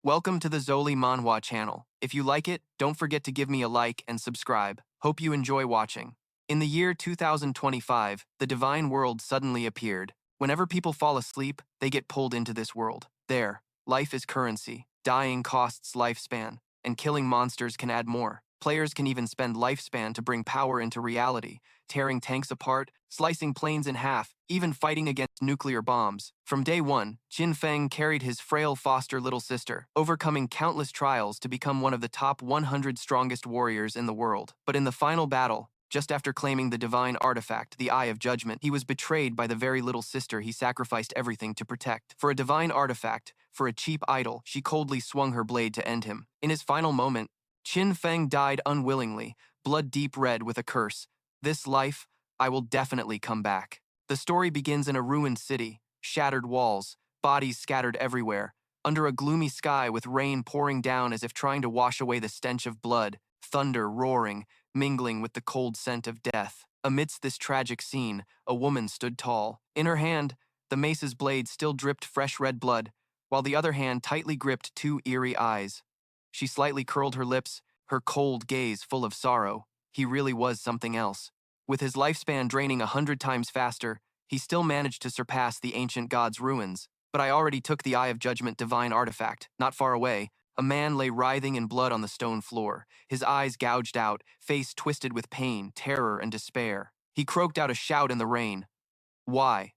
Welcome to the Zoli Manhwa channel. If you like it, don't forget to give me a like and subscribe. Hope you enjoy watching. In the year 2025, the divine world suddenly appeared. Whenever people fall asleep, they get pulled into this world. There, life is currency, dying costs lifespan, and killing monsters can add more. Players can even spend lifespan to bring power into reality, tearing tanks apart, slicing planes in half, even fighting against nuclear bombs. From day one, Qin Feng carried his frail foster little sister, overcoming countless trials to become one of the top 100 strongest warriors in the world. But in the final battle, just after claiming the divine artifact, the Eye of Judgment, he was betrayed by the very little sister he sacrificed everything to protect. For a divine artifact, for a cheap idol, she coldly swung her blade to end him. In his final moment, Qin Feng died unwillingly, blood deep red with a curse. This life, I will definitely come back. The story begins in a ruined city, shattered walls, bodies scattered everywhere, under a gloomy sky with rain pouring down as if trying to wash away the stench of blood, thunder roaring, mingling with the cold scent of death. Amidst this tragic scene, a woman stood tall. In her hand, the mace's blade still dripped fresh red blood, while the other hand tightly gripped two eerie eyes. She slightly curled her lips, her cold gaze full of sorrow. He really was something else. With his lifespan draining 100 times faster, he still managed to surpass the ancient god's ruins. But I already took the Eye of Judgment divine artifact. Not far away, a man lay writhing in blood on the stone floor, his eyes gouged out, face twisted with pain, terror, and despair. He croaked out a shout in the rain. Why?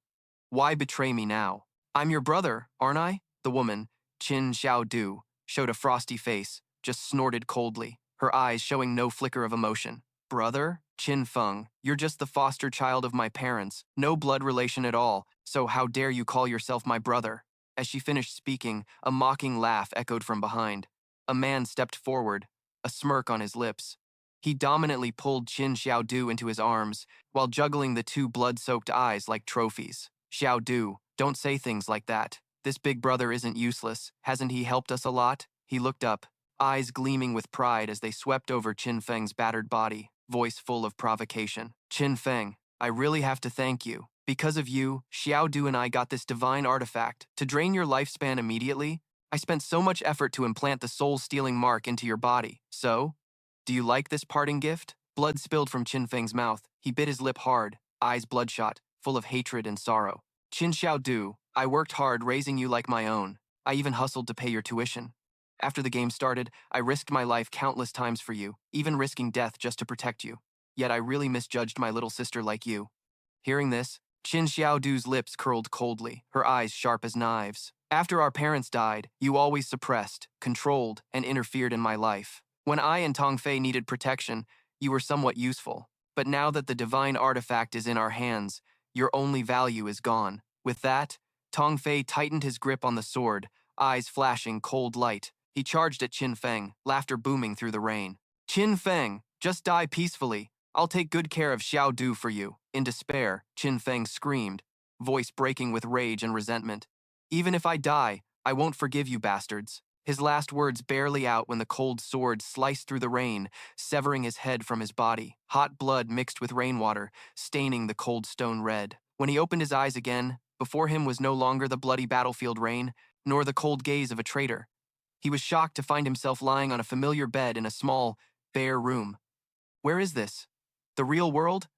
Why betray me now? I'm your brother, aren't I? The woman, Qin Xiaodu, showed a frosty face, just snorted coldly, her eyes showing no flicker of emotion. Brother? Qin Feng, you're just the foster child of my parents, no blood relation at all, so how dare you call yourself my brother? As she finished speaking, a mocking laugh echoed from behind. A man stepped forward, a smirk on his lips. He dominantly pulled Qin Xiaodu into his arms, while juggling the two blood-soaked eyes like trophies. Xiaodu, don't say things like that. This big brother isn't useless. Hasn't he helped us a lot? He looked up, eyes gleaming with pride as they swept over Qin Feng's battered body, voice full of provocation. Qin Feng, I really have to thank you. Because of you, Xiaodu and I got this divine artifact. To drain your lifespan immediately, I spent so much effort to implant the soul-stealing mark into your body. So, do you like this parting gift? Blood spilled from Qin Feng's mouth. He bit his lip hard, eyes bloodshot, full of hatred and sorrow. Qin Xiaodu, I worked hard raising you like my own. I even hustled to pay your tuition. After the game started, I risked my life countless times for you, even risking death just to protect you. Yet I really misjudged my little sister like you. Hearing this, Qin Xiaodu's lips curled coldly, her eyes sharp as knives. After our parents died, you always suppressed, controlled, and interfered in my life. When I and Tong Fei needed protection, you were somewhat useful. But now that the divine artifact is in our hands, your only value is gone. With that, Tong Fei tightened his grip on the sword, eyes flashing cold light. He charged at Qin Feng, laughter booming through the rain. Qin Feng, just die peacefully. I'll take good care of Xiaodu for you. In despair, Qin Feng screamed, voice breaking with rage and resentment. Even if I die, I won't forgive you bastards. His last words barely out when the cold sword sliced through the rain, severing his head from his body. Hot blood mixed with rainwater, staining the cold stone red. When he opened his eyes again, before him was no longer the bloody battlefield rain, nor the cold gaze of a traitor. He was shocked to find himself lying on a familiar bed in a small, bare room. Where is this? The real world?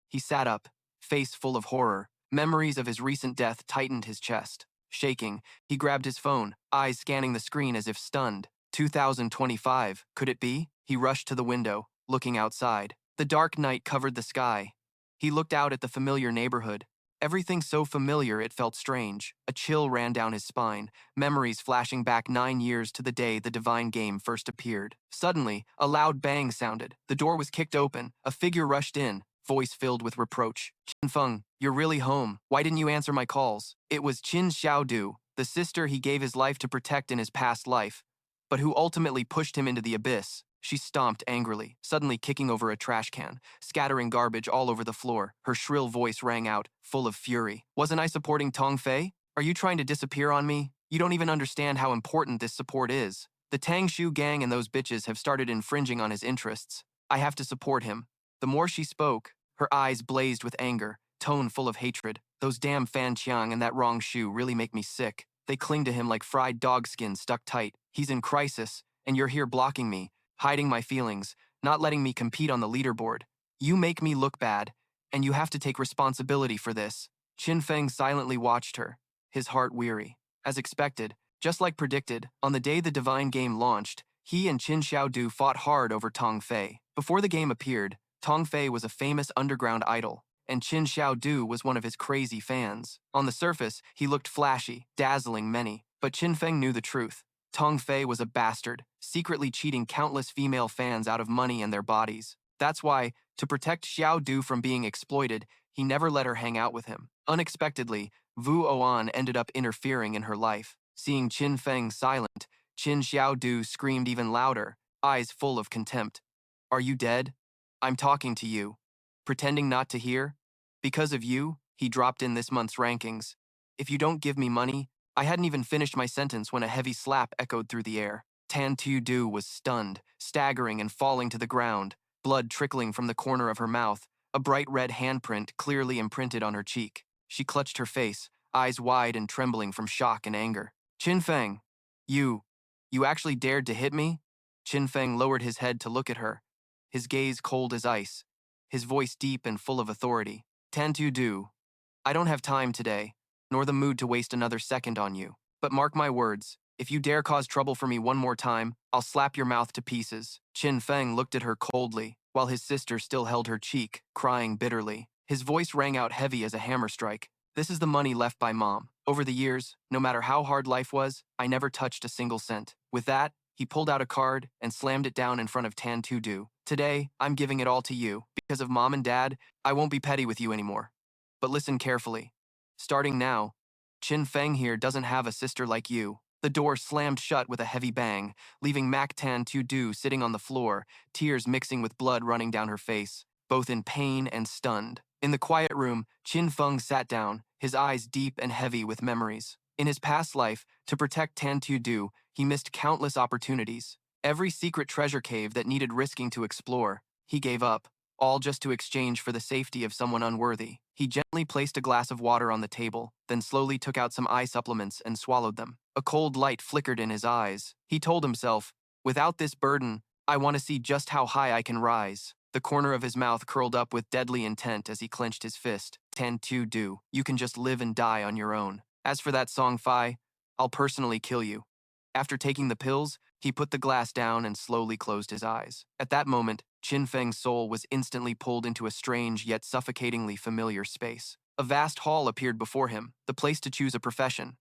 He sat up, face full of horror. Memories of his recent death tightened his chest. Shaking, he grabbed his phone, eyes scanning the screen as if stunned. 2025, could it be? He rushed to the window, looking outside. The dark night covered the sky. He looked out at the familiar neighborhood. Everything so familiar it felt strange. A chill ran down his spine, memories flashing back 9 years to the day the divine game first appeared. Suddenly, a loud bang sounded. The door was kicked open. A figure rushed in, voice filled with reproach. Qin Feng, you're really home. Why didn't you answer my calls? It was Qin Xiaodu, the sister he gave his life to protect in his past life, but who ultimately pushed him into the abyss. She stomped angrily, suddenly kicking over a trash can, scattering garbage all over the floor. Her shrill voice rang out, full of fury. Wasn't I supporting Tong Fei? Are you trying to disappear on me? You don't even understand how important this support is. The Tang Shu gang and those bitches have started infringing on his interests. I have to support him. The more she spoke, her eyes blazed with anger, tone full of hatred. Those damn Fan Qiang and that wrong Shu really make me sick. They cling to him like fried dog skin stuck tight. He's in crisis, and you're here blocking me, hiding my feelings, not letting me compete on the leaderboard. You make me look bad, and you have to take responsibility for this. Qin Feng silently watched her, his heart weary. As expected, just like predicted, on the day the Divine Game launched, he and Qin Xiaodu fought hard over Tong Fei. Before the game appeared, Tong Fei was a famous underground idol, and Qin Xiaodu was one of his crazy fans. On the surface, he looked flashy, dazzling many, but Qin Feng knew the truth. Tong Fei was a bastard, secretly cheating countless female fans out of money and their bodies. That's why, to protect Xiaodu from being exploited, he never let her hang out with him. Unexpectedly, Vu Oan ended up interfering in her life. Seeing Qin Feng silent, Qin Xiaodu screamed even louder, eyes full of contempt. Are you dead? I'm talking to you. Pretending not to hear? Because of you, he dropped in this month's rankings. If you don't give me money, I hadn't even finished my sentence when a heavy slap echoed through the air. Tan Tu Du was stunned, staggering and falling to the ground, blood trickling from the corner of her mouth, a bright red handprint clearly imprinted on her cheek. She clutched her face, eyes wide and trembling from shock and anger. Qin Feng, you actually dared to hit me? Qin Feng lowered his head to look at her, his gaze cold as ice, his voice deep and full of authority. Tan Tu Du, I don't have time today, nor the mood to waste another second on you. But mark my words, if you dare cause trouble for me one more time, I'll slap your mouth to pieces. Qin Feng looked at her coldly, while his sister still held her cheek, crying bitterly. His voice rang out heavy as a hammer strike. This is the money left by Mom. Over the years, no matter how hard life was, I never touched a single cent. With that, he pulled out a card and slammed it down in front of Tan Tu Du. Today, I'm giving it all to you. Because of Mom and Dad, I won't be petty with you anymore. But listen carefully. Starting now, Qin Feng here doesn't have a sister like you. The door slammed shut with a heavy bang, leaving Mac Tan Tu Du sitting on the floor, tears mixing with blood running down her face, both in pain and stunned. In the quiet room, Qin Feng sat down, his eyes deep and heavy with memories. In his past life, to protect Tan Tu Du, he missed countless opportunities. Every secret treasure cave that needed risking to explore, he gave up, all just to exchange for the safety of someone unworthy. He gently placed a glass of water on the table, then slowly took out some eye supplements and swallowed them. A cold light flickered in his eyes. He told himself, without this burden, I want to see just how high I can rise. The corner of his mouth curled up with deadly intent as he clenched his fist. Tan Tu Du, you can just live and die on your own. As for that Song Fei, I'll personally kill you. After taking the pills, he put the glass down and slowly closed his eyes. At that moment, Qin Feng's soul was instantly pulled into a strange yet suffocatingly familiar space. A vast hall appeared before him, the place to choose a profession.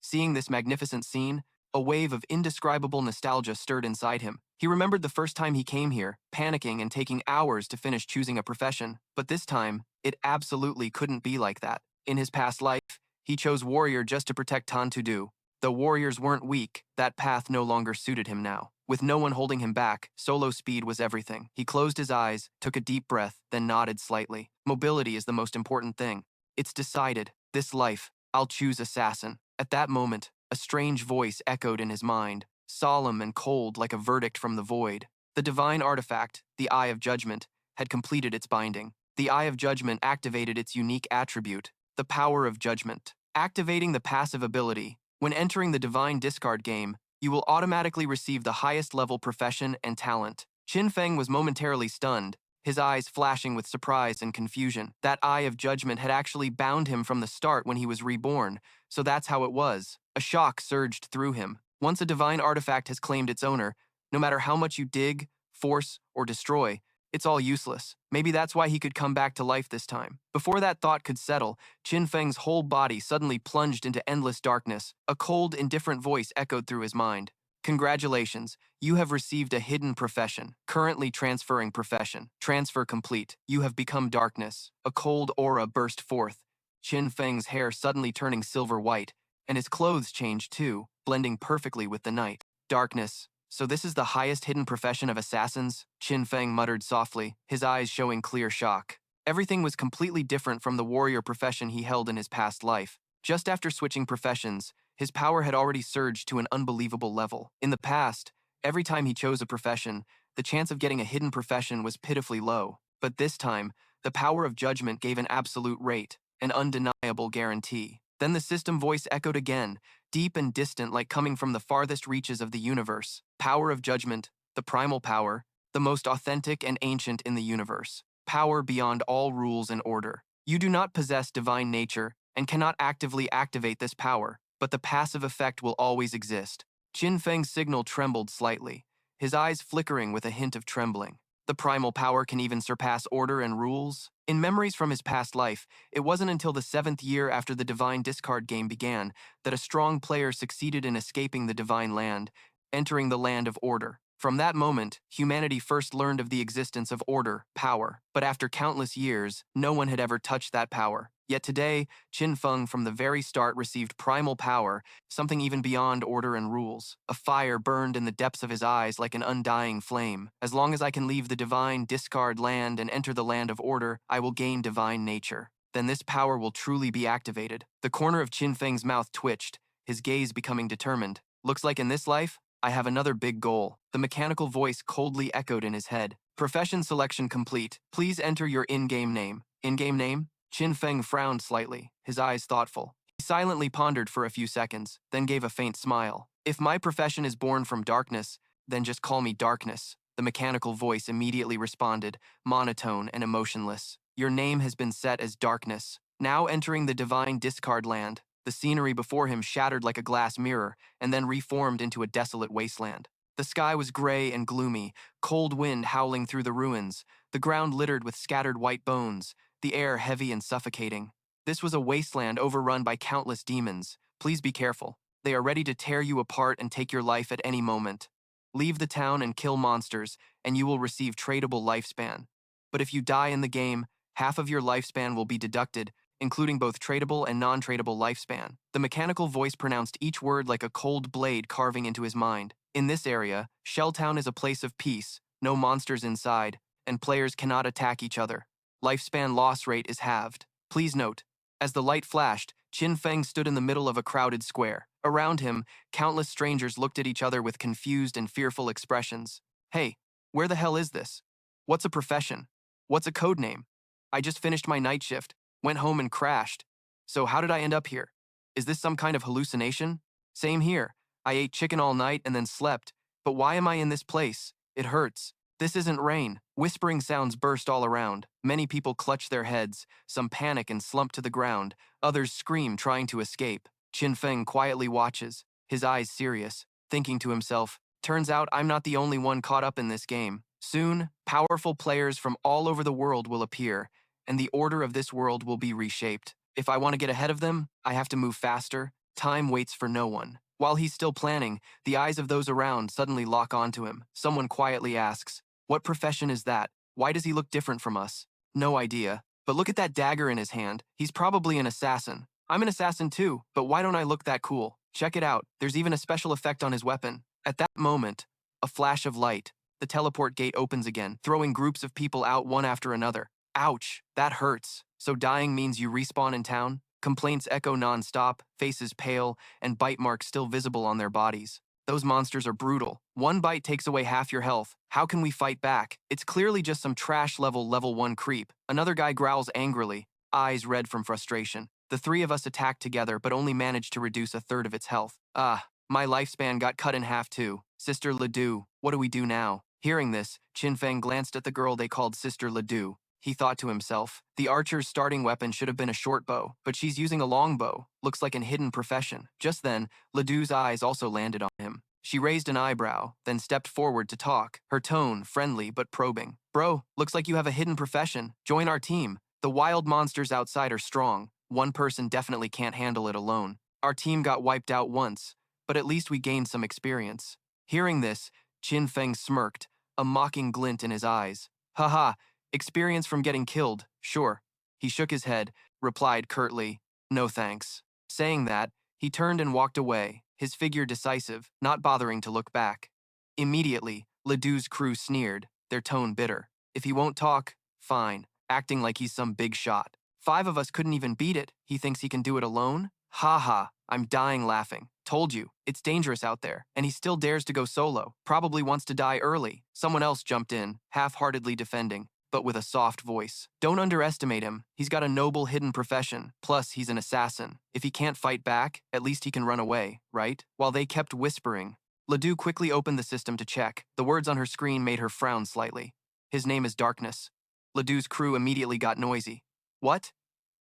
Seeing this magnificent scene, a wave of indescribable nostalgia stirred inside him. He remembered the first time he came here, panicking and taking hours to finish choosing a profession. But this time, it absolutely couldn't be like that. In his past life, he chose warrior just to protect Tan Tu Du. Though warriors weren't weak, that path no longer suited him now. With no one holding him back, solo speed was everything. He closed his eyes, took a deep breath, then nodded slightly. Mobility is the most important thing. It's decided. This life, I'll choose assassin. At that moment, a strange voice echoed in his mind, solemn and cold like a verdict from the void. The divine artifact, the Eye of Judgment, had completed its binding. The Eye of Judgment activated its unique attribute, the power of judgment. Activating the passive ability, when entering the divine discard game, you will automatically receive the highest level profession and talent. Qin Feng was momentarily stunned, his eyes flashing with surprise and confusion. That Eye of Judgment had actually bound him from the start when he was reborn, so that's how it was. A shock surged through him. Once a divine artifact has claimed its owner, no matter how much you dig, force, or destroy, it's all useless. Maybe that's why he could come back to life this time. Before that thought could settle, Qin Feng's whole body suddenly plunged into endless darkness. A cold, indifferent voice echoed through his mind. Congratulations, you have received a hidden profession. Currently transferring profession. Transfer complete. You have become darkness. A cold aura burst forth, Qin Feng's hair suddenly turning silver white, and his clothes changed too, blending perfectly with the night. Darkness. So this is the highest hidden profession of assassins? Qin Feng muttered softly, his eyes showing clear shock. Everything was completely different from the warrior profession he held in his past life. Just after switching professions, his power had already surged to an unbelievable level. In the past, every time he chose a profession, the chance of getting a hidden profession was pitifully low. But this time, the power of judgment gave an absolute rate, an undeniable guarantee. Then the system voice echoed again, deep and distant like coming from the farthest reaches of the universe. Power of judgment, the primal power, the most authentic and ancient in the universe. Power beyond all rules and order. You do not possess divine nature and cannot actively activate this power, but the passive effect will always exist. Qin Feng's signal trembled slightly, his eyes flickering with a hint of trembling. The primal power can even surpass order and rules? In memories from his past life, it wasn't until the 7th year after the Divine Discard game began that a strong player succeeded in escaping the Divine Land, entering the Land of Order. From that moment, humanity first learned of the existence of order, power. But after countless years, no one had ever touched that power. Yet today, Qin Feng from the very start received primal power, something even beyond order and rules. A fire burned in the depths of his eyes like an undying flame. As long as I can leave the divine discard land and enter the land of order, I will gain divine nature. Then this power will truly be activated. The corner of Qin Feng's mouth twitched, his gaze becoming determined. Looks like in this life, I have another big goal. The mechanical voice coldly echoed in his head. Profession selection complete. Please enter your in-game name. In-game name? Qin Feng frowned slightly, his eyes thoughtful. He silently pondered for a few seconds, then gave a faint smile. If my profession is born from darkness, then just call me Darkness. The mechanical voice immediately responded, monotone and emotionless. Your name has been set as Darkness. Now entering the divine discard land. The scenery before him shattered like a glass mirror, and then reformed into a desolate wasteland. The sky was gray and gloomy, cold wind howling through the ruins, the ground littered with scattered white bones, the air heavy and suffocating. This was a wasteland overrun by countless demons. Please be careful. They are ready to tear you apart and take your life at any moment. Leave the town and kill monsters, and you will receive tradable lifespan. But if you die in the game, half of your lifespan will be deducted, including both tradable and non-tradable lifespan. The mechanical voice pronounced each word like a cold blade carving into his mind. In this area, Shelltown is a place of peace, no monsters inside, and players cannot attack each other. Lifespan loss rate is halved. Please note, as the light flashed, Qin Feng stood in the middle of a crowded square. Around him, countless strangers looked at each other with confused and fearful expressions. Hey, where the hell is this? What's a profession? What's a code name? I just finished my night shift, went home and crashed. So how did I end up here? Is this some kind of hallucination? Same here. I ate chicken all night and then slept. But why am I in this place? It hurts. This isn't rain. Whispering sounds burst all around. Many people clutch their heads, some panic and slump to the ground, others scream trying to escape. Qin Feng quietly watches, his eyes serious, thinking to himself, turns out I'm not the only one caught up in this game. Soon, powerful players from all over the world will appear, and the order of this world will be reshaped. If I want to get ahead of them, I have to move faster. Time waits for no one. While he's still planning, the eyes of those around suddenly lock onto him. Someone quietly asks, what profession is that? Why does he look different from us? No idea. But look at that dagger in his hand. He's probably an assassin. I'm an assassin too, but why don't I look that cool? Check it out. There's even a special effect on his weapon. At that moment, a flash of light. The teleport gate opens again, throwing groups of people out one after another. Ouch, that hurts. So dying means you respawn in town? Complaints echo non-stop, faces pale, and bite marks still visible on their bodies. Those monsters are brutal. One bite takes away half your health. How can we fight back? It's clearly just some trash level 1 creep. Another guy growls angrily, eyes red from frustration. The three of us attacked together but only managed to reduce a third of its health. My lifespan got cut in half too. Sister Ledoux, what do we do now? Hearing this, Qin Feng glanced at the girl they called Sister Ledoux. He thought to himself, the archer's starting weapon should have been a short bow, but she's using a long bow. Looks like an hidden profession. Just then, Ledoux's eyes also landed on him. She raised an eyebrow, then stepped forward to talk, her tone friendly but probing. Bro, looks like you have a hidden profession. Join our team. The wild monsters outside are strong. One person definitely can't handle it alone. Our team got wiped out once, but at least we gained some experience. Hearing this, Qin Feng smirked, a mocking glint in his eyes. Haha, experience from getting killed, sure. He shook his head, replied curtly, no thanks. Saying that, he turned and walked away, his figure decisive, not bothering to look back. Immediately, Ledoux's crew sneered, their tone bitter. If he won't talk, fine, acting like he's some big shot. 5 of us couldn't even beat it. He thinks he can do it alone? Ha ha, I'm dying laughing. Told you, it's dangerous out there, and he still dares to go solo. Probably wants to die early. Someone else jumped in, half-heartedly defending. but with a soft voice. Don't underestimate him. He's got a noble hidden profession. Plus, he's an assassin. If he can't fight back, at least he can run away, right? While they kept whispering, Ledoux quickly opened the system to check. The words on her screen made her frown slightly. His name is Darkness. Ledoux's crew immediately got noisy. What?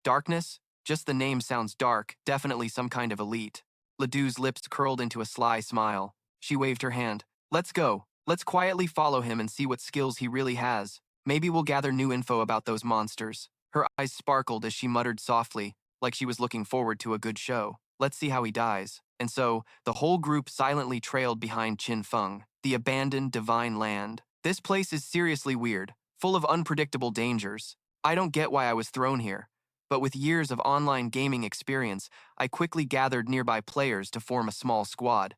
Darkness? Just the name sounds dark, definitely some kind of elite. Ledoux's lips curled into a sly smile. She waved her hand. Let's go. Let's quietly follow him and see what skills he really has. Maybe we'll gather new info about those monsters. Her eyes sparkled as she muttered softly, like she was looking forward to a good show. Let's see how he dies. And so, the whole group silently trailed behind Qin Feng, the abandoned divine land. This place is seriously weird, full of unpredictable dangers. I don't get why I was thrown here, but with years of online gaming experience, I quickly gathered nearby players to form a small squad.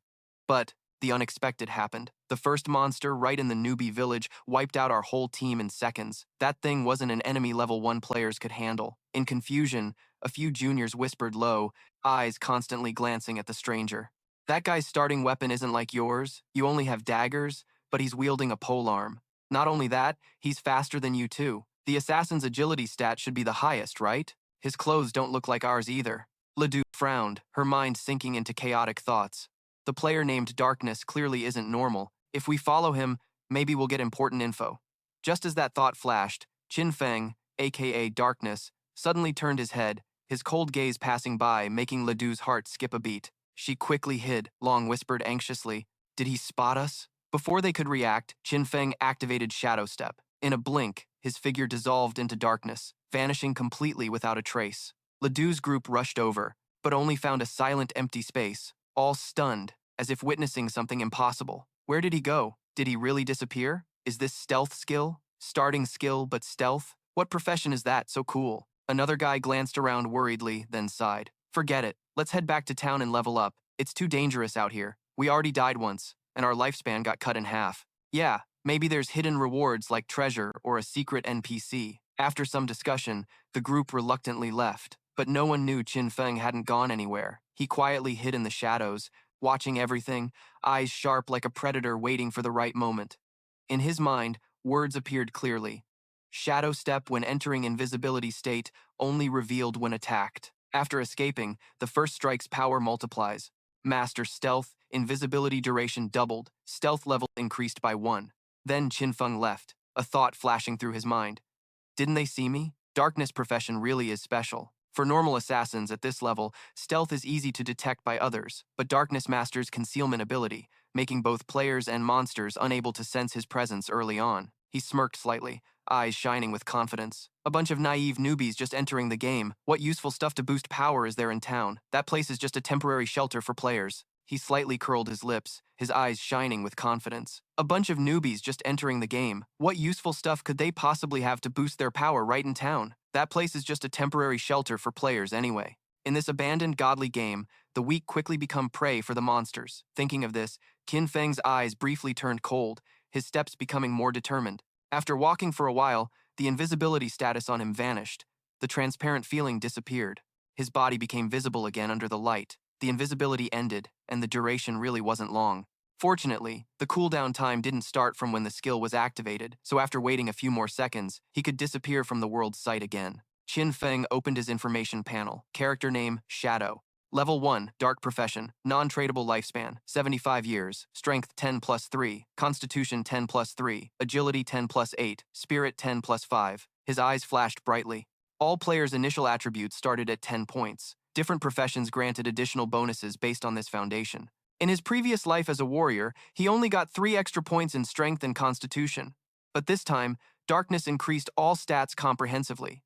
But the unexpected happened. The first monster right in the newbie village wiped out our whole team in seconds. That thing wasn't an enemy level 1 players could handle. In confusion, a few juniors whispered low, eyes constantly glancing at the stranger. That guy's starting weapon isn't like yours. You only have daggers, but he's wielding a polearm. Not only that, he's faster than you too. The assassin's agility stat should be the highest, right? His clothes don't look like ours either. Ledoux frowned, her mind sinking into chaotic thoughts. The player named Darkness clearly isn't normal. If we follow him, maybe we'll get important info. Just as that thought flashed, Qin Feng, aka Darkness, suddenly turned his head, his cold gaze passing by, making Ledoux's heart skip a beat. She quickly hid, Long whispered anxiously. Did he spot us? Before they could react, Qin Feng activated Shadow Step. In a blink, his figure dissolved into darkness, vanishing completely without a trace. Ledoux's group rushed over, but only found a silent empty space, all stunned, as if witnessing something impossible. Where did he go? Did he really disappear? Is this stealth skill? Starting skill, but stealth? What profession is that so cool? Another guy glanced around worriedly, then sighed. Forget it. Let's head back to town and level up. It's too dangerous out here. We already died once, and our lifespan got cut in half. Yeah, maybe there's hidden rewards like treasure or a secret NPC. After some discussion, the group reluctantly left, but no one knew Qin Feng hadn't gone anywhere. He quietly hid in the shadows, watching everything, eyes sharp like a predator waiting for the right moment. In his mind, words appeared clearly. Shadow Step when entering invisibility state, only revealed when attacked. After escaping, the first strike's power multiplies. Master Stealth, invisibility duration doubled, stealth level increased by 1. Then Qin Feng left, a thought flashing through his mind. Didn't they see me? Darkness profession really is special. For normal assassins at this level, stealth is easy to detect by others, but Darkness masters concealment ability, making both players and monsters unable to sense his presence early on. He smirked slightly, eyes shining with confidence. A bunch of naive newbies just entering the game. What useful stuff to boost power is there in town? That place is just a temporary shelter for players. He slightly curled his lips, his eyes shining with confidence. A bunch of newbies just entering the game. What useful stuff could they possibly have to boost their power right in town? That place is just a temporary shelter for players anyway. In this abandoned godly game, the weak quickly become prey for the monsters. Thinking of this, Qin Feng's eyes briefly turned cold, his steps becoming more determined. After walking for a while, the invisibility status on him vanished. The transparent feeling disappeared. His body became visible again under the light. The invisibility ended, and the duration really wasn't long. Fortunately, the cooldown time didn't start from when the skill was activated, so after waiting a few more seconds, he could disappear from the world's sight again. Qin Feng opened his information panel. Character name, Shadow. Level 1, Dark Profession, non-tradable lifespan, 75 years, Strength 10 plus 3, Constitution 10 plus 3, Agility 10 plus 8, Spirit 10 plus 5. His eyes flashed brightly. All players' initial attributes started at 10 points. Different professions granted additional bonuses based on this foundation. In his previous life as a warrior, he only got 3 extra points in Strength and Constitution. But this time, Darkness increased all stats comprehensively,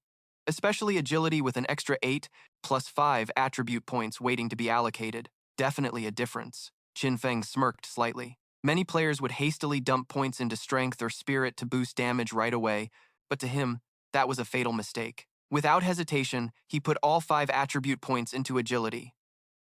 especially Agility with an extra 8 plus 5 attribute points waiting to be allocated. Definitely a difference. Qin Feng smirked slightly. Many players would hastily dump points into Strength or Spirit to boost damage right away, but to him, that was a fatal mistake. Without hesitation, he put all 5 attribute points into Agility.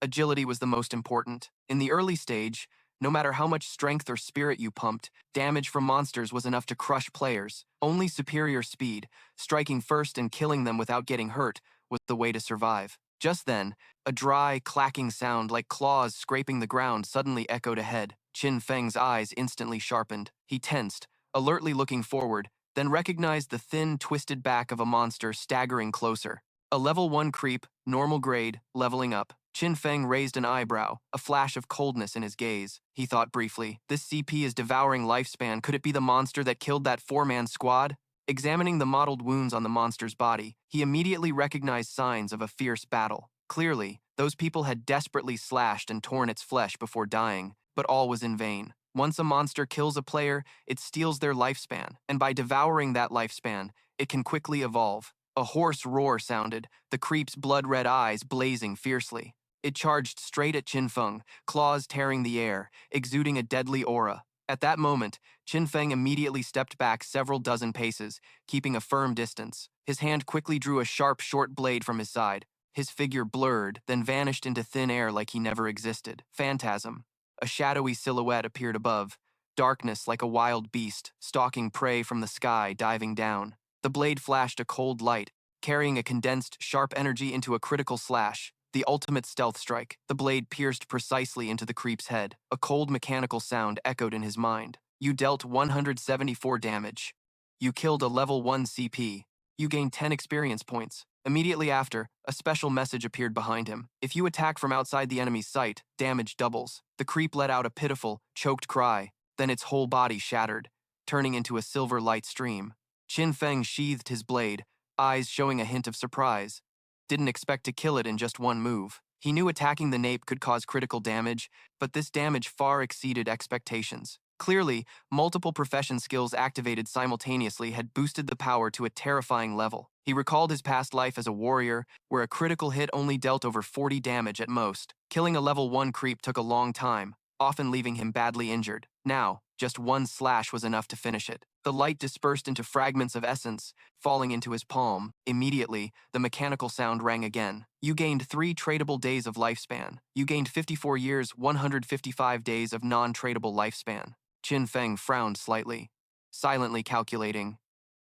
Agility was the most important. In the early stage, no matter how much strength or spirit you pumped, damage from monsters was enough to crush players. Only superior speed, striking first and killing them without getting hurt, was the way to survive. Just then, a dry, clacking sound like claws scraping the ground suddenly echoed ahead. Qin Feng's eyes instantly sharpened. He tensed, alertly looking forward, then recognized the thin, twisted back of a monster staggering closer. A level 1 creep, normal grade, leveling up. Qin Feng raised an eyebrow, a flash of coldness in his gaze. He thought briefly, this CP is devouring lifespan. Could it be the monster that killed that 4-man squad? Examining the mottled wounds on the monster's body, he immediately recognized signs of a fierce battle. Clearly, those people had desperately slashed and torn its flesh before dying, but all was in vain. Once a monster kills a player, it steals their lifespan, and by devouring that lifespan, it can quickly evolve. A hoarse roar sounded, the creep's blood-red eyes blazing fiercely. It charged straight at Qin Feng, claws tearing the air, exuding a deadly aura. At that moment, Qin Feng immediately stepped back several dozen paces, keeping a firm distance. His hand quickly drew a sharp, short blade from his side. His figure blurred, then vanished into thin air like he never existed. Phantasm. A shadowy silhouette appeared above, darkness like a wild beast, stalking prey from the sky, diving down. The blade flashed a cold light, carrying a condensed, sharp energy into a critical slash. The ultimate stealth strike. The blade pierced precisely into the creep's head. A cold mechanical sound echoed in his mind. You dealt 174 damage. You killed a level 1 CP. You gained 10 experience points. Immediately after, a special message appeared behind him. If you attack from outside the enemy's sight, damage doubles. The creep let out a pitiful, choked cry. Then its whole body shattered, turning into a silver light stream. Qin Feng sheathed his blade, eyes showing a hint of surprise. Didn't expect to kill it in just one move. He knew attacking the nape could cause critical damage, but this damage far exceeded expectations. Clearly, multiple profession skills activated simultaneously had boosted the power to a terrifying level. He recalled his past life as a warrior, where a critical hit only dealt over 40 damage at most. Killing a level 1 creep took a long time, often leaving him badly injured. Now, just one slash was enough to finish it. The light dispersed into fragments of essence, falling into his palm. Immediately, the mechanical sound rang again. You gained 3 tradable days of lifespan. You gained 54 years, 155 days of non-tradable lifespan. Qin Feng frowned slightly, silently calculating.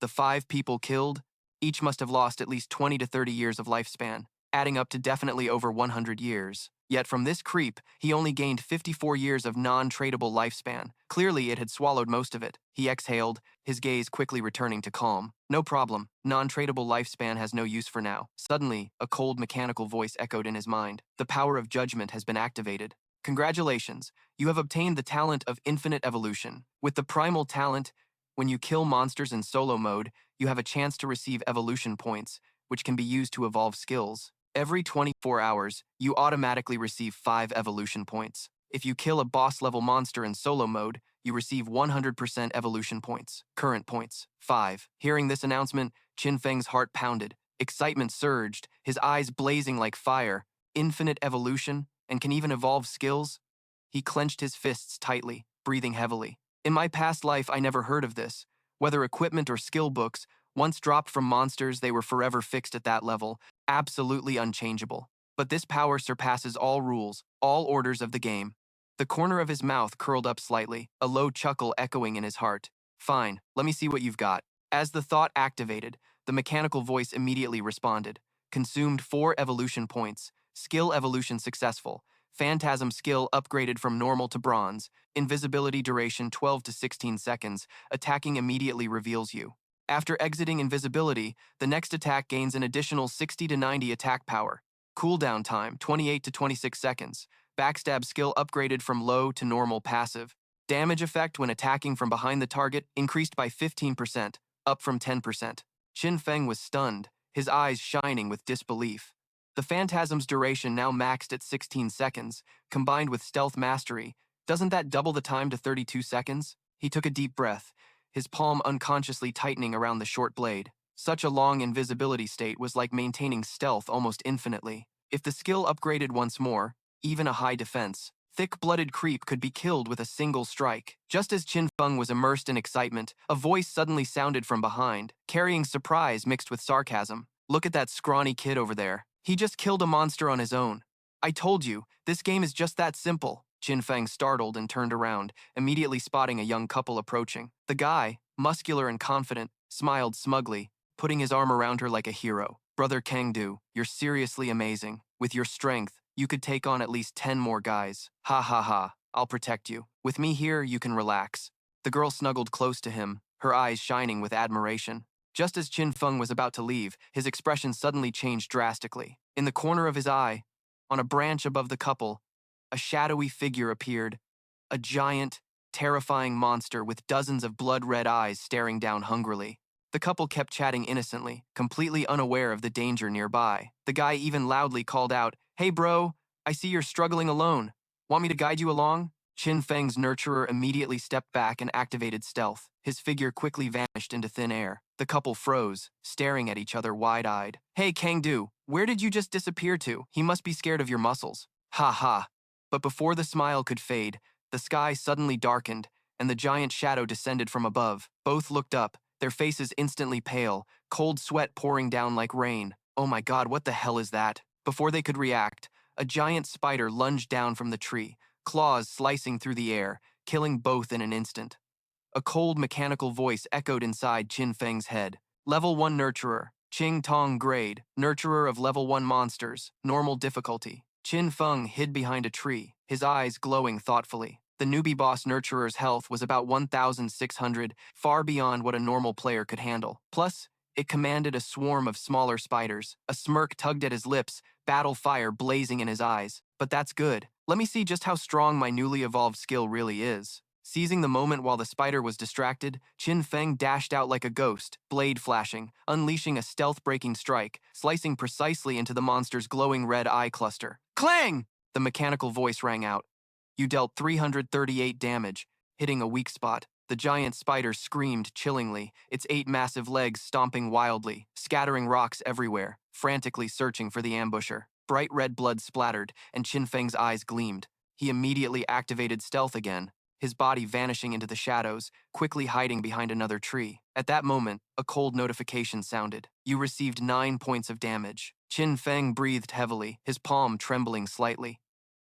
The 5 people killed, each must have lost at least 20 to 30 years of lifespan, adding up to definitely over 100 years. Yet from this creep, he only gained 54 years of non-tradable lifespan. Clearly, it had swallowed most of it. He exhaled, his gaze quickly returning to calm. No problem. Non-tradable lifespan has no use for now. Suddenly, a cold mechanical voice echoed in his mind. The power of judgment has been activated. Congratulations, you have obtained the talent of infinite evolution. With the primal talent, when you kill monsters in solo mode, you have a chance to receive evolution points, which can be used to evolve skills. Every 24 hours, you automatically receive 5 evolution points. If you kill a boss-level monster in solo mode, you receive 100% evolution points. Current points, 5. Hearing this announcement, Qin Feng's heart pounded. Excitement surged, his eyes blazing like fire. Infinite evolution, and can even evolve skills? He clenched his fists tightly, breathing heavily. In my past life, I never heard of this. Whether equipment or skill books, once dropped from monsters, they were forever fixed at that level, absolutely unchangeable. But this power surpasses all rules, all orders of the game. The corner of his mouth curled up slightly, a low chuckle echoing in his heart. Fine, let me see what you've got. As the thought activated, the mechanical voice immediately responded. Consumed 4 evolution points. Skill evolution successful. Phantasm skill upgraded from normal to bronze. Invisibility duration 12 to 16 seconds. Attacking immediately reveals you. After exiting invisibility, the next attack gains an additional 60 to 90 attack power. Cooldown time 28 to 26 seconds. Backstab skill upgraded from low to normal passive. Damage effect when attacking from behind the target increased by 15%, up from 10%. Qin Feng was stunned, his eyes shining with disbelief. The Phantasm's duration now maxed at 16 seconds, combined with Stealth Mastery. Doesn't that double the time to 32 seconds? He took a deep breath, his palm unconsciously tightening around the short blade. Such a long invisibility state was like maintaining stealth almost infinitely. If the skill upgraded once more, even a high defense, thick-blooded creep could be killed with a single strike. Just as Qin Feng was immersed in excitement, a voice suddenly sounded from behind, carrying surprise mixed with sarcasm. Look at that scrawny kid over there. He just killed a monster on his own. I told you, this game is just that simple. Qin Feng startled and turned around, immediately spotting a young couple approaching. The guy, muscular and confident, smiled smugly, putting his arm around her like a hero. Brother Kangdu, you're seriously amazing. With your strength, you could take on at least 10 more guys. Ha ha ha, I'll protect you. With me here, you can relax. The girl snuggled close to him, her eyes shining with admiration. Just as Qin Feng was about to leave, his expression suddenly changed drastically. In the corner of his eye, on a branch above the couple, a shadowy figure appeared, a giant, terrifying monster with dozens of blood-red eyes staring down hungrily. The couple kept chatting innocently, completely unaware of the danger nearby. The guy even loudly called out, "Hey bro, I see you're struggling alone. Want me to guide you along?" Qin Feng's nurturer immediately stepped back and activated stealth. His figure quickly vanished into thin air. The couple froze, staring at each other wide-eyed. "Hey Kangdu, where did you just disappear to? He must be scared of your muscles." Ha ha. But before the smile could fade, the sky suddenly darkened, and the giant shadow descended from above. Both looked up, their faces instantly pale, cold sweat pouring down like rain. "Oh my god, what the hell is that?" Before they could react, a giant spider lunged down from the tree, claws slicing through the air, killing both in an instant. A cold mechanical voice echoed inside Qin Feng's head. Level 1 Nurturer. Qing Tong Grade. Nurturer of Level 1 Monsters. Normal difficulty. Qin Feng hid behind a tree, his eyes glowing thoughtfully. The newbie boss Nurturer's health was about 1,600, far beyond what a normal player could handle. Plus, it commanded a swarm of smaller spiders. A smirk tugged at his lips, battle fire blazing in his eyes. But that's good. Let me see just how strong my newly evolved skill really is. Seizing the moment while the spider was distracted, Qin Feng dashed out like a ghost, blade flashing, unleashing a stealth-breaking strike, slicing precisely into the monster's glowing red eye cluster. Clang! The mechanical voice rang out. You dealt 338 damage, hitting a weak spot. The giant spider screamed chillingly, its 8 massive legs stomping wildly, scattering rocks everywhere, frantically searching for the ambusher. Bright red blood splattered, and Qin Feng's eyes gleamed. He immediately activated stealth again, his body vanishing into the shadows, quickly hiding behind another tree. At that moment, a cold notification sounded. You received 9 points of damage. Qin Feng breathed heavily, his palm trembling slightly.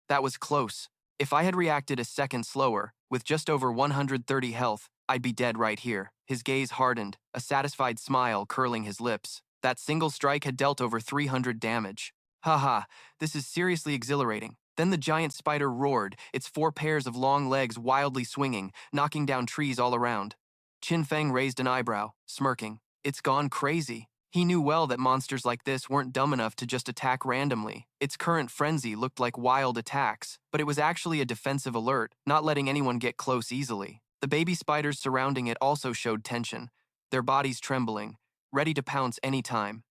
That was close. If I had reacted a second slower, with just over 130 health, I'd be dead right here. His gaze hardened, a satisfied smile curling his lips. That single strike had dealt over 300 damage. Haha, this is seriously exhilarating. Then the giant spider roared, its 4 pairs of long legs wildly swinging, knocking down trees all around. Qin Feng raised an eyebrow, smirking. It's gone crazy. He knew well that monsters like this weren't dumb enough to just attack randomly. Its current frenzy looked like wild attacks, but it was actually a defensive alert, not letting anyone get close easily. The baby spiders surrounding it also showed tension, their bodies trembling, ready to pounce any time.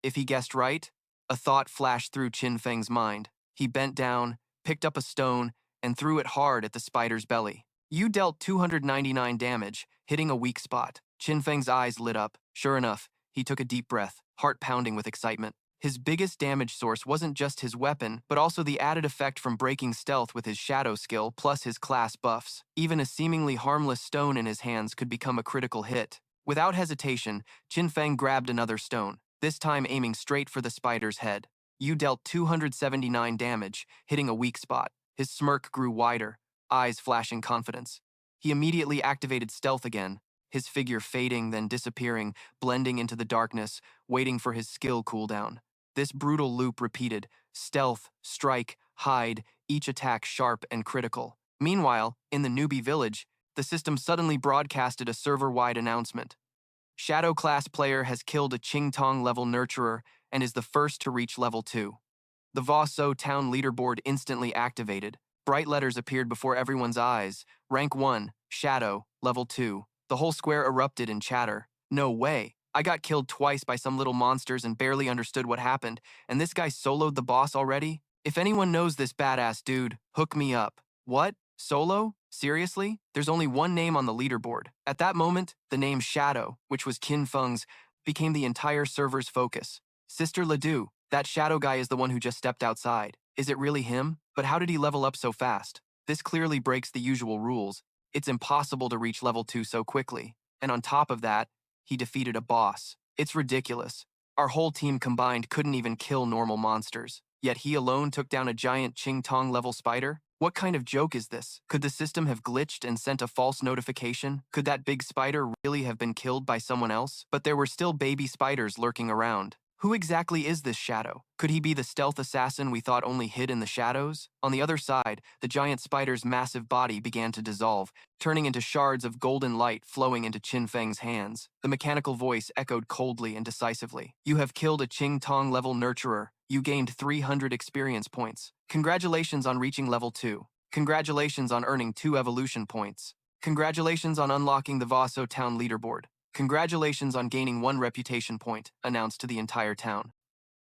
If he guessed right, a thought flashed through Qin Feng's mind. He bent down, picked up a stone, and threw it hard at the spider's belly. You dealt 299 damage, hitting a weak spot. Qin Feng's eyes lit up. Sure enough, he took a deep breath, heart pounding with excitement. His biggest damage source wasn't just his weapon, but also the added effect from breaking stealth with his shadow skill plus his class buffs. Even a seemingly harmless stone in his hands could become a critical hit. Without hesitation, Qin Feng grabbed another stone, this time aiming straight for the spider's head. You dealt 279 damage, hitting a weak spot. His smirk grew wider, eyes flashing confidence. He immediately activated stealth again, his figure fading, then disappearing, blending into the darkness, waiting for his skill cooldown. This brutal loop repeated, stealth, strike, hide, each attack sharp and critical. Meanwhile, in the newbie village, the system suddenly broadcasted a server-wide announcement. Shadow class player has killed a Qingtong level nurturer and is the first to reach level 2. The Vosso town leaderboard instantly activated. Bright letters appeared before everyone's eyes. Rank 1, Shadow, level 2. The whole square erupted in chatter. No way. I got killed twice by some little monsters and barely understood what happened, and this guy soloed the boss already? If anyone knows this badass dude, hook me up. What? Solo? Seriously? There's only one name on the leaderboard. At that moment, the name Shadow, which was Qin Feng's, became the entire server's focus. Sister Ledoux, that shadow guy is the one who just stepped outside. Is it really him? But how did he level up so fast? This clearly breaks the usual rules. It's impossible to reach level 2 so quickly. And on top of that, he defeated a boss. It's ridiculous. Our whole team combined couldn't even kill normal monsters. Yet he alone took down a giant Qingtong level spider? What kind of joke is this? Could the system have glitched and sent a false notification? Could that big spider really have been killed by someone else? But there were still baby spiders lurking around. Who exactly is this shadow? Could he be the stealth assassin we thought only hid in the shadows? On the other side, the giant spider's massive body began to dissolve, turning into shards of golden light flowing into Qin Feng's hands. The mechanical voice echoed coldly and decisively. You have killed a Qing Tong level nurturer. You gained 300 experience points. Congratulations on reaching level 2. Congratulations on earning 2 evolution points. Congratulations on unlocking the Vaso Town leaderboard. Congratulations on gaining 1 reputation point, announced to the entire town.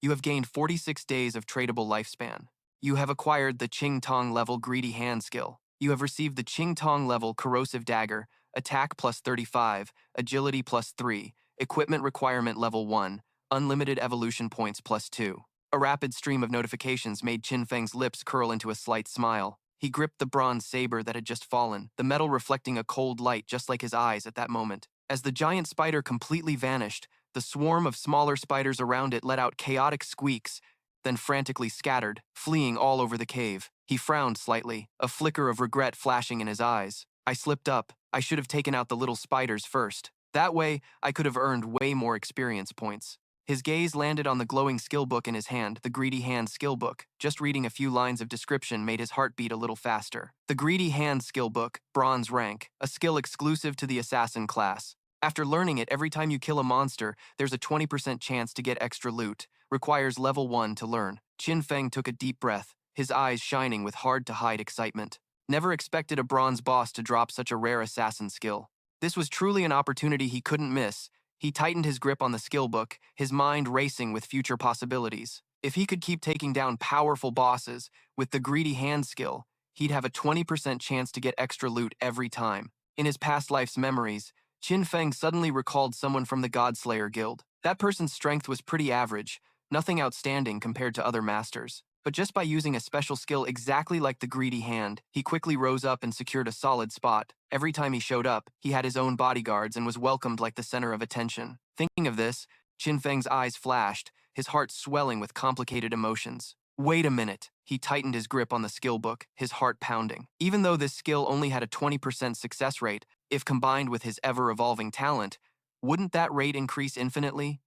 You have gained 46 days of tradable lifespan. You have acquired the Qing Tong level Greedy Hand skill. You have received the Qing Tong level Corrosive Dagger, Attack plus 35, Agility plus 3, Equipment Requirement level 1, Unlimited Evolution points plus 2. A rapid stream of notifications made Qin Feng's lips curl into a slight smile. He gripped the bronze saber that had just fallen, the metal reflecting a cold light just like his eyes at that moment. As the giant spider completely vanished, the swarm of smaller spiders around it let out chaotic squeaks, then frantically scattered, fleeing all over the cave. He frowned slightly, a flicker of regret flashing in his eyes. I slipped up. I should have taken out the little spiders first. That way, I could have earned way more experience points. His gaze landed on the glowing skill book in his hand, the Greedy Hand skill book. Just reading a few lines of description made his heart beat a little faster. The Greedy Hand skill book, bronze rank, a skill exclusive to the assassin class. After learning it, every time you kill a monster, there's a 20% chance to get extra loot. Requires level 1 to learn. Qin Feng took a deep breath, his eyes shining with hard-to-hide excitement. Never expected a bronze boss to drop such a rare assassin skill. This was truly an opportunity he couldn't miss. He tightened his grip on the skill book, his mind racing with future possibilities. If he could keep taking down powerful bosses with the Greedy Hand skill, he'd have a 20% chance to get extra loot every time. In his past life's memories, Qin Feng suddenly recalled someone from the Godslayer Guild. That person's strength was pretty average, nothing outstanding compared to other masters. But just by using a special skill exactly like the Greedy Hand, he quickly rose up and secured a solid spot. Every time he showed up, he had his own bodyguards and was welcomed like the center of attention. Thinking of this, Qin Feng's eyes flashed, his heart swelling with complicated emotions. Wait a minute. He tightened his grip on the skill book, his heart pounding. Even though this skill only had a 20% success rate, if combined with his ever-evolving talent, wouldn't that rate increase infinitely?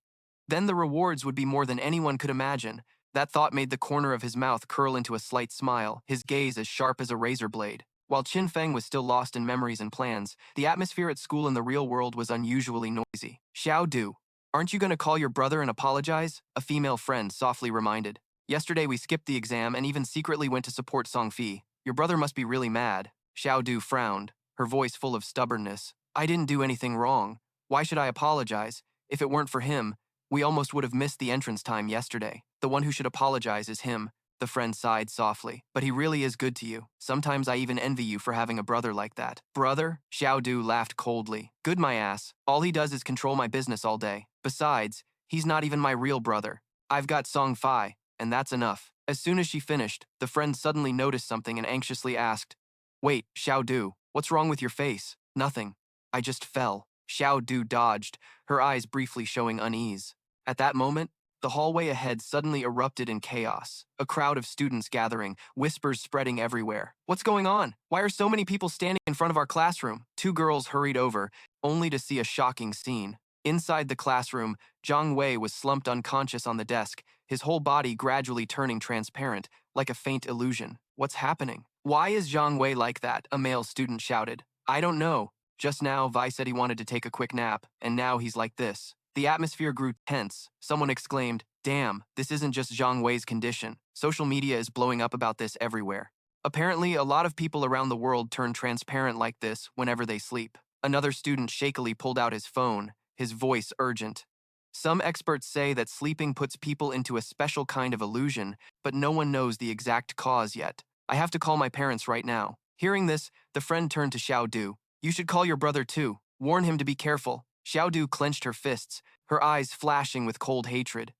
Then the rewards would be more than anyone could imagine. That thought made the corner of his mouth curl into a slight smile, his gaze as sharp as a razor blade. While Qin Feng was still lost in memories and plans, the atmosphere at school in the real world was unusually noisy. Xiao Du, aren't you going to call your brother and apologize? A female friend softly reminded. Yesterday we skipped the exam and even secretly went to support Tong Fei. Your brother must be really mad. Xiao Du frowned, her voice full of stubbornness. I didn't do anything wrong. Why should I apologize? If it weren't for him, we almost would have missed the entrance time yesterday. The one who should apologize is him. The friend sighed softly. But he really is good to you. Sometimes I even envy you for having a brother like that. Brother? Xiao Du laughed coldly. Good my ass. All he does is control my business all day. Besides, he's not even my real brother. I've got Tong Fei, and that's enough. As soon as she finished, the friend suddenly noticed something and anxiously asked, Wait, Xiao Du, what's wrong with your face? Nothing. I just fell. Xiao Du dodged, her eyes briefly showing unease. At that moment, the hallway ahead suddenly erupted in chaos. A crowd of students gathering, whispers spreading everywhere. What's going on? Why are so many people standing in front of our classroom? 2 girls hurried over, only to see a shocking scene. Inside the classroom, Zhang Wei was slumped unconscious on the desk, his whole body gradually turning transparent, like a faint illusion. What's happening? Why is Zhang Wei like that? A male student shouted. I don't know. Just now, Vi said he wanted to take a quick nap, and now he's like this. The atmosphere grew tense. Someone exclaimed, Damn, this isn't just Zhang Wei's condition. Social media is blowing up about this everywhere. Apparently, a lot of people around the world turn transparent like this whenever they sleep. Another student shakily pulled out his phone, his voice urgent. Some experts say that sleeping puts people into a special kind of illusion, but no one knows the exact cause yet. I have to call my parents right now. Hearing this, the friend turned to Xiao Du. You should call your brother too. Warn him to be careful. Xiao Du clenched her fists, her eyes flashing with cold hatred.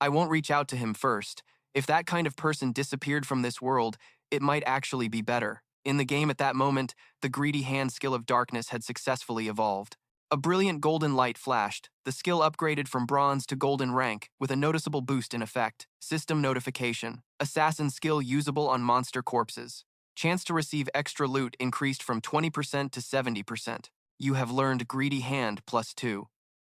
I won't reach out to him first. If that kind of person disappeared from this world, it might actually be better. In the game at that moment, the Greedy Hand skill of darkness had successfully evolved. A brilliant golden light flashed, the skill upgraded from bronze to golden rank, with a noticeable boost in effect. System notification. Assassin skill usable on monster corpses. Chance to receive extra loot increased from 20% to 70%. You have learned Greedy Hand +2.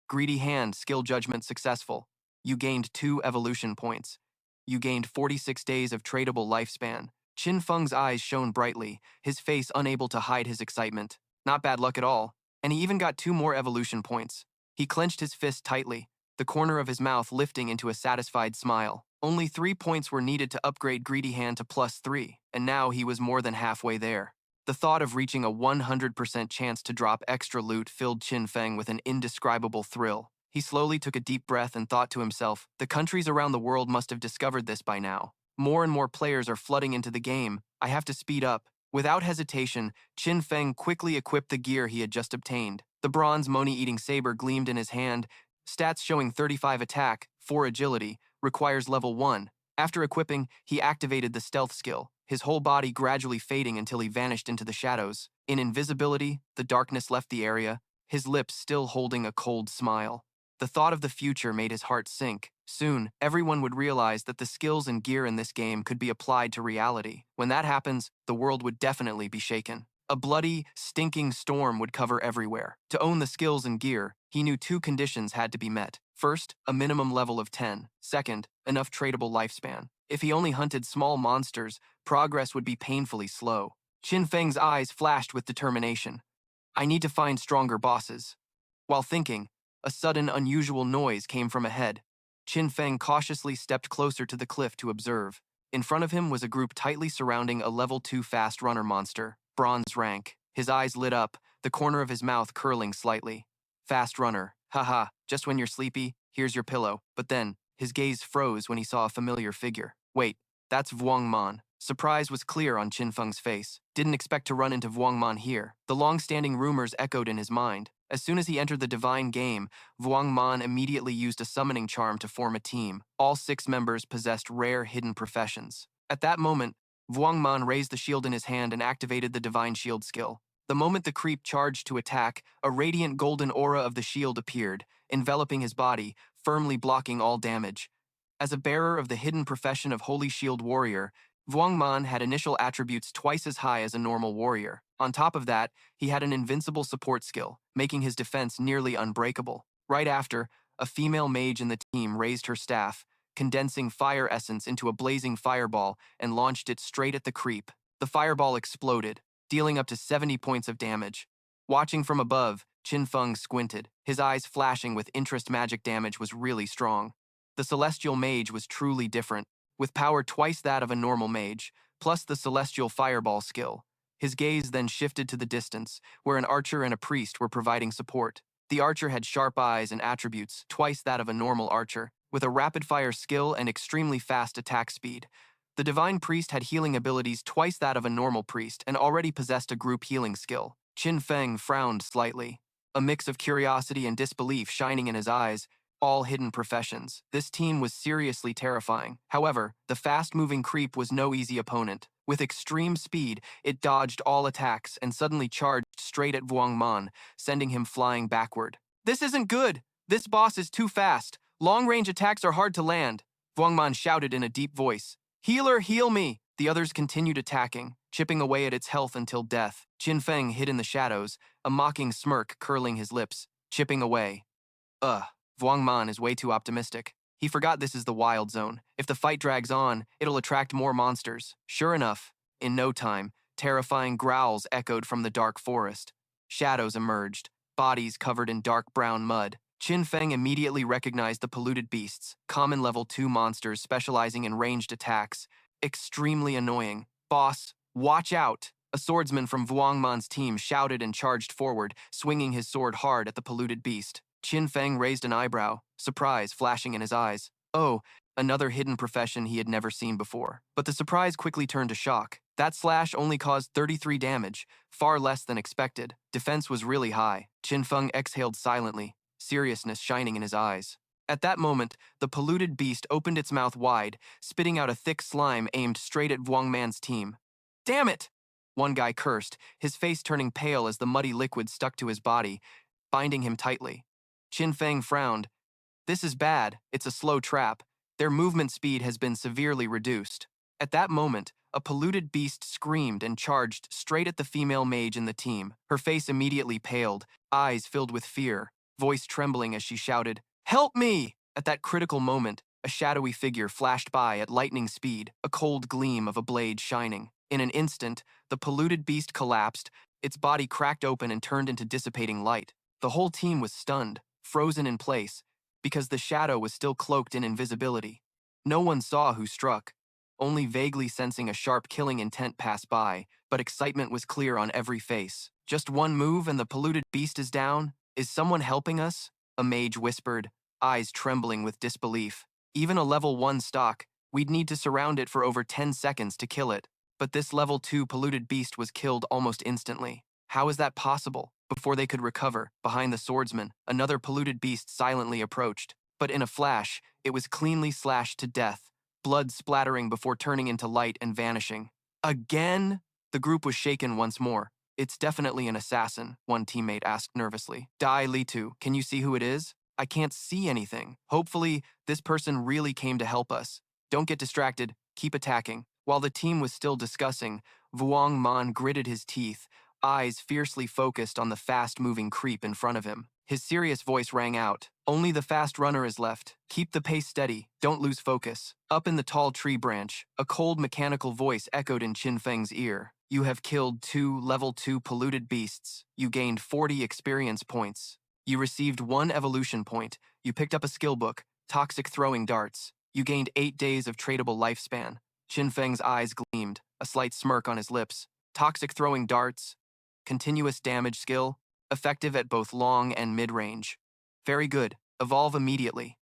Greedy Hand skill judgment successful. You gained 2 evolution points. You gained 46 days of tradable lifespan. Qin Feng's eyes shone brightly, his face unable to hide his excitement. Not bad luck at all. And he even got 2 more evolution points. He clenched his fist tightly, the corner of his mouth lifting into a satisfied smile. Only 3 points were needed to upgrade Greedy Hand to +3, and now he was more than halfway there. The thought of reaching a 100% chance to drop extra loot filled Qin Feng with an indescribable thrill. He slowly took a deep breath and thought to himself, the countries around the world must have discovered this by now. More and more players are flooding into the game. I have to speed up. Without hesitation, Qin Feng quickly equipped the gear he had just obtained. The bronze money-eating saber gleamed in his hand, stats showing 35 attack, 4 agility, requires level 1. After equipping, he activated the stealth skill, his whole body gradually fading until he vanished into the shadows. In invisibility, the darkness left the area, his lips still holding a cold smile. The thought of the future made his heart sink. Soon, everyone would realize that the skills and gear in this game could be applied to reality. When that happens, the world would definitely be shaken. A bloody, stinking storm would cover everywhere. To own the skills and gear, he knew 2 conditions had to be met. First, a minimum level of 10. Second, enough tradable lifespan. If he only hunted small monsters, progress would be painfully slow. Qin Feng's eyes flashed with determination. I need to find stronger bosses. While thinking, a sudden, unusual noise came from ahead. Qin Feng cautiously stepped closer to the cliff to observe. In front of him was a group tightly surrounding a level 2 fast runner monster, bronze rank. His eyes lit up, the corner of his mouth curling slightly. Fast runner. Haha, just when you're sleepy, here's your pillow. But then, his gaze froze when he saw a familiar figure. Wait, that's Vuong Man. Surprise was clear on Qin Feng's face. Didn't expect to run into Vuong Man here. The long-standing rumors echoed in his mind. As soon as he entered the divine game, Vuong Man immediately used a summoning charm to form a team. All 6 members possessed rare hidden professions. At that moment, Vuong Man raised the shield in his hand and activated the divine shield skill. The moment the creep charged to attack, a radiant golden aura of the shield appeared, enveloping his body, firmly blocking all damage. As a bearer of the hidden profession of Holy Shield Warrior, Vuong Man had initial attributes twice as high as a normal warrior. On top of that, he had an invincible support skill, making his defense nearly unbreakable. Right after, a female mage in the team raised her staff, condensing fire essence into a blazing fireball and launched it straight at the creep. The fireball exploded, dealing up to 70 points of damage. Watching from above, Qin Feng squinted, his eyes flashing with interest. Magic damage was really strong. The celestial mage was truly different, with power twice that of a normal mage, plus the celestial fireball skill. His gaze then shifted to the distance, where an archer and a priest were providing support. The archer had sharp eyes and attributes twice that of a normal archer, with a rapid-fire skill and extremely fast attack speed. The divine priest had healing abilities twice that of a normal priest and already possessed a group healing skill. Qin Feng frowned slightly, a mix of curiosity and disbelief shining in his eyes. All hidden professions. This team was seriously terrifying. However, the fast-moving creep was no easy opponent. With extreme speed, it dodged all attacks and suddenly charged straight at Vuong Man, sending him flying backward. This isn't good! This boss is too fast. Long-range attacks are hard to land. Vuong Man shouted in a deep voice. Healer, heal me! The others continued attacking, chipping away at its health until death. Qin Feng hid in the shadows, a mocking smirk curling his lips, chipping away. Vuong Man is way too optimistic. He forgot this is the wild zone. If the fight drags on, it'll attract more monsters. Sure enough, in no time, terrifying growls echoed from the dark forest. Shadows emerged, bodies covered in dark brown mud. Qin Feng immediately recognized the polluted beasts, common level 2 monsters specializing in ranged attacks. Extremely annoying. Boss, watch out! A swordsman from Vuong Man's team shouted and charged forward, swinging his sword hard at the polluted beast. Qin Feng raised an eyebrow, surprise flashing in his eyes. Oh, another hidden profession he had never seen before. But the surprise quickly turned to shock. That slash only caused 33 damage, far less than expected. Defense was really high. Qin Feng exhaled silently, seriousness shining in his eyes. At that moment, the polluted beast opened its mouth wide, spitting out a thick slime aimed straight at Vuong Man's team. Damn it! One guy cursed, his face turning pale as the muddy liquid stuck to his body, binding him tightly. Qin Feng frowned. This is bad. It's a slow trap. Their movement speed has been severely reduced. At that moment, a polluted beast screamed and charged straight at the female mage in the team. Her face immediately paled, eyes filled with fear, voice trembling as she shouted, Help me! At that critical moment, a shadowy figure flashed by at lightning speed, a cold gleam of a blade shining. In an instant, the polluted beast collapsed, its body cracked open and turned into dissipating light. The whole team was stunned, frozen in place, because the shadow was still cloaked in invisibility. No one saw who struck, only vaguely sensing a sharp killing intent pass by, but excitement was clear on every face. Just one move and the polluted beast is down? Is someone helping us? A mage whispered, eyes trembling with disbelief. Even a level 1 stock, we'd need to surround it for over 10 seconds to kill it. But this level 2 polluted beast was killed almost instantly. How is that possible? Before they could recover, behind the swordsman, another polluted beast silently approached. But in a flash, it was cleanly slashed to death, blood splattering before turning into light and vanishing. Again? The group was shaken once more. It's definitely an assassin, one teammate asked nervously. Dai Litu, can you see who it is? I can't see anything. Hopefully, this person really came to help us. Don't get distracted. Keep attacking. While the team was still discussing, Vuong Man gritted his teeth, eyes fiercely focused on the fast-moving creep in front of him. His serious voice rang out. Only the fast runner is left. Keep the pace steady. Don't lose focus. Up in the tall tree branch, a cold mechanical voice echoed in Qin Feng's ear. You have killed 2 level 2 polluted beasts. You gained 40 experience points. You received 1 evolution point. You picked up a skill book, Toxic Throwing Darts. You gained 8 days of tradable lifespan. Qin Feng's eyes gleamed, a slight smirk on his lips. Toxic Throwing Darts. Continuous damage skill. Effective at both long and mid-range. Very good. Evolve immediately.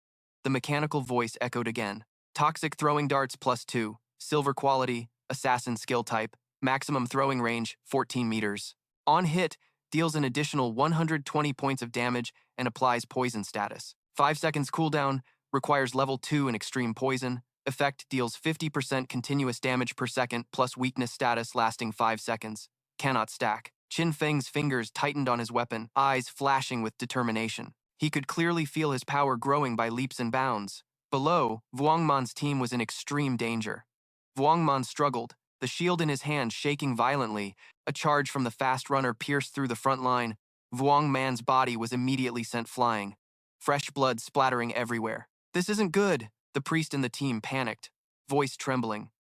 The mechanical voice echoed again. Toxic Throwing Darts +2. Silver quality. Assassin skill type. Maximum throwing range, 14 meters. On hit, deals an additional 120 points of damage and applies poison status. 5 seconds cooldown, requires level 2 in extreme poison. Effect deals 50% continuous damage per second plus weakness status lasting 5 seconds. Cannot stack. Qin Feng's fingers tightened on his weapon, eyes flashing with determination. He could clearly feel his power growing by leaps and bounds. Below, Vuong Man's team was in extreme danger. Vuong Man struggled, the shield in his hand shaking violently. A charge from the fast runner pierced through the front line. Vuong Man's body was immediately sent flying, fresh blood splattering everywhere. This isn't good, the priest in the team panicked, voice trembling.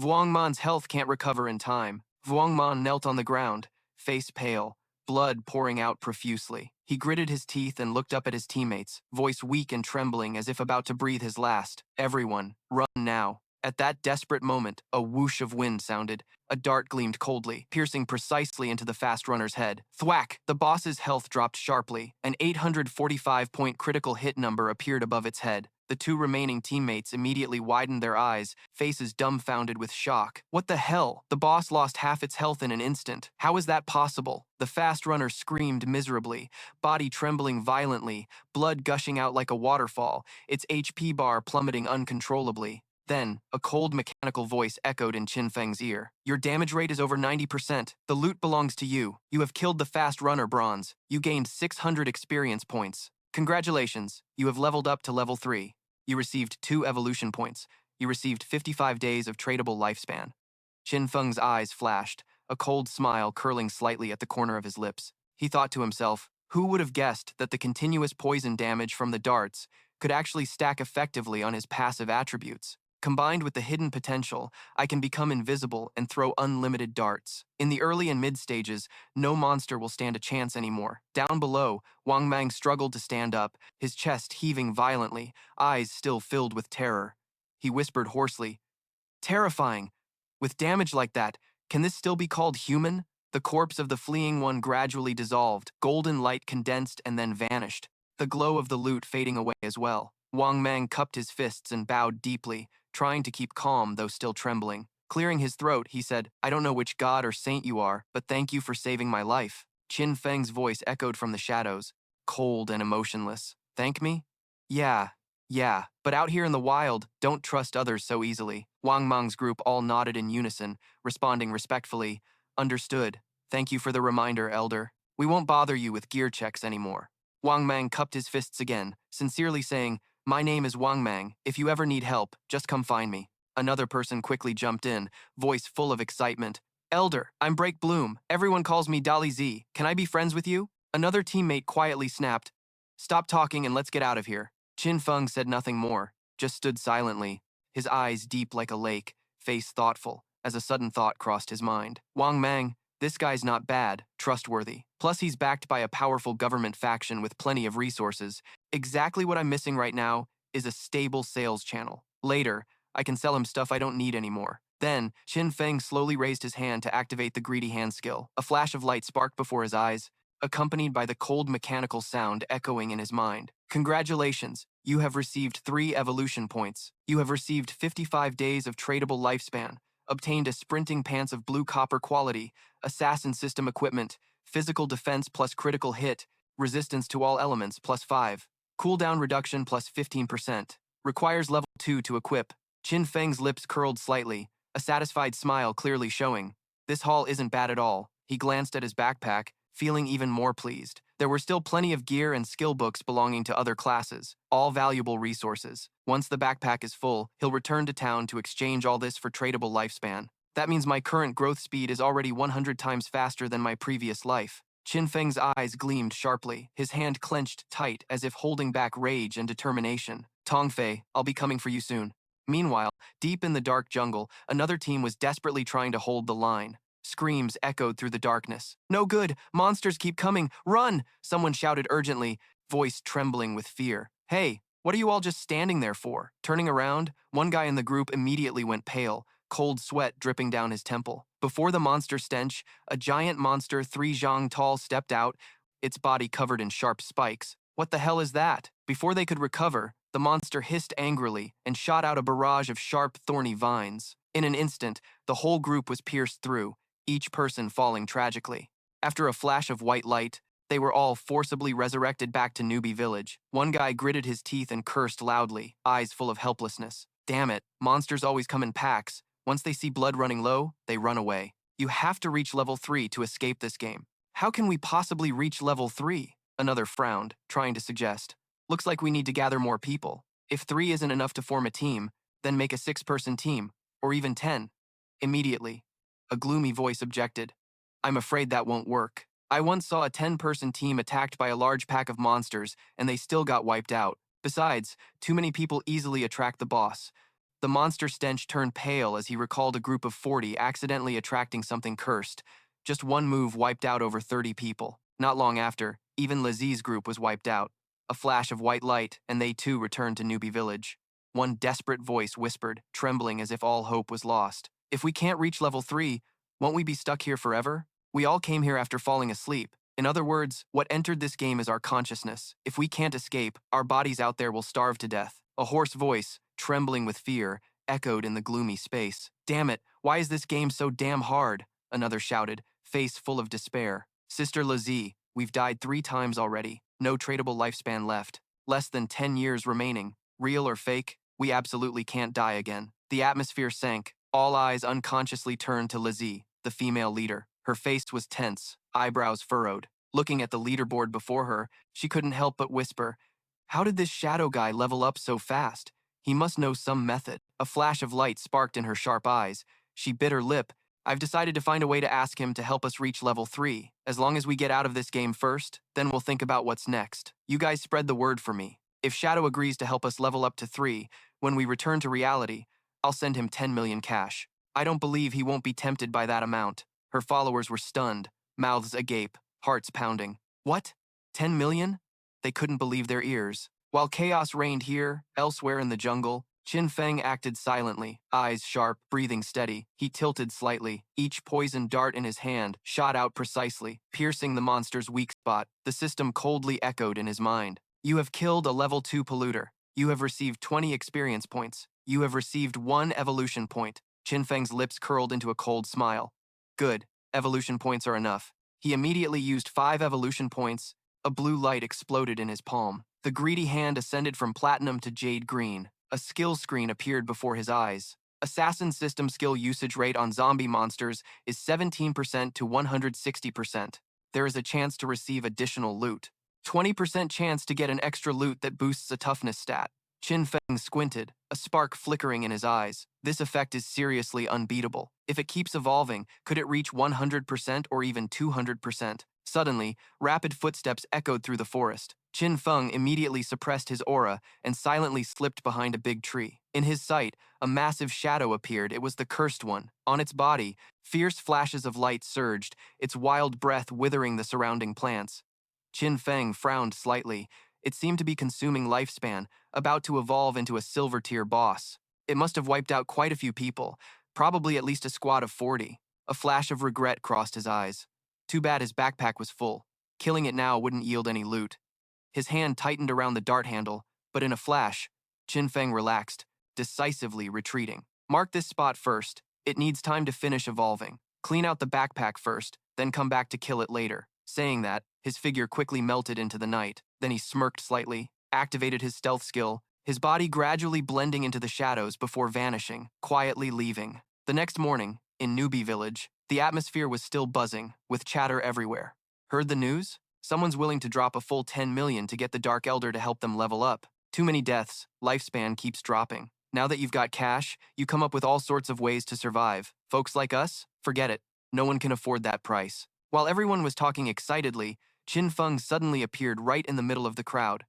Vuong Man's health can't recover in time. Vuong Man knelt on the ground, face pale, blood pouring out profusely. He gritted his teeth and looked up at his teammates, voice weak and trembling as if about to breathe his last. Everyone, run now. At that desperate moment, a whoosh of wind sounded. A dart gleamed coldly, piercing precisely into the fast runner's head. Thwack! The boss's health dropped sharply. An 845-point critical hit number appeared above its head. The 2 remaining teammates immediately widened their eyes, faces dumbfounded with shock. What the hell? The boss lost half its health in an instant. How is that possible? The fast runner screamed miserably, body trembling violently, blood gushing out like a waterfall, its HP bar plummeting uncontrollably. Then, a cold mechanical voice echoed in Qin Feng's ear. Your damage rate is over 90%. The loot belongs to you. You have killed the fast runner bronze. You gained 600 experience points. Congratulations. You have leveled up to level 3. You received 2 evolution points. You received 55 days of tradable lifespan. Qin Feng's eyes flashed, a cold smile curling slightly at the corner of his lips. He thought to himself, who would have guessed that the continuous poison damage from the darts could actually stack effectively on his passive attributes? Combined with the hidden potential, I can become invisible and throw unlimited darts. In the early and mid stages, no monster will stand a chance anymore. Down below, Wang Mang struggled to stand up, his chest heaving violently, eyes still filled with terror. He whispered hoarsely, terrifying. With damage like that, can this still be called human? The corpse of the fleeing one gradually dissolved, golden light condensed and then vanished, the glow of the loot fading away as well. Wang Mang cupped his fists and bowed deeply, trying to keep calm though still trembling. Clearing his throat, he said, I don't know which god or saint you are, but thank you for saving my life. Qin Feng's voice echoed from the shadows, cold and emotionless. Thank me? Yeah, but out here in the wild, don't trust others so easily. Wang Mang's group all nodded in unison, responding respectfully. Understood. Thank you for the reminder, Elder. We won't bother you with gear checks anymore. Wang Mang cupped his fists again, sincerely saying, my name is Wang Mang. If you ever need help, just come find me. Another person quickly jumped in, voice full of excitement. Elder, I'm Break Bloom. Everyone calls me Dali Z. Can I be friends with you? Another teammate quietly snapped. Stop talking and let's get out of here. Qin Feng said nothing more, just stood silently, his eyes deep like a lake, face thoughtful, as a sudden thought crossed his mind. Wang Mang, this guy's not bad, trustworthy. Plus he's backed by a powerful government faction with plenty of resources. Exactly what I'm missing right now is a stable sales channel. Later, I can sell him stuff I don't need anymore. Then, Qin Feng slowly raised his hand to activate the greedy hand skill. A flash of light sparked before his eyes, accompanied by the cold mechanical sound echoing in his mind. Congratulations, you have received 3 evolution points. You have received 55 days of tradable lifespan, obtained a sprinting pants of blue copper quality, assassin system equipment, physical defense plus critical hit, resistance to all elements plus 5, cooldown reduction plus 15%, requires level 2 to equip. Qin Feng's lips curled slightly, a satisfied smile clearly showing. This haul isn't bad at all. He glanced at his backpack, feeling even more pleased. There were still plenty of gear and skill books belonging to other classes, all valuable resources. Once the backpack is full, he'll return to town to exchange all this for tradable lifespan. That means my current growth speed is already 100 times faster than my previous life. Qin Feng's eyes gleamed sharply, his hand clenched tight as if holding back rage and determination. Tong Fei, I'll be coming for you soon. Meanwhile, deep in the dark jungle, another team was desperately trying to hold the line. Screams echoed through the darkness. No good! Monsters keep coming! Run! Someone shouted urgently, voice trembling with fear. Hey, what are you all just standing there for? Turning around, one guy in the group immediately went pale, cold sweat dripping down his temple. Before the monster stench, a giant monster 3 zhang tall stepped out, its body covered in sharp spikes. What the hell is that? Before they could recover, the monster hissed angrily and shot out a barrage of sharp, thorny vines. In an instant, the whole group was pierced through, each person falling tragically. After a flash of white light, they were all forcibly resurrected back to Newbie Village. One guy gritted his teeth and cursed loudly, eyes full of helplessness. Damn it, monsters always come in packs. Once they see blood running low, they run away. You have to reach level 3 to escape this game. How can we possibly reach level 3? Another frowned, trying to suggest. Looks like we need to gather more people. If 3 isn't enough to form a team, then make a 6-person team, or even 10. Immediately, a gloomy voice objected. I'm afraid that won't work. I once saw a 10-person team attacked by a large pack of monsters, and they still got wiped out. Besides, too many people easily attract the boss. The monster stench turned pale as he recalled a group of 40 accidentally attracting something cursed. Just one move wiped out over 30 people. Not long after, even Lizzie's group was wiped out. A flash of white light, and they too returned to Newbie Village. One desperate voice whispered, trembling as if all hope was lost. If we can't reach level 3, won't we be stuck here forever? We all came here after falling asleep. In other words, what entered this game is our consciousness. If we can't escape, our bodies out there will starve to death. A hoarse voice, trembling with fear, echoed in the gloomy space. Damn it, why is this game so damn hard? Another shouted, face full of despair. Sister Lizzie, we've died 3 times already. No tradable lifespan left. Less than 10 years remaining. Real or fake, we absolutely can't die again. The atmosphere sank. All eyes unconsciously turned to Lizzie, the female leader. Her face was tense, eyebrows furrowed. Looking at the leaderboard before her, she couldn't help but whisper, how did this shadow guy level up so fast? He must know some method. A flash of light sparked in her sharp eyes. She bit her lip. I've decided to find a way to ask him to help us reach level 3. As long as we get out of this game first, then we'll think about what's next. You guys spread the word for me. If Shadow agrees to help us level up to 3, when we return to reality, I'll send him 10 million cash. I don't believe he won't be tempted by that amount. Her followers were stunned, mouths agape, hearts pounding. What? 10 million? They couldn't believe their ears. While chaos reigned here, elsewhere in the jungle, Qin Feng acted silently, eyes sharp, breathing steady. He tilted slightly. Each poison dart in his hand shot out precisely, piercing the monster's weak spot. The system coldly echoed in his mind. You have killed a level 2 polluter. You have received 20 experience points. You have received 1 evolution point. Qin Feng's lips curled into a cold smile. Good. Evolution points are enough. He immediately used 5 evolution points. A blue light exploded in his palm. The greedy hand ascended from platinum to jade green. A skill screen appeared before his eyes. Assassin system skill usage rate on zombie monsters is 17% to 160%. There is a chance to receive additional loot. 20% chance to get an extra loot that boosts a toughness stat. Qin Feng squinted, a spark flickering in his eyes. This effect is seriously unbeatable. If it keeps evolving, could it reach 100% or even 200%? Suddenly, rapid footsteps echoed through the forest. Qin Feng immediately suppressed his aura and silently slipped behind a big tree. In his sight, a massive shadow appeared. It was the cursed one. On its body, fierce flashes of light surged, its wild breath withering the surrounding plants. Qin Feng frowned slightly. It seemed to be consuming lifespan, about to evolve into a silver-tier boss. It must have wiped out quite a few people, probably at least a squad of 40. A flash of regret crossed his eyes. Too bad his backpack was full. Killing it now wouldn't yield any loot. His hand tightened around the dart handle, but in a flash, Qin Feng relaxed, decisively retreating. Mark this spot first. It needs time to finish evolving. Clean out the backpack first, then come back to kill it later. Saying that, his figure quickly melted into the night. Then he smirked slightly, activated his stealth skill, his body gradually blending into the shadows before vanishing, quietly leaving. The next morning, in Newbie Village, the atmosphere was still buzzing, with chatter everywhere. Heard the news? Someone's willing to drop a full 10 million to get the Dark Elder to help them level up. Too many deaths, lifespan keeps dropping. Now that you've got cash, you come up with all sorts of ways to survive. Folks like us? Forget it. No one can afford that price. While everyone was talking excitedly, Qin Feng suddenly appeared right in the middle of the crowd.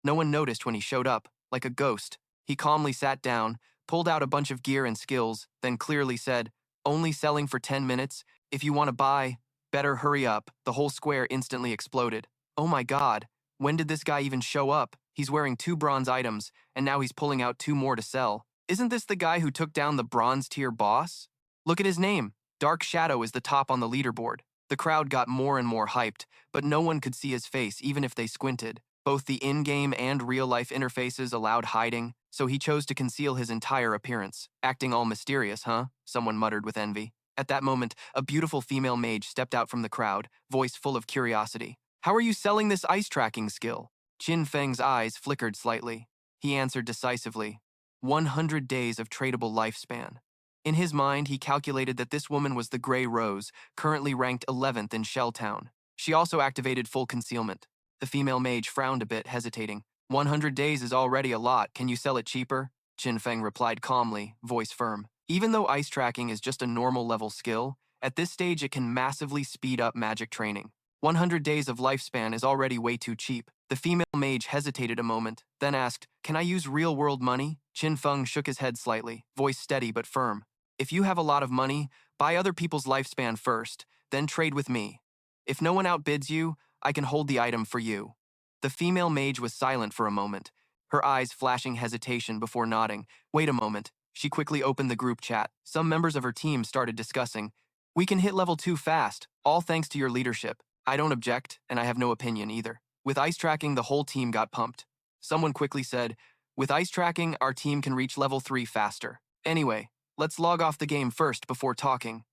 No one noticed when he showed up, like a ghost. He calmly sat down, pulled out a bunch of gear and skills, then clearly said, "Only selling for 10 minutes. If you want to buy, better hurry up." The whole square instantly exploded. Oh my god, when did this guy even show up? He's wearing 2 bronze items, and now he's pulling out 2 more to sell. Isn't this the guy who took down the bronze tier boss? Look at his name. Dark Shadow is the top on the leaderboard. The crowd got more and more hyped, but no one could see his face even if they squinted. Both the in-game and real-life interfaces allowed hiding, so he chose to conceal his entire appearance. Acting all mysterious, huh? Someone muttered with envy. At that moment, a beautiful female mage stepped out from the crowd, voice full of curiosity. "How are you selling this ice tracking skill?" Qin Feng's eyes flickered slightly. He answered decisively, 100 days of tradable lifespan. In his mind, he calculated that this woman was the Grey Rose, currently ranked 11th in Shelltown. She also activated full concealment. The female mage frowned a bit, hesitating. 100 days is already a lot. Can you sell it cheaper? Qin Feng replied calmly, voice firm. Even though ice tracking is just a normal level skill, at this stage it can massively speed up magic training. 100 days of lifespan is already way too cheap. The female mage hesitated a moment, then asked, "Can I use real-world money?" Qin Feng shook his head slightly, voice steady but firm. "If you have a lot of money, buy other people's lifespan first, then trade with me. If no one outbids you, I can hold the item for you." The female mage was silent for a moment, her eyes flashing hesitation before nodding. Wait a moment. She quickly opened the group chat. Some members of her team started discussing. "We can hit level 2 fast, all thanks to your leadership. I don't object, and I have no opinion either." With ice tracking, the whole team got pumped. Someone quickly said, "With ice tracking, our team can reach level 3 faster. Anyway, let's log off the game first before talking."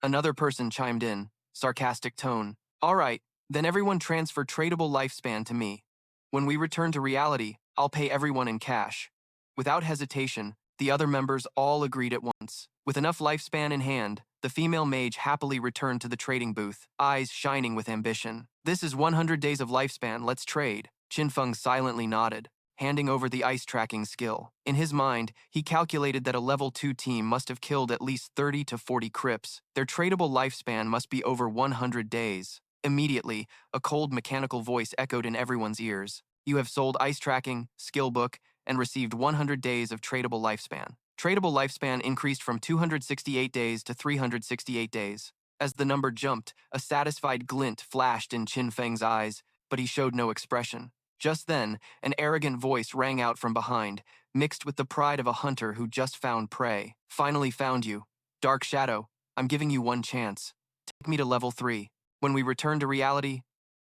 Another person chimed in, sarcastic tone. "All right, then everyone transfer tradable lifespan to me. When we return to reality, I'll pay everyone in cash." Without hesitation, the other members all agreed at once. With enough lifespan in hand, the female mage happily returned to the trading booth, eyes shining with ambition. "This is 100 days of lifespan, let's trade." Qin Feng silently nodded, handing over the ice tracking skill. In his mind, he calculated that a level 2 team must have killed at least 30 to 40 crips. Their tradable lifespan must be over 100 days. Immediately, a cold mechanical voice echoed in everyone's ears. "You have sold ice tracking, skill book, and received 100 days of tradable lifespan." Tradable lifespan increased from 268 days to 368 days. As the number jumped, a satisfied glint flashed in Qin Feng's eyes, but he showed no expression. Just then, an arrogant voice rang out from behind, mixed with the pride of a hunter who just found prey. "Finally found you. Dark Shadow, I'm giving you one chance. Take me to level 3. When we return to reality,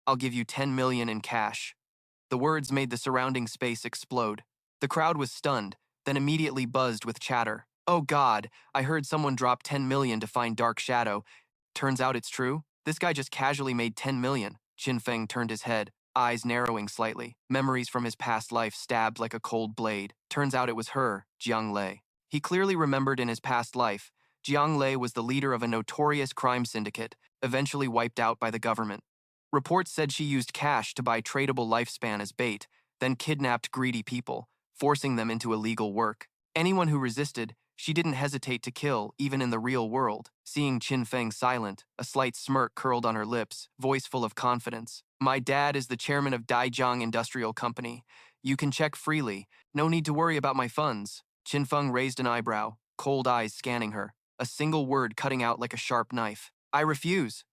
I'll give you 10 million in cash." The words made the surrounding space explode. The crowd was stunned, then immediately buzzed with chatter. "Oh god, I heard someone drop 10 million to find Dark Shadow. Turns out it's true? This guy just casually made 10 million. Qin Feng turned his head, eyes narrowing slightly. Memories from his past life stabbed like a cold blade. Turns out it was her, Jiang Lei. He clearly remembered in his past life, Jiang Lei was the leader of a notorious crime syndicate, eventually wiped out by the government. Reports said she used cash to buy tradable lifespan as bait, then kidnapped greedy people, forcing them into illegal work. Anyone who resisted, She didn't hesitate to kill, even in the real world. Seeing Qin Feng silent, a slight smirk curled on her lips, voice full of confidence. My dad is the chairman of Daijiang Industrial Company. You can check freely. No need to worry about my funds. Qin Feng raised an eyebrow, cold eyes scanning her, a single word cutting out like a sharp knife. I refuse.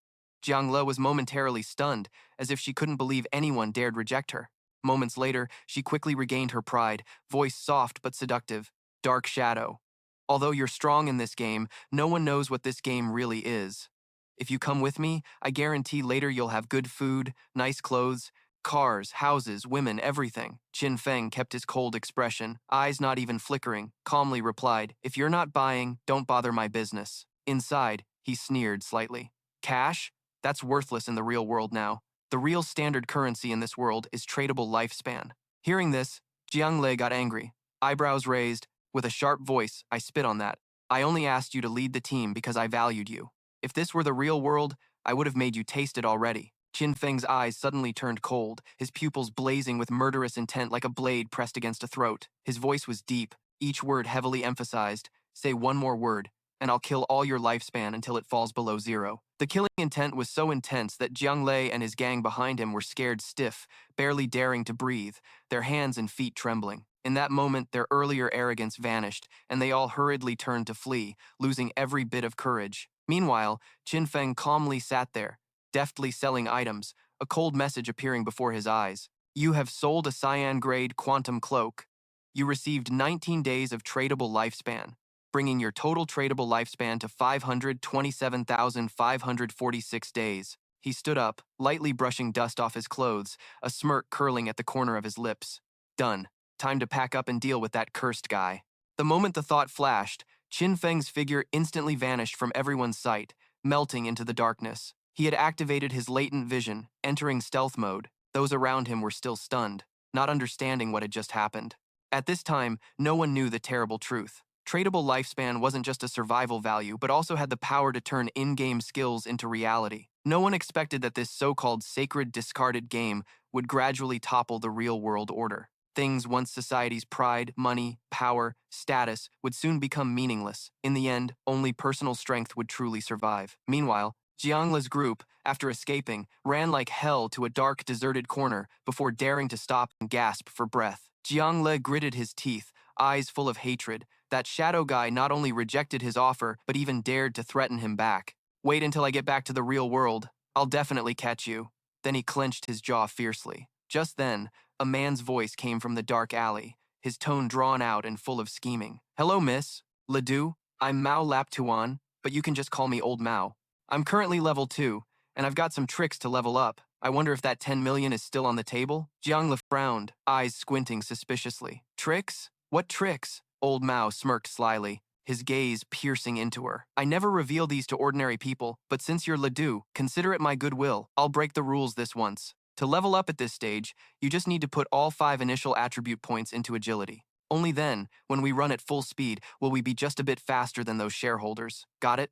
Jiang Le was momentarily stunned, as if she couldn't believe anyone dared reject her. Moments later, she quickly regained her pride, voice soft but seductive. Dark Shadow. Although you're strong in this game, no one knows what this game really is. If you come with me, I guarantee later you'll have good food, nice clothes, cars, houses, women, everything. Qin Feng kept his cold expression, eyes not even flickering, calmly replied, If you're not buying, don't bother my business. Inside, he sneered slightly. Cash? That's worthless in the real world now. The real standard currency in this world is tradable lifespan. Hearing this, Jiang Le got angry, eyebrows raised. With a sharp voice, I spit on that. I only asked you to lead the team because I valued you. If this were the real world, I would have made you taste it already. Qin Feng's eyes suddenly turned cold, his pupils blazing with murderous intent like a blade pressed against a throat. His voice was deep, each word heavily emphasized. Say one more word, and I'll kill all your lifespan until it falls below 0. The killing intent was so intense that Jiang Le and his gang behind him were scared stiff, barely daring to breathe, their hands and feet trembling. In that moment, their earlier arrogance vanished, and they all hurriedly turned to flee, losing every bit of courage. Meanwhile, Qin Feng calmly sat there, deftly selling items, a cold message appearing before his eyes. You have sold a cyan-grade quantum cloak. You received 19 days of tradable lifespan, bringing your total tradable lifespan to 527,546 days. He stood up, lightly brushing dust off his clothes, a smirk curling at the corner of his lips. Done. Time to pack up and deal with that cursed guy. The moment the thought flashed, Qin Feng's figure instantly vanished from everyone's sight, melting into the darkness. He had activated his latent vision, entering stealth mode. Those around him were still stunned, not understanding what had just happened. At this time, no one knew the terrible truth. Tradable lifespan wasn't just a survival value, but also had the power to turn in-game skills into reality. No one expected that this so-called sacred discarded game would gradually topple the real-world order. Things once society's pride, money, power, status would soon become meaningless. In the end, only personal strength would truly survive. Meanwhile, Jiang Le's group, after escaping, ran like hell to a dark, deserted corner before daring to stop and gasp for breath. Jiang Le gritted his teeth, eyes full of hatred. That shadow guy not only rejected his offer, but even dared to threaten him back. Wait until I get back to the real world. I'll definitely catch you. Then he clenched his jaw fiercely. Just then, a man's voice came from the dark alley, his tone drawn out and full of scheming. Hello, miss. Ledoux. I'm Mao Laptuan, but you can just call me Old Mao. I'm currently level 2, and I've got some tricks to level up. I wonder if that 10 million is still on the table? Jiang Le frowned, eyes squinting suspiciously. Tricks? What tricks? Old Mao smirked slyly, his gaze piercing into her. I never reveal these to ordinary people, but since you're Ledoux, consider it my goodwill. I'll break the rules this once. To level up at this stage, you just need to put all 5 initial attribute points into agility. Only then, when we run at full speed, will we be just a bit faster than those shareholders. Got it?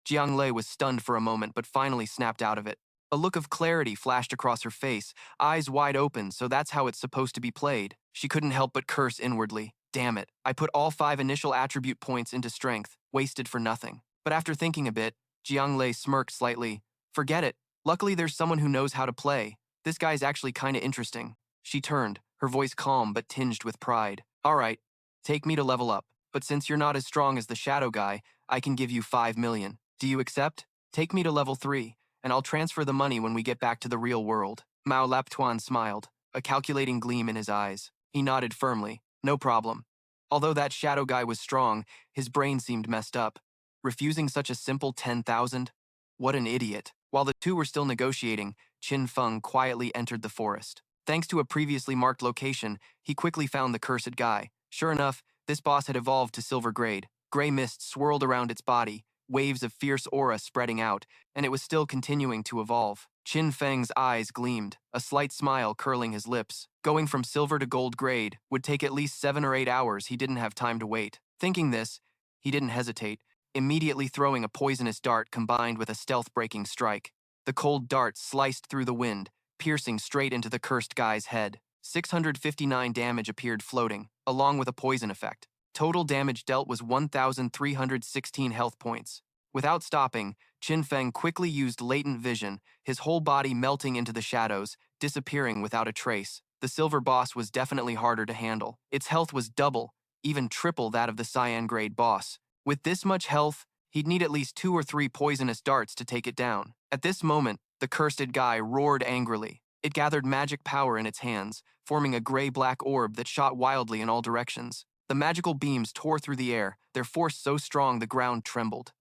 Jiang Le was stunned for a moment, but finally snapped out of it. A look of clarity flashed across her face, eyes wide open, so that's how it's supposed to be played. She couldn't help but curse inwardly. Damn it, I put all 5 initial attribute points into strength, wasted for nothing. But after thinking a bit, Jiang Le smirked slightly. Forget it. Luckily there's someone who knows how to play. This guy's actually kinda interesting. She turned, her voice calm but tinged with pride. Alright, take me to level up. But since you're not as strong as the shadow guy, I can give you 5 million. Do you accept? Take me to level 3, and I'll transfer the money when we get back to the real world. Mao Laptuan smiled, a calculating gleam in his eyes. He nodded firmly. No problem. Although that shadow guy was strong, his brain seemed messed up. Refusing such a simple 10,000? What an idiot. While the two were still negotiating, Qin Feng quietly entered the forest. Thanks to a previously marked location, he quickly found the cursed guy. Sure enough, this boss had evolved to silver grade. Gray mist swirled around its body, waves of fierce aura spreading out, and it was still continuing to evolve. Qin Feng's eyes gleamed, a slight smile curling his lips. Going from silver to gold grade would take at least 7 or 8 hours. He didn't have time to wait. Thinking this, he didn't hesitate, immediately throwing a poisonous dart combined with a stealth-breaking strike. The cold dart sliced through the wind, piercing straight into the cursed guy's head. 659 damage appeared floating, along with a poison effect. Total damage dealt was 1,316 health points. Without stopping, Qin Feng quickly used latent vision, his whole body melting into the shadows, disappearing without a trace. The silver boss was definitely harder to handle. Its health was double, even triple that of the cyan grade boss. With this much health, he'd need at least 2 or 3 poisonous darts to take it down. At this moment, the cursed guy roared angrily. It gathered magic power in its hands, forming a gray-black orb that shot wildly in all directions. The magical beams tore through the air, their force so strong the ground trembled.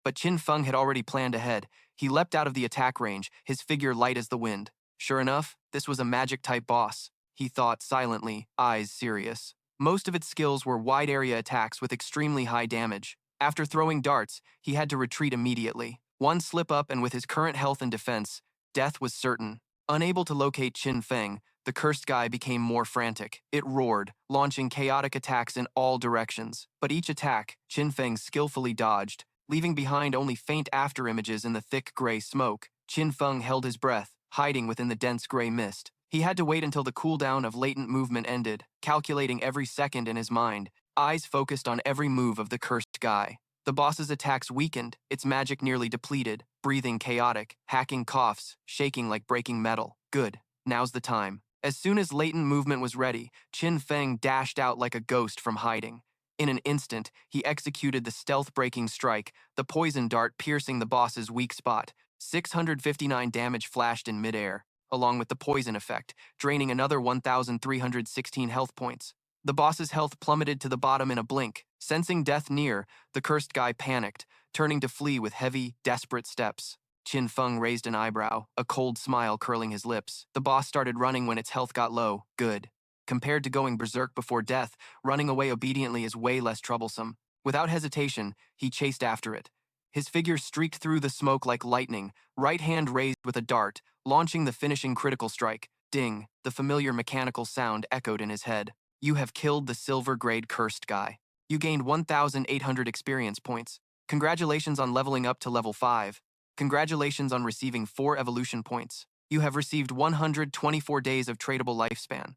But Qin Feng had already planned ahead. He leapt out of the attack range, his figure light as the wind. Sure enough, this was a magic-type boss. He thought silently, eyes serious. Most of its skills were wide-area attacks with extremely high damage. After throwing darts, he had to retreat immediately. One slip-up and with his current health and defense, death was certain. Unable to locate Qin Feng, the cursed guy became more frantic. It roared, launching chaotic attacks in all directions. But each attack, Qin Feng skillfully dodged, leaving behind only faint afterimages in the thick gray smoke. Qin Feng held his breath, hiding within the dense gray mist. He had to wait until the cooldown of latent movement ended, calculating every second in his mind, eyes focused on every move of the cursed guy. The boss's attacks weakened, its magic nearly depleted, breathing chaotic, hacking coughs, shaking like breaking metal. Good, now's the time. As soon as latent movement was ready, Qin Feng dashed out like a ghost from hiding. In an instant, he executed the stealth-breaking strike, the poison dart piercing the boss's weak spot. 659 damage flashed in midair, along with the poison effect, draining another 1,316 health points. The boss's health plummeted to the bottom in a blink. Sensing death near, the cursed guy panicked, turning to flee with heavy, desperate steps. Qin Feng raised an eyebrow, a cold smile curling his lips. The boss started running when its health got low. Good. Compared to going berserk before death, running away obediently is way less troublesome. Without hesitation, he chased after it. His figure streaked through the smoke like lightning, right hand raised with a dart, launching the finishing critical strike. Ding, the familiar mechanical sound echoed in his head. You have killed the silver-grade cursed guy. You gained 1,800 experience points. Congratulations on leveling up to level 5. Congratulations on receiving 4 evolution points. You have received 124 days of tradable lifespan.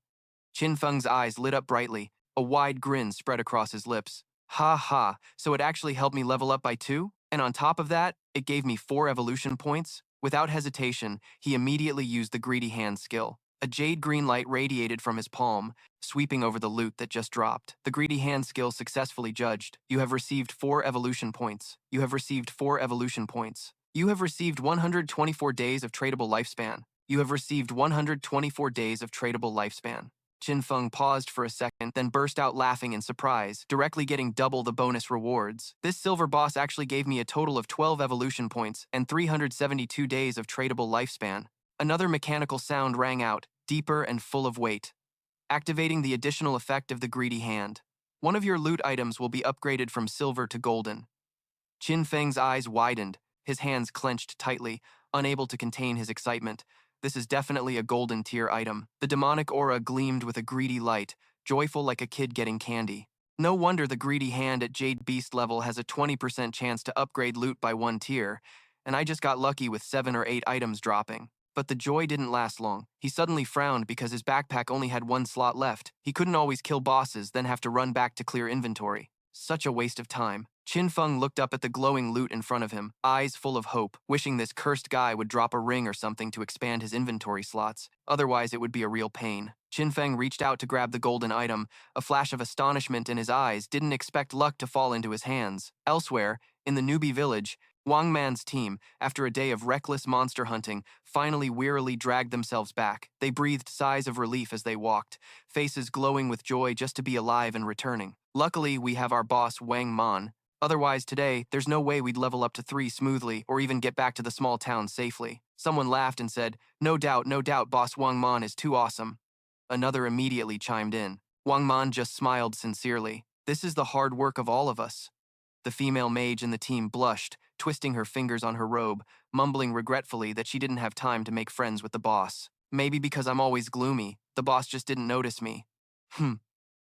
Qin Feng's eyes lit up brightly, a wide grin spread across his lips. Ha ha, so it actually helped me level up by 2? And on top of that, it gave me 4 evolution points? Without hesitation, he immediately used the greedy hand skill. A jade green light radiated from his palm, sweeping over the loot that just dropped. The greedy hand skill successfully judged. You have received 4 evolution points. You have received 4 evolution points. You have received 124 days of tradable lifespan. You have received 124 days of tradable lifespan. Qin Feng paused for a second, then burst out laughing in surprise, directly getting double the bonus rewards. This silver boss actually gave me a total of 12 evolution points and 372 days of tradable lifespan. Another mechanical sound rang out, deeper and full of weight, activating the additional effect of the greedy hand. One of your loot items will be upgraded from silver to golden. Qin Feng's eyes widened, his hands clenched tightly, unable to contain his excitement. This is definitely a golden tier item. The demonic aura gleamed with a greedy light, joyful like a kid getting candy. No wonder the greedy hand at Jade Beast level has a 20% chance to upgrade loot by 1 tier, and I just got lucky with 7 or 8 items dropping. But the joy didn't last long. He suddenly frowned because his backpack only had 1 slot left. He couldn't always kill bosses, then have to run back to clear inventory. Such a waste of time. Qin Feng looked up at the glowing loot in front of him, eyes full of hope, wishing this cursed guy would drop a ring or something to expand his inventory slots. Otherwise, it would be a real pain. Qin Feng reached out to grab the golden item, a flash of astonishment in his eyes, didn't expect luck to fall into his hands. Elsewhere, in the newbie village, Wang Man's team, after a day of reckless monster hunting, finally wearily dragged themselves back. They breathed sighs of relief as they walked, faces glowing with joy just to be alive and returning. Luckily, we have our boss Wang Man. Otherwise, today, there's no way we'd level up to 3 smoothly or even get back to the small town safely. Someone laughed and said, no doubt, Boss Wang Man is too awesome. Another immediately chimed in. Wang Man just smiled sincerely. This is the hard work of all of us. The female mage in the team blushed, twisting her fingers on her robe, mumbling regretfully that she didn't have time to make friends with the boss. Maybe because I'm always gloomy, the boss just didn't notice me.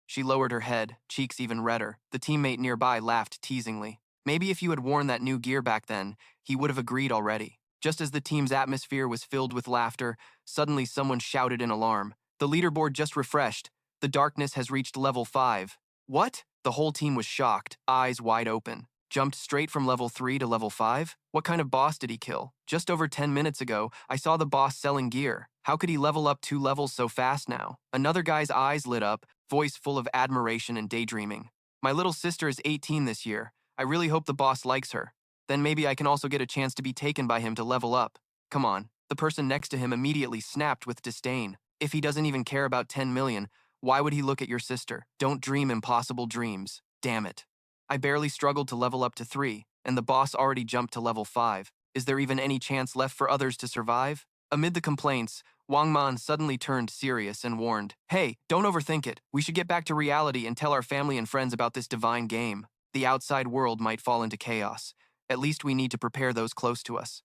She lowered her head, cheeks even redder. The teammate nearby laughed teasingly. Maybe if you had worn that new gear back then, he would have agreed already. Just as the team's atmosphere was filled with laughter, suddenly someone shouted in alarm. The leaderboard just refreshed. The darkness has reached level 5. What? The whole team was shocked, eyes wide open. Jumped straight from level 3 to level 5? What kind of boss did he kill? Just over 10 minutes ago, I saw the boss selling gear. How could he level up 2 levels so fast now? Another guy's eyes lit up, voice full of admiration and daydreaming. My little sister is 18 this year. I really hope the boss likes her. Then maybe I can also get a chance to be taken by him to level up. Come on. The person next to him immediately snapped with disdain. If he doesn't even care about 10 million, why would he look at your sister? Don't dream impossible dreams. Damn it. I barely struggled to level up to 3, and the boss already jumped to level 5. Is there even any chance left for others to survive? Amid the complaints, Wang Man suddenly turned serious and warned, "Hey, don't overthink it. We should get back to reality and tell our family and friends about this divine game. The outside world might fall into chaos. At least we need to prepare those close to us."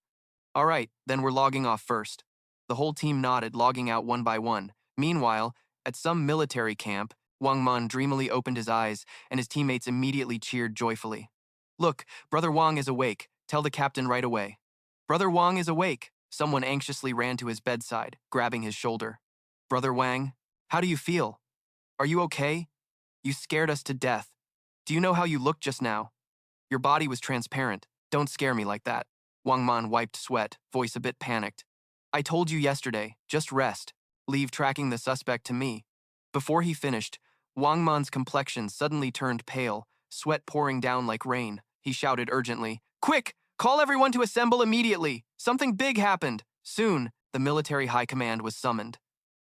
All right, then we're logging off first. The whole team nodded, logging out one by one. Meanwhile, at some military camp, Wang Man dreamily opened his eyes, and his teammates immediately cheered joyfully. "Look, Brother Wang is awake. Tell the captain right away." "Brother Wang is awake." Someone anxiously ran to his bedside, grabbing his shoulder. "Brother Wang, how do you feel? Are you okay? You scared us to death. Do you know how you looked just now? Your body was transparent. Don't scare me like that." Wang Man wiped sweat, voice a bit panicked. "I told you yesterday, just rest. Leave tracking the suspect to me." Before he finished, Wang Man's complexion suddenly turned pale, sweat pouring down like rain. He shouted urgently, "Quick! Call everyone to assemble immediately! Something big happened!" Soon, the military high command was summoned.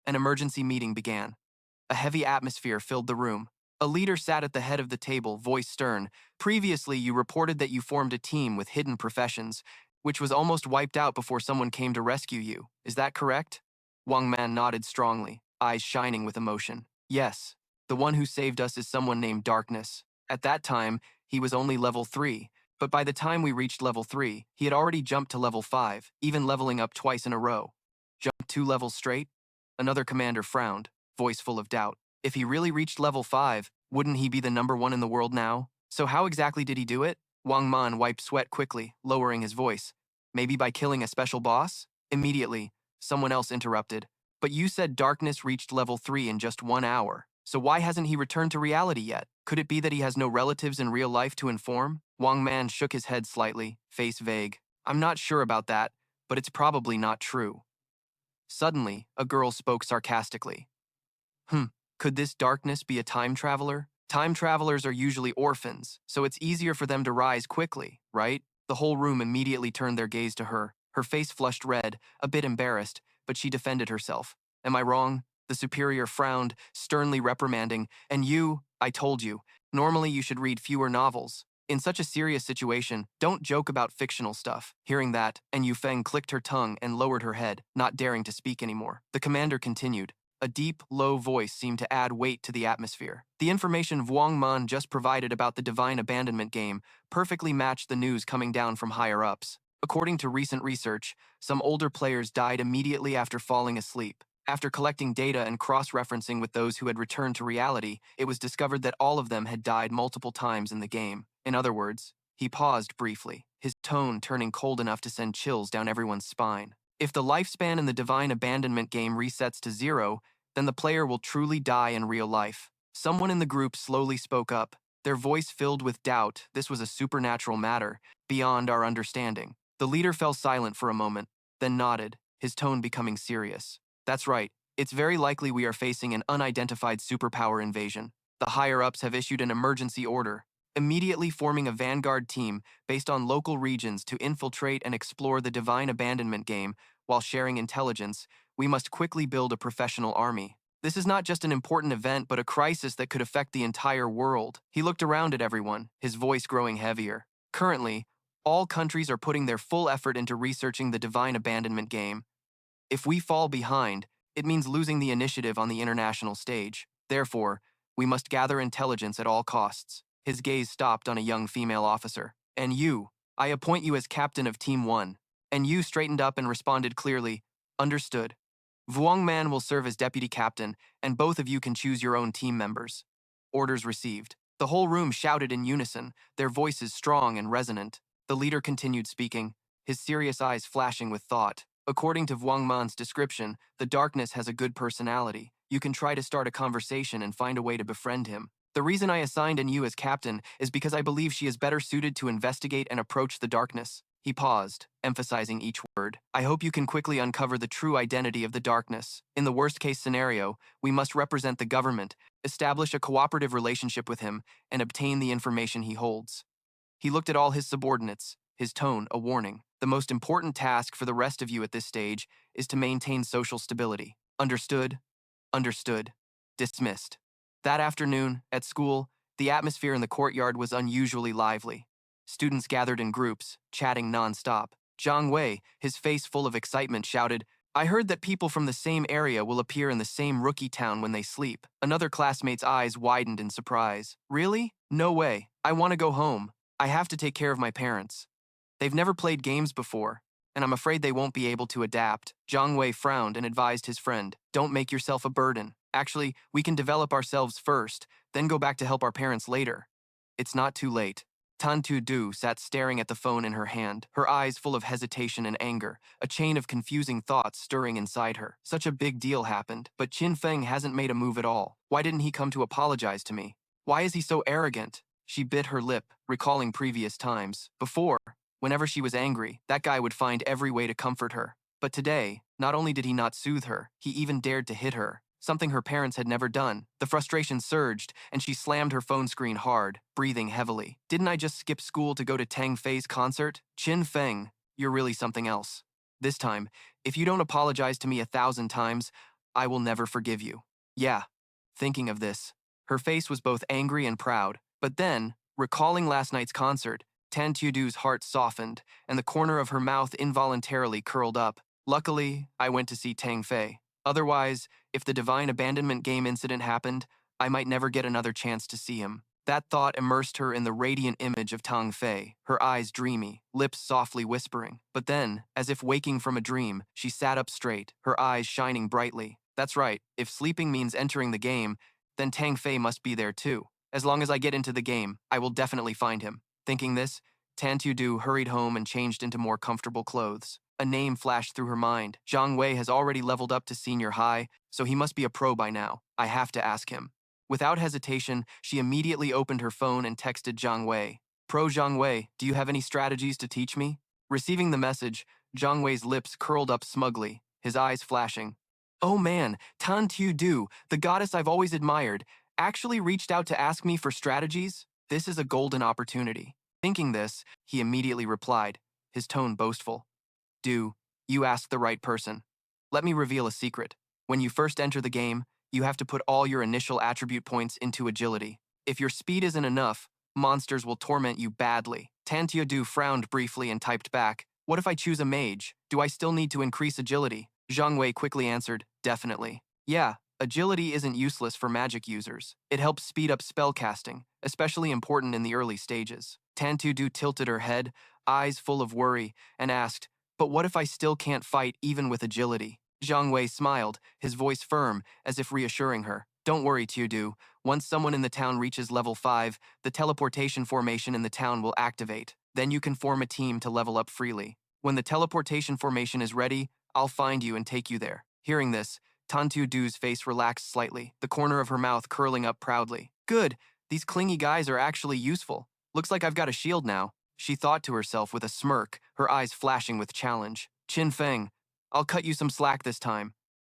An emergency meeting began. A heavy atmosphere filled the room. A leader sat at the head of the table, voice stern. "Previously, you reported that you formed a team with hidden professions, which was almost wiped out before someone came to rescue you. Is that correct?" Wang Man nodded strongly, eyes shining with emotion. "Yes. The one who saved us is someone named Darkness. At that time, he was only level 3, but by the time we reached level 3, he had already jumped to level 5, even leveling up twice in a row." "Jumped 2 levels straight?" Another commander frowned, voice full of doubt. "If he really reached level 5, wouldn't he be the #1 in the world now? So how exactly did he do it?" Wang Man wiped sweat quickly, lowering his voice. "Maybe by killing a special boss?" Immediately, someone else interrupted. "But you said Darkness reached level 3 in just 1 hour. So why hasn't he returned to reality yet? Could it be that he has no relatives in real life to inform?" Wang Man shook his head slightly, face vague. "I'm not sure about that, but it's probably not true." Suddenly, a girl spoke sarcastically. Could this Darkness be a time traveler? Time travelers are usually orphans, so it's easier for them to rise quickly, right?" The whole room immediately turned their gaze to her. Her face flushed red, a bit embarrassed, but she defended herself. "Am I wrong?" The superior frowned, sternly reprimanding. "And you, I told you, normally you should read fewer novels. In such a serious situation, don't joke about fictional stuff." Hearing that, and Yu Feng clicked her tongue and lowered her head, not daring to speak anymore. The commander continued. A deep, low voice seemed to add weight to the atmosphere. "The information Wang Man just provided about the divine abandonment game perfectly matched the news coming down from higher-ups. According to recent research, some older players died immediately after falling asleep. After collecting data and cross-referencing with those who had returned to reality, it was discovered that all of them had died multiple times in the game. In other words," he paused briefly, his tone turning cold enough to send chills down everyone's spine. "If the lifespan in the divine abandonment game resets to 0, then the player will truly die in real life." Someone in the group slowly spoke up, their voice filled with doubt. This was a supernatural matter, beyond our understanding. The leader fell silent for a moment, then nodded, his tone becoming serious. "That's right. It's very likely we are facing an unidentified superpower invasion. The higher-ups have issued an emergency order, immediately forming a vanguard team based on local regions to infiltrate and explore the divine abandonment game while sharing intelligence. We must quickly build a professional army. This is not just an important event, but a crisis that could affect the entire world." He looked around at everyone, his voice growing heavier. "Currently, all countries are putting their full effort into researching the divine abandonment game. If we fall behind, it means losing the initiative on the international stage. Therefore, we must gather intelligence at all costs." His gaze stopped on a young female officer. "And you, I appoint you as captain of Team 1. And you straightened up and responded clearly, "Understood." Vuong Man will serve as deputy captain, and both of you can choose your own team members. Orders received. The whole room shouted in unison, their voices strong and resonant. The leader continued speaking, his serious eyes flashing with thought. "According to Vuong Man's description, the Darkness has a good personality. You can try to start a conversation and find a way to befriend him. The reason I assigned Yu as captain is because I believe she is better suited to investigate and approach the darkness. He paused, emphasizing each word. I hope you can quickly uncover the true identity of the darkness. In the worst-case scenario, we must represent the government, establish a cooperative relationship with him, and obtain the information he holds. He looked at all his subordinates, his tone a warning. The most important task for the rest of you at this stage is to maintain social stability. Understood? Understood. Dismissed. That afternoon, at school, the atmosphere in the courtyard was unusually lively. Students gathered in groups, chatting nonstop. Zhang Wei, his face full of excitement, shouted, I heard that people from the same area will appear in the same rookie town when they sleep. Another classmate's eyes widened in surprise. Really? No way. I want to go home. I have to take care of my parents. They've never played games before, and I'm afraid they won't be able to adapt. Zhang Wei frowned and advised his friend, don't make yourself a burden. Actually, we can develop ourselves first, then go back to help our parents later. It's not too late. Tan Tu Du sat staring at the phone in her hand, her eyes full of hesitation and anger, a chain of confusing thoughts stirring inside her. Such a big deal happened, but Qin Feng hasn't made a move at all. Why didn't he come to apologize to me? Why is he so arrogant? She bit her lip, recalling previous times. Before, whenever she was angry, that guy would find every way to comfort her. But today, not only did he not soothe her, he even dared to hit her. Something her parents had never done. The frustration surged, and she slammed her phone screen hard, breathing heavily. Didn't I just skip school to go to Tong Fei's concert? Qin Feng, you're really something else. This time, if you don't apologize to me 1,000 times, I will never forgive you. Yeah. Thinking of this, her face was both angry and proud. But then, recalling last night's concert, Tan Tudu's heart softened, and the corner of her mouth involuntarily curled up. Luckily, I went to see Tong Fei. Otherwise, if the divine abandonment game incident happened, I might never get another chance to see him. That thought immersed her in the radiant image of Tong Fei, her eyes dreamy, lips softly whispering. But then, as if waking from a dream, she sat up straight, her eyes shining brightly. That's right, if sleeping means entering the game, then Tong Fei must be there too. As long as I get into the game, I will definitely find him. Thinking this, Tan Tu hurried home and changed into more comfortable clothes. A name flashed through her mind. Zhang Wei has already leveled up to senior high, so he must be a pro by now. I have to ask him. Without hesitation, she immediately opened her phone and texted Zhang Wei. Pro Zhang Wei, do you have any strategies to teach me? Receiving the message, Zhang Wei's lips curled up smugly, his eyes flashing. Oh man, Tan Tu, the goddess I've always admired, actually reached out to ask me for strategies? This is a golden opportunity. Thinking this, he immediately replied, his tone boastful. You asked the right person. Let me reveal a secret. When you first enter the game, you have to put all your initial attribute points into agility. If your speed isn't enough, monsters will torment you badly. Tan Tu frowned briefly and typed back, what if I choose a mage? Do I still need to increase agility? Zhang Wei quickly answered, definitely. Yeah, agility isn't useless for magic users. It helps speed up spellcasting, especially important in the early stages. Tan Tu tilted her head, eyes full of worry, and asked, but what if I still can't fight even with agility? Zhang Wei smiled, his voice firm, as if reassuring her. Don't worry, Tu. Once someone in the town reaches level 5, the teleportation formation in the town will activate. Then you can form a team to level up freely. When the teleportation formation is ready, I'll find you and take you there. Hearing this, Tan Tu's face relaxed slightly, the corner of her mouth curling up proudly. Good, these clingy guys are actually useful. Looks like I've got a shield now. She thought to herself with a smirk, her eyes flashing with challenge. Qin Feng, I'll cut you some slack this time.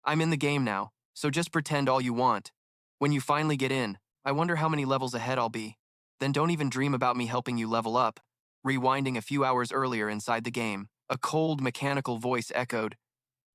I'm in the game now, so just pretend all you want. When you finally get in, I wonder how many levels ahead I'll be. Then don't even dream about me helping you level up. Rewinding a few hours earlier inside the game, a cold mechanical voice echoed,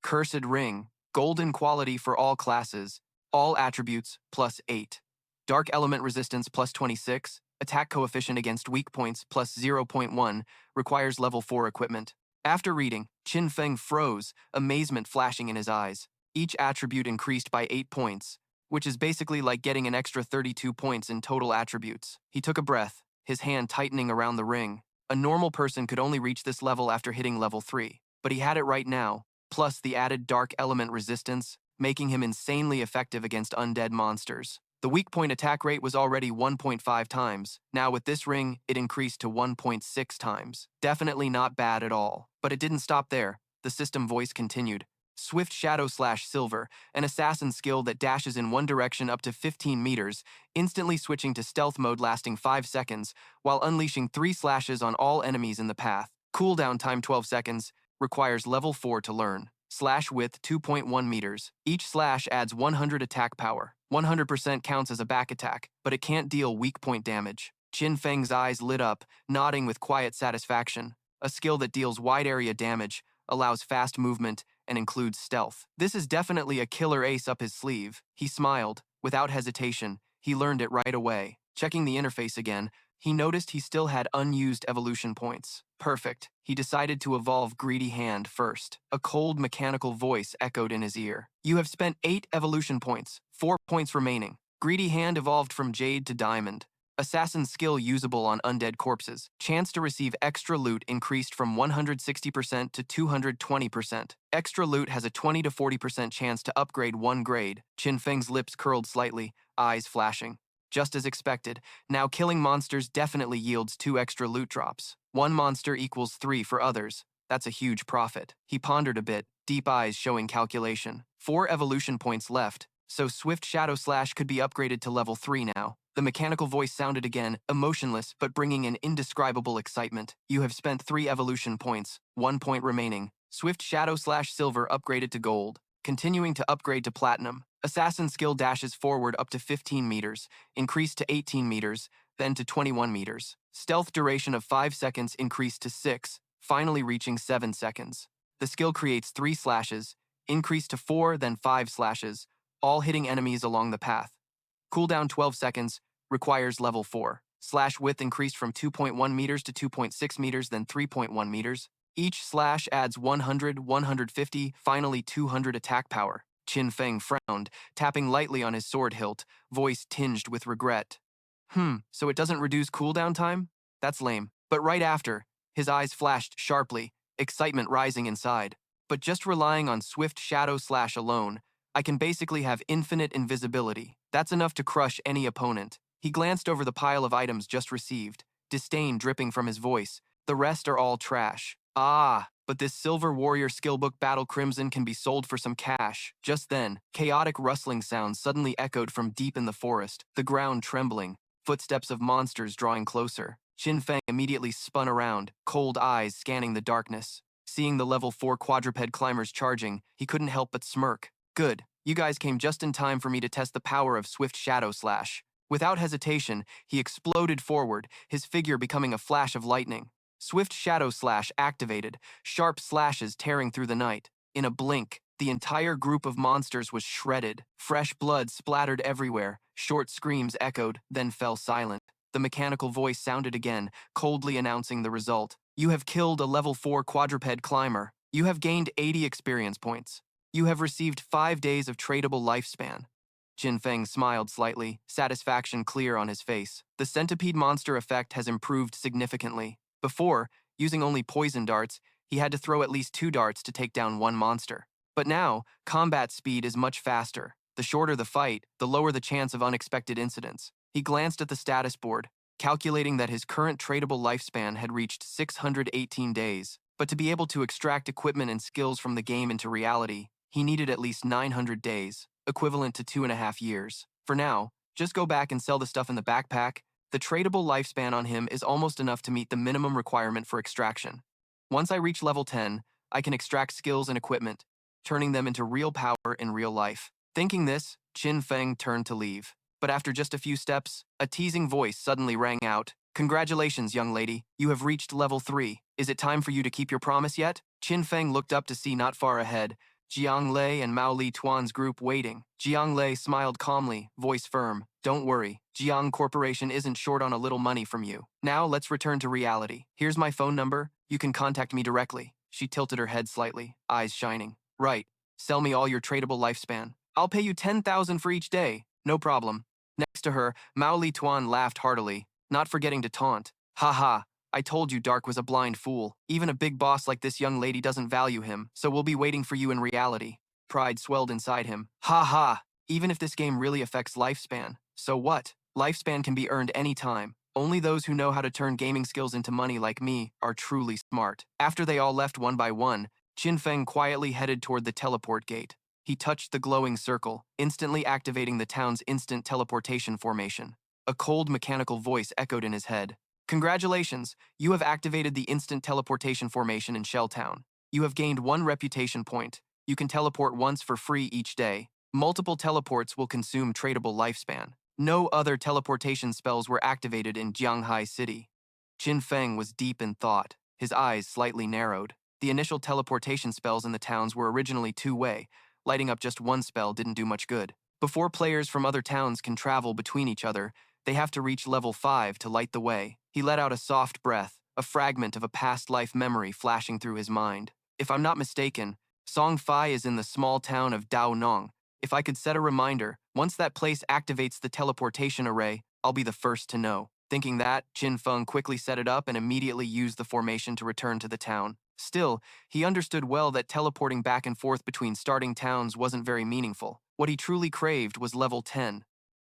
Cursed Ring, golden quality for all classes, all attributes plus 8. Dark element resistance plus 26, attack coefficient against weak points plus 0.1, requires level 4 equipment. After reading, Qin Feng froze, amazement flashing in his eyes. Each attribute increased by 8 points, which is basically like getting an extra 32 points in total attributes. He took a breath, his hand tightening around the ring. A normal person could only reach this level after hitting level 3, but he had it right now, plus the added dark element resistance, making him insanely effective against undead monsters. The weak point attack rate was already 1.5 times. Now with this ring, it increased to 1.6 times. Definitely not bad at all. But it didn't stop there. The system voice continued. Swift Shadow Slash Silver, an assassin skill that dashes in one direction up to 15 meters, instantly switching to stealth mode lasting 5 seconds, while unleashing 3 slashes on all enemies in the path. Cooldown time 12 seconds, requires level 4 to learn. Slash width 2.1 meters. Each slash adds 100 attack power. 100% counts as a back attack, but it can't deal weak point damage. Qin Feng's eyes lit up, nodding with quiet satisfaction. A skill that deals wide area damage, allows fast movement, and includes stealth. This is definitely a killer ace up his sleeve. He smiled. Without hesitation, he learned it right away. Checking the interface again, he noticed he still had unused evolution points. Perfect. He decided to evolve Greedy Hand first. A cold mechanical voice echoed in his ear. You have spent 8 evolution points, 4 points remaining. Greedy Hand evolved from Jade to Diamond. Assassin skill usable on undead corpses. Chance to receive extra loot increased from 160% to 220%. Extra loot has a 20 to 40% chance to upgrade 1 grade. Qin Feng's lips curled slightly, eyes flashing. Just as expected, now killing monsters definitely yields 2 extra loot drops. 1 monster equals 3 for others. That's a huge profit. He pondered a bit, deep eyes showing calculation. 4 evolution points left, so Swift Shadow Slash could be upgraded to level 3 now. The mechanical voice sounded again, emotionless but bringing an indescribable excitement. You have spent 3 evolution points, 1 point remaining. Swift Shadow Slash Silver upgraded to Gold. Continuing to upgrade to Platinum. Assassin skill dashes forward up to 15 meters, increased to 18 meters, then to 21 meters. Stealth duration of 5 seconds increased to 6, finally reaching 7 seconds. The skill creates 3 slashes, increased to 4, then 5 slashes, all hitting enemies along the path. Cooldown 12 seconds, requires level 4. Slash width increased from 2.1 meters to 2.6 meters, then 3.1 meters. Each slash adds 100, 150, finally 200 attack power. Qin Feng frowned, tapping lightly on his sword hilt, voice tinged with regret. So it doesn't reduce cooldown time? That's lame. But right after, his eyes flashed sharply, excitement rising inside. But just relying on Swift Shadow Slash alone, I can basically have infinite invisibility. That's enough to crush any opponent. He glanced over the pile of items just received, disdain dripping from his voice. The rest are all trash. But this Silver Warrior Skillbook Battle Crimson can be sold for some cash. Just then, chaotic rustling sounds suddenly echoed from deep in the forest, the ground trembling, footsteps of monsters drawing closer. Qin Feng immediately spun around, cold eyes scanning the darkness. Seeing the level 4 quadruped climbers charging, he couldn't help but smirk. Good, you guys came just in time for me to test the power of Swift Shadow Slash. Without hesitation, he exploded forward, his figure becoming a flash of lightning. Swift Shadow Slash activated, sharp slashes tearing through the night. In a blink, the entire group of monsters was shredded. Fresh blood splattered everywhere, short screams echoed, then fell silent. The mechanical voice sounded again, coldly announcing the result. You have killed a level 4 quadruped climber. You have gained 80 experience points. You have received 5 days of tradable lifespan. Qin Feng smiled slightly, satisfaction clear on his face. The centipede monster effect has improved significantly. Before, using only poison darts, he had to throw at least 2 darts to take down 1 monster. But now, combat speed is much faster. The shorter the fight, the lower the chance of unexpected incidents. He glanced at the status board, calculating that his current tradable lifespan had reached 618 days. But to be able to extract equipment and skills from the game into reality, he needed at least 900 days, equivalent to 2.5 years. For now, just go back and sell the stuff in the backpack. The tradable lifespan on him is almost enough to meet the minimum requirement for extraction. Once I reach level 10, I can extract skills and equipment, turning them into real power in real life. Thinking this, Qin Feng turned to leave. But after just a few steps, a teasing voice suddenly rang out. Congratulations, young lady. You have reached level 3. Is it time for you to keep your promise yet? Qin Feng looked up to see not far ahead, Jiang Lei and Mao Li Tuan's group waiting. Jiang Lei smiled calmly, voice firm. Don't worry, Jiang Corporation isn't short on a little money from you. Now let's return to reality. Here's my phone number. You can contact me directly. She tilted her head slightly, eyes shining. Right. Sell me all your tradable lifespan. I'll pay you 10,000 for each day. No problem. Next to her, Mao Li Tuan laughed heartily, not forgetting to taunt. Ha. I told you Dark was a blind fool. Even a big boss like this young lady doesn't value him, so we'll be waiting for you in reality. Pride swelled inside him. Ha. Even if this game really affects lifespan, so what? Lifespan can be earned any time. Only those who know how to turn gaming skills into money like me are truly smart. After they all left one by one, Qin Feng quietly headed toward the teleport gate. He touched the glowing circle, instantly activating the town's instant teleportation formation. A cold mechanical voice echoed in his head. Congratulations, you have activated the instant teleportation formation in Shelltown. You have gained 1 reputation point. You can teleport once for free each day. Multiple teleports will consume tradable lifespan. No other teleportation spells were activated in Jianghai City. Qin Feng was deep in thought, his eyes slightly narrowed. The initial teleportation spells in the towns were originally two-way. Lighting up just one spell didn't do much good. Before players from other towns can travel between each other, they have to reach level 5 to light the way. He let out a soft breath, a fragment of a past life memory flashing through his mind. If I'm not mistaken, Songfei is in the small town of Daonong. If I could set a reminder, once that place activates the teleportation array, I'll be the first to know. Thinking that, Qin Feng quickly set it up and immediately used the formation to return to the town. Still, he understood well that teleporting back and forth between starting towns wasn't very meaningful. What he truly craved was level 10.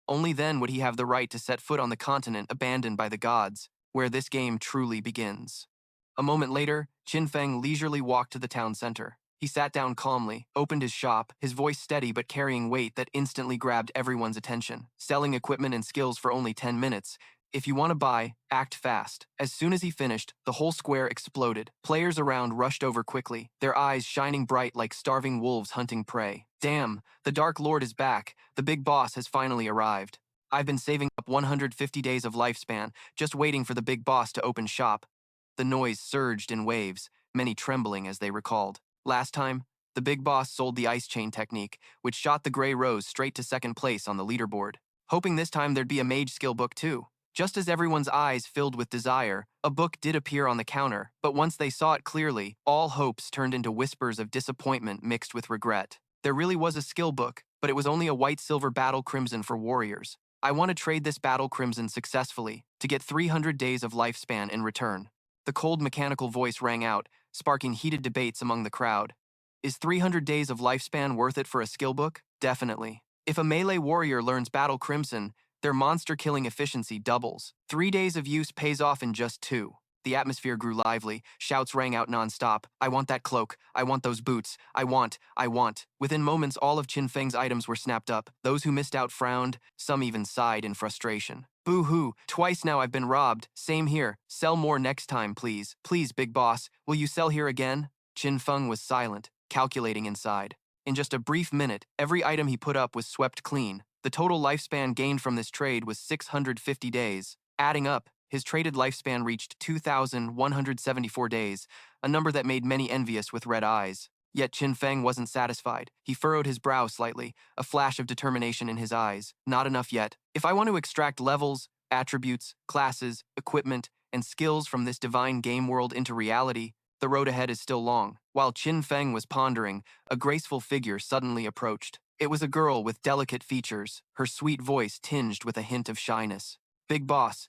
Only then would he have the right to set foot on the continent abandoned by the gods, where this game truly begins. A moment later, Qin Feng leisurely walked to the town center. He sat down calmly, opened his shop, his voice steady but carrying weight that instantly grabbed everyone's attention. Selling equipment and skills for only 10 minutes. If you want to buy, act fast. As soon as he finished, the whole square exploded. Players around rushed over quickly, their eyes shining bright like starving wolves hunting prey. Damn, the Dark Lord is back. The big boss has finally arrived. I've been saving up 150 days of lifespan, just waiting for the big boss to open shop. The noise surged in waves, many trembling as they recalled. Last time, the big boss sold the ice chain technique, which shot the Grey Rose straight to second place on the leaderboard. Hoping this time there'd be a mage skill book too. Just as everyone's eyes filled with desire, a book did appear on the counter, but once they saw it clearly, all hopes turned into whispers of disappointment mixed with regret. There really was a skill book, but it was only a white-silver Battle Crimson for warriors. I want to trade this Battle Crimson successfully to get 300 days of lifespan in return. The cold mechanical voice rang out, sparking heated debates among the crowd. Is 300 days of lifespan worth it for a skill book? Definitely. If a melee warrior learns Battle Crimson, their monster-killing efficiency doubles. 3 days of use pays off in just 2. The atmosphere grew lively. Shouts rang out non-stop. I want that cloak. I want those boots. I want. Within moments, all of Qin Feng's items were snapped up. Those who missed out frowned. Some even sighed in frustration. Boo-hoo. Twice now I've been robbed. Same here. Sell more next time, please. Please, big boss. Will you sell here again? Qin Feng was silent, calculating inside. In just a brief minute, every item he put up was swept clean. The total lifespan gained from this trade was 650 days. Adding up, his traded lifespan reached 2,174 days, a number that made many envious with red eyes. Yet Qin Feng wasn't satisfied. He furrowed his brow slightly, a flash of determination in his eyes. Not enough yet. If I want to extract levels, attributes, classes, equipment, and skills from this divine game world into reality, the road ahead is still long. While Qin Feng was pondering, a graceful figure suddenly approached. It was a girl with delicate features, her sweet voice tinged with a hint of shyness. Big boss,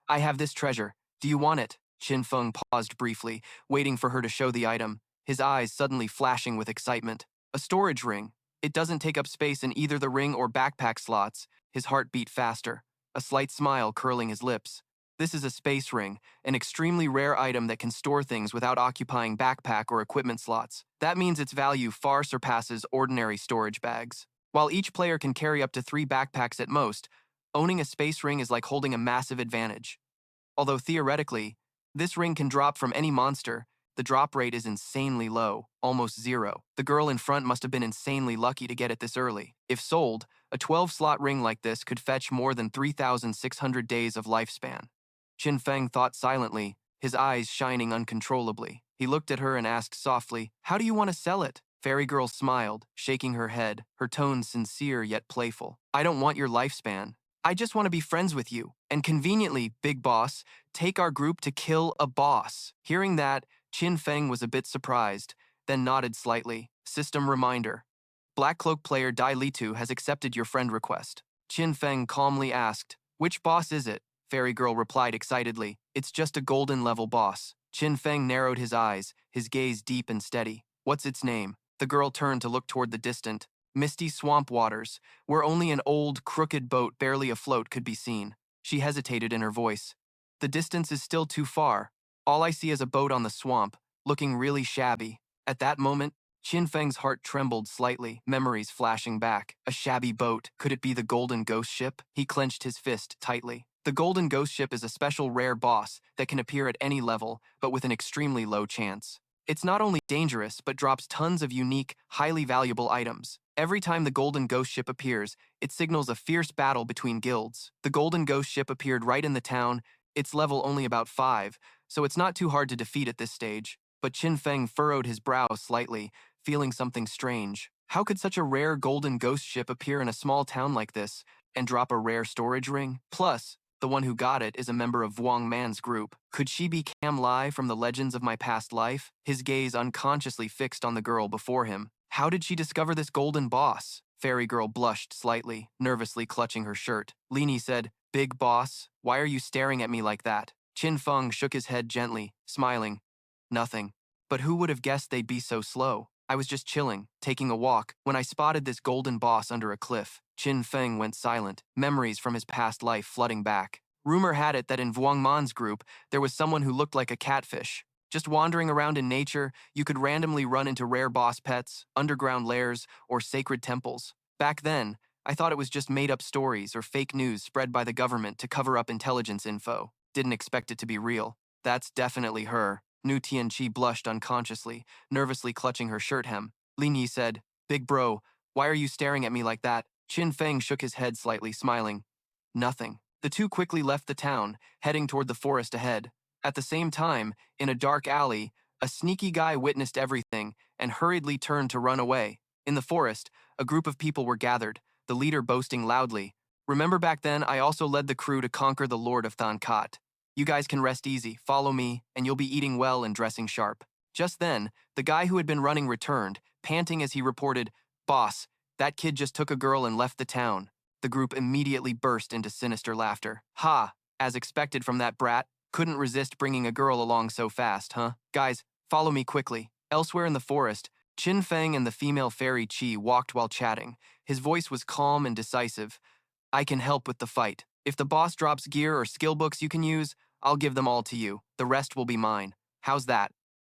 I have this treasure. Do you want it? Qin Feng paused briefly, waiting for her to show the item, his eyes suddenly flashing with excitement. A storage ring. It doesn't take up space in either the ring or backpack slots. His heart beat faster, a slight smile curling his lips. This is a space ring, an extremely rare item that can store things without occupying backpack or equipment slots. That means its value far surpasses ordinary storage bags. While each player can carry up to 3 backpacks at most, owning a space ring is like holding a massive advantage. Although theoretically, this ring can drop from any monster, the drop rate is insanely low, almost 0. The girl in front must have been insanely lucky to get it this early. If sold, a 12-slot ring like this could fetch more than 3,600 days of lifespan. Qin Feng thought silently, his eyes shining uncontrollably. He looked at her and asked softly, "How do you want to sell it?" Fairy Girl smiled, shaking her head, her tone sincere yet playful. "I don't want your lifespan. I just want to be friends with you. And conveniently, big boss, take our group to kill a boss." Hearing that, Qin Feng was a bit surprised, then nodded slightly. System reminder. Black Cloak player Dai Litu has accepted your friend request. Qin Feng calmly asked, "Which boss is it?" Fairy Girl replied excitedly, "It's just a golden level boss." Qin Feng narrowed his eyes, his gaze deep and steady. "What's its name?" The girl turned to look toward the distant, misty swamp waters, where only an old, crooked boat barely afloat could be seen. She hesitated in her voice. "The distance is still too far. All I see is a boat on the swamp, looking really shabby." At that moment, Qin Feng's heart trembled slightly, memories flashing back. A shabby boat. Could it be the Golden Ghost Ship? He clenched his fist tightly. The Golden Ghost Ship is a special rare boss that can appear at any level, but with an extremely low chance. It's not only dangerous, but drops tons of unique, highly valuable items. Every time the Golden Ghost Ship appears, it signals a fierce battle between guilds. The Golden Ghost Ship appeared right in the town, its level only about 5, so it's not too hard to defeat at this stage. But Qin Feng furrowed his brow slightly, feeling something strange. How could such a rare Golden Ghost Ship appear in a small town like this and drop a rare storage ring? Plus, the one who got it is a member of Wang Man's group. Could she be Cam Lai from the Legends of My Past Life? His gaze unconsciously fixed on the girl before him. How did she discover this golden boss? Fairy girl blushed slightly, nervously clutching her shirt. Lini said, "Big boss, why are you staring at me like that?" Qin Feng shook his head gently, smiling. "Nothing. But who would have guessed they'd be so slow? I was just chilling, taking a walk, when I spotted this golden boss under a cliff." Qin Feng went silent, memories from his past life flooding back. Rumor had it that in Vuong Man's group, there was someone who looked like a catfish. Just wandering around in nature, you could randomly run into rare boss pets, underground lairs, or sacred temples. Back then, I thought it was just made-up stories or fake news spread by the government to cover up intelligence info. Didn't expect it to be real. That's definitely her. Nu Tianqi blushed unconsciously, nervously clutching her shirt hem. Lin Yi said, "Big bro, why are you staring at me like that?" Qin Feng shook his head slightly, smiling. "Nothing." The two quickly left the town, heading toward the forest ahead. At the same time, in a dark alley, a sneaky guy witnessed everything and hurriedly turned to run away. In the forest, a group of people were gathered, the leader boasting loudly, "Remember back then I also led the crew to conquer the Lord of Thankat. You guys can rest easy, follow me, and you'll be eating well and dressing sharp." Just then, the guy who had been running returned, panting as he reported, "Boss, that kid just took a girl and left the town." The group immediately burst into sinister laughter. "Ha, as expected from that brat, couldn't resist bringing a girl along so fast, huh? Guys, follow me quickly." Elsewhere in the forest, Qin Feng and the female fairy Qi walked while chatting. His voice was calm and decisive. "I can help with the fight. If the boss drops gear or skill books you can use, I'll give them all to you. The rest will be mine. How's that?"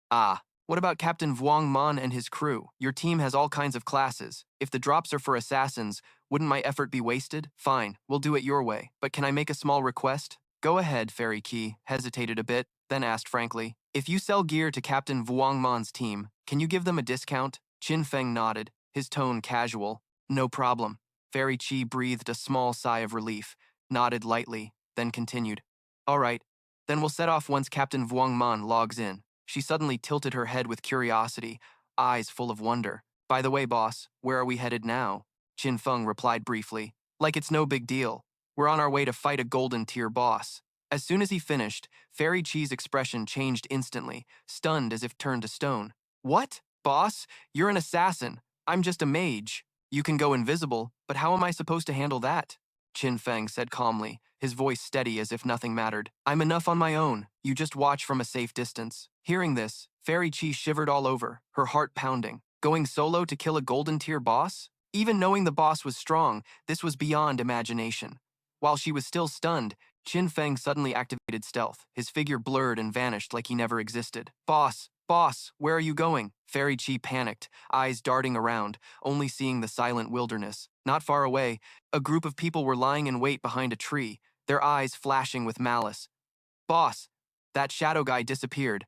"Ah, what about Captain Vuong Man and his crew? Your team has all kinds of classes. If the drops are for assassins, wouldn't my effort be wasted? Fine, we'll do it your way. But can I make a small request?" "Go ahead," Fairy Qi hesitated a bit, then asked frankly. "If you sell gear to Captain Vuong Man's team, can you give them a discount?" Qin Feng nodded, his tone casual. "No problem." Fairy Qi breathed a small sigh of relief, nodded lightly, then continued. "All right, then we'll set off once Captain Vuong Man logs in." She suddenly tilted her head with curiosity, eyes full of wonder. "By the way, boss, where are we headed now?" Qin Feng replied briefly. "Like it's no big deal. We're on our way to fight a golden tier boss." As soon as he finished, Fairy Qi's expression changed instantly, stunned as if turned to stone. "What? Boss? You're an assassin. I'm just a mage. You can go invisible, but how am I supposed to handle that?" Qin Feng said calmly, his voice steady as if nothing mattered. "I'm enough on my own. You just watch from a safe distance." Hearing this, Fairy Qi shivered all over, her heart pounding. Going solo to kill a golden tier boss? Even knowing the boss was strong, this was beyond imagination. While she was still stunned, Qin Feng suddenly activated stealth. His figure blurred and vanished like he never existed. "Boss, boss, where are you going?" Fairy Qi panicked, eyes darting around, only seeing the silent wilderness. Not far away, a group of people were lying in wait behind a tree, their eyes flashing with malice. "Boss, that shadow guy disappeared."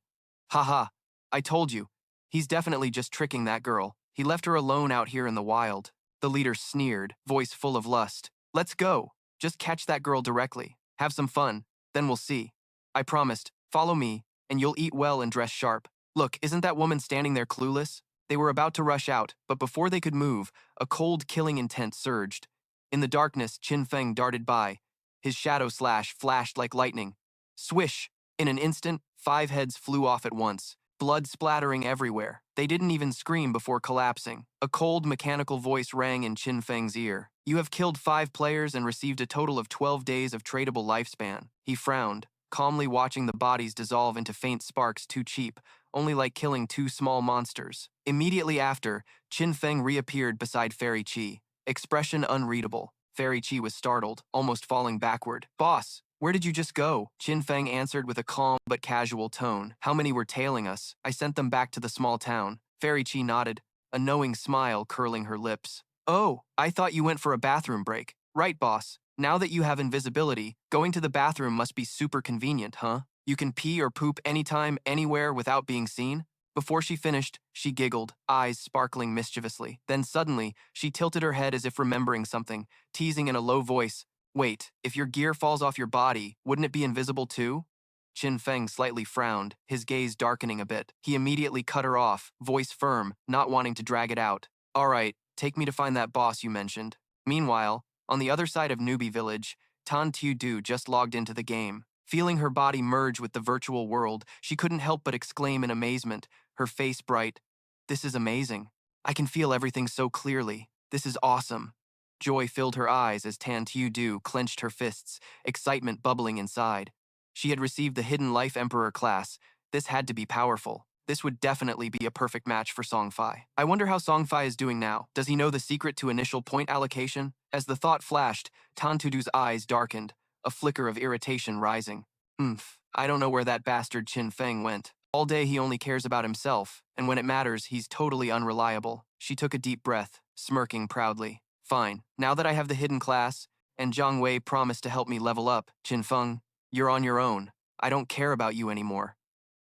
"Haha, I told you. He's definitely just tricking that girl. He left her alone out here in the wild." The leader sneered, voice full of lust. "Let's go. Just catch that girl directly. Have some fun. Then we'll see. I promised. Follow me, and you'll eat well and dress sharp." Look, isn't that woman standing there clueless? They were about to rush out, but before they could move, a cold, killing intent surged. In the darkness, Qin Feng darted by. His shadow slash flashed like lightning. Swish! In an instant, 5 heads flew off at once, blood splattering everywhere. They didn't even scream before collapsing. A cold, mechanical voice rang in Qin Feng's ear. "You have killed 5 players and received a total of 12 days of tradable lifespan." He frowned, calmly watching the bodies dissolve into faint sparks too cheap, only like killing 2 small monsters. Immediately after, Qin Feng reappeared beside Fairy Qi, expression unreadable. Fairy Qi was startled, almost falling backward. "Boss, where did you just go?" Qin Feng answered with a calm but casual tone. "How many were tailing us? I sent them back to the small town." Fairy Chi nodded, a knowing smile curling her lips. Oh, I thought you went for a bathroom break. Right, boss. Now that you have invisibility, going to the bathroom must be super convenient, huh? You can pee or poop anytime, anywhere without being seen? Before she finished, she giggled, eyes sparkling mischievously. Then suddenly, she tilted her head as if remembering something, teasing in a low voice, "Wait, if your gear falls off your body, wouldn't it be invisible too?" Qin Feng slightly frowned, his gaze darkening a bit. He immediately cut her off, voice firm, not wanting to drag it out. "All right, take me to find that boss you mentioned." Meanwhile, on the other side of Newbie Village, Tan Tu Du just logged into the game. Feeling her body merge with the virtual world, she couldn't help but exclaim in amazement, her face bright. "This is amazing. I can feel everything so clearly. This is awesome." Joy filled her eyes as Tan Tu Du clenched her fists, excitement bubbling inside. She had received the Hidden Life Emperor class. This had to be powerful. This would definitely be a perfect match for Song Fei. I wonder how Song Fei is doing now. Does he know the secret to initial point allocation? As the thought flashed, Tan Tu Du's eyes darkened, a flicker of irritation rising. I don't know where that bastard Qin Feng went. All day he only cares about himself, and when it matters, he's totally unreliable. She took a deep breath, smirking proudly. Fine, now that I have the hidden class, and Zhang Wei promised to help me level up, Qin Feng, you're on your own. I don't care about you anymore.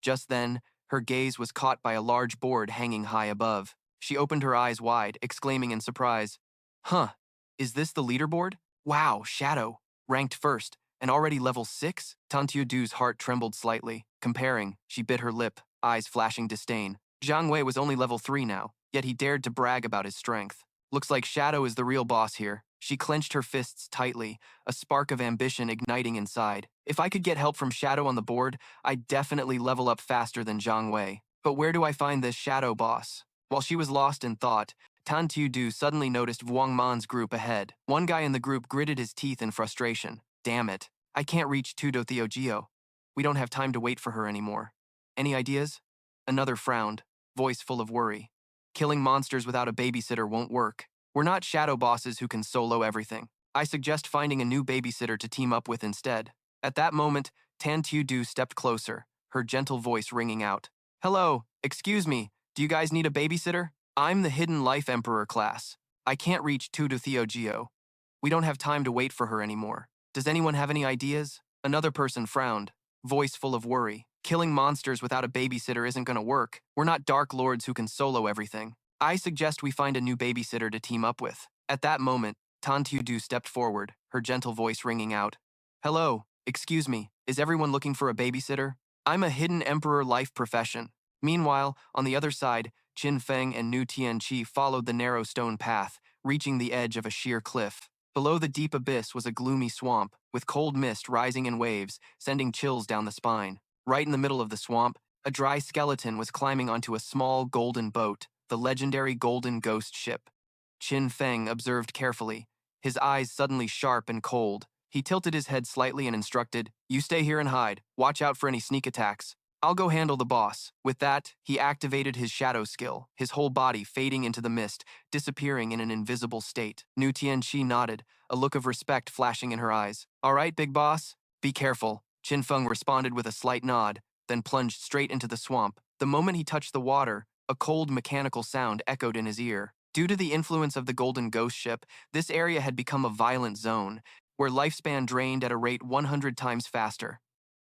Just then, her gaze was caught by a large board hanging high above. She opened her eyes wide, exclaiming in surprise, "Huh, is this the leaderboard? Wow, Shadow, ranked first, and already level 6? Tantiu Du's heart trembled slightly. Comparing, she bit her lip, eyes flashing disdain. Zhang Wei was only level 3 now, yet he dared to brag about his strength. Looks like Shadow is the real boss here. She clenched her fists tightly, a spark of ambition igniting inside. If I could get help from Shadow on the board, I'd definitely level up faster than Zhang Wei. But where do I find this Shadow boss? While she was lost in thought, Tan Tu Du suddenly noticed Wang Man's group ahead. One guy in the group gritted his teeth in frustration. Damn it. I can't reach Tudo Theo Geo. We don't have time to wait for her anymore. Any ideas? Another frowned, voice full of worry. Killing monsters without a babysitter won't work. We're not shadow bosses who can solo everything. I suggest finding a new babysitter to team up with instead. At that moment, Tan Tu Du stepped closer, her gentle voice ringing out. Hello, excuse me, do you guys need a babysitter? I'm the Hidden Life Emperor class. I can't reach Tudo Theo Geo. We don't have time to wait for her anymore. Does anyone have any ideas? Another person frowned, voice full of worry. Killing monsters without a babysitter isn't gonna work. We're not Dark Lords who can solo everything. I suggest we find a new babysitter to team up with. At that moment, Tan Tu Du stepped forward, her gentle voice ringing out. Hello, excuse me, is everyone looking for a babysitter? I'm a Hidden Emperor life profession. Meanwhile, on the other side, Qin Feng and Nu Tianqi followed the narrow stone path, reaching the edge of a sheer cliff. Below the deep abyss was a gloomy swamp, with cold mist rising in waves, sending chills down the spine. Right in the middle of the swamp, a dry skeleton was climbing onto a small golden boat, the legendary Golden Ghost ship. Qin Feng observed carefully, his eyes suddenly sharp and cold. He tilted his head slightly and instructed, "You stay here and hide. Watch out for any sneak attacks. I'll go handle the boss." With that, he activated his shadow skill, his whole body fading into the mist, disappearing in an invisible state. Nu Tianqi nodded, a look of respect flashing in her eyes. "All right, big boss? Be careful." Qin Feng responded with a slight nod, then plunged straight into the swamp. The moment he touched the water, a cold mechanical sound echoed in his ear. Due to the influence of the Golden Ghost ship, this area had become a violent zone, where lifespan drained at a rate 100 times faster.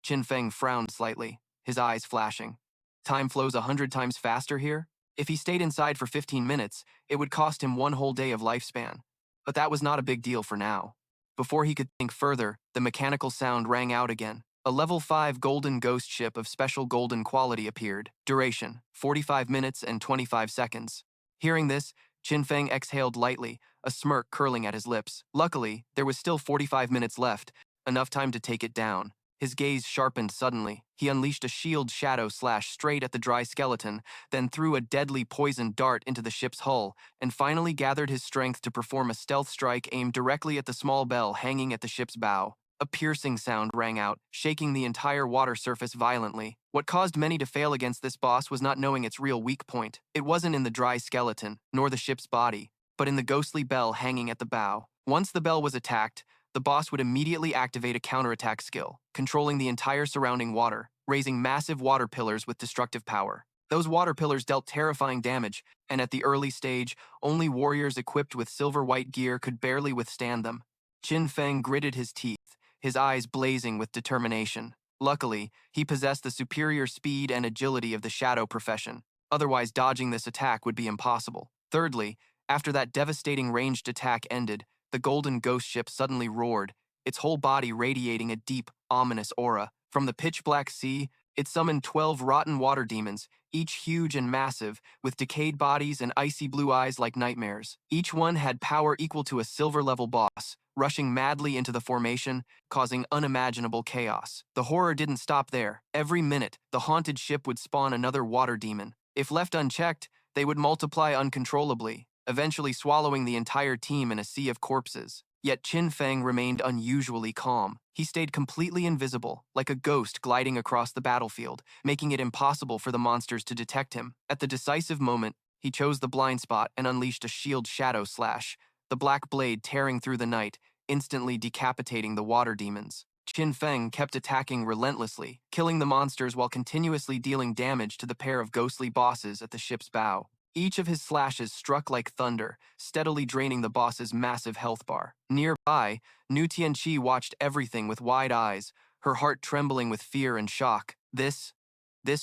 Qin Feng frowned slightly, his eyes flashing. Time flows 100 times faster here? If he stayed inside for 15 minutes, it would cost him one whole day of lifespan. But that was not a big deal for now. Before he could think further, the mechanical sound rang out again. A level 5 golden ghost ship of special golden quality appeared. Duration, 45 minutes and 25 seconds. Hearing this, Qin Feng exhaled lightly, a smirk curling at his lips. Luckily, there was still 45 minutes left, enough time to take it down. His gaze sharpened suddenly. He unleashed a shield shadow slash straight at the dry skeleton, then threw a deadly poisoned dart into the ship's hull, and finally gathered his strength to perform a stealth strike aimed directly at the small bell hanging at the ship's bow. A piercing sound rang out, shaking the entire water surface violently. What caused many to fail against this boss was not knowing its real weak point. It wasn't in the dry skeleton, nor the ship's body, but in the ghostly bell hanging at the bow. Once the bell was attacked, the boss would immediately activate a counterattack skill, controlling the entire surrounding water, raising massive water pillars with destructive power. Those water pillars dealt terrifying damage, and at the early stage, only warriors equipped with silver-white gear could barely withstand them. Qin Feng gritted his teeth, his eyes blazing with determination. Luckily, he possessed the superior speed and agility of the shadow profession. Otherwise, dodging this attack would be impossible. Thirdly, after that devastating ranged attack ended, the golden ghost ship suddenly roared, its whole body radiating a deep, ominous aura. From the pitch-black sea, it summoned 12 rotten water demons, each huge and massive, with decayed bodies and icy blue eyes like nightmares. Each one had power equal to a silver-level boss, rushing madly into the formation, causing unimaginable chaos. The horror didn't stop there. Every minute, the haunted ship would spawn another water demon. If left unchecked, they would multiply uncontrollably, eventually swallowing the entire team in a sea of corpses. Yet Qin Feng remained unusually calm. He stayed completely invisible, like a ghost gliding across the battlefield, making it impossible for the monsters to detect him. At the decisive moment, he chose the blind spot and unleashed a shield shadow slash, the black blade tearing through the night, instantly decapitating the water demons. Qin Feng kept attacking relentlessly, killing the monsters while continuously dealing damage to the pair of ghostly bosses at the ship's bow. Each of his slashes struck like thunder, steadily draining the boss's massive health bar. Nearby, Nu Tianqi watched everything with wide eyes, her heart trembling with fear and shock. This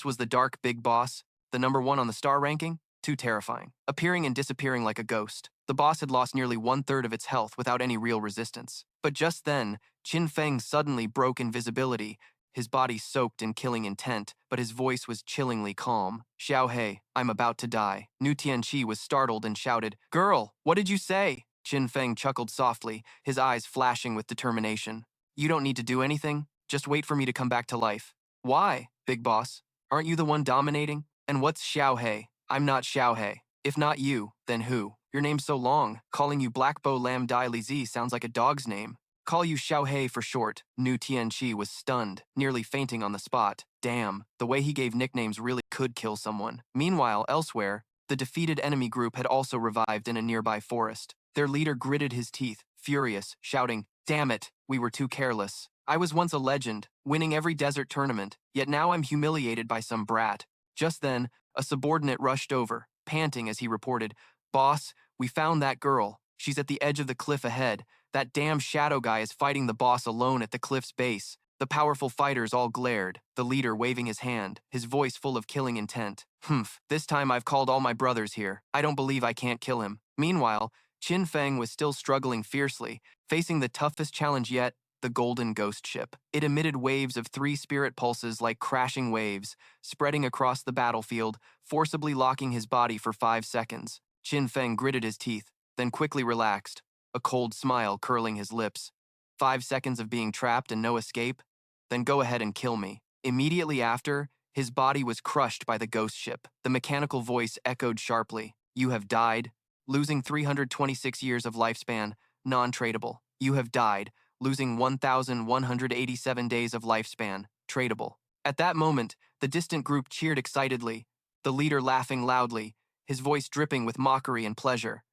was the dark big boss, the #1 on the star ranking? Too terrifying. Appearing and disappearing like a ghost. The boss had lost nearly 1/3 of its health without any real resistance. But just then, Qin Feng suddenly broke invisibility, his body soaked in killing intent, but his voice was chillingly calm. Xiao He, I'm about to die. Nu Tianqi was startled and shouted, Girl, what did you say? Qin Feng chuckled softly, his eyes flashing with determination. You don't need to do anything, just wait for me to come back to life. Why, big boss? Aren't you the one dominating? And what's Xiao He? I'm not Xiao He. If not you, then who? Your name's so long, calling you Black Bow Lam Dai Li Zi sounds like a dog's name. Call you Xiao He for short. Nu Tianqi was stunned, nearly fainting on the spot. Damn, the way he gave nicknames really could kill someone. Meanwhile, elsewhere, the defeated enemy group had also revived in a nearby forest. Their leader gritted his teeth, furious, shouting, Damn it, we were too careless. I was once a legend, winning every desert tournament, yet now I'm humiliated by some brat. Just then, a subordinate rushed over, panting as he reported, Boss, we found that girl. She's at the edge of the cliff ahead. That damn shadow guy is fighting the boss alone at the cliff's base. The powerful fighters all glared, the leader waving his hand, his voice full of killing intent. Humph, this time I've called all my brothers here. I don't believe I can't kill him. Meanwhile, Qin Feng was still struggling fiercely, facing the toughest challenge yet, the golden ghost ship. It emitted waves of 3 spirit pulses like crashing waves, spreading across the battlefield, forcibly locking his body for 5 seconds. Qin Feng gritted his teeth, then quickly relaxed, a cold smile curling his lips. 5 seconds of being trapped and no escape? Then go ahead and kill me. Immediately after, his body was crushed by the ghost ship. The mechanical voice echoed sharply. You have died, losing 326 years of lifespan, non-tradable. You have died, losing 1,187 days of lifespan, tradable. At that moment, the distant group cheered excitedly, the leader laughing loudly, his voice dripping with mockery and pleasure.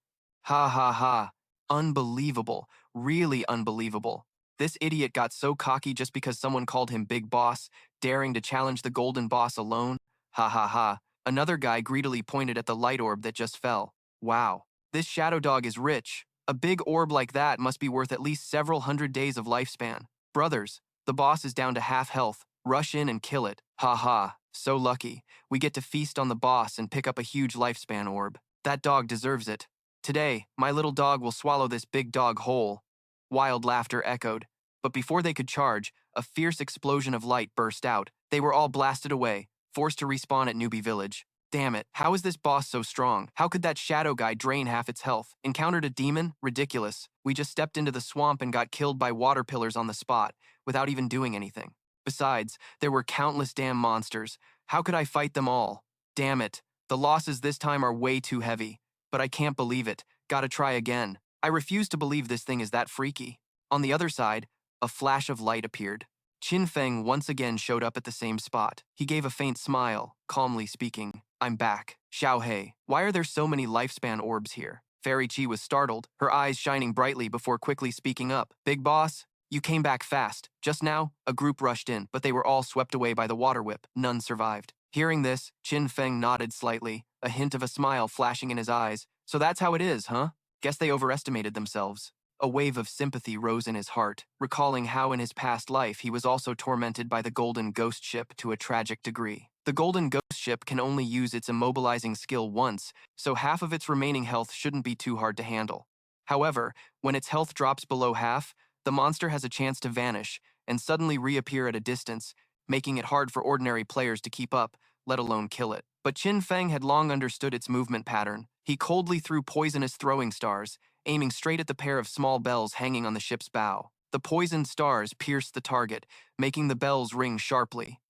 Ha ha ha. Unbelievable. Really unbelievable. This idiot got so cocky just because someone called him Big Boss, daring to challenge the golden boss alone. Ha ha ha. Another guy greedily pointed at the light orb that just fell. Wow. This shadow dog is rich. A big orb like that must be worth at least several hundred days of lifespan. Brothers, the boss is down to half health. Rush in and kill it. Ha ha. So lucky. We get to feast on the boss and pick up a huge lifespan orb. That dog deserves it. Today, my little dog will swallow this big dog whole. Wild laughter echoed. But before they could charge, a fierce explosion of light burst out. They were all blasted away, forced to respawn at Newbie Village. Damn it, how is this boss so strong? How could that shadow guy drain half its health? Encountered a demon? Ridiculous. We just stepped into the swamp and got killed by water pillars on the spot, without even doing anything. Besides, there were countless damn monsters. How could I fight them all? Damn it, the losses this time are way too heavy. But I can't believe it. Gotta try again. I refuse to believe this thing is that freaky. On the other side, a flash of light appeared. Qin Feng once again showed up at the same spot. He gave a faint smile, calmly speaking, I'm back. Xiao He, why are there so many lifespan orbs here? Fairy Qi was startled, her eyes shining brightly before quickly speaking up. Big boss, you came back fast. Just now, a group rushed in, but they were all swept away by the water whip. None survived. Hearing this, Qin Feng nodded slightly, a hint of a smile flashing in his eyes. So that's how it is, huh? Guess they overestimated themselves. A wave of sympathy rose in his heart, recalling how in his past life he was also tormented by the Golden Ghost Ship to a tragic degree. The Golden Ghost Ship can only use its immobilizing skill once, so half of its remaining health shouldn't be too hard to handle. However, when its health drops below half, the monster has a chance to vanish and suddenly reappear at a distance, making it hard for ordinary players to keep up, let alone kill it. But Qin Feng had long understood its movement pattern. He coldly threw poisonous throwing stars, aiming straight at the pair of small bells hanging on the ship's bow. The poisoned stars pierced the target, making the bells ring sharply.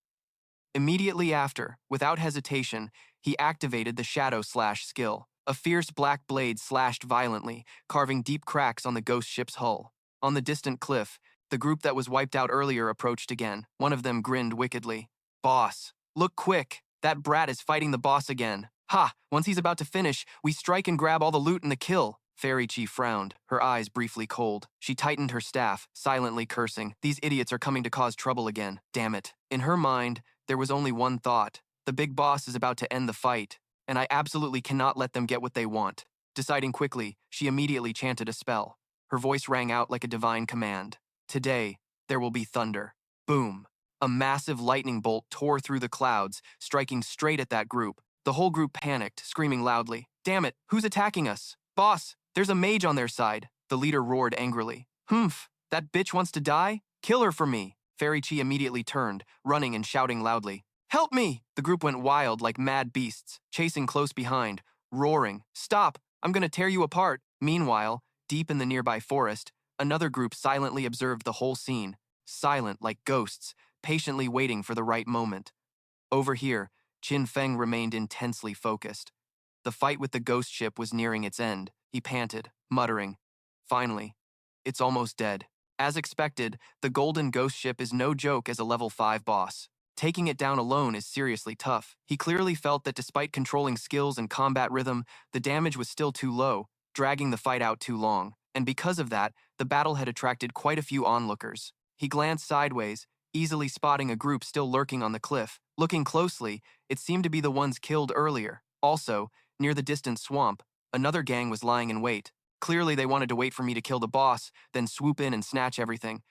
Immediately after, without hesitation, he activated the Shadow Slash skill. A fierce black blade slashed violently, carving deep cracks on the ghost ship's hull. On the distant cliff, the group that was wiped out earlier approached again. One of them grinned wickedly. "Boss, look quick! That brat is fighting the boss again. Ha! Once he's about to finish, we strike and grab all the loot in the kill." Fairy Chi frowned, her eyes briefly cold. She tightened her staff, silently cursing. These idiots are coming to cause trouble again. Damn it. In her mind, there was only one thought. The big boss is about to end the fight, and I absolutely cannot let them get what they want. Deciding quickly, she immediately chanted a spell. Her voice rang out like a divine command. Today, there will be thunder. Boom. A massive lightning bolt tore through the clouds, striking straight at that group. The whole group panicked, screaming loudly. Damn it, who's attacking us? Boss, there's a mage on their side, the leader roared angrily. Humph, that bitch wants to die? Kill her for me. Fairy Chi immediately turned, running and shouting loudly. Help me! The group went wild like mad beasts, chasing close behind, roaring. Stop! I'm gonna tear you apart. Meanwhile, deep in the nearby forest, another group silently observed the whole scene, silent like ghosts, patiently waiting for the right moment. Over here, Qin Feng remained intensely focused. The fight with the ghost ship was nearing its end. He panted, muttering. Finally, it's almost dead. As expected, the Golden Ghost Ship is no joke as a level 5 boss. Taking it down alone is seriously tough. He clearly felt that despite controlling skills and combat rhythm, the damage was still too low, dragging the fight out too long. And because of that, the battle had attracted quite a few onlookers. He glanced sideways, easily spotting a group still lurking on the cliff. Looking closely, it seemed to be the ones killed earlier. Also, near the distant swamp, another gang was lying in wait. Clearly they wanted to wait for me to kill the boss, then swoop in and snatch everything.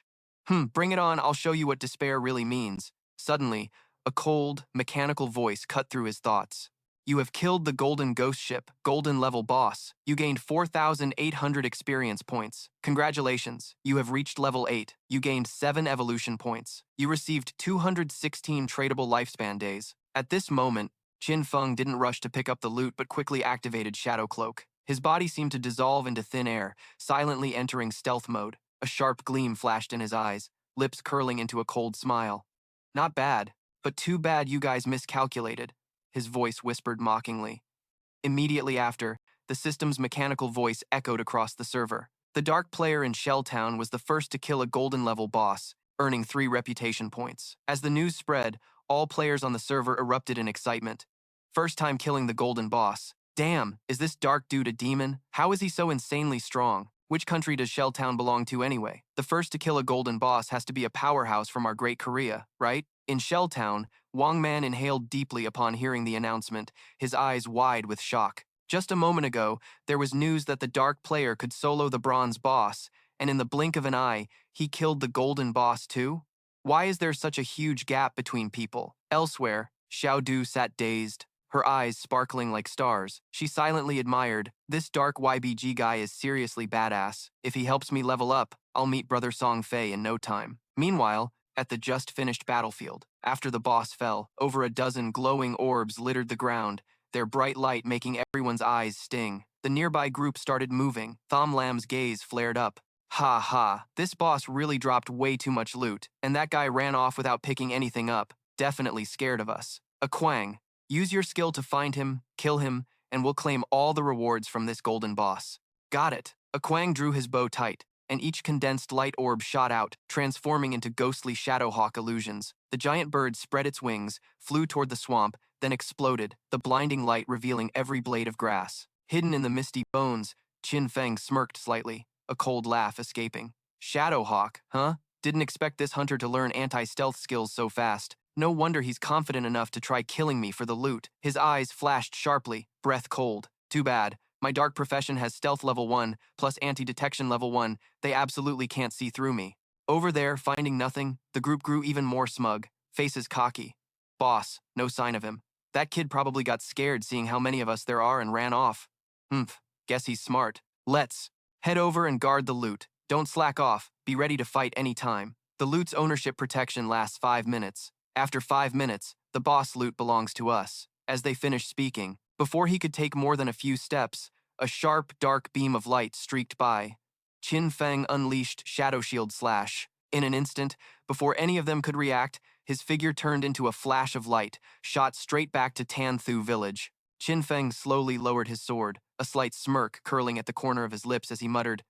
Bring it on, I'll show you what despair really means. Suddenly, a cold, mechanical voice cut through his thoughts. You have killed the Golden Ghost Ship, Golden level boss. You gained 4,800 experience points. Congratulations, you have reached level 8. You gained 7 evolution points. You received 216 tradable lifespan days. At this moment, Qin Feng didn't rush to pick up the loot but quickly activated Shadow Cloak. His body seemed to dissolve into thin air, silently entering stealth mode. A sharp gleam flashed in his eyes, lips curling into a cold smile. Not bad, but too bad you guys miscalculated, his voice whispered mockingly. Immediately after, the system's mechanical voice echoed across the server. The dark player in Shelltown was the first to kill a golden level boss, earning 3 reputation points. As the news spread, all players on the server erupted in excitement. First time killing the golden boss. Damn, is this dark dude a demon? How is he so insanely strong? Which country does Shelltown belong to anyway? The first to kill a golden boss has to be a powerhouse from our great Korea, right? In Shelltown, Wang Man inhaled deeply upon hearing the announcement, his eyes wide with shock. Just a moment ago, there was news that the dark player could solo the bronze boss, and in the blink of an eye, he killed the golden boss too? Why is there such a huge gap between people? Elsewhere, Xiao Du sat dazed, her eyes sparkling like stars. She silently admired, this dark YBG guy is seriously badass. If he helps me level up, I'll meet Brother Tong Fei in no time. Meanwhile, at the just-finished battlefield, after the boss fell, over a dozen glowing orbs littered the ground, their bright light making everyone's eyes sting. The nearby group started moving. Thom Lam's gaze flared up. Ha ha, this boss really dropped way too much loot, and that guy ran off without picking anything up, definitely scared of us. A Quang. Use your skill to find him, kill him, and we'll claim all the rewards from this golden boss. Got it. A Quang drew his bow tight, and each condensed light orb shot out, transforming into ghostly Shadowhawk illusions. The giant bird spread its wings, flew toward the swamp, then exploded, the blinding light revealing every blade of grass. Hidden in the misty bones, Qin Feng smirked slightly, a cold laugh escaping. Shadowhawk, huh? Didn't expect this hunter to learn anti-stealth skills so fast. No wonder he's confident enough to try killing me for the loot. His eyes flashed sharply, breath cold. Too bad. My dark profession has stealth level 1, plus anti-detection level 1. They absolutely can't see through me. Over there, finding nothing, the group grew even more smug, faces cocky. Boss, no sign of him. That kid probably got scared seeing how many of us there are and ran off. Humph, guess he's smart. Let's head over and guard the loot. Don't slack off, be ready to fight any time. The loot's ownership protection lasts 5 minutes. After 5 minutes, the boss loot belongs to us. As they finished speaking, before he could take more than a few steps, a sharp, dark beam of light streaked by. Qin Feng unleashed Shadow Shield Slash. In an instant, before any of them could react, his figure turned into a flash of light, shot straight back to Tanthu village. Qin Feng slowly lowered his sword, a slight smirk curling at the corner of his lips as he muttered,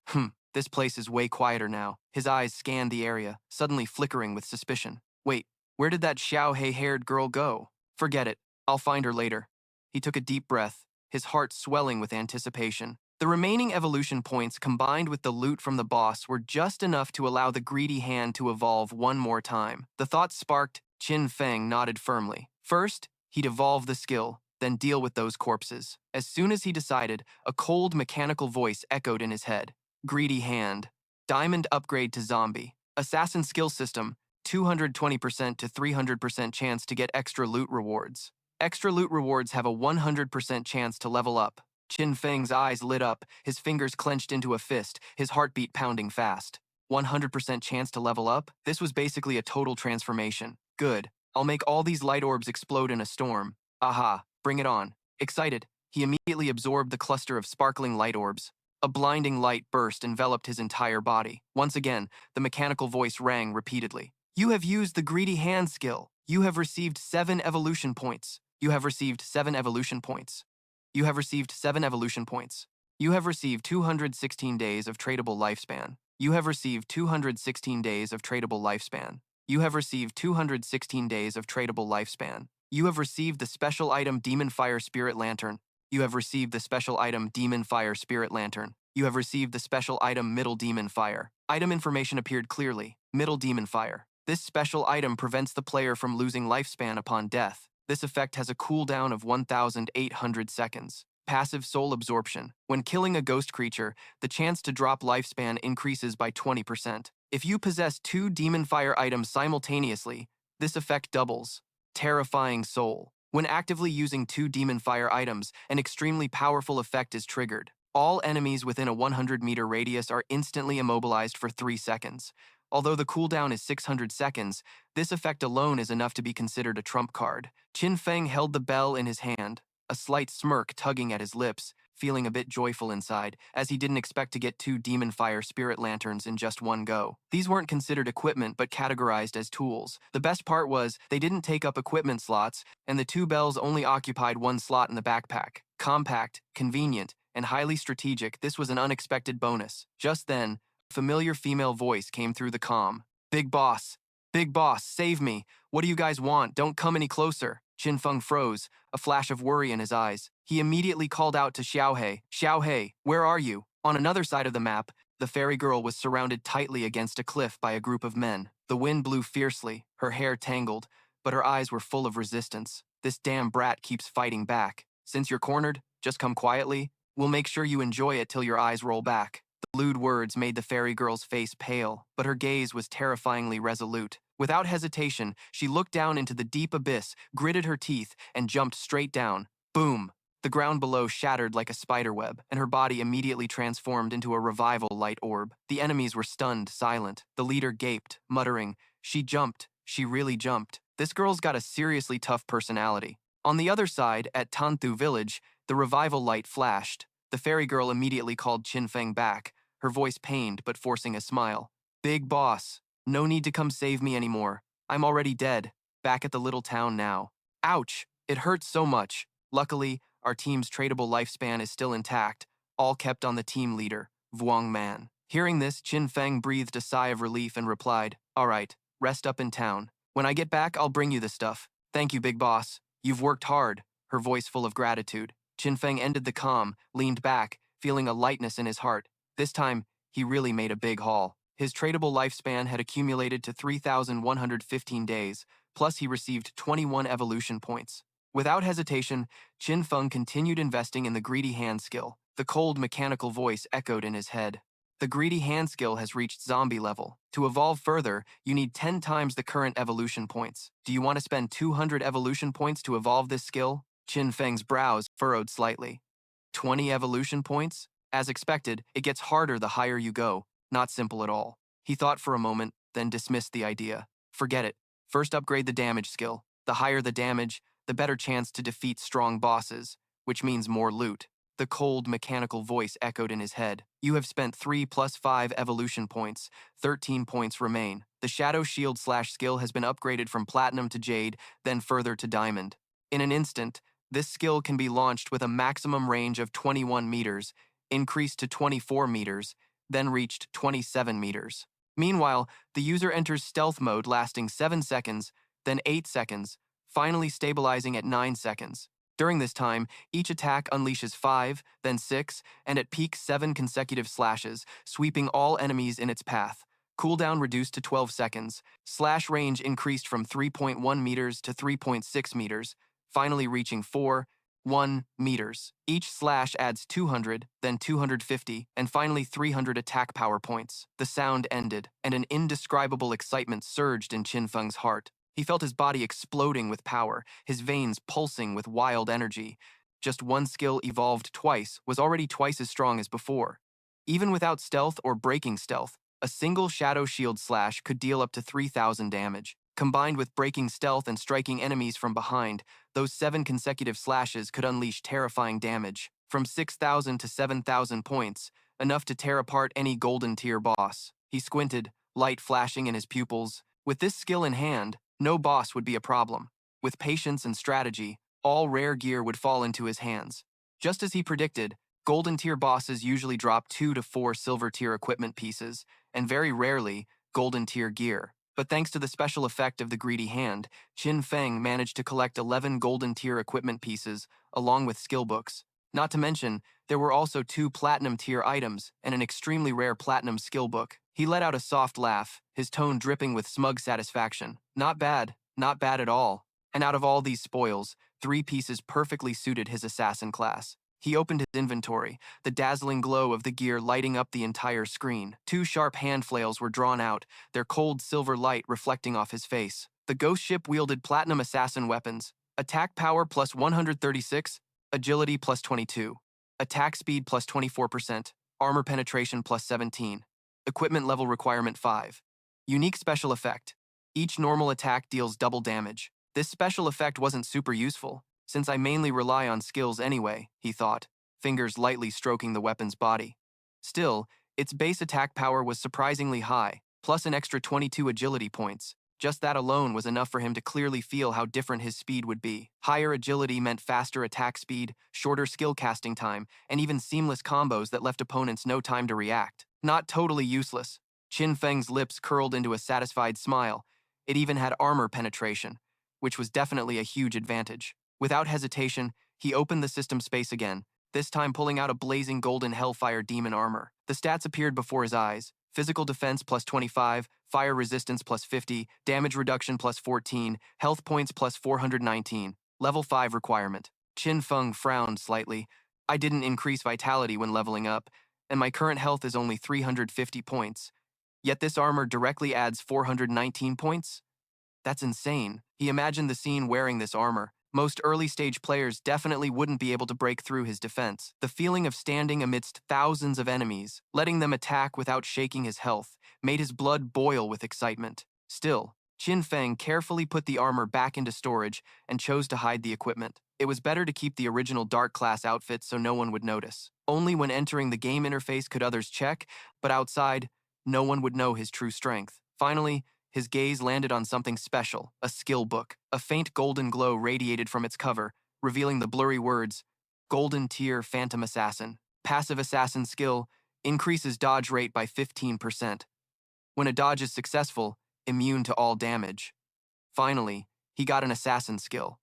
this place is way quieter now. His eyes scanned the area, suddenly flickering with suspicion. Wait, where did that Xiao-hei-haired girl go? Forget it, I'll find her later. He took a deep breath, his heart swelling with anticipation. The remaining evolution points combined with the loot from the boss were just enough to allow the greedy hand to evolve one more time. The thought sparked, Qin Feng nodded firmly. First, he'd evolve the skill, then deal with those corpses. As soon as he decided, a cold mechanical voice echoed in his head. Greedy hand. Diamond upgrade to zombie. Assassin skill system, 220% to 300% chance to get extra loot rewards. Extra loot rewards have a 100% chance to level up. Qin Feng's eyes lit up, his fingers clenched into a fist, his heartbeat pounding fast. 100% chance to level up? This was basically a total transformation. Good. I'll make all these light orbs explode in a storm. Aha, bring it on. Excited, he immediately absorbed the cluster of sparkling light orbs. A blinding light burst enveloped his entire body. Once again, the mechanical voice rang repeatedly. You have used the greedy hand skill. You have received 7 evolution points. You have received 7 evolution points. You have received 7 evolution points. You have received 216 days of tradable lifespan. You have received 216 days of tradable lifespan. You have received 216 days of tradable lifespan. You have received the special item Demon Fire Spirit Lantern. You have received the special item Demon Fire Spirit Lantern. You have received the special item Middle Demon Fire. Item information appeared clearly. Middle Demon Fire. This special item prevents the player from losing lifespan upon death. This effect has a cooldown of 1,800 seconds. Passive soul absorption. When killing a ghost creature, the chance to drop lifespan increases by 20%. If you possess 2 demon fire items simultaneously, this effect doubles. Terrifying soul. When actively using 2 demon fire items, an extremely powerful effect is triggered. All enemies within a 100-meter radius are instantly immobilized for 3 seconds. Although the cooldown is 600 seconds, this effect alone is enough to be considered a trump card. Qin Feng held the bell in his hand, a slight smirk tugging at his lips, feeling a bit joyful inside, as he didn't expect to get 2 Demon Fire Spirit Lanterns in just one go. These weren't considered equipment but categorized as tools. The best part was, they didn't take up equipment slots, and the 2 bells only occupied 1 slot in the backpack. Compact, convenient, and highly strategic, this was an unexpected bonus. Just then, a familiar female voice came through the comm. Big boss, save me. What do you guys want? Don't come any closer. Qin Feng froze, a flash of worry in his eyes. He immediately called out to Xiao-hei. Xiao-hei, where are you? On another side of the map, the fairy girl was surrounded tightly against a cliff by a group of men. The wind blew fiercely, her hair tangled, but her eyes were full of resistance. This damn brat keeps fighting back. Since you're cornered, just come quietly. We'll make sure you enjoy it till your eyes roll back. The lewd words made the fairy girl's face pale, but her gaze was terrifyingly resolute. Without hesitation, she looked down into the deep abyss, gritted her teeth, and jumped straight down. Boom! The ground below shattered like a spiderweb, and her body immediately transformed into a revival light orb. The enemies were stunned, silent. The leader gaped, muttering, She jumped. She really jumped. This girl's got a seriously tough personality. On the other side, at Tanthu village, the revival light flashed. The fairy girl immediately called Qin Feng back, her voice pained but forcing a smile. Big boss, no need to come save me anymore. I'm already dead, back at the little town now. Ouch, it hurts so much. Luckily, our team's tradable lifespan is still intact, all kept on the team leader, Vuong Man. Hearing this, Qin Feng breathed a sigh of relief and replied, All right, rest up in town. When I get back, I'll bring you the stuff. Thank you, big boss. You've worked hard, her voice full of gratitude. Qin Feng ended the comm, leaned back, feeling a lightness in his heart. This time, he really made a big haul. His tradable lifespan had accumulated to 3,115 days, plus he received 21 evolution points. Without hesitation, Qin Feng continued investing in the greedy hand skill. The cold mechanical voice echoed in his head. The greedy hand skill has reached zombie level. To evolve further, you need 10 times the current evolution points. Do you want to spend 200 evolution points to evolve this skill? Qin Feng's brows furrowed slightly. 20 evolution points? As expected, it gets harder the higher you go. Not simple at all. He thought for a moment, then dismissed the idea. Forget it. First upgrade the damage skill. The higher the damage, the better chance to defeat strong bosses, which means more loot. The cold, mechanical voice echoed in his head. You have spent 3 plus 5 evolution points. 13 points remain. The Shadow Shield / skill has been upgraded from Platinum to Jade, then further to Diamond. In an instant, this skill can be launched with a maximum range of 21 meters, increased to 24 meters, then reached 27 meters. Meanwhile, the user enters stealth mode lasting 7 seconds, then 8 seconds, finally stabilizing at 9 seconds. During this time, each attack unleashes 5, then 6, and at peak 7 consecutive slashes, sweeping all enemies in its path. Cooldown reduced to 12 seconds. Slash range increased from 3.1 meters to 3.6 meters, finally reaching 4.1 meters. Each slash adds 200, then 250, and finally 300 attack power points. The sound ended, and an indescribable excitement surged in Qin Feng's heart. He felt his body exploding with power, his veins pulsing with wild energy. Just one skill evolved twice was already twice as strong as before. Even without stealth or breaking stealth, a single Shadow Shield slash could deal up to 3,000 damage. Combined with breaking stealth and striking enemies from behind, those 7 consecutive slashes could unleash terrifying damage. From 6,000 to 7,000 points, enough to tear apart any golden tier boss. He squinted, light flashing in his pupils. With this skill in hand, no boss would be a problem. With patience and strategy, all rare gear would fall into his hands. Just as he predicted, golden tier bosses usually drop 2 to 4 silver tier equipment pieces, and very rarely, golden tier gear. But thanks to the special effect of the greedy hand, Qin Feng managed to collect 11 golden tier equipment pieces, along with skill books. Not to mention, there were also 2 platinum tier items and an extremely rare platinum skill book. He let out a soft laugh, his tone dripping with smug satisfaction. Not bad at all. And out of all these spoils, 3 pieces perfectly suited his assassin class. He opened his inventory, the dazzling glow of the gear lighting up the entire screen. 2 sharp hand flails were drawn out, their cold silver light reflecting off his face. The ghost ship wielded platinum assassin weapons. Attack power plus 136, agility plus 22, attack speed plus 24%, armor penetration plus 17. Equipment level requirement 5. Unique special effect. Each normal attack deals double damage. This special effect wasn't super useful, since I mainly rely on skills anyway, he thought, fingers lightly stroking the weapon's body. Still, its base attack power was surprisingly high, plus an extra 22 agility points. Just that alone was enough for him to clearly feel how different his speed would be. Higher agility meant faster attack speed, shorter skill casting time, and even seamless combos that left opponents no time to react. Not totally useless. Qin Feng's lips curled into a satisfied smile. It even had armor penetration, which was definitely a huge advantage. Without hesitation, he opened the system space again, this time pulling out a blazing golden Hellfire demon armor. The stats appeared before his eyes. Physical defense plus 25, fire resistance plus 50, damage reduction plus 14, health points plus 419, level 5 requirement. Qin Feng frowned slightly. I didn't increase vitality when leveling up, and my current health is only 350 points. Yet this armor directly adds 419 points? That's insane. He imagined the scene wearing this armor. Most early-stage players definitely wouldn't be able to break through his defense. The feeling of standing amidst thousands of enemies, letting them attack without shaking his health, made his blood boil with excitement. Still, Qin Feng carefully put the armor back into storage and chose to hide the equipment. It was better to keep the original Dark Class outfit so no one would notice. Only when entering the game interface could others check, but outside, no one would know his true strength. Finally, his gaze landed on something special, a skill book. A faint golden glow radiated from its cover, revealing the blurry words, Golden Tier Phantom Assassin. Passive assassin skill, increases dodge rate by 15%. When a dodge is successful, immune to all damage. Finally, he got an assassin skill.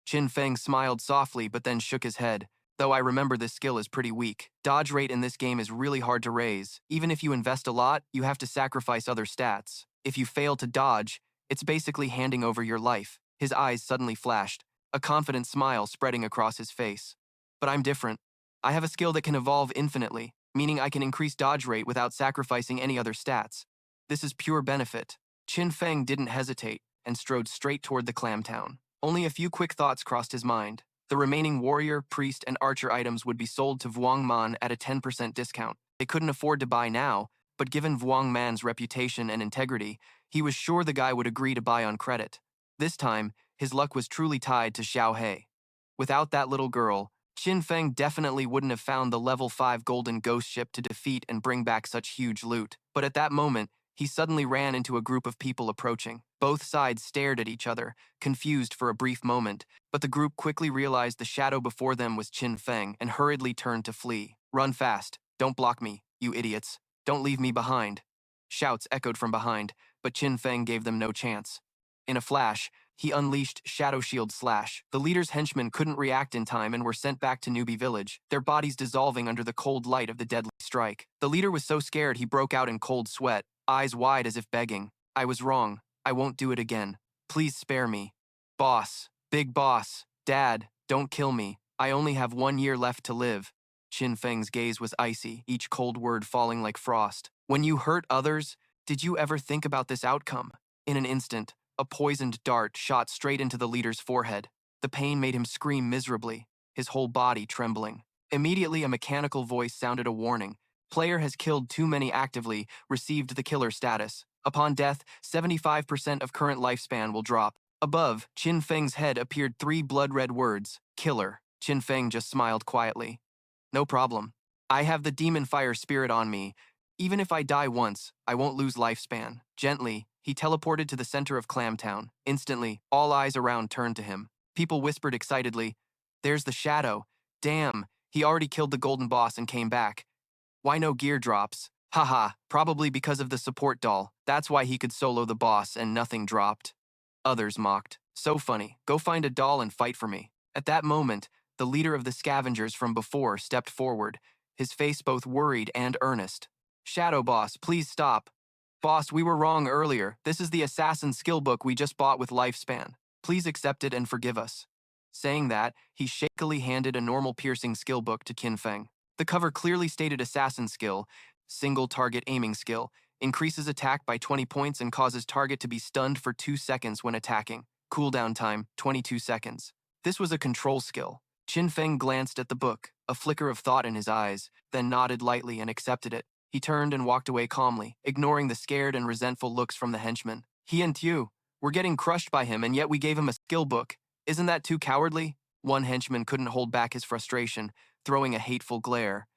Qin Feng smiled softly but then shook his head. Though I remember this skill is pretty weak. Dodge rate in this game is really hard to raise. Even if you invest a lot, you have to sacrifice other stats. If you fail to dodge, It's basically handing over your life. His eyes suddenly flashed, a confident smile spreading across his face. But I'm different. I have a skill that can evolve infinitely, meaning I can increase dodge rate without sacrificing any other stats. This is pure benefit. Qin Feng didn't hesitate and strode straight toward the clam town. Only a few quick thoughts crossed his mind. The remaining warrior, priest, and archer items would be sold to Vuong Man at a 10% discount. They couldn't afford to buy now, but given Vuong Man's reputation and integrity, he was sure the guy would agree to buy on credit. This time, his luck was truly tied to Xiao He. Without that little girl, Qin Feng definitely wouldn't have found the level 5 golden ghost ship to defeat and bring back such huge loot. But at that moment, he suddenly ran into a group of people approaching. Both sides stared at each other, confused for a brief moment, but the group quickly realized the shadow before them was Qin Feng and hurriedly turned to flee. Run fast. Don't block me, you idiots. Don't leave me behind. Shouts echoed from behind, but Qin Feng gave them no chance. In a flash, he unleashed Shadow Shield Slash. The leader's henchmen couldn't react in time and were sent back to Newbie Village, their bodies dissolving under the cold light of the deadly strike. The leader was so scared he broke out in cold sweat, eyes wide as if begging. I was wrong. I won't do it again. Please spare me. Boss. Big boss. Dad, don't kill me. I only have 1 year left to live. Qin Feng's gaze was icy, each cold word falling like frost. When you hurt others, did you ever think about this outcome? In an instant, a poisoned dart shot straight into the leader's forehead. The pain made him scream miserably, his whole body trembling. Immediately, a mechanical voice sounded a warning. Player has killed too many actively, received the killer status. Upon death, 75% of current lifespan will drop. Above, Qin Feng's head appeared 3 blood-red words, killer. Qin Feng just smiled quietly. No problem. I have the demon fire spirit on me. Even if I die once, I won't lose lifespan. Gently, he teleported to the center of Clamtown. Instantly, all eyes around turned to him. People whispered excitedly, "There's the shadow. Damn, he already killed the golden boss and came back. Why no gear drops? Haha, probably because of the support doll. That's why he could solo the boss and nothing dropped." Others mocked. So funny. Go find a doll and fight for me. At that moment, the leader of the scavengers from before stepped forward, his face both worried and earnest. Shadow Boss, please stop. Boss, we were wrong earlier. This is the assassin skill book we just bought with lifespan. Please accept it and forgive us. Saying that, he shakily handed a normal piercing skill book to Qin Feng. The cover clearly stated assassin skill, single target aiming skill, increases attack by 20 points and causes target to be stunned for 2 seconds when attacking. Cooldown time, 22 seconds. This was a control skill. Qin Feng glanced at the book, a flicker of thought in his eyes, then nodded lightly and accepted it. He turned and walked away calmly, ignoring the scared and resentful looks from the henchmen. He and Tiu, we're getting crushed by him and yet we gave him a skill book. Isn't that too cowardly? One henchman couldn't hold back his frustration, throwing a hateful glare.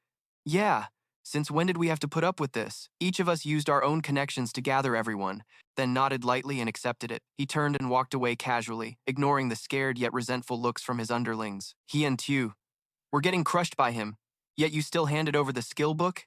Yeah, since when did we have to put up with this? Each of us used our own connections to gather everyone, then nodded lightly and accepted it. He turned and walked away casually, ignoring the scared yet resentful looks from his underlings. He and Tiu, we're getting crushed by him, yet you still handed over the skill book?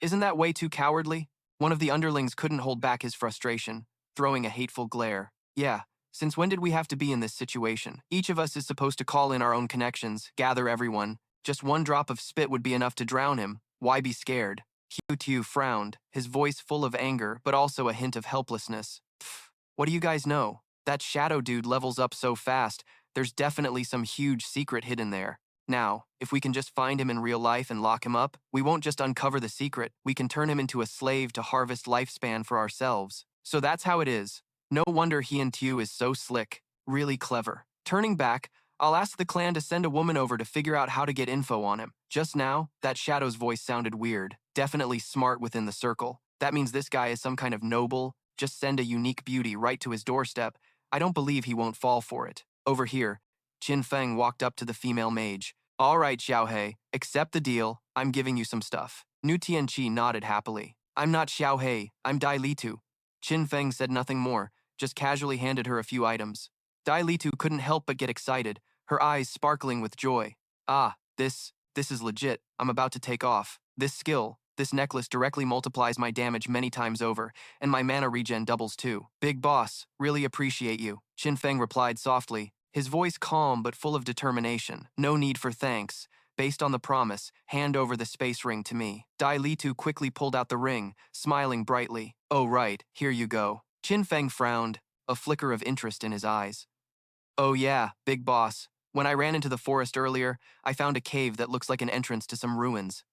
Isn't that way too cowardly? One of the underlings couldn't hold back his frustration, throwing a hateful glare. Yeah, since when did we have to be in this situation? Each of us is supposed to call in our own connections, gather everyone. Just 1 drop of spit would be enough to drown him. Why be scared? Hu Tiu frowned, his voice full of anger, but also a hint of helplessness. Pfft, what do you guys know? That shadow dude levels up so fast, there's definitely some huge secret hidden there. Now, if we can just find him in real life and lock him up, we won't just uncover the secret, we can turn him into a slave to harvest lifespan for ourselves. So that's how it is. No wonder he and Tiu is so slick. Really clever. Turning back, I'll ask the clan to send a woman over to figure out how to get info on him. Just now, that Shadow's voice sounded weird. Definitely smart within the circle. That means this guy is some kind of noble. Just send a unique beauty right to his doorstep. I don't believe he won't fall for it. Over here, Qin Feng walked up to the female mage. All right, Xiaohei, accept the deal. I'm giving you some stuff. Nu Tianqi nodded happily. I'm not Xiaohei, I'm Dai Litu. Qin Feng said nothing more, just casually handed her a few items. Dai Litu couldn't help but get excited, her eyes sparkling with joy. Ah, this is legit. I'm about to take off. This necklace directly multiplies my damage many times over, and my mana regen doubles too. Big boss, really appreciate you. Qin Feng replied softly, his voice calm but full of determination. No need for thanks. Based on the promise, hand over the space ring to me. Dai Litu quickly pulled out the ring, smiling brightly. Oh right, here you go. Qin Feng frowned. a flicker of interest in his eyes. Oh yeah, big boss. When I ran into the forest earlier, I found a cave that looks like an entrance to some ruins.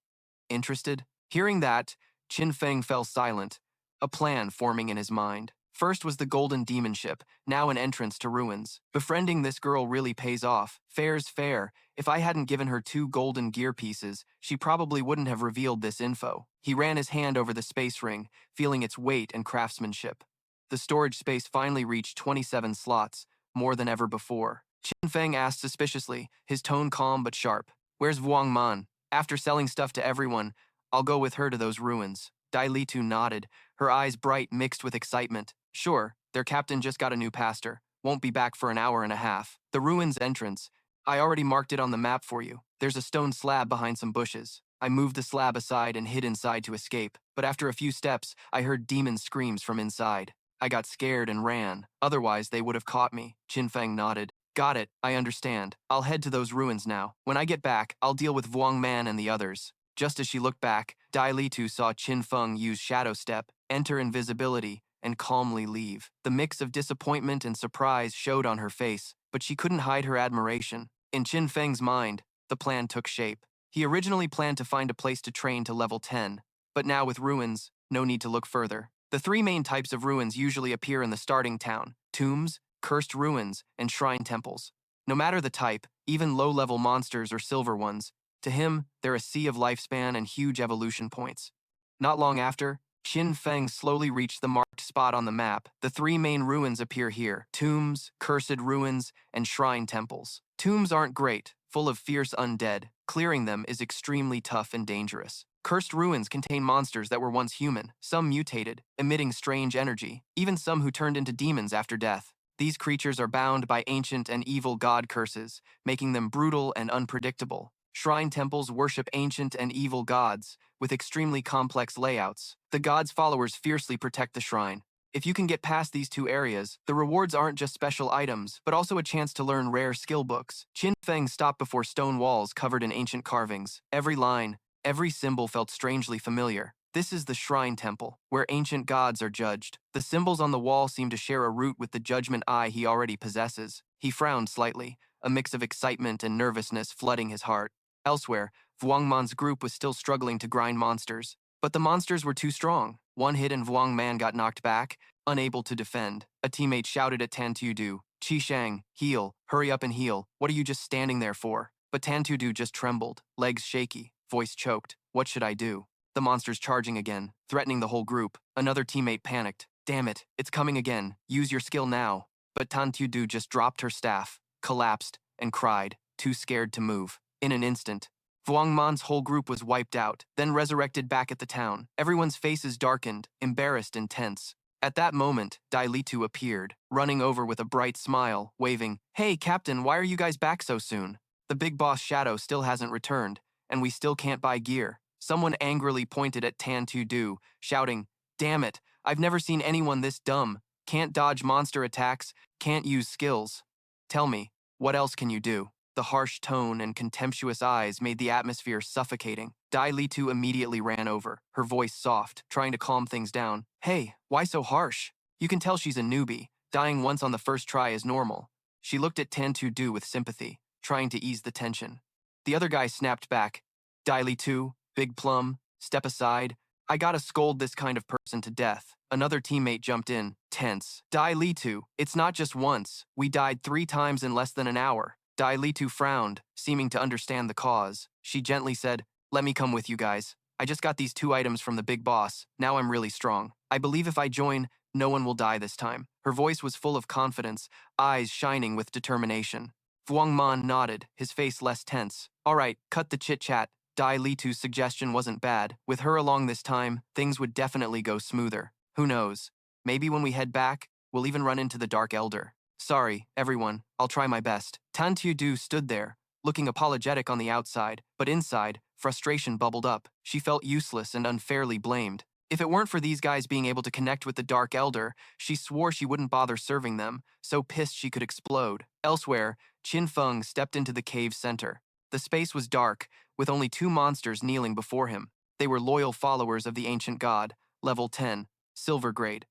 Interested? Hearing that, Qin Feng fell silent, a plan forming in his mind. First was the golden demon ship, now an entrance to ruins. Befriending this girl really pays off. Fair's fair. If I hadn't given her 2 golden gear pieces, she probably wouldn't have revealed this info. He ran his hand over the space ring, feeling its weight and craftsmanship. The storage space finally reached 27 slots, more than ever before. Qin Feng asked suspiciously, his tone calm but sharp. Where's Wang Man? After selling stuff to everyone, I'll go with her to those ruins. Dai Litu nodded, her eyes bright mixed with excitement. Sure, their captain just got a new pastor. Won't be back for an hour and a half. The ruins entrance. I already marked it on the map for you. There's a stone slab behind some bushes. I moved the slab aside and hid inside to escape, but after a few steps, I heard demon screams from inside. I got scared and ran. Otherwise, they would have caught me. Qin Feng nodded. Got it, I understand. I'll head to those ruins now. When I get back, I'll deal with Vuong Man and the others. Just as she looked back, Dai Litu saw Qin Feng use Shadow Step, enter invisibility, and calmly leave. The mix of disappointment and surprise showed on her face, but she couldn't hide her admiration. In Qin Feng's mind, the plan took shape. He originally planned to find a place to train to level 10, but now with ruins, no need to look further. The 3 main types of ruins usually appear in the starting town: tombs, cursed ruins, and shrine temples. No matter the type, even low-level monsters or silver ones, to him, they're a sea of lifespan and huge evolution points. Not long after, Qin Feng slowly reached the marked spot on the map. The 3 main ruins appear here: tombs, cursed ruins, and shrine temples. Tombs aren't great, full of fierce undead. Clearing them is extremely tough and dangerous. Cursed ruins contain monsters that were once human, some mutated, emitting strange energy, even some who turned into demons after death. These creatures are bound by ancient and evil god curses, making them brutal and unpredictable. Shrine temples worship ancient and evil gods, with extremely complex layouts. The gods' followers fiercely protect the shrine. If you can get past these 2 areas, the rewards aren't just special items, but also a chance to learn rare skill books. Qin Feng stopped before stone walls covered in ancient carvings. Every line, every symbol felt strangely familiar. This is the Shrine Temple, where ancient gods are judged. The symbols on the wall seem to share a root with the judgment eye he already possesses. He frowned slightly, a mix of excitement and nervousness flooding his heart. Elsewhere, Vuongman's group was still struggling to grind monsters, but the monsters were too strong. One hit and Vuong Man got knocked back, unable to defend. A teammate shouted at Tan Tu-Du, "Qi Shang, heal, hurry up and heal. What are you just standing there for?" But Tan Tu-Du just trembled, legs shaky, voice choked. What should I do? The monster's charging again, threatening the whole group. Another teammate panicked. Damn it, it's coming again. Use your skill now. But Tan Tu-Du just dropped her staff, collapsed, and cried, too scared to move. In an instant, Vuong Man's whole group was wiped out, then resurrected back at the town. Everyone's faces darkened, embarrassed and tense. At that moment, Dai Litu appeared, running over with a bright smile, waving, "Hey, Captain, why are you guys back so soon? The big boss Shadow still hasn't returned, and we still can't buy gear." Someone angrily pointed at Tan Tu-Du, shouting, "Damn it, I've never seen anyone this dumb. Can't dodge monster attacks, can't use skills. Tell me, what else can you do?" The harsh tone and contemptuous eyes made the atmosphere suffocating. Dai Litu immediately ran over, her voice soft, trying to calm things down. "Hey, why so harsh? You can tell she's a newbie. Dying once on the first try is normal." She looked at Tan Tu-Du with sympathy, trying to ease the tension. The other guy snapped back. "Dai Litu, Big Plum, step aside. I gotta scold this kind of person to death." Another teammate jumped in, tense. "Dai Litu, it's not just once. We died 3 times in less than an hour." Dai Litu frowned, seeming to understand the cause. She gently said, "Let me come with you guys. I just got these 2 items from the big boss. Now I'm really strong. I believe if I join, no one will die this time." Her voice was full of confidence, eyes shining with determination. Vuong Man nodded, his face less tense. "All right, cut the chit-chat." Dai Litu's suggestion wasn't bad. With her along this time, things would definitely go smoother. Who knows? Maybe when we head back, we'll even run into the Dark Elder. "Sorry, everyone. I'll try my best." Tan Tu-Du stood there, looking apologetic on the outside, but inside, frustration bubbled up. She felt useless and unfairly blamed. If it weren't for these guys being able to connect with the Dark Elder, she swore she wouldn't bother serving them, so pissed she could explode. Elsewhere, Qin Feng stepped into the cave's center. The space was dark, with only 2 monsters kneeling before him. They were loyal followers of the ancient god, level 10, silver grade.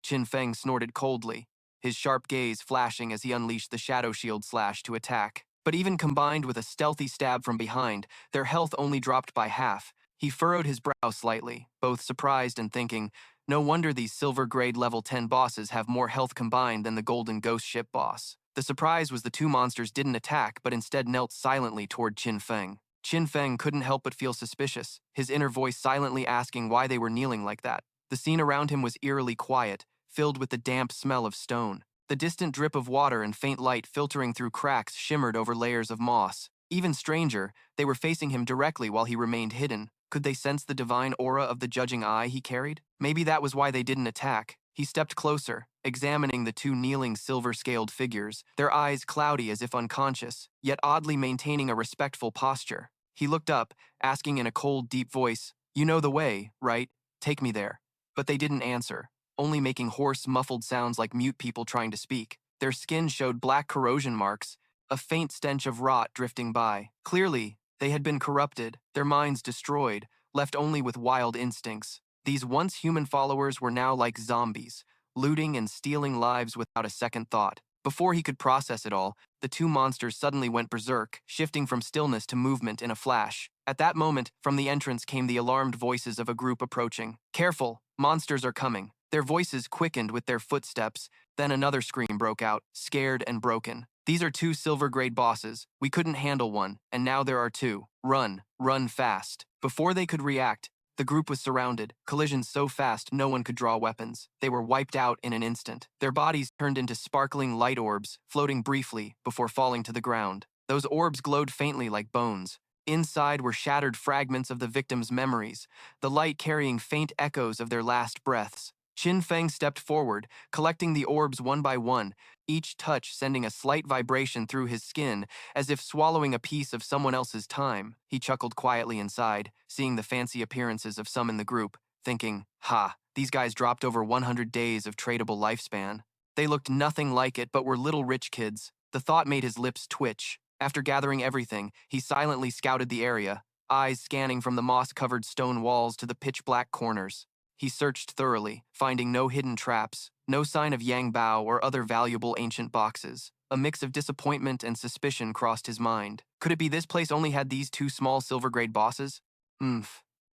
Qin Feng snorted coldly. his sharp gaze flashing as he unleashed the shadow shield slash to attack. But even combined with a stealthy stab from behind, their health only dropped by half. He furrowed his brow slightly, both surprised and thinking, no wonder these silver grade level 10 bosses have more health combined than the golden ghost ship boss. The surprise was the two monsters didn't attack but instead knelt silently toward Qin Feng. Qin Feng couldn't help but feel suspicious, his inner voice silently asking why they were kneeling like that. The scene around him was eerily quiet, filled with the damp smell of stone. The distant drip of water and faint light filtering through cracks shimmered over layers of moss. Even stranger, they were facing him directly while he remained hidden. Could they sense the divine aura of the judging eye he carried? Maybe that was why they didn't attack. He stepped closer, examining the two kneeling silver-scaled figures, their eyes cloudy as if unconscious, yet oddly maintaining a respectful posture. He looked up, asking in a cold, deep voice, "You know the way, right? Take me there." But they didn't answer, only making hoarse, muffled sounds like mute people trying to speak. Their skin showed black corrosion marks, a faint stench of rot drifting by. Clearly, they had been corrupted, their minds destroyed, left only with wild instincts. These once human followers were now like zombies, looting and stealing lives without a second thought. Before he could process it all, the two monsters suddenly went berserk, shifting from stillness to movement in a flash. At that moment, from the entrance came the alarmed voices of a group approaching. "Careful, monsters are coming." Their voices quickened with their footsteps, then another scream broke out, scared and broken. "These are two silver-grade bosses. We couldn't handle one, and now there are two. Run, run fast." Before they could react, the group was surrounded, collisions so fast no one could draw weapons. They were wiped out in an instant. Their bodies turned into sparkling light orbs, floating briefly before falling to the ground. Those orbs glowed faintly like bones. Inside were shattered fragments of the victims' memories, the light carrying faint echoes of their last breaths. Qin Feng stepped forward, collecting the orbs one by one, each touch sending a slight vibration through his skin, as if swallowing a piece of someone else's time. He chuckled quietly inside, seeing the fancy appearances of some in the group, thinking, "Ha, these guys dropped over 100 days of tradable lifespan." They looked nothing like it but were little rich kids. The thought made his lips twitch. After gathering everything, he silently scouted the area, eyes scanning from the moss-covered stone walls to the pitch-black corners. He searched thoroughly, finding no hidden traps, no sign of Yang Bao or other valuable ancient boxes. A mix of disappointment and suspicion crossed his mind. Could it be this place only had these two small silver-grade bosses?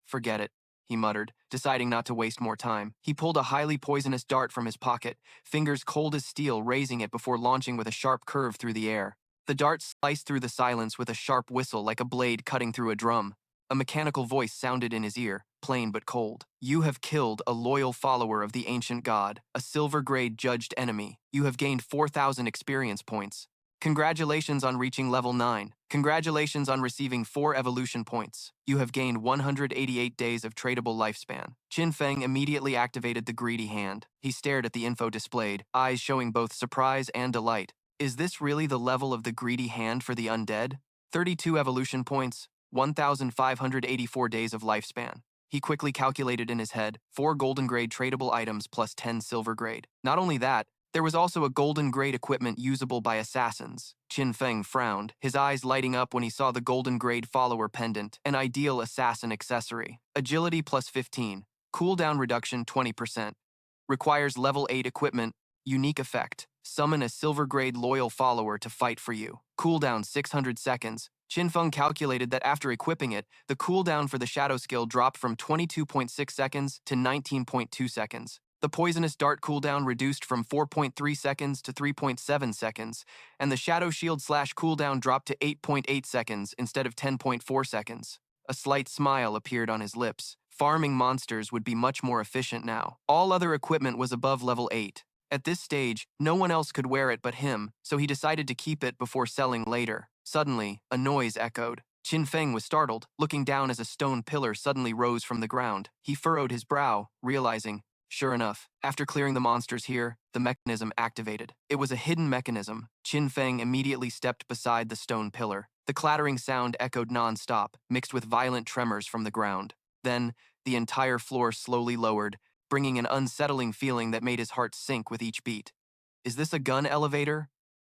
Forget it, he muttered, deciding not to waste more time. He pulled a highly poisonous dart from his pocket, fingers cold as steel, raising it before launching with a sharp curve through the air. The dart sliced through the silence with a sharp whistle like a blade cutting through a drum. A mechanical voice sounded in his ear, plain but cold. "You have killed a loyal follower of the ancient god, a silver-grade judged enemy. You have gained 4,000 experience points. Congratulations on reaching level 9. Congratulations on receiving 4 evolution points. You have gained 188 days of tradable lifespan." Qin Feng immediately activated the greedy hand. He stared at the info displayed, eyes showing both surprise and delight. Is this really the level of the greedy hand for the undead? 32 evolution points, 1,584 days of lifespan. He quickly calculated in his head, 4 golden grade tradable items plus 10 silver grade. Not only that, there was also a golden grade equipment usable by assassins. Qin Feng frowned, his eyes lighting up when he saw the golden grade follower pendant, an ideal assassin accessory. Agility plus 15, cooldown reduction 20%. Requires level 8 equipment, unique effect. Summon a silver grade loyal follower to fight for you. Cooldown 600 seconds. Qin Feng calculated that after equipping it, the cooldown for the shadow skill dropped from 22.6 seconds to 19.2 seconds. The poisonous dart cooldown reduced from 4.3 seconds to 3.7 seconds, and the shadow shield slash cooldown dropped to 8.8 seconds instead of 10.4 seconds. A slight smile appeared on his lips. Farming monsters would be much more efficient now. All other equipment was above level 8. At this stage, no one else could wear it but him, so he decided to keep it before selling later. Suddenly, a noise echoed. Qin Feng was startled, looking down as a stone pillar suddenly rose from the ground. He furrowed his brow, realizing, sure enough, after clearing the monsters here, the mechanism activated. It was a hidden mechanism. Qin Feng immediately stepped beside the stone pillar. The clattering sound echoed non-stop, mixed with violent tremors from the ground. Then, the entire floor slowly lowered, bringing an unsettling feeling that made his heart sink with each beat. Is this a gun elevator?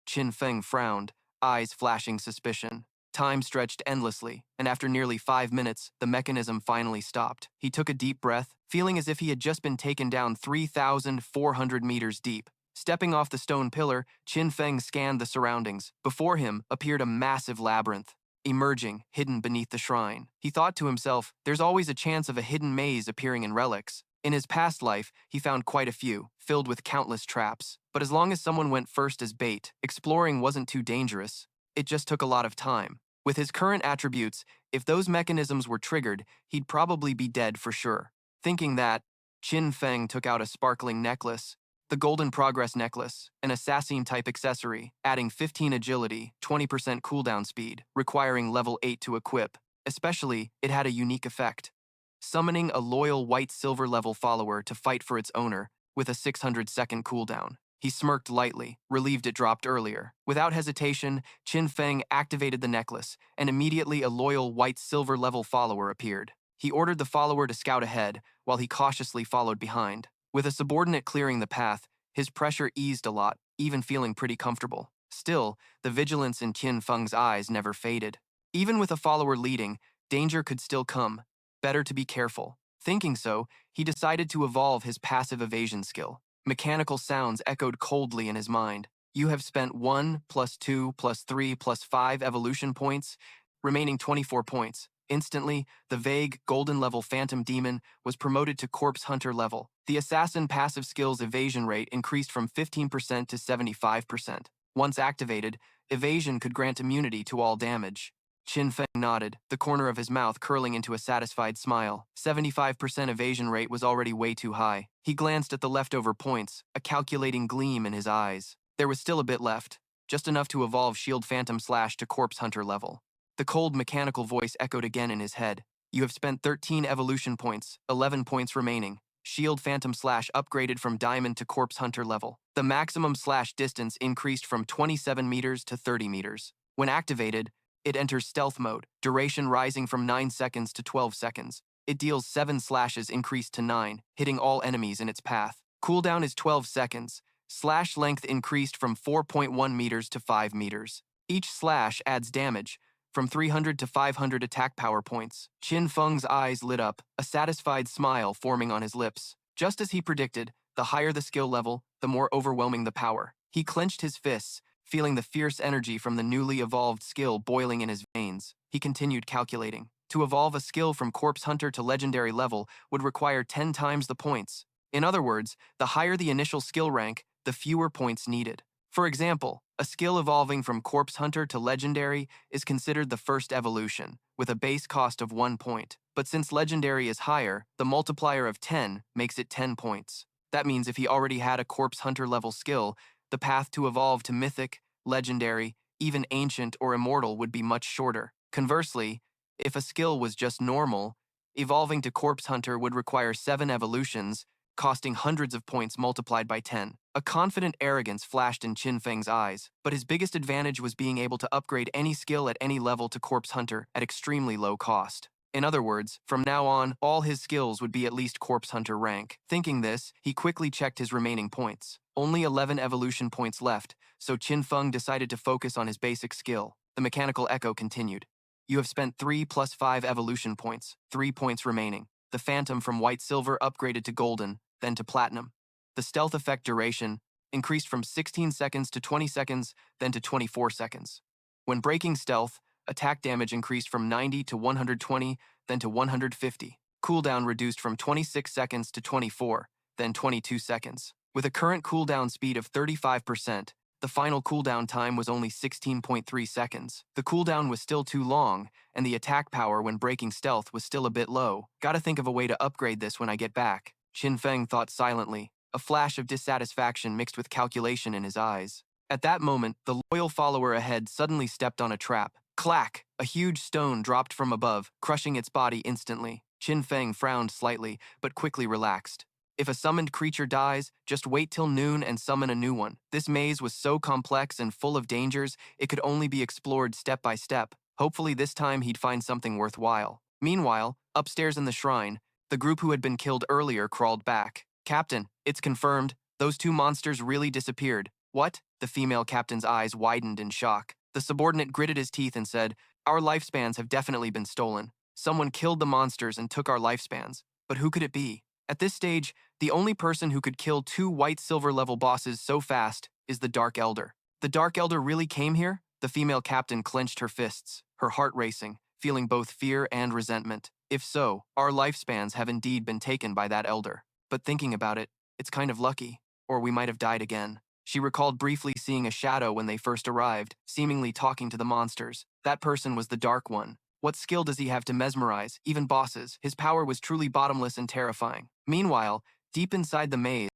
Qin Feng frowned, eyes flashing suspicion. Time stretched endlessly, and after nearly 5 minutes, the mechanism finally stopped. He took a deep breath, feeling as if he had just been taken down 3,400 meters deep. Stepping off the stone pillar, Qin Feng scanned the surroundings. Before him appeared a massive labyrinth, emerging, hidden beneath the shrine. He thought to himself, there's always a chance of a hidden maze appearing in relics. In his past life, he found quite a few, filled with countless traps. But as long as someone went first as bait, exploring wasn't too dangerous. It just took a lot of time. With his current attributes, if those mechanisms were triggered, he'd probably be dead for sure. Thinking that, Qin Feng took out a sparkling necklace, the Golden Progress Necklace, an assassin-type accessory, adding 15 agility, 20% cooldown speed, requiring level 8 to equip. Especially, it had a unique effect, summoning a loyal white-silver level follower to fight for its owner, with a 600-second cooldown. He smirked lightly, relieved it dropped earlier. Without hesitation, Qin Feng activated the necklace, and immediately a loyal white-silver level follower appeared. He ordered the follower to scout ahead, while he cautiously followed behind. With a subordinate clearing the path, his pressure eased a lot, even feeling pretty comfortable. Still, the vigilance in Qin Feng's eyes never faded. Even with a follower leading, danger could still come. Better to be careful. Thinking so, he decided to evolve his passive evasion skill. Mechanical sounds echoed coldly in his mind. You have spent 1, +2, +3, +5 evolution points, remaining 24 points. Instantly, the vague, golden-level phantom demon was promoted to corpse hunter level. The assassin passive skill's evasion rate increased from 15% to 75%. Once activated, evasion could grant immunity to all damage. Qin Feng nodded, the corner of his mouth curling into a satisfied smile. 75% evasion rate was already way too high. He glanced at the leftover points, a calculating gleam in his eyes. There was still a bit left, just enough to evolve Shield Phantom Slash to corpse hunter level. The cold mechanical voice echoed again in his head. You have spent 13 evolution points, 11 points remaining. Shield Phantom Slash upgraded from Diamond to Corpse Hunter level. The maximum slash distance increased from 27 meters to 30 meters. When activated, it enters stealth mode, duration rising from 9 seconds to 12 seconds. It deals 7 slashes increased to 9, hitting all enemies in its path. Cooldown is 12 seconds. Slash length increased from 4.1 meters to 5 meters. Each slash adds damage, from 300 to 500 attack power points. Qin Feng's eyes lit up, a satisfied smile forming on his lips. Just as he predicted, the higher the skill level, the more overwhelming the power. He clenched his fists, feeling the fierce energy from the newly evolved skill boiling in his veins. He continued calculating. To evolve a skill from Corpse Hunter to Legendary level would require 10 times the points. In other words, the higher the initial skill rank, the fewer points needed. For example, a skill evolving from Corpse Hunter to Legendary is considered the first evolution, with a base cost of 1 point. But since Legendary is higher, the multiplier of 10 makes it 10 points. That means if he already had a Corpse Hunter level skill, the path to evolve to Mythic, Legendary, even Ancient or Immortal would be much shorter. Conversely, if a skill was just normal, evolving to Corpse Hunter would require 7 evolutions, costing hundreds of points multiplied by 10. A confident arrogance flashed in Qin Feng's eyes, but his biggest advantage was being able to upgrade any skill at any level to Corpse Hunter at extremely low cost. In other words, from now on, all his skills would be at least Corpse Hunter rank. Thinking this, he quickly checked his remaining points. Only 11 evolution points left, so Qin Feng decided to focus on his basic skill. The mechanical echo continued. You have spent 3 + 5 evolution points, 3 points remaining. The Phantom from White Silver upgraded to Golden, then to Platinum. The stealth effect duration increased from 16 seconds to 20 seconds, then to 24 seconds. When breaking stealth, attack damage increased from 90 to 120, then to 150. Cooldown reduced from 26 seconds to 24, then 22 seconds. With a current cooldown speed of 35%, the final cooldown time was only 16.3 seconds. The cooldown was still too long, and the attack power when breaking stealth was still a bit low. Gotta think of a way to upgrade this when I get back, Qin Feng thought silently, a flash of dissatisfaction mixed with calculation in his eyes. At that moment, the loyal follower ahead suddenly stepped on a trap. Clack! A huge stone dropped from above, crushing its body instantly. Qin Feng frowned slightly, but quickly relaxed. If a summoned creature dies, just wait till noon and summon a new one. This maze was so complex and full of dangers, it could only be explored step by step. Hopefully this time he'd find something worthwhile. Meanwhile, upstairs in the shrine, the group who had been killed earlier crawled back. Captain, it's confirmed. Those 2 monsters really disappeared. What? The female captain's eyes widened in shock. The subordinate gritted his teeth and said, Our lifespans have definitely been stolen. Someone killed the monsters and took our lifespans. But who could it be? At this stage, the only person who could kill two white-silver level bosses so fast is the Dark Elder. The Dark Elder really came here? The female captain clenched her fists, her heart racing, feeling both fear and resentment. If so, our lifespans have indeed been taken by that elder. But thinking about it, it's kind of lucky, or we might have died again. She recalled briefly seeing a shadow when they first arrived, seemingly talking to the monsters. That person was the Dark One. What skill does he have to mesmerize, even bosses? His power was truly bottomless and terrifying. Meanwhile, deep inside the maze,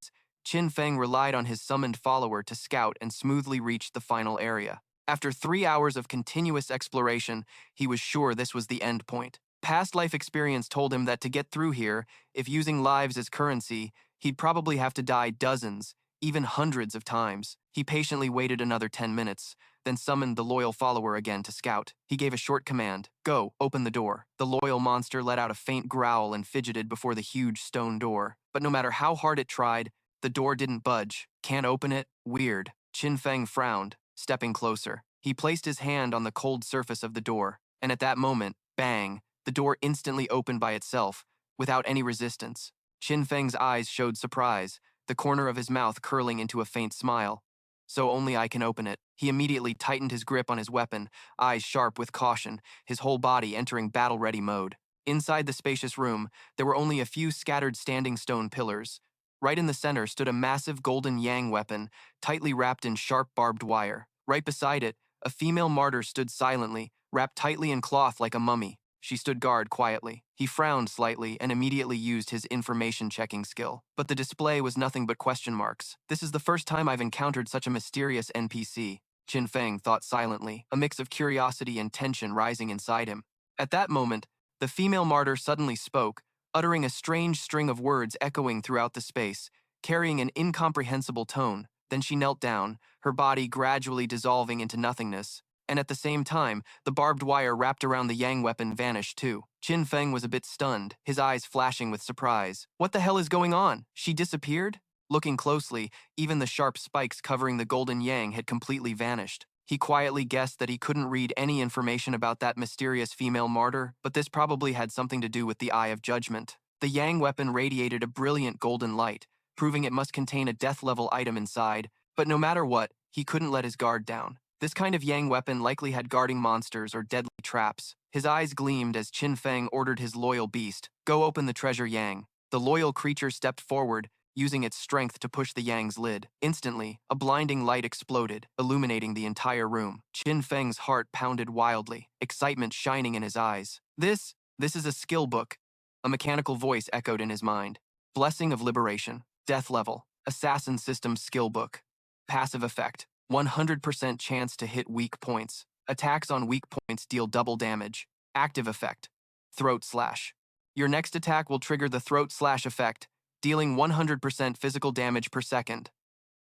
Qin Feng relied on his summoned follower to scout and smoothly reach the final area. After 3 hours of continuous exploration, he was sure this was the end point. Past life experience told him that to get through here, if using lives as currency, he'd probably have to die dozens, even hundreds of times. He patiently waited another 10 minutes, then summoned the loyal follower again to scout. He gave a short command, "Go, open the door." The loyal monster let out a faint growl and fidgeted before the huge stone door. But no matter how hard it tried, the door didn't budge. Can't open it? Weird. Qin Feng frowned, stepping closer. He placed his hand on the cold surface of the door, and at that moment, bang, the door instantly opened by itself, without any resistance. Qin Feng's eyes showed surprise, the corner of his mouth curling into a faint smile. "So only I can open it." He immediately tightened his grip on his weapon, eyes sharp with caution, his whole body entering battle-ready mode. Inside the spacious room, there were only a few scattered standing stone pillars. Right in the center stood a massive golden yang weapon, tightly wrapped in sharp barbed wire. Right beside it, a female martyr stood silently, wrapped tightly in cloth like a mummy. She stood guard quietly. He frowned slightly and immediately used his information-checking skill. But the display was nothing but question marks. "This is the first time I've encountered such a mysterious NPC," Qin Feng thought silently, a mix of curiosity and tension rising inside him. At that moment, the female martyr suddenly spoke, uttering a strange string of words echoing throughout the space, carrying an incomprehensible tone. Then she knelt down, her body gradually dissolving into nothingness. And at the same time, the barbed wire wrapped around the yang weapon vanished too. Qin Feng was a bit stunned, his eyes flashing with surprise. What the hell is going on? She disappeared? Looking closely, even the sharp spikes covering the golden yang had completely vanished. He quietly guessed that he couldn't read any information about that mysterious female martyr, but this probably had something to do with the Eye of Judgment. The yang weapon radiated a brilliant golden light, proving it must contain a death-level item inside, but no matter what, he couldn't let his guard down. This kind of yang weapon likely had guarding monsters or deadly traps. His eyes gleamed as Qin Feng ordered his loyal beast, "Go open the treasure yang." The loyal creature stepped forward, using its strength to push the yang's lid. Instantly, a blinding light exploded, illuminating the entire room. Qin Feng's heart pounded wildly, excitement shining in his eyes. This is a skill book." A mechanical voice echoed in his mind. "Blessing of Liberation. Death level. Assassin System skill book. Passive effect. 100% chance to hit weak points. Attacks on weak points deal double damage. Active effect. Throat slash. Your next attack will trigger the throat slash effect, dealing 100% physical damage per second.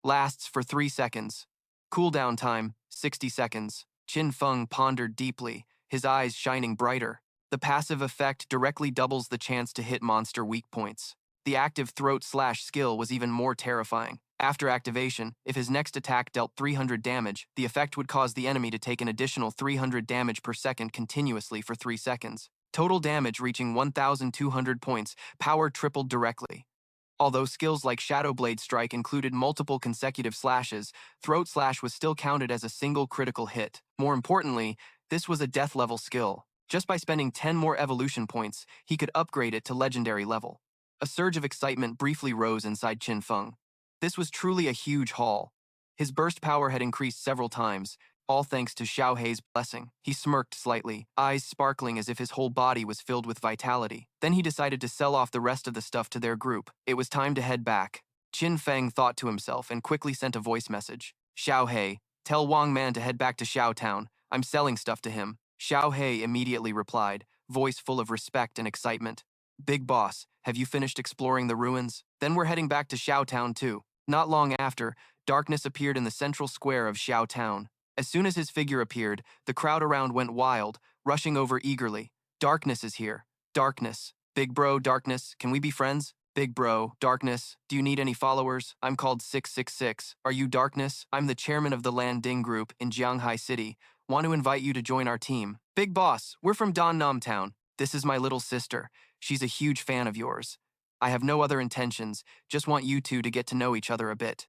Lasts for 3 seconds. Cooldown time, 60 seconds. Qin Feng pondered deeply, his eyes shining brighter. The passive effect directly doubles the chance to hit monster weak points. The active throat slash skill was even more terrifying. After activation, if his next attack dealt 300 damage, the effect would cause the enemy to take an additional 300 damage per second continuously for 3 seconds. Total damage reaching 1,200 points, power tripled directly. Although skills like Shadow Blade Strike included multiple consecutive slashes, Throat Slash was still counted as a single critical hit. More importantly, this was a death level skill. Just by spending 10 more evolution points, he could upgrade it to legendary level. A surge of excitement briefly rose inside Qin Feng. This was truly a huge haul. His burst power had increased several times, all thanks to Xiao Hei's blessing. He smirked slightly, eyes sparkling as if his whole body was filled with vitality. Then he decided to sell off the rest of the stuff to their group. It was time to head back. Qin Feng thought to himself and quickly sent a voice message. "Xiao Hei, tell Wang Man to head back to Xiao Town. I'm selling stuff to him." Xiao Hei immediately replied, voice full of respect and excitement. "Big boss, have you finished exploring the ruins? Then we're heading back to Xiao Town too." Not long after, darkness appeared in the central square of Xiao Town. As soon as his figure appeared, the crowd around went wild, rushing over eagerly. "Darkness is here. Darkness. Big bro, Darkness, can we be friends? Big bro, Darkness, do you need any followers? I'm called 666. Are you Darkness? I'm the chairman of the Landing Group in Jianghai City. Want to invite you to join our team. Big boss, we're from Dan Nam Town. This is my little sister. She's a huge fan of yours. I have no other intentions, just want you two to get to know each other a bit.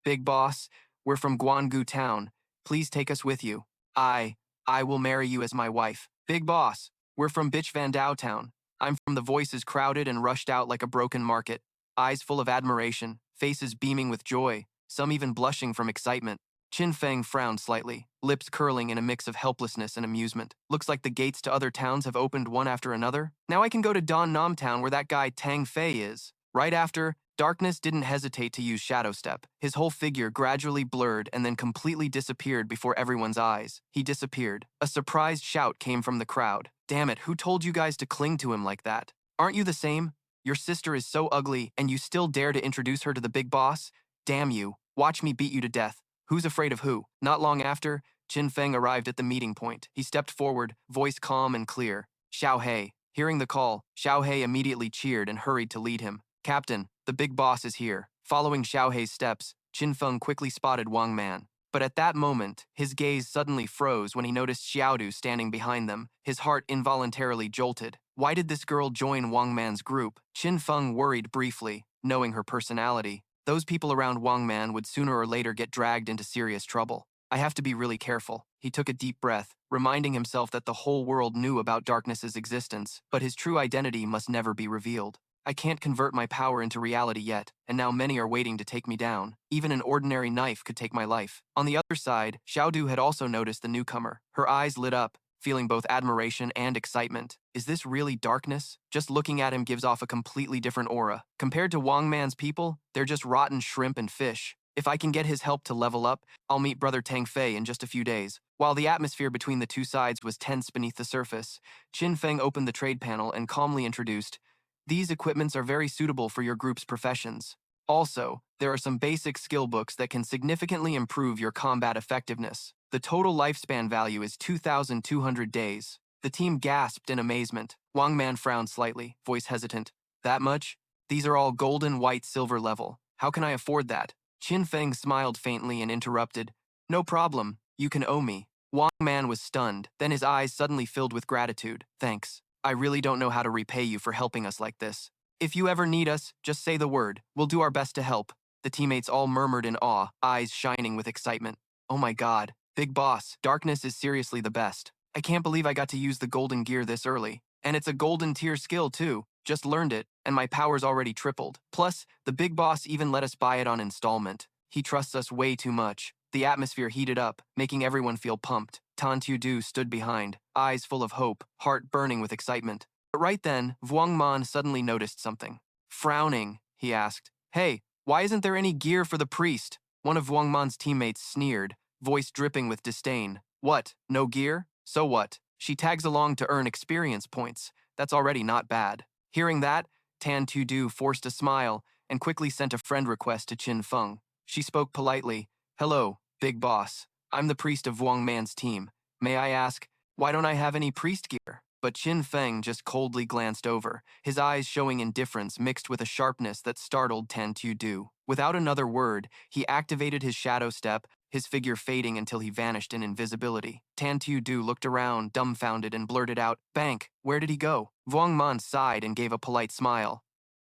Big boss, we're from Guanggu town. Please take us with you. I, I will marry you as my wife. Big boss, we're from Bitch Van Dao town. I'm from the voices crowded and rushed out like a broken market. Eyes full of admiration, faces beaming with joy, some even blushing from excitement. Qin Feng frowned slightly, lips curling in a mix of helplessness and amusement. Looks like the gates to other towns have opened one after another. Now I can go to Don Nam Town where that guy Tong Fei is. Right after, Darkness didn't hesitate to use Shadow Step. His whole figure gradually blurred and then completely disappeared before everyone's eyes. He disappeared. A surprised shout came from the crowd. Damn it, who told you guys to cling to him like that? Aren't you the same? Your sister is so ugly, and you still dare to introduce her to the big boss? Damn you. Watch me beat you to death. Who's afraid of who? Not long after, Qin Feng arrived at the meeting point. He stepped forward, voice calm and clear. Xiao He. Hearing the call, Xiao He immediately cheered and hurried to lead him. Captain, the big boss is here. Following Xiao He's steps, Qin Feng quickly spotted Wang Man. But at that moment, his gaze suddenly froze when he noticed Xiaodu standing behind them. His heart involuntarily jolted. Why did this girl join Wang Man's group? Qin Feng worried briefly, knowing her personality. Those people around Wang Man would sooner or later get dragged into serious trouble. I have to be really careful. He took a deep breath, reminding himself that the whole world knew about Darkness's existence, but his true identity must never be revealed. I can't convert my power into reality yet, and now many are waiting to take me down. Even an ordinary knife could take my life. On the other side, Xiaodu had also noticed the newcomer. Her eyes lit up, feeling both admiration and excitement. Is this really Darkness? Just looking at him gives off a completely different aura. Compared to Wang Man's people, they're just rotten shrimp and fish. If I can get his help to level up, I'll meet brother Tong Fei in just a few days. While the atmosphere between the two sides was tense beneath the surface, Qin Feng opened the trade panel and calmly introduced, "These equipments are very suitable for your group's professions. Also, there are some basic skill books that can significantly improve your combat effectiveness. The total lifespan value is 2,200 days." The team gasped in amazement. Wang Man frowned slightly, voice hesitant. That much? These are all golden, white, silver level. How can I afford that? Qin Feng smiled faintly and interrupted. No problem. You can owe me. Wang Man was stunned, then his eyes suddenly filled with gratitude. Thanks. I really don't know how to repay you for helping us like this. If you ever need us, just say the word. We'll do our best to help. The teammates all murmured in awe, eyes shining with excitement. Oh my god. Big boss, Darkness is seriously the best. I can't believe I got to use the golden gear this early. And it's a golden tier skill too. Just learned it, and my power's already tripled. Plus, the big boss even let us buy it on installment. He trusts us way too much. The atmosphere heated up, making everyone feel pumped. Tan Tu stood behind, eyes full of hope, heart burning with excitement. But right then, Vuong Man suddenly noticed something. Frowning, he asked, "Hey, why isn't there any gear for the priest?" One of Vuong Man's teammates sneered, voice dripping with disdain. What, no gear? So what? She tags along to earn experience points. That's already not bad. Hearing that, Tan Tu forced a smile and quickly sent a friend request to Qin Feng. She spoke politely. Hello, big boss. I'm the priest of Vuong Man's team. May I ask, why don't I have any priest gear? But Qin Feng just coldly glanced over, his eyes showing indifference mixed with a sharpness that startled Tan Tu. Without another word, he activated his shadow step, his figure fading until he vanished in invisibility. Tan Tu looked around, dumbfounded, and blurted out, "Bank, where did he go?" Vuong Man sighed and gave a polite smile.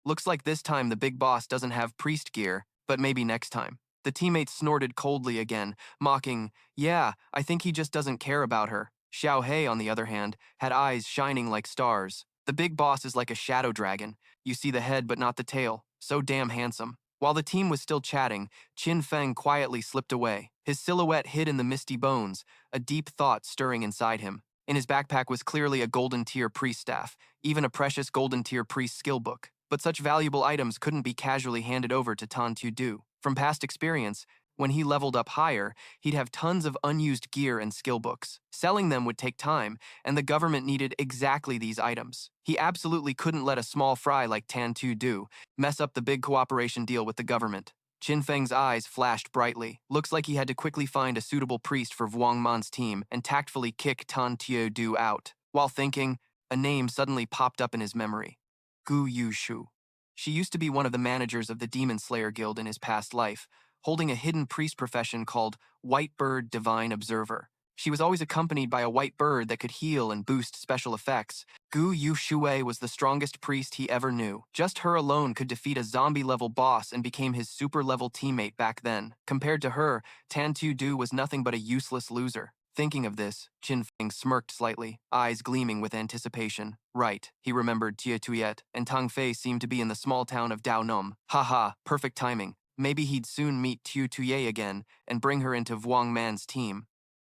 Looks like this time the big boss doesn't have priest gear, but maybe next time. The teammates snorted coldly again, mocking, "Yeah, I think he just doesn't care about her." Xiao He, on the other hand, had eyes shining like stars. The big boss is like a shadow dragon. You see the head but not the tail. So damn handsome. While the team was still chatting, Qin Feng quietly slipped away, his silhouette hid in the misty bones, a deep thought stirring inside him. In his backpack was clearly a golden tier priest staff, even a precious golden tier priest skill book. But such valuable items couldn't be casually handed over to Tan Tu. From past experience, when he leveled up higher, he'd have tons of unused gear and skill books. Selling them would take time, and the government needed exactly these items. He absolutely couldn't let a small fry like Tan Tu mess up the big cooperation deal with the government. Qin Feng's eyes flashed brightly. Looks like he had to quickly find a suitable priest for Vuong Man's team and tactfully kick Tan Tu out. While thinking, a name suddenly popped up in his memory. Gu Yushu. She used to be one of the managers of the Demon Slayer Guild in his past life, holding a hidden priest profession called White Bird Divine Observer. She was always accompanied by a white bird that could heal and boost special effects. Gu Yu Shui was the strongest priest he ever knew. Just her alone could defeat a zombie-level boss and became his super-level teammate back then. Compared to her, Tan Tu Du was nothing but a useless loser. Thinking of this, Qin Feng smirked slightly, eyes gleaming with anticipation. Right, he remembered Tia Tuyet, and Tong Fei seemed to be in the small town of Dao Nom. Haha, perfect timing. Maybe he'd soon meet Tiu Tuye again and bring her into Vuong Man's team.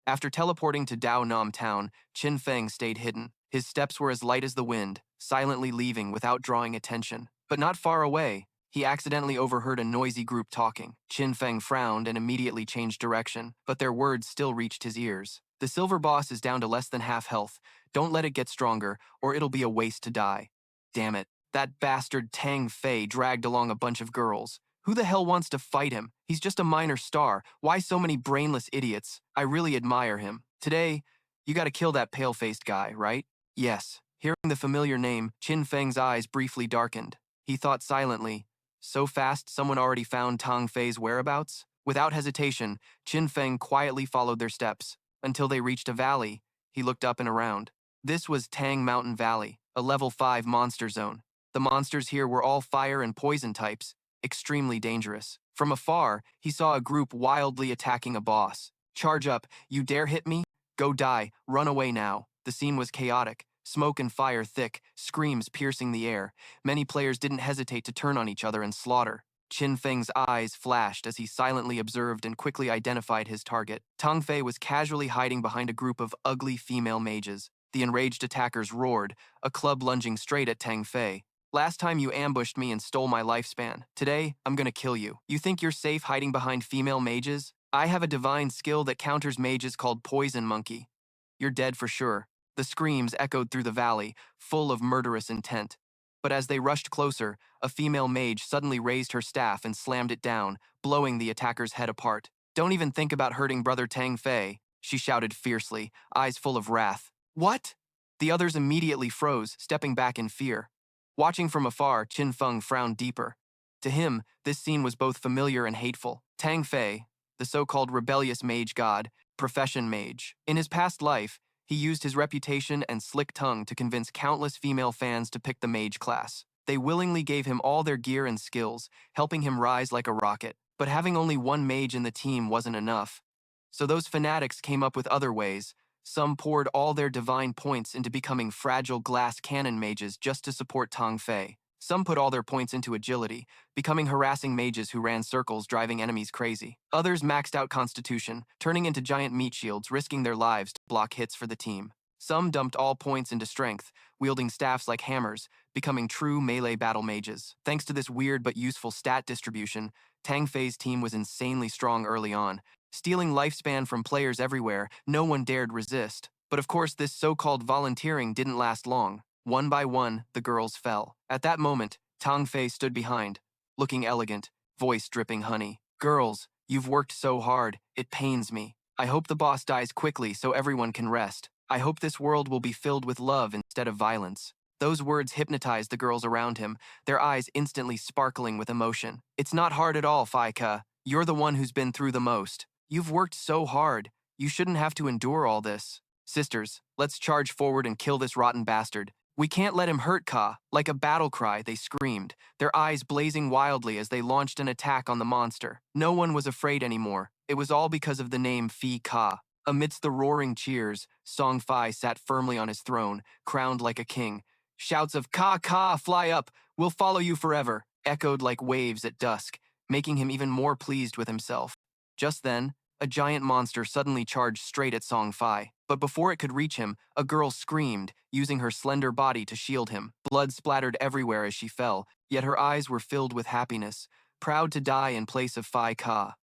After teleporting to Dao Nam town, Qin Feng stayed hidden. His steps were as light as the wind, silently leaving without drawing attention. But not far away, he accidentally overheard a noisy group talking. Qin Feng frowned and immediately changed direction, but their words still reached his ears. The silver boss is down to less than half health. Don't let it get stronger, or it'll be a waste to die. Damn it. That bastard Tong Fei dragged along a bunch of girls. Who the hell wants to fight him? He's just a minor star. Why so many brainless idiots? I really admire him. Today, you gotta kill that pale-faced guy, right? Yes. Hearing the familiar name, Qin Feng's eyes briefly darkened. He thought silently, so fast someone already found Tong Fei's whereabouts? Without hesitation, Qin Feng quietly followed their steps. Until they reached a valley, he looked up and around. This was Tang Mountain Valley, a level 5 monster zone. The monsters here were all fire and poison types, extremely dangerous. From afar, he saw a group wildly attacking a boss. Charge up, you dare hit me? Go die, run away now. The scene was chaotic, smoke and fire thick, screams piercing the air. Many players didn't hesitate to turn on each other and slaughter. Qin Feng's eyes flashed as he silently observed and quickly identified his target. Tong Fei was casually hiding behind a group of ugly female mages. The enraged attackers roared, a club lunging straight at Tong Fei. Last time you ambushed me and stole my lifespan. Today, I'm gonna kill you. You think you're safe hiding behind female mages? I have a divine skill that counters mages called Poison Monkey. You're dead for sure. The screams echoed through the valley, full of murderous intent. But as they rushed closer, a female mage suddenly raised her staff and slammed it down, blowing the attacker's head apart. Don't even think about hurting Brother Tong Fei, she shouted fiercely, eyes full of wrath. What? The others immediately froze, stepping back in fear. Watching from afar, Qin Feng frowned deeper. To him, this scene was both familiar and hateful. Tong Fei, the so-called rebellious mage god, profession mage. In his past life, he used his reputation and slick tongue to convince countless female fans to pick the mage class. They willingly gave him all their gear and skills, helping him rise like a rocket. But having only one mage in the team wasn't enough. So those fanatics came up with other ways. Some poured all their divine points into becoming fragile glass cannon mages just to support Tong Fei. Some put all their points into agility, becoming harassing mages who ran circles, driving enemies crazy. Others maxed out constitution, turning into giant meat shields, risking their lives to block hits for the team. Some dumped all points into strength, wielding staffs like hammers, becoming true melee battle mages. Thanks to this weird but useful stat distribution, Tong Fei's team was insanely strong early on. Stealing lifespan from players everywhere, no one dared resist. But of course, this so-called volunteering didn't last long. One by one, the girls fell. At that moment, Tong Fei stood behind, looking elegant, voice dripping honey. Girls, you've worked so hard, it pains me. I hope the boss dies quickly so everyone can rest. I hope this world will be filled with love instead of violence. Those words hypnotized the girls around him, their eyes instantly sparkling with emotion. It's not hard at all, Fei Ke. You're the one who's been through the most. You've worked so hard. You shouldn't have to endure all this. Sisters, let's charge forward and kill this rotten bastard. We can't let him hurt Ka. Like a battle cry, they screamed, their eyes blazing wildly as they launched an attack on the monster. No one was afraid anymore. It was all because of the name Phi Ka. Amidst the roaring cheers, Song Fei sat firmly on his throne, crowned like a king. Shouts of Ka Ka, fly up, we'll follow you forever, echoed like waves at dusk, making him even more pleased with himself. Just then, a giant monster suddenly charged straight at Song Fei. But before it could reach him, a girl screamed, using her slender body to shield him. Blood splattered everywhere as she fell, yet her eyes were filled with happiness, proud to die in place of Phi Ka.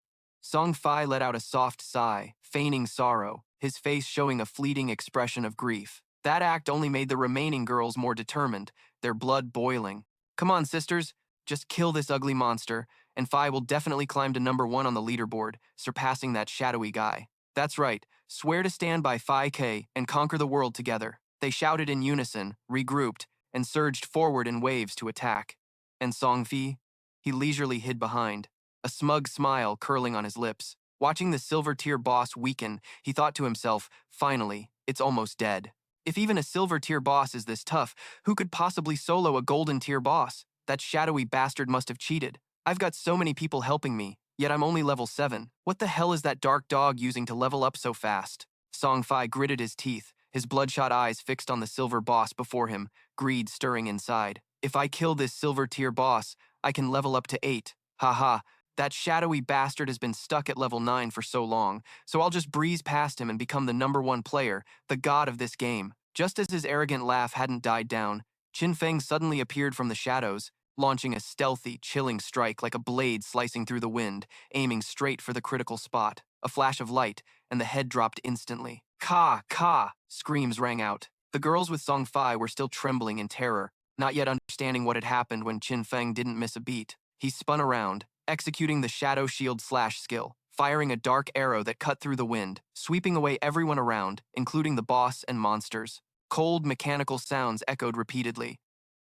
Song Fei let out a soft sigh, feigning sorrow, his face showing a fleeting expression of grief. That act only made the remaining girls more determined, their blood boiling. Come on, sisters, just kill this ugly monster, and Phi will definitely climb to #1 on the leaderboard, surpassing that shadowy guy. That's right, swear to stand by Phi Ke and conquer the world together. They shouted in unison, regrouped, and surged forward in waves to attack. And Song Fi? He leisurely hid behind, a smug smile curling on his lips. Watching the silver tier boss weaken, he thought to himself, finally, it's almost dead. If even a silver tier boss is this tough, who could possibly solo a golden tier boss? That shadowy bastard must have cheated. I've got so many people helping me, yet I'm only level 7. What the hell is that dark dog using to level up so fast? Song Fei gritted his teeth, his bloodshot eyes fixed on the silver boss before him, greed stirring inside. If I kill this silver tier boss, I can level up to 8. Haha, that shadowy bastard has been stuck at level 9 for so long, so I'll just breeze past him and become the #1 player, the god of this game. Just as his arrogant laugh hadn't died down, Qin Feng suddenly appeared from the shadows, launching a stealthy, chilling strike like a blade slicing through the wind, aiming straight for the critical spot. A flash of light, and the head dropped instantly. Ka! Ka! Screams rang out. The girls with Song Fei were still trembling in terror, not yet understanding what had happened when Qin Feng didn't miss a beat. He spun around, executing the Shadow Shield slash skill, firing a dark arrow that cut through the wind, sweeping away everyone around, including the boss and monsters. Cold, mechanical sounds echoed repeatedly.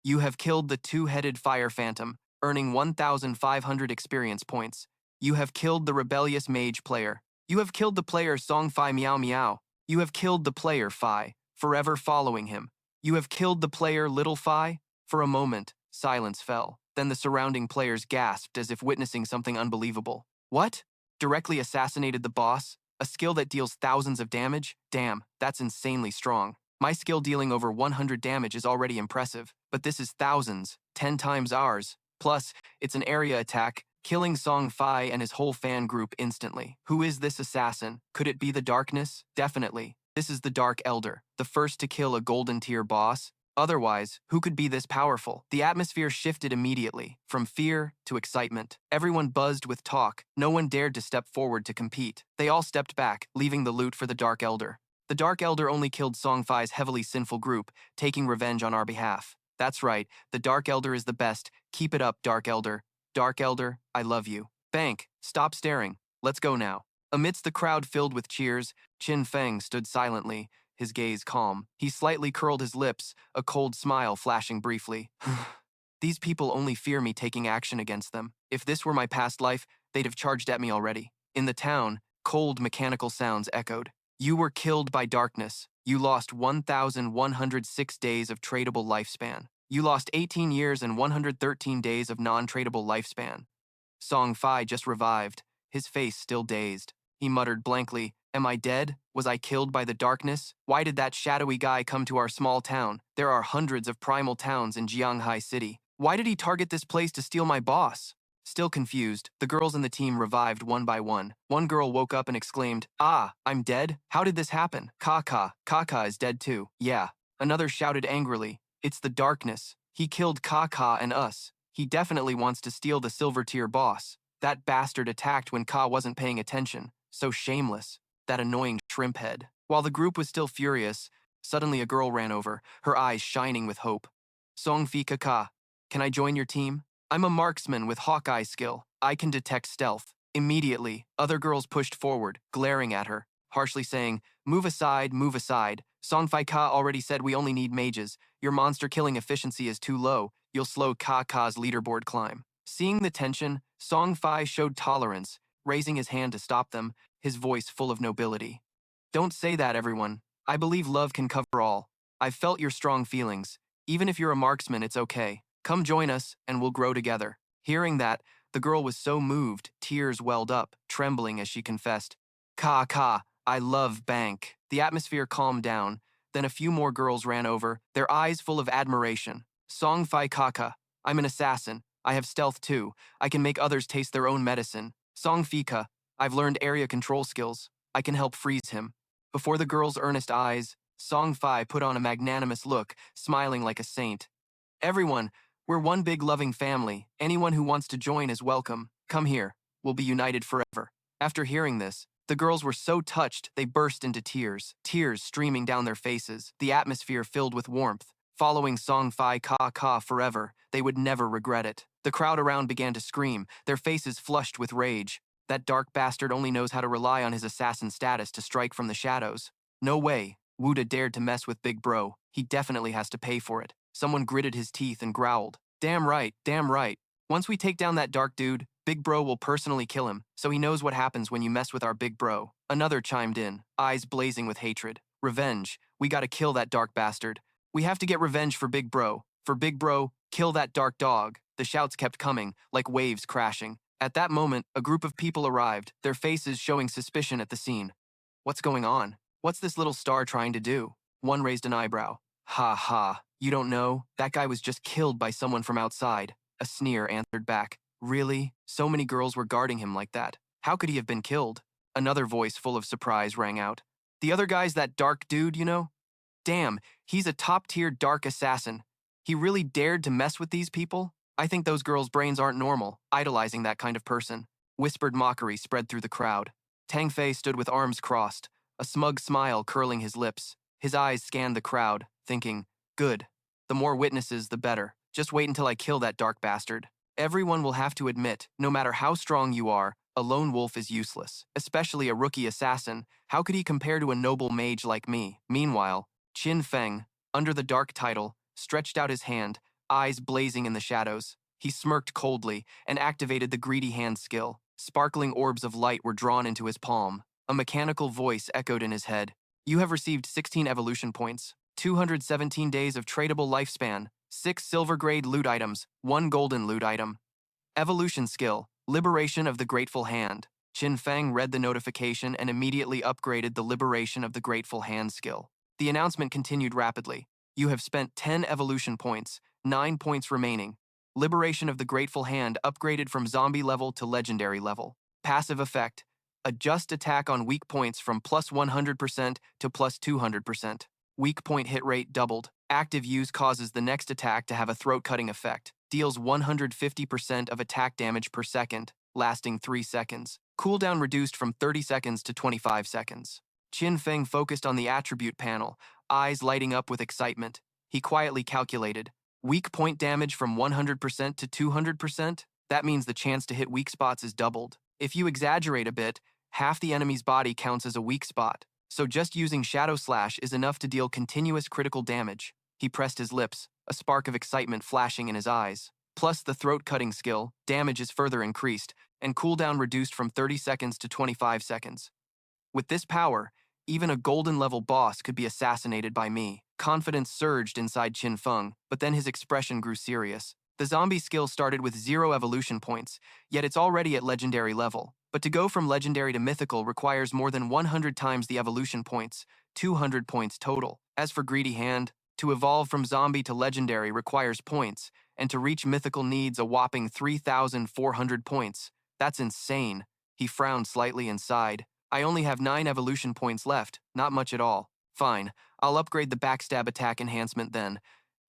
You have killed the two-headed fire phantom, earning 1,500 experience points. You have killed the rebellious mage player. You have killed the player Song Fei Meow Meow. You have killed the player Fei, forever following him. You have killed the player Little Fei. For a moment, silence fell. Then the surrounding players gasped as if witnessing something unbelievable. What? Directly assassinated the boss? A skill that deals thousands of damage? Damn, that's insanely strong. My skill dealing over 100 damage is already impressive, but this is thousands, 10 times ours. Plus, it's an area attack, killing Song Fei and his whole fan group instantly. Who is this assassin? Could it be the Darkness? Definitely. This is the Dark Elder, the first to kill a golden tier boss. Otherwise, who could be this powerful? The atmosphere shifted immediately, from fear to excitement. Everyone buzzed with talk. No one dared to step forward to compete. They all stepped back, leaving the loot for the Dark Elder. The Dark Elder only killed Song Fei's heavily sinful group, taking revenge on our behalf. That's right, the Dark Elder is the best. Keep it up, Dark Elder. Dark Elder, I love you. Bank, stop staring. Let's go now. Amidst the crowd filled with cheers, Qin Feng stood silently, his gaze calm. He slightly curled his lips, a cold smile flashing briefly. These people only fear me taking action against them. If this were my past life, they'd have charged at me already. In the town, cold mechanical sounds echoed. You were killed by darkness. You lost 1,106 days of tradable lifespan. You lost 18 years and 113 days of non-tradable lifespan. Song Fei just revived, his face still dazed. He muttered blankly, Am I dead? Was I killed by the darkness? Why did that shadowy guy come to our small town? There are hundreds of primal towns in Jianghai City. Why did he target this place to steal my boss? Still confused, the girls in the team revived one by one. One girl woke up and exclaimed, Ah, I'm dead? How did this happen? Kaka is dead too. Yeah. Another shouted angrily, It's the darkness. He killed Kaka and us. He definitely wants to steal the silver tier boss. That bastard attacked when Ka wasn't paying attention. So shameless. That annoying shrimp head. While the group was still furious, suddenly a girl ran over, her eyes shining with hope. Song Fei Kaka, can I join your team? I'm a marksman with Hawkeye skill. I can detect stealth. Immediately, other girls pushed forward, glaring at her, harshly saying, Move aside, move aside. Song Fei Ka already said we only need mages. Your monster killing efficiency is too low. You'll slow Ka's leaderboard climb. Seeing the tension, Song Fei showed tolerance, raising his hand to stop them, his voice full of nobility. Don't say that, everyone. I believe love can cover all. I've felt your strong feelings. Even if you're a marksman, it's okay. Come join us, and we'll grow together. Hearing that, the girl was so moved, tears welled up, trembling as she confessed, Ka, I love Bank. The atmosphere calmed down. Then a few more girls ran over, their eyes full of admiration. Song Fei Kaka, I'm an assassin. I have stealth too. I can make others taste their own medicine. Song Fika, I've learned area control skills. I can help freeze him. Before the girl's earnest eyes, Song Fei put on a magnanimous look, smiling like a saint. Everyone, we're one big loving family. Anyone who wants to join is welcome. Come here. We'll be united forever. After hearing this, the girls were so touched they burst into tears streaming down their faces, the atmosphere filled with warmth. Following Song Fei Ka forever, they would never regret it. The crowd around began to scream, their faces flushed with rage. That dark bastard only knows how to rely on his assassin status to strike from the shadows. No way. Wuda dared to mess with Big Bro. He definitely has to pay for it. Someone gritted his teeth and growled. Damn right. Once we take down that dark dude, Big Bro will personally kill him, so he knows what happens when you mess with our Big Bro. Another chimed in, eyes blazing with hatred. Revenge. We gotta kill that dark bastard. We have to get revenge for Big Bro. For Big Bro, kill that dark dog. The shouts kept coming, like waves crashing. At that moment, a group of people arrived, their faces showing suspicion at the scene. What's going on? What's this little star trying to do? One raised an eyebrow. Ha ha, you don't know? That guy was just killed by someone from outside. A sneer answered back. Really? So many girls were guarding him like that. How could he have been killed? Another voice full of surprise rang out. The other guy's that dark dude, you know? Damn, he's a top-tier dark assassin. He really dared to mess with these people? I think those girls' brains aren't normal, idolizing that kind of person. Whispered mockery spread through the crowd. Tong Fei stood with arms crossed, a smug smile curling his lips. His eyes scanned the crowd, thinking, good. The more witnesses, the better. Just wait until I kill that dark bastard. Everyone will have to admit, no matter how strong you are, a lone wolf is useless, especially a rookie assassin. How could he compare to a noble mage like me? Meanwhile, Qin Feng, under the dark title, stretched out his hand, eyes blazing in the shadows. He smirked coldly and activated the greedy hand skill. Sparkling orbs of light were drawn into his palm. A mechanical voice echoed in his head. You have received 16 evolution points, 217 days of tradable lifespan, 6 silver-grade loot items, 1 golden loot item. Evolution skill, Liberation of the Grateful Hand. Qin Feng read the notification and immediately upgraded the Liberation of the Grateful Hand skill. The announcement continued rapidly. You have spent 10 evolution points, 9 points remaining. Liberation of the Grateful Hand upgraded from zombie level to legendary level. Passive effect. Adjust attack on weak points from plus 100% to plus 200%. Weak point hit rate doubled. Active use causes the next attack to have a throat-cutting effect. Deals 150% of attack damage per second, lasting 3 seconds. Cooldown reduced from 30 seconds to 25 seconds. Qin Feng focused on the attribute panel, eyes lighting up with excitement. He quietly calculated. Weak point damage from 100% to 200%? That means the chance to hit weak spots is doubled. If you exaggerate a bit, half the enemy's body counts as a weak spot. So just using Shadow Slash is enough to deal continuous critical damage. He pressed his lips, a spark of excitement flashing in his eyes. Plus the throat-cutting skill, damage is further increased, and cooldown reduced from 30 seconds to 25 seconds. With this power, even a golden-level boss could be assassinated by me. Confidence surged inside Qin Feng, but then his expression grew serious. The zombie skill started with 0 evolution points, yet it's already at legendary level. But to go from legendary to mythical requires more than 100 times the evolution points, 200 points total. As for Greedy Hand, to evolve from zombie to legendary requires points, and to reach mythical needs a whopping 3,400 points. That's insane. He frowned slightly and sighed. I only have 9 evolution points left, not much at all. Fine, I'll upgrade the backstab attack enhancement then.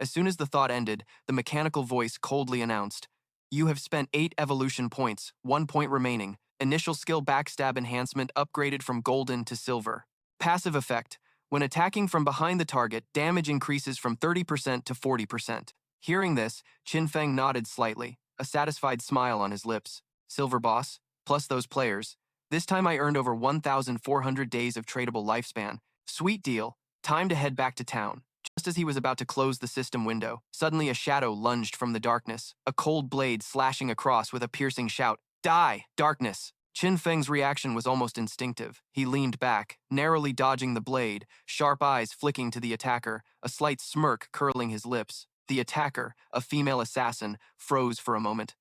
As soon as the thought ended, the mechanical voice coldly announced, you have spent 8 evolution points, 1 point remaining. Initial skill backstab enhancement upgraded from golden to silver. Passive effect. When attacking from behind the target, damage increases from 30% to 40%. Hearing this, Qin Feng nodded slightly, a satisfied smile on his lips. Silver boss, plus those players. This time I earned over 1,400 days of tradable lifespan. Sweet deal. Time to head back to town. Just as he was about to close the system window, suddenly a shadow lunged from the darkness, a cold blade slashing across with a piercing shout. Die, darkness! Qin Feng's reaction was almost instinctive. He leaned back, narrowly dodging the blade, sharp eyes flicking to the attacker, a slight smirk curling his lips. The attacker, a female assassin, froze for a moment.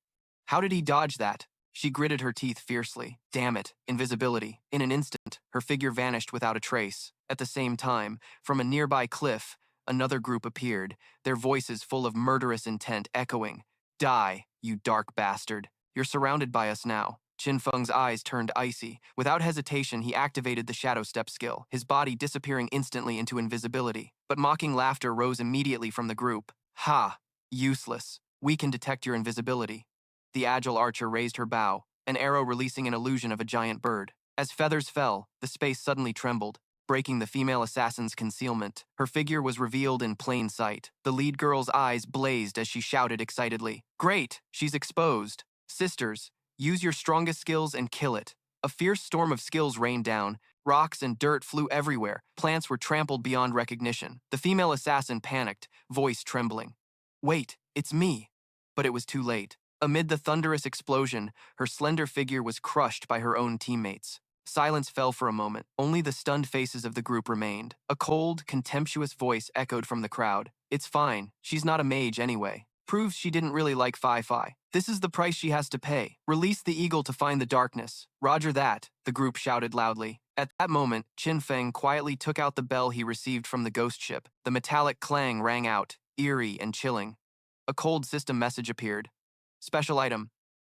How did he dodge that? She gritted her teeth fiercely. Damn it, invisibility. In an instant, her figure vanished without a trace. At the same time, from a nearby cliff, another group appeared, their voices full of murderous intent echoing. Die, you dark bastard. You're surrounded by us now. Qin Feng's eyes turned icy. Without hesitation, he activated the Shadow Step skill, his body disappearing instantly into invisibility. But mocking laughter rose immediately from the group. Ha! Useless. We can detect your invisibility. The agile archer raised her bow, an arrow releasing an illusion of a giant bird. As feathers fell, the space suddenly trembled, breaking the female assassin's concealment. Her figure was revealed in plain sight. The lead girl's eyes blazed as she shouted excitedly. Great! She's exposed. Sisters, use your strongest skills and kill it. A fierce storm of skills rained down. Rocks and dirt flew everywhere. Plants were trampled beyond recognition. The female assassin panicked, voice trembling. Wait, it's me. But it was too late. Amid the thunderous explosion, her slender figure was crushed by her own teammates. Silence fell for a moment. Only the stunned faces of the group remained. A cold, contemptuous voice echoed from the crowd. It's fine. She's not a mage anyway. Proves she didn't really like Fi-Fi. This is the price she has to pay. Release the eagle to find the darkness. Roger that, the group shouted loudly. At that moment, Qin Feng quietly took out the bell he received from the ghost ship. The metallic clang rang out, eerie and chilling. A cold system message appeared. Special item.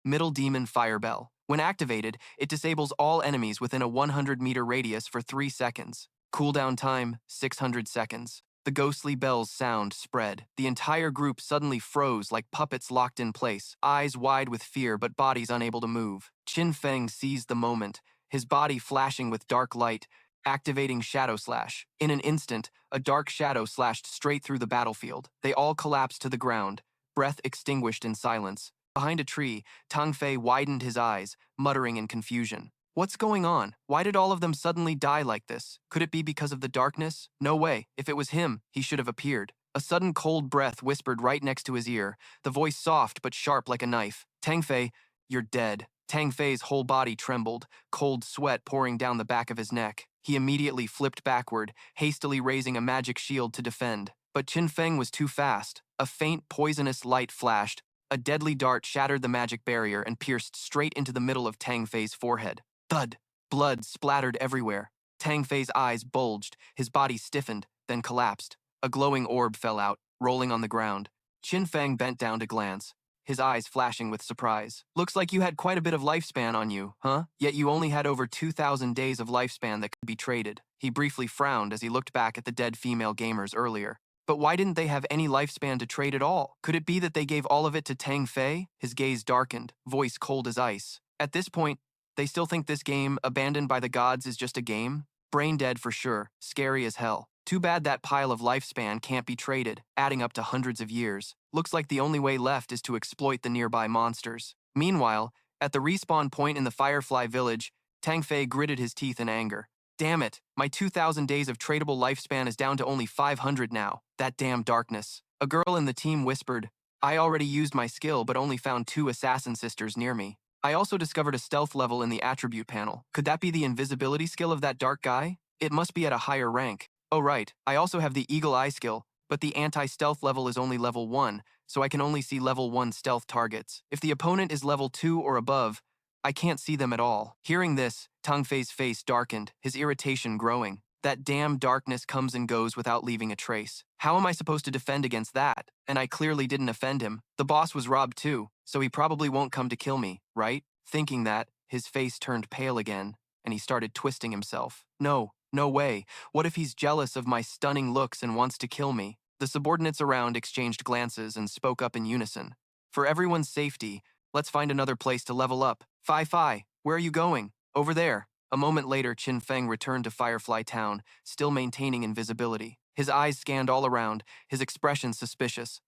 Middle Demon Fire Bell. When activated, it disables all enemies within a 100-meter radius for 3 seconds. Cooldown time, 600 seconds. The ghostly bell's sound spread. The entire group suddenly froze like puppets locked in place, eyes wide with fear but bodies unable to move. Qin Feng seized the moment, his body flashing with dark light, activating Shadow Slash. In an instant, a dark shadow slashed straight through the battlefield. They all collapsed to the ground, breath extinguished in silence. Behind a tree, Tong Fei widened his eyes, muttering in confusion. What's going on? Why did all of them suddenly die like this? Could it be because of the darkness? No way. If it was him, he should have appeared. A sudden cold breath whispered right next to his ear, the voice soft but sharp like a knife. Tang Fei, you're dead. Tang Fei's whole body trembled, cold sweat pouring down the back of his neck. He immediately flipped backward, hastily raising a magic shield to defend. But Qin Feng was too fast. A faint, poisonous light flashed. A deadly dart shattered the magic barrier and pierced straight into the middle of Tang Fei's forehead. Thud! Blood splattered everywhere. Tang Fei's eyes bulged, his body stiffened, then collapsed. A glowing orb fell out, rolling on the ground. Qin Feng bent down to glance, his eyes flashing with surprise. Looks like you had quite a bit of lifespan on you, huh? Yet you only had over 2,000 days of lifespan that could be traded. He briefly frowned as he looked back at the dead female gamers earlier. But why didn't they have any lifespan to trade at all? Could it be that they gave all of it to Tang Fei? His gaze darkened, voice cold as ice. At this point, they still think this game, abandoned by the gods, is just a game? Brain dead for sure, scary as hell. Too bad that pile of lifespan can't be traded, adding up to hundreds of years. Looks like the only way left is to exploit the nearby monsters. Meanwhile, at the respawn point in the Firefly village, Tang Fei gritted his teeth in anger. Damn it, my 2,000 days of tradable lifespan is down to only 500 now. That damn darkness. A girl in the team whispered, I already used my skill but only found 2 assassin sisters near me. I also discovered a stealth level in the attribute panel. Could that be the invisibility skill of that dark guy? It must be at a higher rank. Oh right, I also have the eagle eye skill, but the anti-stealth level is only level 1, so I can only see level 1 stealth targets. If the opponent is level 2 or above, I can't see them at all. Hearing this, Tong Fei's face darkened, his irritation growing. That damn darkness comes and goes without leaving a trace. How am I supposed to defend against that? And I clearly didn't offend him. The boss was robbed too, so he probably won't come to kill me, right? Thinking that, his face turned pale again, and he started twisting himself. No way. What if he's jealous of my stunning looks and wants to kill me? The subordinates around exchanged glances and spoke up in unison. For everyone's safety, let's find another place to level up. Fi, where are you going? Over there. A moment later, Qin Feng returned to Firefly Town, still maintaining invisibility. His eyes scanned all around, his expression suspicious.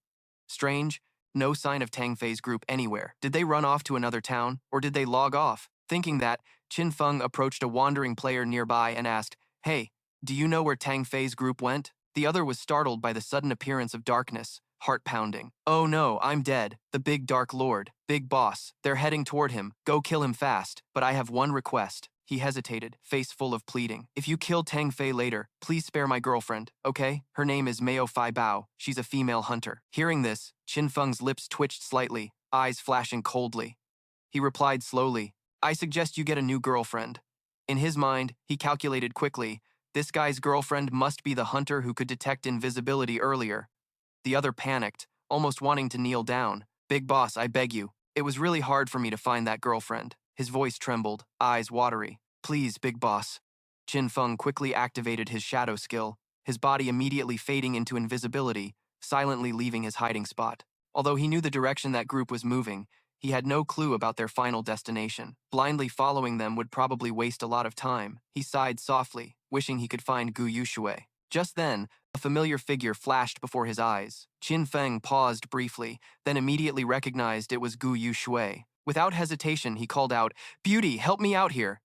Strange, no sign of Tang Fei's group anywhere. Did they run off to another town, or did they log off? Thinking that, Qin Feng approached a wandering player nearby and asked, Hey, do you know where Tang Fei's group went? The other was startled by the sudden appearance of darkness, heart pounding. Oh no, I'm dead. The big dark lord, big boss. They're heading toward him. Go kill him fast. But I have one request. He hesitated, face full of pleading. If you kill Tang Fei later, please spare my girlfriend, okay? Her name is Mao Fai Bao. She's a female hunter. Hearing this, Qin Feng's lips twitched slightly, eyes flashing coldly. He replied slowly, I suggest you get a new girlfriend. In his mind, he calculated quickly, this guy's girlfriend must be the hunter who could detect invisibility earlier. The other panicked, almost wanting to kneel down. Big boss, I beg you. It was really hard for me to find that girlfriend. His voice trembled, eyes watery. Please, big boss. Qin Feng quickly activated his shadow skill, his body immediately fading into invisibility, silently leaving his hiding spot. Although he knew the direction that group was moving, he had no clue about their final destination. Blindly following them would probably waste a lot of time. He sighed softly, wishing he could find Gu Yushui. Just then, a familiar figure flashed before his eyes. Qin Feng paused briefly, then immediately recognized it was Gu Yushui. Without hesitation, he called out, Beauty, help me out here.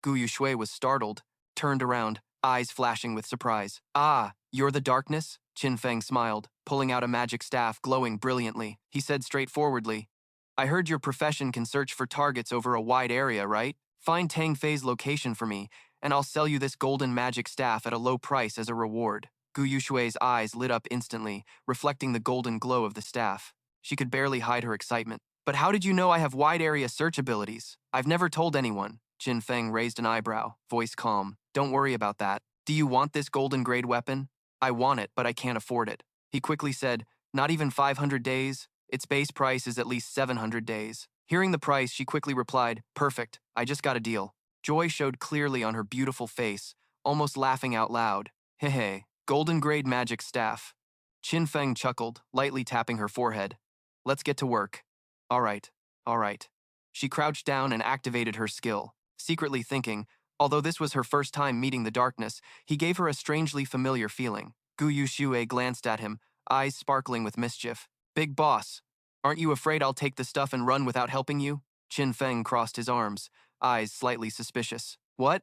Gu Yushui was startled, turned around, eyes flashing with surprise. Ah, you're the darkness? Qin Feng smiled, pulling out a magic staff glowing brilliantly. He said straightforwardly, I heard your profession can search for targets over a wide area, right? Find Tang Fei's location for me, and I'll sell you this golden magic staff at a low price as a reward. Gu Yushui's eyes lit up instantly, reflecting the golden glow of the staff. She could barely hide her excitement. But how did you know I have wide area search abilities? I've never told anyone. Qin Feng raised an eyebrow, voice calm. Don't worry about that. Do you want this golden grade weapon? I want it, but I can't afford it. He quickly said, not even 500 days? Its base price is at least 700 days. Hearing the price, she quickly replied, perfect, I just got a deal. Joy showed clearly on her beautiful face, almost laughing out loud. Hehe, golden grade magic staff. Qin Feng chuckled, lightly tapping her forehead. Let's get to work. All right, all right. She crouched down and activated her skill, secretly thinking, although this was her first time meeting the darkness, he gave her a strangely familiar feeling. Gu Yushue glanced at him, eyes sparkling with mischief. Big boss, aren't you afraid I'll take the stuff and run without helping you? Qin Feng crossed his arms, eyes slightly suspicious. What?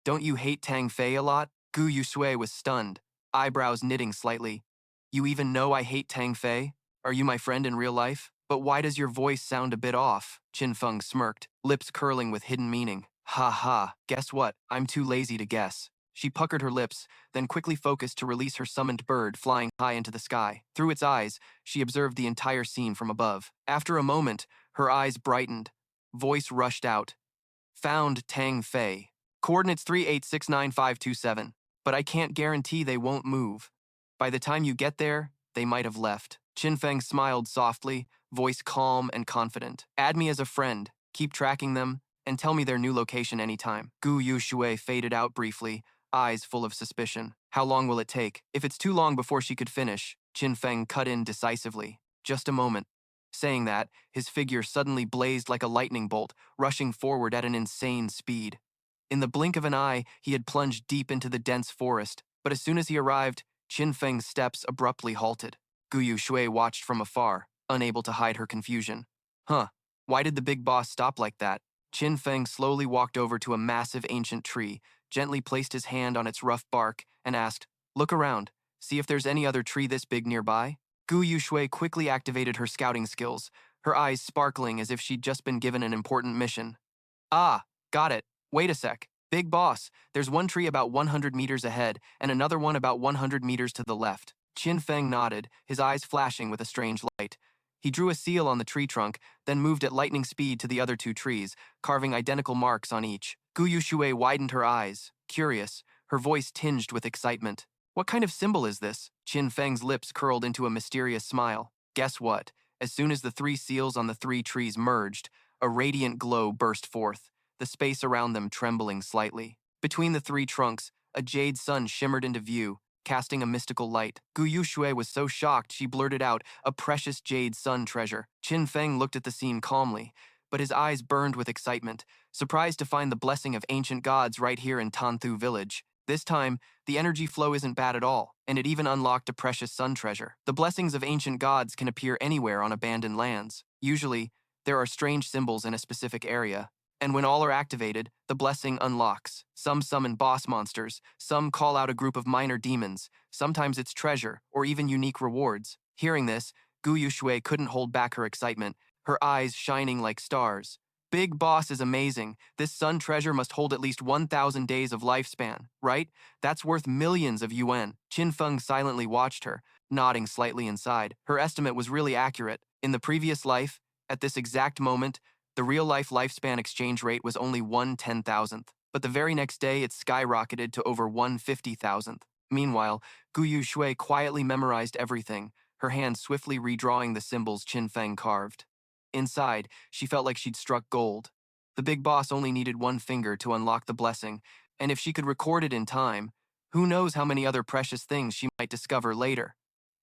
Don't you hate Tang Fei a lot? Gu Yusui was stunned, eyebrows knitting slightly. You even know I hate Tang Fei? Are you my friend in real life? But why does your voice sound a bit off? Qin Feng smirked, lips curling with hidden meaning. Ha ha, guess what? I'm too lazy to guess. She puckered her lips, then quickly focused to release her summoned bird flying high into the sky. Through its eyes, she observed the entire scene from above. After a moment, her eyes brightened. Voice rushed out. Found Tang Fei. Coordinates 3869527. But I can't guarantee they won't move. By the time you get there, they might have left. Qin Feng smiled softly, voice calm and confident. Add me as a friend, keep tracking them, and tell me their new location anytime. Gu Yushue faded out briefly, eyes full of suspicion. How long will it take? If it's too long before she could finish, Qin Feng cut in decisively. Just a moment. Saying that, his figure suddenly blazed like a lightning bolt, rushing forward at an insane speed. In the blink of an eye, he had plunged deep into the dense forest, but as soon as he arrived, Qin Feng's steps abruptly halted. Gu Yushui watched from afar, unable to hide her confusion. Huh, why did the big boss stop like that? Qin Feng slowly walked over to a massive ancient tree, gently placed his hand on its rough bark, and asked, look around, see if there's any other tree this big nearby? Gu Yushui quickly activated her scouting skills, her eyes sparkling as if she'd just been given an important mission. Ah, got it. Wait a sec. Big boss, there's one tree about 100 meters ahead and another one about 100 meters to the left. Qin Feng nodded, his eyes flashing with a strange light. He drew a seal on the tree trunk, then moved at lightning speed to the other two trees, carving identical marks on each. Gu Yushue widened her eyes, curious, her voice tinged with excitement. What kind of symbol is this? Qin Feng's lips curled into a mysterious smile. Guess what? As soon as the three seals on the three trees merged, a radiant glow burst forth, the space around them trembling slightly. Between the three trunks, a jade sun shimmered into view, casting a mystical light. Gu Yushue was so shocked she blurted out, a precious jade sun treasure. Qin Feng looked at the scene calmly, but his eyes burned with excitement, surprised to find the blessing of ancient gods right here in Tanthu village. This time, the energy flow isn't bad at all, and it even unlocked a precious sun treasure. The blessings of ancient gods can appear anywhere on abandoned lands. Usually, there are strange symbols in a specific area, and when all are activated, the blessing unlocks. Some summon boss monsters, some call out a group of minor demons, sometimes it's treasure, or even unique rewards. Hearing this, Gu Yushue couldn't hold back her excitement, her eyes shining like stars. Big boss is amazing. This sun treasure must hold at least 1,000 days of lifespan, right? That's worth millions of yuan. Qin Feng silently watched her, nodding slightly inside. Her estimate was really accurate. In the previous life, at this exact moment, the real-life lifespan exchange rate was only 1/10,000th, but the very next day it skyrocketed to over 1/50,000th. Meanwhile, Gu Yushui quietly memorized everything, her hand swiftly redrawing the symbols Qin Feng carved. Inside, she felt like she'd struck gold. The big boss only needed one finger to unlock the blessing, and if she could record it in time, who knows how many other precious things she might discover later.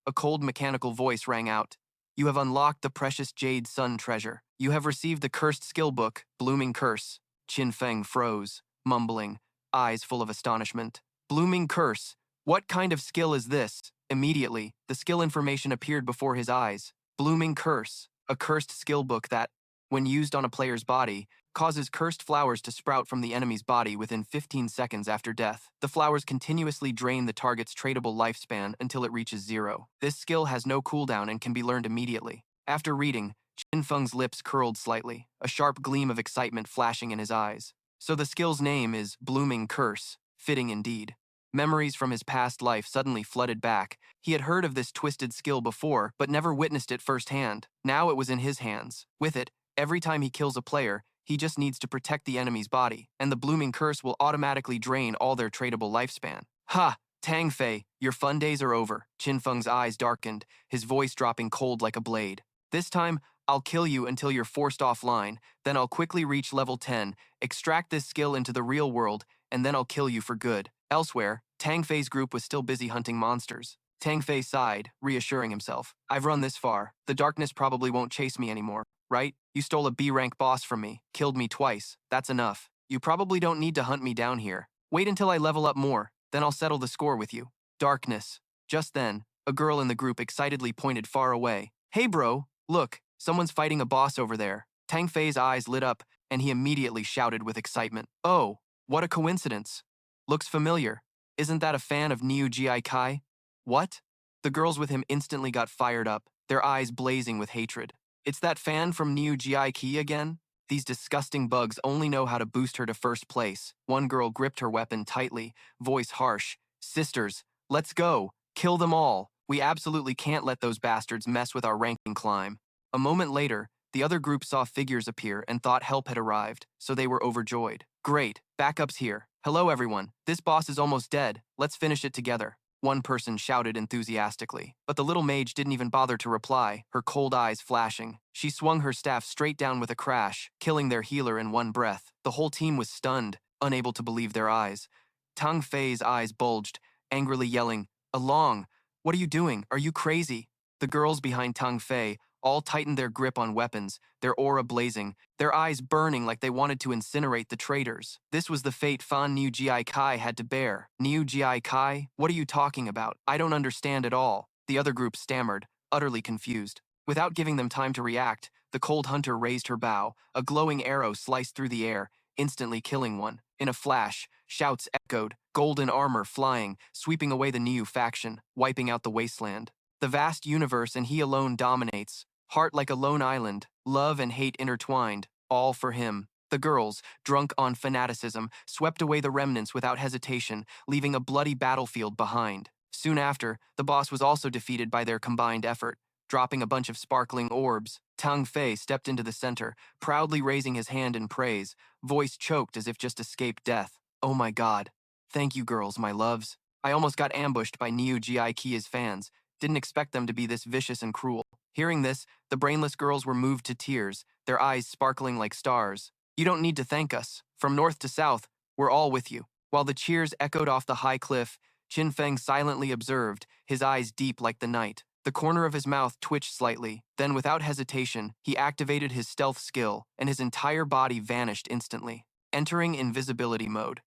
A cold mechanical voice rang out. You have unlocked the precious jade sun treasure. You have received the cursed skill book, Blooming Curse. Qin Feng froze, mumbling, eyes full of astonishment. Blooming Curse? What kind of skill is this? Immediately, the skill information appeared before his eyes. Blooming Curse, a cursed skill book that, when used on a player's body, causes cursed flowers to sprout from the enemy's body within 15 seconds after death. The flowers continuously drain the target's tradable lifespan until it reaches 0. This skill has no cooldown and can be learned immediately. After reading, Qin Feng's lips curled slightly, a sharp gleam of excitement flashing in his eyes. So the skill's name is Blooming Curse, fitting indeed. Memories from his past life suddenly flooded back. He had heard of this twisted skill before, but never witnessed it firsthand. Now it was in his hands. With it, every time he kills a player, he just needs to protect the enemy's body, and the Blooming Curse will automatically drain all their tradable lifespan. Ha! Tong Fei, your fun days are over. Qin Feng's eyes darkened, his voice dropping cold like a blade. This time, I'll kill you until you're forced offline, then I'll quickly reach level 10, extract this skill into the real world, and then I'll kill you for good. Elsewhere, Tong Fei's group was still busy hunting monsters. Tong Fei sighed, reassuring himself. I've run this far. The darkness probably won't chase me anymore, right? You stole a B-rank boss from me, killed me twice. That's enough. You probably don't need to hunt me down here. Wait until I level up more, then I'll settle the score with you. Darkness. Just then, a girl in the group excitedly pointed far away. Hey bro, look, someone's fighting a boss over there. Tong Fei's eyes lit up, and he immediately shouted with excitement. Oh, what a coincidence. Looks familiar. Isn't that a fan of Niu Kai? What? The girls with him instantly got fired up, their eyes blazing with hatred. It's that fan from Niu Kai again? These disgusting bugs only know how to boost her to first place. One girl gripped her weapon tightly, voice harsh. Sisters, let's go. Kill them all. We absolutely can't let those bastards mess with our ranking climb. A moment later, the other group saw figures appear and thought help had arrived, so they were overjoyed. Great, backup's here. Hello everyone, this boss is almost dead. Let's finish it together. One person shouted enthusiastically, but the little mage didn't even bother to reply, her cold eyes flashing. She swung her staff straight down with a crash, killing their healer in one breath. The whole team was stunned, unable to believe their eyes. Tong Fei's eyes bulged, angrily yelling, Along! What are you doing? Are you crazy? The girls behind Tong Fei all tightened their grip on weapons, their aura blazing, their eyes burning like they wanted to incinerate the traitors. This was the fate Fan Niu Kai had to bear. Niu Kai? What are you talking about? I don't understand at all. The other group stammered, utterly confused. Without giving them time to react, the cold hunter raised her bow. A glowing arrow sliced through the air, instantly killing one. In a flash, shouts echoed, golden armor flying, sweeping away the Niu faction, wiping out the wasteland. The vast universe and he alone dominates. Heart like a lone island, love and hate intertwined, all for him. The girls, drunk on fanaticism, swept away the remnants without hesitation, leaving a bloody battlefield behind. Soon after, the boss was also defeated by their combined effort, dropping a bunch of sparkling orbs. Tong Fei stepped into the center, proudly raising his hand in praise, voice choked as if just escaped death. Oh my god. Thank you girls, my loves. I almost got ambushed by Niu Kia's fans. Didn't expect them to be this vicious and cruel. Hearing this, the brainless girls were moved to tears, their eyes sparkling like stars. You don't need to thank us. From north to south, we're all with you. While the cheers echoed off the high cliff, Qin Feng silently observed, his eyes deep like the night. The corner of his mouth twitched slightly. Then, without hesitation, he activated his stealth skill, and his entire body vanished instantly, entering invisibility mode.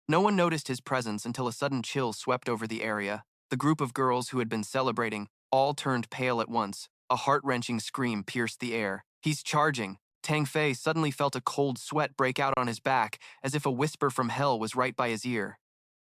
No one noticed his presence until a sudden chill swept over the area. The group of girls who had been celebrating all turned pale at once. A heart-wrenching scream pierced the air. He's charging. Tong Fei suddenly felt a cold sweat break out on his back, as if a whisper from hell was right by his ear.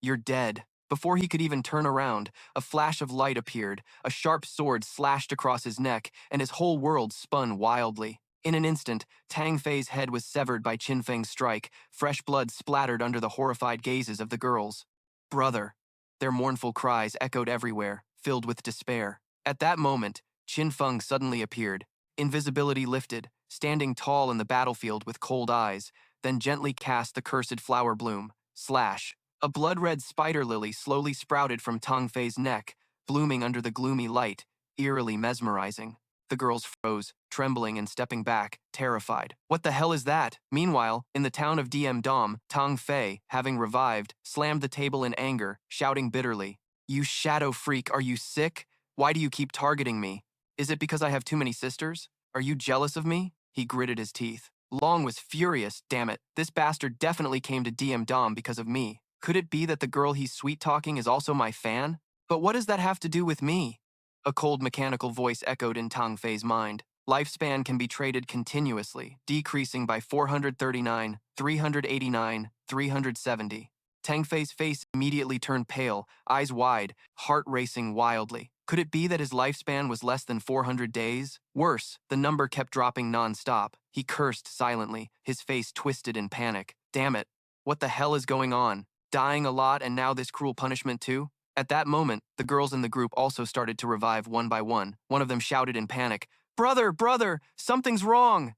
You're dead. Before he could even turn around, a flash of light appeared, a sharp sword slashed across his neck, and his whole world spun wildly. In an instant, Tong Fei's head was severed by Qin Feng's strike, fresh blood splattered under the horrified gazes of the girls. Brother! Their mournful cries echoed everywhere, filled with despair. At that moment, Qin Feng suddenly appeared, invisibility lifted, standing tall in the battlefield with cold eyes, then gently cast the cursed flower bloom. Slash. A blood-red spider lily slowly sprouted from Tong Fei's neck, blooming under the gloomy light, eerily mesmerizing. The girls froze, trembling and stepping back, terrified. What the hell is that? Meanwhile, in the town of Dom, Tong Fei, having revived, slammed the table in anger, shouting bitterly, You shadow freak, are you sick? Why do you keep targeting me? Is it because I have too many sisters? Are you jealous of me? He gritted his teeth. Long was furious, damn it. This bastard definitely came to Dom because of me. Could it be that the girl he's sweet-talking is also my fan? But what does that have to do with me? A cold mechanical voice echoed in Tong Fei's mind. Lifespan can be traded continuously, decreasing by 439, 389, 370. Tong Fei's face immediately turned pale, eyes wide, heart racing wildly. Could it be that his lifespan was less than 400 days? Worse, the number kept dropping non-stop. He cursed silently, his face twisted in panic. Damn it, What the hell is going on? Dying a lot and now this cruel punishment too? At that moment, the girls in the group also started to revive one by one. One of them shouted in panic, "Brother, brother, something's wrong!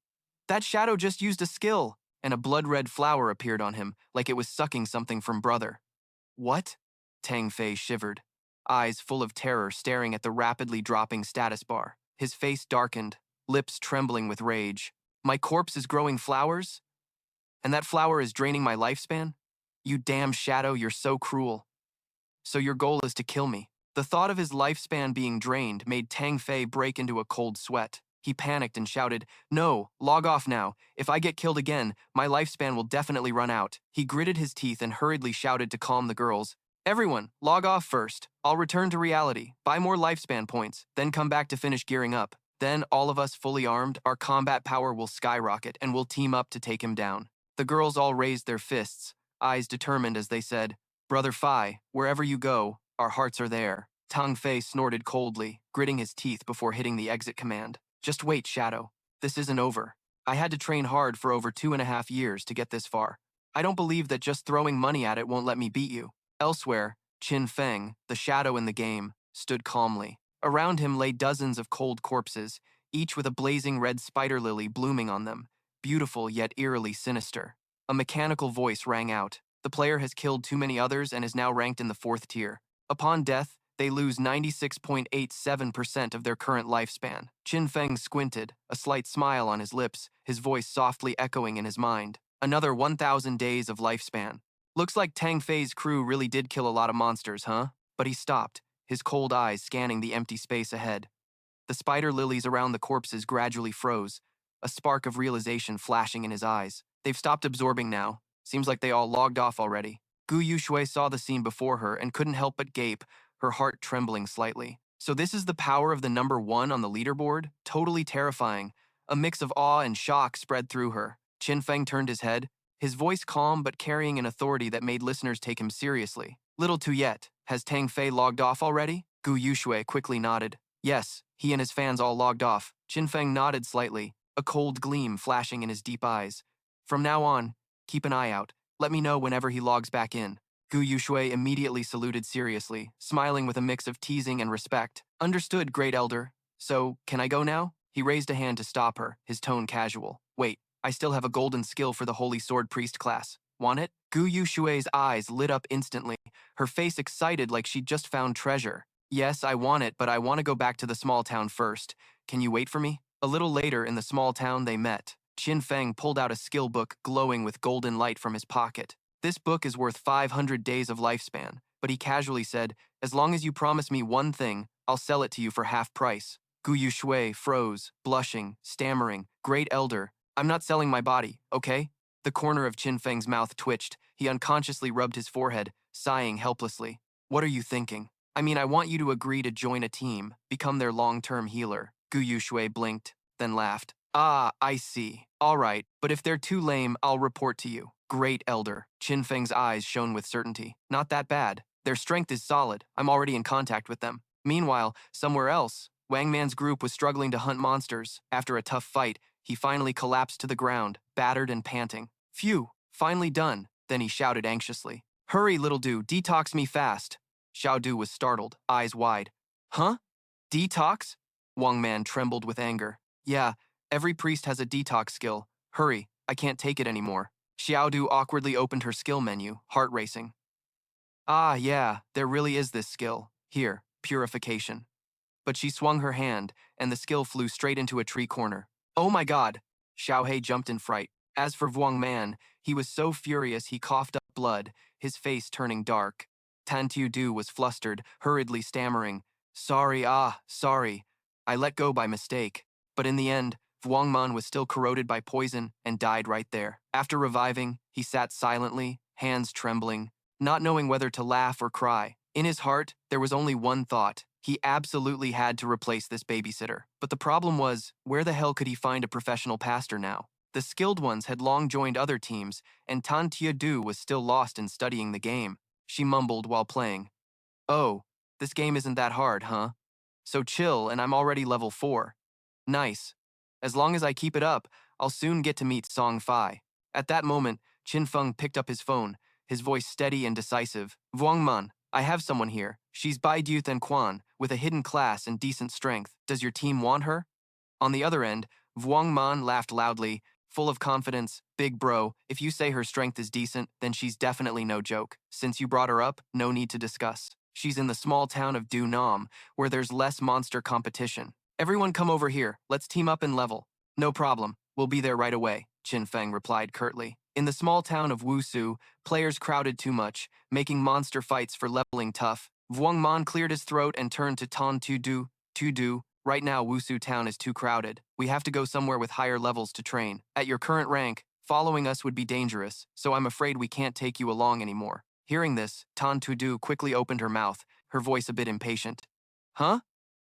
That shadow just used a skill!" And a blood-red flower appeared on him, like it was sucking something from brother. What? Tong Fei shivered, eyes full of terror staring at the rapidly dropping status bar. His face darkened, lips trembling with rage. My corpse is growing flowers? And that flower is draining my lifespan? You damn shadow, you're so cruel. So your goal is to kill me. The thought of his lifespan being drained made Tong Fei break into a cold sweat. He panicked and shouted, "No, log off now. If I get killed again, my lifespan will definitely run out." He gritted his teeth and hurriedly shouted to calm the girls, "Everyone, log off first. I'll return to reality, buy more lifespan points, then come back to finish gearing up. Then, all of us fully armed, our combat power will skyrocket and we'll team up to take him down." The girls all raised their fists, eyes determined as they said, "Brother Phi, wherever you go, our hearts are there." Tong Fei snorted coldly, gritting his teeth before hitting the exit command. "Just wait, Shadow. This isn't over. I had to train hard for over 2.5 years to get this far. I don't believe that just throwing money at it won't let me beat you." Elsewhere, Qin Feng, the shadow in the game, stood calmly. Around him lay dozens of cold corpses, each with a blazing red spider lily blooming on them, beautiful yet eerily sinister. A mechanical voice rang out. The player has killed too many others and is now ranked in the 4th tier. Upon death, they lose 96.87% of their current lifespan. Qin Feng squinted, a slight smile on his lips, his voice softly echoing in his mind. Another 1,000 days of lifespan. Looks like Tong Fei's crew really did kill a lot of monsters, huh? But he stopped, his cold eyes scanning the empty space ahead. The spider lilies around the corpses gradually froze, a spark of realization flashing in his eyes. They've stopped absorbing now. Seems like they all logged off already. Gu Yushui saw the scene before her and couldn't help but gape, her heart trembling slightly. So this is the power of the number 1 on the leaderboard? Totally terrifying. A mix of awe and shock spread through her. Qin Feng turned his head, his voice calm but carrying an authority that made listeners take him seriously. "Little too yet. Has Tong Fei logged off already?" Gu Yushui quickly nodded. "Yes, he and his fans all logged off." Qin Feng nodded slightly, a cold gleam flashing in his deep eyes. "From now on, keep an eye out. Let me know whenever he logs back in." Gu Yushui immediately saluted seriously, smiling with a mix of teasing and respect. "Understood, Great Elder. So, can I go now?" He raised a hand to stop her, his tone casual. "Wait, I still have a golden skill for the Holy Sword Priest class. Want it?" Gu Yushui's eyes lit up instantly, her face excited like she'd just found treasure. "Yes, I want it, but I want to go back to the small town first. Can you wait for me?" A little later in the small town they met. Qin Feng pulled out a skill book glowing with golden light from his pocket. "This book is worth 500 days of lifespan," but he casually said, "As long as you promise me one thing, I'll sell it to you for half price." Gu Yushui froze, blushing, stammering, "Great Elder, I'm not selling my body, okay?" The corner of Qin Feng's mouth twitched. He unconsciously rubbed his forehead, sighing helplessly. "What are you thinking? I mean, I want you to agree to join a team, become their long-term healer." Gu Yushui blinked, then laughed. "Ah, I see. All right, but if they're too lame, I'll report to you." "Great Elder." Qin Feng's eyes shone with certainty. "Not that bad. Their strength is solid. I'm already in contact with them." Meanwhile, somewhere else, Wang Man's group was struggling to hunt monsters. After a tough fight, he finally collapsed to the ground, battered and panting. "Phew, finally done." Then he shouted anxiously, "Hurry, little Du, detox me fast." Xiao Du was startled, eyes wide. "Huh? Detox?" Wang Man trembled with anger. "Yeah, every priest has a detox skill. Hurry, I can't take it anymore." Xiao Du awkwardly opened her skill menu, heart racing. "Ah, yeah, there really is this skill. Here, purification." But she swung her hand, and the skill flew straight into a tree corner. "Oh my god!" Xiao Hei jumped in fright. As for Wang Man, he was so furious he coughed up blood, his face turning dark. Tan Tiu Du was flustered, hurriedly stammering, sorry. I let go by mistake." But in the end, Wang Man was still corroded by poison and died right there. After reviving, he sat silently, hands trembling, not knowing whether to laugh or cry. In his heart, there was only one thought. He absolutely had to replace this babysitter. But the problem was, where the hell could he find a professional pastor now? The skilled ones had long joined other teams, and Tan Tia Du was still lost in studying the game. She mumbled while playing. "Oh, this game isn't that hard, huh? So chill, and I'm already level 4. Nice. As long as I keep it up, I'll soon get to meet Song Fi." At that moment, Qin Feng picked up his phone, his voice steady and decisive. Vuong Man, I have someone here. She's Bai Duth and Quan, with a hidden class and decent strength. Does your team want her? On the other end, Vuong Man laughed loudly, full of confidence. Big bro, if you say her strength is decent, then she's definitely no joke. Since you brought her up, no need to discuss. She's in the small town of Du Nam, where there's less monster competition. Everyone come over here, let's team up and level. No problem, we'll be there right away, Qin Feng replied curtly. In the small town of Wusu, players crowded too much, making monster fights for leveling tough. Vuong Man cleared his throat and turned to Ton Tu Du. Right now, Wusu town is too crowded. We have to go somewhere with higher levels to train. At your current rank, following us would be dangerous, so I'm afraid we can't take you along anymore. Hearing this, Ton Tu Du quickly opened her mouth, her voice a bit impatient. Huh?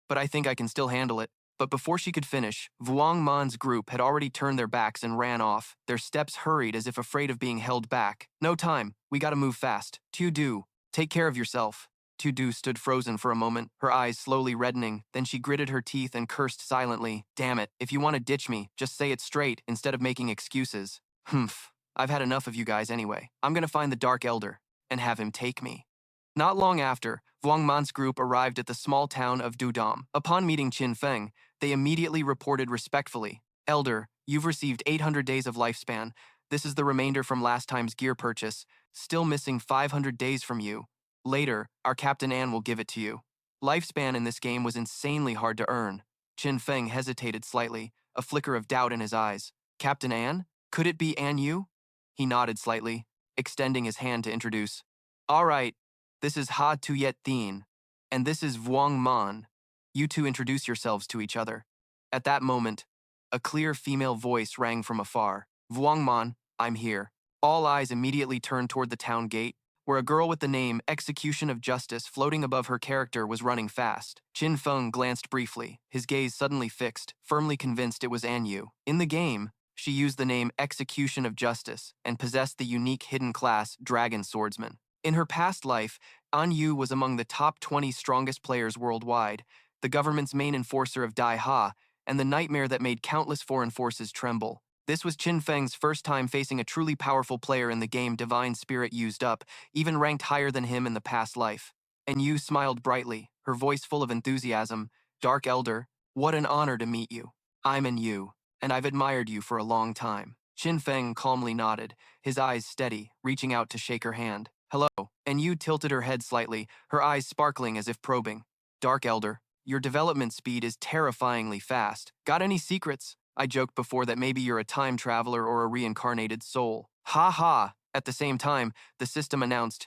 But I think I can still handle it. But before she could finish, Vuong Man's group had already turned their backs and ran off, their steps hurried as if afraid of being held back. No time, we gotta move fast. Tu Du, take care of yourself. Tu Du stood frozen for a moment, her eyes slowly reddening, then she gritted her teeth and cursed silently. Damn it, if you want to ditch me, just say it straight instead of making excuses. Humph, I've had enough of you guys anyway. I'm gonna find the Dark Elder and have him take me. Not long after, Vuong Man's group arrived at the small town of Dudam. Upon meeting Qin Feng, they immediately reported respectfully, Elder, you've received 800 days of lifespan. This is the remainder from last time's gear purchase. Still missing 500 days from you. Later, our Captain An will give it to you. Lifespan in this game was insanely hard to earn. Qin Feng hesitated slightly, a flicker of doubt in his eyes. Captain An? Could it be An Yu? He nodded slightly, extending his hand to introduce. All right, this is Ha Tuyet Thin, and this is Vuong Man. You two introduce yourselves to each other. At that moment, a clear female voice rang from afar. Vuong Man, I'm here. All eyes immediately turned toward the town gate, where a girl with the name Execution of Justice floating above her character was running fast. Qin Feng glanced briefly, his gaze suddenly fixed, firmly convinced it was An Yu. In the game, she used the name Execution of Justice and possessed the unique hidden class Dragon Swordsman. In her past life, An Yu was among the top 20 strongest players worldwide, the government's main enforcer of Dai Ha, and the nightmare that made countless foreign forces tremble. This was Qin Feng's first time facing a truly powerful player in the game Divine Spirit used up, even ranked higher than him in the past life. And Yu smiled brightly, her voice full of enthusiasm. Dark Elder, what an honor to meet you. I'm An Yu, and I've admired you for a long time. Qin Feng calmly nodded, his eyes steady, reaching out to shake her hand. Hello, and Yu tilted her head slightly, her eyes sparkling as if probing. Dark Elder, your development speed is terrifyingly fast. Got any secrets? I joked before that maybe you're a time traveler or a reincarnated soul. Ha ha! At the same time, the system announced,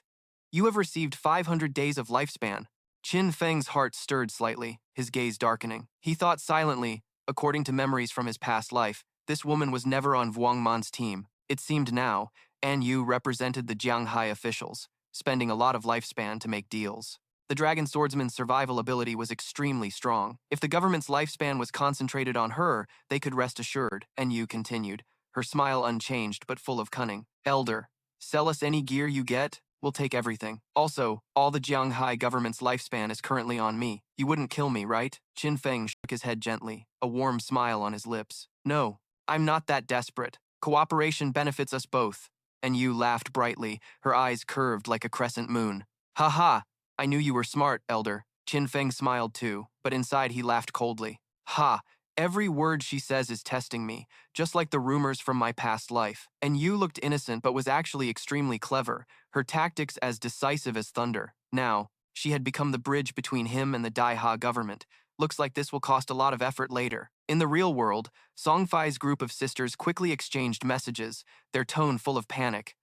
you have received 500 days of lifespan. Qin Feng's heart stirred slightly, his gaze darkening. He thought silently, according to memories from his past life, this woman was never on Vuong Man's team. It seemed now, An Yu represented the Jianghai officials, spending a lot of lifespan to make deals. The Dragon Swordsman's survival ability was extremely strong. If the government's lifespan was concentrated on her, they could rest assured, An Yu continued, her smile unchanged but full of cunning. Elder, sell us any gear you get, we'll take everything. Also, all the Jianghai government's lifespan is currently on me. You wouldn't kill me, right? Qin Feng shook his head gently, a warm smile on his lips. No, I'm not that desperate. Cooperation benefits us both. An Yu laughed brightly, her eyes curved like a crescent moon. Ha ha! I knew you were smart, Elder. Qin Feng smiled too, but inside he laughed coldly. Ha! Every word she says is testing me, just like the rumors from my past life. And Yu looked innocent but was actually extremely clever, her tactics as decisive as thunder. Now, she had become the bridge between him and the Dai Ha government. Looks like this will cost a lot of effort later. In the real world, Song Fai's group of sisters quickly exchanged messages, their tone full of panic.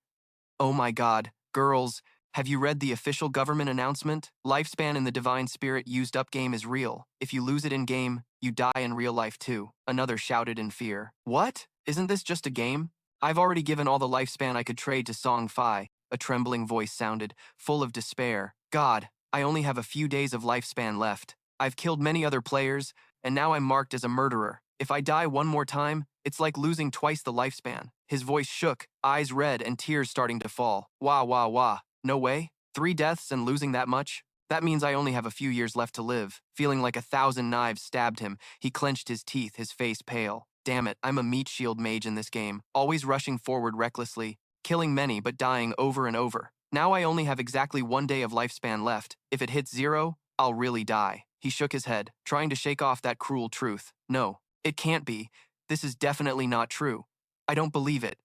Oh my god, girls, have you read the official government announcement? Lifespan in the Divine Spirit used up game is real. If you lose it in game, you die in real life too. Another shouted in fear. What? Isn't this just a game? I've already given all the lifespan I could trade to Song Fai. A trembling voice sounded, full of despair. God, I only have a few days of lifespan left. I've killed many other players, and now I'm marked as a murderer. If I die one more time, it's like losing twice the lifespan. His voice shook, eyes red and tears starting to fall. Wah, wah, wah. No way. 3 deaths and losing that much? That means I only have a few years left to live. Feeling like 1,000 knives stabbed him, he clenched his teeth, his face pale. Damn it, I'm a meat shield mage in this game, always rushing forward recklessly. killing many but dying over and over. Now I only have exactly 1 day of lifespan left. If it hits 0, I'll really die. He shook his head, trying to shake off that cruel truth. No, it can't be. This is definitely not true. I don't believe it.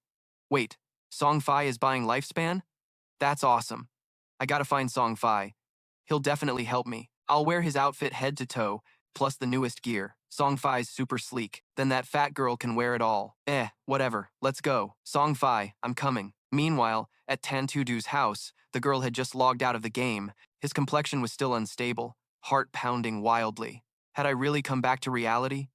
Wait, Song Fei is buying lifespan? That's awesome. I gotta find Song Fei. He'll definitely help me. I'll wear his outfit head to toe, plus the newest gear. Song Fei's super sleek. Then that fat girl can wear it all. Whatever. Let's go. Song Fei, I'm coming. Meanwhile, at Tan Tudu's house, the girl had just logged out of the game. His complexion was still unstable, heart pounding wildly. Had I really come back to reality?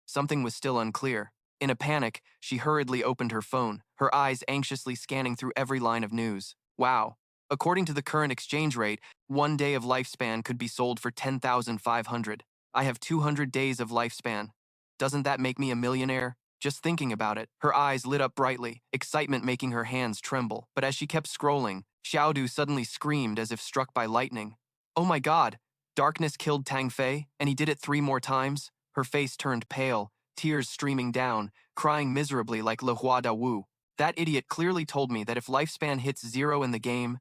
Something was still unclear. In a panic, she hurriedly opened her phone, her eyes anxiously scanning through every line of news. Wow. According to the current exchange rate, 1 day of lifespan could be sold for 10,500. I have 200 days of lifespan. Doesn't that make me a millionaire? Just thinking about it, her eyes lit up brightly, excitement making her hands tremble. But as she kept scrolling, Xiaodu suddenly screamed as if struck by lightning. Oh my god! Darkness killed Tong Fei, and he did it 3 more times? Her face turned pale, tears streaming down, crying miserably like Le Hua Da Wu. That idiot clearly told me that if lifespan hits 0 in the game,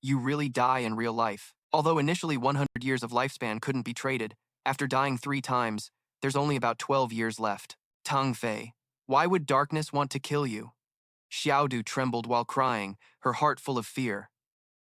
you really die in real life. Although initially 100 years of lifespan couldn't be traded, after dying 3 times, there's only about 12 years left. Tong Fei, why would darkness want to kill you? Xiaodu trembled while crying, her heart full of fear.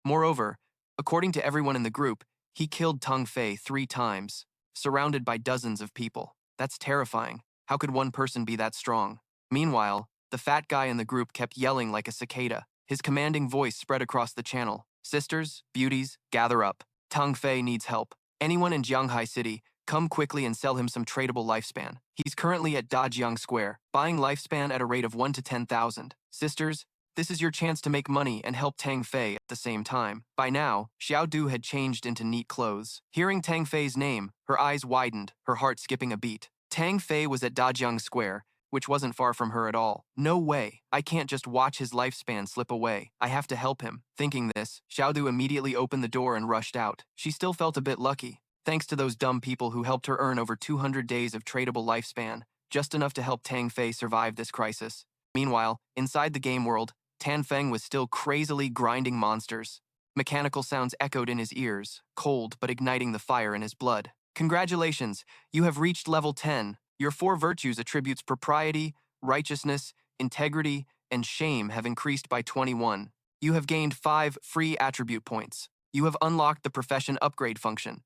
Moreover, according to everyone in the group, he killed Tong Fei 3 times, surrounded by dozens of people. That's terrifying. How could one person be that strong? Meanwhile, the fat guy in the group kept yelling like a cicada. His commanding voice spread across the channel. Sisters, beauties, gather up. Tong Fei needs help. Anyone in Jianghai City, come quickly and sell him some tradable lifespan. He's currently at Dajiang Square, buying lifespan at a rate of 1 to 10,000. Sisters, this is your chance to make money and help Tong Fei at the same time. By now, Xiaodu had changed into neat clothes. Hearing Tong Fei's name, her eyes widened, her heart skipping a beat. Tong Fei was at Dajiang Square, which wasn't far from her at all. No way, I can't just watch his lifespan slip away. I have to help him. Thinking this, Xiaodu immediately opened the door and rushed out. She still felt a bit lucky, thanks to those dumb people who helped her earn over 200 days of tradable lifespan, just enough to help Tong Fei survive this crisis. Meanwhile, inside the game world, Qin Feng was still crazily grinding monsters. Mechanical sounds echoed in his ears, cold but igniting the fire in his blood. Congratulations, you have reached level 10. Your 4 virtues attributes propriety, righteousness, integrity, and shame have increased by 21. You have gained 5 free attribute points. You have unlocked the profession upgrade function.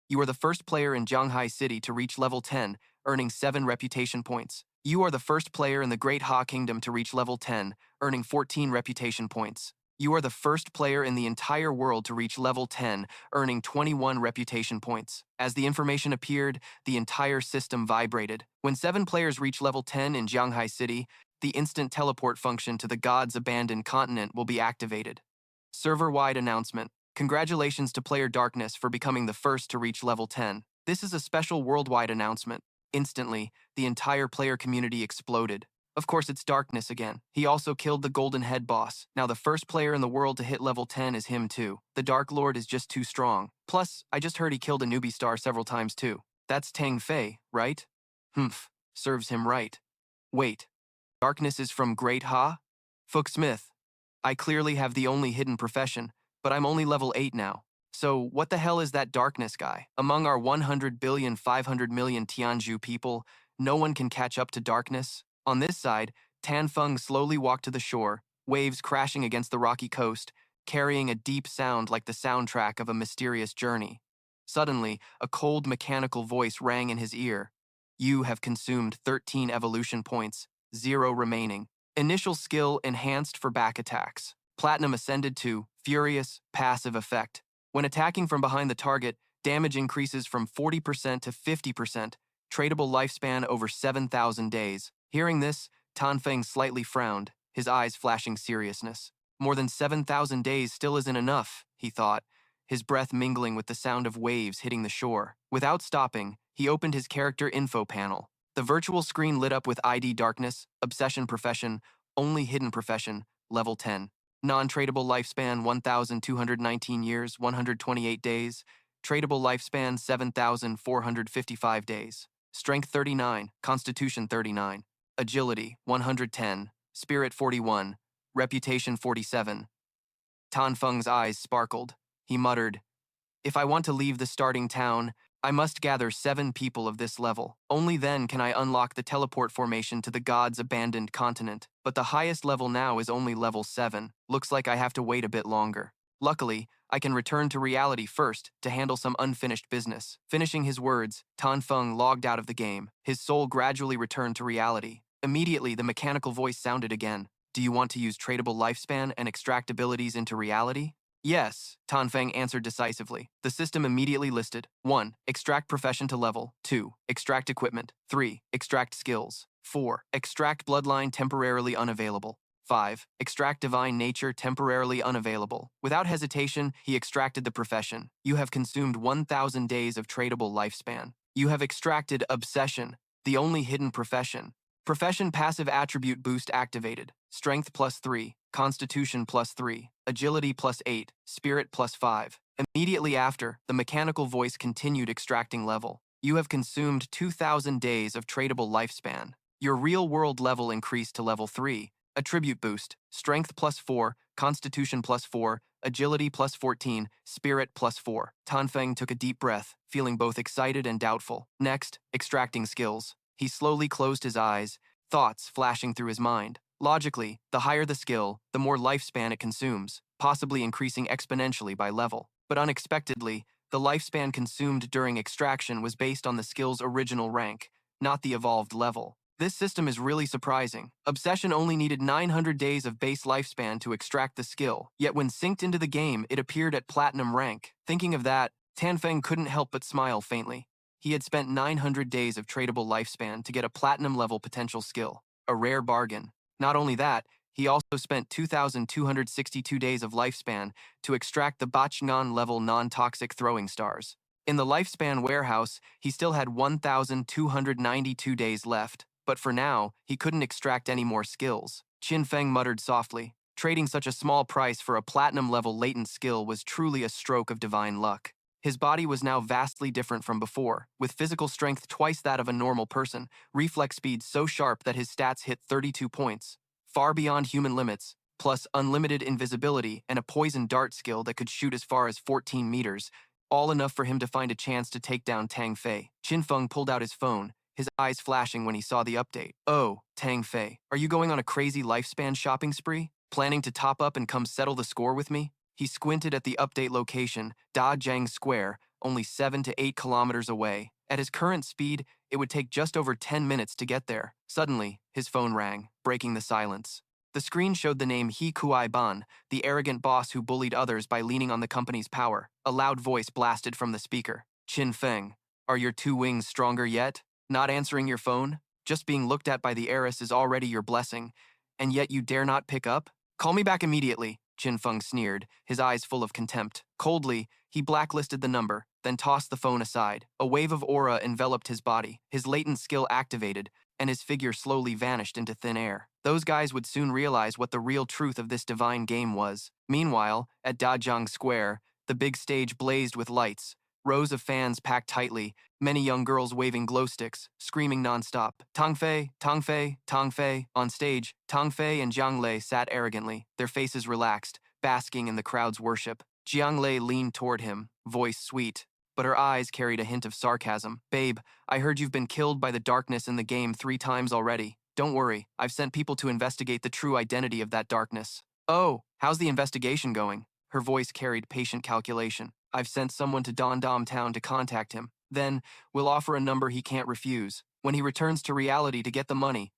You are the first player in Jianghai City to reach level 10, earning 7 reputation points. You are the first player in the Great Ha Kingdom to reach level 10, earning 14 reputation points. You are the first player in the entire world to reach level 10, earning 21 reputation points. As the information appeared, the entire system vibrated. When 7 players reach level 10 in Jianghai City, the instant teleport function to the God's abandoned continent will be activated. Server-wide announcement. Congratulations to player Darkness for becoming the first to reach level 10. This is a special worldwide announcement. Instantly, the entire player community exploded. Of course, it's Darkness again. He also killed the Golden Head boss. Now the first player in the world to hit level 10 is him too. The Dark Lord is just too strong. Plus, I just heard he killed a newbie star several times too. That's Tong Fei, right? Humph, serves him right. Wait, Darkness is from Great Ha? Fook Smith. I clearly have the only hidden profession, but I'm only level 8 now. So what the hell is that Darkness guy? Among our 100,500,000,000 Tianzhu people, no one can catch up to Darkness. On this side, Tan Feng slowly walked to the shore, waves crashing against the rocky coast, carrying a deep sound like the soundtrack of a mysterious journey. Suddenly, a cold mechanical voice rang in his ear. You have consumed 13 evolution points, 0 remaining. Initial skill enhanced for back attacks. Platinum ascended to Furious Passive Effect. When attacking from behind the target, damage increases from 40% to 50%, tradable lifespan over 7,000 days. Hearing this, Tan Feng slightly frowned, his eyes flashing seriousness. More than 7,000 days still isn't enough, he thought, his breath mingling with the sound of waves hitting the shore. Without stopping, he opened his character info panel. The virtual screen lit up with ID Darkness, Obsession Profession, Only Hidden Profession, Level 10. Non-tradable lifespan 1,219 years, 128 days. Tradable lifespan 7,455 days. Strength 39, Constitution 39. Agility 110, Spirit 41, Reputation 47. Tan Feng's eyes sparkled. He muttered, "If I want to leave the starting town, I must gather 7 people of this level. Only then can I unlock the teleport formation to the gods' abandoned continent. But the highest level now is only level 7. Looks like I have to wait a bit longer. Luckily, I can return to reality first to handle some unfinished business." Finishing his words, Tan Feng logged out of the game. His soul gradually returned to reality. Immediately, the mechanical voice sounded again. "Do you want to use tradable lifespan and extract abilities into reality?" "Yes," Tan Feng answered decisively. The system immediately listed 1. Extract profession to level. 2. Extract equipment. 3. Extract skills. 4. Extract bloodline temporarily unavailable. 5. Extract divine nature temporarily unavailable. Without hesitation, he extracted the profession. "You have consumed 1,000 days of tradable lifespan. You have extracted obsession, the only hidden profession. Profession passive attribute boost activated. Strength +3, Constitution +3, Agility +8, Spirit +5. Immediately after, the mechanical voice continued extracting level. "You have consumed 2,000 days of tradable lifespan. Your real-world level increased to level 3. Attribute boost, Strength +4, Constitution +4, Agility +14, Spirit +4. Tan Feng took a deep breath, feeling both excited and doubtful. Next, extracting skills. He slowly closed his eyes, thoughts flashing through his mind. Logically, the higher the skill, the more lifespan it consumes, possibly increasing exponentially by level. But unexpectedly, the lifespan consumed during extraction was based on the skill's original rank, not the evolved level. This system is really surprising. Obsession only needed 900 days of base lifespan to extract the skill, yet when synced into the game, it appeared at platinum rank. Thinking of that, Tan Feng couldn't help but smile faintly. He had spent 900 days of tradable lifespan to get a platinum-level potential skill, a rare bargain. Not only that, he also spent 2,262 days of lifespan to extract the Bachngan-level non-toxic throwing stars. In the lifespan warehouse, he still had 1,292 days left, but for now, he couldn't extract any more skills. Qin Feng muttered softly. Trading such a small price for a platinum-level latent skill was truly a stroke of divine luck. His body was now vastly different from before, with physical strength twice that of a normal person, reflex speed so sharp that his stats hit 32 points, far beyond human limits, plus unlimited invisibility and a poison dart skill that could shoot as far as 14 meters, all enough for him to find a chance to take down Tong Fei. Qin Feng pulled out his phone, his eyes flashing when he saw the update. "Oh, Tong Fei, are you going on a crazy lifespan shopping spree? Planning to top up and come settle the score with me?" He squinted at the update location, Dajiang Square, only 7 to 8 kilometers away. At his current speed, it would take just over 10 minutes to get there. Suddenly, his phone rang, breaking the silence. The screen showed the name He Kuai Ban, the arrogant boss who bullied others by leaning on the company's power. A loud voice blasted from the speaker. "Qin Feng, are your 2 wings stronger yet? Not answering your phone? Just being looked at by the heiress is already your blessing, and yet you dare not pick up? Call me back immediately." Qin Feng sneered, his eyes full of contempt. Coldly, he blacklisted the number, then tossed the phone aside. A wave of aura enveloped his body, his latent skill activated, and his figure slowly vanished into thin air. Those guys would soon realize what the real truth of this divine game was. Meanwhile, at Dajiang Square, the big stage blazed with lights. Rows of fans packed tightly, many young girls waving glow sticks, screaming nonstop. "Tong Fei, Tong Fei, Tong Fei." On stage, Tong Fei and Jiang Lei sat arrogantly, their faces relaxed, basking in the crowd's worship. Jiang Lei leaned toward him, voice sweet, but her eyes carried a hint of sarcasm. "Babe, I heard you've been killed by the darkness in the game 3 times already. Don't worry, I've sent people to investigate the true identity of that darkness." "Oh, how's the investigation going?" Her voice carried patient calculation. "I've sent someone to Dondom Town to contact him. Then, we'll offer a number he can't refuse. When he returns to reality to get the money,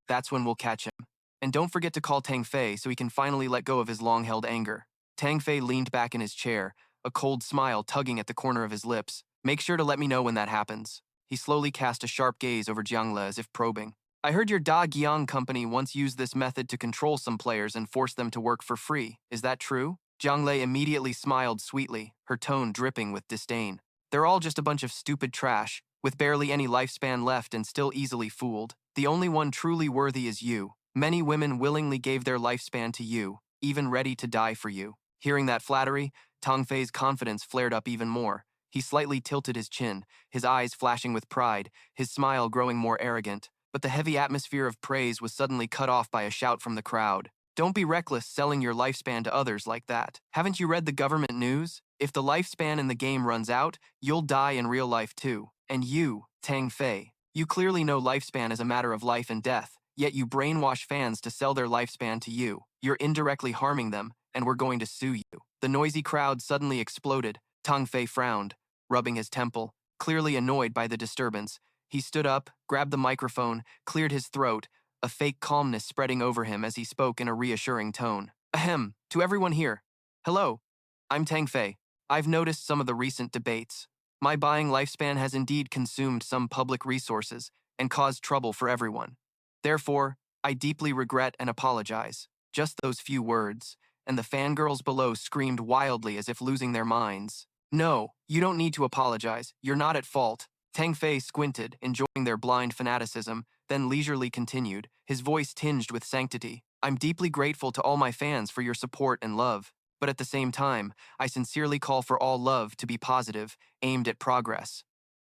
that's when we'll catch him. And don't forget to call Tong Fei so he can finally let go of his long-held anger." Tong Fei leaned back in his chair, a cold smile tugging at the corner of his lips. "Make sure to let me know when that happens." He slowly cast a sharp gaze over Jiang Le as if probing. "I heard your Da Giang company once used this method to control some players and force them to work for free. Is that true?" Jiang Lei immediately smiled sweetly, her tone dripping with disdain. "They're all just a bunch of stupid trash, with barely any lifespan left and still easily fooled. The only one truly worthy is you. Many women willingly gave their lifespan to you, even ready to die for you." Hearing that flattery, Tong Fei's confidence flared up even more. He slightly tilted his chin, his eyes flashing with pride, his smile growing more arrogant. But the heavy atmosphere of praise was suddenly cut off by a shout from the crowd. Don't be reckless selling your lifespan to others like that. Haven't you read the government news? If the lifespan in the game runs out, you'll die in real life too. And you, Tang Fei, you clearly know lifespan is a matter of life and death, yet you brainwash fans to sell their lifespan to you. You're indirectly harming them, and we're going to sue you. The noisy crowd suddenly exploded. Tong Fei frowned, rubbing his temple, clearly annoyed by the disturbance. He stood up, grabbed the microphone, cleared his throat, a fake calmness spreading over him as he spoke in a reassuring tone. Ahem, to everyone here. Hello, I'm Tang Fei. I've noticed some of the recent debates. My buying lifespan has indeed consumed some public resources and caused trouble for everyone. Therefore, I deeply regret and apologize. Just those few words, and the fangirls below screamed wildly as if losing their minds. No, you don't need to apologize. You're not at fault. Tang Fei squinted, enjoying their blind fanaticism, then leisurely continued, his voice tinged with sanctity. I'm deeply grateful to all my fans for your support and love, but at the same time, I sincerely call for all love to be positive, aimed at progress.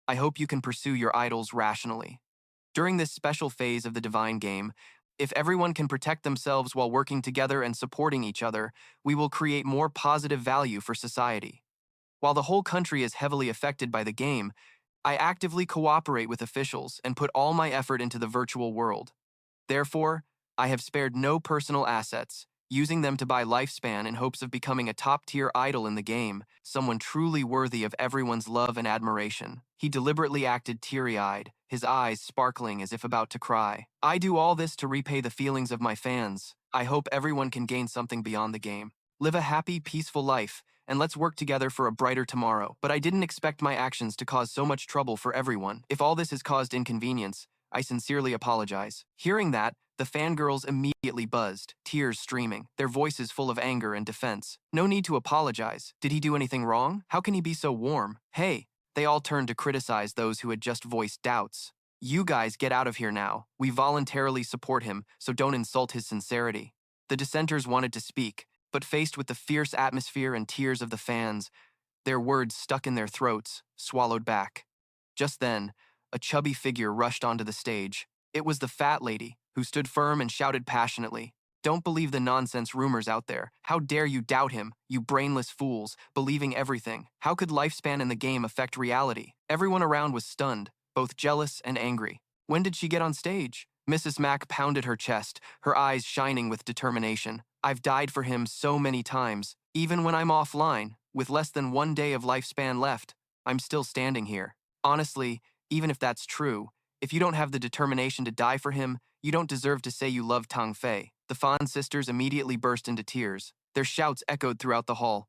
I hope you can pursue your idols rationally. During this special phase of the divine game, if everyone can protect themselves while working together and supporting each other, we will create more positive value for society. While the whole country is heavily affected by the game, I actively cooperate with officials and put all my effort into the virtual world. Therefore, I have spared no personal assets, using them to buy lifespan in hopes of becoming a top-tier idol in the game, someone truly worthy of everyone's love and admiration. He deliberately acted teary-eyed, his eyes sparkling as if about to cry. I do all this to repay the feelings of my fans. I hope everyone can gain something beyond the game. Live a happy, peaceful life, and let's work together for a brighter tomorrow. But I didn't expect my actions to cause so much trouble for everyone. If all this has caused inconvenience, I sincerely apologize. Hearing that, the fangirls immediately buzzed, tears streaming, their voices full of anger and defense. No need to apologize. Did he do anything wrong? How can he be so warm? Hey, they all turned to criticize those who had just voiced doubts. You guys get out of here now. We voluntarily support him, so don't insult his sincerity. The dissenters wanted to speak, but faced with the fierce atmosphere and tears of the fans, their words stuck in their throats, swallowed back. Just then, a chubby figure rushed onto the stage. It was the fat lady, who stood firm and shouted passionately, "Don't believe the nonsense rumors out there. How dare you doubt him, you brainless fools, believing everything? How could lifespan in the game affect reality?" Everyone around was stunned, both jealous and angry. When did she get on stage? Mrs. Mack pounded her chest, her eyes shining with determination. I've died for him so many times, even when I'm offline, with less than 1 day of lifespan left. I'm still standing here. Honestly, even if that's true, if you don't have the determination to die for him, you don't deserve to say you love Tong Fei. The Fan sisters immediately burst into tears. Their shouts echoed throughout the hall.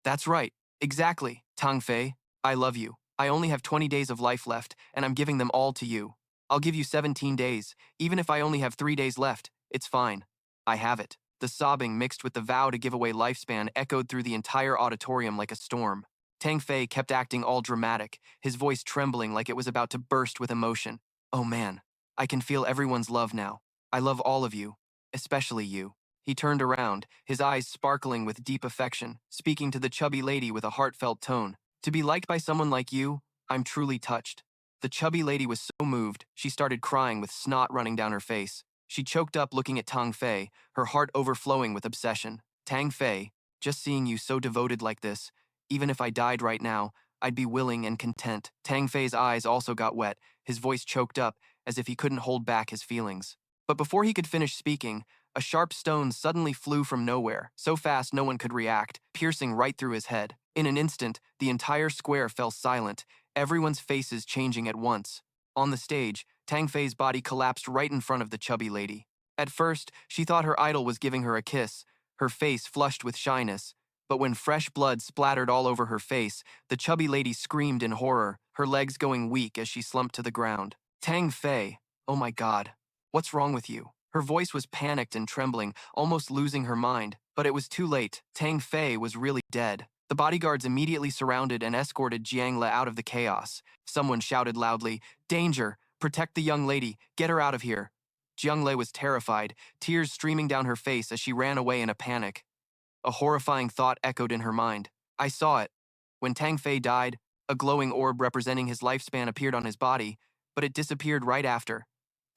That's right. Exactly. Tong Fei, I love you. I only have 20 days of life left, and I'm giving them all to you. I'll give you 17 days. Even if I only have 3 days left, it's fine. I have it. The sobbing mixed with the vow to give away lifespan echoed through the entire auditorium like a storm. Tang Fei kept acting all dramatic, his voice trembling like it was about to burst with emotion. Oh man, I can feel everyone's love now. I love all of you, especially you. He turned around, his eyes sparkling with deep affection, speaking to the chubby lady with a heartfelt tone. To be liked by someone like you, I'm truly touched. The chubby lady was so moved, she started crying with snot running down her face. She choked up looking at Tong Fei, her heart overflowing with obsession. Tang Fei, just seeing you so devoted like this, even if I died right now, I'd be willing and content. Tang Fei's eyes also got wet, his voice choked up, as if he couldn't hold back his feelings. But before he could finish speaking, a sharp stone suddenly flew from nowhere, so fast no one could react, piercing right through his head. In an instant, the entire square fell silent, everyone's faces changing at once. On the stage, Tang Fei's body collapsed right in front of the chubby lady. At first, she thought her idol was giving her a kiss, her face flushed with shyness. But when fresh blood splattered all over her face, the chubby lady screamed in horror, her legs going weak as she slumped to the ground. Tang Fei, oh my God, what's wrong with you? Her voice was panicked and trembling, almost losing her mind. But it was too late. Tang Fei was really dead. The bodyguards immediately surrounded and escorted Jiang Le out of the chaos. Someone shouted loudly, "Danger! Protect the young lady! Get her out of here!" Jiang Le was terrified, tears streaming down her face as she ran away in a panic. A horrifying thought echoed in her mind. I saw it. When Tang Fei died, a glowing orb representing his lifespan appeared on his body, but it disappeared right after.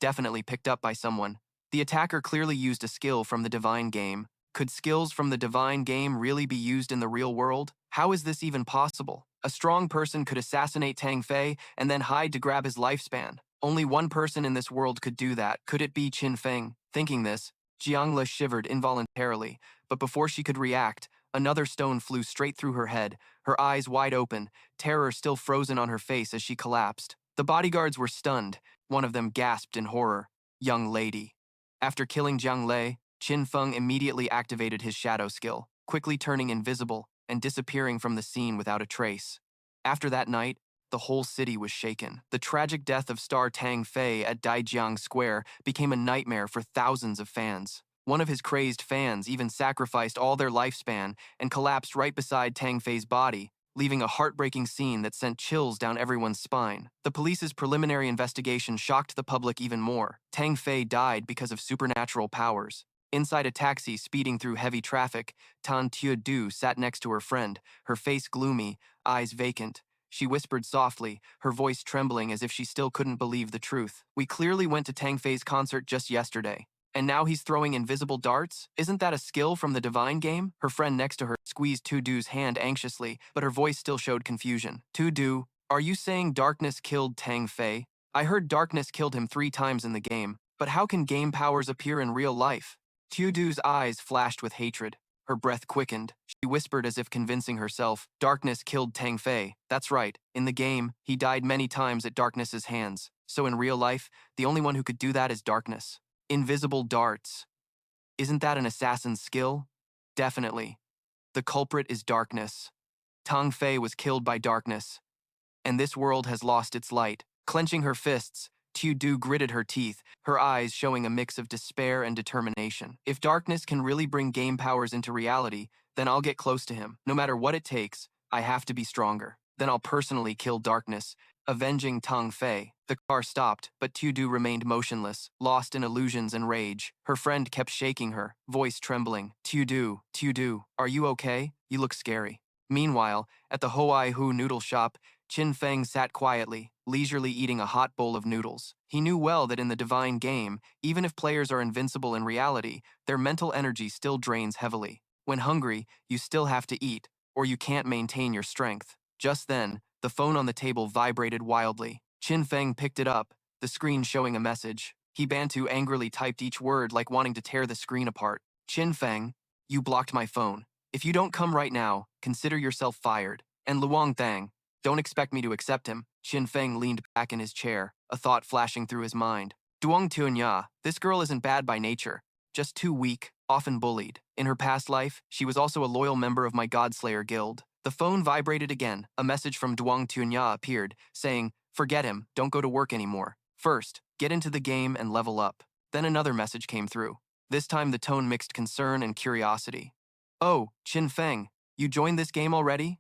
Definitely picked up by someone. The attacker clearly used a skill from the divine game. Could skills from the divine game really be used in the real world? How is this even possible? A strong person could assassinate Tong Fei and then hide to grab his lifespan. Only one person in this world could do that. Could it be Qin Feng? Thinking this, Jiangla shivered involuntarily, but before she could react, another stone flew straight through her head, her eyes wide open, terror still frozen on her face as she collapsed. The bodyguards were stunned. One of them gasped in horror. Young lady. After killing Jiang Lei, Qin Feng immediately activated his shadow skill, quickly turning invisible and disappearing from the scene without a trace. After that night, the whole city was shaken. The tragic death of star Tong Fei at Daijiang Square became a nightmare for thousands of fans. One of his crazed fans even sacrificed all their lifespan and collapsed right beside Tong Fei's body, leaving a heartbreaking scene that sent chills down everyone's spine. The police's preliminary investigation shocked the public even more. Tong Fei died because of supernatural powers. Inside a taxi speeding through heavy traffic, Tan Tiu sat next to her friend, her face gloomy, eyes vacant. She whispered softly, her voice trembling as if she still couldn't believe the truth. We clearly went to Tong Fei's concert just yesterday. And now he's throwing invisible darts? Isn't that a skill from the divine game? Her friend next to her squeezed Tudu's hand anxiously, but her voice still showed confusion. Tudu, are you saying darkness killed Tong Fei? I heard darkness killed him 3 times in the game, but how can game powers appear in real life? Tudu's eyes flashed with hatred. Her breath quickened. She whispered as if convincing herself, darkness killed Tong Fei. That's right. In the game, he died many times at darkness's hands. So in real life, the only one who could do that is darkness. Invisible darts. Isn't that an assassin's skill? Definitely. The culprit is darkness. Tong Fei was killed by darkness, and this world has lost its light. Clenching her fists, Du gritted her teeth, her eyes showing a mix of despair and determination. If darkness can really bring game powers into reality, then I'll get close to him. No matter what it takes, I have to be stronger. Then I'll personally kill darkness, avenging Tong Fei. The car stopped, but Du remained motionless, lost in illusions and rage. Her friend kept shaking her, voice trembling. Tu Du, are you okay? You look scary. Meanwhile, at the Hoai Hu noodle shop, Qin Feng sat quietly, leisurely eating a hot bowl of noodles. He knew well that in the divine game, even if players are invincible in reality, their mental energy still drains heavily. When hungry, you still have to eat, or you can't maintain your strength. Just then, the phone on the table vibrated wildly. Qin Feng picked it up, the screen showing a message. He Bantu angrily typed each word like wanting to tear the screen apart. Qin Feng, you blocked my phone. If you don't come right now, consider yourself fired. And Luong Thang, don't expect me to accept him. Qin Feng leaned back in his chair, a thought flashing through his mind. Duong Tuanya, this girl isn't bad by nature, just too weak, often bullied. In her past life, she was also a loyal member of my Godslayer guild. The phone vibrated again. A message from Duong Tuanya appeared, saying, forget him, don't go to work anymore. First, get into the game and level up. Then another message came through. This time the tone mixed concern and curiosity. Oh, Qin Feng, you joined this game already?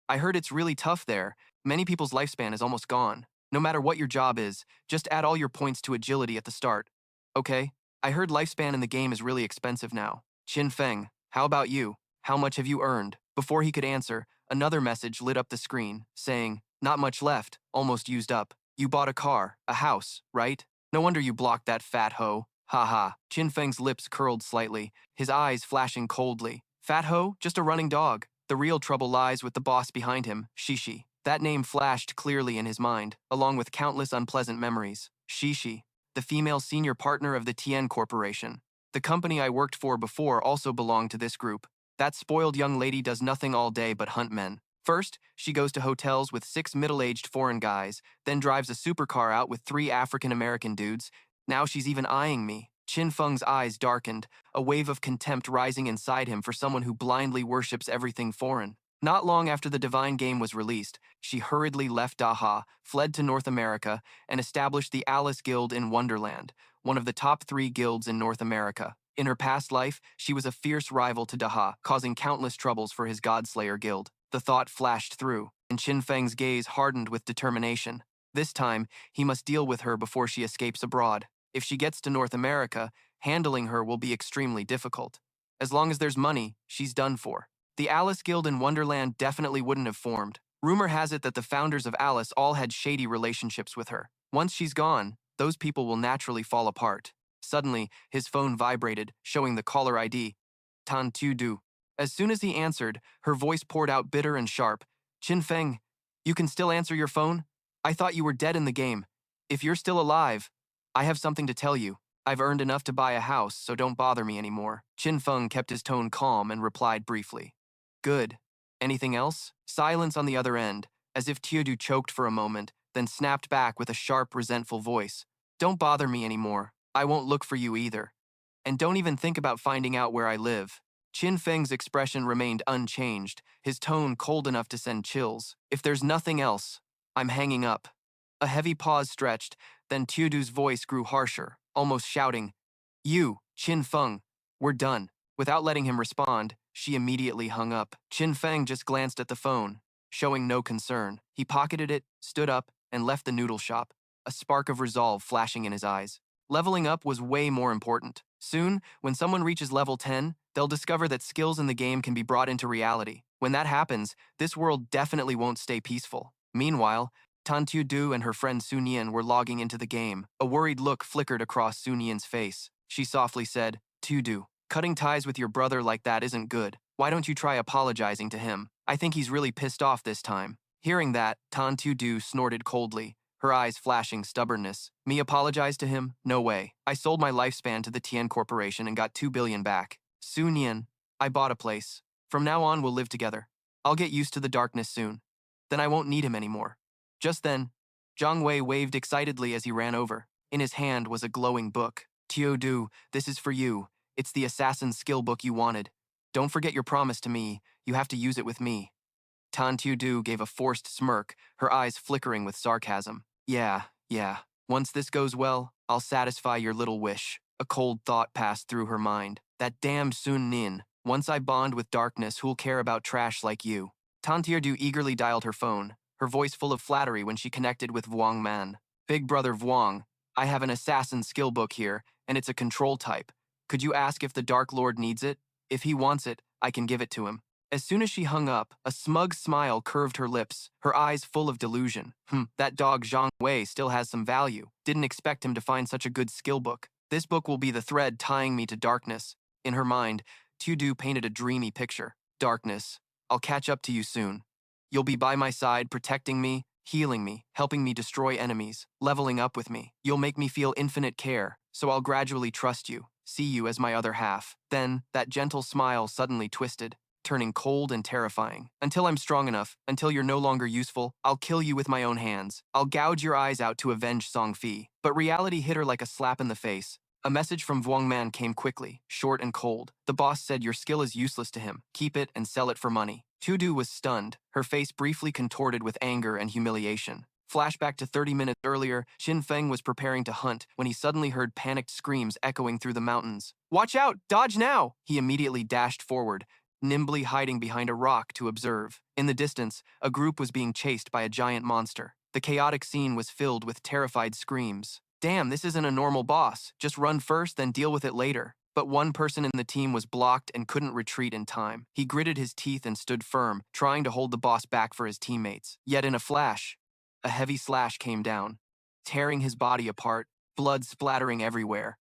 I heard it's really tough there. Many people's lifespan is almost gone. No matter what your job is, just add all your points to agility at the start. Okay, I heard lifespan in the game is really expensive now. Qin Feng, how about you? How much have you earned? Before he could answer, another message lit up the screen, saying, not much left, almost used up. You bought a car, a house, right? No wonder you blocked that fat hoe. Ha ha. Qin Feng's lips curled slightly, his eyes flashing coldly. Fat hoe? Just a running dog. The real trouble lies with the boss behind him, Shishi. That name flashed clearly in his mind, along with countless unpleasant memories. Shishi, the female senior partner of the Tien Corporation. The company I worked for before also belonged to this group. That spoiled young lady does nothing all day but hunt men. First, she goes to hotels with 6 middle-aged foreign guys, then drives a supercar out with 3 African-American dudes. Now she's even eyeing me. Qin Feng's eyes darkened, a wave of contempt rising inside him for someone who blindly worships everything foreign. Not long after the Divine Game was released, she hurriedly left Daha, fled to North America, and established the Alice Guild in Wonderland, one of the top 3 guilds in North America. In her past life, she was a fierce rival to Daha, causing countless troubles for his Godslayer guild. The thought flashed through, and Qin Feng's gaze hardened with determination. This time, he must deal with her before she escapes abroad. If she gets to North America, handling her will be extremely difficult. As long as there's money, she's done for. The Alice Guild in Wonderland definitely wouldn't have formed. Rumor has it that the founders of Alice all had shady relationships with her. Once she's gone, those people will naturally fall apart. Suddenly, his phone vibrated, showing the caller ID. Tan Tu Du. As soon as he answered, her voice poured out bitter and sharp. Qin Feng, you can still answer your phone? I thought you were dead in the game. If you're still alive, I have something to tell you. I've earned enough to buy a house, so don't bother me anymore. Qin Feng kept his tone calm and replied briefly. Good. Anything else? Silence on the other end, as if Teodu choked for a moment, then snapped back with a sharp, resentful voice. Don't bother me anymore. I won't look for you either. And don't even think about finding out where I live. Qin Feng's expression remained unchanged, his tone cold enough to send chills. If there's nothing else, I'm hanging up. A heavy pause stretched, then Teodu's voice grew harsher, almost shouting, You, Qin Feng, we're done. Without letting him respond, she immediately hung up. Qin Feng just glanced at the phone, showing no concern. He pocketed it, stood up, and left the noodle shop, a spark of resolve flashing in his eyes. Leveling up was way more important. Soon, when someone reaches level 10, they'll discover that skills in the game can be brought into reality. When that happens, this world definitely won't stay peaceful. Meanwhile, Tan Tu Du and her friend Sun Yan were logging into the game. A worried look flickered across Sun Yan's face. She softly said, Tu Du, cutting ties with your brother like that isn't good. Why don't you try apologizing to him? I think he's really pissed off this time. Hearing that, Tan Tu Du snorted coldly, her eyes flashing stubbornness. Me apologize to him? No way. I sold my lifespan to the Tien Corporation and got 2 billion back. Sun Yan, I bought a place. From now on, we'll live together. I'll get used to the darkness soon. Then I won't need him anymore. Just then, Zhang Wei waved excitedly as he ran over. In his hand was a glowing book. Tio Du, this is for you. It's the assassin skill book you wanted. Don't forget your promise to me. You have to use it with me. Tan Tu Du gave a forced smirk, her eyes flickering with sarcasm. Yeah. Once this goes well, I'll satisfy your little wish. A cold thought passed through her mind. That damned Sun Nin. Once I bond with darkness, who'll care about trash like you? Tan Tu Du eagerly dialed her phone, her voice full of flattery when she connected with Vuong Man. Big brother Vuong, I have an assassin skill book here, and it's a control type. Could you ask if the Dark Lord needs it? If he wants it, I can give it to him. As soon as she hung up, a smug smile curved her lips, her eyes full of delusion. That dog Zhang Wei still has some value. Didn't expect him to find such a good skill book. This book will be the thread tying me to darkness. In her mind, Tu Du painted a dreamy picture. Darkness. I'll catch up to you soon. You'll be by my side, protecting me, healing me, helping me destroy enemies, leveling up with me. You'll make me feel infinite care, so I'll gradually trust you, see you as my other half. Then, that gentle smile suddenly twisted, turning cold and terrifying. Until I'm strong enough, until you're no longer useful, I'll kill you with my own hands. I'll gouge your eyes out to avenge Song Fi. But reality hit her like a slap in the face. A message from Vuong Man came quickly, short and cold. The boss said your skill is useless to him. Keep it and sell it for money. Tu Du was stunned, her face briefly contorted with anger and humiliation. Flashback to 30 minutes earlier, Qin Feng was preparing to hunt when he suddenly heard panicked screams echoing through the mountains. Watch out! Dodge now! He immediately dashed forward, nimbly hiding behind a rock to observe. In the distance, a group was being chased by a giant monster. The chaotic scene was filled with terrified screams. Damn, this isn't a normal boss. Just run first, then deal with it later. But one person in the team was blocked and couldn't retreat in time. He gritted his teeth and stood firm, trying to hold the boss back for his teammates. Yet in a flash, a heavy slash came down, tearing his body apart, blood splattering everywhere.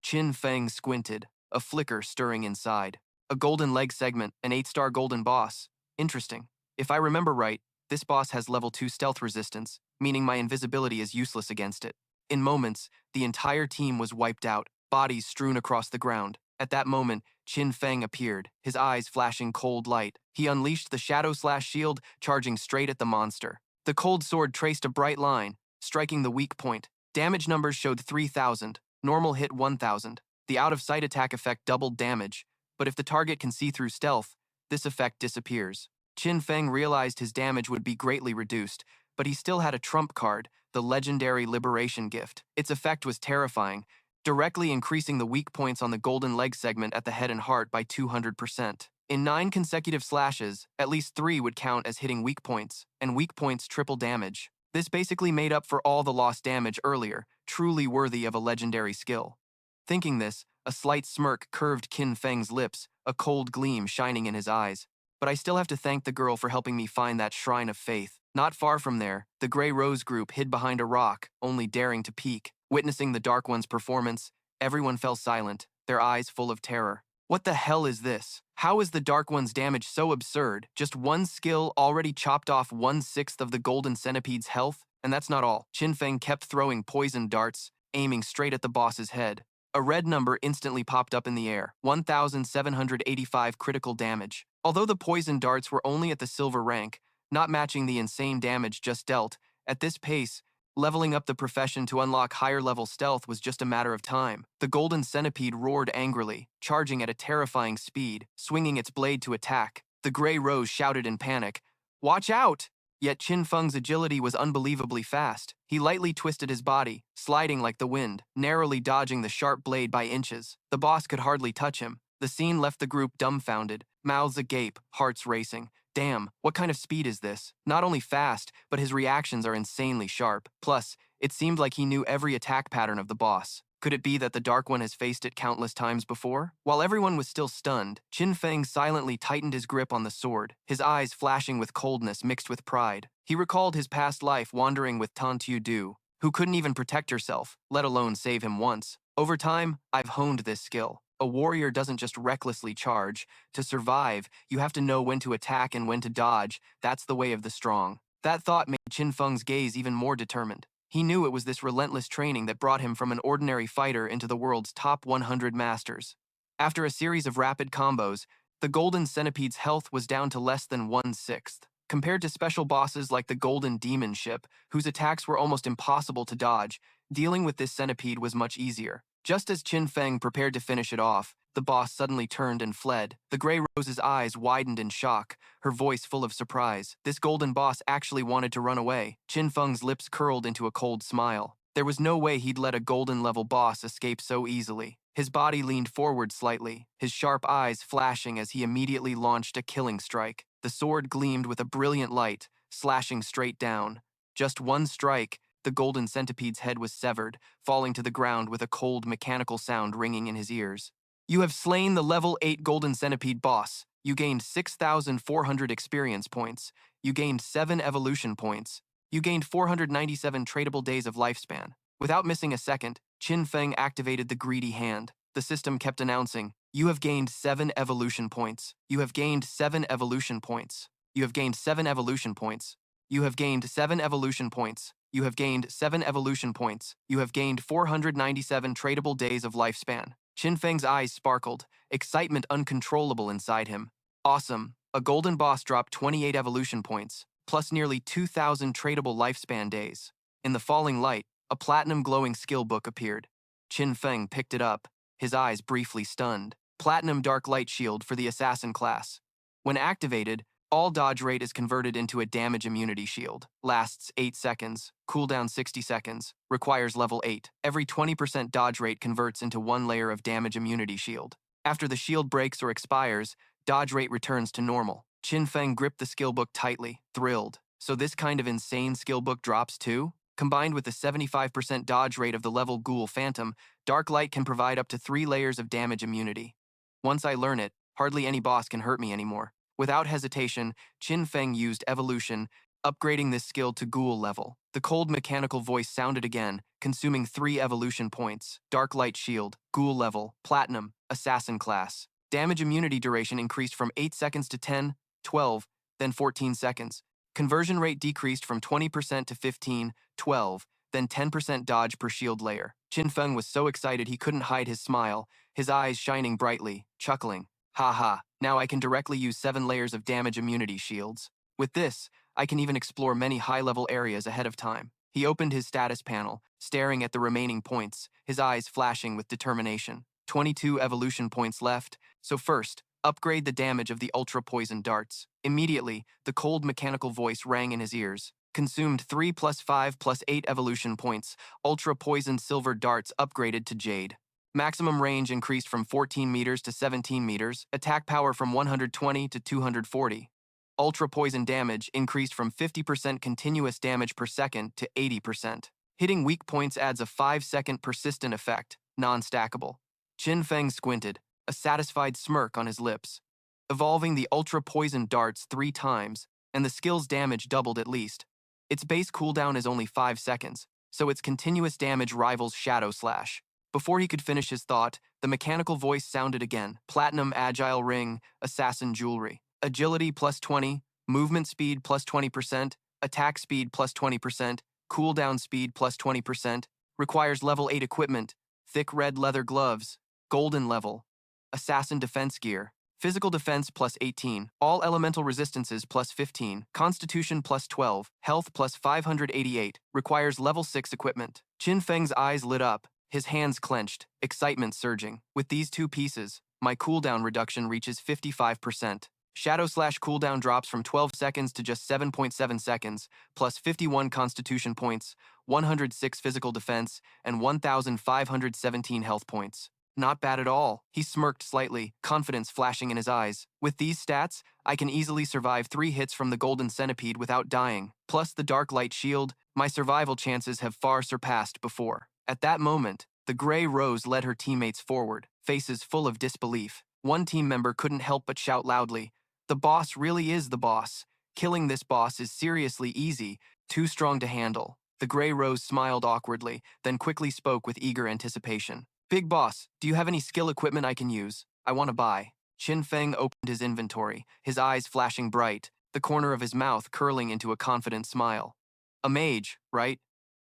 Qin Feng squinted, a flicker stirring inside. A golden leg segment, an 8-star golden boss. Interesting. If I remember right, this boss has level 2 stealth resistance, meaning my invisibility is useless against it. In moments, the entire team was wiped out, bodies strewn across the ground. At that moment, Qin Feng appeared, his eyes flashing cold light. He unleashed the Shadow/Shield, charging straight at the monster. The cold sword traced a bright line, striking the weak point. Damage numbers showed 3,000, normal hit 1,000. The out-of-sight attack effect doubled damage, but if the target can see through stealth, this effect disappears. Qin Feng realized his damage would be greatly reduced, but he still had a trump card, the legendary Liberation gift. Its effect was terrifying, directly increasing the weak points on the golden leg segment at the head and heart by 200%. In 9 consecutive slashes, at least 3 would count as hitting weak points, and weak points triple damage. This basically made up for all the lost damage earlier, truly worthy of a legendary skill. Thinking this, a slight smirk curved Qin Feng's lips, a cold gleam shining in his eyes. But I still have to thank the girl for helping me find that shrine of faith. Not far from there, the Grey Rose group hid behind a rock, only daring to peek. Witnessing the Dark One's performance, Everyone fell silent, their eyes full of terror. What the hell is this? How is the Dark One's damage so absurd? Just one skill already chopped off 1/6 of the Golden Centipede's health? And that's not all. Qin Feng kept throwing poison darts, aiming straight at the boss's head. A red number instantly popped up in the air, 1,785 critical damage. Although the poison darts were only at the silver rank, not matching the insane damage just dealt, at this pace, leveling up the profession to unlock higher-level stealth was just a matter of time. The Golden Centipede roared angrily, charging at a terrifying speed, swinging its blade to attack. The Grey Rose shouted in panic, "Watch out!" Yet Qin Feng's agility was unbelievably fast. He lightly twisted his body, sliding like the wind, narrowly dodging the sharp blade by inches. The boss could hardly touch him. The scene left the group dumbfounded, mouths agape, hearts racing. Damn, what kind of speed is this? Not only fast, but his reactions are insanely sharp. Plus, it seemed like he knew every attack pattern of the boss. Could it be that the Dark One has faced it countless times before? While everyone was still stunned, Qin Feng silently tightened his grip on the sword, his eyes flashing with coldness mixed with pride. He recalled his past life wandering with Tan Du, who couldn't even protect herself, let alone save him once. Over time, I've honed this skill. A warrior doesn't just recklessly charge. To survive, you have to know when to attack and when to dodge. That's the way of the strong. That thought made Qin Feng's gaze even more determined. He knew it was this relentless training that brought him from an ordinary fighter into the world's top 100 masters. After a series of rapid combos, the Golden Centipede's health was down to less than 1/6. Compared to special bosses like the Golden Demon Ship, whose attacks were almost impossible to dodge, dealing with this centipede was much easier. Just as Qin Feng prepared to finish it off, the boss suddenly turned and fled. The Grey Rose's eyes widened in shock, her voice full of surprise. This golden boss actually wanted to run away. Qin Feng's lips curled into a cold smile. There was no way he'd let a golden-level boss escape so easily. His body leaned forward slightly, his sharp eyes flashing as he immediately launched a killing strike. The sword gleamed with a brilliant light, slashing straight down. Just one strike, the Golden Centipede's head was severed, falling to the ground with a cold mechanical sound ringing in his ears. You have slain the level 8 Golden Centipede boss. You gained 6,400 experience points. You gained 7 evolution points. You gained 497 tradable days of lifespan. Without missing a second, Qin Feng activated the greedy hand. The system kept announcing, "You have gained 7 evolution points. You have gained 7 evolution points. You have gained 7 evolution points. You have gained 7 evolution points. You have gained 7 evolution points. You have gained 497 tradable days of lifespan." Qin Feng's eyes sparkled, excitement uncontrollable inside him. Awesome. A golden boss dropped 28 evolution points, plus nearly 2,000 tradable lifespan days. In the falling light, a platinum glowing skill book appeared. Qin Feng picked it up, his eyes briefly stunned. Platinum Dark Light Shield for the Assassin class. When activated, all dodge rate is converted into a damage immunity shield. Lasts 8 seconds, cooldown 60 seconds, requires level 8. Every 20% dodge rate converts into 1 layer of damage immunity shield. After the shield breaks or expires, dodge rate returns to normal. Qin Feng gripped the skill book tightly, thrilled. So this kind of insane skill book drops too? Combined with the 75% dodge rate of the level Ghoul Phantom, Dark Light can provide up to 3 layers of damage immunity. Once I learn it, hardly any boss can hurt me anymore. Without hesitation, Qin Feng used evolution, upgrading this skill to Ghoul level. The cold mechanical voice sounded again, consuming 3 evolution points. Dark Light Shield, Ghoul level, Platinum, Assassin class. Damage immunity duration increased from 8 seconds to 10, 12, then 14 seconds. Conversion rate decreased from 20% to 15, 12, then 10% dodge per shield layer. Qin Feng was so excited he couldn't hide his smile, his eyes shining brightly, chuckling. Haha, now I can directly use 7 layers of damage immunity shields. With this, I can even explore many high-level areas ahead of time. He opened his status panel, staring at the remaining points, his eyes flashing with determination. 22 evolution points left, so first, upgrade the damage of the ultra-poison darts. Immediately, the cold mechanical voice rang in his ears. Consumed 3 plus 5 plus 8 evolution points, ultra-poison silver darts upgraded to Jade. Maximum range increased from 14 meters to 17 meters, attack power from 120 to 240. Ultra-poison damage increased from 50% continuous damage per second to 80%. Hitting weak points adds a 5-second persistent effect, non-stackable. Qin Feng squinted, a satisfied smirk on his lips. Evolving the ultra-poison darts 3 times, and the skill's damage doubled at least. Its base cooldown is only 5 seconds, so its continuous damage rivals Shadow Slash. Before he could finish his thought, the mechanical voice sounded again. Platinum agile ring, assassin jewelry. Agility plus 20, movement speed plus 20%, attack speed plus 20%, cooldown speed plus 20%, requires level 8 equipment, thick red leather gloves, golden level, assassin defense gear, physical defense plus 18, all elemental resistances plus 15, constitution plus 12, health plus 588, requires level 6 equipment. Qin Feng's eyes lit up, his hands clenched, excitement surging. With these two pieces, my cooldown reduction reaches 55%. Shadow Slash cooldown drops from 12 seconds to just 7.7 seconds, plus 51 constitution points, 106 physical defense, and 1,517 health points. Not bad at all. He smirked slightly, confidence flashing in his eyes. With these stats, I can easily survive 3 hits from the Golden Centipede without dying. Plus the Dark Light Shield, my survival chances have far surpassed before. At that moment, the Grey Rose led her teammates forward, faces full of disbelief. One team member couldn't help but shout loudly, "The boss really is the boss. Killing this boss is seriously easy, too strong to handle." The Grey Rose smiled awkwardly, then quickly spoke with eager anticipation. "Big boss, do you have any skill equipment I can use? I want to buy." Qin Feng opened his inventory, his eyes flashing bright, the corner of his mouth curling into a confident smile. "A mage, right?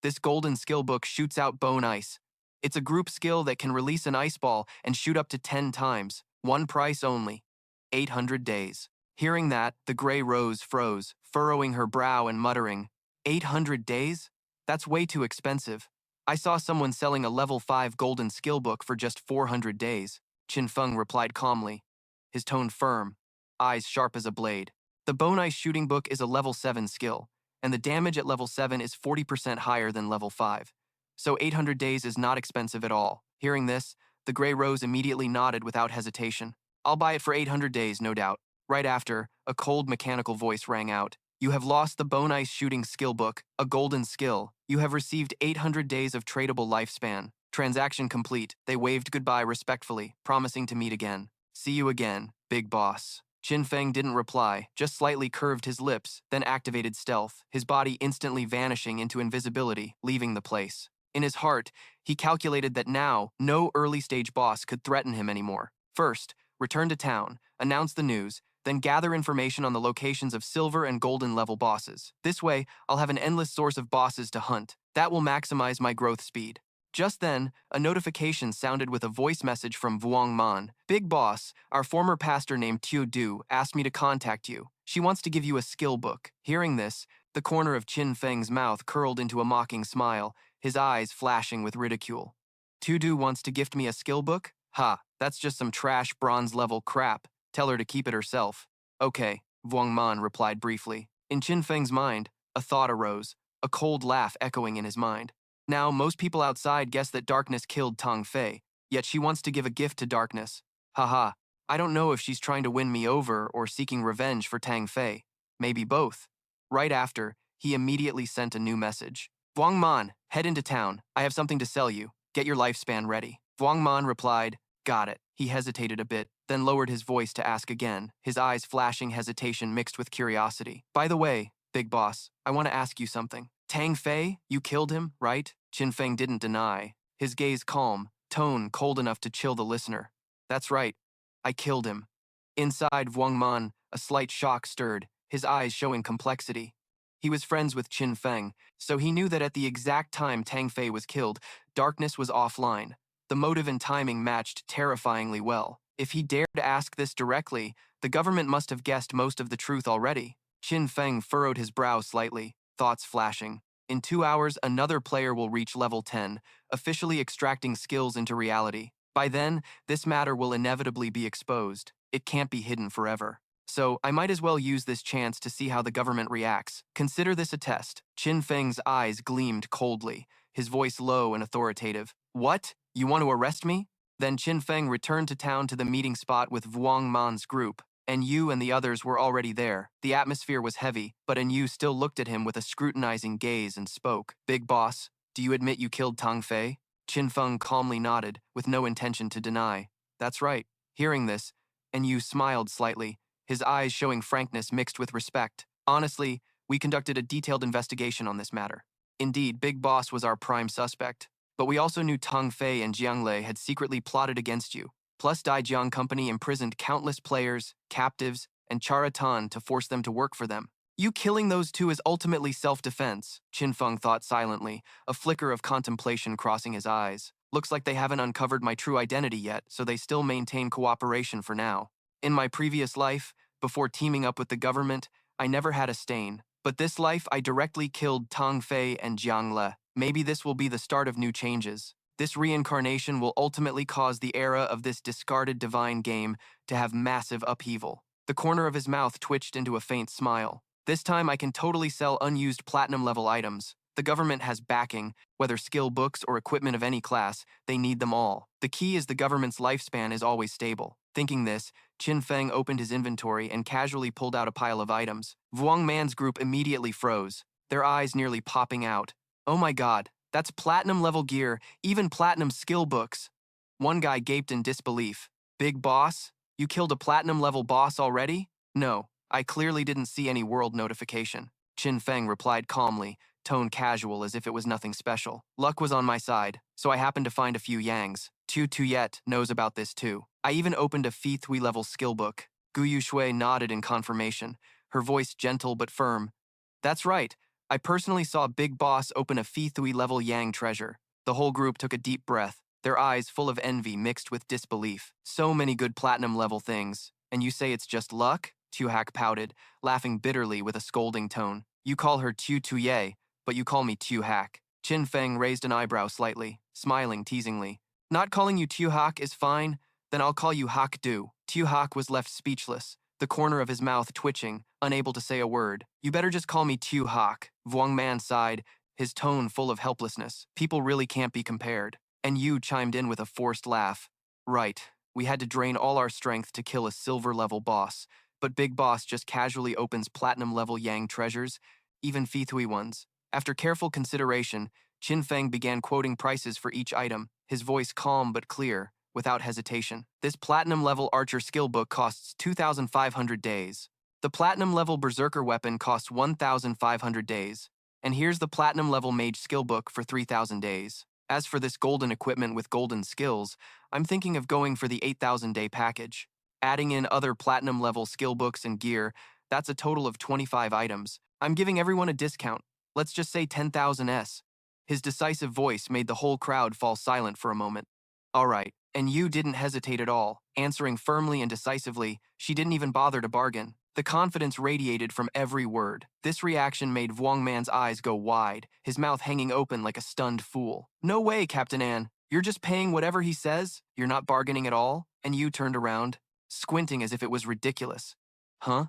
This golden skill book shoots out bone ice. It's a group skill that can release an ice ball and shoot up to 10 times. One price only. 800 days." Hearing that, the Grey Rose froze, furrowing her brow and muttering, 800 days? That's way too expensive. I saw someone selling a level 5 golden skill book for just 400 days. Qin Feng replied calmly, his tone firm, eyes sharp as a blade. The Bone Ice shooting book is a level 7 skill, and the damage at level 7 is 40% higher than level 5. So 800 days is not expensive at all. Hearing this, the Grey Rose immediately nodded without hesitation. "I'll buy it for 800 days, no doubt." Right after, a cold mechanical voice rang out. "You have lost the Bone Ice shooting skill book, a golden skill. You have received 800 days of tradable lifespan. Transaction complete." They waved goodbye respectfully, promising to meet again. "See you again, big boss." Qin Feng didn't reply, just slightly curved his lips, then activated stealth, his body instantly vanishing into invisibility, leaving the place. In his heart, he calculated that now, no early-stage boss could threaten him anymore. First, return to town, announce the news, then gather information on the locations of silver and golden level bosses. This way, I'll have an endless source of bosses to hunt. That will maximize my growth speed. Just then, a notification sounded with a voice message from Vuong Man. "Big boss, our former pastor named Tiu Du asked me to contact you. She wants to give you a skill book." Hearing this, the corner of Qin Feng's mouth curled into a mocking smile, his eyes flashing with ridicule. "Tiu Du wants to gift me a skill book? Ha, that's just some trash bronze-level crap. Tell her to keep it herself." "Okay," Vuong Man replied briefly. In Qin Feng's mind, a thought arose, a cold laugh echoing in his mind. Now, most people outside guess that darkness killed Tong Fei, yet she wants to give a gift to darkness. Haha, I don't know if she's trying to win me over or seeking revenge for Tang Fei. Maybe both. Right after, he immediately sent a new message. "Vuong Man, head into town. I have something to sell you. Get your lifespan ready." Vuong Man replied, "Got it." He hesitated a bit, then lowered his voice to ask again, his eyes flashing hesitation mixed with curiosity. "By the way, big boss, I want to ask you something. Tang Fei, you killed him, right?" Qin Feng didn't deny, his gaze calm, tone cold enough to chill the listener. "That's right. I killed him." Inside Vuong Man, a slight shock stirred, his eyes showing complexity. He was friends with Qin Feng, so he knew that at the exact time Tang Fei was killed, darkness was offline. The motive and timing matched terrifyingly well. If he dared to ask this directly, the government must have guessed most of the truth already. Qin Feng furrowed his brow slightly, thoughts flashing. In 2 hours, another player will reach level 10, officially extracting skills into reality. By then, this matter will inevitably be exposed. It can't be hidden forever. So, I might as well use this chance to see how the government reacts. Consider this a test. Qin Feng's eyes gleamed coldly, his voice low and authoritative. "What? You want to arrest me?" Then Qin Feng returned to town to the meeting spot with Vuong Man's group, and Yu and the others were already there. The atmosphere was heavy, but Yu still looked at him with a scrutinizing gaze and spoke. "Big boss, do you admit you killed Tong Fei?" Qin Feng calmly nodded, with no intention to deny. "That's right." Hearing this, Yu smiled slightly, his eyes showing frankness mixed with respect. "Honestly, we conducted a detailed investigation on this matter. Indeed, Big Boss was our prime suspect. But we also knew Tong Fei and Jianglei had secretly plotted against you. Plus, Daijiang Company imprisoned countless players, captives, and Charatan to force them to work for them. You killing those two is ultimately self-defense, Qin Feng thought silently, a flicker of contemplation crossing his eyes. Looks like they haven't uncovered my true identity yet, so they still maintain cooperation for now. In my previous life, before teaming up with the government, I never had a stain. But this life, I directly killed Tong Fei and Jiang Le. Maybe this will be the start of new changes. This reincarnation will ultimately cause the era of this discarded divine game to have massive upheaval. The corner of his mouth twitched into a faint smile. This time I can totally sell unused platinum-level items. The government has backing, whether skill books or equipment of any class, they need them all. The key is the government's lifespan is always stable. Thinking this, Qin Feng opened his inventory and casually pulled out a pile of items. Vuong Man's group immediately froze, their eyes nearly popping out. Oh my god, that's platinum-level gear, even platinum skill books. One guy gaped in disbelief. Big boss? You killed a platinum-level boss already? No, I clearly didn't see any world notification. Qin Feng replied calmly, tone casual as if it was nothing special. Luck was on my side, so I happened to find a few yangs. Tu Tuyet knows about this too. I even opened a Phi Thui level skill book. Gu Yushui nodded in confirmation, her voice gentle but firm. That's right. I personally saw Big Boss open a Phi Thui level Yang treasure. The whole group took a deep breath, their eyes full of envy mixed with disbelief. So many good platinum level things. And you say it's just luck? Tuhak pouted, laughing bitterly with a scolding tone. You call her Tu Tuye, but you call me Tuhak. Qin Feng raised an eyebrow slightly, smiling teasingly. Not calling you Tuhak is fine, then I'll call you Hak Du. Tuhak was left speechless, the corner of his mouth twitching, unable to say a word. You better just call me Tuhak. Vuong Man sighed, his tone full of helplessness. People really can't be compared. And you chimed in with a forced laugh. Right, we had to drain all our strength to kill a silver-level boss, but Big Boss just casually opens platinum-level Yang treasures, even Phi Thui ones. After careful consideration, Qin Feng began quoting prices for each item, his voice calm but clear, without hesitation. This platinum-level archer skill book costs 2,500 days. The platinum-level berserker weapon costs 1,500 days. And here's the platinum-level mage skill book for 3,000 days. As for this golden equipment with golden skills, I'm thinking of going for the 8,000-day package. Adding in other platinum-level skill books and gear, that's a total of 25 items. I'm giving everyone a discount. Let's just say 10,000 S. His decisive voice made the whole crowd fall silent for a moment. All right, and you didn't hesitate at all. Answering firmly and decisively, she didn't even bother to bargain. The confidence radiated from every word. This reaction made Vuong Man's eyes go wide, his mouth hanging open like a stunned fool. No way, Captain Anne. You're just paying whatever he says? You're not bargaining at all? And you turned around, squinting as if it was ridiculous. Huh?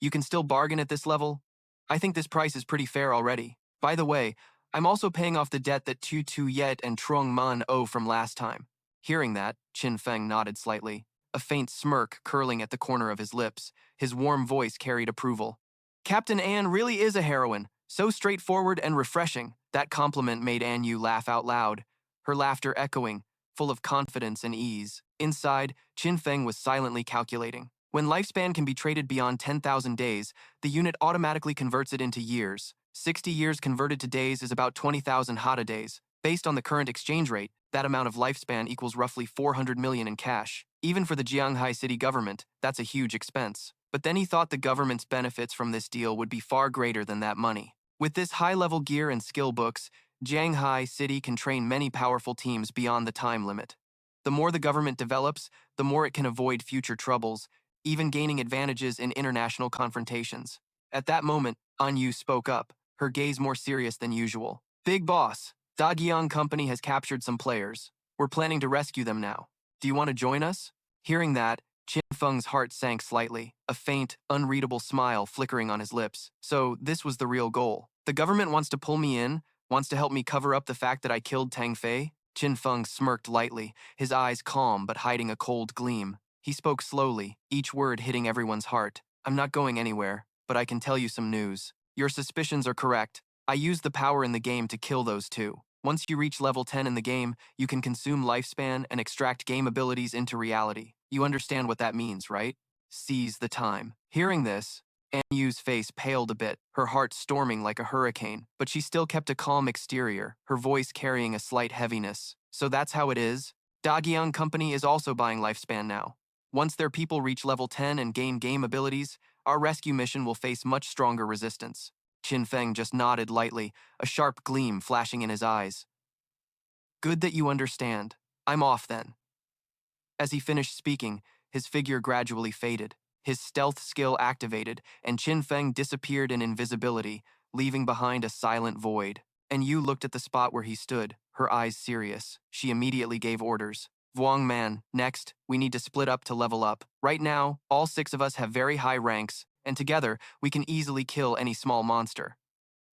You can still bargain at this level? I think this price is pretty fair already. By the way, I'm also paying off the debt that Tu Tu Yet and Trong Man owe from last time. Hearing that, Qin Feng nodded slightly, a faint smirk curling at the corner of his lips. His warm voice carried approval. Captain Anne really is a heroine, so straightforward and refreshing. That compliment made Anne Yu laugh out loud, her laughter echoing, full of confidence and ease. Inside, Qin Feng was silently calculating. When lifespan can be traded beyond 10,000 days, the unit automatically converts it into years. 60 years converted to days is about 20,000 Hada days. Based on the current exchange rate, that amount of lifespan equals roughly 400 million in cash. Even for the Jianghai city government, that's a huge expense. But then he thought the government's benefits from this deal would be far greater than that money. With this high-level gear and skill books, Jianghai City can train many powerful teams beyond the time limit. The more the government develops, the more it can avoid future troubles, even gaining advantages in international confrontations. At that moment, An Yu spoke up, her gaze more serious than usual. Big boss, Dagiang Company has captured some players. We're planning to rescue them now. Do you want to join us? Hearing that, Qin Feng's heart sank slightly, a faint, unreadable smile flickering on his lips. So this was the real goal. The government wants to pull me in, wants to help me cover up the fact that I killed Tong Fei? Qin Feng smirked lightly, his eyes calm but hiding a cold gleam. He spoke slowly, each word hitting everyone's heart. I'm not going anywhere, but I can tell you some news. Your suspicions are correct. I used the power in the game to kill those two. Once you reach level 10 in the game, you can consume lifespan and extract game abilities into reality. You understand what that means, right? Seize the time. Hearing this, An Yu's face paled a bit, her heart storming like a hurricane, but she still kept a calm exterior, her voice carrying a slight heaviness. So that's how it is? Dagyang Company is also buying Lifespan now. Once their people reach level 10 and gain game abilities, our rescue mission will face much stronger resistance. Qin Feng just nodded lightly, a sharp gleam flashing in his eyes. Good that you understand. I'm off then. As he finished speaking, his figure gradually faded. His stealth skill activated, and Qin Feng disappeared in invisibility, leaving behind a silent void. And Yu looked at the spot where he stood, her eyes serious. She immediately gave orders. Vuong Man, next, we need to split up to level up. Right now, all 6 of us have very high ranks, and together, we can easily kill any small monster.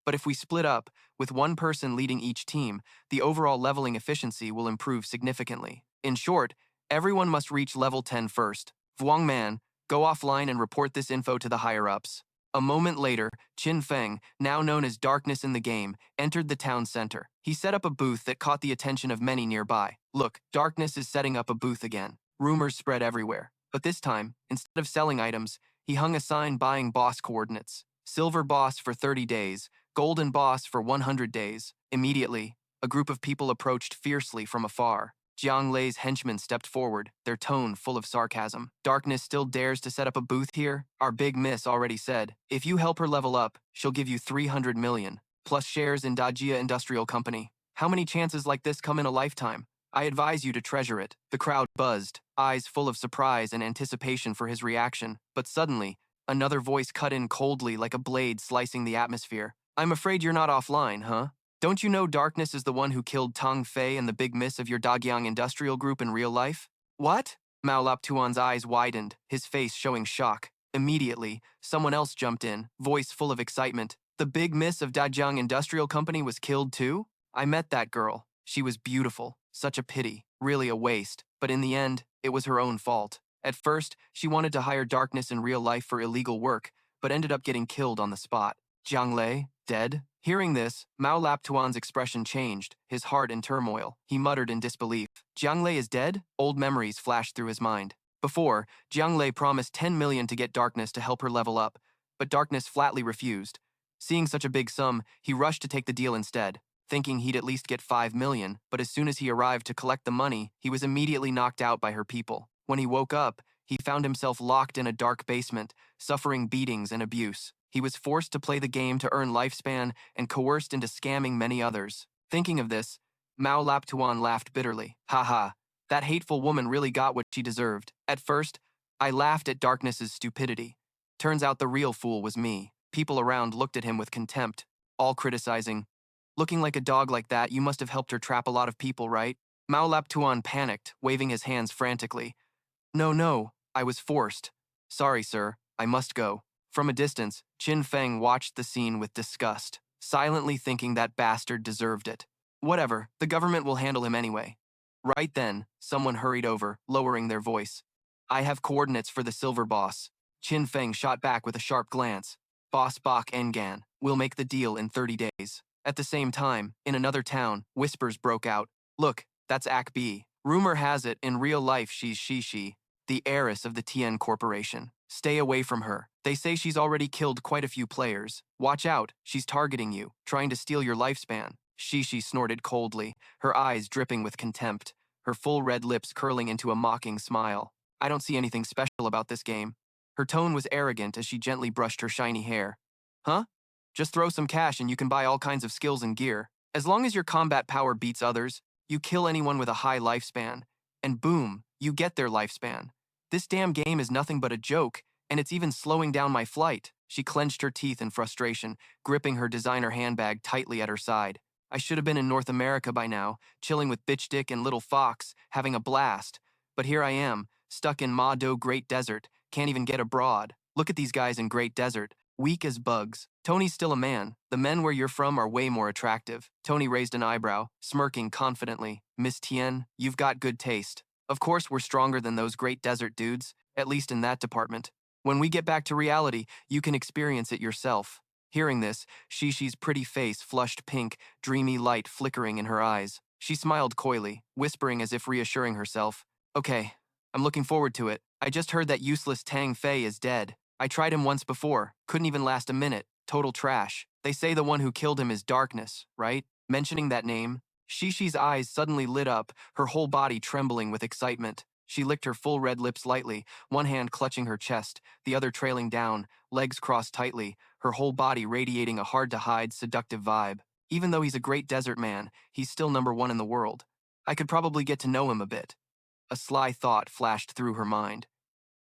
But if we split up, with one person leading each team, the overall leveling efficiency will improve significantly. In short, everyone must reach level 10 first. Vuong Man, go offline and report this info to the higher-ups. A moment later, Qin Feng, now known as Darkness in the game, entered the town center. He set up a booth that caught the attention of many nearby. Look, Darkness is setting up a booth again. Rumors spread everywhere. But this time, instead of selling items, he hung a sign buying boss coordinates. Silver boss for 30 days, golden boss for 100 days. Immediately, a group of people approached fiercely from afar. Jiang Lei's henchmen stepped forward, their tone full of sarcasm. Darkness still dares to set up a booth here? Our big miss already said, if you help her level up, she'll give you 300 million, plus shares in Dajia Industrial Company. How many chances like this come in a lifetime? I advise you to treasure it. The crowd buzzed, eyes full of surprise and anticipation for his reaction. But suddenly, another voice cut in coldly like a blade slicing the atmosphere. I'm afraid you're not offline, huh? Don't you know Darkness is the one who killed Tong Fei and the big miss of your Dagyang Industrial Group in real life? What? Mao Laptuan's eyes widened, his face showing shock. Immediately, someone else jumped in, voice full of excitement. The big miss of Dagyang Industrial Company was killed too? I met that girl. She was beautiful. Such a pity. Really a waste. But in the end, it was her own fault. At first, she wanted to hire Darkness in real life for illegal work, but ended up getting killed on the spot. Jiang Lei, dead? Hearing this, Mao Laptuan's expression changed, his heart in turmoil. He muttered in disbelief. Jiang Lei is dead? Old memories flashed through his mind. Before, Jiang Lei promised 10 million to get Darkness to help her level up, but Darkness flatly refused. Seeing such a big sum, he rushed to take the deal instead, thinking he'd at least get 5 million, but as soon as he arrived to collect the money, he was immediately knocked out by her people. When he woke up, he found himself locked in a dark basement, suffering beatings and abuse. He was forced to play the game to earn lifespan and coerced into scamming many others. Thinking of this, Mao Laptuan laughed bitterly. Haha, that hateful woman really got what she deserved. At first, I laughed at Darkness's stupidity. Turns out the real fool was me. People around looked at him with contempt, all criticizing. Looking like a dog like that, you must have helped her trap a lot of people, right? Mao Laptuan panicked, waving his hands frantically. No, I was forced. Sorry, sir, I must go. From a distance, Qin Feng watched the scene with disgust, silently thinking that bastard deserved it. Whatever, the government will handle him anyway. Right then, someone hurried over, lowering their voice. I have coordinates for the silver boss. Qin Feng shot back with a sharp glance. Boss Bak Engan, we'll make the deal in 30 days. At the same time, in another town, whispers broke out. Look, that's Ak B. Rumor has it, in real life she's she, the heiress of the Tien Corporation. Stay away from her. They say she's already killed quite a few players. Watch out, she's targeting you, trying to steal your lifespan. She snorted coldly, her eyes dripping with contempt, her full red lips curling into a mocking smile. I don't see anything special about this game. Her tone was arrogant as she gently brushed her shiny hair. Huh? Just throw some cash and you can buy all kinds of skills and gear. As long as your combat power beats others, you kill anyone with a high lifespan, and boom, you get their lifespan. This damn game is nothing but a joke, and it's even slowing down my flight. She clenched her teeth in frustration, gripping her designer handbag tightly at her side. I should have been in North America by now, chilling with Bitch Dick and Little Fox, having a blast. But here I am, stuck in Ma Do Great Desert, can't even get abroad. Look at these guys in Great Desert, weak as bugs. Tony's still a man. The men where you're from are way more attractive. Tony raised an eyebrow, smirking confidently. Miss Tien, you've got good taste. Of course we're stronger than those Great Desert dudes, at least in that department. When we get back to reality, you can experience it yourself. Hearing this, Shishi's pretty face flushed pink, dreamy light flickering in her eyes. She smiled coyly, whispering as if reassuring herself. Okay, I'm looking forward to it. I just heard that useless Tang Fei is dead. I tried him once before, couldn't even last a minute, total trash. They say the one who killed him is Darkness, right? Mentioning that name, Shishi's eyes suddenly lit up, her whole body trembling with excitement. She licked her full red lips lightly, one hand clutching her chest, the other trailing down, legs crossed tightly, her whole body radiating a hard-to-hide, seductive vibe. Even though he's a great desert man, he's still #1 in the world. I could probably get to know him a bit. A sly thought flashed through her mind.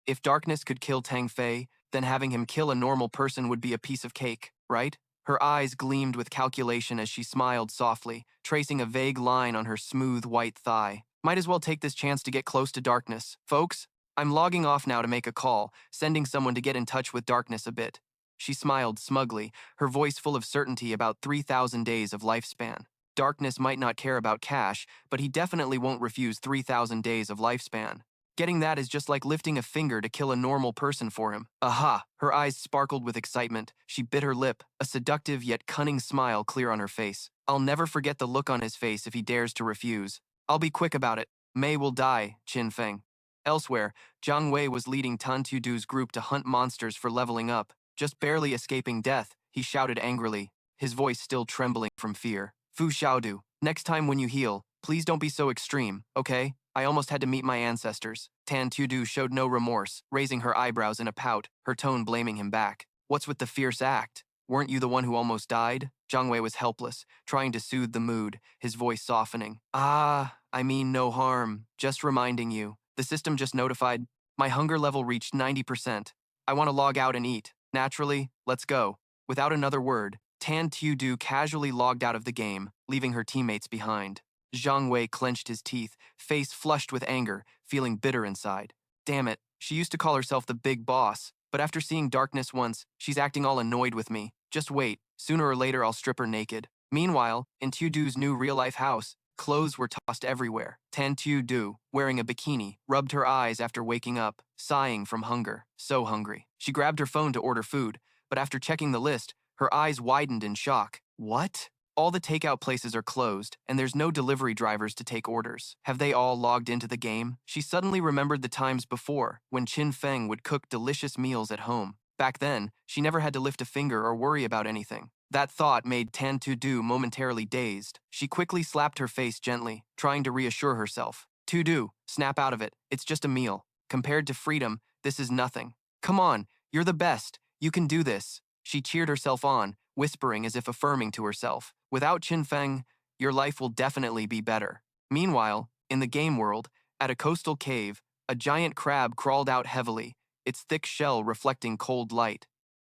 If Darkness could kill Tong Fei, then having him kill a normal person would be a piece of cake, right? Her eyes gleamed with calculation as she smiled softly, tracing a vague line on her smooth white thigh. Might as well take this chance to get close to Darkness. Folks, I'm logging off now to make a call, sending someone to get in touch with Darkness a bit. She smiled smugly, her voice full of certainty about 3,000 days of lifespan. Darkness might not care about cash, but he definitely won't refuse 3,000 days of lifespan. Getting that is just like lifting a finger to kill a normal person for him. Aha! Her eyes sparkled with excitement. She bit her lip, a seductive yet cunning smile clear on her face. I'll never forget the look on his face if he dares to refuse. I'll be quick about it. Mei will die, Qin Feng. Elsewhere, Jiang Wei was leading Tan Tudu's group to hunt monsters for leveling up. Just barely escaping death, he shouted angrily, his voice still trembling from fear. Fu Xiaodu, next time when you heal, please don't be so extreme, okay? I almost had to meet my ancestors. Tan Tudu showed no remorse, raising her eyebrows in a pout, her tone blaming him back. What's with the fierce act? Weren't you the one who almost died? Jiang Wei was helpless, trying to soothe the mood, his voice softening. I mean no harm, just reminding you. The system just notified. My hunger level reached 90%. I want to log out and eat. Naturally, let's go. Without another word, Tan Tudu casually logged out of the game, leaving her teammates behind. Jiang Wei clenched his teeth, face flushed with anger, feeling bitter inside. Damn it, she used to call herself the big boss, but after seeing Darkness once, she's acting all annoyed with me. Just wait, sooner or later I'll strip her naked. Meanwhile, in Tudu's new real-life house, clothes were tossed everywhere. Tan Tudu, wearing a bikini, rubbed her eyes after waking up, sighing from hunger. So hungry. She grabbed her phone to order food, but after checking the list, her eyes widened in shock. What? All the takeout places are closed, and there's no delivery drivers to take orders. Have they all logged into the game? She suddenly remembered the times before, when Qin Feng would cook delicious meals at home. Back then, she never had to lift a finger or worry about anything. That thought made Tan Tudu momentarily dazed. She quickly slapped her face gently, trying to reassure herself. Tudu, snap out of it. It's just a meal. Compared to freedom, this is nothing. Come on, you're the best. You can do this. She cheered herself on, whispering as if affirming to herself. Without Qin Feng, your life will definitely be better. Meanwhile, in the game world, at a coastal cave, a giant crab crawled out heavily, its thick shell reflecting cold light.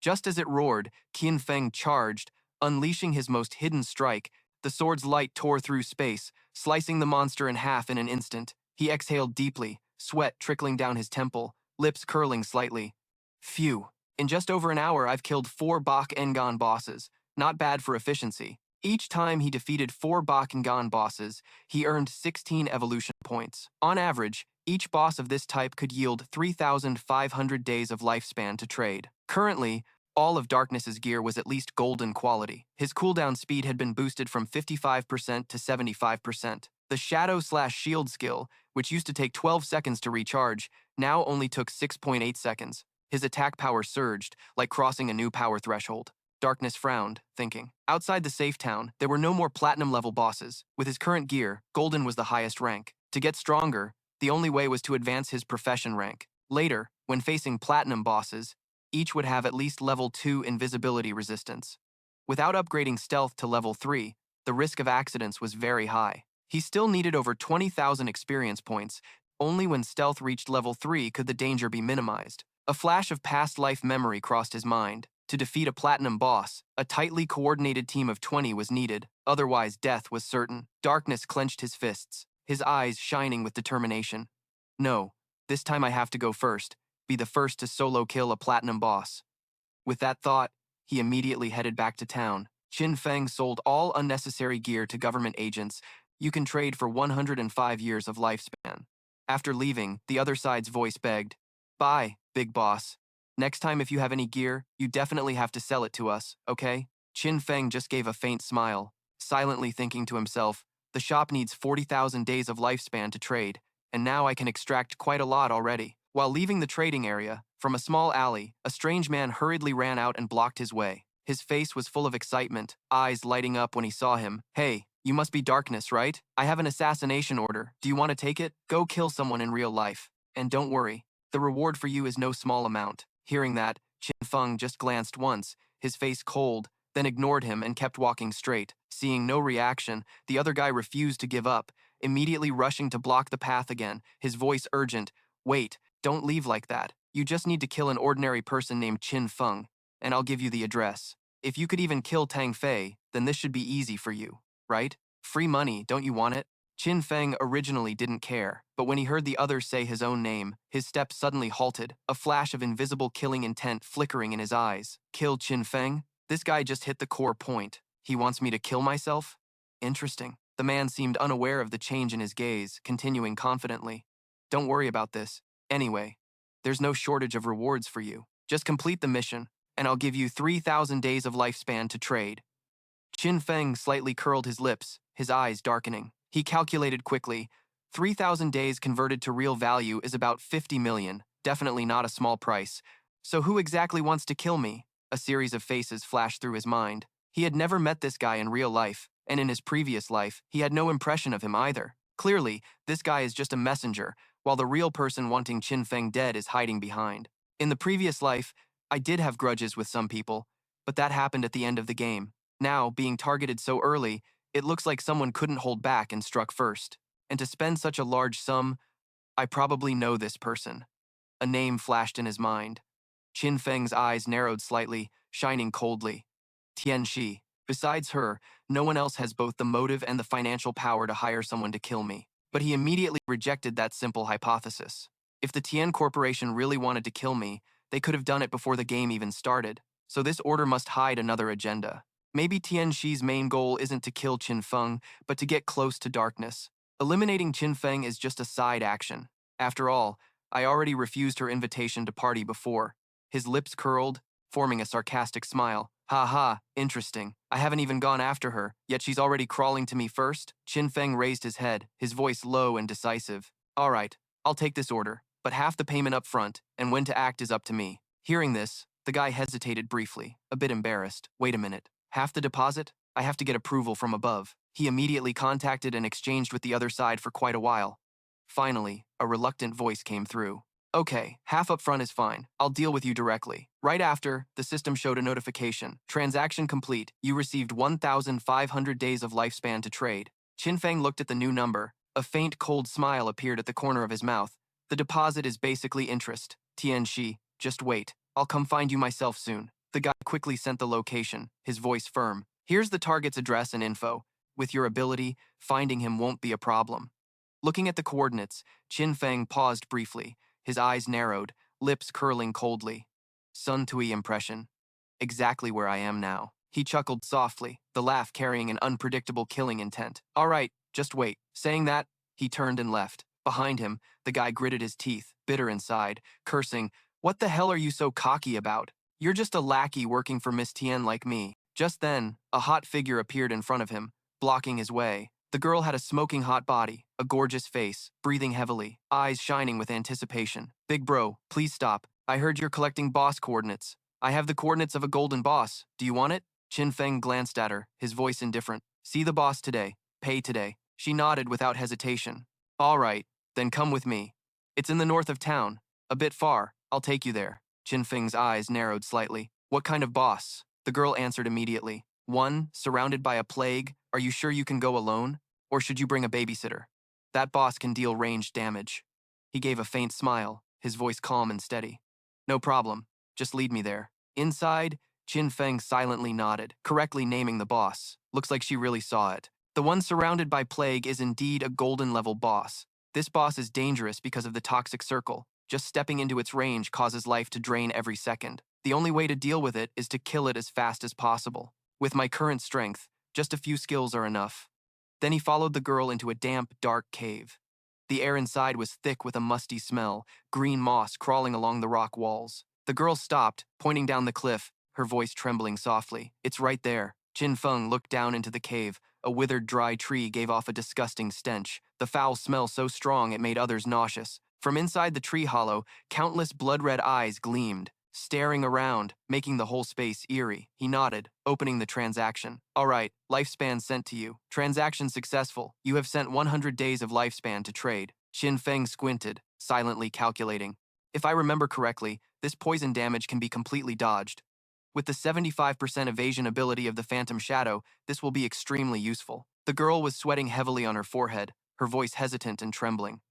Just as it roared, Qin Feng charged, unleashing his most hidden strike. The sword's light tore through space, slicing the monster in half in an instant. He exhaled deeply, sweat trickling down his temple, lips curling slightly. Phew. In just over an hour, I've killed 4 Bak Ngan bosses. Not bad for efficiency. Each time he defeated 4 Bak Ngan bosses, he earned 16 evolution points. On average, each boss of this type could yield 3,500 days of lifespan to trade. Currently, all of Darkness's gear was at least golden quality. His cooldown speed had been boosted from 55% to 75%. The Shadow/Shield skill, which used to take 12 seconds to recharge, now only took 6.8 seconds. His attack power surged, like crossing a new power threshold. Darkness frowned, thinking. Outside the safe town, there were no more platinum-level bosses. With his current gear, Golden was the highest rank. To get stronger, the only way was to advance his profession rank. Later, when facing platinum bosses, each would have at least level 2 invisibility resistance. Without upgrading stealth to level 3, the risk of accidents was very high. He still needed over 20,000 experience points. Only when stealth reached level 3 could the danger be minimized. A flash of past life memory crossed his mind. To defeat a platinum boss, a tightly coordinated team of 20 was needed, otherwise death was certain. Darkness clenched his fists, his eyes shining with determination. No, this time I have to go first, be the first to solo kill a platinum boss. With that thought, he immediately headed back to town. Qin Feng sold all unnecessary gear to government agents. You can trade for 105 years of lifespan. After leaving, the other side's voice begged, "Bye, big boss. Next time if you have any gear, you definitely have to sell it to us, okay?" Qin Feng just gave a faint smile, silently thinking to himself, the shop needs 40,000 days of lifespan to trade, and now I can extract quite a lot already. While leaving the trading area, from a small alley, a strange man hurriedly ran out and blocked his way. His face was full of excitement, eyes lighting up when he saw him. Hey, you must be Darkness, right? I have an assassination order. Do you want to take it? Go kill someone in real life. And don't worry, the reward for you is no small amount. Hearing that, Qin Feng just glanced once, his face cold, then ignored him and kept walking straight. Seeing no reaction, the other guy refused to give up, immediately rushing to block the path again, his voice urgent. Wait, don't leave like that. You just need to kill an ordinary person named Qin Feng, and I'll give you the address. If you could even kill Tong Fei, then this should be easy for you, right? Free money, don't you want it? Qin Feng originally didn't care, but when he heard the other say his own name, his steps suddenly halted, a flash of invisible killing intent flickering in his eyes. Kill Qin Feng? This guy just hit the core point. He wants me to kill myself? Interesting. The man seemed unaware of the change in his gaze, continuing confidently. Don't worry about this. Anyway, there's no shortage of rewards for you. Just complete the mission, and I'll give you 3,000 days of lifespan to trade. Qin Feng slightly curled his lips, his eyes darkening. He calculated quickly. 3,000 days converted to real value is about 50 million, definitely not a small price. So who exactly wants to kill me? A series of faces flashed through his mind. He had never met this guy in real life, and in his previous life, he had no impression of him either. Clearly, this guy is just a messenger, while the real person wanting Qin Feng dead is hiding behind. In the previous life, I did have grudges with some people, but that happened at the end of the game. Now, being targeted so early, it looks like someone couldn't hold back and struck first. And to spend such a large sum, I probably know this person. A name flashed in his mind. Qin Feng's eyes narrowed slightly, shining coldly. Tian Shi. Besides her, no one else has both the motive and the financial power to hire someone to kill me. But he immediately rejected that simple hypothesis. If the Tian Corporation really wanted to kill me, they could have done it before the game even started. So this order must hide another agenda. Maybe Tian Shi's main goal isn't to kill Qin Feng, but to get close to darkness. Eliminating Qin Feng is just a side action. After all, I already refused her invitation to party before. His lips curled, forming a sarcastic smile. Ha ha, interesting. I haven't even gone after her, yet she's already crawling to me first. Qin Feng raised his head, his voice low and decisive. All right, I'll take this order, but half the payment up front, and when to act is up to me. Hearing this, the guy hesitated briefly, a bit embarrassed. Wait a minute. Half the deposit? I have to get approval from above. He immediately contacted and exchanged with the other side for quite a while. Finally, a reluctant voice came through. Okay, half up front is fine. I'll deal with you directly. Right after, the system showed a notification. Transaction complete. You received 1,500 days of lifespan to trade. Qin Feng looked at the new number. A faint, cold smile appeared at the corner of his mouth. The deposit is basically interest. Tian Shi, just wait. I'll come find you myself soon. The guy quickly sent the location, his voice firm. Here's the target's address and info. With your ability, finding him won't be a problem. Looking at the coordinates, Qin Feng paused briefly. His eyes narrowed, lips curling coldly. Sun Tui impression. Exactly where I am now. He chuckled softly, the laugh carrying an unpredictable killing intent. All right, just wait. Saying that, he turned and left. Behind him, the guy gritted his teeth, bitter inside, cursing, "What the hell are you so cocky about? You're just a lackey working for Miss Tian like me." Just then, a hot figure appeared in front of him, blocking his way. The girl had a smoking hot body, a gorgeous face, breathing heavily, eyes shining with anticipation. Big bro, please stop. I heard you're collecting boss coordinates. I have the coordinates of a golden boss. Do you want it? Qin Feng glanced at her, his voice indifferent. See the boss today. Pay today. She nodded without hesitation. All right, then come with me. It's in the north of town. A bit far. I'll take you there. Qin Feng's eyes narrowed slightly. What kind of boss? The girl answered immediately. One, surrounded by a plague. Are you sure you can go alone? Or should you bring a babysitter? That boss can deal ranged damage. He gave a faint smile, his voice calm and steady. No problem. Just lead me there. Inside, Qin Feng silently nodded, correctly naming the boss. Looks like she really saw it. The one surrounded by plague is indeed a golden-level boss. This boss is dangerous because of the toxic circle. Just stepping into its range causes life to drain every second. The only way to deal with it is to kill it as fast as possible. With my current strength, just a few skills are enough. Then he followed the girl into a damp, dark cave. The air inside was thick with a musty smell, green moss crawling along the rock walls. The girl stopped, pointing down the cliff, her voice trembling softly. It's right there. Qin Feng looked down into the cave. A withered, dry tree gave off a disgusting stench, the foul smell so strong it made others nauseous. From inside the tree hollow, countless blood-red eyes gleamed, staring around, making the whole space eerie. He nodded, opening the transaction. All right, lifespan sent to you. Transaction successful. You have sent 100 days of lifespan to trade. Qin Feng squinted, silently calculating. If I remember correctly, this poison damage can be completely dodged. With the 75% evasion ability of the Phantom Shadow, this will be extremely useful. The girl was sweating heavily on her forehead, her voice hesitant and trembling.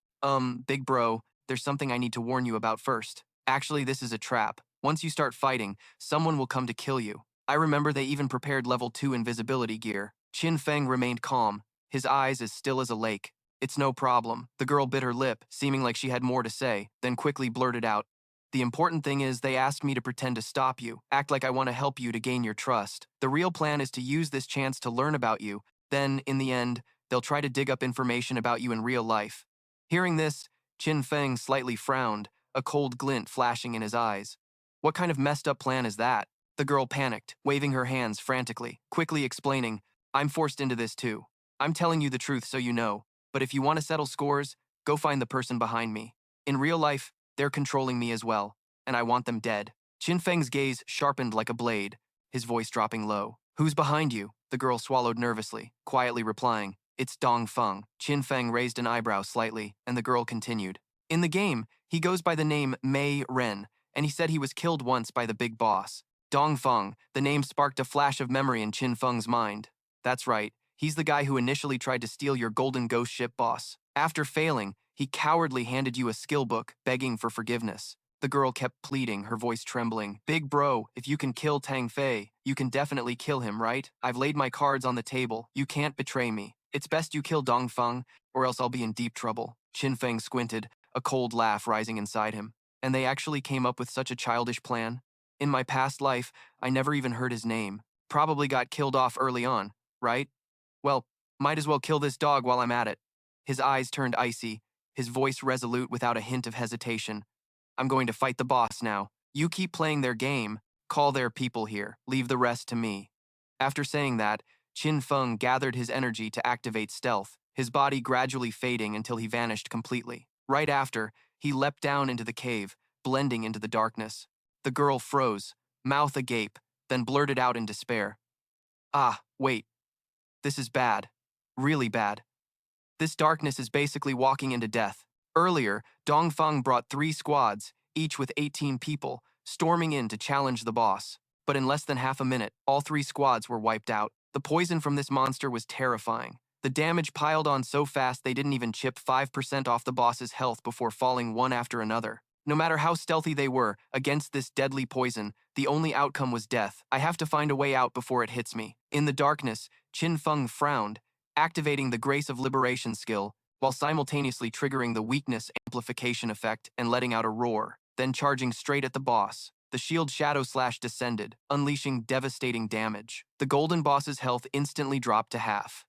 Big bro, there's something I need to warn you about first. Actually, this is a trap. Once you start fighting, someone will come to kill you. I remember they even prepared level 2 invisibility gear. Qin Feng remained calm, his eyes as still as a lake. It's no problem. The girl bit her lip, seeming like she had more to say, then quickly blurted out. The important thing is they asked me to pretend to stop you, act like I want to help you to gain your trust. The real plan is to use this chance to learn about you. Then, in the end, they'll try to dig up information about you in real life. Hearing this, Qin Feng slightly frowned, a cold glint flashing in his eyes. What kind of messed up plan is that? The girl panicked, waving her hands frantically, quickly explaining, I'm forced into this too. I'm telling you the truth so you know, but if you want to settle scores, go find the person behind me. In real life, they're controlling me as well, and I want them dead. Qin Feng's gaze sharpened like a blade, his voice dropping low. Who's behind you? The girl swallowed nervously, quietly replying, It's Dong Feng. Qin Feng raised an eyebrow slightly, and the girl continued. In the game, he goes by the name Mei Ren, and he said he was killed once by the big boss. Dong Feng, the name sparked a flash of memory in Qin Feng's mind. That's right, he's the guy who initially tried to steal your golden ghost ship boss. After failing, he cowardly handed you a skill book, begging for forgiveness. The girl kept pleading, her voice trembling. Big bro, if you can kill Tong Fei, you can definitely kill him, right? I've laid my cards on the table. You can't betray me. It's best you kill Dong Feng, or else I'll be in deep trouble. Qin Feng squinted, a cold laugh rising inside him. And they actually came up with such a childish plan? In my past life, I never even heard his name. Probably got killed off early on, right? Well, might as well kill this dog while I'm at it. His eyes turned icy, his voice resolute without a hint of hesitation. I'm going to fight the boss now. You keep playing their game, call their people here, leave the rest to me. After saying that, Qin Feng gathered his energy to activate stealth, his body gradually fading until he vanished completely. Right after, he leapt down into the cave, blending into the darkness. The girl froze, mouth agape, then blurted out in despair. Ah, wait. This is bad. Really bad. This darkness is basically walking into death. Earlier, Dong Feng brought 3 squads, each with 18 people, storming in to challenge the boss. But in less than half a minute, all 3 squads were wiped out. The poison from this monster was terrifying. The damage piled on so fast they didn't even chip 5% off the boss's health before falling one after another. No matter how stealthy they were, against this deadly poison, the only outcome was death. I have to find a way out before it hits me. In the darkness, Qin Feng frowned, activating the Grace of Liberation skill, while simultaneously triggering the weakness amplification effect and letting out a roar, then charging straight at the boss. The shield shadow slash descended, unleashing devastating damage. The golden boss's health instantly dropped to half.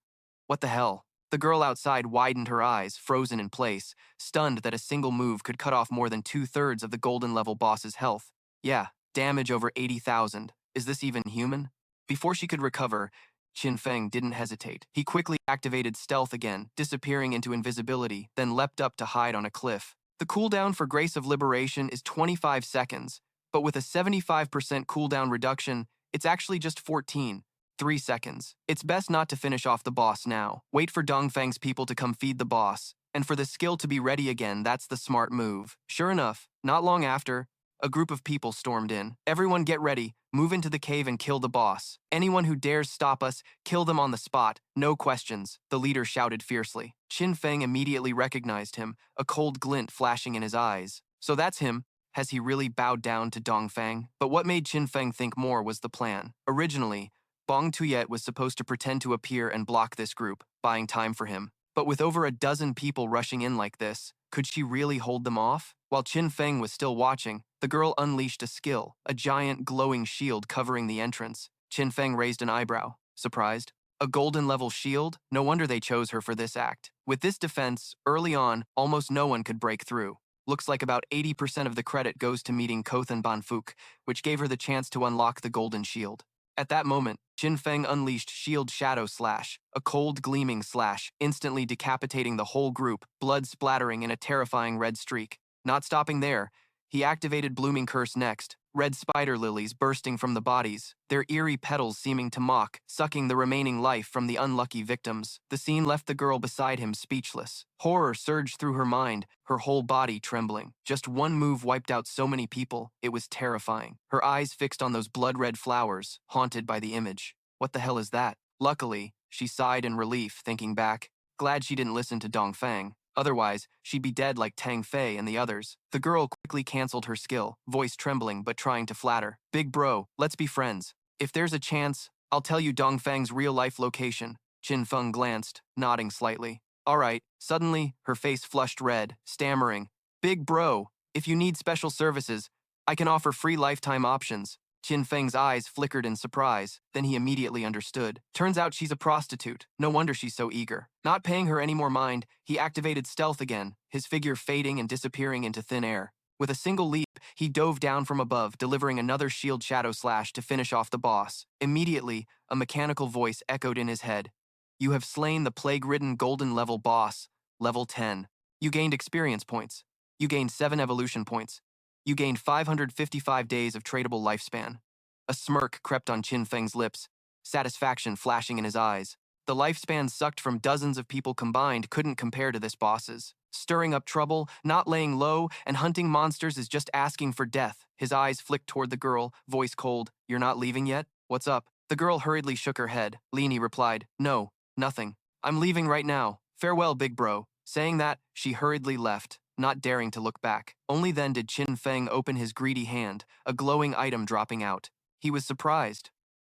What the hell? The girl outside widened her eyes, frozen in place, stunned that a single move could cut off more than 2/3 of the golden level boss's health. Yeah, damage over 80,000. Is this even human? Before she could recover, Qin Feng didn't hesitate. He quickly activated stealth again, disappearing into invisibility, then leapt up to hide on a cliff. The cooldown for Grace of Liberation is 25 seconds, but with a 75% cooldown reduction, it's actually just 3 seconds. It's best not to finish off the boss now. Wait for Dong Feng's people to come feed the boss, and for the skill to be ready again, that's the smart move. Sure enough, not long after, a group of people stormed in. Everyone get ready, move into the cave and kill the boss. Anyone who dares stop us, kill them on the spot, no questions, the leader shouted fiercely. Qin Feng immediately recognized him, a cold glint flashing in his eyes. So that's him. Has he really bowed down to Dong Feng? But what made Qin Feng think more was the plan. Originally, Bong Tuyet was supposed to pretend to appear and block this group, buying time for him. But with over a dozen people rushing in like this, could she really hold them off? While Qin Feng was still watching, the girl unleashed a skill, a giant glowing shield covering the entrance. Qin Feng raised an eyebrow, surprised. A golden-level shield? No wonder they chose her for this act. With this defense, early on, almost no one could break through. Looks like about 80% of the credit goes to meeting Kothan Banfuk, which gave her the chance to unlock the golden shield. At that moment, Qin Feng unleashed Shield Shadow Slash, a cold gleaming slash, instantly decapitating the whole group, blood splattering in a terrifying red streak. Not stopping there, he activated Blooming Curse next, red spider lilies bursting from the bodies, their eerie petals seeming to mock, sucking the remaining life from the unlucky victims. The scene left the girl beside him speechless. Horror surged through her mind, her whole body trembling. Just one move wiped out so many people, it was terrifying. Her eyes fixed on those blood-red flowers, haunted by the image. What the hell is that? Luckily, she sighed in relief, thinking back. Glad she didn't listen to Dong Feng. Otherwise, she'd be dead like Tong Fei and the others. The girl quickly canceled her skill, voice trembling but trying to flatter. Big bro, let's be friends. If there's a chance, I'll tell you Dong Feng's real-life location. Qin Feng glanced, nodding slightly. All right. Suddenly, her face flushed red, stammering. Big bro, if you need special services, I can offer free lifetime options. Qin Feng's eyes flickered in surprise, then he immediately understood. Turns out she's a prostitute. No wonder she's so eager. Not paying her any more mind, he activated stealth again, his figure fading and disappearing into thin air. With a single leap, he dove down from above, delivering another shield shadow slash to finish off the boss. Immediately, a mechanical voice echoed in his head. You have slain the plague-ridden golden level boss, level 10. You gained experience points. You gained 7 evolution points. You gained 555 days of tradable lifespan. A smirk crept on Qin Feng's lips, satisfaction flashing in his eyes. The lifespan sucked from dozens of people combined couldn't compare to this boss's. Stirring up trouble, not laying low, and hunting monsters is just asking for death. His eyes flicked toward the girl, voice cold. You're not leaving yet? What's up? The girl hurriedly shook her head. Leany replied, No, nothing. I'm leaving right now. Farewell, big bro. Saying that, she hurriedly left, not daring to look back. Only then did Qin Feng open his greedy hand, a glowing item dropping out. He was surprised.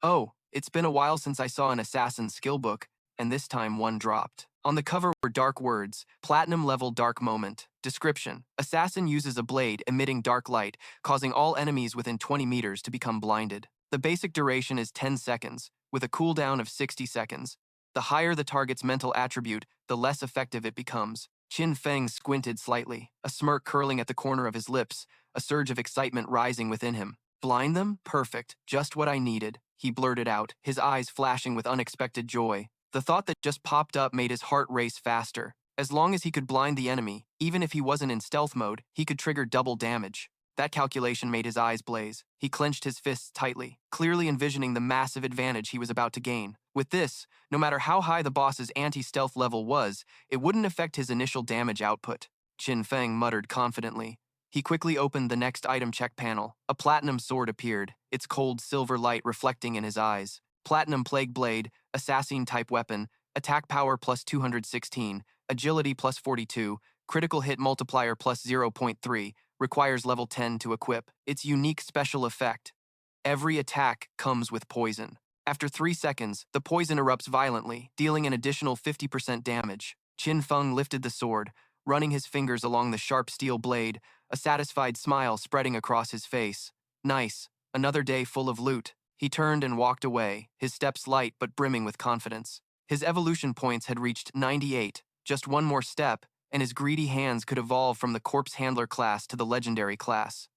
Oh, it's been a while since I saw an assassin's skill book, and this time one dropped. On the cover were dark words, platinum level dark moment. Description: Assassin uses a blade emitting dark light, causing all enemies within 20 meters to become blinded. The basic duration is 10 seconds, with a cooldown of 60 seconds. The higher the target's mental attribute, the less effective it becomes. Qin Feng squinted slightly, a smirk curling at the corner of his lips, a surge of excitement rising within him. Blind them? Perfect. Just what I needed, he blurted out, his eyes flashing with unexpected joy. The thought that just popped up made his heart race faster. As long as he could blind the enemy, even if he wasn't in stealth mode, he could trigger double damage. That calculation made his eyes blaze. He clenched his fists tightly, clearly envisioning the massive advantage he was about to gain. With this, no matter how high the boss's anti-stealth level was, it wouldn't affect his initial damage output. Qin Feng muttered confidently. He quickly opened the next item check panel. A platinum sword appeared, its cold silver light reflecting in his eyes. Platinum Plague Blade, assassin-type weapon, attack power plus 216, agility plus 42, critical hit multiplier plus 0.3, requires level 10 to equip. Its unique special effect: every attack comes with poison. After 3 seconds, the poison erupts violently, dealing an additional 50% damage. Qin Feng lifted the sword, running his fingers along the sharp steel blade, a satisfied smile spreading across his face. Nice, another day full of loot. He turned and walked away, his steps light but brimming with confidence. His evolution points had reached 98, just one more step, and his greedy hands could evolve from the corpse handler class to the legendary class.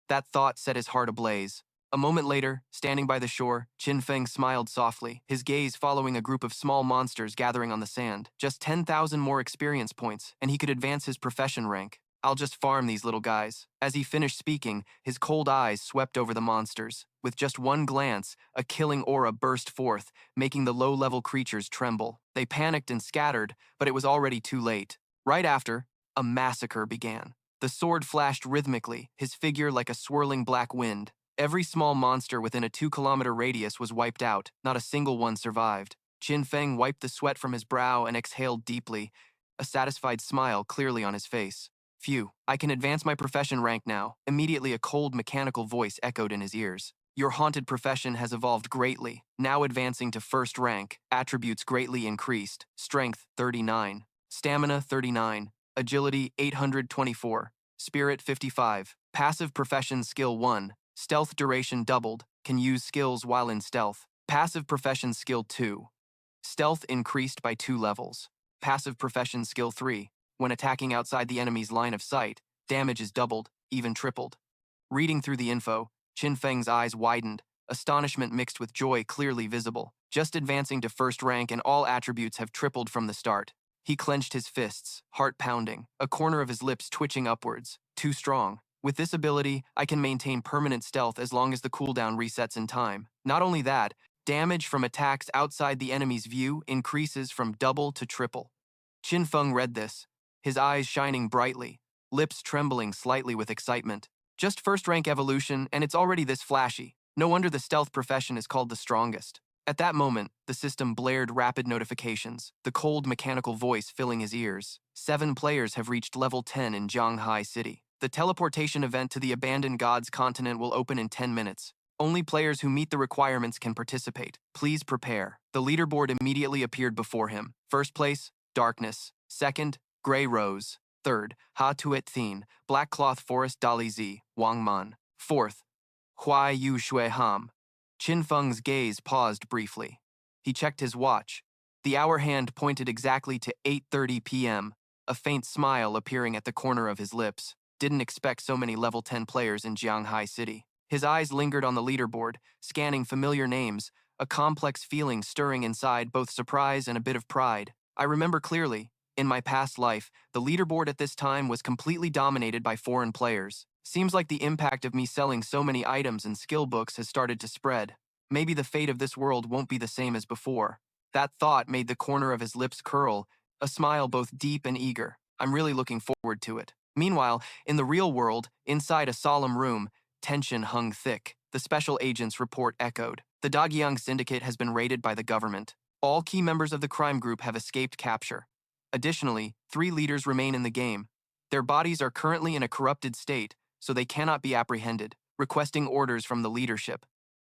That thought set his heart ablaze. A moment later, standing by the shore, Qin Feng smiled softly, his gaze following a group of small monsters gathering on the sand. Just 10,000 more experience points, and he could advance his profession rank. I'll just farm these little guys. As he finished speaking, his cold eyes swept over the monsters. With just one glance, a killing aura burst forth, making the low-level creatures tremble. They panicked and scattered, but it was already too late. Right after, a massacre began. The sword flashed rhythmically, his figure like a swirling black wind. Every small monster within a 2-kilometer radius was wiped out, not a single one survived. Qin Feng wiped the sweat from his brow and exhaled deeply, a satisfied smile clearly on his face. Phew, I can advance my profession rank now. Immediately a cold mechanical voice echoed in his ears. Your haunted profession has evolved greatly, now advancing to first rank, attributes greatly increased, strength 39, stamina 39, agility 824, spirit 55, passive profession skill 1, stealth duration doubled, can use skills while in stealth. Passive profession skill 2, stealth increased by 2 levels. Passive profession skill 3, when attacking outside the enemy's line of sight, damage is doubled, even tripled. Reading through the info, Qin Feng's eyes widened, astonishment mixed with joy clearly visible. Just advancing to first rank and all attributes have tripled from the start. He clenched his fists, heart pounding, a corner of his lips twitching upwards. Too strong. With this ability, I can maintain permanent stealth as long as the cooldown resets in time. Not only that, damage from attacks outside the enemy's view increases from double to triple. Qin Feng read this, his eyes shining brightly, lips trembling slightly with excitement. Just first rank evolution, and it's already this flashy. No wonder the stealth profession is called the strongest. At that moment, the system blared rapid notifications, the cold mechanical voice filling his ears. 7 players have reached level 10 in Jianghai City. The teleportation event to the abandoned gods continent will open in 10 minutes. Only players who meet the requirements can participate. Please prepare. The leaderboard immediately appeared before him. First place, Darkness. Second, Gray Rose. Third, Ha Tuet Thin, Black Cloth Forest Dali Zi, Wang Man. Fourth, Huai Yu Shui Ham. Qin Feng's gaze paused briefly. He checked his watch. The hour hand pointed exactly to 8:30 p.m., a faint smile appearing at the corner of his lips. Didn't expect so many level 10 players in Jianghai City. His eyes lingered on the leaderboard, scanning familiar names, a complex feeling stirring inside both surprise and a bit of pride. I remember clearly, in my past life, the leaderboard at this time was completely dominated by foreign players. Seems like the impact of me selling so many items and skill books has started to spread. Maybe the fate of this world won't be the same as before. That thought made the corner of his lips curl, a smile both deep and eager. I'm really looking forward to it. Meanwhile, in the real world, inside a solemn room, tension hung thick. The special agent's report echoed. The Dagyang Syndicate has been raided by the government. All key members of the crime group have escaped capture. Additionally, 3 leaders remain in the game. Their bodies are currently in a corrupted state, so they cannot be apprehended, requesting orders from the leadership.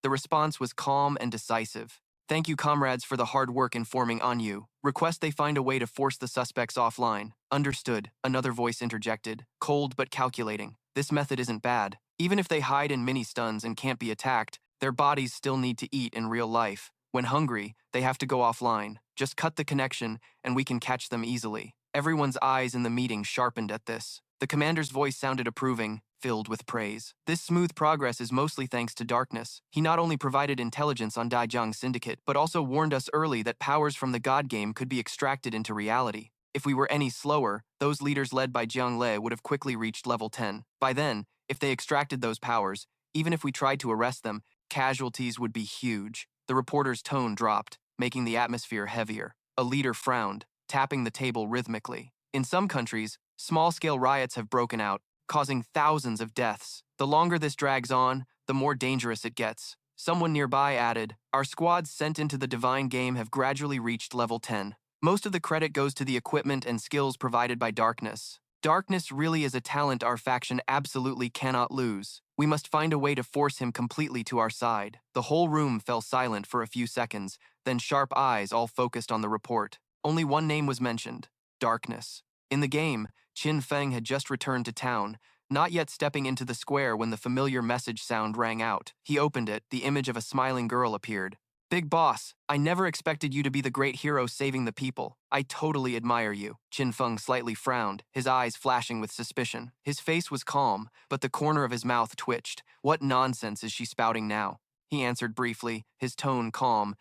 The response was calm and decisive. Thank you, comrades, for the hard work informing Anyu. Request they find a way to force the suspects offline. Understood, another voice interjected, cold but calculating. This method isn't bad. Even if they hide in mini-stuns and can't be attacked, their bodies still need to eat in real life. When hungry, they have to go offline. Just cut the connection, and we can catch them easily. Everyone's eyes in the meeting sharpened at this. The commander's voice sounded approving, filled with praise. This smooth progress is mostly thanks to Darkness. He not only provided intelligence on Dajiang Syndicate, but also warned us early that powers from the God game could be extracted into reality. If we were any slower, those leaders led by Jiang Lei would have quickly reached level 10. By then, if they extracted those powers, even if we tried to arrest them, casualties would be huge. The reporter's tone dropped, making the atmosphere heavier. A leader frowned, tapping the table rhythmically. In some countries, small-scale riots have broken out, causing thousands of deaths. The longer this drags on, the more dangerous it gets. Someone nearby added, our squads sent into the divine game have gradually reached level 10. Most of the credit goes to the equipment and skills provided by Darkness. Darkness really is a talent our faction absolutely cannot lose. We must find a way to force him completely to our side. The whole room fell silent for a few seconds, then sharp eyes all focused on the report. Only one name was mentioned, Darkness. In the game, Qin Feng had just returned to town, not yet stepping into the square when the familiar message sound rang out. He opened it, the image of a smiling girl appeared. Big boss, I never expected you to be the great hero saving the people. I totally admire you. Qin Feng slightly frowned, his eyes flashing with suspicion. His face was calm, but the corner of his mouth twitched. What nonsense is she spouting now? He answered briefly, his tone calm.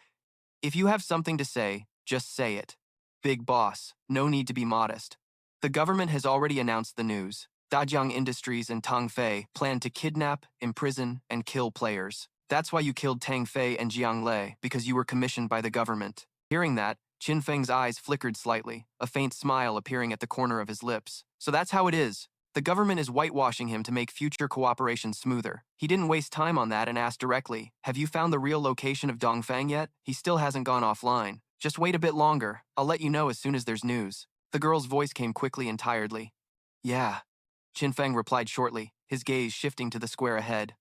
If you have something to say, just say it. Big boss, no need to be modest. The government has already announced the news. Dajiang Industries and Tong Fei plan to kidnap, imprison, and kill players. That's why you killed Tong Fei and Jiang Lei, because you were commissioned by the government. Hearing that, Qin Feng's eyes flickered slightly, a faint smile appearing at the corner of his lips. So that's how it is. The government is whitewashing him to make future cooperation smoother. He didn't waste time on that and asked directly, have you found the real location of Dongfang yet? He still hasn't gone offline. Just wait a bit longer. I'll let you know as soon as there's news. The girl's voice came quickly and tiredly. Yeah. Qin Feng replied shortly, his gaze shifting to the square ahead.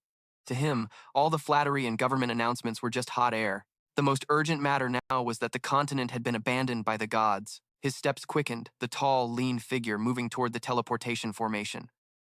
To him, all the flattery and government announcements were just hot air. The most urgent matter now was that the continent had been abandoned by the gods. His steps quickened, the tall, lean figure moving toward the teleportation formation.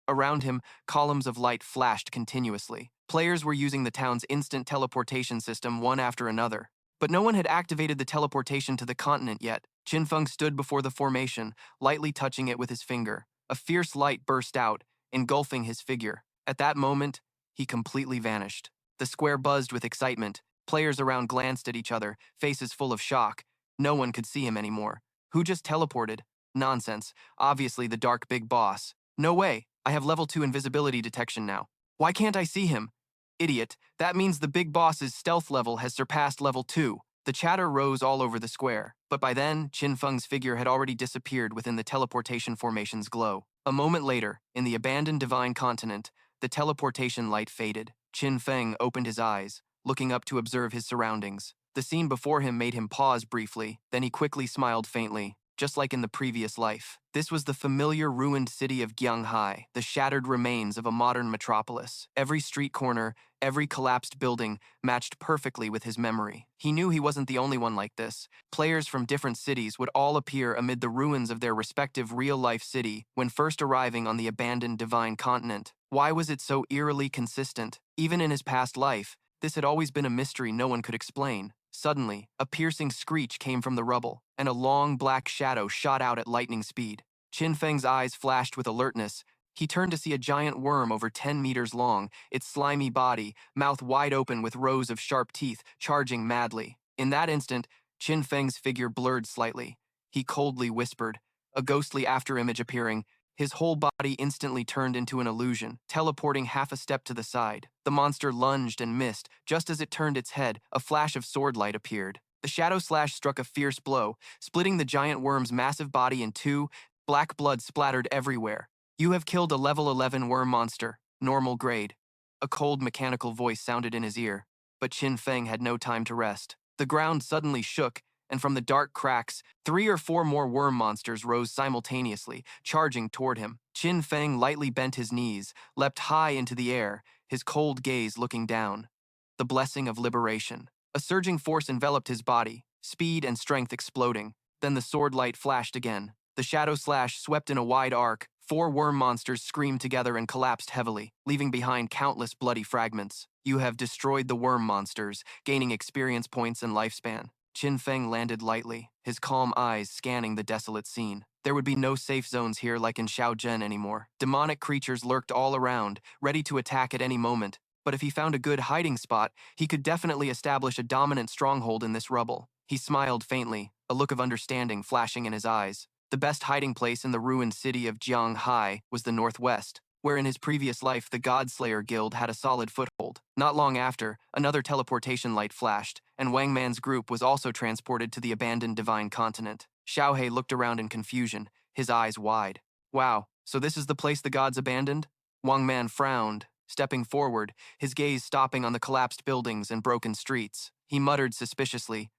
Around him, columns of light flashed continuously. Players were using the town's instant teleportation system one after another. But no one had activated the teleportation to the continent yet. Qin Feng stood before the formation, lightly touching it with his finger. A fierce light burst out, engulfing his figure. At that moment, he completely vanished. The square buzzed with excitement. Players around glanced at each other, faces full of shock. No one could see him anymore. Who just teleported? Nonsense. Obviously the dark big boss. No way. I have level 2 invisibility detection now. Why can't I see him? Idiot. That means the big boss's stealth level has surpassed level 2. The chatter rose all over the square, but by then, Qin Feng's figure had already disappeared within the teleportation formation's glow. A moment later, in the abandoned divine continent, the teleportation light faded. Qin Feng opened his eyes, looking up to observe his surroundings. The scene before him made him pause briefly, then he quickly smiled faintly. Just like in the previous life, this was the familiar ruined city of Gyeonghai, the shattered remains of a modern metropolis. Every street corner, every collapsed building matched perfectly with his memory. He knew he wasn't the only one like this. Players from different cities would all appear amid the ruins of their respective real-life city when first arriving on the abandoned divine continent. Why was it so eerily consistent? Even in his past life, this had always been a mystery no one could explain. Suddenly, a piercing screech came from the rubble, and a long black shadow shot out at lightning speed. Qin Feng's eyes flashed with alertness. He turned to see a giant worm over 10 meters long, its slimy body, mouth wide open with rows of sharp teeth, charging madly. In that instant, Qin Feng's figure blurred slightly. He coldly whispered, a ghostly afterimage appearing. His whole body instantly turned into an illusion, teleporting half a step to the side. The monster lunged and missed. Just as it turned its head, a flash of sword light appeared. The shadow slash struck a fierce blow, splitting the giant worm's massive body in two. Black blood splattered everywhere. You have killed a level 11 worm monster, normal grade. A cold mechanical voice sounded in his ear, but Qin Feng had no time to rest. The ground suddenly shook, and from the dark cracks, 3 or 4 more worm monsters rose simultaneously, charging toward him. Qin Feng lightly bent his knees, leapt high into the air, his cold gaze looking down. The blessing of liberation. A surging force enveloped his body, speed and strength exploding. Then the sword light flashed again. The shadow slash swept in a wide arc. 4 worm monsters screamed together and collapsed heavily, leaving behind countless bloody fragments. You have destroyed the worm monsters, gaining experience points and lifespan. Qin Feng landed lightly, his calm eyes scanning the desolate scene. There would be no safe zones here like in Shaozhen anymore. Demonic creatures lurked all around, ready to attack at any moment. But if he found a good hiding spot, he could definitely establish a dominant stronghold in this rubble. He smiled faintly, a look of understanding flashing in his eyes. The best hiding place in the ruined city of Gyeonghai was the northwest, where in his previous life the Godslayer Guild had a solid foothold. Not long after, another teleportation light flashed, and Wang Man's group was also transported to the abandoned divine continent. Xiaohei looked around in confusion, his eyes wide. Wow, so this is the place the gods abandoned? Wang Man frowned, stepping forward, his gaze stopping on the collapsed buildings and broken streets. He muttered suspiciously,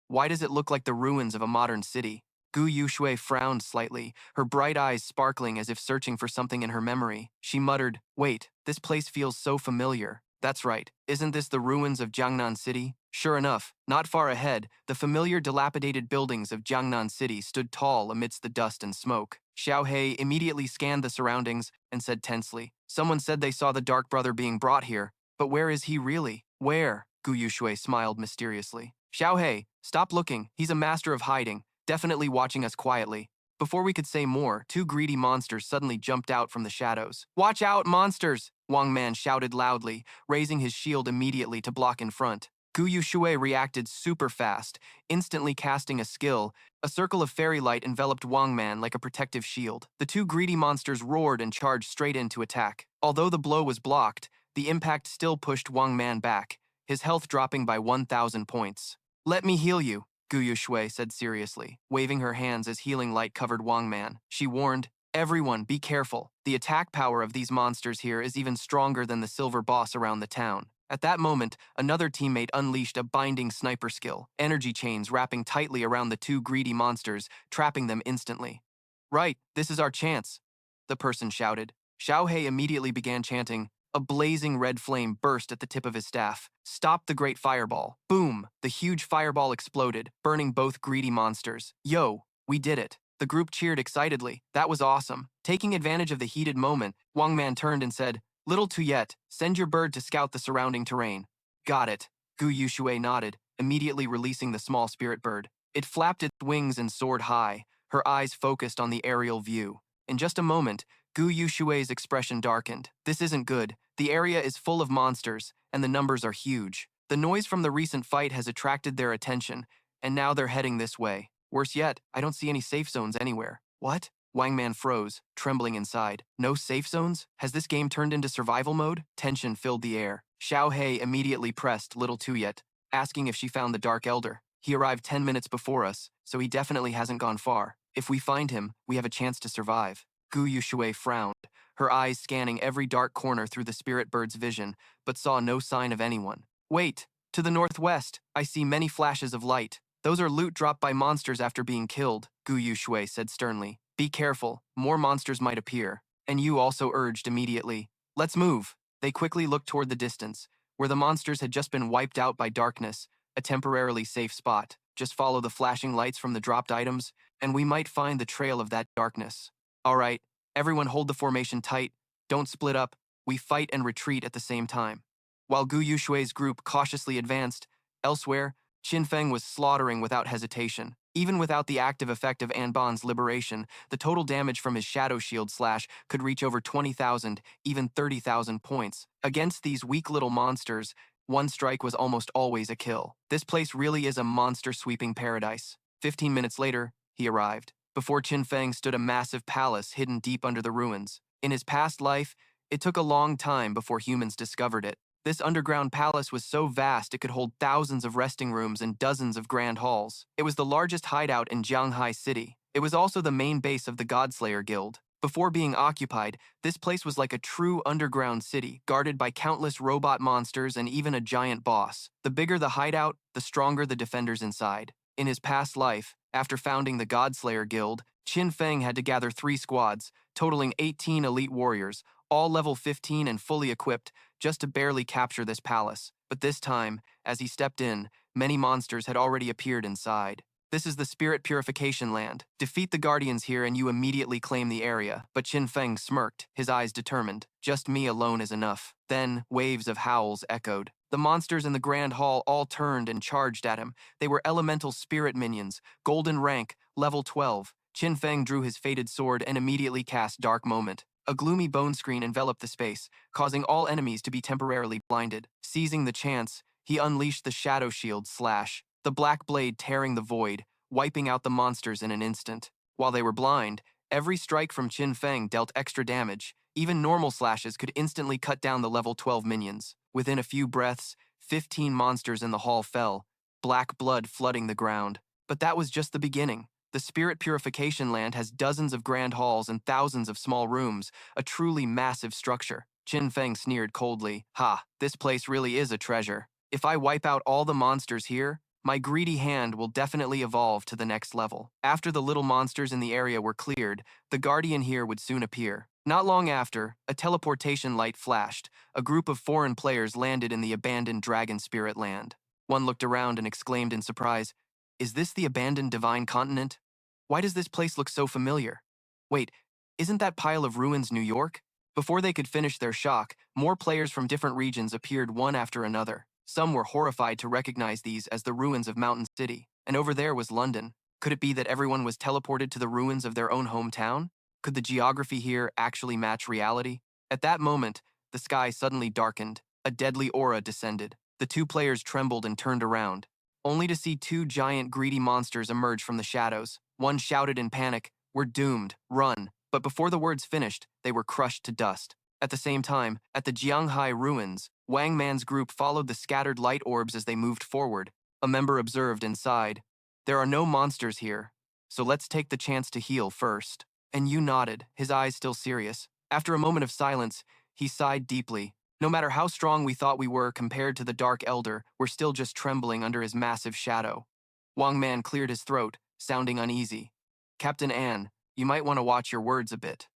why does it look like the ruins of a modern city? Gu Yushui frowned slightly, her bright eyes sparkling as if searching for something in her memory. She muttered, wait, this place feels so familiar. That's right, isn't this the ruins of Jiangnan City? Sure enough, not far ahead, the familiar dilapidated buildings of Jiangnan City stood tall amidst the dust and smoke. Xiaohei immediately scanned the surroundings and said tensely, someone said they saw the Dark Brother being brought here, but where is he really? Where? Gu Yushui smiled mysteriously. Xiaohei, stop looking, he's a master of hiding. Definitely watching us quietly. Before we could say more, 2 greedy monsters suddenly jumped out from the shadows. Watch out, monsters! Wang Man shouted loudly, raising his shield immediately to block in front. Gu Yushui reacted super fast, instantly casting a skill. A circle of fairy light enveloped Wang Man like a protective shield. The 2 greedy monsters roared and charged straight in to attack. Although the blow was blocked, the impact still pushed Wang Man back, his health dropping by 1,000 points. Let me heal you, Gu Yushui said seriously, waving her hands as healing light covered Wang Man. She warned, everyone, be careful. The attack power of these monsters here is even stronger than the silver boss around the town. At that moment, another teammate unleashed a binding sniper skill, energy chains wrapping tightly around the 2 greedy monsters, trapping them instantly. Right, this is our chance, the person shouted. Xiaohei immediately began chanting. A blazing red flame burst at the tip of his staff. Stop the great fireball. Boom! The huge fireball exploded, burning both greedy monsters. Yo, we did it. The group cheered excitedly. That was awesome. Taking advantage of the heated moment, Wang Man turned and said, little too yet, send your bird to scout the surrounding terrain. Got it. Gu Yushui nodded, immediately releasing the small spirit bird. It flapped its wings and soared high, her eyes focused on the aerial view. In just a moment, Gu Yushui's expression darkened. This isn't good. The area is full of monsters, and the numbers are huge. The noise from the recent fight has attracted their attention, and now they're heading this way. Worse yet, I don't see any safe zones anywhere. What? Wang Man froze, trembling inside. No safe zones? Has this game turned into survival mode? Tension filled the air. Xiao Hei immediately pressed Little Tuyet, asking if she found the Dark Elder. He arrived 10 minutes before us, so he definitely hasn't gone far. If we find him, we have a chance to survive. Gu Yushui frowned, her eyes scanning every dark corner through the spirit bird's vision, but saw no sign of anyone. Wait! To the northwest, I see many flashes of light. Those are loot dropped by monsters after being killed, Gu Yushui said sternly. Be careful, more monsters might appear. And you also urged immediately. Let's move. They quickly looked toward the distance, where the monsters had just been wiped out by darkness, a temporarily safe spot. Just follow the flashing lights from the dropped items, and we might find the trail of that darkness. All right, everyone hold the formation tight. Don't split up. We fight and retreat at the same time. While Gu Yushui's group cautiously advanced, elsewhere, Qin Feng was slaughtering without hesitation. Even without the active effect of Anban's liberation, the total damage from his Shadow Shield slash could reach over 20,000, even 30,000 points. Against these weak little monsters, one strike was almost always a kill. This place really is a monster-sweeping paradise. 15 minutes later, he arrived. Before Qin Feng stood a massive palace hidden deep under the ruins. In his past life, it took a long time before humans discovered it. This underground palace was so vast it could hold thousands of resting rooms and dozens of grand halls. It was the largest hideout in Jianghai City. It was also the main base of the Godslayer Guild. Before being occupied, this place was like a true underground city, guarded by countless robot monsters and even a giant boss. The bigger the hideout, the stronger the defenders inside. In his past life, after founding the Godslayer Guild, Qin Feng had to gather 3 squads, totaling 18 elite warriors, all level 15 and fully equipped, just to barely capture this palace. But this time, as he stepped in, many monsters had already appeared inside. This is the Spirit Purification Land. Defeat the Guardians here and you immediately claim the area. But Qin Feng smirked, his eyes determined. Just me alone is enough. Then, waves of howls echoed. The monsters in the Grand Hall all turned and charged at him. They were elemental spirit minions, golden rank, level 12. Qin Feng drew his fated sword and immediately cast Dark Moment. A gloomy bone screen enveloped the space, causing all enemies to be temporarily blinded. Seizing the chance, he unleashed the Shadow Shield slash, the black blade tearing the void, wiping out the monsters in an instant. While they were blind, every strike from Qin Feng dealt extra damage. Even normal slashes could instantly cut down the level 12 minions. Within a few breaths, 15 monsters in the hall fell, black blood flooding the ground. But that was just the beginning. The Spirit Purification Land has dozens of grand halls and thousands of small rooms, a truly massive structure. Qin Feng sneered coldly. Ha, this place really is a treasure. If I wipe out all the monsters here, my greedy hand will definitely evolve to the next level. After the little monsters in the area were cleared, the Guardian here would soon appear. Not long after, a teleportation light flashed. A group of foreign players landed in the abandoned Dragon Spirit Land. One looked around and exclaimed in surprise, "Is this the abandoned Divine Continent? Why does this place look so familiar? Wait, isn't that pile of ruins New York?" Before they could finish their shock, more players from different regions appeared one after another. Some were horrified to recognize these as the ruins of Mountain City. And over there was London. Could it be that everyone was teleported to the ruins of their own hometown? Could the geography here actually match reality? At that moment, the sky suddenly darkened. A deadly aura descended. The 2 players trembled and turned around, only to see 2 giant greedy monsters emerge from the shadows. One shouted in panic, "We're doomed, run." But before the words finished, they were crushed to dust. At the same time, at the Jianghai ruins, Wang Man's group followed the scattered light orbs as they moved forward. A member observed and sighed. "There are no monsters here, so let's take the chance to heal first." And Yu nodded, his eyes still serious. After a moment of silence, he sighed deeply. No matter how strong we thought we were compared to the Dark Elder, we're still just trembling under his massive shadow. Wang Man cleared his throat, sounding uneasy. "Captain An, you might want to watch your words a bit."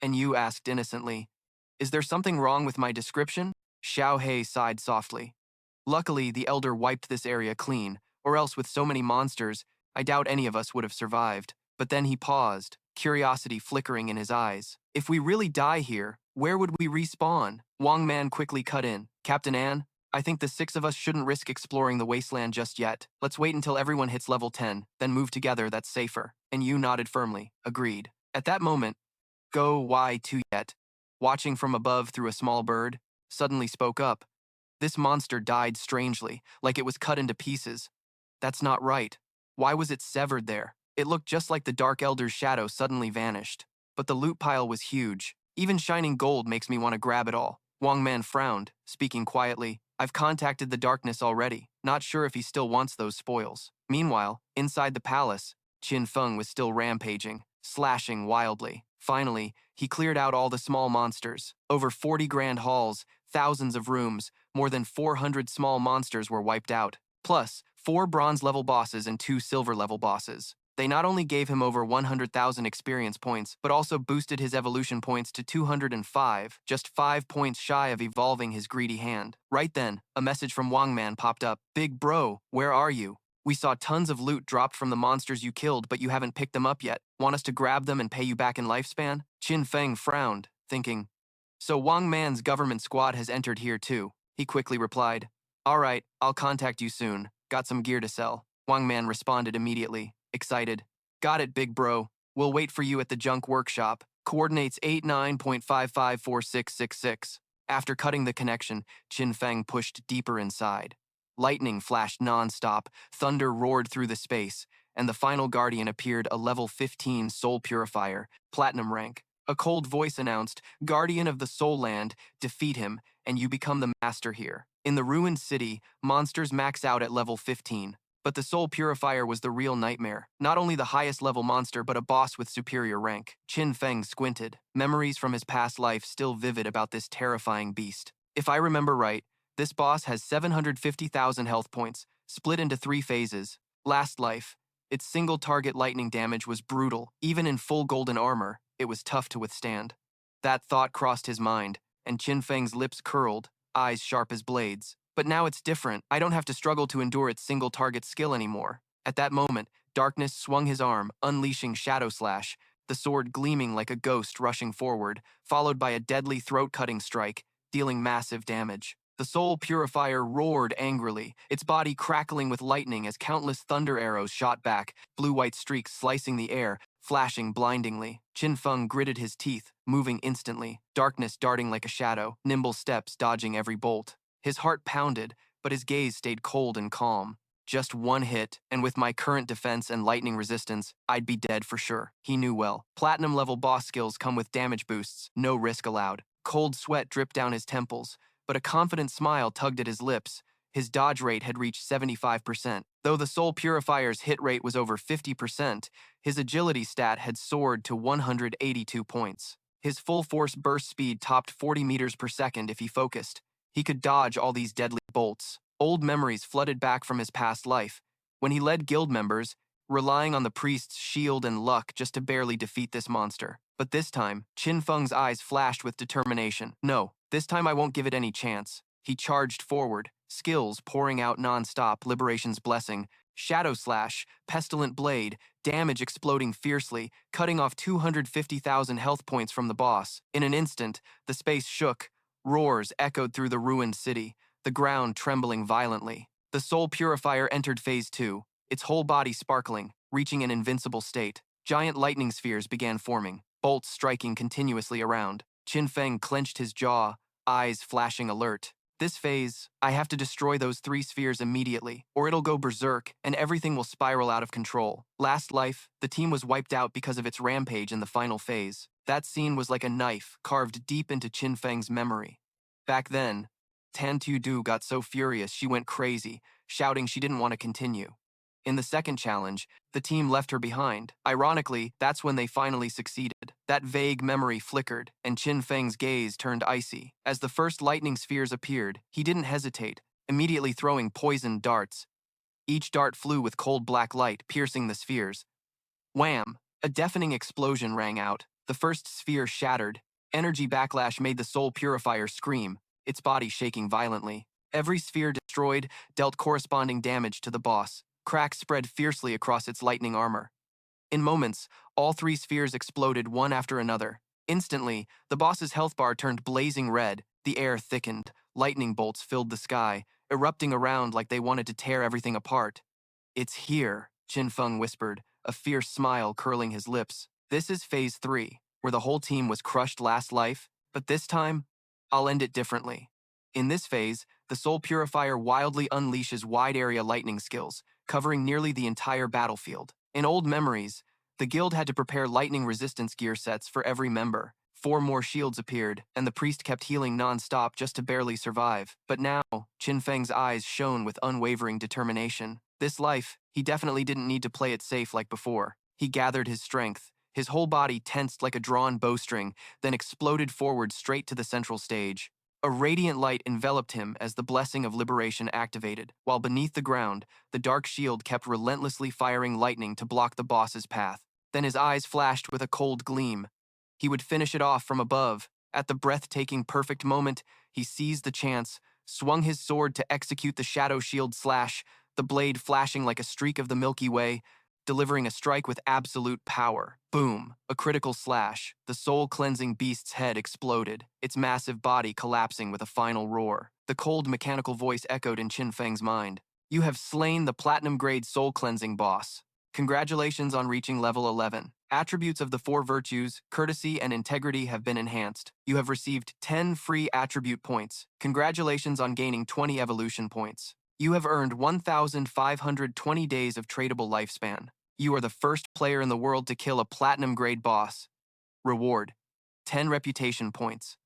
And Yu asked innocently, "Is there something wrong with my description?" Xiao Hei sighed softly. Luckily, the Elder wiped this area clean, or else with so many monsters, I doubt any of us would have survived. But then he paused, curiosity flickering in his eyes. "If we really die here, where would we respawn?" Wang Man quickly cut in. "Captain An, I think the 6 of us shouldn't risk exploring the wasteland just yet. Let's wait until everyone hits level 10, then move together, that's safer." And Yu nodded firmly, agreed. At that moment, Go Why To Yet, watching from above through a small bird, suddenly spoke up. This monster died strangely, like it was cut into pieces. That's not right. Why was it severed there? It looked just like the Dark Elder's shadow suddenly vanished. But the loot pile was huge. Even shining gold makes me want to grab it all. Wang Man frowned, speaking quietly. I've contacted the darkness already, not sure if he still wants those spoils. Meanwhile, inside the palace, Qin Feng was still rampaging, slashing wildly. Finally, he cleared out all the small monsters. Over 40 grand halls, thousands of rooms, more than 400 small monsters were wiped out. Plus, 4 bronze-level bosses and 2 silver-level bosses. They not only gave him over 100,000 experience points, but also boosted his evolution points to 205, just 5 points shy of evolving his greedy hand. Right then, a message from Wang Man popped up. Big bro, where are you? We saw tons of loot dropped from the monsters you killed, but you haven't picked them up yet. Want us to grab them and pay you back in lifespan? Qin Feng frowned, thinking, so Wang Man's government squad has entered here too. He quickly replied, all right, I'll contact you soon. Got some gear to sell. Wang Man responded immediately, excited. Got it, big bro. We'll wait for you at the junk workshop. Coordinates 89.554666. After cutting the connection, Qin Feng pushed deeper inside. Lightning flashed non-stop, thunder roared through the space, and the final guardian appeared, a level 15 soul purifier, platinum rank. A cold voice announced, Guardian of the Soul Land, defeat him, and you become the master here. In the ruined city, monsters max out at level 15. But the Soul Purifier was the real nightmare. Not only the highest level monster, but a boss with superior rank. Qin Feng squinted, memories from his past life still vivid about this terrifying beast. If I remember right, this boss has 750,000 health points, split into 3 phases. Last life, its single target lightning damage was brutal. Even in full golden armor, it was tough to withstand. That thought crossed his mind, and Qin Feng's lips curled, eyes sharp as blades. But now it's different. I don't have to struggle to endure its single target skill anymore. At that moment, darkness swung his arm, unleashing Shadow Slash, the sword gleaming like a ghost rushing forward, followed by a deadly throat-cutting strike, dealing massive damage. The Soul Purifier roared angrily, its body crackling with lightning as countless thunder arrows shot back, blue-white streaks slicing the air, flashing blindingly. Qin Feng gritted his teeth, moving instantly, darkness darting like a shadow, nimble steps dodging every bolt. His heart pounded, but his gaze stayed cold and calm. Just one hit, and with my current defense and lightning resistance, I'd be dead for sure. He knew well. Platinum-level boss skills come with damage boosts, no risk allowed. Cold sweat dripped down his temples, but a confident smile tugged at his lips. His dodge rate had reached 75%. Though the Soul Purifier's hit rate was over 50%, his agility stat had soared to 182 points. His full force burst speed topped 40 meters per second if he focused. He could dodge all these deadly bolts. Old memories flooded back from his past life, when he led guild members, relying on the priest's shield and luck just to barely defeat this monster. But this time, Qin Feng's eyes flashed with determination. No, this time I won't give it any chance. He charged forward, skills pouring out non-stop, Liberation's Blessing, Shadow Slash, Pestilent Blade, damage exploding fiercely, cutting off 250,000 health points from the boss. In an instant, the space shook. Roars echoed through the ruined city, the ground trembling violently. The Soul Purifier entered Phase 2, its whole body sparkling, reaching an invincible state. Giant lightning spheres began forming, bolts striking continuously around. Qin Feng clenched his jaw, eyes flashing alert. This phase, I have to destroy those 3 spheres immediately, or it'll go berserk, and everything will spiral out of control. Last life, the team was wiped out because of its rampage in the final phase. That scene was like a knife carved deep into Qin Feng's memory. Back then, Tan Tu Du got so furious she went crazy, shouting she didn't want to continue. In the second challenge, the team left her behind. Ironically, that's when they finally succeeded. That vague memory flickered, and Qin Feng's gaze turned icy. As the first lightning spheres appeared, he didn't hesitate, immediately throwing poisoned darts. Each dart flew with cold black light, piercing the spheres. Wham! A deafening explosion rang out. The first sphere shattered. Energy backlash made the Soul Purifier scream, its body shaking violently. Every sphere destroyed dealt corresponding damage to the boss. Cracks spread fiercely across its lightning armor. In moments, all 3 spheres exploded one after another. Instantly, the boss's health bar turned blazing red, the air thickened, lightning bolts filled the sky, erupting around like they wanted to tear everything apart. It's here, Qin Feng whispered, a fierce smile curling his lips. This is Phase 3, where the whole team was crushed last life, but this time, I'll end it differently. In this phase, the Soul Purifier wildly unleashes wide-area lightning skills, covering nearly the entire battlefield. In old memories, the guild had to prepare lightning resistance gear sets for every member. 4 more shields appeared, and the priest kept healing non-stop just to barely survive. But now, Qin Feng's eyes shone with unwavering determination. This life, he definitely didn't need to play it safe like before. He gathered his strength. His whole body tensed like a drawn bowstring, then exploded forward straight to the central stage. A radiant light enveloped him as the blessing of liberation activated, while beneath the ground, the dark shield kept relentlessly firing lightning to block the boss's path. Then his eyes flashed with a cold gleam. He would finish it off from above. At the breathtaking perfect moment, he seized the chance, swung his sword to execute the shadow shield slash, the blade flashing like a streak of the Milky Way, delivering a strike with absolute power. Boom! A critical slash. The soul-cleansing beast's head exploded, its massive body collapsing with a final roar. The cold mechanical voice echoed in Qin Feng's mind. You have slain the platinum-grade soul-cleansing boss. Congratulations on reaching level 11. Attributes of the 4 virtues, courtesy and integrity have been enhanced. You have received 10 free attribute points. Congratulations on gaining 20 evolution points. You have earned 1,520 days of tradable lifespan. You are the first player in the world to kill a platinum-grade boss. Reward: 10 reputation points.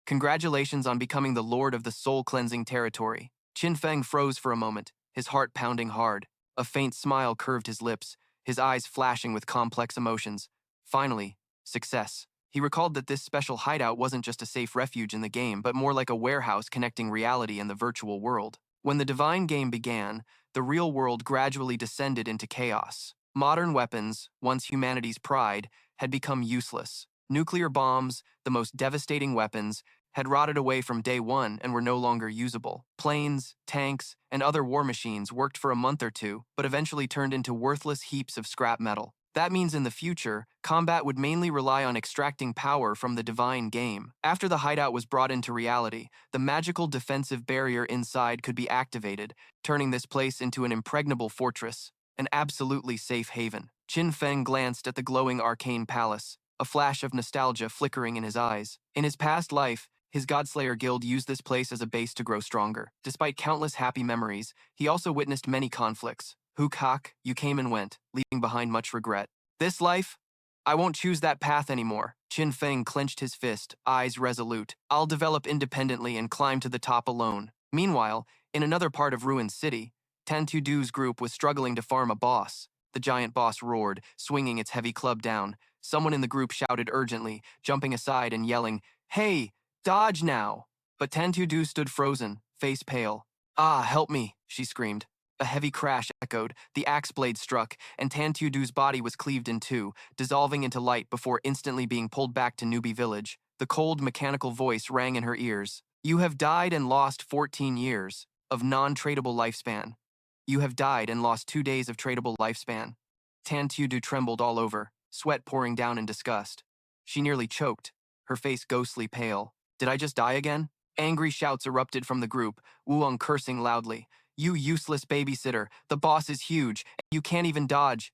Congratulations on becoming the lord of the soul-cleansing territory. Qin Feng froze for a moment, his heart pounding hard. A faint smile curved his lips, his eyes flashing with complex emotions. Finally, success. He recalled that this special hideout wasn't just a safe refuge in the game, but more like a warehouse connecting reality and the virtual world. When the divine game began, the real world gradually descended into chaos. Modern weapons, once humanity's pride, had become useless. Nuclear bombs, the most devastating weapons, had rotted away from day one and were no longer usable. Planes, tanks, and other war machines worked for a month or two, but eventually turned into worthless heaps of scrap metal. That means in the future, combat would mainly rely on extracting power from the divine game. After the hideout was brought into reality, the magical defensive barrier inside could be activated, turning this place into an impregnable fortress, an absolutely safe haven. Qin Feng glanced at the glowing arcane palace, a flash of nostalgia flickering in his eyes. In his past life, his Godslayer guild used this place as a base to grow stronger. Despite countless happy memories, he also witnessed many conflicts. Huk, you came and went, leaving behind much regret. This life? I won't choose that path anymore. Qin Feng clenched his fist, eyes resolute. I'll develop independently and climb to the top alone. Meanwhile, in another part of Ruined City, Tantudu's group was struggling to farm a boss. The giant boss roared, swinging its heavy club down. Someone in the group shouted urgently, jumping aside and yelling, "Hey, dodge now!" But Tantudu stood frozen, face pale. "Ah, help me," she screamed. A heavy crash echoed, the axe blade struck, and Tantudu's body was cleaved in two, dissolving into light before instantly being pulled back to Newbie Village. The cold, mechanical voice rang in her ears. You have died and lost 14 years of non-tradable lifespan. You have died and lost 2 days of tradable lifespan. Tantudu trembled all over, sweat pouring down in disgust. She nearly choked, her face ghostly pale. Did I just die again? Angry shouts erupted from the group, Wuong cursing loudly. You useless babysitter, the boss is huge, and you can't even dodge.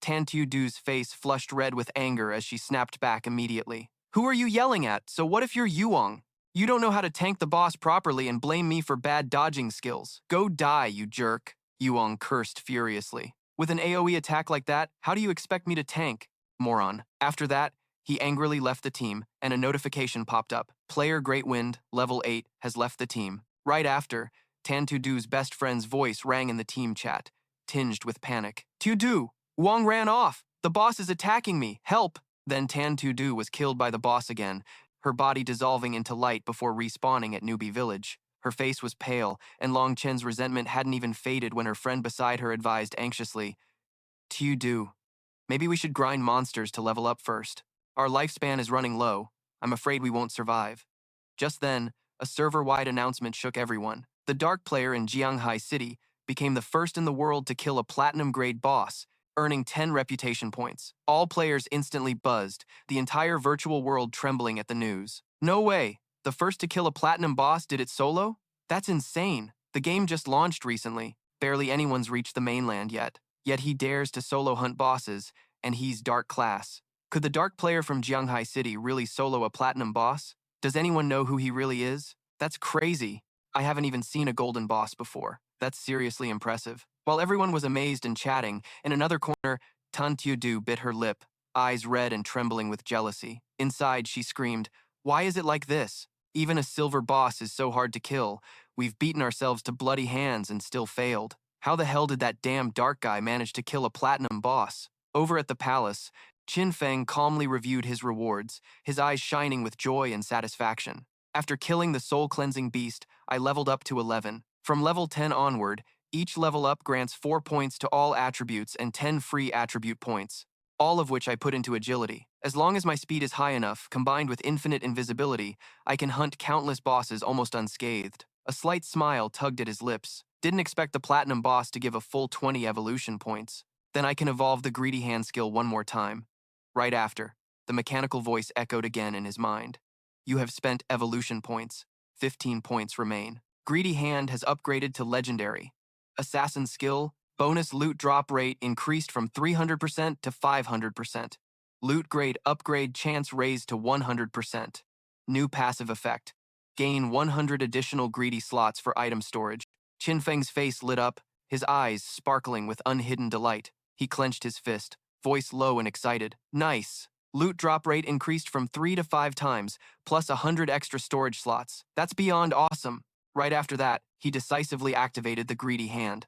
Tantudu's face flushed red with anger as she snapped back immediately. Who are you yelling at? So what if you're Yuong? You don't know how to tank the boss properly and blame me for bad dodging skills. Go die, you jerk, Yuong cursed furiously. With an AoE attack like that, how do you expect me to tank? Moron. After that, he angrily left the team, and a notification popped up. Player Great Wind, level 8, has left the team. Right after, Tantudu's best friend's voice rang in the team chat, tinged with panic. Tudu, Wong ran off. The boss is attacking me. Help! Then Tantudu was killed by the boss again, her body dissolving into light before respawning at Newbie Village. Her face was pale, and Long Chen's resentment hadn't even faded when her friend beside her advised anxiously, Tudu, maybe we should grind monsters to level up first. Our lifespan is running low. I'm afraid we won't survive. Just then, a server-wide announcement shook everyone. The Dark player in Jianghai City became the first in the world to kill a platinum-grade boss, earning 10 reputation points. All players instantly buzzed, the entire virtual world trembling at the news. No way! The first to kill a platinum boss did it solo? That's insane. The game just launched recently. Barely anyone's reached the mainland yet. Yet he dares to solo hunt bosses, and he's Dark class. Could the Dark player from Jianghai City really solo a platinum boss? Does anyone know who he really is? That's crazy. I haven't even seen a golden boss before. That's seriously impressive. While everyone was amazed and chatting, in another corner, Tan Du bit her lip, eyes red and trembling with jealousy. Inside, she screamed, "Why is it like this? Even a silver boss is so hard to kill. We've beaten ourselves to bloody hands and still failed. How the hell did that damn dark guy manage to kill a platinum boss?" Over at the palace, Qin Feng calmly reviewed his rewards, his eyes shining with joy and satisfaction. After killing the soul-cleansing beast, I leveled up to 11. From level 10 onward, each level up grants 4 points to all attributes and 10 free attribute points, all of which I put into agility. As long as my speed is high enough, combined with infinite invisibility, I can hunt countless bosses almost unscathed. A slight smile tugged at his lips. Didn't expect the platinum boss to give a full 20 evolution points. Then I can evolve the greedy hand skill one more time. Right after, the mechanical voice echoed again in his mind. You have spent evolution points. 15 points remain. Greedy Hand has upgraded to Legendary. Assassin skill, bonus loot drop rate increased from 300% to 500%. Loot grade upgrade chance raised to 100%. New passive effect. Gain 100 additional greedy slots for item storage. Qin Feng's face lit up, his eyes sparkling with unhidden delight. He clenched his fist, voice low and excited. Nice. Loot drop rate increased from 3 to 5 times, plus 100 extra storage slots. That's beyond awesome. Right after that, he decisively activated the greedy hand.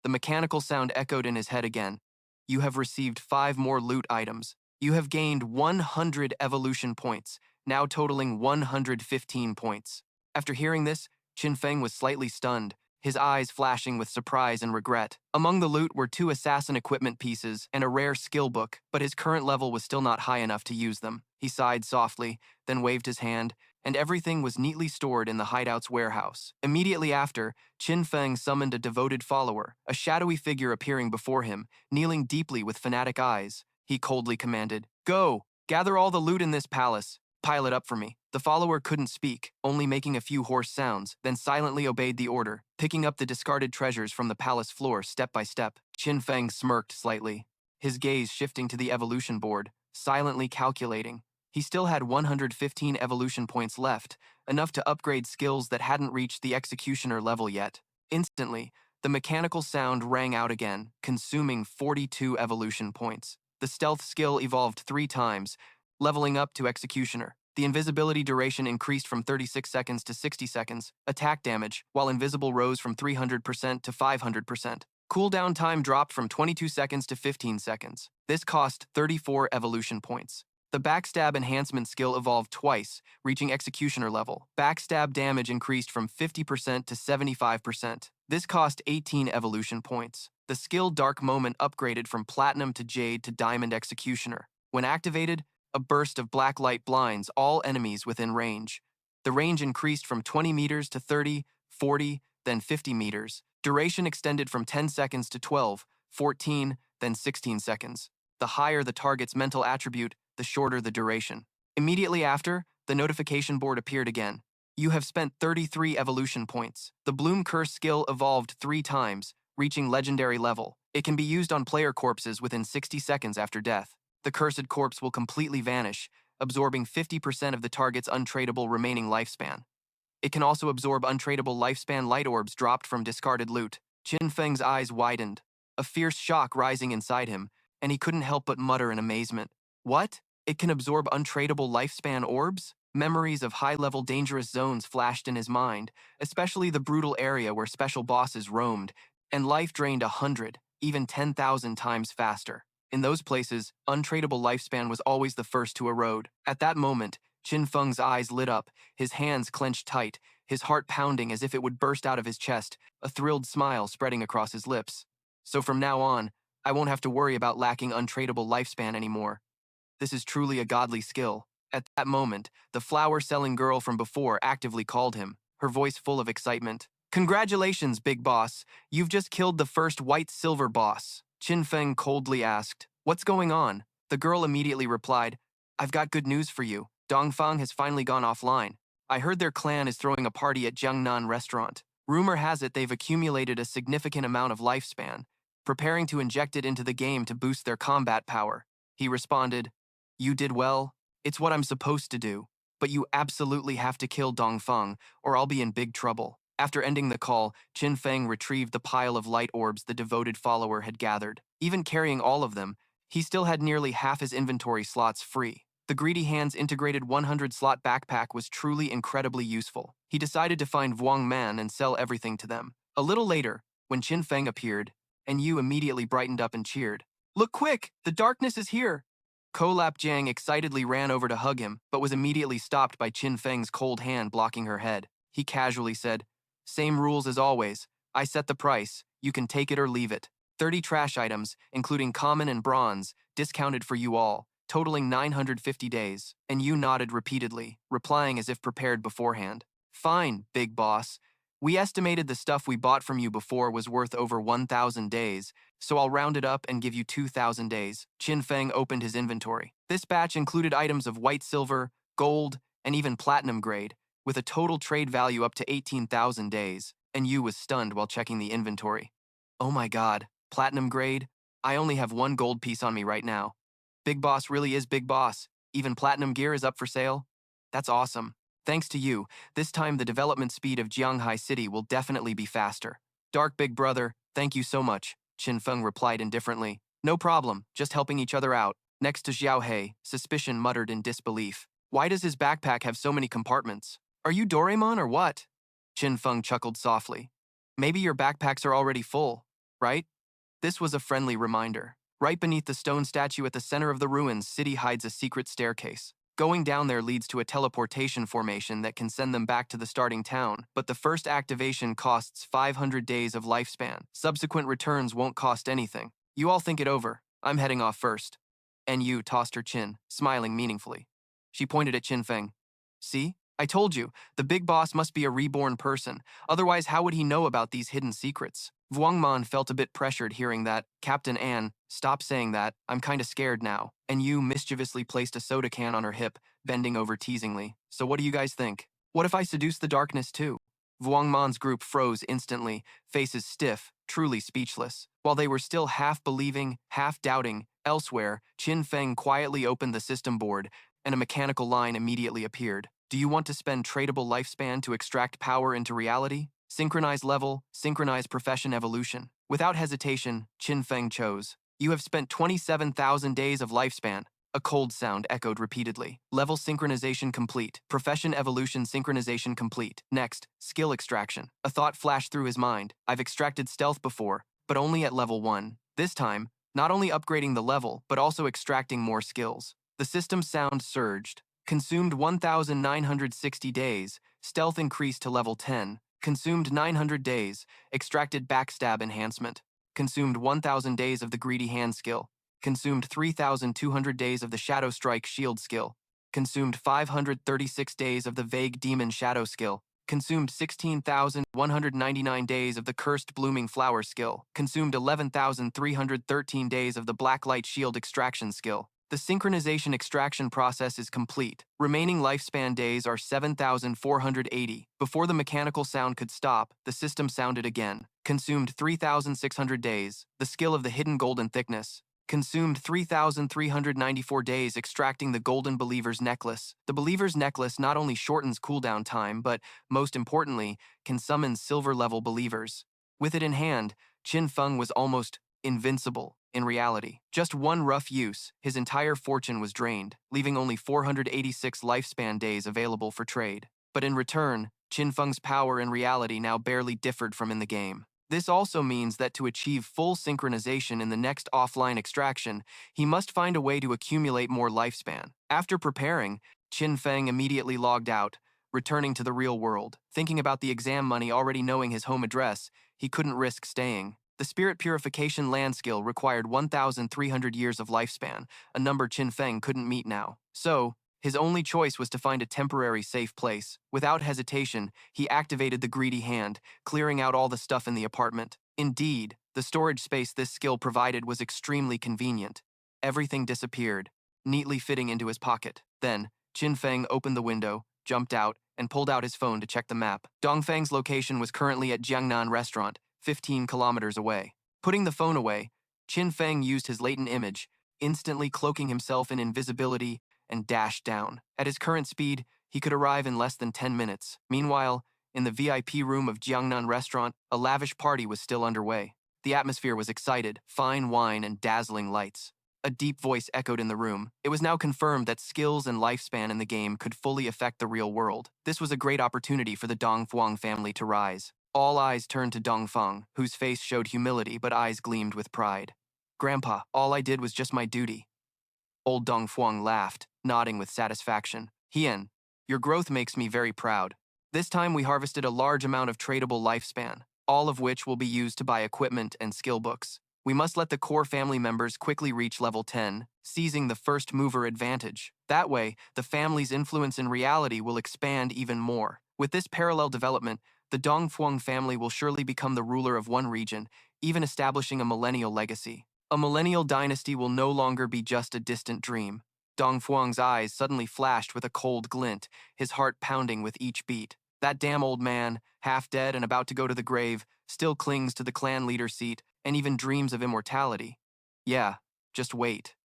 The mechanical sound echoed in his head again. You have received 5 more loot items. You have gained 100 evolution points, now totaling 115 points. After hearing this, Qin Feng was slightly stunned, his eyes flashing with surprise and regret. Among the loot were 2 assassin equipment pieces and a rare skill book, but his current level was still not high enough to use them. He sighed softly, then waved his hand, and everything was neatly stored in the hideout's warehouse. Immediately after, Qin Feng summoned a devoted follower, a shadowy figure appearing before him, kneeling deeply with fanatic eyes. He coldly commanded, "Go! Gather all the loot in this palace. Pile it up for me." The follower couldn't speak, only making a few hoarse sounds, then silently obeyed the order, picking up the discarded treasures from the palace floor step by step. Qin Feng smirked slightly, his gaze shifting to the evolution board, silently calculating. He still had 115 evolution points left, enough to upgrade skills that hadn't reached the executioner level yet. Instantly, the mechanical sound rang out again, consuming 42 evolution points. The stealth skill evolved 3 times, leveling up to executioner. The invisibility duration increased from 36 seconds to 60 seconds. Attack damage, while invisible, rose from 300% to 500%. Cooldown time dropped from 22 seconds to 15 seconds. This cost 34 evolution points. The backstab enhancement skill evolved twice, reaching executioner level. Backstab damage increased from 50% to 75%. This cost 18 evolution points. The skill Dark Moment upgraded from Platinum to Jade to Diamond Executioner. When activated, a burst of black light blinds all enemies within range. The range increased from 20 meters to 30, 40, then 50 meters. Duration extended from 10 seconds to 12, 14, then 16 seconds. The higher the target's mental attribute, the shorter the duration. Immediately after, the notification board appeared again. You have spent 33 evolution points. The Bloom Curse skill evolved 3 times, reaching legendary level. It can be used on player corpses within 60 seconds after death. The cursed corpse will completely vanish, absorbing 50% of the target's untradeable remaining lifespan. It can also absorb untradeable lifespan light orbs dropped from discarded loot. Qin Feng's eyes widened, a fierce shock rising inside him, and he couldn't help but mutter in amazement. What? It can absorb untradeable lifespan orbs? Memories of high-level dangerous zones flashed in his mind, especially the brutal area where special bosses roamed, and life drained 100, even 10,000 times faster. In those places, untradeable lifespan was always the first to erode. At that moment, Qin Feng's eyes lit up, his hands clenched tight, his heart pounding as if it would burst out of his chest, a thrilled smile spreading across his lips. So from now on, I won't have to worry about lacking untradeable lifespan anymore. This is truly a godly skill. At that moment, the flower-selling girl from before actively called him, her voice full of excitement. "Congratulations, big boss. You've just killed the first white-silver boss." Qin Feng coldly asked, "What's going on?" The girl immediately replied, "I've got good news for you. Dongfang has finally gone offline. I heard their clan is throwing a party at Jiangnan restaurant. Rumor has it they've accumulated a significant amount of lifespan, preparing to inject it into the game to boost their combat power." He responded, "You did well. It's what I'm supposed to do." but you absolutely have to kill Dong Feng, or I'll be in big trouble. After ending the call, Qin Feng retrieved the pile of light orbs the devoted follower had gathered. Even carrying all of them, he still had nearly half his inventory slots free. The Greedy Hand's integrated 100-slot backpack was truly incredibly useful. He decided to find Vuong Man and sell everything to them. A little later, when Qin Feng appeared, and Yu immediately brightened up and cheered. "Look quick! The darkness is here!" Ko Lap Jiang excitedly ran over to hug him, but was immediately stopped by Qin Feng's cold hand blocking her head. He casually said, "Same rules as always. I set the price. You can take it or leave it. 30 trash items, including common and bronze, discounted for you all, totaling 950 days." And Yu nodded repeatedly, replying as if prepared beforehand. "Fine, big boss. We estimated the stuff we bought from you before was worth over 1,000 days, so I'll round it up and give you 2,000 days." Qin Feng opened his inventory. This batch included items of white silver, gold, and even platinum grade, with a total trade value up to 18,000 days, and Yu was stunned while checking the inventory. "Oh my god, platinum grade? I only have one gold piece on me right now. Big Boss really is Big Boss. Even platinum gear is up for sale? That's awesome. Thanks to you, this time the development speed of Jianghai City will definitely be faster." "Dark Big Brother, thank you so much," Qin Feng replied indifferently. "No problem, just helping each other out." Next to Xiao Hei, suspicion muttered in disbelief. "Why does his backpack have so many compartments? Are you Doraemon or what?" Qin Feng chuckled softly. "Maybe your backpacks are already full, right?" This was a friendly reminder. Right beneath the stone statue at the center of the ruins, city hides a secret staircase. Going down there leads to a teleportation formation that can send them back to the starting town, but the first activation costs 500 days of lifespan. Subsequent returns won't cost anything. You all think it over. I'm heading off first. And Yu tossed her chin, smiling meaningfully. She pointed at Qin Feng. "See? I told you, the big boss must be a reborn person. Otherwise, how would he know about these hidden secrets?" Vuong Man felt a bit pressured hearing that. "Captain Anne, stop saying that. I'm kinda scared now." And Yu mischievously placed a soda can on her hip, bending over teasingly. "So what do you guys think? What if I seduce the darkness too?" Vuong Man's group froze instantly, faces stiff, truly speechless. While they were still half believing, half doubting, elsewhere, Qin Feng quietly opened the system board, and a mechanical line immediately appeared. "Do you want to spend tradable lifespan to extract power into reality? Synchronize level, synchronize profession evolution." Without hesitation, Qin Feng chose. "You have spent 27,000 days of lifespan." A cold sound echoed repeatedly. "Level synchronization complete. Profession evolution synchronization complete. Next, skill extraction." A thought flashed through his mind. "I've extracted stealth before, but only at level 1. This time, not only upgrading the level, but also extracting more skills." The system sound surged. Consumed 1,960 days, stealth increased to level 10. Consumed 900 days, extracted backstab enhancement. Consumed 1,000 days of the Greedy Hand skill. Consumed 3,200 days of the Shadow Strike shield skill. Consumed 536 days of the Vague Demon Shadow skill. Consumed 16,199 days of the Cursed Blooming Flower skill. Consumed 11,313 days of the Blacklight Shield extraction skill. The synchronization extraction process is complete. Remaining lifespan days are 7,480. Before the mechanical sound could stop, the system sounded again. Consumed 3,600 days. The skill of the Hidden Golden Thickness. Consumed 3,394 days extracting the Golden Believer's Necklace. The Believer's Necklace not only shortens cooldown time, but, most importantly, can summon silver-level believers. With it in hand, Qin Feng was almost invincible. In reality, just one rough use, his entire fortune was drained, leaving only 486 lifespan days available for trade. But in return, Qin Feng's power in reality now barely differed from in the game. This also means that to achieve full synchronization in the next offline extraction, he must find a way to accumulate more lifespan. After preparing, Qin Feng immediately logged out, returning to the real world. Thinking about the exam money already knowing his home address, he couldn't risk staying. The Spirit Purification land skill required 1,300 years of lifespan, a number Qin Feng couldn't meet now. So, his only choice was to find a temporary safe place. Without hesitation, he activated the Greedy Hand, clearing out all the stuff in the apartment. Indeed, the storage space this skill provided was extremely convenient. Everything disappeared, neatly fitting into his pocket. Then, Qin Feng opened the window, jumped out, and pulled out his phone to check the map. Dongfeng's location was currently at Jiangnan Restaurant, 15 kilometers away. Putting the phone away, Qin Feng used his latent image, instantly cloaking himself in invisibility, and dashed down. At his current speed, he could arrive in less than 10 minutes. Meanwhile, in the VIP room of Jiangnan restaurant, a lavish party was still underway. The atmosphere was excited, fine wine and dazzling lights. A deep voice echoed in the room. It was now confirmed that skills and lifespan in the game could fully affect the real world. This was a great opportunity for the Dongfuang family to rise. All eyes turned to Dongfeng, whose face showed humility but eyes gleamed with pride. "Grandpa, all I did was just my duty." Old Dongfuang laughed, nodding with satisfaction. "Hien, your growth makes me very proud. This time we harvested a large amount of tradable lifespan, all of which will be used to buy equipment and skill books. We must let the core family members quickly reach level 10, seizing the first mover advantage. That way, the family's influence in reality will expand even more. With this parallel development, the Dongfuang family will surely become the ruler of one region, even establishing a millennial legacy. A millennial dynasty will no longer be just a distant dream." Dongfuang's eyes suddenly flashed with a cold glint, his heart pounding with each beat. That damn old man, half dead and about to go to the grave, still clings to the clan leader seat and even dreams of immortality. Yeah, just wait.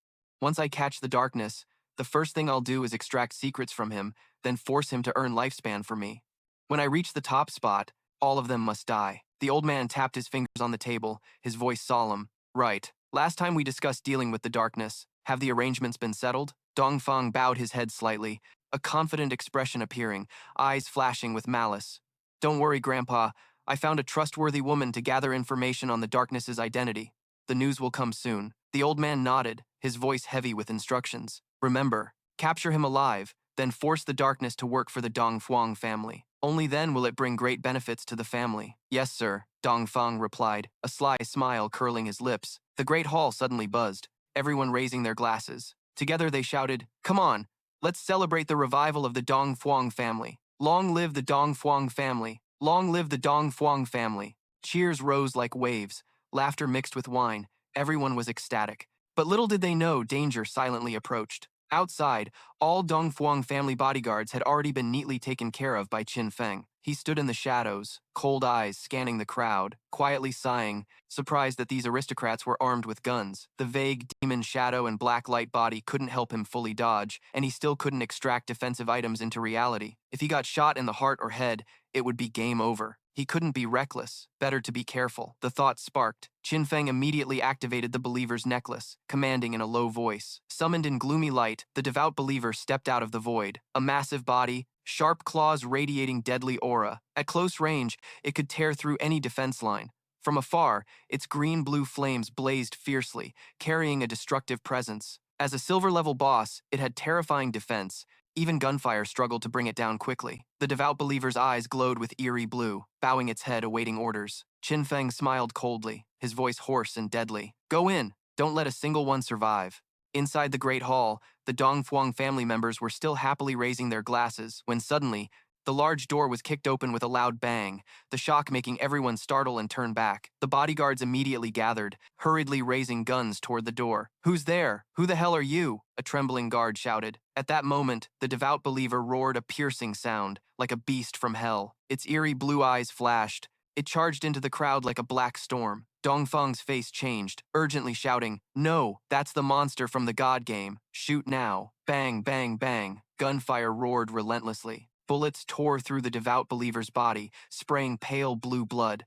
Once I catch the darkness, the first thing I'll do is extract secrets from him, then force him to earn lifespan for me. When I reach the top spot, all of them must die. The old man tapped his fingers on the table, his voice solemn. "Right. Last time we discussed dealing with the darkness. Have the arrangements been settled?" Dongfeng bowed his head slightly, a confident expression appearing, eyes flashing with malice. "Don't worry, Grandpa. I found a trustworthy woman to gather information on the darkness's identity. The news will come soon." The old man nodded, his voice heavy with instructions. "Remember, capture him alive, then force the darkness to work for the Dongfuang family. Only then will it bring great benefits to the family." "Yes, sir," Dongfeng replied, a sly smile curling his lips. The great hall suddenly buzzed, everyone raising their glasses. Together they shouted, "Come on, let's celebrate the revival of the Dongfuang family. Long live the Dongfuang family. Long live the Dongfuang family." Cheers rose like waves, laughter mixed with wine. Everyone was ecstatic. But little did they know danger silently approached. Outside, all Dongfuang family bodyguards had already been neatly taken care of by Qin Feng. He stood in the shadows, cold eyes scanning the crowd, quietly sighing, surprised that these aristocrats were armed with guns. The vague demon shadow and black light body couldn't help him fully dodge, and he still couldn't extract defensive items into reality. If he got shot in the heart or head, it would be game over. He couldn't be reckless. Better to be careful. The thought sparked. Qin Feng immediately activated the believer's necklace, commanding in a low voice. Summoned in gloomy light, the devout believer stepped out of the void. A massive body, sharp claws radiating deadly aura. At close range, it could tear through any defense line. From afar, its green-blue flames blazed fiercely, carrying a destructive presence. As a silver-level boss, it had terrifying defense. Even gunfire struggled to bring it down quickly. The devout believer's eyes glowed with eerie blue, bowing its head awaiting orders. Qin Feng smiled coldly, his voice hoarse and deadly. "Go in. Don't let a single one survive." Inside the great hall, the Dongfuang family members were still happily raising their glasses when suddenly, the large door was kicked open with a loud bang, the shock making everyone startle and turn back. The bodyguards immediately gathered, hurriedly raising guns toward the door. "Who's there? Who the hell are you?" a trembling guard shouted. At that moment, the devout believer roared a piercing sound, like a beast from hell. Its eerie blue eyes flashed. It charged into the crowd like a black storm. Dongfeng's face changed, urgently shouting, "No, that's the monster from the God game. Shoot now." Bang, bang, bang. Gunfire roared relentlessly. Bullets tore through the devout believer's body, spraying pale blue blood.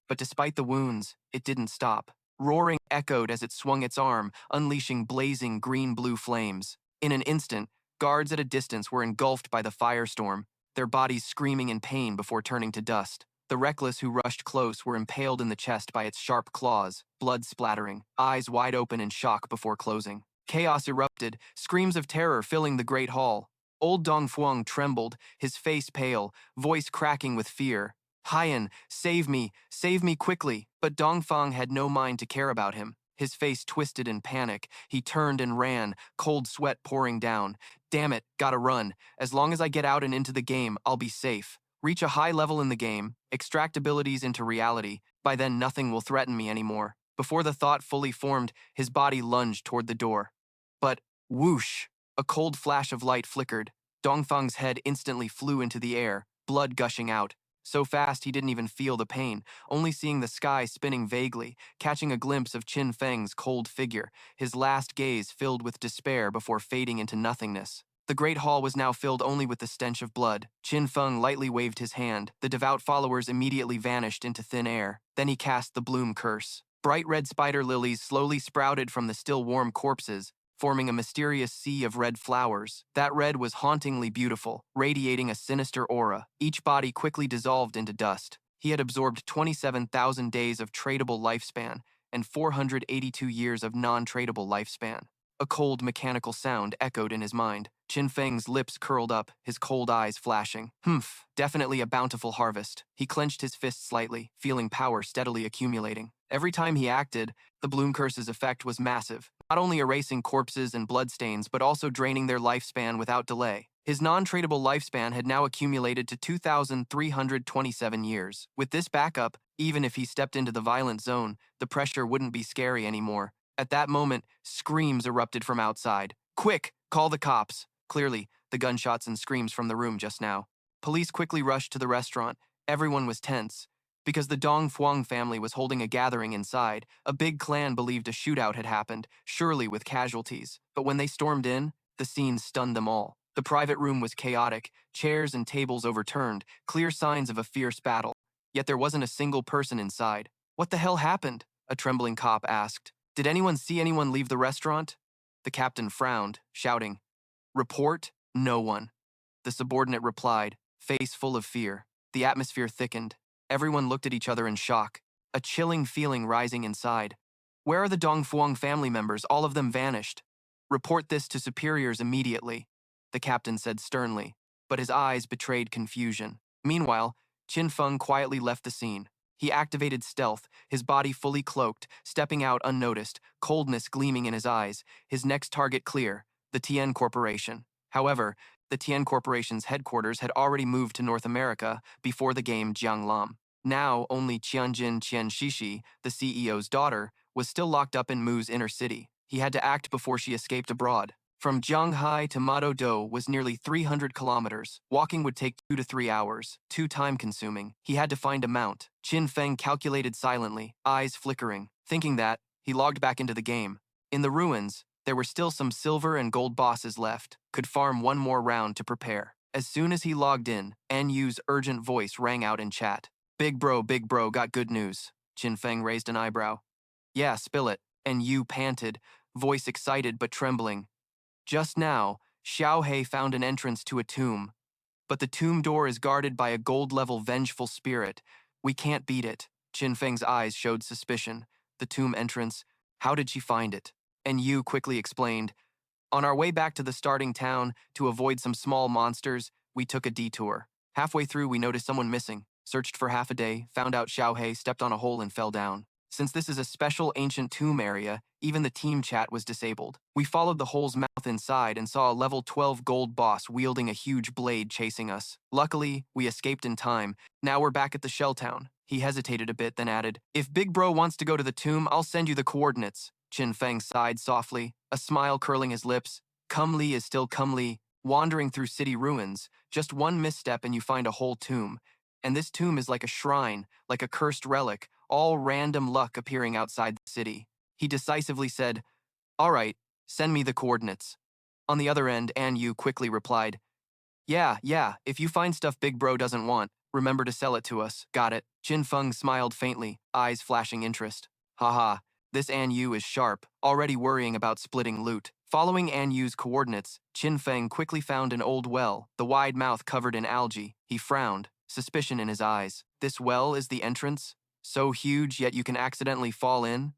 But despite the wounds, it didn't stop. Roaring echoed as it swung its arm, unleashing blazing green-blue flames. In an instant, guards at a distance were engulfed by the firestorm, their bodies screaming in pain before turning to dust. The reckless who rushed close were impaled in the chest by its sharp claws, blood splattering, eyes wide open in shock before closing. Chaos erupted, screams of terror filling the great hall. Old Dongfuang trembled, his face pale, voice cracking with fear. "Haiyan, save me quickly." But Dongfeng had no mind to care about him. His face twisted in panic. He turned and ran, cold sweat pouring down. "Damn it, gotta run. As long as I get out and into the game, I'll be safe. Reach a high level in the game, extract abilities into reality. By then nothing will threaten me anymore." Before the thought fully formed, his body lunged toward the door. But, whoosh! A cold flash of light flickered. Dongfeng's head instantly flew into the air, blood gushing out. So fast he didn't even feel the pain, only seeing the sky spinning vaguely, catching a glimpse of Qin Feng's cold figure, his last gaze filled with despair before fading into nothingness. The great hall was now filled only with the stench of blood. Qin Feng lightly waved his hand. The devout followers immediately vanished into thin air. Then he cast the bloom curse. Bright red spider lilies slowly sprouted from the still warm corpses, forming a mysterious sea of red flowers. That red was hauntingly beautiful, radiating a sinister aura. Each body quickly dissolved into dust. He had absorbed 27,000 days of tradable lifespan and 482 years of non-tradable lifespan. A cold mechanical sound echoed in his mind. Qin Feng's lips curled up, his cold eyes flashing. Humph, definitely a bountiful harvest. He clenched his fist slightly, feeling power steadily accumulating. Every time he acted, the bloom curse's effect was massive, not only erasing corpses and bloodstains, but also draining their lifespan without delay. His non-tradable lifespan had now accumulated to 2,327 years. With this backup, even if he stepped into the violent zone, the pressure wouldn't be scary anymore. At that moment, screams erupted from outside. Quick, call the cops. Clearly, the gunshots and screams from the room just now. Police quickly rushed to the restaurant. Everyone was tense. Because the Dong Fei family was holding a gathering inside, a big clan believed a shootout had happened, surely with casualties. But when they stormed in, the scene stunned them all. The private room was chaotic, chairs and tables overturned, clear signs of a fierce battle. Yet there wasn't a single person inside. What the hell happened? A trembling cop asked. Did anyone see anyone leave the restaurant? The captain frowned, shouting, "Report, no one." The subordinate replied, face full of fear. The atmosphere thickened. Everyone looked at each other in shock, a chilling feeling rising inside. Where are the Dong Fei family members? All of them vanished. Report this to superiors immediately, the captain said sternly, but his eyes betrayed confusion. Meanwhile, Qin Feng quietly left the scene. He activated stealth, his body fully cloaked, stepping out unnoticed, coldness gleaming in his eyes, his next target clear, the Tien Corporation. However, the Tien Corporation's headquarters had already moved to North America before the game Jianglam. Now, only Qianjin Qianshishi, the CEO's daughter, was still locked up in Mu's inner city. He had to act before she escaped abroad. From Zhanghai to Madodo was nearly 300 kilometers. Walking would take 2 to 3 hours, too time-consuming. He had to find a mount. Qin Feng calculated silently, eyes flickering. Thinking that, he logged back into the game. In the ruins, there were still some silver and gold bosses left. Could farm one more round to prepare. As soon as he logged in, Yu's urgent voice rang out in chat. Big bro, got good news." Qin Feng raised an eyebrow. "Yeah, spill it." Yu panted, voice excited but trembling. Just now, Xiaohei found an entrance to a tomb. But the tomb door is guarded by a gold-level vengeful spirit. We can't beat it. Qin Feng's eyes showed suspicion. The tomb entrance, how did she find it? Yu quickly explained. On our way back to the starting town, to avoid some small monsters, we took a detour. Halfway through, we noticed someone missing. Searched for half a day, found out Xiaohei stepped on a hole and fell down. Since this is a special ancient tomb area, even the team chat was disabled. We followed the hole's mouth inside and saw a level 12 gold boss wielding a huge blade chasing us. Luckily, we escaped in time. Now we're back at the shell town. He hesitated a bit, then added, If Big Bro wants to go to the tomb, I'll send you the coordinates. Qin Feng sighed softly, a smile curling his lips. Comely is still comely, wandering through city ruins. Just one misstep and you find a whole tomb. And this tomb is like a shrine, like a cursed relic, all random luck appearing outside the city. He decisively said, All right, send me the coordinates. On the other end, Yu quickly replied, Yeah, if you find stuff Big Bro doesn't want, remember to sell it to us. Got it. Qin Feng smiled faintly, eyes flashing interest. Haha, this Yu is sharp, already worrying about splitting loot. Following Yu's coordinates, Qin Feng quickly found an old well, the wide mouth covered in algae. He frowned, suspicion in his eyes. This well is the entrance? So huge, yet you can accidentally fall in?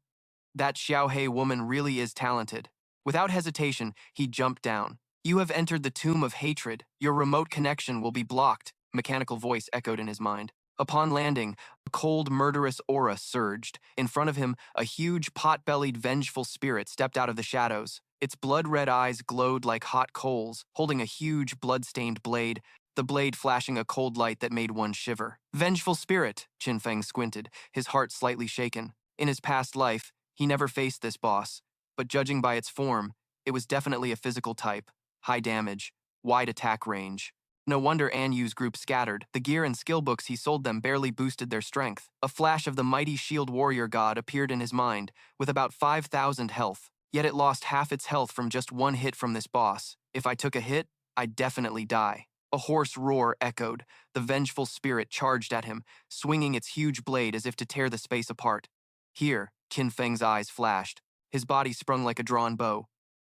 That Xiaohei woman really is talented. Without hesitation, he jumped down. You have entered the tomb of hatred. Your remote connection will be blocked, mechanical voice echoed in his mind. Upon landing, a cold, murderous aura surged. In front of him, a huge, pot-bellied, vengeful spirit stepped out of the shadows. Its blood-red eyes glowed like hot coals, holding a huge, blood-stained blade, the blade flashing a cold light that made one shiver. Vengeful spirit, Qin Feng squinted, his heart slightly shaken. In his past life, he never faced this boss, but judging by its form, it was definitely a physical type. High damage, wide attack range. No wonder Yu's group scattered. The gear and skill books he sold them barely boosted their strength. A flash of the mighty shield warrior god appeared in his mind, with about 5,000 health. Yet it lost half its health from just one hit from this boss. If I took a hit, I'd definitely die. A hoarse roar echoed. The vengeful spirit charged at him, swinging its huge blade as if to tear the space apart. Here, Qin Feng's eyes flashed. His body sprung like a drawn bow.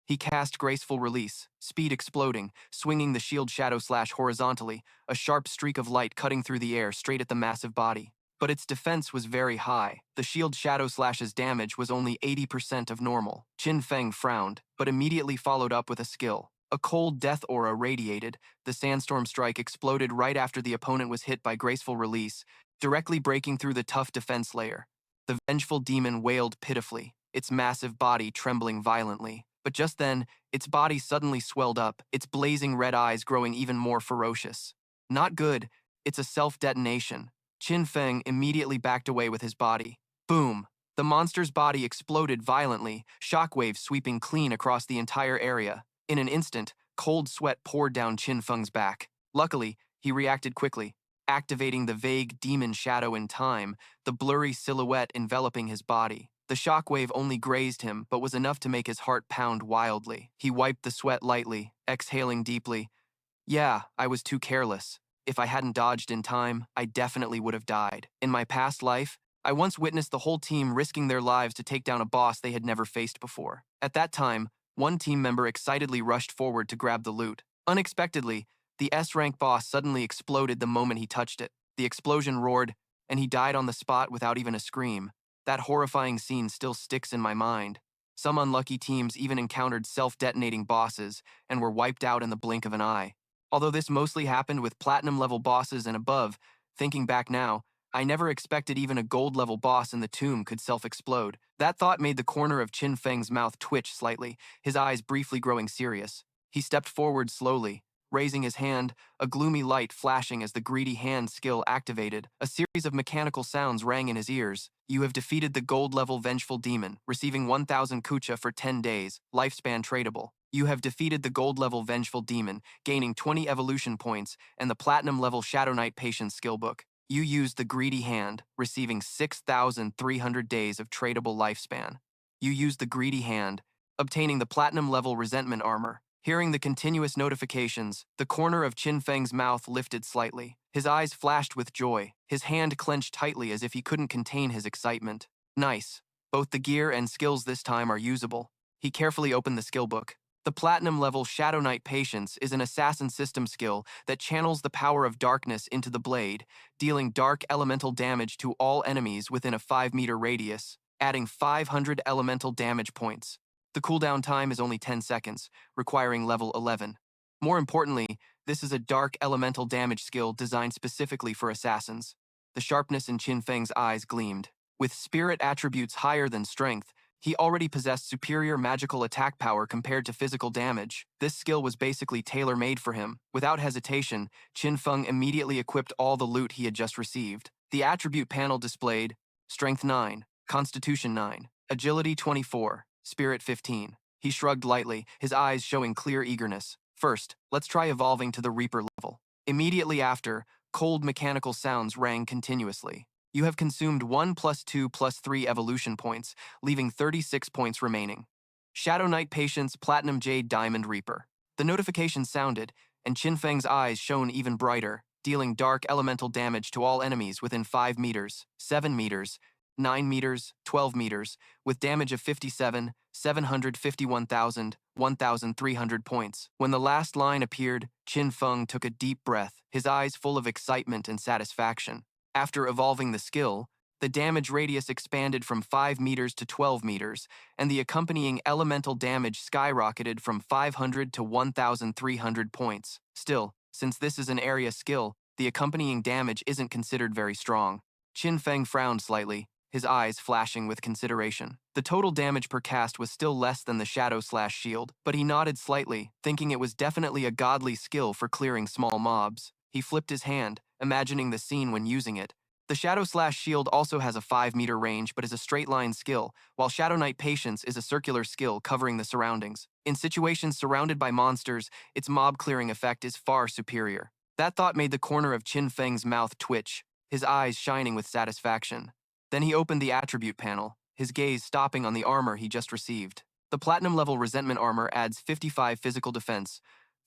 He cast graceful release, speed exploding, swinging the shield shadow slash horizontally, a sharp streak of light cutting through the air straight at the massive body. But its defense was very high. The shield shadow slash's damage was only 80% of normal. Qin Feng frowned, but immediately followed up with a skill. A cold death aura radiated. The sandstorm strike exploded right after the opponent was hit by graceful release, directly breaking through the tough defense layer. The vengeful demon wailed pitifully, its massive body trembling violently. But just then, its body suddenly swelled up, its blazing red eyes growing even more ferocious. Not good, it's a self-detonation. Qin Feng immediately backed away with his body. Boom! The monster's body exploded violently, shockwaves sweeping clean across the entire area. In an instant, cold sweat poured down Qin Feng's back. Luckily, he reacted quickly, activating the vague demon shadow in time, the blurry silhouette enveloping his body. The shockwave only grazed him, but was enough to make his heart pound wildly. He wiped the sweat lightly, exhaling deeply. Yeah, I was too careless. If I hadn't dodged in time, I definitely would have died. In my past life, I once witnessed the whole team risking their lives to take down a boss they had never faced before. At that time, one team member excitedly rushed forward to grab the loot. Unexpectedly, the S-rank boss suddenly exploded the moment he touched it. The explosion roared, and he died on the spot without even a scream. That horrifying scene still sticks in my mind. Some unlucky teams even encountered self-detonating bosses and were wiped out in the blink of an eye. Although this mostly happened with platinum-level bosses and above, thinking back now, I never expected even a gold-level boss in the tomb could self-explode. That thought made the corner of Qin Feng's mouth twitch slightly, his eyes briefly growing serious. He stepped forward slowly, raising his hand, a gloomy light flashing as the greedy hand skill activated. A series of mechanical sounds rang in his ears. You have defeated the gold-level vengeful demon, receiving 1,000 kucha for 10 days, lifespan tradable. You have defeated the gold-level vengeful demon, gaining 20 evolution points, and the platinum-level Shadow Knight Patience skill book. You used the greedy hand, receiving 6,300 days of tradable lifespan. You used the greedy hand, obtaining the platinum-level resentment armor. Hearing the continuous notifications, the corner of Qin Feng's mouth lifted slightly. His eyes flashed with joy. His hand clenched tightly as if he couldn't contain his excitement. Nice. Both the gear and skills this time are usable. He carefully opened the skill book. The platinum-level Shadow Knight Patience is an assassin system skill that channels the power of darkness into the blade, dealing dark elemental damage to all enemies within a 5-meter radius, adding 500 elemental damage points. The cooldown time is only 10 seconds, requiring level 11. More importantly, this is a dark elemental damage skill designed specifically for assassins. The sharpness in Qin Feng's eyes gleamed. With spirit attributes higher than strength, he already possessed superior magical attack power compared to physical damage. This skill was basically tailor-made for him. Without hesitation, Qin Feng immediately equipped all the loot he had just received. The attribute panel displayed Strength 9, Constitution 9, Agility 24, Spirit 15. He shrugged lightly, his eyes showing clear eagerness. First, let's try evolving to the Reaper level. Immediately after, cold mechanical sounds rang continuously. You have consumed 1 + 2 + 3 evolution points, leaving 36 points remaining. Shadow Knight Patience Platinum Jade Diamond Reaper. The notification sounded, and Qin Feng's eyes shone even brighter, dealing dark elemental damage to all enemies within 5 meters, 7 meters, 9 meters, 12 meters, with damage of 57, 751,000, 1,300 points. When the last line appeared, Qin Feng took a deep breath, his eyes full of excitement and satisfaction. After evolving the skill, the damage radius expanded from 5 meters to 12 meters, and the accompanying elemental damage skyrocketed from 500 to 1,300 points. Still, since this is an area skill, the accompanying damage isn't considered very strong. Qin Feng frowned slightly, his eyes flashing with consideration. The total damage per cast was still less than the Shadow/Shield, but he nodded slightly, thinking it was definitely a godly skill for clearing small mobs. He flipped his hand, imagining the scene when using it. The Shadow/Shield also has a 5-meter range but is a straight-line skill, while Shadow Knight Patience is a circular skill covering the surroundings. In situations surrounded by monsters, its mob-clearing effect is far superior. That thought made the corner of Qin Feng's mouth twitch, his eyes shining with satisfaction. Then he opened the attribute panel, his gaze stopping on the armor he just received. The platinum-level resentment armor adds 55 physical defense,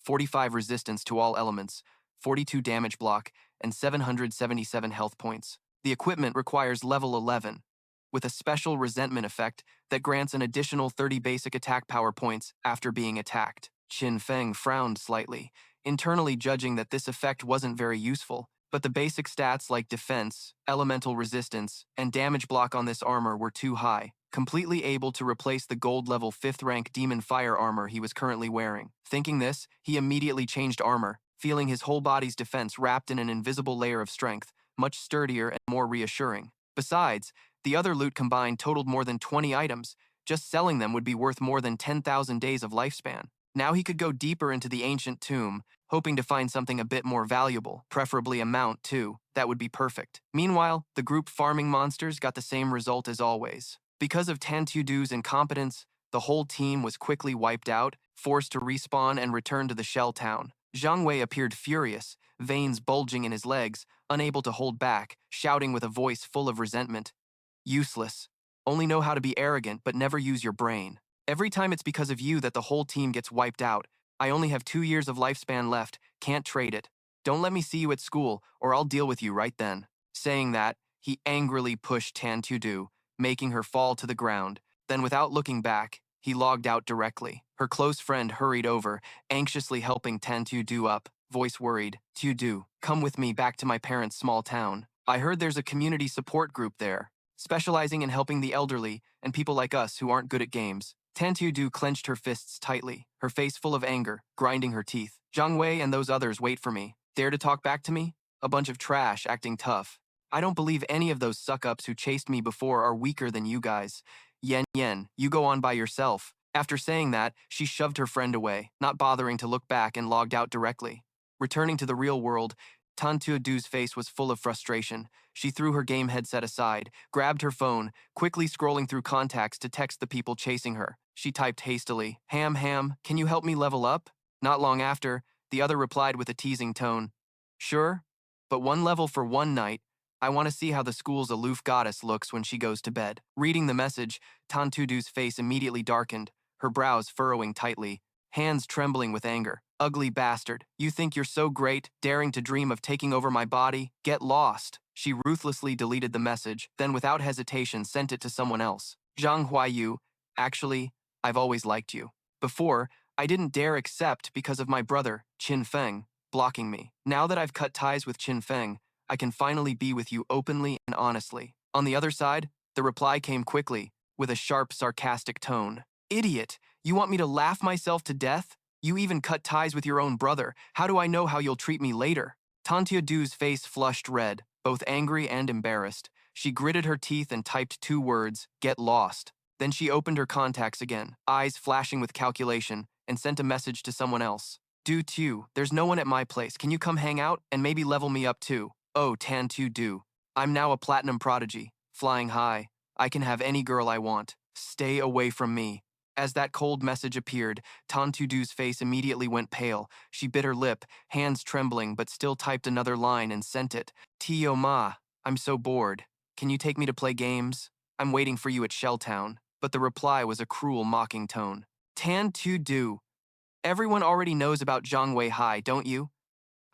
45 resistance to all elements, 42 damage block, and 777 health points. The equipment requires level 11, with a special resentment effect that grants an additional 30 basic attack power points after being attacked. Qin Feng frowned slightly, internally judging that this effect wasn't very useful, but the basic stats like defense, elemental resistance, and damage block on this armor were too high, completely able to replace the gold level 5th rank demon fire armor he was currently wearing. Thinking this, he immediately changed armor, feeling his whole body's defense wrapped in an invisible layer of strength, much sturdier and more reassuring. Besides, the other loot combined totaled more than 20 items. Just selling them would be worth more than 10,000 days of lifespan. Now he could go deeper into the ancient tomb, hoping to find something a bit more valuable, preferably a mount too. That would be perfect. Meanwhile, the group farming monsters got the same result as always. Because of Tantudu's incompetence, the whole team was quickly wiped out, forced to respawn and return to the shell town. Zhang Wei appeared furious, veins bulging in his legs, unable to hold back, shouting with a voice full of resentment. Useless. Only know how to be arrogant but never use your brain. Every time it's because of you that the whole team gets wiped out. I only have 2 years of lifespan left, can't trade it. Don't let me see you at school, or I'll deal with you right then. Saying that, he angrily pushed Tantudu, making her fall to the ground. Then without looking back, he logged out directly. Her close friend hurried over, anxiously helping Tantudu up, voice worried. Tudu, come with me back to my parents' small town. I heard there's a community support group there, specializing in helping the elderly and people like us who aren't good at games. Tantudu clenched her fists tightly, her face full of anger, grinding her teeth. Zhang Wei and those others wait for me. Dare to talk back to me? A bunch of trash acting tough. I don't believe any of those suck-ups who chased me before are weaker than you guys. Yen, you go on by yourself. After saying that, she shoved her friend away, not bothering to look back and logged out directly. Returning to the real world, Tantudu's face was full of frustration. She threw her game headset aside, grabbed her phone, quickly scrolling through contacts to text the people chasing her. She typed hastily, Ham, can you help me level up? Not long after, the other replied with a teasing tone, Sure, but 1 level for 1 night. I want to see how the school's aloof goddess looks when she goes to bed. Reading the message, Tantudu's face immediately darkened, her brows furrowing tightly, hands trembling with anger. Ugly bastard, you think you're so great, daring to dream of taking over my body? Get lost. She ruthlessly deleted the message, then without hesitation sent it to someone else. Zhang Huayu, actually, I've always liked you. Before, I didn't dare accept because of my brother, Qin Feng, blocking me. Now that I've cut ties with Qin Feng, I can finally be with you openly and honestly. On the other side, the reply came quickly, with a sharp, sarcastic tone. Idiot, you want me to laugh myself to death? You even cut ties with your own brother. How do I know how you'll treat me later? Tantudu's face flushed red, both angry and embarrassed. She gritted her teeth and typed 2 words, get lost. Then she opened her contacts again, eyes flashing with calculation, and sent a message to someone else. Du, there's no one at my place. Can you come hang out and maybe level me up too? Oh, Tantudu. I'm now a platinum prodigy, flying high. I can have any girl I want. Stay away from me. As that cold message appeared, Tantudu's face immediately went pale. She bit her lip, hands trembling, but still typed another line and sent it. Tio Ma, I'm so bored. Can you take me to play games? I'm waiting for you at Shelltown. But the reply was a cruel, mocking tone. Tantudu. Everyone already knows about Zhang Wei Hai, don't you?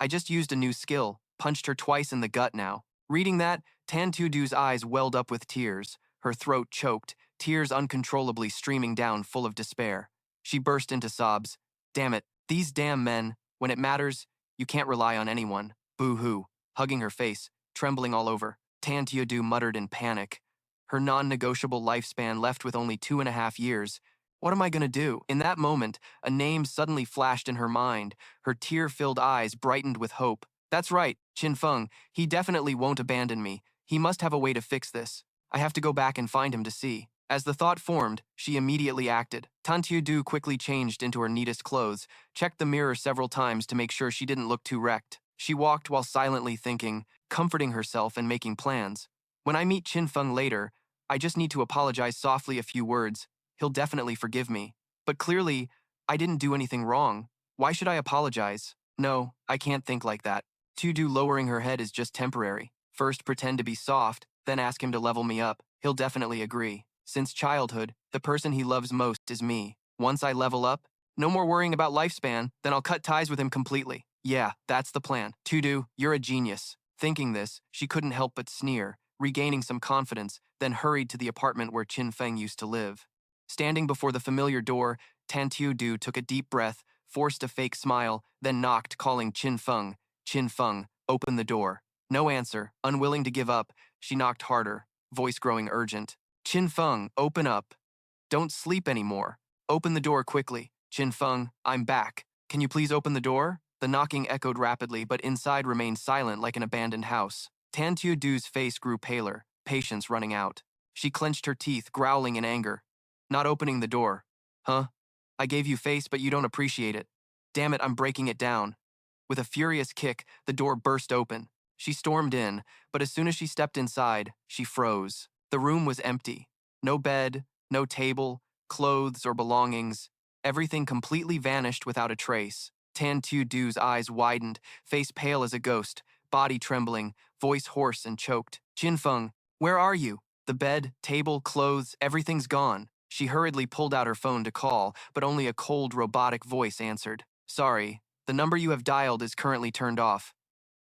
I just used a new skill, punched her twice in the gut now. Reading that, Tantudu's eyes welled up with tears, her throat choked, tears uncontrollably streaming down full of despair. She burst into sobs. Damn it, these damn men. When it matters, you can't rely on anyone. Boo-hoo. Hugging her face, trembling all over, Tantudu muttered in panic. Her non-negotiable lifespan left with only 2.5 years. What am I gonna do? In that moment, a name suddenly flashed in her mind. Her tear-filled eyes brightened with hope. That's right, Qin Feng. He definitely won't abandon me. He must have a way to fix this. I have to go back and find him to see. As the thought formed, she immediately acted. Tantudu quickly changed into her neatest clothes, checked the mirror several times to make sure she didn't look too wrecked. She walked while silently thinking, comforting herself and making plans. When I meet Qin Feng later, I just need to apologize softly a few words. He'll definitely forgive me. But clearly, I didn't do anything wrong. Why should I apologize? No, I can't think like that. Tudu lowering her head is just temporary. First pretend to be soft, then ask him to level me up. He'll definitely agree. Since childhood, the person he loves most is me. Once I level up, No more worrying about lifespan, then I'll cut ties with him completely. Yeah, that's the plan. Tudu, you're a genius. Thinking this, she couldn't help but sneer, regaining some confidence, then hurried to the apartment where Qin Feng used to live. Standing before the familiar door, Tan Du took a deep breath, forced a fake smile, then knocked, calling Qin Feng. Qin Feng, open the door. No answer. Unwilling to give up, she knocked harder, voice growing urgent. Qin Feng, open up. Don't sleep anymore. Open the door quickly. Qin Feng, I'm back. Can you please open the door? The knocking echoed rapidly, but inside remained silent like an abandoned house. Tan Du's face grew paler, patience running out. She clenched her teeth, growling in anger. Not opening the door. Huh? I gave you face, but you don't appreciate it. Damn it, I'm breaking it down. With a furious kick, the door burst open. She stormed in, but as soon as she stepped inside, she froze. The room was empty. No bed, no table, clothes or belongings. Everything completely vanished without a trace. Tan Du's eyes widened, face pale as a ghost, body trembling, voice hoarse and choked. Qin Feng, where are you? The bed, table, clothes, everything's gone. She hurriedly pulled out her phone to call, but only a cold, robotic voice answered. Sorry, the number you have dialed is currently turned off.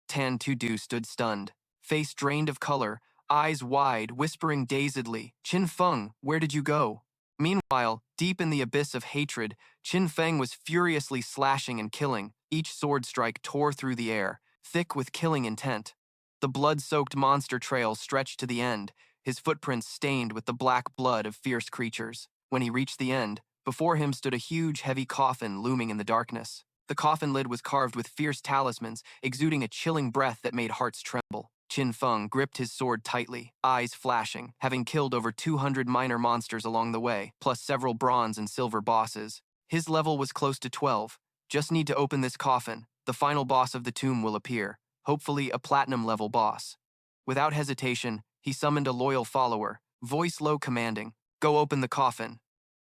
Tan Du stood stunned, face drained of color, eyes wide, whispering dazedly, Qin Feng, where did you go? Meanwhile, deep in the abyss of hatred, Qin Feng was furiously slashing and killing. Each sword strike tore through the air, thick with killing intent. The blood-soaked monster trail stretched to the end, his footprints stained with the black blood of fierce creatures. When he reached the end, before him stood a huge, heavy coffin looming in the darkness. The coffin lid was carved with fierce talismans, exuding a chilling breath that made hearts tremble. Qin Feng gripped his sword tightly, eyes flashing, having killed over 200 minor monsters along the way, plus several bronze and silver bosses. His level was close to 12. Just need to open this coffin. The final boss of the tomb will appear, hopefully a platinum-level boss. Without hesitation, he summoned a loyal follower, voice low commanding, go open the coffin.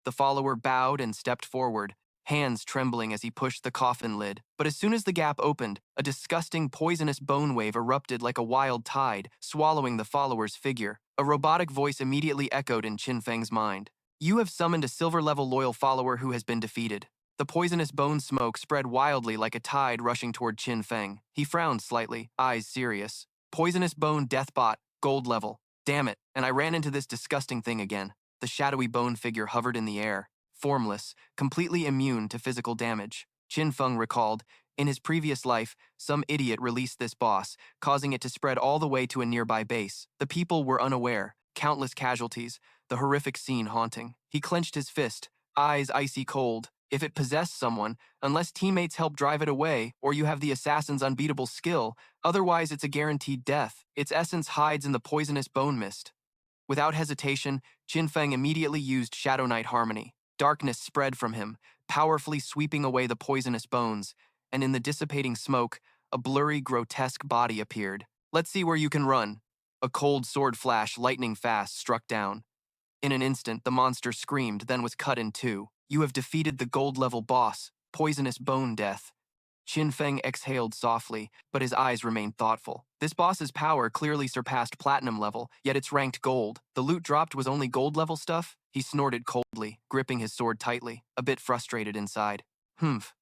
The follower bowed and stepped forward, hands trembling as he pushed the coffin lid. But as soon as the gap opened, a disgusting, poisonous bone wave erupted like a wild tide, swallowing the follower's figure. A robotic voice immediately echoed in Qin Feng's mind. You have summoned a silver-level loyal follower who has been defeated. The poisonous bone smoke spread wildly like a tide rushing toward Qin Feng. He frowned slightly, eyes serious. Poisonous bone deathbot, gold level. Damn it, and I ran into this disgusting thing again. The shadowy bone figure hovered in the air, formless, completely immune to physical damage. Qin Feng recalled, in his previous life, some idiot released this boss, causing it to spread all the way to a nearby base. The people were unaware, countless casualties, the horrific scene haunting. He clenched his fist, eyes icy cold. If it possessed someone, unless teammates help drive it away, or you have the assassin's unbeatable skill, otherwise it's a guaranteed death. Its essence hides in the poisonous bone mist. Without hesitation, Qin Feng immediately used Shadow Knight Harmony. Darkness spread from him, powerfully sweeping away the poisonous bones, and in the dissipating smoke, a blurry, grotesque body appeared. Let's see where you can run. A cold sword flash, lightning fast, struck down. In an instant, the monster screamed, then was cut in two. You have defeated the gold-level boss, Poisonous Bone Death. Qin Feng exhaled softly, but his eyes remained thoughtful. This boss's power clearly surpassed platinum level, yet it's ranked gold. The loot dropped was only gold-level stuff? He snorted coldly, gripping his sword tightly, a bit frustrated inside.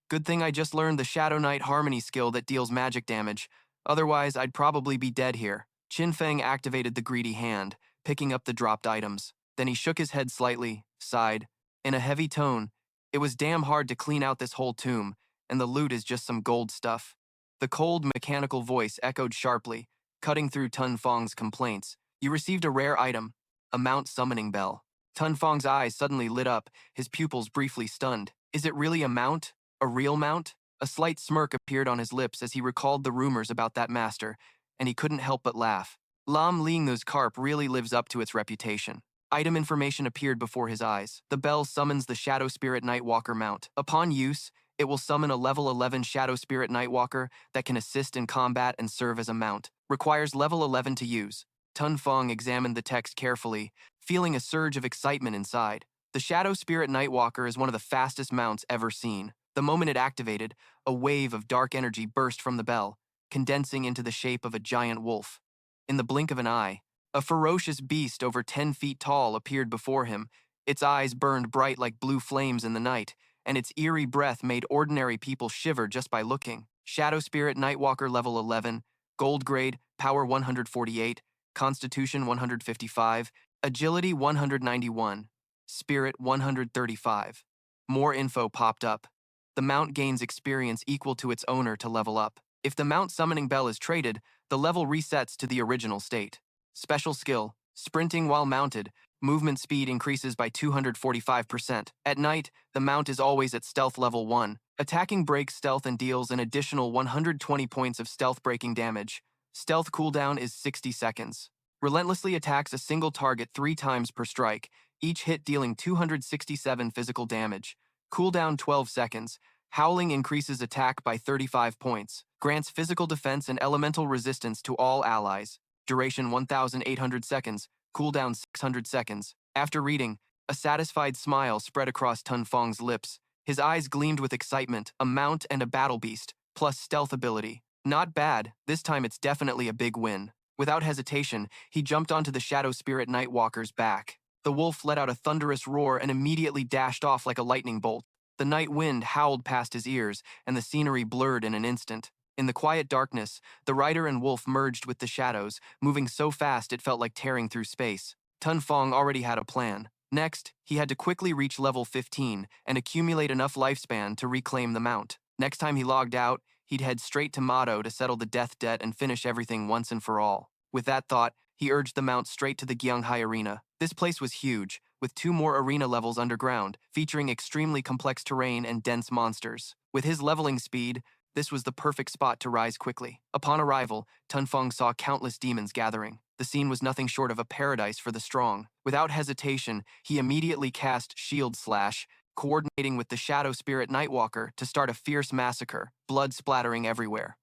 Good thing I just learned the Shadow Knight Harmony skill that deals magic damage. Otherwise, I'd probably be dead here. Qin Feng activated the greedy hand, picking up the dropped items. Then he shook his head slightly, sighed. In a heavy tone, it was damn hard to clean out this whole tomb, and the loot is just some gold stuff. The cold, mechanical voice echoed sharply, cutting through Tun Feng's complaints. You received a rare item, a mount summoning bell. Tun Feng's eyes suddenly lit up, his pupils briefly stunned. Is it really a mount? A real mount? A slight smirk appeared on his lips as he recalled the rumors about that master, and he couldn't help but laugh. Lam Lingnu's carp really lives up to its reputation. Item information appeared before his eyes. The bell summons the Shadow Spirit Nightwalker mount. Upon use, it will summon a level 11 Shadow Spirit Nightwalker that can assist in combat and serve as a mount. Requires level 11 to use. Tun Feng examined the text carefully, feeling a surge of excitement inside. The Shadow Spirit Nightwalker is one of the fastest mounts ever seen. The moment it activated, a wave of dark energy burst from the bell, condensing into the shape of a giant wolf. In the blink of an eye, a ferocious beast over 10 feet tall appeared before him. Its eyes burned bright like blue flames in the night, and its eerie breath made ordinary people shiver just by looking. Shadow Spirit Nightwalker level 11, Gold Grade, Power 148, Constitution 155, Agility 191, Spirit 135. More info popped up. The mount gains experience equal to its owner to level up. If the mount summoning bell is traded, the level resets to the original state. Special skill, sprinting while mounted, movement speed increases by 245%. At night, the mount is always at stealth level 1. Attacking breaks stealth and deals an additional 120 points of stealth breaking damage. Stealth cooldown is 60 seconds. Relentlessly attacks a single target 3 times per strike, each hit dealing 267 physical damage. Cooldown 12 seconds. Howling increases attack by 35 points. Grants physical defense and elemental resistance to all allies. Duration 1,800 seconds. Cooldown 600 seconds. After reading, a satisfied smile spread across Tong Fei's lips. His eyes gleamed with excitement, a mount and a battle beast, plus stealth ability. Not bad, this time it's definitely a big win. Without hesitation, he jumped onto the Shadow Spirit Nightwalker's back. The wolf let out a thunderous roar and immediately dashed off like a lightning bolt. The night wind howled past his ears, and the scenery blurred in an instant. In the quiet darkness, the rider and wolf merged with the shadows, moving so fast it felt like tearing through space. Tong Fei already had a plan. Next, he had to quickly reach level 15 and accumulate enough lifespan to reclaim the mount. Next time he logged out, he'd head straight to Motto to settle the death debt and finish everything once and for all. With that thought, he urged the mount straight to the Gyeonghai Arena. This place was huge, with 2 more arena levels underground, featuring extremely complex terrain and dense monsters. With his leveling speed, this was the perfect spot to rise quickly. Upon arrival, Tong Fei saw countless demons gathering. The scene was nothing short of a paradise for the strong. Without hesitation, he immediately cast Shield Slash, coordinating with the Shadow Spirit Nightwalker to start a fierce massacre, blood splattering everywhere.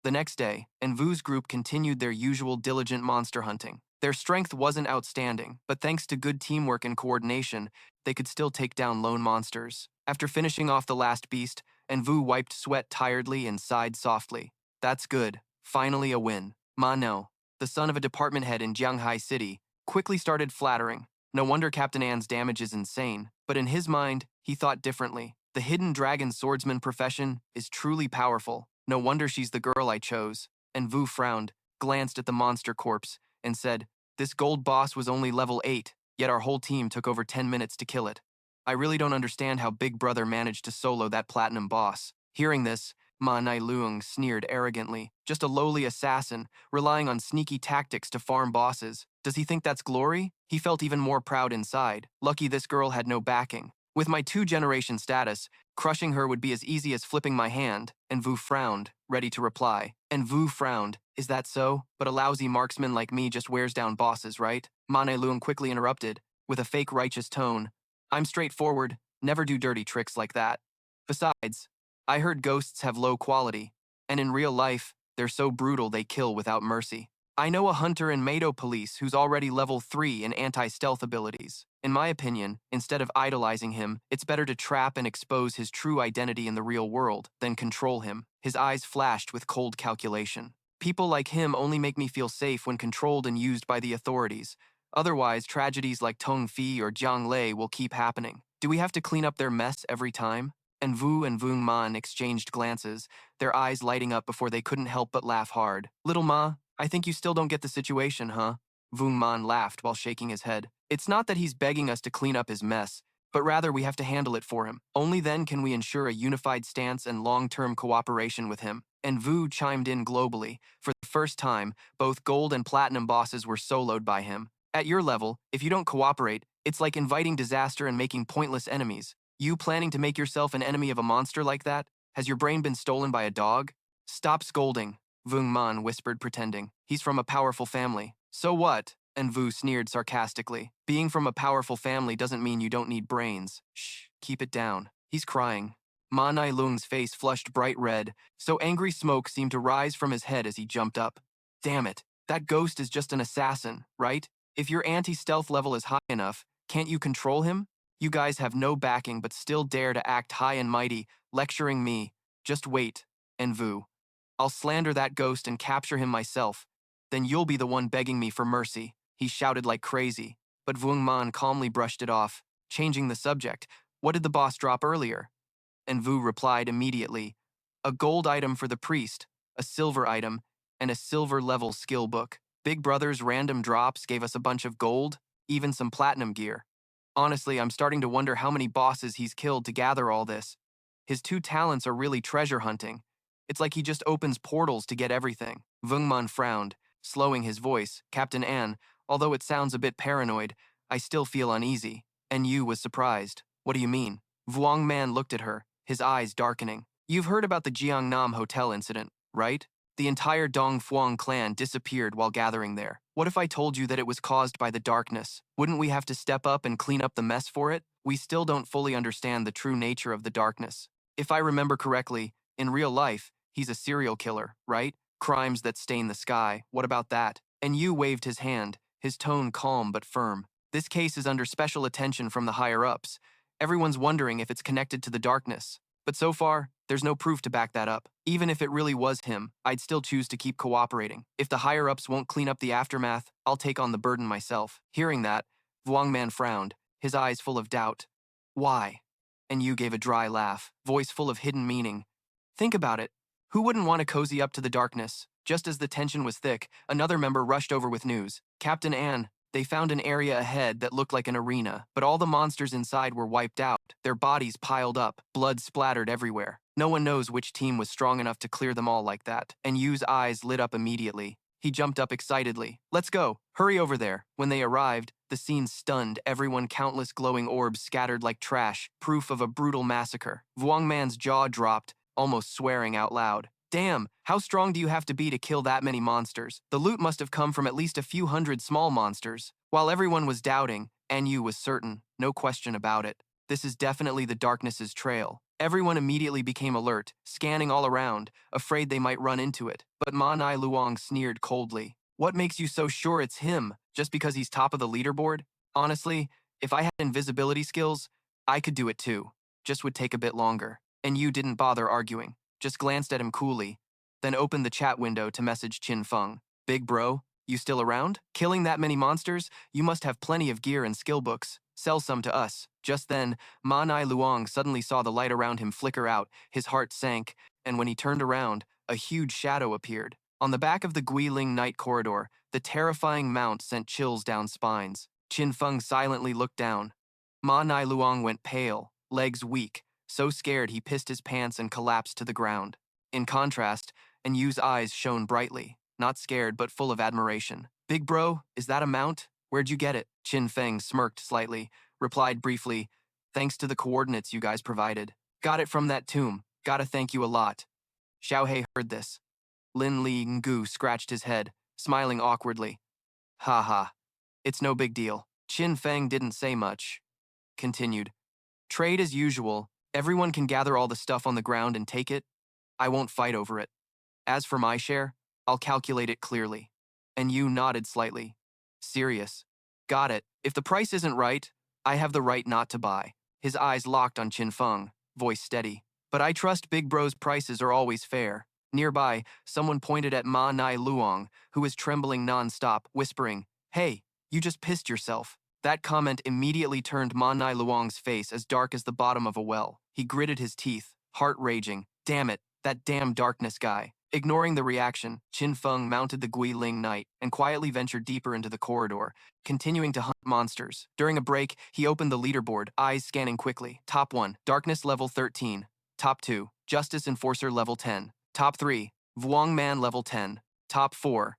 The next day, Envu's group continued their usual diligent monster hunting. Their strength wasn't outstanding, but thanks to good teamwork and coordination, they could still take down lone monsters. After finishing off the last beast, Envu wiped sweat tiredly and sighed softly. That's good. Finally a win. Ma No, the son of a department head in Jianghai City, quickly started flattering. No wonder Captain An's damage is insane. But in his mind, he thought differently. The hidden dragon swordsman profession is truly powerful. No wonder she's the girl I chose. Envu frowned, glanced at the monster corpse, and said, "This gold boss was only level 8, yet our whole team took over 10 minutes to kill it. I really don't understand how Big Brother managed to solo that platinum boss." Hearing this, Ma Nai Luong sneered arrogantly. Just a lowly assassin, relying on sneaky tactics to farm bosses. Does he think that's glory? He felt even more proud inside. Lucky this girl had no backing. With my 2-generation status, crushing her would be as easy as flipping my hand. Envu frowned, ready to reply. Envu frowned. Is that so? But a lousy marksman like me just wears down bosses, right? Ma Nai Luong quickly interrupted, with a fake righteous tone. I'm straightforward, never do dirty tricks like that. Besides, I heard ghosts have low quality, and in real life, they're so brutal they kill without mercy. I know a hunter in Mado Police who's already level 3 in anti-stealth abilities. In my opinion, instead of idolizing him, it's better to trap and expose his true identity in the real world than control him. His eyes flashed with cold calculation. People like him only make me feel safe when controlled and used by the authorities. Otherwise, tragedies like Tong Fei or Jiang Lei will keep happening. Do we have to clean up their mess every time? Envu and Vung Man exchanged glances, their eyes lighting up before they couldn't help but laugh hard. Little Ma, I think you still don't get the situation, huh? Vung Man laughed while shaking his head. It's not that he's begging us to clean up his mess, but rather we have to handle it for him. Only then can we ensure a unified stance and long-term cooperation with him. And Vu chimed in globally. For the first time, both gold and platinum bosses were soloed by him. At your level, if you don't cooperate, it's like inviting disaster and making pointless enemies. You planning to make yourself an enemy of a monster like that? Has your brain been stolen by a dog? Stop scolding, Vung Man whispered, pretending. He's from a powerful family. So what? And Vu sneered sarcastically. Being from a powerful family doesn't mean you don't need brains. Shh, keep it down. He's crying. Ma Nai Lung's face flushed bright red, so angry smoke seemed to rise from his head as he jumped up. Damn it, that ghost is just an assassin, right? If your anti-stealth level is high enough, can't you control him? You guys have no backing but still dare to act high and mighty, lecturing me. Just wait, Envu. I'll slander that ghost and capture him myself. Then you'll be the one begging me for mercy. He shouted like crazy, but Vung Man calmly brushed it off, changing the subject. What did the boss drop earlier? And Vu replied immediately, a gold item for the priest, a silver item, and a silver-level skill book. Big Brother's random drops gave us a bunch of gold, even some platinum gear. Honestly, I'm starting to wonder how many bosses he's killed to gather all this. His two talents are really treasure hunting. It's like he just opens portals to get everything. Vungman frowned, slowing his voice. Captain An, although it sounds a bit paranoid, I still feel uneasy. And Yu was surprised. What do you mean? Vuong Man looked at her, his eyes darkening. You've heard about the Jiangnam Hotel incident, right? The entire Dong Fuang clan disappeared while gathering there. What if I told you that it was caused by the darkness? Wouldn't we have to step up and clean up the mess for it? We still don't fully understand the true nature of the darkness. If I remember correctly, in real life, he's a serial killer, right? Crimes that stain the sky. What about that? And Yu waved his hand, his tone calm but firm. This case is under special attention from the higher-ups. Everyone's wondering if it's connected to the darkness. But so far, there's no proof to back that up. Even if it really was him, I'd still choose to keep cooperating. If the higher-ups won't clean up the aftermath, I'll take on the burden myself. Hearing that, Vuongman frowned, his eyes full of doubt. Why? And Yu gave a dry laugh, voice full of hidden meaning. Think about it. Who wouldn't want to cozy up to the darkness? Just as the tension was thick, another member rushed over with news. Captain An, they found an area ahead that looked like an arena, but all the monsters inside were wiped out, their bodies piled up, blood splattered everywhere. No one knows which team was strong enough to clear them all like that. And Yu's eyes lit up immediately. He jumped up excitedly. Let's go. Hurry over there. When they arrived, the scene stunned everyone. Countless glowing orbs scattered like trash, proof of a brutal massacre. Vuongman's jaw dropped, almost swearing out loud. Damn, how strong do you have to be to kill that many monsters? The loot must have come from at least a few hundred small monsters. While everyone was doubting, Yu was certain, no question about it. This is definitely the darkness's trail. Everyone immediately became alert, scanning all around, afraid they might run into it. But Ma Nai Luong sneered coldly. What makes you so sure it's him? Just because he's top of the leaderboard? Honestly, if I had invisibility skills, I could do it too. Just would take a bit longer. And Yu didn't bother arguing, just glanced at him coolly, then opened the chat window to message Qin Feng. Big bro, you still around? Killing that many monsters? You must have plenty of gear and skill books. Sell some to us. Just then, Ma Nai Luong suddenly saw the light around him flicker out, his heart sank, and when he turned around, a huge shadow appeared. On the back of the Guiling night corridor, the terrifying mount sent chills down spines. Qin Feng silently looked down. Ma Nai Luong went pale, legs weak, so scared he pissed his pants and collapsed to the ground. In contrast, Yu's eyes shone brightly, not scared but full of admiration. Big bro, is that a mount? Where'd you get it? Qin Feng smirked slightly, replied briefly, thanks to the coordinates you guys provided. Got it from that tomb. Gotta thank you a lot. Xiao Hei heard this. Lin Li Ngu scratched his head, smiling awkwardly. Ha ha. It's no big deal. Qin Feng didn't say much. Continued. Trade as usual. Everyone can gather all the stuff on the ground and take it. I won't fight over it. As for my share, I'll calculate it clearly. And Yu nodded slightly. Serious. Got it. If the price isn't right, I have the right not to buy. His eyes locked on Qin Feng, voice steady. But I trust Big Bro's prices are always fair. Nearby, someone pointed at Ma Nai Luong, who was trembling non-stop, whispering, Hey, you just pissed yourself. That comment immediately turned Ma Nai Luong's face as dark as the bottom of a well. He gritted his teeth, heart raging. Damn it, that damn darkness guy. Ignoring the reaction, Qin Feng mounted the Guiling Knight and quietly ventured deeper into the corridor, continuing to hunt monsters. During a break, he opened the leaderboard, eyes scanning quickly. Top 1, Darkness level 13. Top 2, Justice Enforcer level 10. Top 3, Vuong Man level 10. Top 4,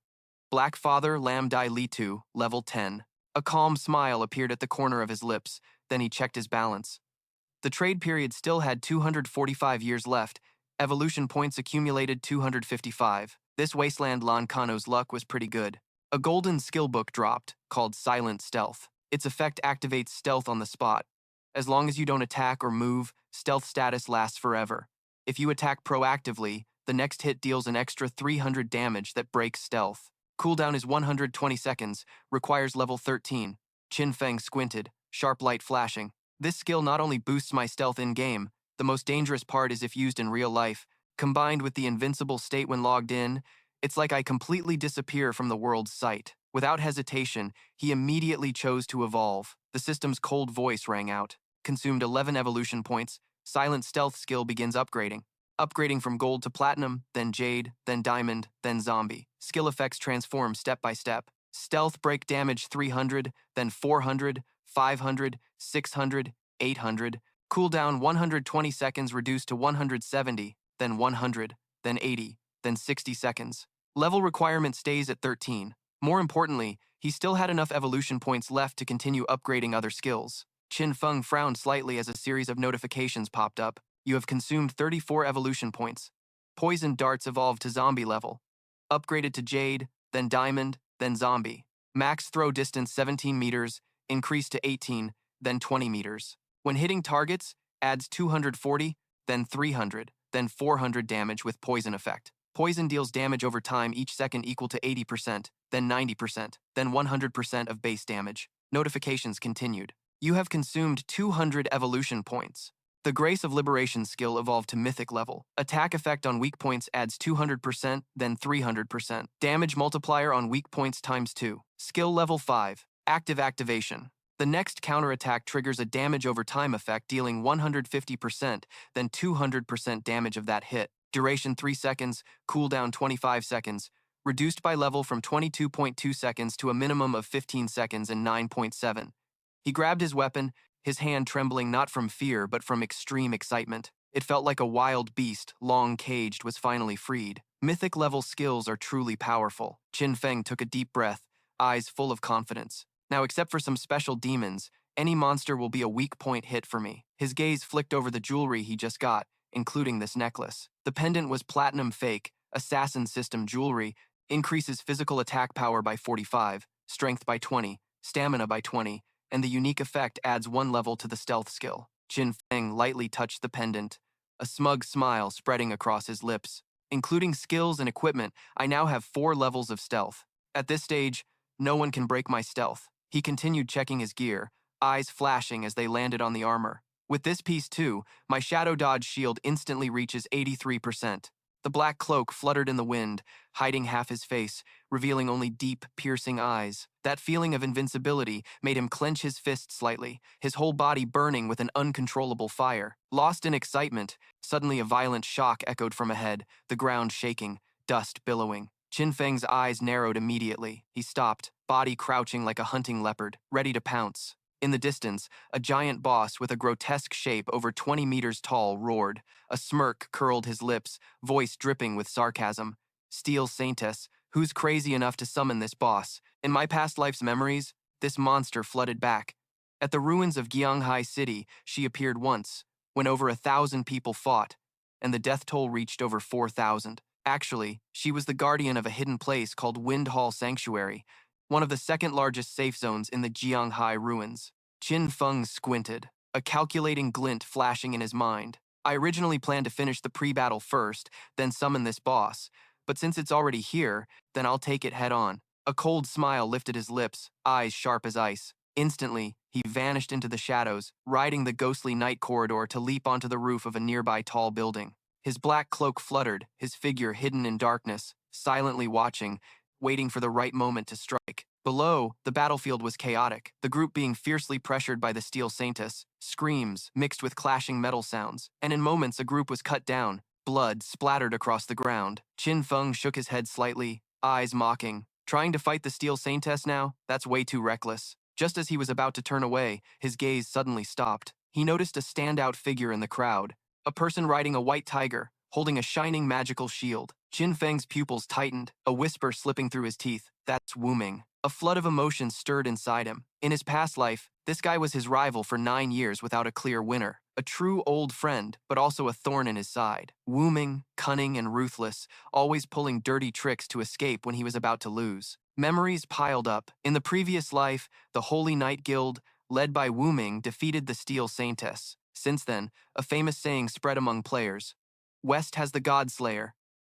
Black Father Lam Dai Litu level 10. A calm smile appeared at the corner of his lips, then he checked his balance. The trade period still had 245 years left. Evolution points accumulated 255. This wasteland Lan Kano's luck was pretty good. A golden skill book dropped, called Silent Stealth. Its effect activates stealth on the spot. As long as you don't attack or move, stealth status lasts forever. If you attack proactively, the next hit deals an extra 300 damage that breaks stealth. Cooldown is 120 seconds, requires level 13. Qin Feng squinted, sharp light flashing. This skill not only boosts my stealth in-game, the most dangerous part is if used in real life. Combined with the invincible state when logged in, it's like I completely disappear from the world's sight. Without hesitation, he immediately chose to evolve. The system's cold voice rang out. Consumed 11 evolution points. Silent stealth skill begins upgrading. Upgrading from gold to platinum, then jade, then diamond, then zombie. Skill effects transform step by step. Stealth break damage 300, then 400, 500, 600, 800. Cooldown 120 seconds reduced to 170, then 100, then 80, then 60 seconds. Level requirement stays at 13. More importantly, he still had enough evolution points left to continue upgrading other skills. Qin Feng frowned slightly as a series of notifications popped up. You have consumed 34 evolution points. Poison darts evolved to zombie level. Upgraded to jade, then diamond, then zombie. Max throw distance 17 meters, increased to 18, then 20 meters. When hitting targets, adds 240, then 300, then 400 damage with poison effect. Poison deals damage over time each second equal to 80%, then 90%, then 100% of base damage. Notifications continued. You have consumed 200 evolution points. The Grace of Liberation skill evolved to mythic level. Attack effect on weak points adds 200%, then 300%. Damage multiplier on weak points times 2. Skill level 5. Active activation. The next counterattack triggers a damage over time effect dealing 150%, then 200% damage of that hit. Duration 3 seconds, cooldown 25 seconds. Reduced by level from 22.2 seconds to a minimum of 15 seconds and 9.7. He grabbed his weapon, his hand trembling not from fear but from extreme excitement. It felt like a wild beast, long caged, was finally freed. Mythic level skills are truly powerful. Qin Feng took a deep breath, eyes full of confidence. Now, except for some special demons, any monster will be a weak point hit for me. His gaze flicked over the jewelry he just got, including this necklace. The pendant was platinum fake, assassin system jewelry, increases physical attack power by 45, strength by 20, stamina by 20, and the unique effect adds 1 level to the stealth skill. Qin Feng lightly touched the pendant, a smug smile spreading across his lips. Including skills and equipment, I now have 4 levels of stealth. At this stage, no one can break my stealth. He continued checking his gear, eyes flashing as they landed on the armor. With this piece too, my shadow dodge shield instantly reaches 83%. The black cloak fluttered in the wind, hiding half his face, revealing only deep, piercing eyes. That feeling of invincibility made him clench his fist slightly, his whole body burning with an uncontrollable fire. Lost in excitement, suddenly a violent shock echoed from ahead, the ground shaking, dust billowing. Qin Feng's eyes narrowed immediately. He stopped, body crouching like a hunting leopard, ready to pounce. In the distance, a giant boss with a grotesque shape over 20 meters tall roared. A smirk curled his lips, voice dripping with sarcasm. Steel Saintess, who's crazy enough to summon this boss? In my past life's memories, this monster flooded back. At the ruins of Gyeonghai City, she appeared once, when over 1,000 people fought, and the death toll reached over 4,000. Actually, she was the guardian of a hidden place called Wind Hall Sanctuary, one of the second largest safe zones in the Gyeonghai ruins. Qin Feng squinted, a calculating glint flashing in his mind. I originally planned to finish the pre-battle first, then summon this boss, but since it's already here, then I'll take it head on. A cold smile lifted his lips, eyes sharp as ice. Instantly, he vanished into the shadows, riding the ghostly night corridor to leap onto the roof of a nearby tall building. His black cloak fluttered, his figure hidden in darkness, silently watching, waiting for the right moment to strike. Below, the battlefield was chaotic, the group being fiercely pressured by the Steel Saintess, screams mixed with clashing metal sounds, and in moments a group was cut down, blood splattered across the ground. Qin Feng shook his head slightly, eyes mocking. Trying to fight the Steel Saintess now? That's way too reckless. Just as he was about to turn away, his gaze suddenly stopped. He noticed a standout figure in the crowd, a person riding a white tiger, holding a shining magical shield. Qin Feng's pupils tightened, a whisper slipping through his teeth. That's Wu Ming. A flood of emotion stirred inside him. In his past life, this guy was his rival for 9 years without a clear winner. A true old friend, but also a thorn in his side. Wu Ming, cunning and ruthless, always pulling dirty tricks to escape when he was about to lose. Memories piled up. In the previous life, the Holy Knight Guild, led by Wu Ming, defeated the Steel Saintess. Since then, a famous saying spread among players. West has the Godslayer.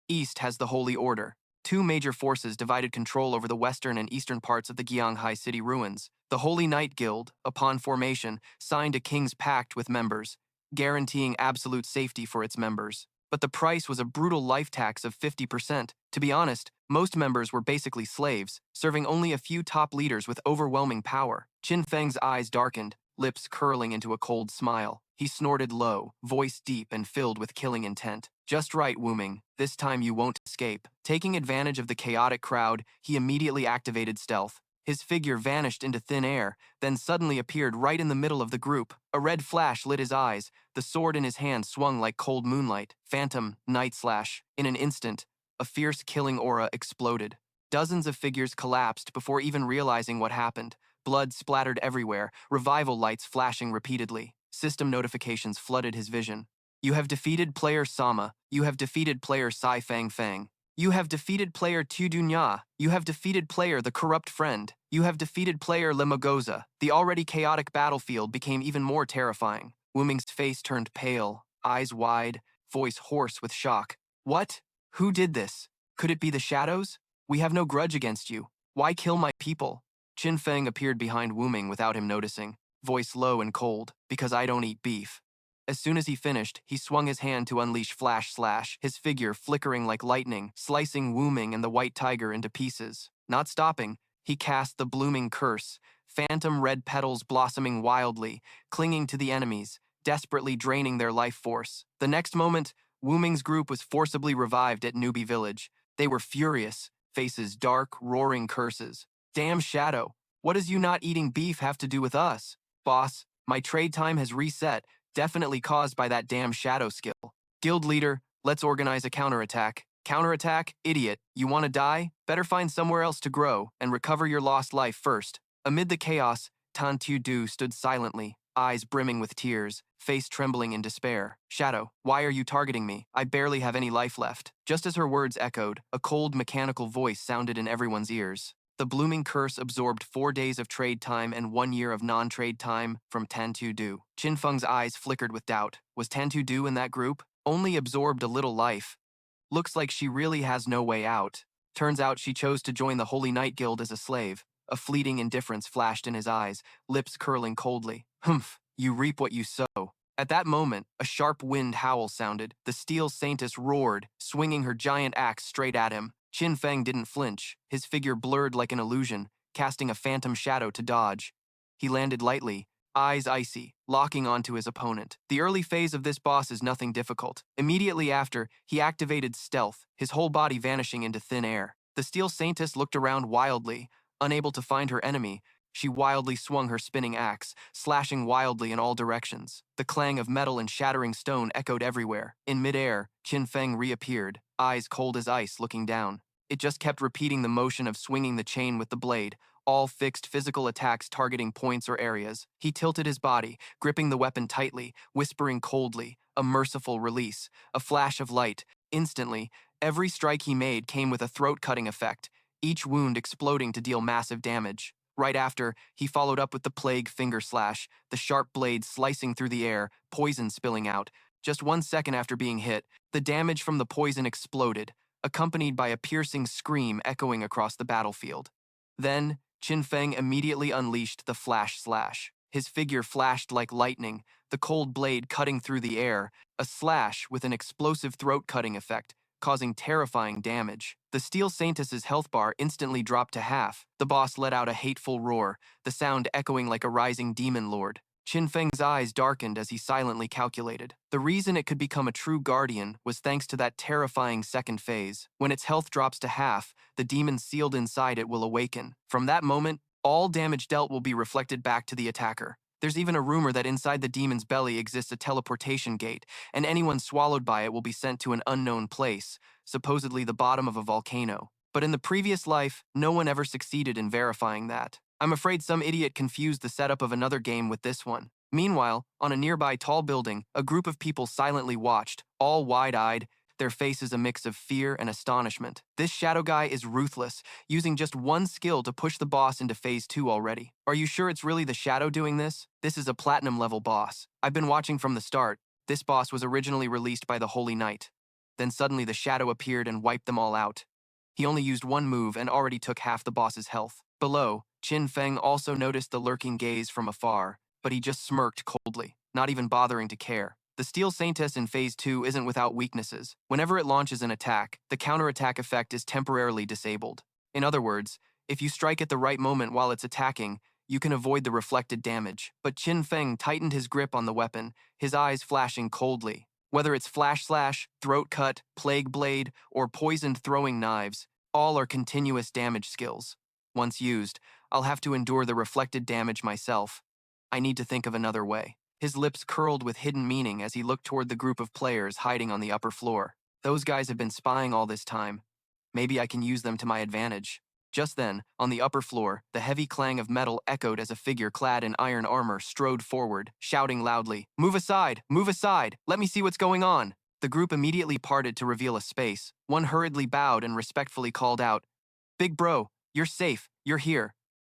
East has the Holy Order. 2 major forces divided control over the western and eastern parts of the Gyeonghai City ruins. The Holy Knight Guild, upon formation, signed a king's pact with members, guaranteeing absolute safety for its members. But the price was a brutal life tax of 50%. To be honest, most members were basically slaves, serving only a few top leaders with overwhelming power. Qin Feng's eyes darkened, lips curling into a cold smile. He snorted low, voice deep and filled with killing intent. Just right, Wuming. This time you won't escape. Taking advantage of the chaotic crowd, he immediately activated stealth. His figure vanished into thin air, then suddenly appeared right in the middle of the group. A red flash lit his eyes. The sword in his hand swung like cold moonlight. Phantom, Night Slash. In an instant, a fierce killing aura exploded. Dozens of figures collapsed before even realizing what happened. Blood splattered everywhere, revival lights flashing repeatedly. System notifications flooded his vision. You have defeated player Sama. You have defeated player Sai Fang Fang. You have defeated player Tu Dunya. You have defeated player The Corrupt Friend. You have defeated player Lemogoza. The already chaotic battlefield became even more terrifying. Wuming's face turned pale, eyes wide, voice hoarse with shock. What? Who did this? Could it be the shadows? We have no grudge against you. Why kill my people? Qin Feng appeared behind Wuming without him noticing, voice low and cold, because I don't eat beef. As soon as he finished, he swung his hand to unleash Flash Slash, his figure flickering like lightning, slicing Wuming and the White Tiger into pieces. Not stopping, he cast the blooming curse, phantom red petals blossoming wildly, clinging to the enemies, desperately draining their life force. The next moment, Wuming's group was forcibly revived at Newbie Village. They were furious, faces dark, roaring curses. Damn Shadow, what does you not eating beef have to do with us? Boss, my trade time has reset, definitely caused by that damn Shadow skill. Guild leader, let's organize a counterattack. Counterattack? Idiot, you want to die? Better find somewhere else to grow and recover your lost life first. Amid the chaos, Tan Tu Du stood silently, eyes brimming with tears, face trembling in despair. Shadow, why are you targeting me? I barely have any life left. Just as her words echoed, a cold mechanical voice sounded in everyone's ears. The blooming curse absorbed 4 days of trade time and 1 year of non-trade time from Tan Tu Du. Qin Feng's eyes flickered with doubt. Was Tan Tu Du in that group? Only absorbed a little life. Looks like she really has no way out. Turns out she chose to join the Holy Knight Guild as a slave. A fleeting indifference flashed in his eyes, lips curling coldly. Humph, you reap what you sow. At that moment, a sharp wind howl sounded. The steel saintess roared, swinging her giant axe straight at him. Qin Feng didn't flinch, his figure blurred like an illusion, casting a phantom shadow to dodge. He landed lightly, eyes icy, locking onto his opponent. The early phase of this boss is nothing difficult. Immediately after, he activated stealth, his whole body vanishing into thin air. The steel saintess looked around wildly, unable to find her enemy. She wildly swung her spinning axe, slashing wildly in all directions. The clang of metal and shattering stone echoed everywhere. In midair, Qin Feng reappeared, eyes cold as ice, looking down. It just kept repeating the motion of swinging the chain with the blade, all fixed physical attacks targeting points or areas. He tilted his body, gripping the weapon tightly, whispering coldly, a merciful release, a flash of light. Instantly, every strike he made came with a throat-cutting effect, each wound exploding to deal massive damage. Right after, he followed up with the Plague Finger Slash, the sharp blade slicing through the air, poison spilling out. Just 1 second after being hit, the damage from the poison exploded, accompanied by a piercing scream echoing across the battlefield. Then, Qin Feng immediately unleashed the Flash Slash. His figure flashed like lightning, the cold blade cutting through the air, a slash with an explosive throat-cutting effect, causing terrifying damage. The Steel Saintess's health bar instantly dropped to half. The boss let out a hateful roar, the sound echoing like a rising demon lord. Qin Feng's eyes darkened as he silently calculated. The reason it could become a true guardian was thanks to that terrifying second phase. When its health drops to half, the demon sealed inside it will awaken. From that moment, all damage dealt will be reflected back to the attacker. There's even a rumor that inside the demon's belly exists a teleportation gate, and anyone swallowed by it will be sent to an unknown place, supposedly the bottom of a volcano. But in the previous life, no one ever succeeded in verifying that. I'm afraid some idiot confused the setup of another game with this one. Meanwhile, on a nearby tall building, a group of people silently watched, all wide-eyed, their faces a mix of fear and astonishment. This shadow guy is ruthless, using just one skill to push the boss into phase 2 already. Are you sure it's really the shadow doing this? This is a platinum level boss. I've been watching from the start. This boss was originally released by the Holy Knight. Then suddenly the shadow appeared and wiped them all out. He only used one move and already took half the boss's health. Below, Qin Feng also noticed the lurking gaze from afar, but he just smirked coldly, not even bothering to care. The Steel Saintess in Phase 2 isn't without weaknesses. Whenever it launches an attack, the counterattack effect is temporarily disabled. In other words, if you strike at the right moment while it's attacking, you can avoid the reflected damage. But Qin Feng tightened his grip on the weapon, his eyes flashing coldly. Whether it's flash slash, throat cut, plague blade, or poisoned throwing knives, all are continuous damage skills. Once used, I'll have to endure the reflected damage myself. I need to think of another way. His lips curled with hidden meaning as he looked toward the group of players hiding on the upper floor. Those guys have been spying all this time. Maybe I can use them to my advantage. Just then, on the upper floor, the heavy clang of metal echoed as a figure clad in iron armor strode forward, shouting loudly, "Move aside! Move aside! Let me see what's going on!" The group immediately parted to reveal a space. One hurriedly bowed and respectfully called out, "Big bro, you're safe. You're here.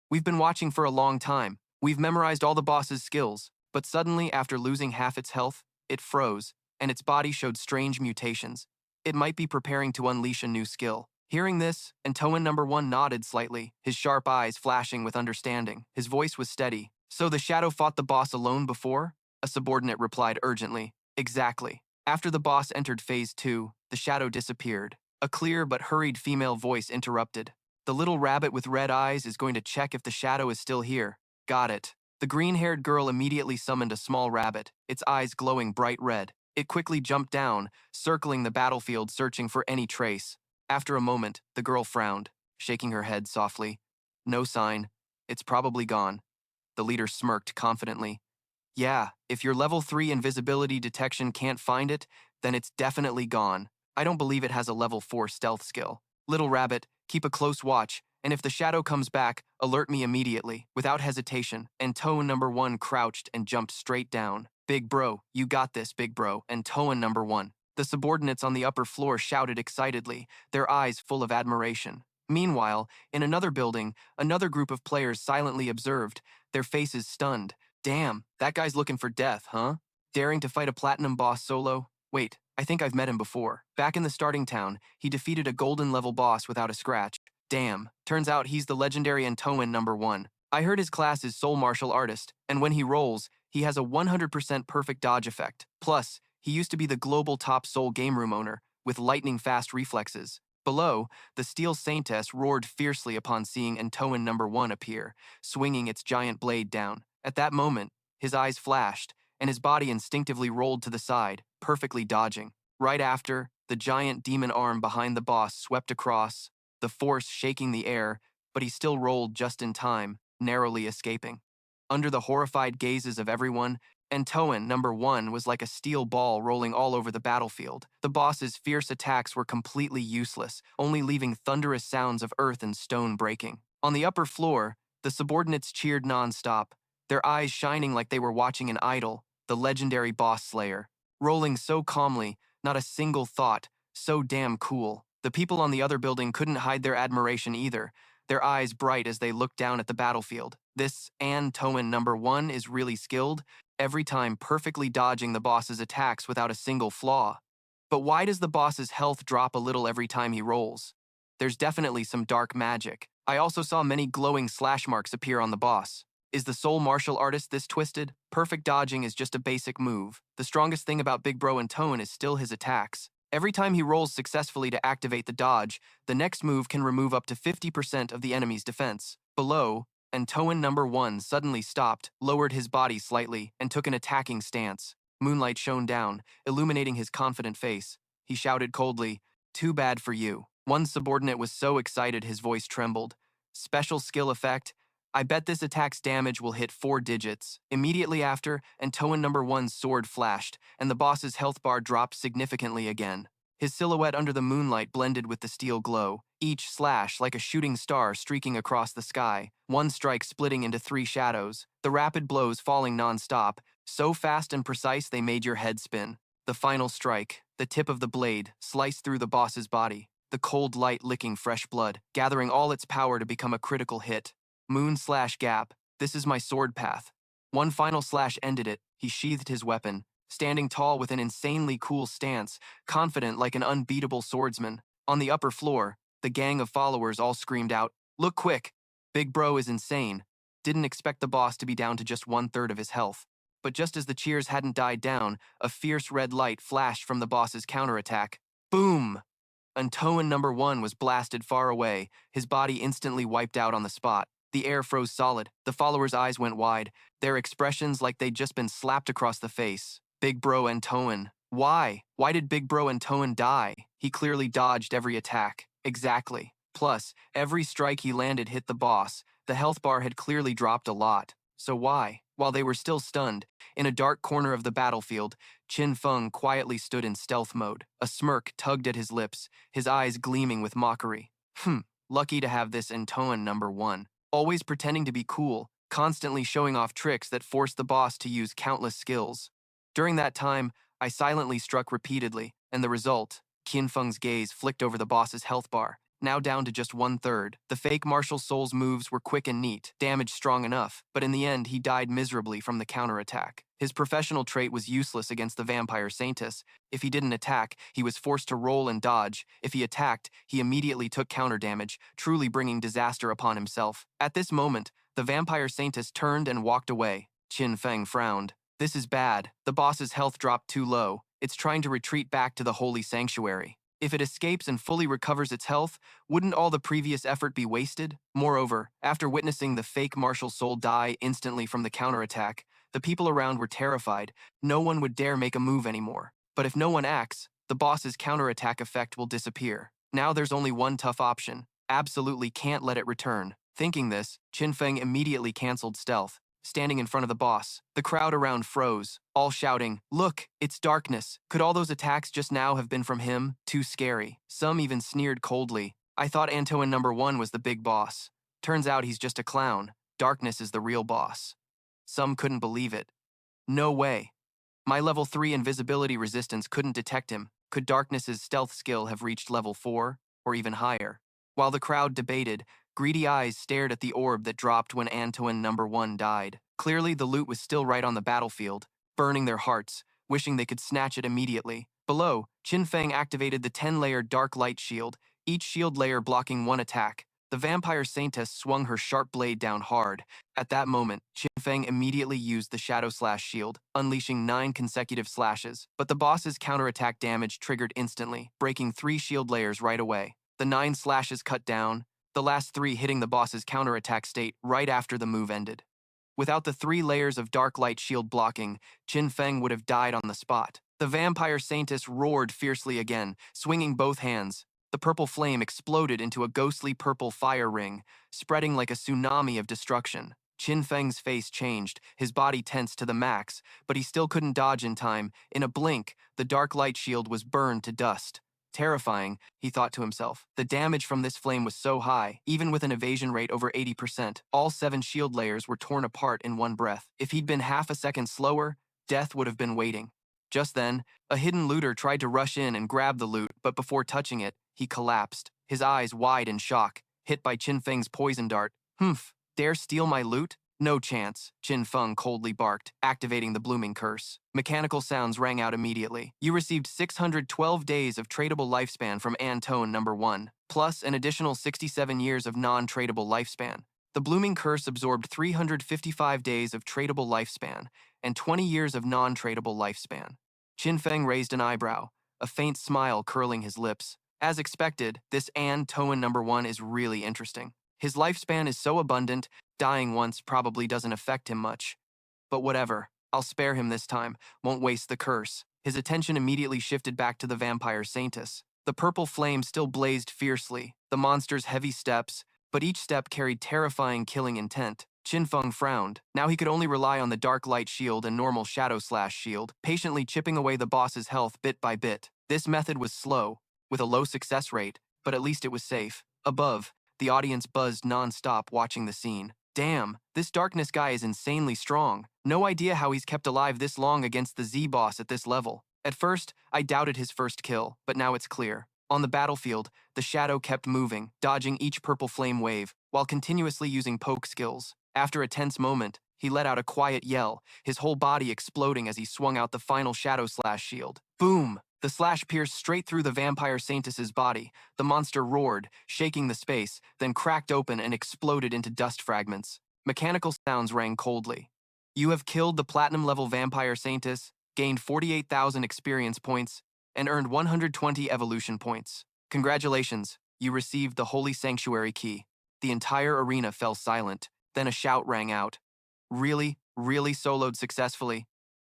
We've been watching for a long time. We've memorized all the boss's skills." But suddenly, after losing half its health, it froze, and its body showed strange mutations. It might be preparing to unleash a new skill. Hearing this, Antoine #1 nodded slightly, his sharp eyes flashing with understanding. His voice was steady. "So the shadow fought the boss alone before?" A subordinate replied urgently. "Exactly. After the boss entered Phase 2, the shadow disappeared." A clear but hurried female voice interrupted. "The little rabbit with red eyes is going to check if the shadow is still here." "Got it." The green-haired girl immediately summoned a small rabbit, its eyes glowing bright red. It quickly jumped down, circling the battlefield searching for any trace. After a moment, the girl frowned, shaking her head softly. "No sign. It's probably gone." The leader smirked confidently. "Yeah, if your level 3 invisibility detection can't find it, then it's definitely gone. I don't believe it has a level 4 stealth skill. Little rabbit, keep a close watch, and if the shadow comes back, alert me immediately." Without hesitation, Antoine #1 crouched and jumped straight down. "Big bro, you got this, big bro." Antoine #1. The subordinates on the upper floor shouted excitedly, their eyes full of admiration. Meanwhile, in another building, another group of players silently observed, their faces stunned. "Damn, that guy's looking for death, huh? Daring to fight a platinum boss solo? Wait, I think I've met him before. Back in the starting town, he defeated a golden level boss without a scratch. Damn, turns out he's the legendary Antoine #1. I heard his class is Soul Martial Artist, and when he rolls, he has a 100% perfect dodge effect. Plus, he used to be the global top Soul game room owner, with lightning-fast reflexes." Below, the Steel Saintess roared fiercely upon seeing Antoine #1 appear, swinging its giant blade down. At that moment, his eyes flashed, and his body instinctively rolled to the side, perfectly dodging. Right after, the giant demon arm behind the boss swept across, the force shaking the air, but he still rolled just in time, narrowly escaping. Under the horrified gazes of everyone, Antoine #1 was like a steel ball rolling all over the battlefield. The boss's fierce attacks were completely useless, only leaving thunderous sounds of earth and stone breaking. On the upper floor, the subordinates cheered non-stop, their eyes shining like they were watching an idol, the legendary boss slayer. Rolling so calmly, not a single thought, so damn cool. The people on the other building couldn't hide their admiration either, their eyes bright as they looked down at the battlefield. This Antoine #1 is really skilled, every time perfectly dodging the boss's attacks without a single flaw. But why does the boss's health drop a little every time he rolls? There's definitely some dark magic. I also saw many glowing slash marks appear on the boss. Is the Soul Martial Artist this twisted? Perfect dodging is just a basic move. The strongest thing about Big Bro Antoine is still his attacks. Every time he rolls successfully to activate the dodge, the next move can remove up to 50% of the enemy's defense. Below, Antoine #1 suddenly stopped, lowered his body slightly, and took an attacking stance. Moonlight shone down, illuminating his confident face. He shouted coldly, "Too bad for you." One subordinate was so excited his voice trembled. "Special skill effect. I bet this attack's damage will hit 4 digits." Immediately after, Antoine #1's sword flashed, and the boss's health bar dropped significantly again. His silhouette under the moonlight blended with the steel glow, each slash like a shooting star streaking across the sky, one strike splitting into 3 shadows, the rapid blows falling non-stop, so fast and precise they made your head spin. The final strike, the tip of the blade, sliced through the boss's body, the cold light licking fresh blood, gathering all its power to become a critical hit. Moon/gap, this is my sword path. One final slash ended it. He sheathed his weapon, standing tall with an insanely cool stance, confident like an unbeatable swordsman. On the upper floor, the gang of followers all screamed out, "Look quick! Big Bro is insane." Didn't expect the boss to be down to just 1/3 of his health. But just as the cheers hadn't died down, a fierce red light flashed from the boss's counterattack. Boom! Antoine #1 was blasted far away, his body instantly wiped out on the spot. The air froze solid. The followers' eyes went wide, their expressions like they'd just been slapped across the face. Big Bro and Toan. Why? Why did Big Bro and Toan die? He clearly dodged every attack. Exactly. Plus, every strike he landed hit the boss. The health bar had clearly dropped a lot. So why? While they were still stunned, in a dark corner of the battlefield, Qin Feng quietly stood in stealth mode. A smirk tugged at his lips, his eyes gleaming with mockery. Lucky to have this in Toan #1. Always pretending to be cool, constantly showing off tricks that forced the boss to use countless skills. During that time, I silently struck repeatedly, and the result, Qin Feng's gaze flicked over the boss's health bar, now down to just 1/3. The fake martial soul's moves were quick and neat, damage strong enough, but in the end he died miserably from the counterattack. His professional trait was useless against the vampire saintess. If he didn't attack, he was forced to roll and dodge. If he attacked, he immediately took counter damage, truly bringing disaster upon himself. At this moment, the vampire saintess turned and walked away. Qin Feng frowned. This is bad. The boss's health dropped too low. It's trying to retreat back to the holy sanctuary. If it escapes and fully recovers its health, wouldn't all the previous effort be wasted? Moreover, after witnessing the fake martial soul die instantly from the counterattack, the people around were terrified. No one would dare make a move anymore. But if no one acts, the boss's counterattack effect will disappear. Now there's only one tough option. Absolutely can't let it return. Thinking this, Qin Feng immediately canceled stealth. Standing in front of the boss, the crowd around froze, all shouting, "Look, it's darkness." Could all those attacks just now have been from him? Too scary. Some even sneered coldly. I thought Antoine #1 was the big boss. Turns out he's just a clown. Darkness is the real boss. Some couldn't believe it. No way. My level 3 invisibility resistance couldn't detect him. Could Darkness's stealth skill have reached level 4, or even higher? While the crowd debated, greedy eyes stared at the orb that dropped when Antoine #1 died. Clearly, the loot was still right on the battlefield, burning their hearts, wishing they could snatch it immediately. Below, Qin Feng activated the 10-layer dark light shield, each shield layer blocking one attack. The vampire saintess swung her sharp blade down hard. At that moment, Qin Feng immediately used the Shadow Slash shield, unleashing 9 consecutive slashes. But the boss's counterattack damage triggered instantly, breaking 3 shield layers right away. The 9 slashes cut down, the last 3 hitting the boss's counterattack state right after the move ended. Without the 3 layers of dark light shield blocking, Qin Feng would have died on the spot. The vampire saintess roared fiercely again, swinging both hands. The purple flame exploded into a ghostly purple fire ring, spreading like a tsunami of destruction. Qin Feng's face changed, his body tensed to the max, but he still couldn't dodge in time. In a blink, the dark light shield was burned to dust. Terrifying, he thought to himself. The damage from this flame was so high, even with an evasion rate over 80%, all 7 shield layers were torn apart in one breath. If he'd been half a second slower, death would have been waiting. Just then, a hidden looter tried to rush in and grab the loot, but before touching it, he collapsed, his eyes wide in shock, hit by Qin Feng's poison dart. Dare steal my loot? No chance, Qin Feng coldly barked, activating the blooming curse. Mechanical sounds rang out immediately. You received 612 days of tradable lifespan from Antoine #1, plus an additional 67 years of non-tradable lifespan. The blooming curse absorbed 355 days of tradable lifespan and 20 years of non-tradable lifespan. Qin Feng raised an eyebrow, a faint smile curling his lips. As expected, this Antoine #1 is really interesting. His lifespan is so abundant, dying once probably doesn't affect him much. But whatever, I'll spare him this time, won't waste the curse. His attention immediately shifted back to the vampire saintess. The purple flame still blazed fiercely, the monster's heavy steps, but each step carried terrifying killing intent. Qin Feng frowned. Now he could only rely on the dark light shield and normal shadow slash shield, patiently chipping away the boss's health bit by bit. This method was slow, with a low success rate, but at least it was safe. Above, the audience buzzed non-stop watching the scene. Damn, this darkness guy is insanely strong. No idea how he's kept alive this long against the Z-boss at this level. At first, I doubted his first kill, but now it's clear. On the battlefield, the shadow kept moving, dodging each purple flame wave, while continuously using poke skills. After a tense moment, he let out a quiet yell, his whole body exploding as he swung out the final shadow slash shield. Boom! The slash pierced straight through the vampire saintess's body. The monster roared, shaking the space, then cracked open and exploded into dust fragments. Mechanical sounds rang coldly. You have killed the platinum-level vampire saintess, gained 48,000 experience points, and earned 120 evolution points. Congratulations, you received the Holy Sanctuary Key. The entire arena fell silent. Then a shout rang out. Really, really soloed successfully.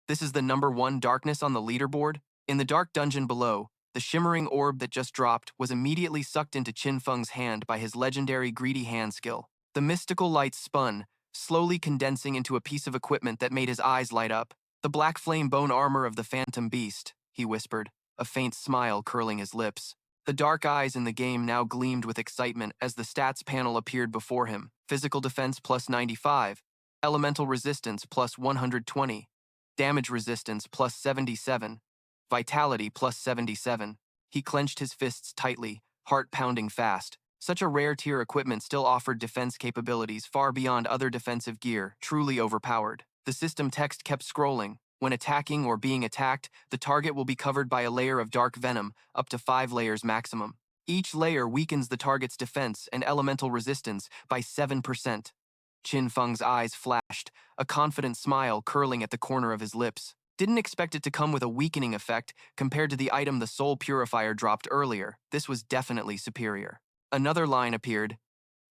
This is the #1 darkness on the leaderboard? In the dark dungeon below, the shimmering orb that just dropped was immediately sucked into Qin Feng's hand by his legendary greedy hand skill. The mystical light spun, slowly condensing into a piece of equipment that made his eyes light up. The black flame bone armor of the phantom beast, he whispered, a faint smile curling his lips. The dark eyes in the game now gleamed with excitement as the stats panel appeared before him. Physical defense plus 95, elemental resistance plus 120, damage resistance plus 77, vitality plus 77. He clenched his fists tightly, heart pounding fast. Such a rare tier equipment still offered defense capabilities far beyond other defensive gear, truly overpowered. The system text kept scrolling. When attacking or being attacked, the target will be covered by a layer of dark venom, up to 5 layers maximum. Each layer weakens the target's defense and elemental resistance by 7%. Qin Feng's eyes flashed, a confident smile curling at the corner of his lips. Didn't expect it to come with a weakening effect compared to the item the Soul Purifier dropped earlier. This was definitely superior. Another line appeared.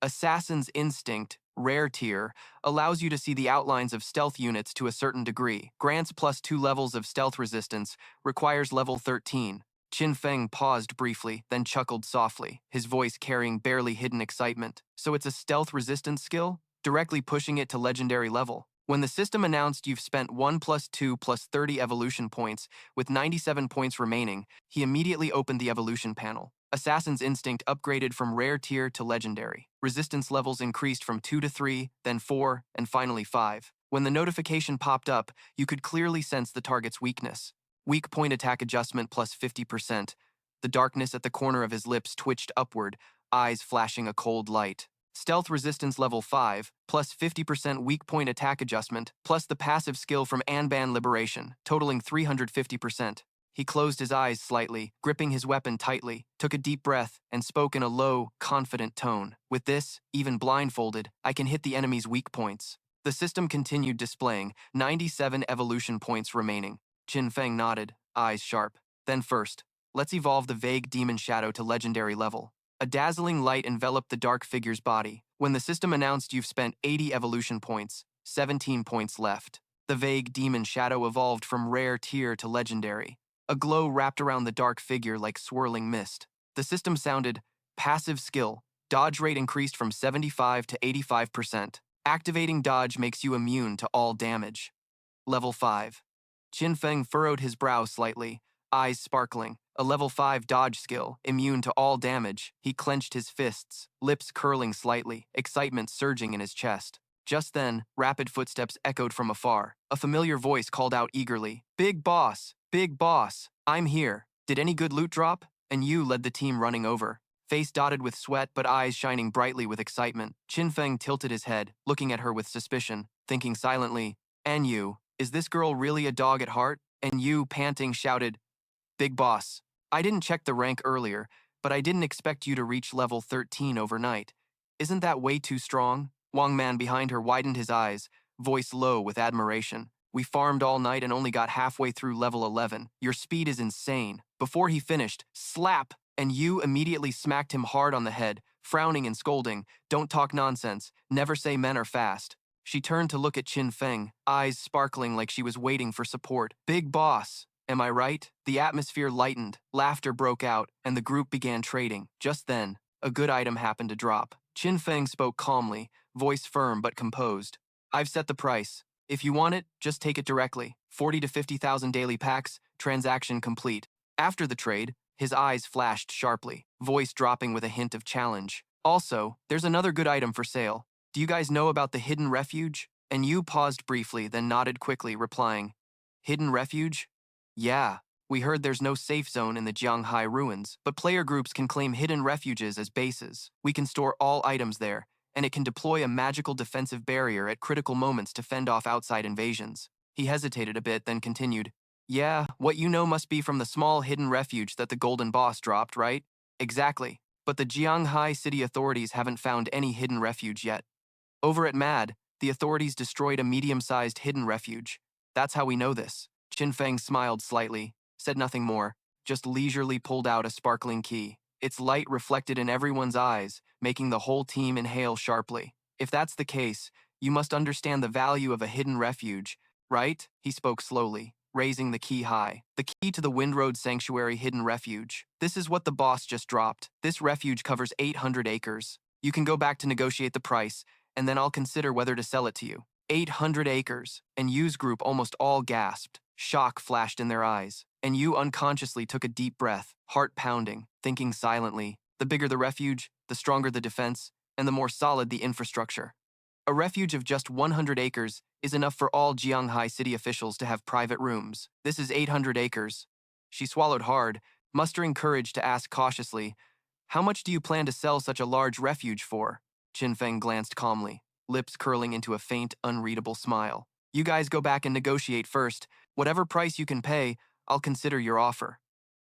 Assassin's Instinct, rare tier, allows you to see the outlines of stealth units to a certain degree. Grants +2 levels of stealth resistance, requires level 13. Qin Feng paused briefly, then chuckled softly, his voice carrying barely hidden excitement. So it's a stealth resistance skill? Directly pushing it to legendary level. When the system announced you've spent 1 + 2 + 30 evolution points, with 97 points remaining, he immediately opened the evolution panel. Assassin's Instinct upgraded from rare tier to legendary. Resistance levels increased from 2 to 3, then 4, and finally 5. When the notification popped up, you could clearly sense the target's weakness. Weak point attack adjustment plus 50%. The darkness at the corner of his lips twitched upward, eyes flashing a cold light. Stealth resistance level 5, plus 50% weak point attack adjustment, plus the passive skill from Anban Liberation, totaling 350%. He closed his eyes slightly, gripping his weapon tightly, took a deep breath, and spoke in a low, confident tone. With this, even blindfolded, I can hit the enemy's weak points. The system continued displaying 97 evolution points remaining. Qin Feng nodded, eyes sharp. Then first, let's evolve the vague demon shadow to legendary level. A dazzling light enveloped the dark figure's body. When the system announced you've spent 80 evolution points, 17 points left. The vague demon shadow evolved from rare tier to legendary. A glow wrapped around the dark figure like swirling mist. The system sounded, passive skill. Dodge rate increased from 75 to 85%. Activating dodge makes you immune to all damage. Level 5. Qin Feng furrowed his brow slightly, eyes sparkling. A level 5 dodge skill, immune to all damage. He clenched his fists, lips curling slightly, excitement surging in his chest. Just then, rapid footsteps echoed from afar. A familiar voice called out eagerly, "Big boss! Big boss! I'm here! Did any good loot drop?" And Yu led the team running over. Face dotted with sweat but eyes shining brightly with excitement. Qin Feng tilted his head, looking at her with suspicion, thinking silently, "And Yu, is this girl really a dog at heart?" And Yu, panting, shouted, "Big boss! I didn't check the rank earlier, but I didn't expect you to reach level 13 overnight. Isn't that way too strong?" Wang Man behind her widened his eyes, voice low with admiration. "We farmed all night and only got halfway through level 11. Your speed is insane." Before he finished, slap! And Yu immediately smacked him hard on the head, frowning and scolding, "Don't talk nonsense. Never say men are fast." She turned to look at Qin Feng, eyes sparkling like she was waiting for support. "Big boss. Am I right?" The atmosphere lightened, laughter broke out, and the group began trading. Just then, a good item happened to drop. Qin Feng spoke calmly, voice firm but composed. "I've set the price. If you want it, just take it directly. 40 to 50,000 daily packs, transaction complete." After the trade, his eyes flashed sharply, voice dropping with a hint of challenge. "Also, there's another good item for sale. Do you guys know about the Hidden Refuge?" And Yu paused briefly, then nodded quickly, replying, "Hidden Refuge? Yeah, we heard there's no safe zone in the Jianghai ruins, but player groups can claim hidden refuges as bases. We can store all items there, and it can deploy a magical defensive barrier at critical moments to fend off outside invasions." He hesitated a bit, then continued, "Yeah, what you know must be from the small hidden refuge that the Golden Boss dropped, right?" "Exactly, but the Jianghai city authorities haven't found any hidden refuge yet. Over at MAD, the authorities destroyed a medium-sized hidden refuge. That's how we know this." Qin Feng smiled slightly, said nothing more, just leisurely pulled out a sparkling key. its light reflected in everyone's eyes, making the whole team inhale sharply. If that's the case, you must understand the value of a hidden refuge, right? He spoke slowly, raising the key high. The key to the Windroad Sanctuary hidden refuge. This is what the boss just dropped. This refuge covers 800 acres. You can go back to negotiate the price, and then I'll consider whether to sell it to you. 800 acres, and Yu's group almost all gasped. Shock flashed in their eyes, and Yu unconsciously took a deep breath, heart pounding, thinking silently. The bigger the refuge, the stronger the defense, and the more solid the infrastructure. A refuge of just 100 acres is enough for all Jianghai city officials to have private rooms. This is 800 acres. She swallowed hard, mustering courage to ask cautiously, "How much do you plan to sell such a large refuge for?" Qin Feng glanced calmly, lips curling into a faint, unreadable smile. "You guys go back and negotiate first. Whatever price you can pay, I'll consider your offer."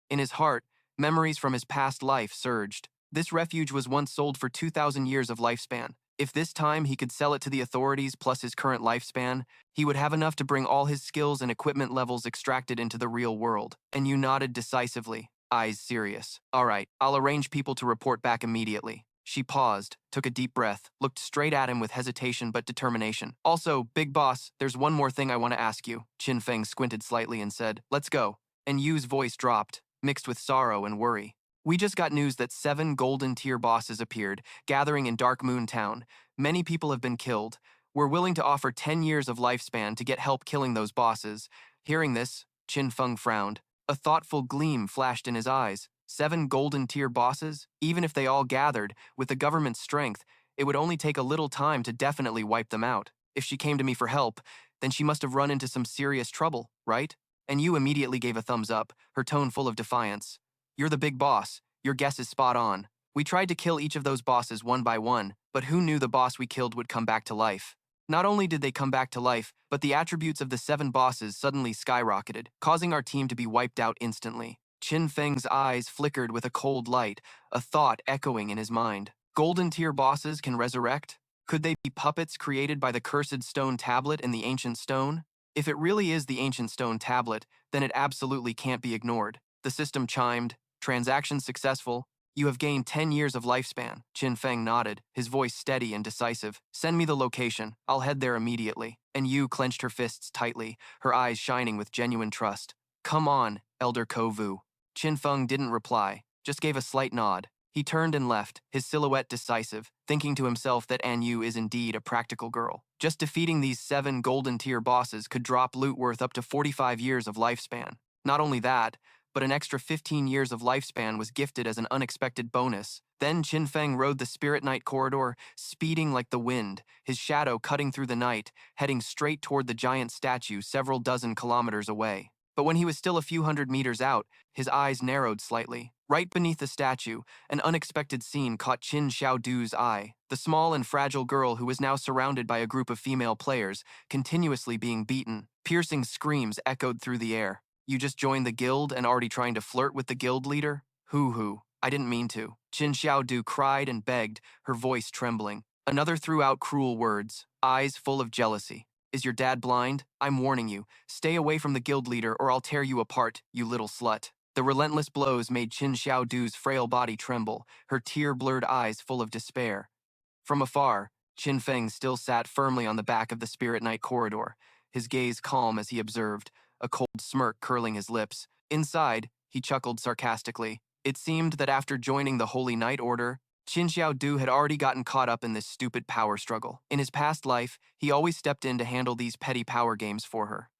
In his heart, memories from his past life surged. This refuge was once sold for 2,000 years of lifespan. If this time he could sell it to the authorities plus his current lifespan, he would have enough to bring all his skills and equipment levels extracted into the real world. And Yu nodded decisively, eyes serious. "All right, I'll arrange people to report back immediately." She paused, took a deep breath, looked straight at him with hesitation but determination. "Also, big boss, there's one more thing I want to ask you." Qin Feng squinted slightly and said, "Let's go." And Yu's voice dropped, mixed with sorrow and worry. "We just got news that 7 golden tier bosses appeared, gathering in Dark Moon Town. Many people have been killed. We're willing to offer 10 years of lifespan to get help killing those bosses." Hearing this, Qin Feng frowned. A thoughtful gleam flashed in his eyes. 7 golden tier bosses? Even if they all gathered, with the government's strength, it would only take a little time to definitely wipe them out. If she came to me for help, then she must have run into some serious trouble, right? And Yu immediately gave a thumbs up, her tone full of defiance. "You're the big boss. Your guess is spot on. We tried to kill each of those bosses one by one, but who knew the boss we killed would come back to life? Not only did they come back to life, but the attributes of the 7 bosses suddenly skyrocketed, causing our team to be wiped out instantly." Qin Feng's eyes flickered with a cold light, a thought echoing in his mind. Golden tier bosses can resurrect? Could they be puppets created by the cursed stone tablet in the ancient stone? If it really is the ancient stone tablet, then it absolutely can't be ignored. The system chimed. "Transaction successful. You have gained 10 years of lifespan." Qin Feng nodded, his voice steady and decisive. "Send me the location. I'll head there immediately." And Yu clenched her fists tightly, her eyes shining with genuine trust. "Come on, Elder Kovu." Qin Feng didn't reply, just gave a slight nod. He turned and left, his silhouette decisive, thinking to himself that An Yu is indeed a practical girl. Just defeating these 7 golden tier bosses could drop loot worth up to 45 years of lifespan. Not only that, but an extra 15 years of lifespan was gifted as an unexpected bonus. Then Qin Feng rode the Spirit Night corridor, speeding like the wind, his shadow cutting through the night, heading straight toward the giant statue several dozen kilometers away. But when he was still a few hundred meters out, his eyes narrowed slightly. Right beneath the statue, an unexpected scene caught Qin Xiaodu's eye. The small and fragile girl who was now surrounded by a group of female players, continuously being beaten. Piercing screams echoed through the air. "You just joined the guild and already trying to flirt with the guild leader? Hoo-hoo. I didn't mean to." Qin Xiaodu cried and begged, her voice trembling. Another threw out cruel words, eyes full of jealousy. "Is your dad blind? I'm warning you. Stay away from the guild leader or I'll tear you apart, you little slut." The relentless blows made Qin Xiaodu's frail body tremble, her tear-blurred eyes full of despair. From afar, Qin Feng still sat firmly on the back of the Spirit Night corridor, his gaze calm as he observed, a cold smirk curling his lips. Inside, he chuckled sarcastically. It seemed that after joining the Holy Knight Order, Qin Xiaodu had already gotten caught up in this stupid power struggle. In his past life, he always stepped in to handle these petty power games for her.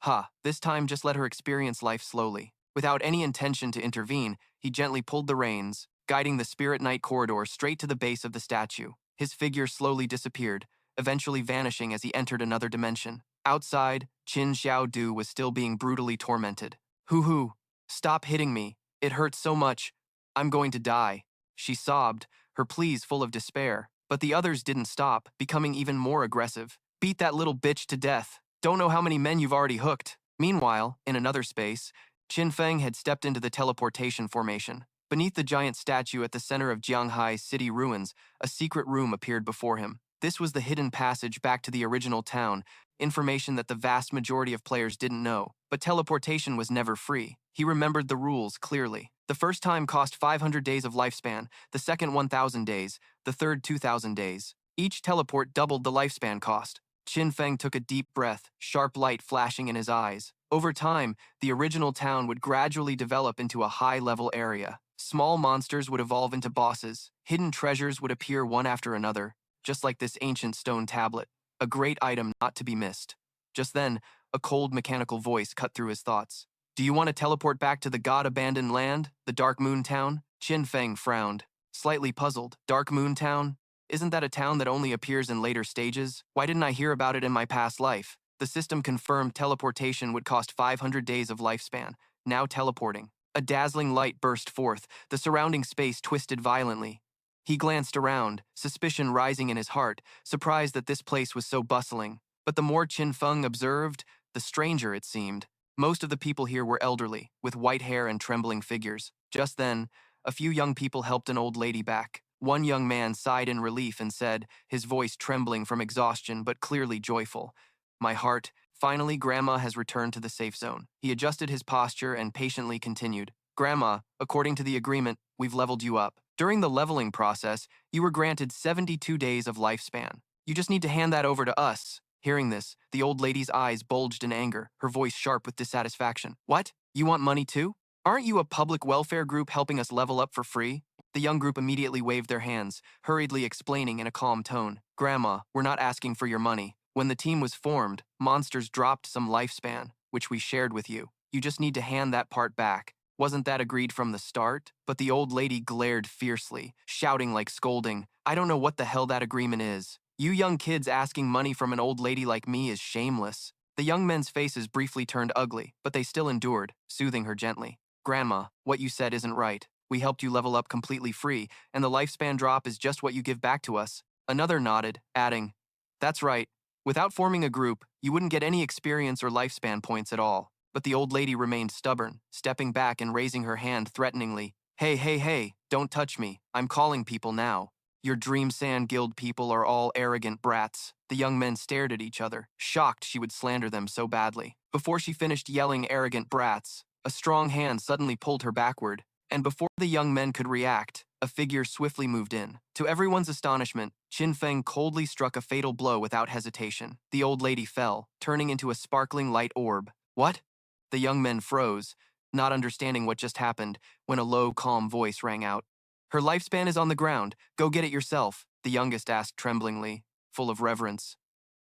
This time just let her experience life slowly. Without any intention to intervene, he gently pulled the reins, guiding the Spirit Night corridor straight to the base of the statue. His figure slowly disappeared, eventually vanishing as he entered another dimension. Outside, Qin Xiaodu was still being brutally tormented. "Hoo-hoo, stop hitting me. It hurts so much. I'm going to die." She sobbed, her pleas full of despair. But the others didn't stop, becoming even more aggressive. "Beat that little bitch to death. Don't know how many men you've already hooked." Meanwhile, in another space, Qin Feng had stepped into the teleportation formation. Beneath the giant statue at the center of Jianghai city ruins, a secret room appeared before him. This was the hidden passage back to the original town, information that the vast majority of players didn't know. But teleportation was never free. He remembered the rules clearly. The first time cost 500 days of lifespan, the second 1,000 days, the third 2,000 days. Each teleport doubled the lifespan cost. Qin Feng took a deep breath, sharp light flashing in his eyes. Over time, the original town would gradually develop into a high-level area. Small monsters would evolve into bosses. Hidden treasures would appear one after another, just like this ancient stone tablet, a great item not to be missed. Just then, a cold mechanical voice cut through his thoughts. Do you want to teleport back to the god-abandoned land, the Dark Moon Town? Qin Feng frowned, slightly puzzled. Dark Moon Town? Isn't that a town that only appears in later stages? Why didn't I hear about it in my past life? The system confirmed teleportation would cost 500 days of lifespan. Now teleporting. A dazzling light burst forth, the surrounding space twisted violently. He glanced around, suspicion rising in his heart, surprised that this place was so bustling. But the more Qin Feng observed, the stranger it seemed. Most of the people here were elderly, with white hair and trembling figures. Just then, a few young people helped an old lady back. One young man sighed in relief and said, his voice trembling from exhaustion but clearly joyful, "My heart, finally Grandma has returned to the safe zone." He adjusted his posture and patiently continued, "Grandma, according to the agreement, we've leveled you up. During the leveling process, you were granted 72 days of lifespan. You just need to hand that over to us." Hearing this, the old lady's eyes bulged in anger, her voice sharp with dissatisfaction. "What? You want money too? Aren't you a public welfare group helping us level up for free?" The young group immediately waved their hands, hurriedly explaining in a calm tone, "Grandma, we're not asking for your money. When the team was formed, monsters dropped some lifespan, which we shared with you. You just need to hand that part back. Wasn't that agreed from the start?" But the old lady glared fiercely, shouting like scolding, "I don't know what the hell that agreement is. You young kids asking money from an old lady like me is shameless." The young men's faces briefly turned ugly, but they still endured, soothing her gently. "Grandma, what you said isn't right. We helped you level up completely free, and the lifespan drop is just what you give back to us." Another nodded, adding, "That's right. Without forming a group, you wouldn't get any experience or lifespan points at all." But the old lady remained stubborn, stepping back and raising her hand threateningly. "Hey, hey, hey, don't touch me. I'm calling people now. Your Dream Sand Guild people are all arrogant brats." The young men stared at each other, shocked she would slander them so badly. Before she finished yelling arrogant brats, a strong hand suddenly pulled her backward, and before the young men could react, a figure swiftly moved in. To everyone's astonishment, Qin Feng coldly struck a fatal blow without hesitation. The old lady fell, turning into a sparkling light orb. "What?" The young men froze, not understanding what just happened, when a low, calm voice rang out. "Her lifespan is on the ground. Go get it yourself," the youngest asked tremblingly, full of reverence.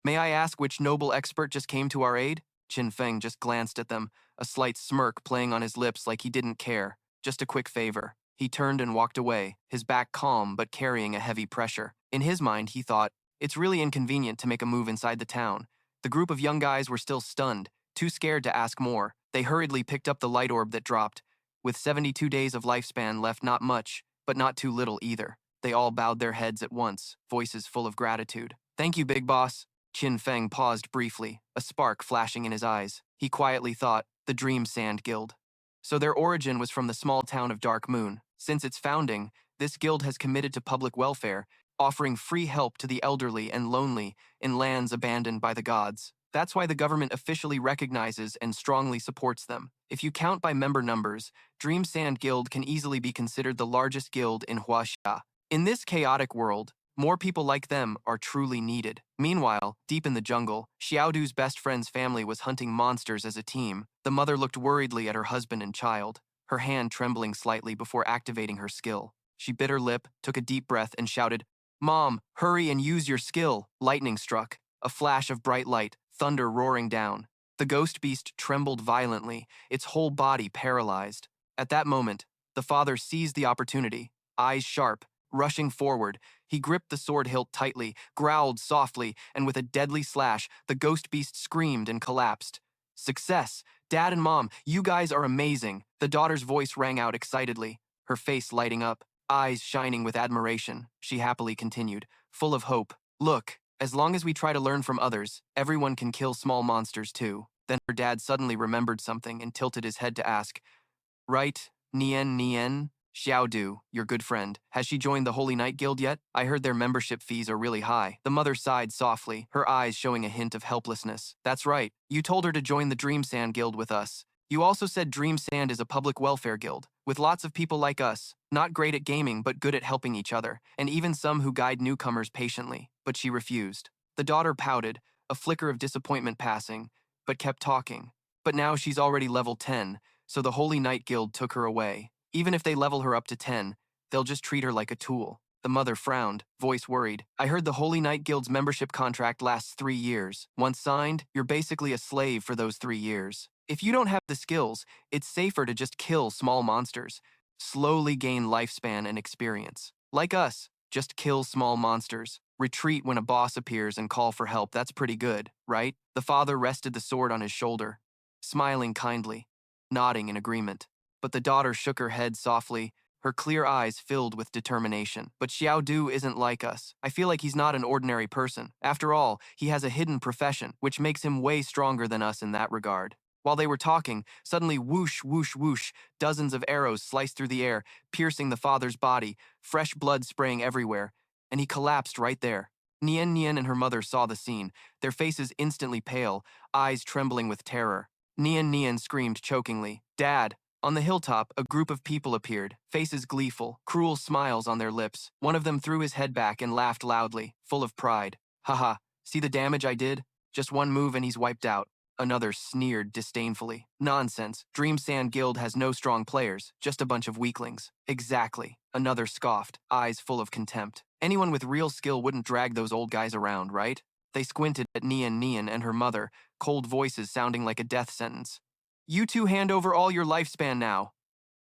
"May I ask which noble expert just came to our aid?" Qin Feng just glanced at them, a slight smirk playing on his lips like he didn't care. Just a quick favor. He turned and walked away, his back calm but carrying a heavy pressure. In his mind, he thought, it's really inconvenient to make a move inside the town. The group of young guys were still stunned, too scared to ask more. They hurriedly picked up the light orb that dropped. With 72 days of lifespan left, not much, but not too little either. They all bowed their heads at once, voices full of gratitude. "Thank you, big boss." Qin Feng paused briefly, a spark flashing in his eyes. He quietly thought, the Dream Sand Guild. So their origin was from the small town of Dark Moon. Since its founding, this guild has committed to public welfare, offering free help to the elderly and lonely in lands abandoned by the gods. That's why the government officially recognizes and strongly supports them. If you count by member numbers, Dream Sand Guild can easily be considered the largest guild in Huaxia. In this chaotic world, more people like them are truly needed. Meanwhile, deep in the jungle, Xiaodu's best friend's family was hunting monsters as a team. The mother looked worriedly at her husband and child, her hand trembling slightly before activating her skill. She bit her lip, took a deep breath, and shouted, "Mom, hurry and use your skill." Lightning struck, a flash of bright light, thunder roaring down. The ghost beast trembled violently, its whole body paralyzed. At that moment, the father seized the opportunity, eyes sharp. Rushing forward, he gripped the sword hilt tightly, growled softly, and with a deadly slash, the ghost beast screamed and collapsed. "Success! Dad and Mom, you guys are amazing!" The daughter's voice rang out excitedly, her face lighting up, eyes shining with admiration. She happily continued, full of hope, "Look, as long as we try to learn from others, everyone can kill small monsters too." Then her dad suddenly remembered something and tilted his head to ask, "Right, Nien Nien?" Xiaodu, your good friend, has she joined the Holy Knight Guild yet? I heard their membership fees are really high. The mother sighed softly, her eyes showing a hint of helplessness. That's right. You told her to join the Dream Sand Guild with us. You also said Dream Sand is a public welfare guild, with lots of people like us, not great at gaming but good at helping each other, and even some who guide newcomers patiently. But she refused. The daughter pouted, a flicker of disappointment passing, but kept talking. But now she's already level 10, so the Holy Knight Guild took her away. Even if they level her up to 10, they'll just treat her like a tool. The mother frowned, voice worried. I heard the Holy Knight Guild's membership contract lasts 3 years. Once signed, you're basically a slave for those 3 years. If you don't have the skills, it's safer to just kill small monsters. Slowly gain lifespan and experience. Like us, just kill small monsters. Retreat when a boss appears and call for help. That's pretty good, right? The father rested the sword on his shoulder, smiling kindly, nodding in agreement. But the daughter shook her head softly, her clear eyes filled with determination. But Xiaodu isn't like us. I feel like he's not an ordinary person. After all, he has a hidden profession, which makes him way stronger than us in that regard. While they were talking, suddenly whoosh, whoosh, whoosh, dozens of arrows sliced through the air, piercing the father's body, fresh blood spraying everywhere, and he collapsed right there. Nian Nian and her mother saw the scene, their faces instantly pale, eyes trembling with terror. Nian Nian screamed chokingly, "Dad!" On the hilltop, a group of people appeared, faces gleeful, cruel smiles on their lips. One of them threw his head back and laughed loudly, full of pride. Haha, see the damage I did? Just one move and he's wiped out. Another sneered disdainfully. Nonsense. Dream Sand Guild has no strong players, just a bunch of weaklings. Exactly. Another scoffed, eyes full of contempt. Anyone with real skill wouldn't drag those old guys around, right? They squinted at Nian Nian and her mother, cold voices sounding like a death sentence. You two hand over all your lifespan now.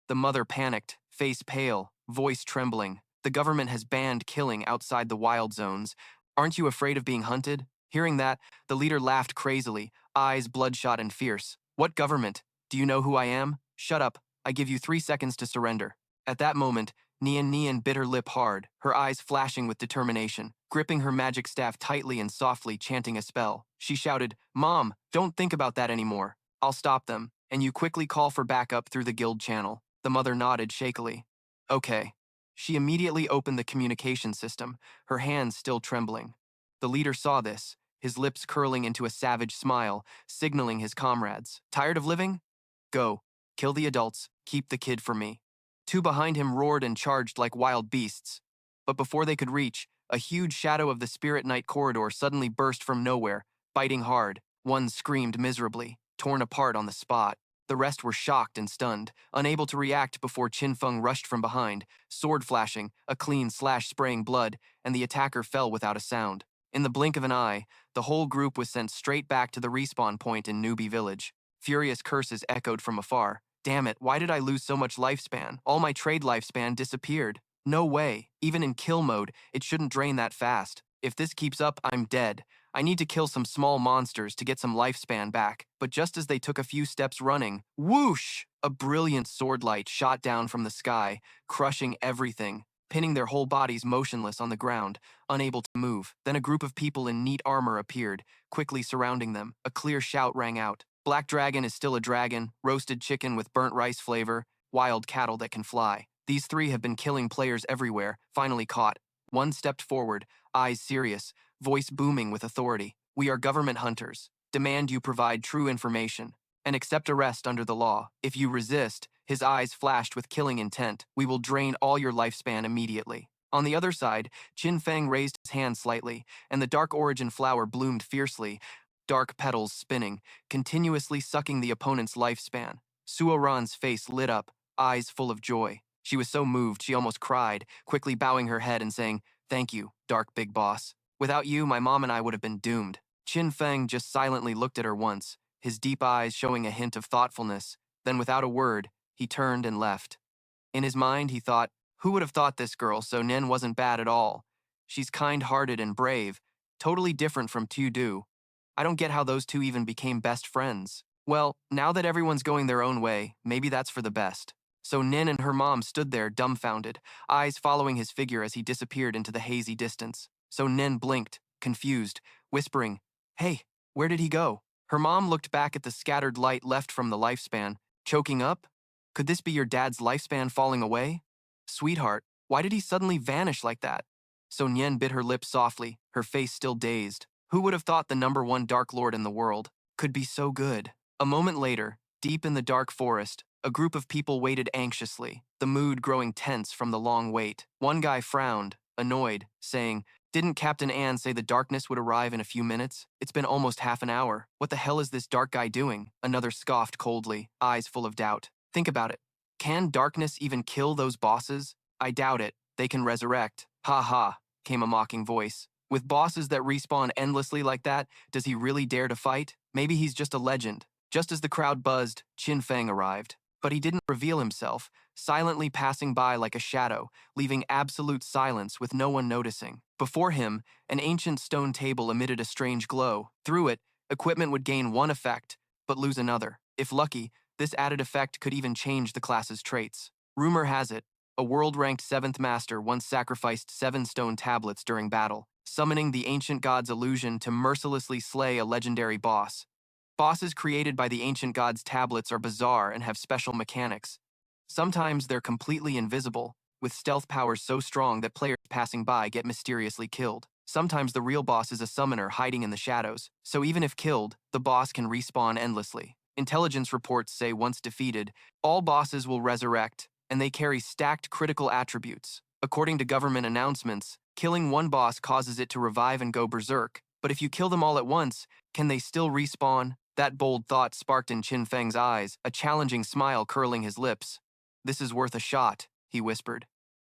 The mother panicked, face pale, voice trembling. The government has banned killing outside the wild zones. Aren't you afraid of being hunted? Hearing that, the leader laughed crazily, eyes bloodshot and fierce. What government? Do you know who I am? Shut up. I give you 3 seconds to surrender. At that moment, Nian Nian bit her lip hard, her eyes flashing with determination, gripping her magic staff tightly and softly chanting a spell. She shouted, "Mom, don't think about that anymore. I'll stop them, and you quickly call for backup through the guild channel." The mother nodded shakily. Okay. She immediately opened the communication system, her hands still trembling. The leader saw this, his lips curling into a savage smile, signaling his comrades. Tired of living? Go. Kill the adults, keep the kid for me. Two behind him roared and charged like wild beasts. But before they could reach, a huge shadow of the Spirit Night corridor suddenly burst from nowhere, biting hard. One screamed miserably, torn apart on the spot. The rest were shocked and stunned, unable to react before Qin Feng rushed from behind, sword flashing, a clean slash spraying blood, and the attacker fell without a sound. In the blink of an eye, the whole group was sent straight back to the respawn point in Newbie Village. Furious curses echoed from afar. Damn it, why did I lose so much lifespan? All my trade lifespan disappeared. No way. Even in kill mode, it shouldn't drain that fast. If this keeps up, I'm dead. I need to kill some small monsters to get some lifespan back. But just as they took a few steps running, whoosh! A brilliant sword light shot down from the sky, crushing everything, pinning their whole bodies motionless on the ground, unable to move. Then a group of people in neat armor appeared, quickly surrounding them. A clear shout rang out. Black dragon is still a dragon, roasted chicken with burnt rice flavor, wild cattle that can fly. These three have been killing players everywhere, finally caught. One stepped forward, eyes serious, voice booming with authority. We are government hunters. Demand you provide true information and accept arrest under the law. If you resist, his eyes flashed with killing intent. We will drain all your lifespan immediately. On the other side, Qin Feng raised his hand slightly, and the dark origin flower bloomed fiercely, dark petals spinning, continuously sucking the opponent's lifespan. Suoran's face lit up, eyes full of joy. She was so moved she almost cried, quickly bowing her head and saying, "Thank you, Dark Big Boss. Without you, my mom and I would have been doomed." Qin Feng just silently looked at her once, his deep eyes showing a hint of thoughtfulness. Then without a word, he turned and left. In his mind, he thought, who would have thought this girl, so Nen wasn't bad at all? She's kind-hearted and brave, totally different from Tu Du. I don't get how those two even became best friends. Well, now that everyone's going their own way, maybe that's for the best. So Nin and her mom stood there dumbfounded, eyes following his figure as he disappeared into the hazy distance. So Nin blinked, confused, whispering, "Hey, where did he go?" Her mom looked back at the scattered light left from the lifespan, choking up. Could this be your dad's lifespan falling away? Sweetheart, why did he suddenly vanish like that? So Nien bit her lip softly, her face still dazed. Who would have thought the number one Dark Lord in the world could be so good? A moment later, deep in the dark forest, a group of people waited anxiously, the mood growing tense from the long wait. One guy frowned, annoyed, saying, "Didn't Captain Anne say the darkness would arrive in a few minutes? It's been almost half an hour. What the hell is this dark guy doing?" Another scoffed coldly, eyes full of doubt. Think about it. Can darkness even kill those bosses? I doubt it. They can resurrect. Ha ha, came a mocking voice. With bosses that respawn endlessly like that, does he really dare to fight? Maybe he's just a legend. Just as the crowd buzzed, Qin Feng arrived. But he didn't reveal himself, silently passing by like a shadow, leaving absolute silence with no one noticing. Before him, an ancient stone table emitted a strange glow. Through it, equipment would gain one effect, but lose another. If lucky, this added effect could even change the class's traits. Rumor has it, a world-ranked 7th master once sacrificed 7 stone tablets during battle, summoning the ancient god's illusion to mercilessly slay a legendary boss. Bosses created by the ancient god's tablets are bizarre and have special mechanics. Sometimes they're completely invisible, with stealth powers so strong that players passing by get mysteriously killed. Sometimes the real boss is a summoner hiding in the shadows, so even if killed, the boss can respawn endlessly. Intelligence reports say once defeated, all bosses will resurrect, and they carry stacked critical attributes. According to government announcements, killing one boss causes it to revive and go berserk, but if you kill them all at once, can they still respawn? That bold thought sparked in Qin Feng's eyes, a challenging smile curling his lips. "This is worth a shot," he whispered.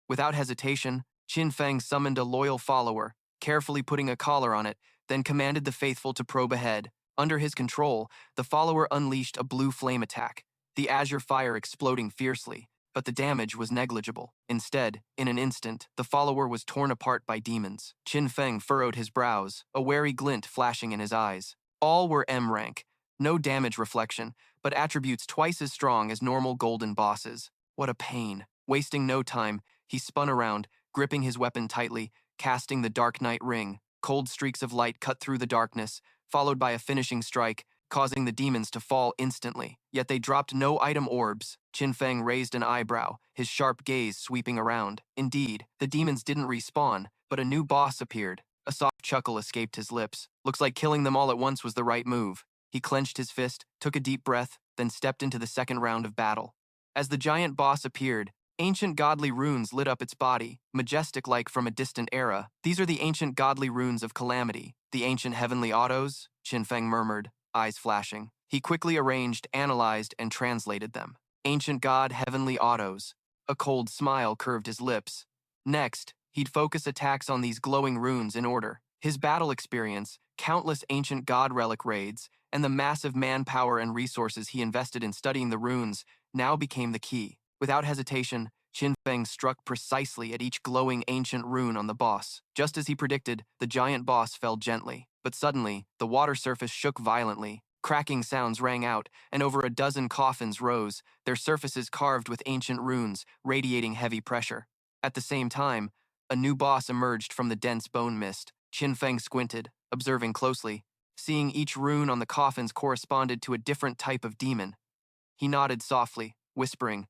Without hesitation, Qin Feng summoned a loyal follower, carefully putting a collar on it, then commanded the faithful to probe ahead. Under his control, the follower unleashed a blue flame attack, the azure fire exploding fiercely, but the damage was negligible. Instead, in an instant, the follower was torn apart by demons. Qin Feng furrowed his brows, a wary glint flashing in his eyes. All were M rank, no damage reflection, but attributes twice as strong as normal golden bosses. What a pain. Wasting no time, he spun around, gripping his weapon tightly, casting the Dark Knight ring. Cold streaks of light cut through the darkness, followed by a finishing strike, causing the demons to fall instantly. Yet they dropped no item orbs. Qin Feng raised an eyebrow, his sharp gaze sweeping around. Indeed, the demons didn't respawn, but a new boss appeared. A soft chuckle escaped his lips. Looks like killing them all at once was the right move. He clenched his fist, took a deep breath, then stepped into the second round of battle. As the giant boss appeared, ancient godly runes lit up its body, majestic-like from a distant era. "These are the ancient godly runes of calamity, the ancient heavenly autos," Qin Feng murmured, eyes flashing. He quickly arranged, analyzed, and translated them. Ancient god heavenly autos. A cold smile curved his lips. Next, he'd focus attacks on these glowing runes in order. His battle experience, countless ancient god relic raids, and the massive manpower and resources he invested in studying the runes now became the key. Without hesitation, Qin Feng struck precisely at each glowing ancient rune on the boss. Just as he predicted, the giant boss fell gently. But suddenly, the water surface shook violently. Cracking sounds rang out, and over a dozen coffins rose, their surfaces carved with ancient runes, radiating heavy pressure. At the same time, a new boss emerged from the dense bone mist. Qin Feng squinted, observing closely. Seeing each rune on the coffins corresponded to a different type of demon. He nodded softly, whispering,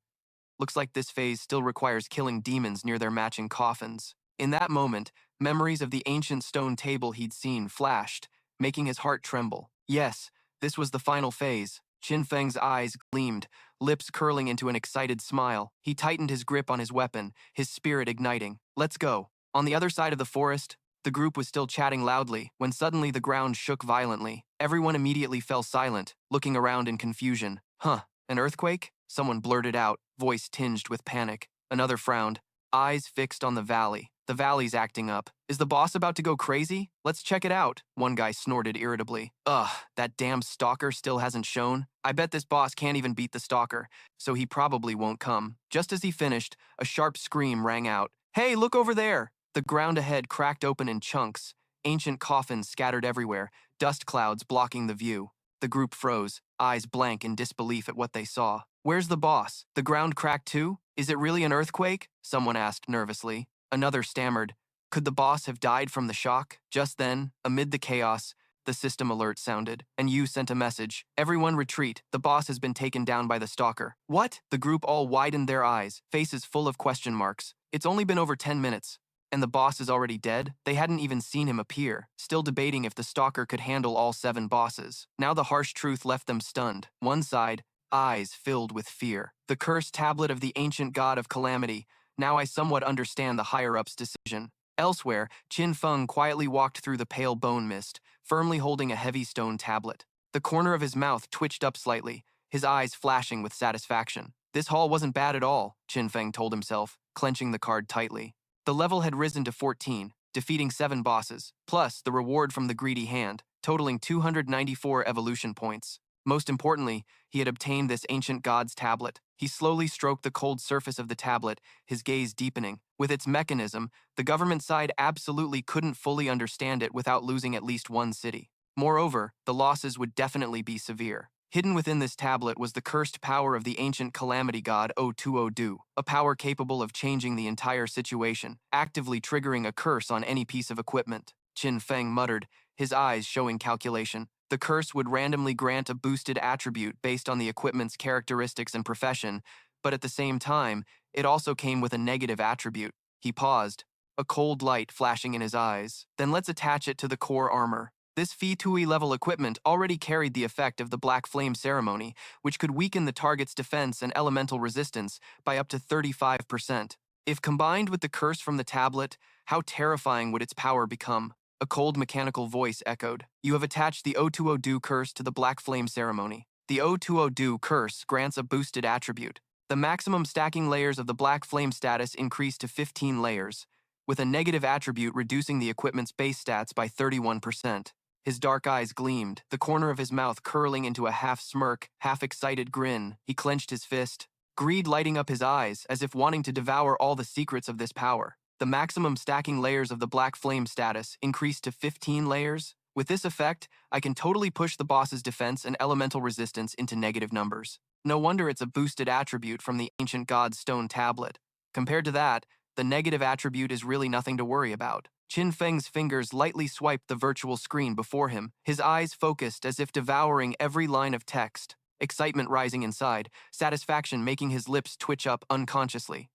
"Looks like this phase still requires killing demons near their matching coffins." In that moment, memories of the ancient stone table he'd seen flashed, making his heart tremble. Yes, this was the final phase. Qin Feng's eyes gleamed, lips curling into an excited smile. He tightened his grip on his weapon, his spirit igniting. "Let's go." On the other side of the forest, the group was still chatting loudly when suddenly the ground shook violently. Everyone immediately fell silent, looking around in confusion. "Huh, an earthquake?" Someone blurted out, voice tinged with panic. Another frowned, eyes fixed on the valley. "The valley's acting up. Is the boss about to go crazy? Let's check it out," one guy snorted irritably. "Ugh, that damn stalker still hasn't shown. I bet this boss can't even beat the stalker, so he probably won't come." Just as he finished, a sharp scream rang out. "Hey, look over there!" The ground ahead cracked open in chunks, ancient coffins scattered everywhere, dust clouds blocking the view. The group froze, eyes blank in disbelief at what they saw. "Where's the boss? The ground cracked too? Is it really an earthquake?" Someone asked nervously. Another stammered, "Could the boss have died from the shock?" Just then, amid the chaos, The system alert sounded, and Yu sent a message. Everyone retreat, the boss has been taken down by the stalker. What? The group all widened their eyes, faces full of question marks. It's only been over 10 minutes. And the boss is already dead? They hadn't even seen him appear, still debating if the stalker could handle all 7 bosses. Now the harsh truth left them stunned. One side, eyes filled with fear. The cursed tablet of the ancient god of calamity. Now I somewhat understand the higher-ups' decision. Elsewhere, Qin Feng quietly walked through the pale bone mist, firmly holding a heavy stone tablet. The corner of his mouth twitched up slightly, his eyes flashing with satisfaction. This haul wasn't bad at all, Qin Feng told himself, clenching the card tightly. The level had risen to 14, defeating 7 bosses, plus the reward from the greedy hand, totaling 294 evolution points. Most importantly, he had obtained this ancient god's tablet. He slowly stroked the cold surface of the tablet, his gaze deepening. With its mechanism, the government side absolutely couldn't fully understand it without losing at least one city. Moreover, the losses would definitely be severe. Hidden within this tablet was the cursed power of the ancient calamity god Otuodu, a power capable of changing the entire situation, actively triggering a curse on any piece of equipment. Qin Feng muttered, his eyes showing calculation. The curse would randomly grant a boosted attribute based on the equipment's characteristics and profession, but at the same time, it also came with a negative attribute. He paused, a cold light flashing in his eyes. Then let's attach it to the core armor. This Fitui level equipment already carried the effect of the Black Flame Ceremony, which could weaken the target's defense and elemental resistance by up to 35%. If combined with the curse from the tablet, how terrifying would its power become? A cold mechanical voice echoed. You have attached the Otuodu curse to the Black Flame Ceremony. The Otuodu curse grants a boosted attribute. The maximum stacking layers of the Black Flame status increase to 15 layers, with a negative attribute reducing the equipment's base stats by 31%. His dark eyes gleamed, the corner of his mouth curling into a half-smirk, half-excited grin. He clenched his fist, greed lighting up his eyes as if wanting to devour all the secrets of this power. The maximum stacking layers of the Black Flame status increased to 15 layers. With this effect, I can totally push the boss's defense and elemental resistance into negative numbers. No wonder it's a boosted attribute from the ancient god's stone tablet. Compared to that, the negative attribute is really nothing to worry about. Qin Feng's fingers lightly swiped the virtual screen before him, his eyes focused as if devouring every line of text, excitement rising inside, satisfaction making his lips twitch up unconsciously.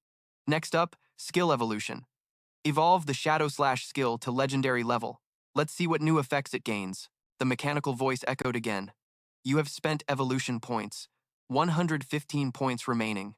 Next up, skill evolution. Evolve the Shadow Slash skill to legendary level. Let's see what new effects it gains. The mechanical voice echoed again. You have spent evolution points. 115 points remaining.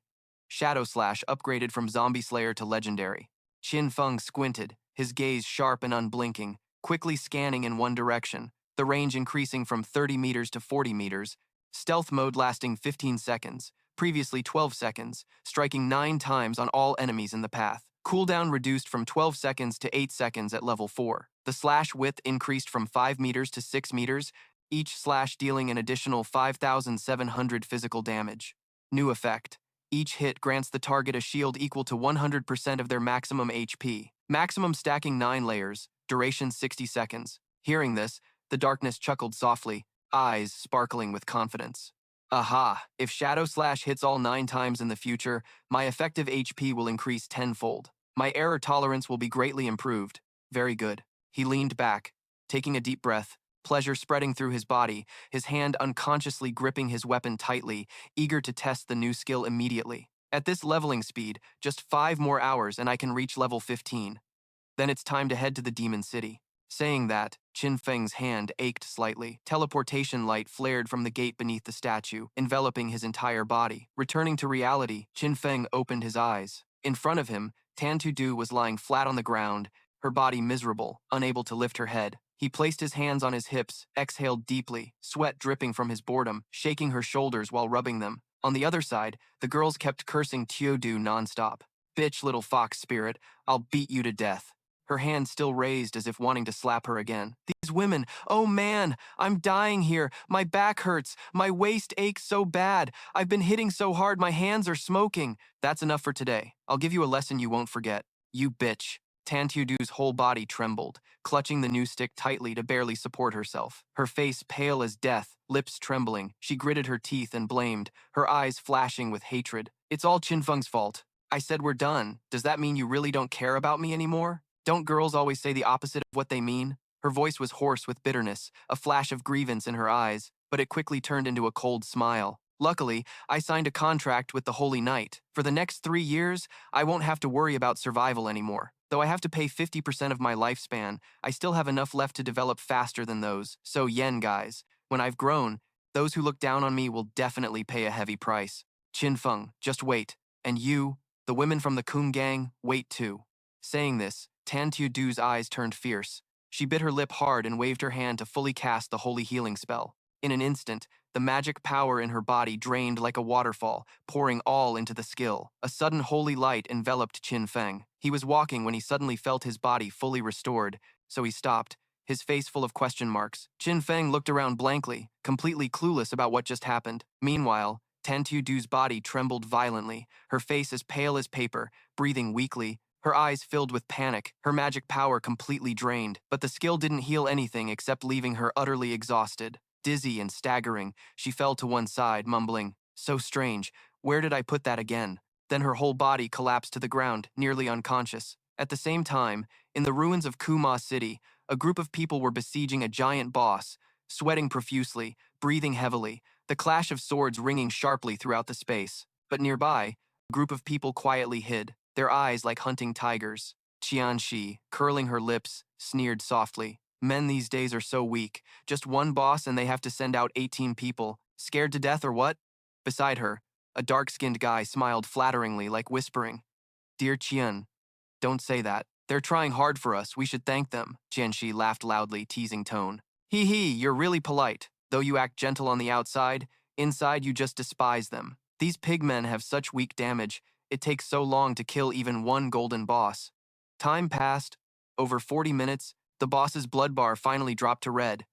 Shadow Slash upgraded from Zombie Slayer to legendary. Qin Feng squinted, his gaze sharp and unblinking, quickly scanning in one direction, the range increasing from 30 meters to 40 meters, stealth mode lasting 15 seconds, previously 12 seconds, striking 9 times on all enemies in the path. Cooldown reduced from 12 seconds to 8 seconds at level 4. The slash width increased from 5 meters to 6 meters, each slash dealing an additional 5,700 physical damage. New effect. Each hit grants the target a shield equal to 100% of their maximum HP. Maximum stacking 9 layers, duration 60 seconds. Hearing this, the darkness chuckled softly, eyes sparkling with confidence. Aha, if Shadow Slash hits all 9 times in the future, my effective HP will increase tenfold. My error tolerance will be greatly improved. Very good. He leaned back, taking a deep breath, pleasure spreading through his body, his hand unconsciously gripping his weapon tightly, eager to test the new skill immediately. At this leveling speed, just 5 more hours and I can reach level 15. Then it's time to head to the Demon City. Saying that, Qin Feng's hand ached slightly. Teleportation light flared from the gate beneath the statue, enveloping his entire body. Returning to reality, Qin Feng opened his eyes. In front of him, Tantudu was lying flat on the ground, her body miserable, unable to lift her head. He placed his hands on his hips, exhaled deeply, sweat dripping from his boredom, shaking her shoulders while rubbing them. On the other side, the girls kept cursing Teodu nonstop. Bitch, little fox spirit, I'll beat you to death. Her hand still raised as if wanting to slap her again. These women, oh man, I'm dying here. My back hurts. My waist aches so bad. I've been hitting so hard my hands are smoking. That's enough for today. I'll give you a lesson you won't forget. You bitch. Tantudu's whole body trembled, clutching the new stick tightly to barely support herself. Her face pale as death, lips trembling, she gritted her teeth and blamed, her eyes flashing with hatred. It's all Qin Feng's fault. I said we're done. Does that mean you really don't care about me anymore? Don't girls always say the opposite of what they mean? Her voice was hoarse with bitterness, a flash of grievance in her eyes, but it quickly turned into a cold smile. Luckily, I signed a contract with the Holy Knight. For the next 3 years, I won't have to worry about survival anymore. Though I have to pay 50% of my lifespan, I still have enough left to develop faster than those. So yen, guys. When I've grown, those who look down on me will definitely pay a heavy price. Qin Feng, just wait. And you, the women from the Kun gang, wait too. Saying this, Tan Tiu Du's eyes turned fierce. She bit her lip hard and waved her hand to fully cast the holy healing spell. In an instant, the magic power in her body drained like a waterfall, pouring all into the skill. A sudden holy light enveloped Qin Feng. He was walking when he suddenly felt his body fully restored, so he stopped, his face full of question marks. Qin Feng looked around blankly, completely clueless about what just happened. Meanwhile, Tan Tiu Du's body trembled violently, her face as pale as paper, breathing weakly, her eyes filled with panic, her magic power completely drained. But the skill didn't heal anything except leaving her utterly exhausted. Dizzy and staggering, she fell to one side, mumbling, "So strange, where did I put that again?" Then her whole body collapsed to the ground, nearly unconscious. At the same time, in the ruins of Kuma City, a group of people were besieging a giant boss, sweating profusely, breathing heavily, the clash of swords ringing sharply throughout the space. But nearby, a group of people quietly hid, their eyes like hunting tigers. Qianxi, curling her lips, sneered softly. Men these days are so weak. Just one boss and they have to send out 18 people. Scared to death or what? Beside her, a dark-skinned guy smiled flatteringly, like whispering, "Dear Qian, don't say that. They're trying hard for us. We should thank them." Jianxi laughed loudly, teasing tone. "Hee hee, you're really polite. Though you act gentle on the outside, inside you just despise them. These pigmen have such weak damage. It takes so long to kill even one golden boss." Time passed. Over 40 minutes, the boss's blood bar finally dropped to red.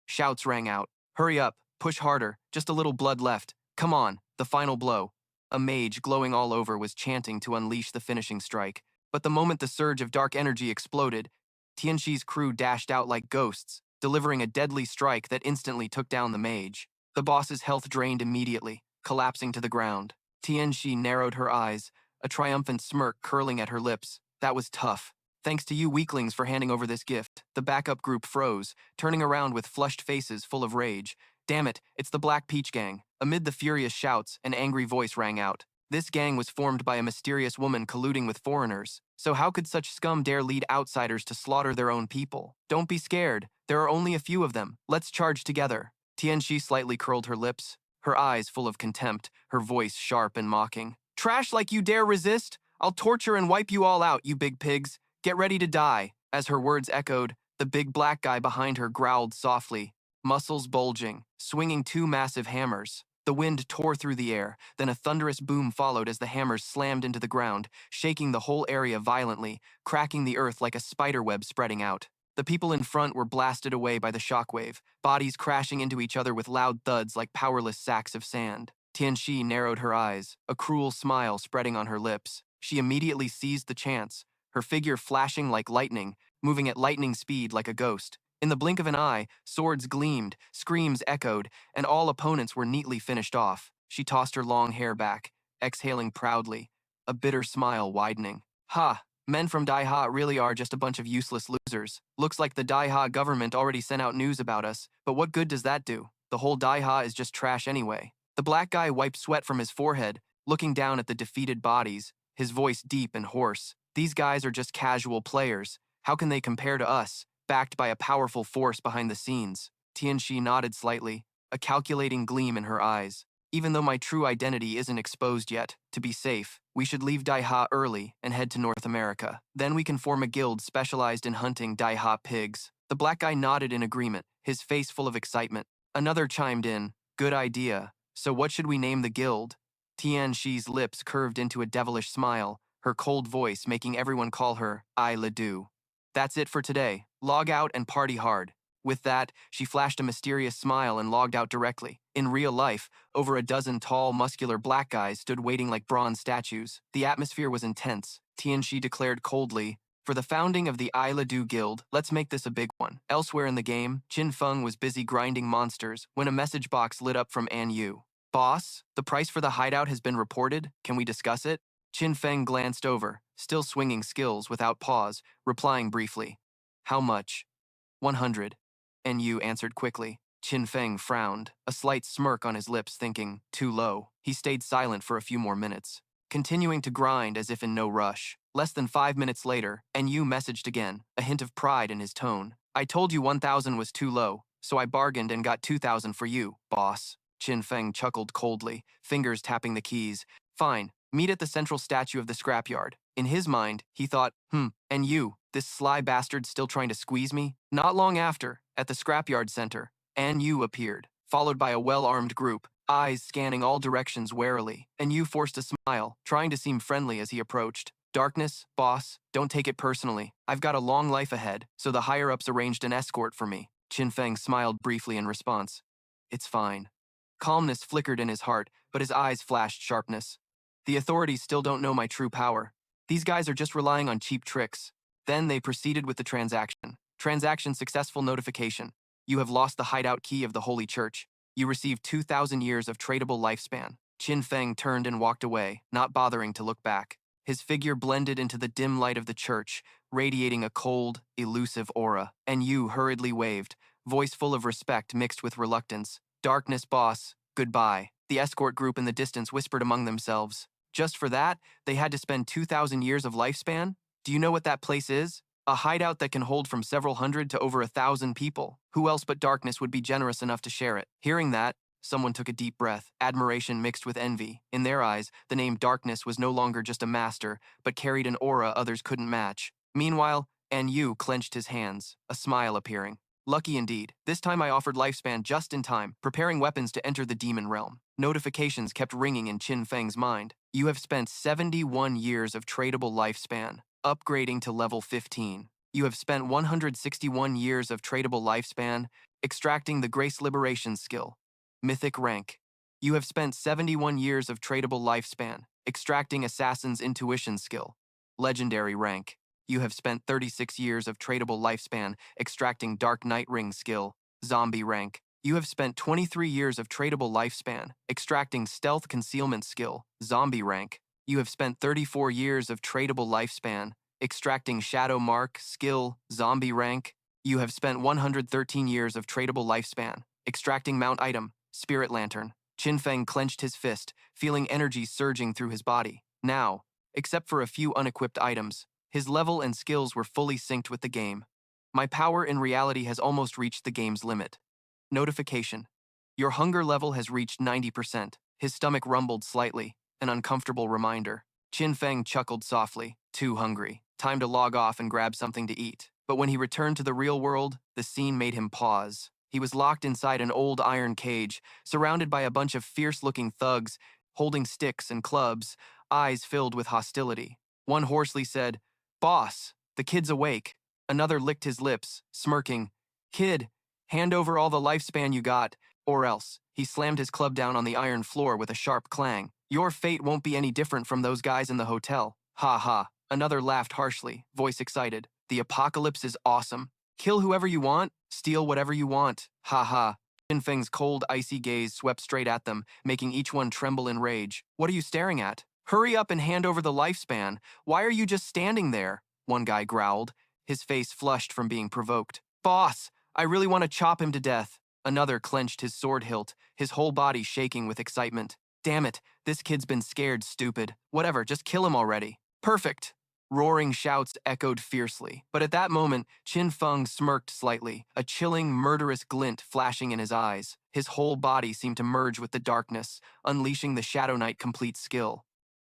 Shouts rang out. "Hurry up, push harder, just a little blood left. Come on, the final blow." A mage, glowing all over, was chanting to unleash the finishing strike. But the moment the surge of dark energy exploded, Tianxi's crew dashed out like ghosts, delivering a deadly strike that instantly took down the mage. The boss's health drained immediately, collapsing to the ground. Tianxi narrowed her eyes, a triumphant smirk curling at her lips. "That was tough. Thanks to you weaklings for handing over this gift." The backup group froze, turning around with flushed faces full of rage. "Damn it, it's the Black Peach Gang." Amid the furious shouts, an angry voice rang out. This gang was formed by a mysterious woman colluding with foreigners. So how could such scum dare lead outsiders to slaughter their own people? "Don't be scared. There are only a few of them. Let's charge together." Tianxi slightly curled her lips, her eyes full of contempt, her voice sharp and mocking. "Trash like you dare resist? I'll torture and wipe you all out, you big pigs. Get ready to die." As her words echoed, the big black guy behind her growled softly, muscles bulging, swinging two massive hammers. The wind tore through the air, then a thunderous boom followed as the hammers slammed into the ground, shaking the whole area violently, cracking the earth like a spider web spreading out. The people in front were blasted away by the shockwave, bodies crashing into each other with loud thuds like powerless sacks of sand. Tianxi narrowed her eyes, a cruel smile spreading on her lips. She immediately seized the chance, her figure flashing like lightning, moving at lightning speed like a ghost. In the blink of an eye, swords gleamed, screams echoed, and all opponents were neatly finished off. She tossed her long hair back, exhaling proudly, a bitter smile widening. "Ha! Men from Daiha really are just a bunch of useless losers. Looks like the Daiha government already sent out news about us, but what good does that do? The whole Daiha is just trash anyway." The black guy wiped sweat from his forehead, looking down at the defeated bodies, his voice deep and hoarse. "These guys are just casual players. How can they compare to us, backed by a powerful force behind the scenes?" Tianxi nodded slightly, a calculating gleam in her eyes. "Even though my true identity isn't exposed yet, to be safe, we should leave Daiha early and head to North America. Then we can form a guild specialized in hunting Daiha pigs." The black guy nodded in agreement, his face full of excitement. Another chimed in, "Good idea. So what should we name the guild?" Tianxi's lips curved into a devilish smile, her cold voice making everyone call her I Ledoux. "That's it for today. Log out and party hard." With that, she flashed a mysterious smile and logged out directly. In real life, over a dozen tall, muscular black guys stood waiting like bronze statues. The atmosphere was intense. Tianxi declared coldly, "For the founding of the I Ledoux Guild, let's make this a big one." Elsewhere in the game, Qin Feng was busy grinding monsters when a message box lit up from An Yu. "Boss, the price for the hideout has been reported. Can we discuss it?" Qin Feng glanced over, still swinging skills without pause, replying briefly, "How much?" 100. And Yu answered quickly. Qin Feng frowned, a slight smirk on his lips, thinking, too low. He stayed silent for a few more minutes, continuing to grind as if in no rush. Less than 5 minutes later, and Yu messaged again, a hint of pride in his tone. I told you 1,000 was too low, so I bargained and got 2,000 for you, boss. Qin Feng chuckled coldly, fingers tapping the keys. Fine, meet at the central statue of the scrapyard. In his mind, he thought, and you, this sly bastard still trying to squeeze me? Not long after, at the scrapyard center, An Yu appeared, followed by a well-armed group, eyes scanning all directions warily. And Yu forced a smile, trying to seem friendly as he approached. Darkness, boss, don't take it personally. I've got a long life ahead, so the higher-ups arranged an escort for me. Qin Feng smiled briefly in response. It's fine. Calmness flickered in his heart, but his eyes flashed sharpness. The authorities still don't know my true power. These guys are just relying on cheap tricks. Then they proceeded with the transaction. Transaction successful notification. You have lost the hideout key of the Holy Church. You received 2,000 years of tradable lifespan. Qin Feng turned and walked away, not bothering to look back. His figure blended into the dim light of the church, radiating a cold, elusive aura. And Yu hurriedly waved, voice full of respect mixed with reluctance. Darkness, boss, goodbye. The escort group in the distance whispered among themselves. Just for that, they had to spend 2,000 years of lifespan? Do you know what that place is? A hideout that can hold from several hundred to over 1,000 people. Who else but Darkness would be generous enough to share it? Hearing that, someone took a deep breath, admiration mixed with envy. In their eyes, the name Darkness was no longer just a master, but carried an aura others couldn't match. Meanwhile, An Yu clenched his hands, a smile appearing. Lucky indeed. This time I offered lifespan just in time, preparing weapons to enter the demon realm. Notifications kept ringing in Qin Feng's mind. You have spent 71 years of tradable lifespan, upgrading to level 15. You have spent 161 years of tradable lifespan, extracting the Grace Liberation skill. Mythic rank. You have spent 71 years of tradable lifespan, extracting Assassin's Intuition skill. Legendary rank. You have spent 36 years of tradable lifespan, extracting Dark Knight Ring skill. Zombie rank. You have spent 23 years of tradable lifespan, extracting Stealth Concealment skill. Zombie rank. You have spent 34 years of tradable lifespan, extracting Shadow Mark skill. Zombie rank. You have spent 113 years of tradable lifespan, extracting Mount Item. Spirit Lantern. Qin Feng clenched his fist, feeling energy surging through his body. Now, except for a few unequipped items, his level and skills were fully synced with the game. My power in reality has almost reached the game's limit. Notification. Your hunger level has reached 90%. His stomach rumbled slightly, an uncomfortable reminder. Qin Feng chuckled softly. Too hungry. Time to log off and grab something to eat. But when he returned to the real world, the scene made him pause. He was locked inside an old iron cage, surrounded by a bunch of fierce-looking thugs, holding sticks and clubs, eyes filled with hostility. One hoarsely said, "Boss, the kid's awake." Another licked his lips, smirking. "Kid, hand over all the lifespan you got, or else." He slammed his club down on the iron floor with a sharp clang. "Your fate won't be any different from those guys in the hotel." Ha ha. Another laughed harshly, voice excited. "The apocalypse is awesome. Kill whoever you want, steal whatever you want. Ha ha." Qin Feng's cold, icy gaze swept straight at them, making each one tremble in rage. "What are you staring at? Hurry up and hand over the lifespan. Why are you just standing there?" One guy growled, his face flushed from being provoked. "Boss, I really want to chop him to death." Another clenched his sword hilt, his whole body shaking with excitement. "Damn it, this kid's been scared, stupid. Whatever, just kill him already." "Perfect." Roaring shouts echoed fiercely. But at that moment, Qin Feng smirked slightly, a chilling, murderous glint flashing in his eyes. His whole body seemed to merge with the darkness, unleashing the Shadow Knight complete skill.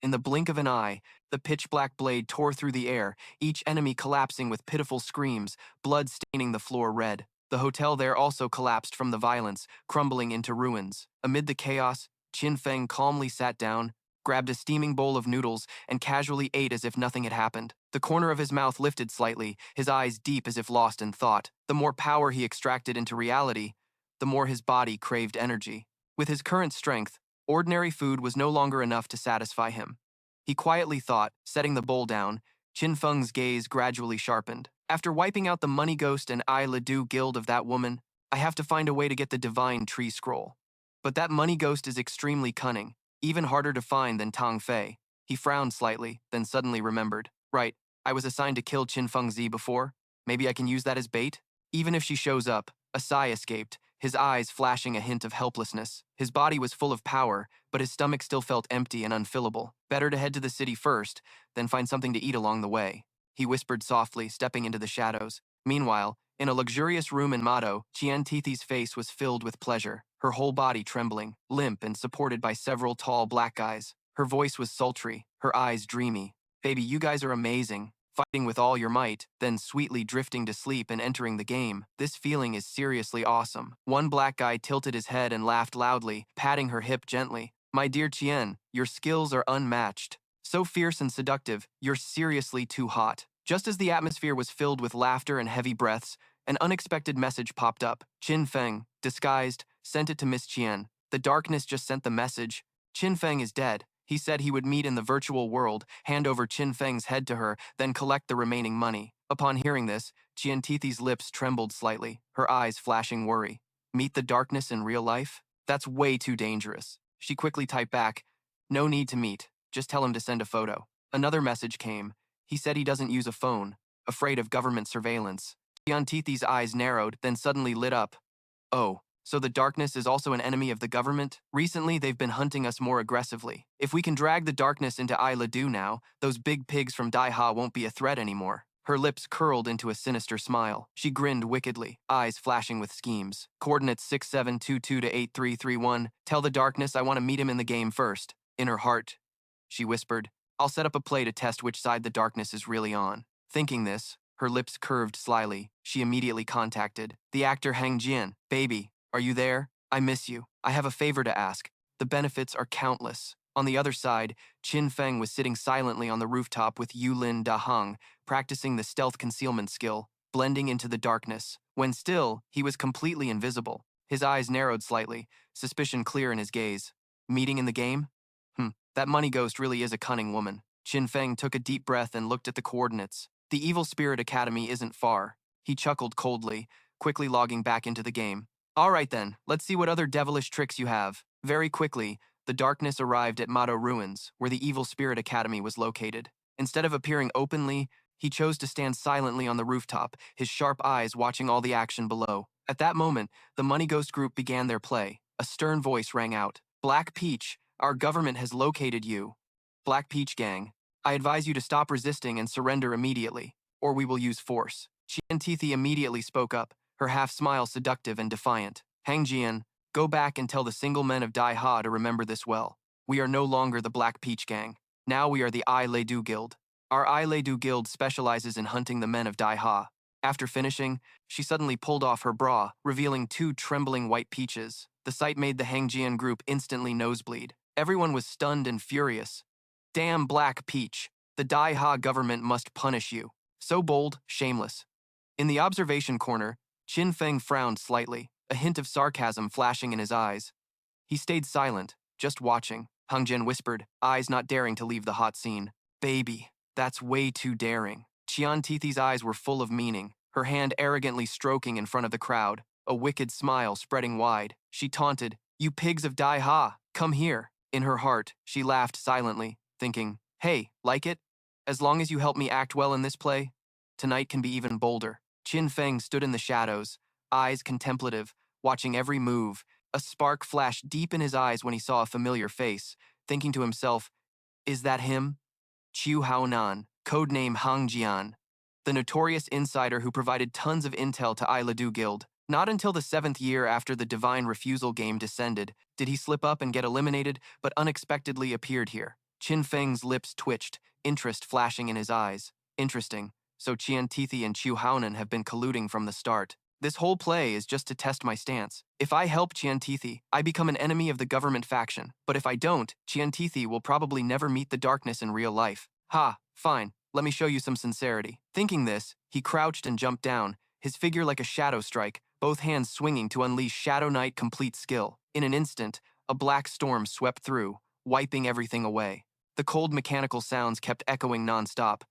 In the blink of an eye, the pitch-black blade tore through the air, each enemy collapsing with pitiful screams, blood staining the floor red. The hotel there also collapsed from the violence, crumbling into ruins. Amid the chaos, Qin Feng calmly sat down, grabbed a steaming bowl of noodles, and casually ate as if nothing had happened. The corner of his mouth lifted slightly, his eyes deep as if lost in thought. The more power he extracted into reality, the more his body craved energy. With his current strength, ordinary food was no longer enough to satisfy him. He quietly thought, setting the bowl down. Qin Feng's gaze gradually sharpened. After wiping out the money ghost and I Ledoux guild of that woman, I have to find a way to get the divine tree scroll. But that money ghost is extremely cunning, even harder to find than Tong Fei. He frowned slightly, then suddenly remembered. Right, I was assigned to kill Qin Feng Zi before. Maybe I can use that as bait? Even if she shows up, a sigh escaped, his eyes flashing a hint of helplessness. His body was full of power, but his stomach still felt empty and unfillable. Better to head to the city first, then find something to eat along the way, he whispered softly, stepping into the shadows. Meanwhile, in a luxurious room in Mado, Qian Tithi's face was filled with pleasure, her whole body trembling, limp and supported by several tall black guys. Her voice was sultry, her eyes dreamy. Baby, you guys are amazing. Fighting with all your might, then sweetly drifting to sleep and entering the game. This feeling is seriously awesome. One black guy tilted his head and laughed loudly, patting her hip gently. My dear Chien, your skills are unmatched. So fierce and seductive, you're seriously too hot. Just as the atmosphere was filled with laughter and heavy breaths, an unexpected message popped up. Qin Feng, disguised, sent it to Miss Chien. The darkness just sent the message. Qin Feng is dead. He said he would meet in the virtual world, hand over Qin Feng's head to her, then collect the remaining money. Upon hearing this, Qian Tithi's lips trembled slightly, her eyes flashing worry. Meet the darkness in real life? That's way too dangerous. She quickly typed back, no need to meet, just tell him to send a photo. Another message came. He said he doesn't use a phone, afraid of government surveillance. Qian Tithi's eyes narrowed, then suddenly lit up. Oh. So the darkness is also an enemy of the government? Recently, they've been hunting us more aggressively. If we can drag the darkness into Isla Du now, those big pigs from Dai Ha won't be a threat anymore. Her lips curled into a sinister smile. She grinned wickedly, eyes flashing with schemes. Coordinates 6722 to 8331. Tell the darkness I want to meet him in the game first. In her heart, she whispered, I'll set up a play to test which side the darkness is really on. Thinking this, her lips curved slyly. She immediately contacted the actor Hang Jian. Baby, are you there? I miss you. I have a favor to ask. The benefits are countless. On the other side, Qin Feng was sitting silently on the rooftop with Yulin Daheng, practicing the stealth concealment skill, blending into the darkness. When still, he was completely invisible. His eyes narrowed slightly, suspicion clear in his gaze. Meeting in the game? That money ghost really is a cunning woman. Qin Feng took a deep breath and looked at the coordinates. The Evil Spirit Academy isn't far. He chuckled coldly, quickly logging back into the game. All right then, let's see what other devilish tricks you have. Very quickly, the darkness arrived at Mado Ruins, where the Evil Spirit Academy was located. Instead of appearing openly, he chose to stand silently on the rooftop, his sharp eyes watching all the action below. At that moment, the Money Ghost group began their play. A stern voice rang out. Black Peach, our government has located you. Black Peach Gang, I advise you to stop resisting and surrender immediately, or we will use force. Qian Tithi immediately spoke up, her half-smile seductive and defiant. Hang Jian, go back and tell the single men of Dai Ha to remember this well. We are no longer the Black Peach Gang. Now we are the I Le Du Guild. Our I Le Du Guild specializes in hunting the men of Dai Ha. After finishing, she suddenly pulled off her bra, revealing 2 trembling white peaches. The sight made the Hang Jian group instantly nosebleed. Everyone was stunned and furious. Damn Black Peach. The Dai Ha government must punish you. So bold, shameless. In the observation corner, Qin Feng frowned slightly, a hint of sarcasm flashing in his eyes. He stayed silent, just watching. Hang Jian whispered, eyes not daring to leave the hot scene. Baby, that's way too daring. Qian Tithi's eyes were full of meaning, her hand arrogantly stroking in front of the crowd, a wicked smile spreading wide. She taunted, you pigs of Dai Ha, come here. In her heart, she laughed silently, thinking, hey, like it? As long as you help me act well in this play, tonight can be even bolder. Qin Feng stood in the shadows, eyes contemplative, watching every move. A spark flashed deep in his eyes when he saw a familiar face, thinking to himself, is that him? Qiu Haonan, codename Hang Jian, the notorious insider who provided tons of intel to Isla Du Guild. Not until the 7th year after the Divine Refusal game descended did he slip up and get eliminated, but unexpectedly appeared here. Qin Feng's lips twitched, interest flashing in his eyes. Interesting. So Qian Tithi and Qiu Haonan have been colluding from the start. This whole play is just to test my stance. If I help Qian Tithi, I become an enemy of the government faction. But if I don't, Qian Tithi will probably never meet the darkness in real life. Ha, fine. Let me show you some sincerity. Thinking this, he crouched and jumped down, his figure like a shadow strike, both hands swinging to unleash Shadow Knight complete skill. In an instant, a black storm swept through, wiping everything away. The cold mechanical sounds kept echoing non-stop.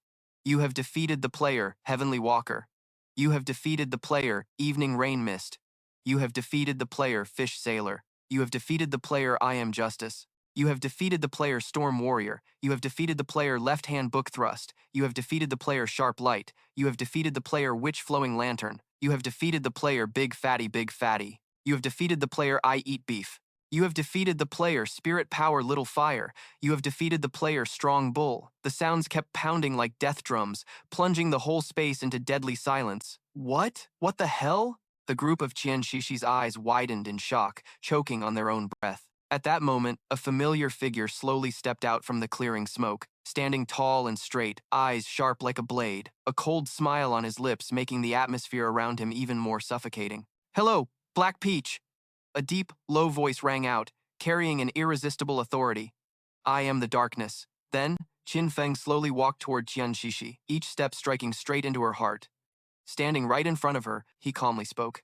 You have defeated the player, Heavenly Walker. You have defeated the player, Evening Rain Mist. You have defeated the player, Fish Sailor. You have defeated the player, I Am Justice. You have defeated the player, Storm Warrior. You have defeated the player, Left Hand Book Thrust. You have defeated the player, Sharp Light. You have defeated the player, Witch Flowing Lantern. You have defeated the player Big Fatty Big Fatty. You have defeated the player I Eat Beef. You have defeated the player Spirit Power Little Fire. You have defeated the player Strong Bull. The sounds kept pounding like death drums, plunging the whole space into deadly silence. What? What the hell? The group of Qian Shishi's eyes widened in shock, choking on their own breath. At that moment, a familiar figure slowly stepped out from the clearing smoke, standing tall and straight, eyes sharp like a blade, a cold smile on his lips making the atmosphere around him even more suffocating. "Hello, Black Peach!" A deep, low voice rang out, carrying an irresistible authority. "I am the darkness." Then, Qin Feng slowly walked toward Qian Shishi, each step striking straight into her heart. Standing right in front of her, he calmly spoke.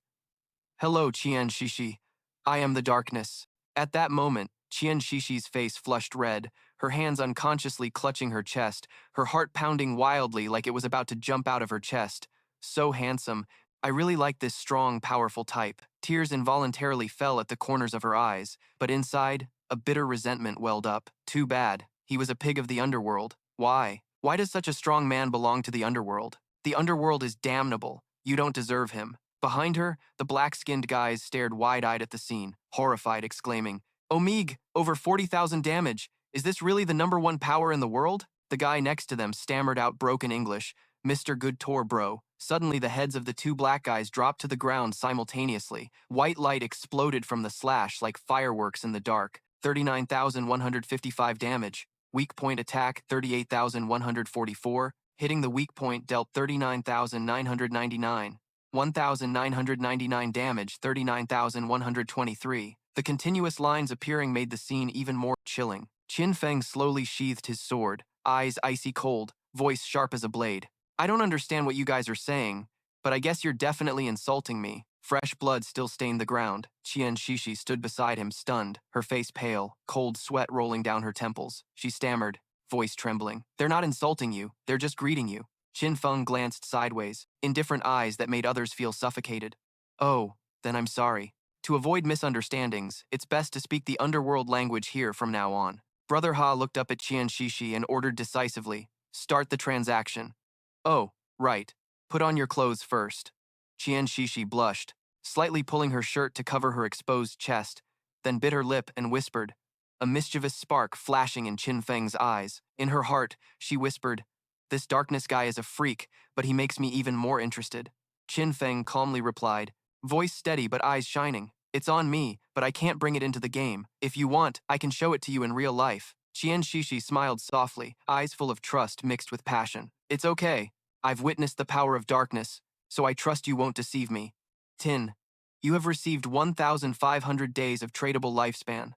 "Hello, Qian Shishi. I am the darkness." At that moment, Qian Shishi's face flushed red, her hands unconsciously clutching her chest, her heart pounding wildly like it was about to jump out of her chest. So handsome. I really like this strong, powerful type. Tears involuntarily fell at the corners of her eyes, but inside, a bitter resentment welled up. Too bad. He was a pig of the underworld. Why? Why does such a strong man belong to the underworld? The underworld is damnable. You don't deserve him. Behind her, the black-skinned guys stared wide-eyed at the scene, horrified, exclaiming, "Omeg, over 40,000 damage. Is this really the #1 power in the world?" The guy next to them stammered out broken English, "Mr. Good Tour, bro." Suddenly, the heads of the two black guys dropped to the ground simultaneously. White light exploded from the slash like fireworks in the dark. 39,155 damage. Weak point attack, 38,144. Hitting the weak point dealt 39,999. 1,999 damage, 39,123. The continuous lines appearing made the scene even more chilling. Qin Feng slowly sheathed his sword, eyes icy cold, voice sharp as a blade. "I don't understand what you guys are saying, but I guess you're definitely insulting me." Fresh blood still stained the ground. Qian Shishi stood beside him, stunned, her face pale, cold sweat rolling down her temples. She stammered, voice trembling. "They're not insulting you, they're just greeting you." Qin Feng glanced sideways, indifferent eyes that made others feel suffocated. "Oh, then I'm sorry. To avoid misunderstandings, it's best to speak the underworld language here from now on." Brother Ha looked up at Qian Shishi and ordered decisively, "Start the transaction." "Oh, right. Put on your clothes first." Qian Shishi blushed, slightly pulling her shirt to cover her exposed chest, then bit her lip and whispered, a mischievous spark flashing in Qin Feng's eyes. In her heart, she whispered, "This darkness guy is a freak, but he makes me even more interested." Qin Feng calmly replied, voice steady but eyes shining, "It's on me, but I can't bring it into the game. If you want, I can show it to you in real life." Qian Shishi smiled softly, eyes full of trust mixed with passion. "It's okay. I've witnessed the power of darkness, so I trust you won't deceive me. Tin, you have received 1,500 days of tradable lifespan."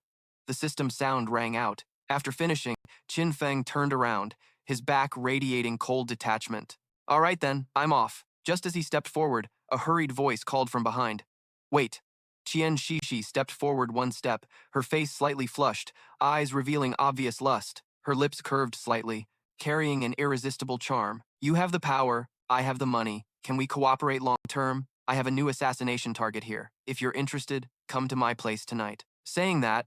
The system sound rang out. After finishing, Qin Feng turned around, his back radiating cold detachment. "All right then, I'm off." Just as he stepped forward, a hurried voice called from behind. "Wait." Qian Shishi stepped forward one step, her face slightly flushed, eyes revealing obvious lust, her lips curved slightly, carrying an irresistible charm. "You have the power, I have the money. Can we cooperate long-term? I have a new assassination target here. If you're interested, come to my place tonight." Saying that,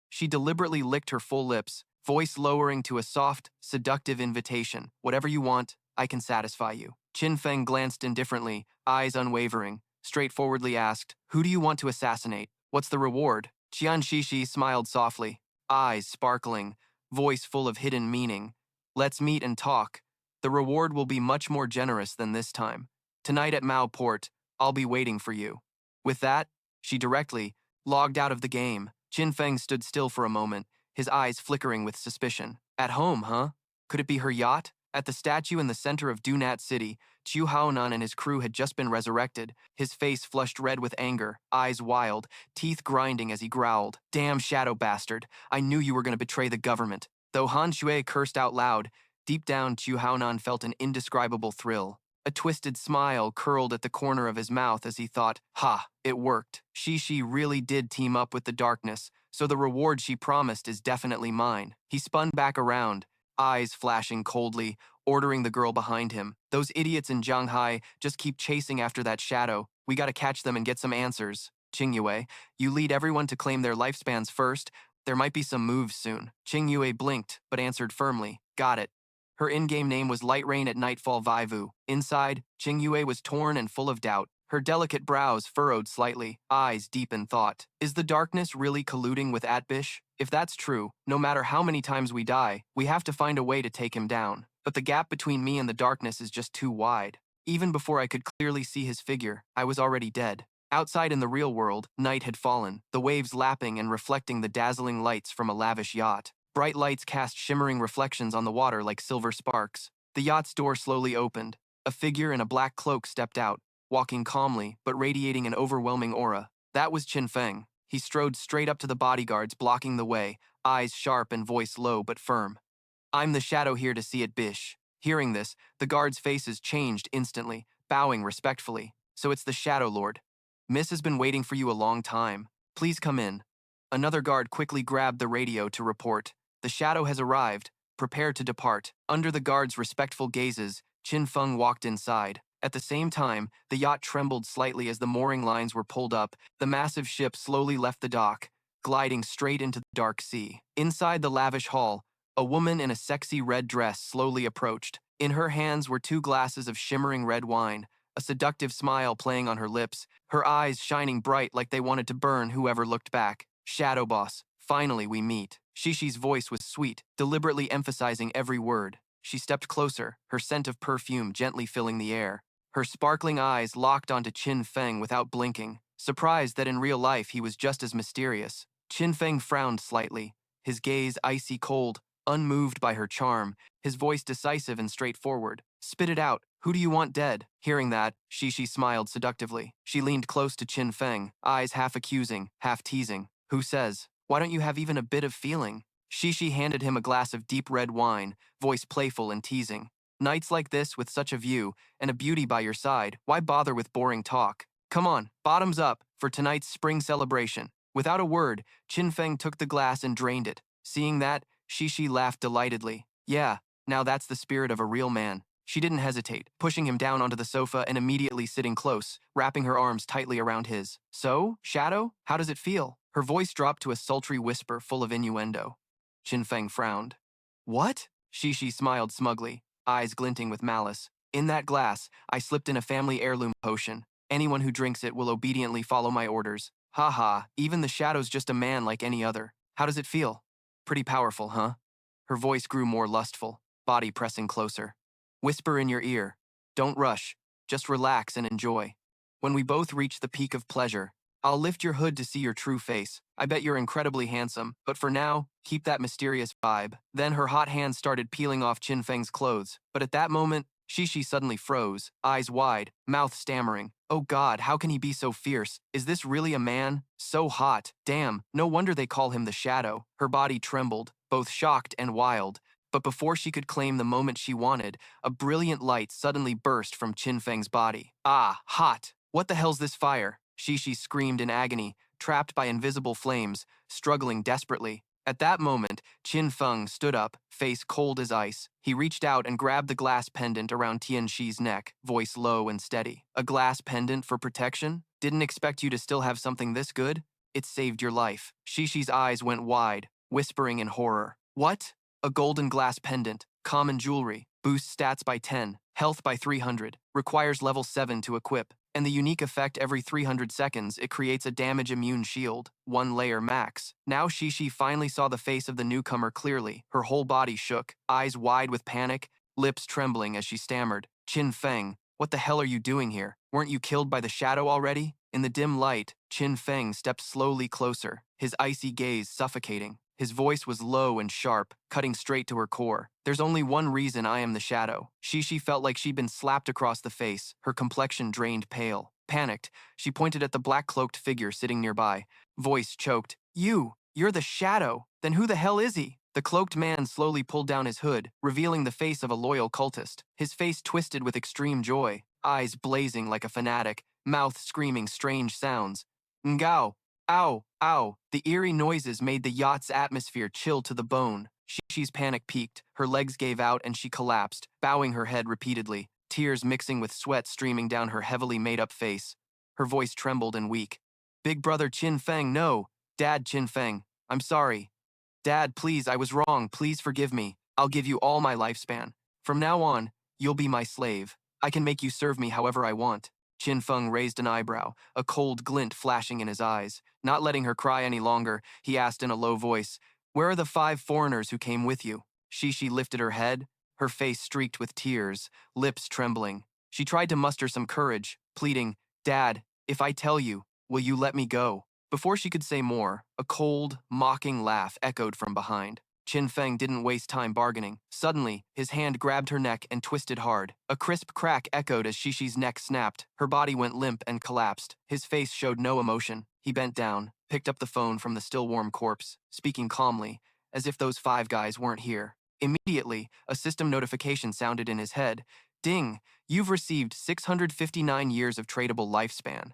she deliberately licked her full lips, voice lowering to a soft, seductive invitation. "Whatever you want, I can satisfy you." Qin Feng glanced indifferently, eyes unwavering, straightforwardly asked, "Who do you want to assassinate? What's the reward?" Qian Shishi smiled softly, eyes sparkling, voice full of hidden meaning. "Let's meet and talk. The reward will be much more generous than this time. Tonight at Mao Port, I'll be waiting for you." With that, she directly logged out of the game. Qin Feng stood still for a moment, his eyes flickering with suspicion. At home, huh? Could it be her yacht? At the statue in the center of Dunat City, Chiu Haonan and his crew had just been resurrected, his face flushed red with anger, eyes wild, teeth grinding as he growled, "Damn shadow bastard, I knew you were going to betray the government." Though Han Shui cursed out loud, deep down Chiu Haonan felt an indescribable thrill. A twisted smile curled at the corner of his mouth as he thought, "Ha, it worked. Shishi really did team up with the darkness, so the reward she promised is definitely mine." He spun back around, eyes flashing coldly, ordering the girl behind him. "Those idiots in Shanghai just keep chasing after that shadow. We gotta catch them and get some answers. Qingyue, you lead everyone to claim their lifespans first. There might be some moves soon." Qingyue blinked, but answered firmly, "Got it." Her in-game name was Light Rain at Nightfall Vaivu. Inside, Qingyue was torn and full of doubt. her delicate brows furrowed slightly, eyes deep in thought. Is the darkness really colluding with Atbish? If that's true, no matter how many times we die, we have to find a way to take him down. But the gap between me and the darkness is just too wide. Even before I could clearly see his figure, I was already dead. Outside in the real world, night had fallen, the waves lapping and reflecting the dazzling lights from a lavish yacht. Bright lights cast shimmering reflections on the water like silver sparks. The yacht's door slowly opened. A figure in a black cloak stepped out, walking calmly but radiating an overwhelming aura. That was Qin Feng. He strode straight up to the bodyguards, blocking the way, eyes sharp and voice low but firm. I'm the shadow here to see it, Bish. Hearing this, the guards' faces changed instantly, bowing respectfully. So it's the Shadow Lord. Miss has been waiting for you a long time. Please come in. Another guard quickly grabbed the radio to report. The shadow has arrived. Prepare to depart. Under the guards' respectful gazes, Qin Feng walked inside. At the same time, the yacht trembled slightly as the mooring lines were pulled up. The massive ship slowly left the dock, gliding straight into the dark sea. Inside the lavish hall, a woman in a sexy red dress slowly approached. In her hands were 2 glasses of shimmering red wine, a seductive smile playing on her lips, her eyes shining bright like they wanted to burn whoever looked back. Shadow Boss, finally we meet. Shishi's voice was sweet, deliberately emphasizing every word. She stepped closer, her scent of perfume gently filling the air. Her sparkling eyes locked onto Qin Feng without blinking, surprised that in real life he was just as mysterious. Qin Feng frowned slightly, his gaze icy cold, unmoved by her charm, his voice decisive and straightforward. Spit it out. Who do you want dead? Hearing that, Shishi smiled seductively. She leaned close to Qin Feng, eyes half accusing, half teasing. Who says? Why don't you have even a bit of feeling? Shishi handed him a glass of deep red wine, voice playful and teasing. Nights like this with such a view, and a beauty by your side, why bother with boring talk? Come on, bottoms up, for tonight's spring celebration. Without a word, Qin Feng took the glass and drained it. Seeing that, Shishi laughed delightedly. Yeah, now that's the spirit of a real man. She didn't hesitate, pushing him down onto the sofa and immediately sitting close, wrapping her arms tightly around his. So, Shadow, how does it feel? Her voice dropped to a sultry whisper full of innuendo. Qin Feng frowned. What? Shishi smiled smugly, eyes glinting with malice. In that glass, I slipped in a family heirloom potion. Anyone who drinks it will obediently follow my orders. Ha ha, even the Shadow's just a man like any other. How does it feel? Pretty powerful, huh? Her voice grew more lustful, body pressing closer. Whisper in your ear. Don't rush. Just relax and enjoy. When we both reach the peak of pleasure, I'll lift your hood to see your true face. I bet you're incredibly handsome, but for now, keep that mysterious vibe. Then her hot hands started peeling off Qin Feng's clothes, but at that moment, Shishi suddenly froze, eyes wide, mouth stammering. Oh God, how can he be so fierce? Is this really a man? So hot. Damn, no wonder they call him the Shadow. Her body trembled, both shocked and wild. But before she could claim the moment she wanted, a brilliant light suddenly burst from Qin Feng's body. Ah, hot! What the hell's this fire? Shishi screamed in agony, trapped by invisible flames, struggling desperately. At that moment, Qin Feng stood up, face cold as ice. He reached out and grabbed the glass pendant around Tianxi's neck, voice low and steady. A glass pendant for protection? Didn't expect you to still have something this good? It saved your life. Shishi's eyes went wide, whispering in horror. What? A golden glass pendant, common jewelry, boosts stats by 10, health by 300, requires level 7 to equip, and the unique effect every 300 seconds, it creates a damage immune shield, 1 layer max. Now Shishi finally saw the face of the newcomer clearly. Her whole body shook, eyes wide with panic, lips trembling as she stammered. Qin Feng, what the hell are you doing here? Weren't you killed by the Shadow already? In the dim light, Qin Feng stepped slowly closer, his icy gaze suffocating. His voice was low and sharp, cutting straight to her core. There's only one reason I am the Shadow. Shishi felt like she'd been slapped across the face, her complexion drained pale. Panicked, she pointed at the black-cloaked figure sitting nearby. Voice choked. You're the Shadow. Then who the hell is he? The cloaked man slowly pulled down his hood, revealing the face of a loyal cultist. His face twisted with extreme joy, eyes blazing like a fanatic, mouth screaming strange sounds. Ngao! Ow! Ow! The eerie noises made the yacht's atmosphere chill to the bone. Shishi's panic peaked, her legs gave out and she collapsed, bowing her head repeatedly, tears mixing with sweat streaming down her heavily made-up face. Her voice trembled and weak. Big brother Qin Feng, no! Dad Qin Feng, I'm sorry. Dad, please, I was wrong, please forgive me. I'll give you all my lifespan. From now on, you'll be my slave. I can make you serve me however I want. Qin Feng raised an eyebrow, a cold glint flashing in his eyes. Not letting her cry any longer, he asked in a low voice, "Where are the 5 foreigners who came with you?" Shishi lifted her head, her face streaked with tears, lips trembling. She tried to muster some courage, pleading, "Dad, if I tell you, will you let me go?" Before she could say more, a cold, mocking laugh echoed from behind. Qin Feng didn't waste time bargaining. Suddenly, his hand grabbed her neck and twisted hard. A crisp crack echoed as Shishi's neck snapped. Her body went limp and collapsed. His face showed no emotion. He bent down, picked up the phone from the still warm corpse, speaking calmly, as if those 5 guys weren't here. Immediately, a system notification sounded in his head. "Ding, you've received 659 years of tradable lifespan."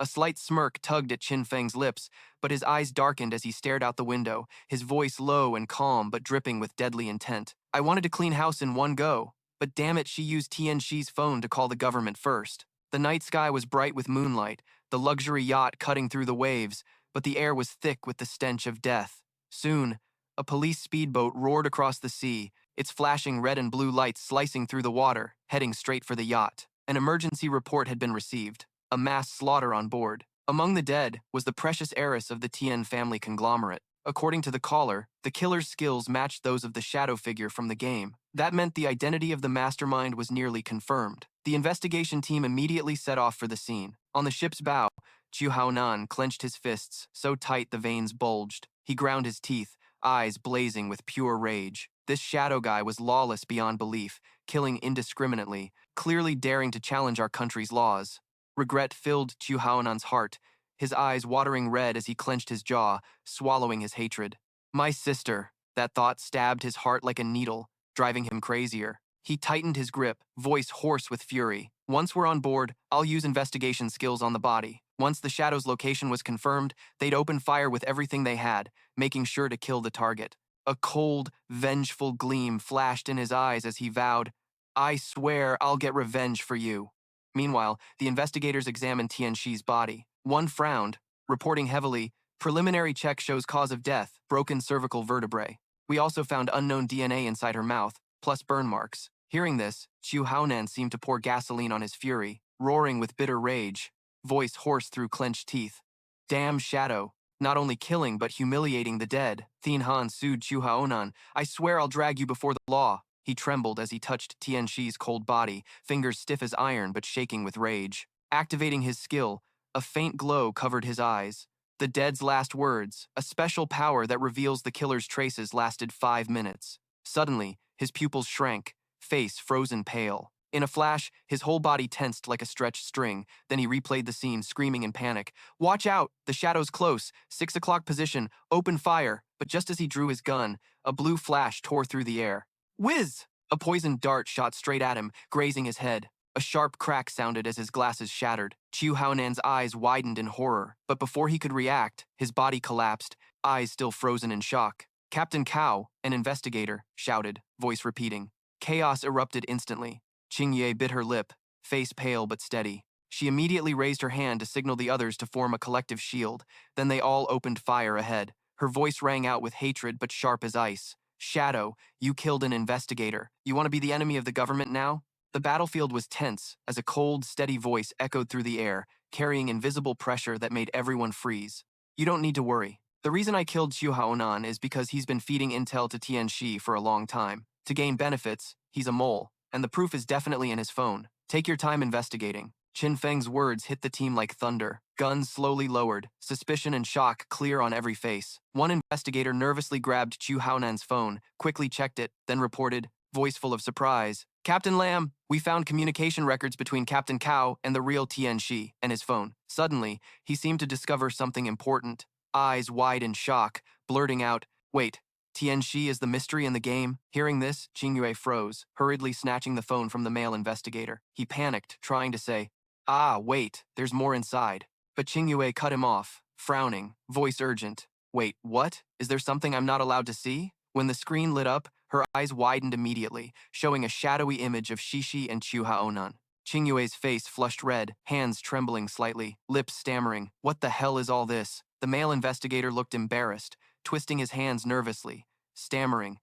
A slight smirk tugged at Qin Feng's lips, but his eyes darkened as he stared out the window, his voice low and calm but dripping with deadly intent. "I wanted to clean house in one go, but damn it, she used Tianxi's phone to call the government first." The night sky was bright with moonlight, the luxury yacht cutting through the waves, but the air was thick with the stench of death. Soon, a police speedboat roared across the sea, its flashing red and blue lights slicing through the water, heading straight for the yacht. An emergency report had been received. A mass slaughter on board. Among the dead was the precious heiress of the Tian family conglomerate. According to the caller, the killer's skills matched those of the shadow figure from the game. That meant the identity of the mastermind was nearly confirmed. The investigation team immediately set off for the scene. On the ship's bow, Chu Haonan clenched his fists so tight the veins bulged. He ground his teeth, eyes blazing with pure rage. This shadow guy was lawless beyond belief, killing indiscriminately, clearly daring to challenge our country's laws. Regret filled Chu Haonan's heart, his eyes watering red as he clenched his jaw, swallowing his hatred. My sister, that thought stabbed his heart like a needle, driving him crazier. He tightened his grip, voice hoarse with fury. Once we're on board, I'll use investigation skills on the body. Once the Shadow's location was confirmed, they'd open fire with everything they had, making sure to kill the target. A cold, vengeful gleam flashed in his eyes as he vowed, "I swear I'll get revenge for you." Meanwhile, the investigators examined Tianxi's body. One frowned, reporting heavily, "Preliminary check shows cause of death, broken cervical vertebrae. We also found unknown DNA inside her mouth, plus burn marks." Hearing this, Chu Haonan seemed to pour gasoline on his fury, roaring with bitter rage, voice hoarse through clenched teeth. "Damn Shadow, not only killing but humiliating the dead." Thin Han sued Chu Haonan, "I swear I'll drag you before the law." He trembled as he touched Tianxi's cold body, fingers stiff as iron but shaking with rage. Activating his skill, a faint glow covered his eyes. The dead's last words, a special power that reveals the killer's traces, lasted 5 minutes. Suddenly, his pupils shrank, face frozen pale. In a flash, his whole body tensed like a stretched string. Then he replayed the scene, screaming in panic. "Watch out! The Shadow's close! 6 o'clock position! Open fire!" But just as he drew his gun, a blue flash tore through the air. Whiz! A poisoned dart shot straight at him, grazing his head. A sharp crack sounded as his glasses shattered. Chu Haonan's eyes widened in horror, but before he could react, his body collapsed, eyes still frozen in shock. Captain Cao, an investigator, shouted, voice repeating. Chaos erupted instantly. Qingye bit her lip, face pale but steady. She immediately raised her hand to signal the others to form a collective shield. Then they all opened fire ahead. Her voice rang out with hatred but sharp as ice. "Shadow, you killed an investigator. You want to be the enemy of the government now?" The battlefield was tense as a cold, steady voice echoed through the air, carrying invisible pressure that made everyone freeze. "You don't need to worry. The reason I killed Xu Haonan is because he's been feeding intel to Tianxi for a long time. To gain benefits, he's a mole, and the proof is definitely in his phone. Take your time investigating." Qin Feng's words hit the team like thunder. Guns slowly lowered, suspicion and shock clear on every face. One investigator nervously grabbed Chu Haonan's phone, quickly checked it, then reported, voice full of surprise, "Captain Lam, we found communication records between Captain Cao and the real Tianxi and his phone." Suddenly, he seemed to discover something important, eyes wide in shock, blurting out, "Wait, Tianxi is the mystery in the game?" Hearing this, Qingyue froze, hurriedly snatching the phone from the male investigator. He panicked, trying to say, "Ah, wait, there's more inside." But Qingyue cut him off, frowning, voice urgent. "Wait, what? Is there something I'm not allowed to see?" When the screen lit up, her eyes widened immediately, showing a shadowy image of Shishi and Chu Haonan. Qingyue's face flushed red, hands trembling slightly, lips stammering. "What the hell is all this?" The male investigator looked embarrassed, twisting his hands nervously, stammering.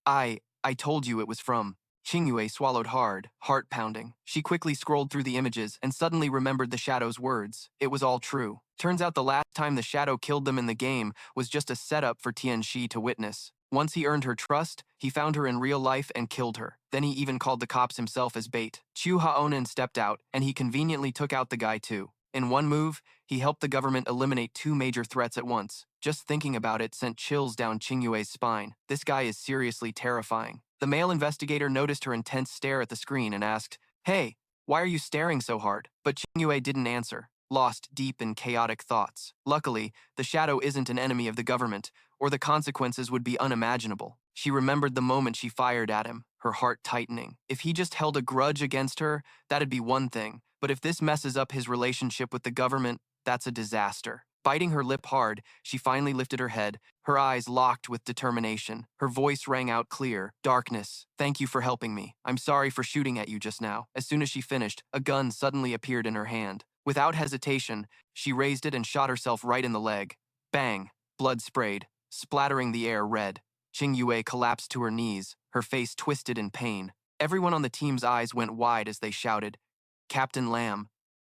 I told you it was from." Qingyue swallowed hard, heart pounding. She quickly scrolled through the images and suddenly remembered the Shadow's words. It was all true. Turns out the last time the Shadow killed them in the game was just a setup for Tianxi to witness. Once he earned her trust, he found her in real life and killed her. Then he even called the cops himself as bait. Chu Haonan stepped out, and he conveniently took out the guy too. In one move, he helped the government eliminate two major threats at once. Just thinking about it sent chills down Qingyue's spine. This guy is seriously terrifying. The male investigator noticed her intense stare at the screen and asked, "Hey, why are you staring so hard?" But Qingyue didn't answer, lost deep in chaotic thoughts. Luckily, the Shadow isn't an enemy of the government, or the consequences would be unimaginable. She remembered the moment she fired at him, her heart tightening. If he just held a grudge against her, that'd be one thing. But if this messes up his relationship with the government, that's a disaster. Biting her lip hard, she finally lifted her head, her eyes locked with determination. Her voice rang out clear. "Darkness, thank you for helping me. I'm sorry for shooting at you just now." As soon as she finished, a gun suddenly appeared in her hand. Without hesitation, she raised it and shot herself right in the leg. Bang! Blood sprayed, splattering the air red. Qingyue collapsed to her knees, her face twisted in pain. Everyone on the team's eyes went wide as they shouted, "Captain Lamb."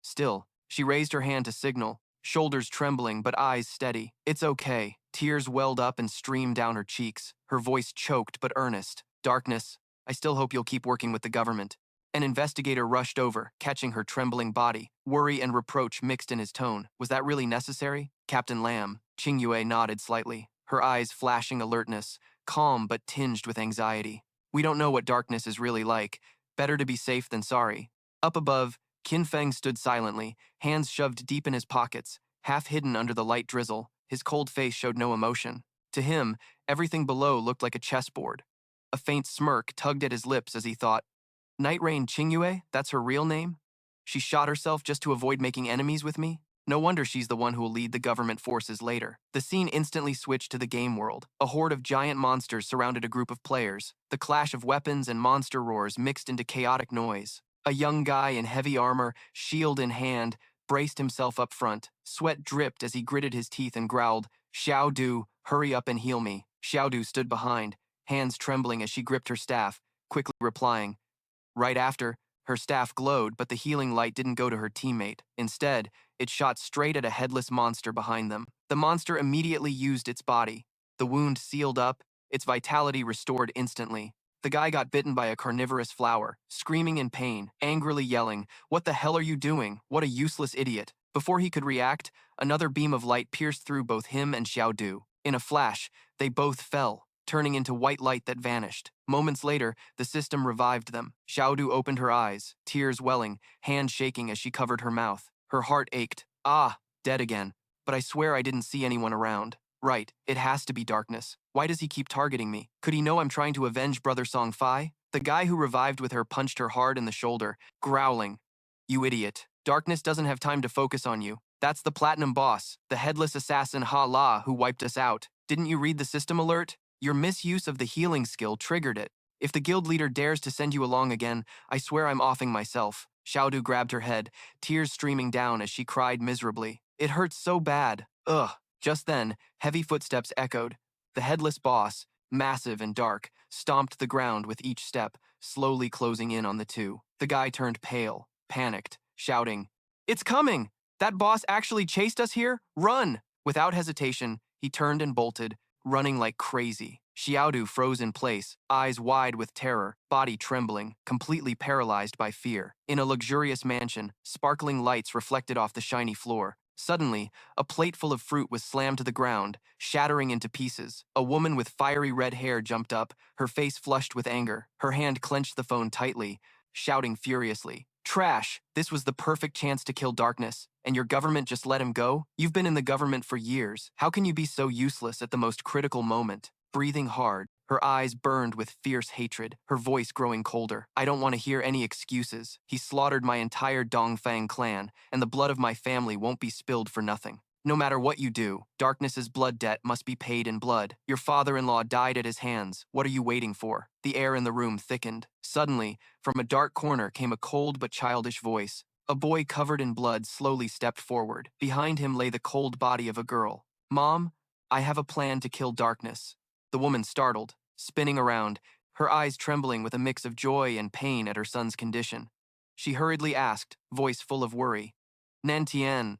Still, she raised her hand to signal, shoulders trembling but eyes steady. "It's okay." Tears welled up and streamed down her cheeks, her voice choked but earnest. "Darkness, I still hope you'll keep working with the government." An investigator rushed over, catching her trembling body. Worry and reproach mixed in his tone. "Was that really necessary?" "Captain Lamb." Qingyue nodded slightly, her eyes flashing alertness, calm but tinged with anxiety. "We don't know what darkness is really like. Better to be safe than sorry." Up above, Qin Feng stood silently, hands shoved deep in his pockets, half hidden under the light drizzle. His cold face showed no emotion. To him, everything below looked like a chessboard. A faint smirk tugged at his lips as he thought, "Night Rain Qingyue, that's her real name? She shot herself just to avoid making enemies with me? No wonder she's the one who will lead the government forces later." The scene instantly switched to the game world. A horde of giant monsters surrounded a group of players. The clash of weapons and monster roars mixed into chaotic noise. A young guy in heavy armor, shield in hand, braced himself up front. Sweat dripped as he gritted his teeth and growled, "Xiao Du, hurry up and heal me." Xiao Du stood behind, hands trembling as she gripped her staff, quickly replying. Right after, her staff glowed, but the healing light didn't go to her teammate. Instead, it shot straight at a headless monster behind them. The monster immediately used its body. The wound sealed up, its vitality restored instantly. The guy got bitten by a carnivorous flower, screaming in pain, angrily yelling, "What the hell are you doing? What a useless idiot." Before he could react, another beam of light pierced through both him and Xiao Du. In a flash, they both fell, turning into white light that vanished. Moments later, the system revived them. Xiao Du opened her eyes, tears welling, hands shaking as she covered her mouth. Her heart ached. "Ah, dead again. But I swear I didn't see anyone around." "Right, it has to be darkness. Why does he keep targeting me? Could he know I'm trying to avenge Brother Song Fai?" The guy who revived with her punched her hard in the shoulder, growling, "You idiot. Darkness doesn't have time to focus on you. That's the Platinum Boss, the headless assassin Ha La who wiped us out. Didn't you read the system alert? Your misuse of the healing skill triggered it. If the guild leader dares to send you along again, I swear I'm offing myself." Xiaodu grabbed her head, tears streaming down as she cried miserably. "It hurts so bad. Ugh." Just then, heavy footsteps echoed. The headless boss, massive and dark, stomped the ground with each step, slowly closing in on the two. The guy turned pale, panicked, shouting, "It's coming! That boss actually chased us here? Run!" Without hesitation, he turned and bolted, running like crazy. Xiaodu froze in place, eyes wide with terror, body trembling, completely paralyzed by fear. In a luxurious mansion, sparkling lights reflected off the shiny floor. Suddenly, a plate full of fruit was slammed to the ground, shattering into pieces. A woman with fiery red hair jumped up, her face flushed with anger. Her hand clenched the phone tightly, shouting furiously, "Trash! This was the perfect chance to kill Darkness, and your government just let him go? You've been in the government for years. How can you be so useless at the most critical moment?" Breathing hard, her eyes burned with fierce hatred, her voice growing colder. "I don't want to hear any excuses. He slaughtered my entire Dongfang clan, and the blood of my family won't be spilled for nothing. No matter what you do, Darkness's blood debt must be paid in blood. Your father-in-law died at his hands. What are you waiting for?" The air in the room thickened. Suddenly, from a dark corner came a cold but childish voice. A boy covered in blood slowly stepped forward. Behind him lay the cold body of a girl. "Mom, I have a plan to kill Darkness." The woman startled, spinning around, her eyes trembling with a mix of joy and pain at her son's condition. She hurriedly asked, voice full of worry, Nantien,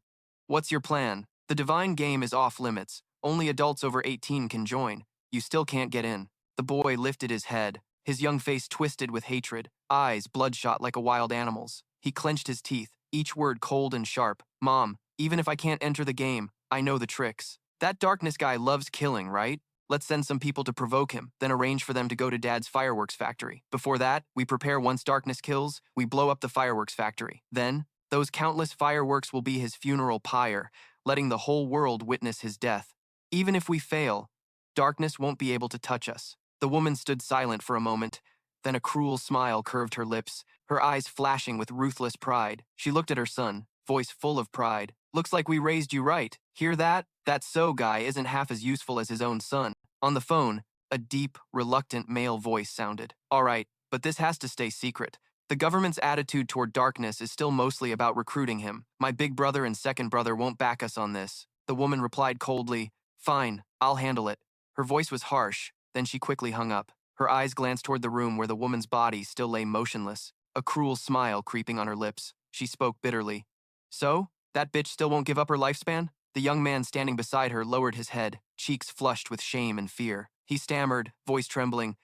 what's your plan? The divine game is off limits. Only adults over 18 can join. You still can't get in. The boy lifted his head, his young face twisted with hatred, eyes bloodshot like a wild animal's. He clenched his teeth, each word cold and sharp. Mom, even if I can't enter the game, I know the tricks. That darkness guy loves killing, right? Let's send some people to provoke him, then arrange for them to go to Dad's fireworks factory. Before that, we prepare once darkness kills, we blow up the fireworks factory. Then, those countless fireworks will be his funeral pyre, letting the whole world witness his death. Even if we fail, darkness won't be able to touch us. The woman stood silent for a moment, then a cruel smile curved her lips, her eyes flashing with ruthless pride. She looked at her son, voice full of pride. Looks like we raised you right. Hear that? That So guy isn't half as useful as his own son. On the phone, a deep, reluctant male voice sounded. All right, but this has to stay secret. The government's attitude toward darkness is still mostly about recruiting him. My big brother and second brother won't back us on this. The woman replied coldly, Fine, I'll handle it. Her voice was harsh, then she quickly hung up. Her eyes glanced toward the room where the woman's body still lay motionless, a cruel smile creeping on her lips. She spoke bitterly. So, that bitch still won't give up her lifespan? The young man standing beside her lowered his head, cheeks flushed with shame and fear. He stammered, voice trembling,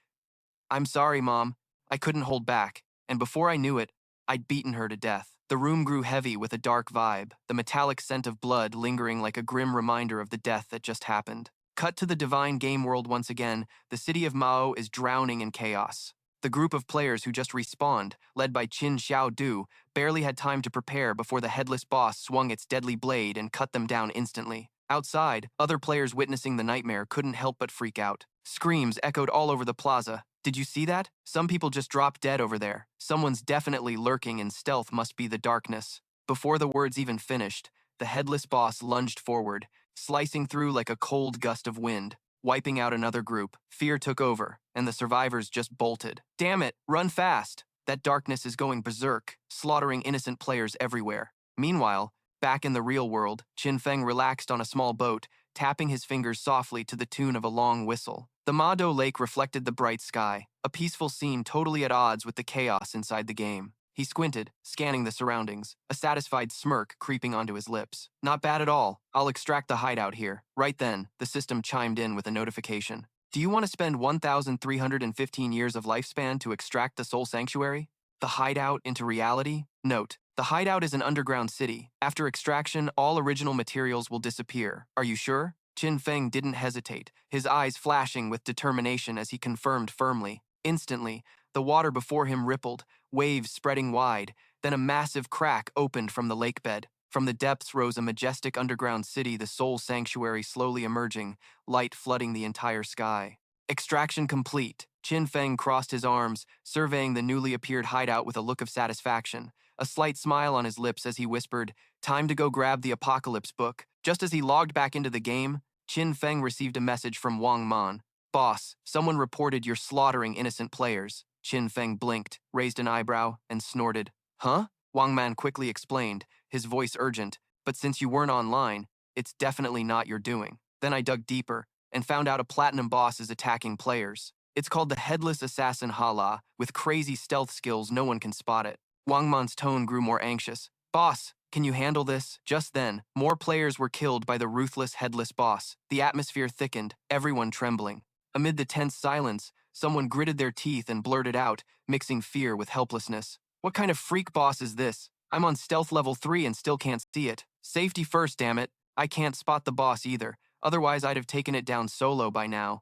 I'm sorry, Mom. I couldn't hold back, and before I knew it, I'd beaten her to death. The room grew heavy with a dark vibe, the metallic scent of blood lingering like a grim reminder of the death that just happened. Cut to the divine game world once again, the city of Mao is drowning in chaos. The group of players who just respawned, led by Qin Xiaodu, barely had time to prepare before the headless boss swung its deadly blade and cut them down instantly. Outside, other players witnessing the nightmare couldn't help but freak out. Screams echoed all over the plaza. Did you see that? Some people just dropped dead over there. Someone's definitely lurking and stealth must be the darkness. Before the words even finished, the headless boss lunged forward, slicing through like a cold gust of wind, wiping out another group. Fear took over, and the survivors just bolted. Damn it, run fast! That darkness is going berserk, slaughtering innocent players everywhere. Meanwhile, back in the real world, Qin Feng relaxed on a small boat, tapping his fingers softly to the tune of a long whistle. The Mado Lake reflected the bright sky, a peaceful scene totally at odds with the chaos inside the game. He squinted, scanning the surroundings, a satisfied smirk creeping onto his lips. Not bad at all. I'll extract the hideout here. Right then, the system chimed in with a notification. Do you want to spend 1,315 years of lifespan to extract the Soul Sanctuary? The hideout into reality? Note, the hideout is an underground city. After extraction, all original materials will disappear. Are you sure? Qin Feng didn't hesitate, his eyes flashing with determination as he confirmed firmly. Instantly, the water before him rippled, waves spreading wide, then a massive crack opened from the lake bed. From the depths rose a majestic underground city, the Soul Sanctuary slowly emerging, light flooding the entire sky. Extraction complete. Qin Feng crossed his arms, surveying the newly appeared hideout with a look of satisfaction, a slight smile on his lips as he whispered, Time to go grab the Apocalypse book. Just as he logged back into the game, Qin Feng received a message from Wang Man. Boss, someone reported you're slaughtering innocent players. Qin Feng blinked, raised an eyebrow, and snorted. Huh? Wang Man quickly explained, his voice urgent, but since you weren't online, it's definitely not your doing. Then I dug deeper, and found out a platinum boss is attacking players. It's called the Headless Assassin Hala, with crazy stealth skills no one can spot it. Wang Man's tone grew more anxious. Boss, can you handle this? Just then, more players were killed by the ruthless headless boss. The atmosphere thickened, everyone trembling. Amid the tense silence, someone gritted their teeth and blurted out, mixing fear with helplessness. What kind of freak boss is this? I'm on stealth level 3 and still can't see it. Safety first, damn it. I can't spot the boss either. Otherwise, I'd have taken it down solo by now.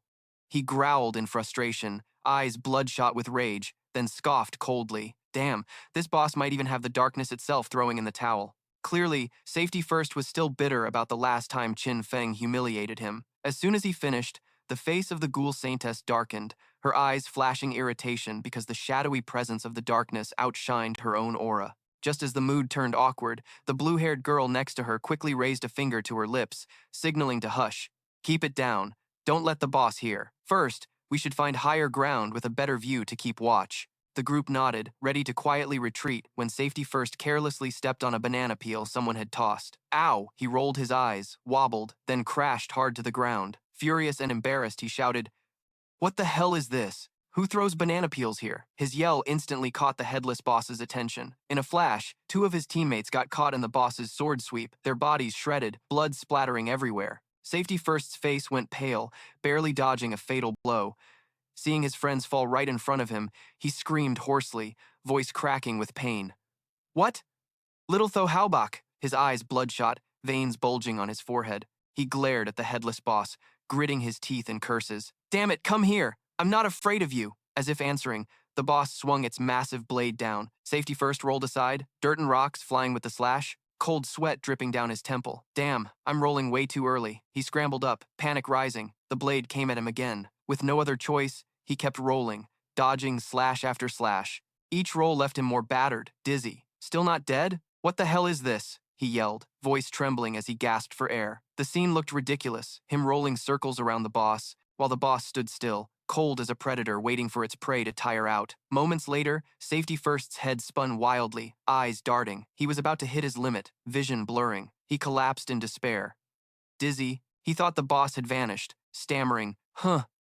He growled in frustration, eyes bloodshot with rage, then scoffed coldly. Damn, this boss might even have the darkness itself throwing in the towel. Clearly, Safety First was still bitter about the last time Qin Feng humiliated him. As soon as he finished, the face of the ghoul saintess darkened, her eyes flashing irritation because the shadowy presence of the darkness outshined her own aura. Just as the mood turned awkward, the blue-haired girl next to her quickly raised a finger to her lips, signaling to hush. Keep it down. Don't let the boss hear. First, we should find higher ground with a better view to keep watch. The group nodded, ready to quietly retreat when Safety First carelessly stepped on a banana peel someone had tossed. Ow! He rolled his eyes, wobbled, then crashed hard to the ground. Furious and embarrassed, he shouted, What the hell is this? Who throws banana peels here? His yell instantly caught the headless boss's attention. In a flash, two of his teammates got caught in the boss's sword sweep, their bodies shredded, blood splattering everywhere. Safety First's face went pale, barely dodging a fatal blow. Seeing his friends fall right in front of him, he screamed hoarsely, voice cracking with pain. What? Little Tho Haubach, his eyes bloodshot, veins bulging on his forehead. He glared at the headless boss, gritting his teeth in curses. Damn it, come here! I'm not afraid of you! As if answering, the boss swung its massive blade down. Safety First rolled aside, dirt and rocks flying with the slash, cold sweat dripping down his temple. Damn, I'm rolling way too early. He scrambled up, panic rising. The blade came at him again. With no other choice, he kept rolling, dodging slash after slash. Each roll left him more battered, dizzy. Still not dead? What the hell is this? He yelled, voice trembling as he gasped for air. The scene looked ridiculous, him rolling circles around the boss, while the boss stood still, cold as a predator waiting for its prey to tire out. Moments later, Safety First's head spun wildly, eyes darting. He was about to hit his limit, vision blurring. He collapsed in despair. Dizzy, he thought the boss had vanished, stammering,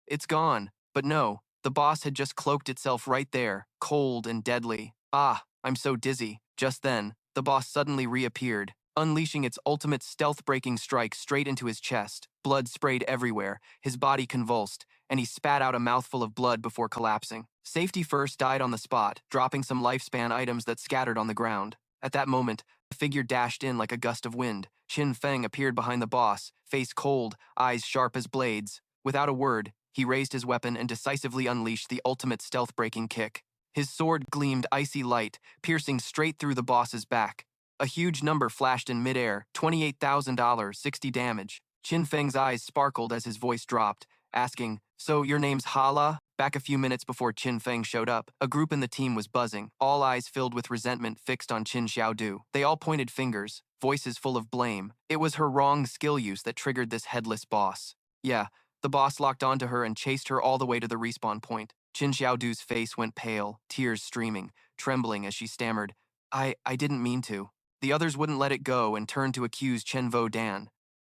it's gone. But no, the boss had just cloaked itself right there, cold and deadly. Ah, I'm so dizzy. Just then, the boss suddenly reappeared, unleashing its ultimate stealth-breaking strike straight into his chest. Blood sprayed everywhere, his body convulsed, and he spat out a mouthful of blood before collapsing. Safety First died on the spot, dropping some lifespan items that scattered on the ground. At that moment, a figure dashed in like a gust of wind. Qin Feng appeared behind the boss, face cold, eyes sharp as blades. Without a word, he raised his weapon and decisively unleashed the ultimate stealth-breaking kick. His sword gleamed icy light, piercing straight through the boss's back. A huge number flashed in midair, $28,000, 60 damage. Qin Feng's eyes sparkled as his voice dropped, asking, "So your name's Hala?" Back a few minutes before Qin Feng showed up, a group in the team was buzzing, all eyes filled with resentment fixed on Qin Xiaodu. They all pointed fingers, voices full of blame. It was her wrong skill use that triggered this headless boss. Yeah, the boss locked onto her and chased her all the way to the respawn point. Qin Xiaodu's face went pale, tears streaming, trembling as she stammered, I didn't mean to. The others wouldn't let it go and turned to accuse Chen Vo Dan.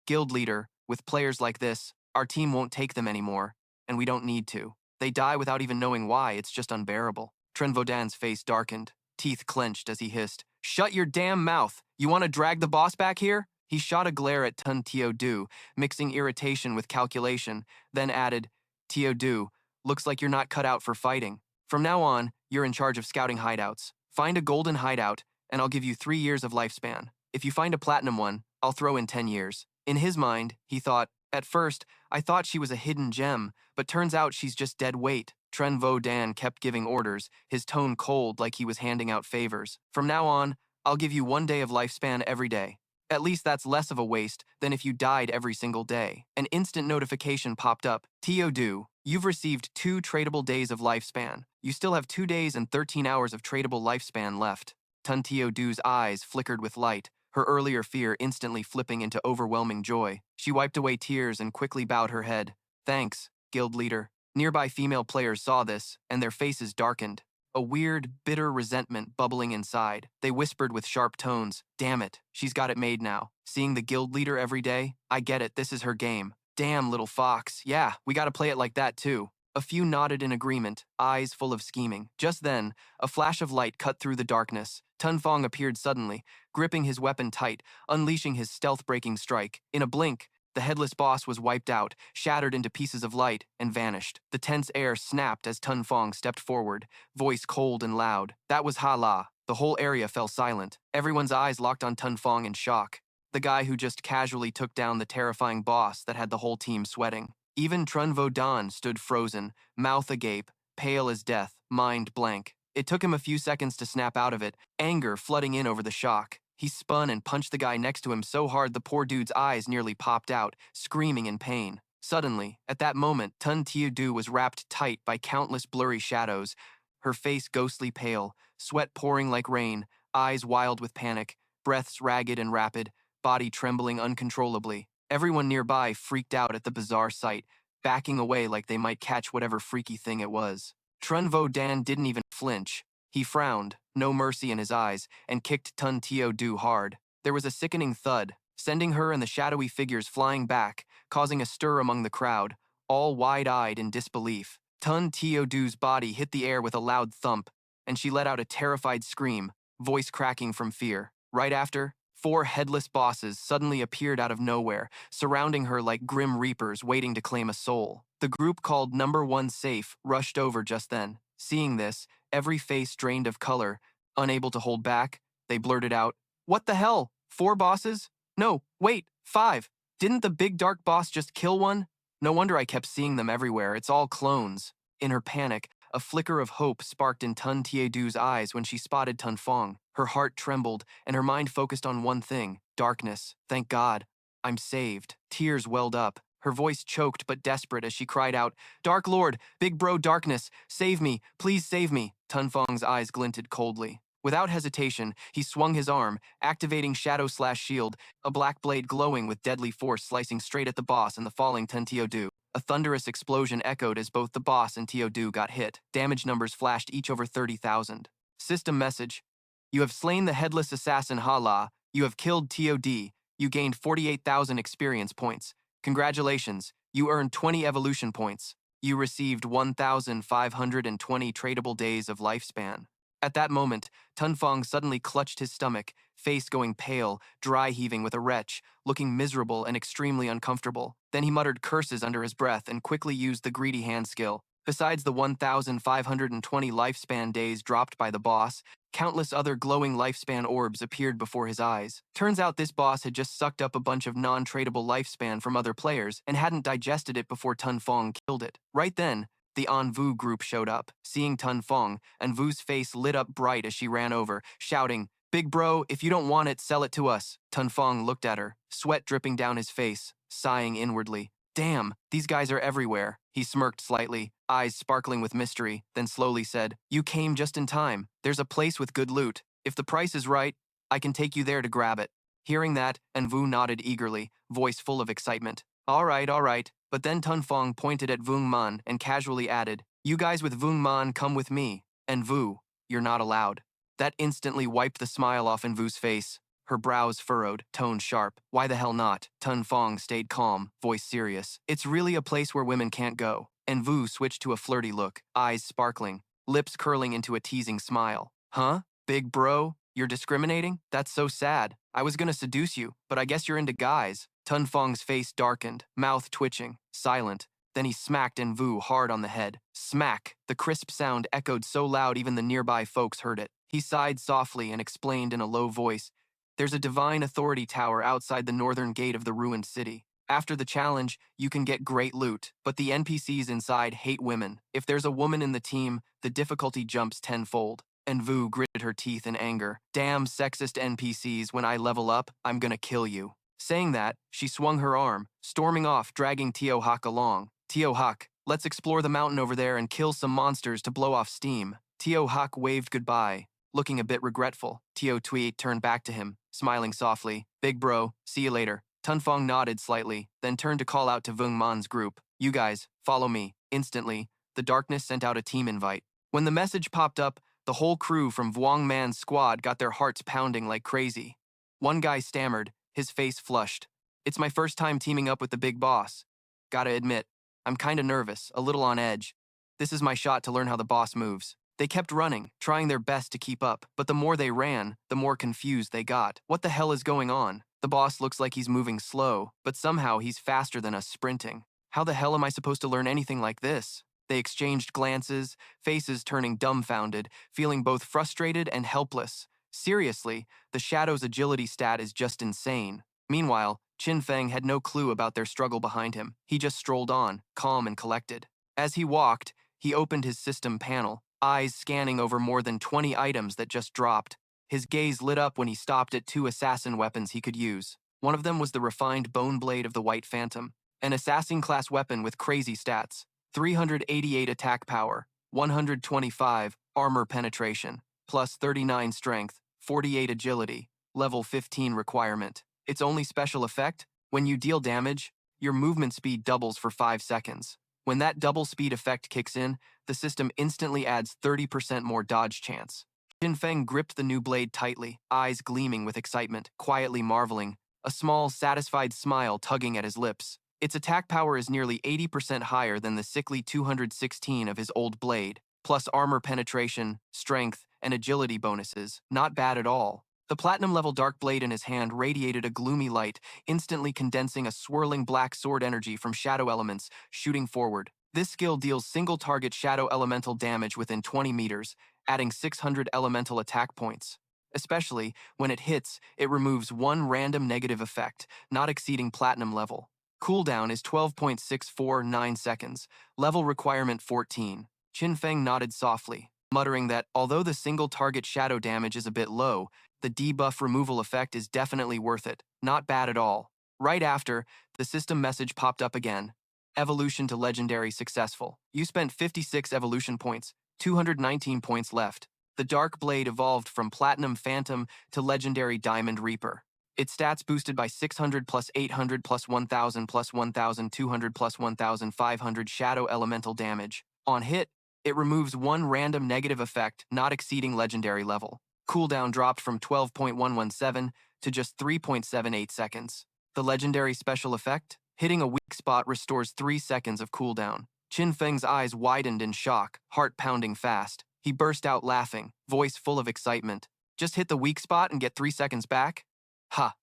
Guild leader, with players like this, our team won't take them anymore, and we don't need to. They die without even knowing why, it's just unbearable. Chen Vo Dan's face darkened, teeth clenched as he hissed, Shut your damn mouth! You want to drag the boss back here? He shot a glare at Tun Tio Du, mixing irritation with calculation, then added, Tio Du, looks like you're not cut out for fighting. From now on, you're in charge of scouting hideouts. Find a golden hideout, and I'll give you 3 years of lifespan. If you find a platinum one, I'll throw in 10 years. In his mind, he thought, at first, I thought she was a hidden gem, but turns out she's just dead weight. Tren Vo Dan kept giving orders, his tone cold like he was handing out favors. From now on, I'll give you 1 day of lifespan every day. At least that's less of a waste than if you died every single day. An instant notification popped up. Tio Du, you've received 2 tradable days of lifespan. You still have 2 days and 13 hours of tradable lifespan left. Tun Tio Du's eyes flickered with light, her earlier fear instantly flipping into overwhelming joy. She wiped away tears and quickly bowed her head. Thanks, guild leader. Nearby female players saw this, and their faces darkened. A weird, bitter resentment bubbling inside. They whispered with sharp tones, Damn it, she's got it made now. Seeing the guild leader every day? I get it, this is her game. Damn, little fox. Yeah, we gotta play it like that too. A few nodded in agreement, eyes full of scheming. Just then, a flash of light cut through the darkness. Tun Feng appeared suddenly, gripping his weapon tight, unleashing his stealth-breaking strike. In a blink, the headless boss was wiped out, shattered into pieces of light, and vanished. The tense air snapped as Tun Feng stepped forward, voice cold and loud. That was Ha-La. The whole area fell silent. Everyone's eyes locked on Tun Feng in shock. The guy who just casually took down the terrifying boss that had the whole team sweating. Even Trun Vo Dan stood frozen, mouth agape, pale as death, mind blank. It took him a few seconds to snap out of it, anger flooding in over the shock. He spun and punched the guy next to him so hard the poor dude's eyes nearly popped out, screaming in pain. Suddenly, at that moment, Tun Tiu Du was wrapped tight by countless blurry shadows, her face ghostly pale, sweat pouring like rain, eyes wild with panic, breaths ragged and rapid, body trembling uncontrollably. Everyone nearby freaked out at the bizarre sight, backing away like they might catch whatever freaky thing it was. Trun Vo Dan didn't even flinch. He frowned, no mercy in his eyes, and kicked Tun Tio Du hard. There was a sickening thud, sending her and the shadowy figures flying back, causing a stir among the crowd, all wide-eyed in disbelief. Tun Teodu's body hit the air with a loud thump, and she let out a terrified scream, voice cracking from fear. Right after, four headless bosses suddenly appeared out of nowhere, surrounding her like grim reapers waiting to claim a soul. The group called Number One Safe rushed over just then. Seeing this, every face drained of color. Unable to hold back, they blurted out, "What the hell? Four bosses? No, wait, five. Didn't the big dark boss just kill one? No wonder I kept seeing them everywhere. It's all clones." In her panic, a flicker of hope sparked in Tun Tiedu's eyes when she spotted Tun Feng. Her heart trembled, and her mind focused on one thing: darkness. Thank God. I'm saved. Tears welled up. Her voice choked but desperate as she cried out, "Dark Lord, Big Bro Darkness, save me, please save me." Tun Feng's eyes glinted coldly. Without hesitation, he swung his arm, activating Shadow/Shield, a black blade glowing with deadly force slicing straight at the boss and the falling Tun Teodu. A thunderous explosion echoed as both the boss and Teodu got hit. Damage numbers flashed each over 30,000. System message: you have slain the headless assassin Hala. You have killed TOD. You gained 48,000 experience points. Congratulations, you earned 20 evolution points. You received 1,520 tradable days of lifespan. At that moment, Tun Feng suddenly clutched his stomach, face going pale, dry heaving with a retch, looking miserable and extremely uncomfortable. Then he muttered curses under his breath and quickly used the greedy hand skill. Besides the 1,520 lifespan days dropped by the boss, countless other glowing lifespan orbs appeared before his eyes. Turns out this boss had just sucked up a bunch of non-tradable lifespan from other players and hadn't digested it before Tun Feng killed it. Right then, the Anvu group showed up. Seeing Tun Feng, Anvu's face lit up bright as she ran over, shouting, "Big bro, if you don't want it, sell it to us." Tun Feng looked at her, sweat dripping down his face, sighing inwardly. "Damn, these guys are everywhere." He smirked slightly, eyes sparkling with mystery, then slowly said, "You came just in time. There's a place with good loot. If the price is right, I can take you there to grab it." Hearing that, Anvu nodded eagerly, voice full of excitement. All right. But then Tun Feng pointed at Vung Man and casually added, "You guys with Vung Man come with me. And Vu, you're not allowed." That instantly wiped the smile off Vu's face. Her brows furrowed, tone sharp. Why the hell not? Tun Feng stayed calm, voice serious. "It's really a place where women can't go." And Vu switched to a flirty look, eyes sparkling, lips curling into a teasing smile. "Huh? Big bro? You're discriminating? That's so sad. I was gonna seduce you, but I guess you're into guys." Tun Feng's face darkened, mouth twitching, silent. Then he smacked Vu hard on the head. Smack! The crisp sound echoed so loud even the nearby folks heard it. He sighed softly and explained in a low voice, "There's a divine authority tower outside the northern gate of the ruined city. After the challenge, you can get great loot, but the NPCs inside hate women. If there's a woman in the team, the difficulty jumps tenfold." And Vu gritted her teeth in anger. "Damn sexist NPCs, when I level up, I'm gonna kill you." Saying that, she swung her arm, storming off, dragging Teo Hak along. "Teo Hak, let's explore the mountain over there and kill some monsters to blow off steam." Teo Hak waved goodbye, looking a bit regretful. Teo Tweet turned back to him, smiling softly. "Big bro, see you later." Tun Feng nodded slightly, then turned to call out to Vung Man's group. "You guys, follow me." Instantly, the darkness sent out a team invite. When the message popped up, the whole crew from Vuong Man's squad got their hearts pounding like crazy. One guy stammered, his face flushed. "It's my first time teaming up with the big boss. Gotta admit, I'm kinda nervous, a little on edge. This is my shot to learn how the boss moves." They kept running, trying their best to keep up, but the more they ran, the more confused they got. What the hell is going on? The boss looks like he's moving slow, but somehow he's faster than us sprinting. How the hell am I supposed to learn anything like this? They exchanged glances, faces turning dumbfounded, feeling both frustrated and helpless. Seriously, the Shadow's agility stat is just insane. Meanwhile, Qin Feng had no clue about their struggle behind him. He just strolled on, calm and collected. As he walked, he opened his system panel, eyes scanning over more than 20 items that just dropped. His gaze lit up when he stopped at 2 assassin weapons he could use. One of them was the refined bone blade of the White Phantom, an assassin-class weapon with crazy stats. 388 attack power, 125 armor penetration, plus 39 strength, 48 agility, level 15 requirement. Its only special effect? When you deal damage, your movement speed doubles for 5 seconds. When that double speed effect kicks in, the system instantly adds 30% more dodge chance. Qin Feng gripped the new blade tightly, eyes gleaming with excitement, quietly marveling, a small, satisfied smile tugging at his lips. Its attack power is nearly 80% higher than the sickly 216 of his old blade, plus armor penetration, strength, and agility bonuses. Not bad at all. The platinum-level dark blade in his hand radiated a gloomy light, instantly condensing a swirling black sword energy from shadow elements, shooting forward. This skill deals single-target shadow elemental damage within 20 meters, adding 600 elemental attack points. Especially, when it hits, it removes one random negative effect, not exceeding platinum level. Cooldown is 12.649 seconds, level requirement 14. Qin Feng nodded softly, muttering that, although the single-target shadow damage is a bit low, the debuff removal effect is definitely worth it. Not bad at all. Right after, the system message popped up again. Evolution to Legendary successful. You spent 56 evolution points, 219 points left. The Dark Blade evolved from Platinum Phantom to Legendary Diamond Reaper. Its stats boosted by 600 plus 800 plus 1000 plus 1200 plus 1500 shadow elemental damage. On hit, it removes one random negative effect not exceeding legendary level. Cooldown dropped from 12.117 to just 3.78 seconds. The legendary special effect? Hitting a weak spot restores 3 seconds of cooldown. Qin Feng's eyes widened in shock, heart pounding fast. He burst out laughing, voice full of excitement. Just hit the weak spot and get 3 seconds back? Ha!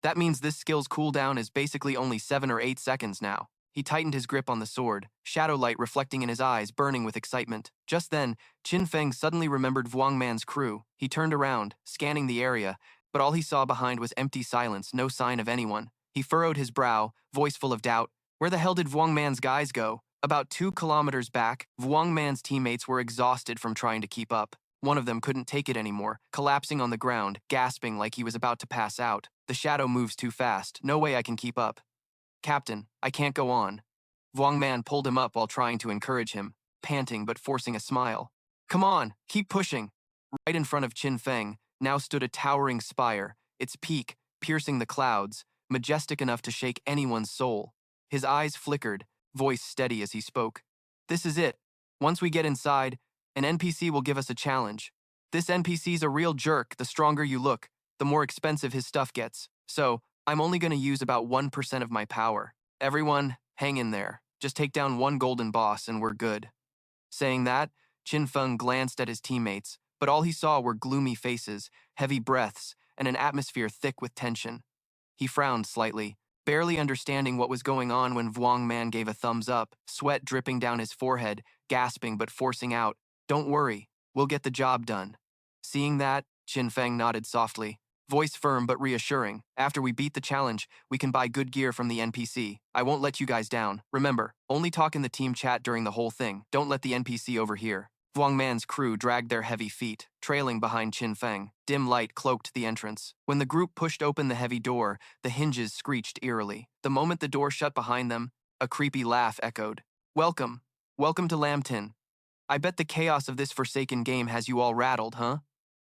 That means this skill's cooldown is basically only 7 or 8 seconds now. He tightened his grip on the sword, shadow light reflecting in his eyes, burning with excitement. Just then, Qin Feng suddenly remembered Vuong Man's crew. He turned around, scanning the area, but all he saw behind was empty silence, no sign of anyone. He furrowed his brow, voice full of doubt. Where the hell did Vuong Man's guys go? About 2 kilometers back, Vuong Man's teammates were exhausted from trying to keep up. One of them couldn't take it anymore, collapsing on the ground, gasping like he was about to pass out. The shadow moves too fast. No way I can keep up. Captain, I can't go on. Vuong Man pulled him up while trying to encourage him, panting but forcing a smile. Come on, keep pushing. Right in front of Qin Feng now stood a towering spire, its peak piercing the clouds, majestic enough to shake anyone's soul. His eyes flickered, voice steady as he spoke. This is it. Once we get inside, an NPC will give us a challenge. This NPC's a real jerk. The stronger you look, the more expensive his stuff gets. So, I'm only going to use about 1% of my power. Everyone, hang in there. Just take down one golden boss and we're good. Saying that, Qin Feng glanced at his teammates, but all he saw were gloomy faces, heavy breaths, and an atmosphere thick with tension. He frowned slightly, barely understanding what was going on when Vuong Man gave a thumbs up, sweat dripping down his forehead, gasping but forcing out, "Don't worry, we'll get the job done." Seeing that, Qin Feng nodded softly, voice firm but reassuring. After we beat the challenge, we can buy good gear from the NPC. I won't let you guys down. Remember, only talk in the team chat during the whole thing. Don't let the NPC overhear. Vuong Man's crew dragged their heavy feet, trailing behind Qin Feng. Dim light cloaked the entrance. When the group pushed open the heavy door, the hinges screeched eerily. The moment the door shut behind them, a creepy laugh echoed. Welcome. Welcome to Lambton. I bet the chaos of this forsaken game has you all rattled, huh?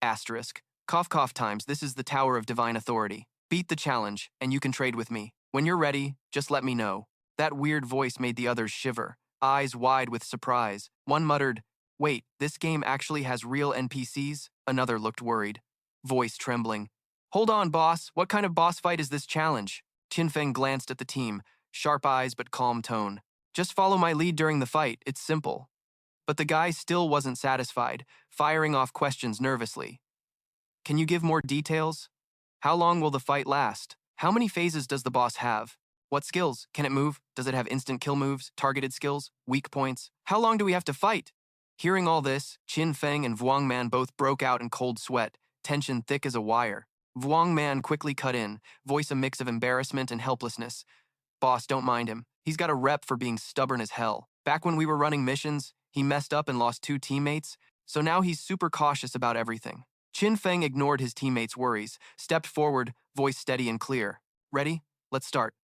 Asterisk. Cough cough times, this is the Tower of Divine Authority. Beat the challenge, and you can trade with me. When you're ready, just let me know. That weird voice made the others shiver, eyes wide with surprise. One muttered, "Wait, this game actually has real NPCs?" Another looked worried, voice trembling. "Hold on, boss. What kind of boss fight is this challenge?" Qin Feng glanced at the team, sharp eyes but calm tone. "Just follow my lead during the fight. It's simple." But the guy still wasn't satisfied, firing off questions nervously. Can you give more details? How long will the fight last? How many phases does the boss have? What skills? Can it move? Does it have instant kill moves, targeted skills, weak points? How long do we have to fight? Hearing all this, Qin Feng and Vuong Man both broke out in cold sweat, tension thick as a wire. Vuong Man quickly cut in, voice a mix of embarrassment and helplessness. "Boss, don't mind him. He's got a rep for being stubborn as hell. Back when we were running missions, he messed up and lost 2 teammates, so now he's super cautious about everything." Qin Feng ignored his teammates' worries, stepped forward, voice steady and clear. "Ready? Let's start."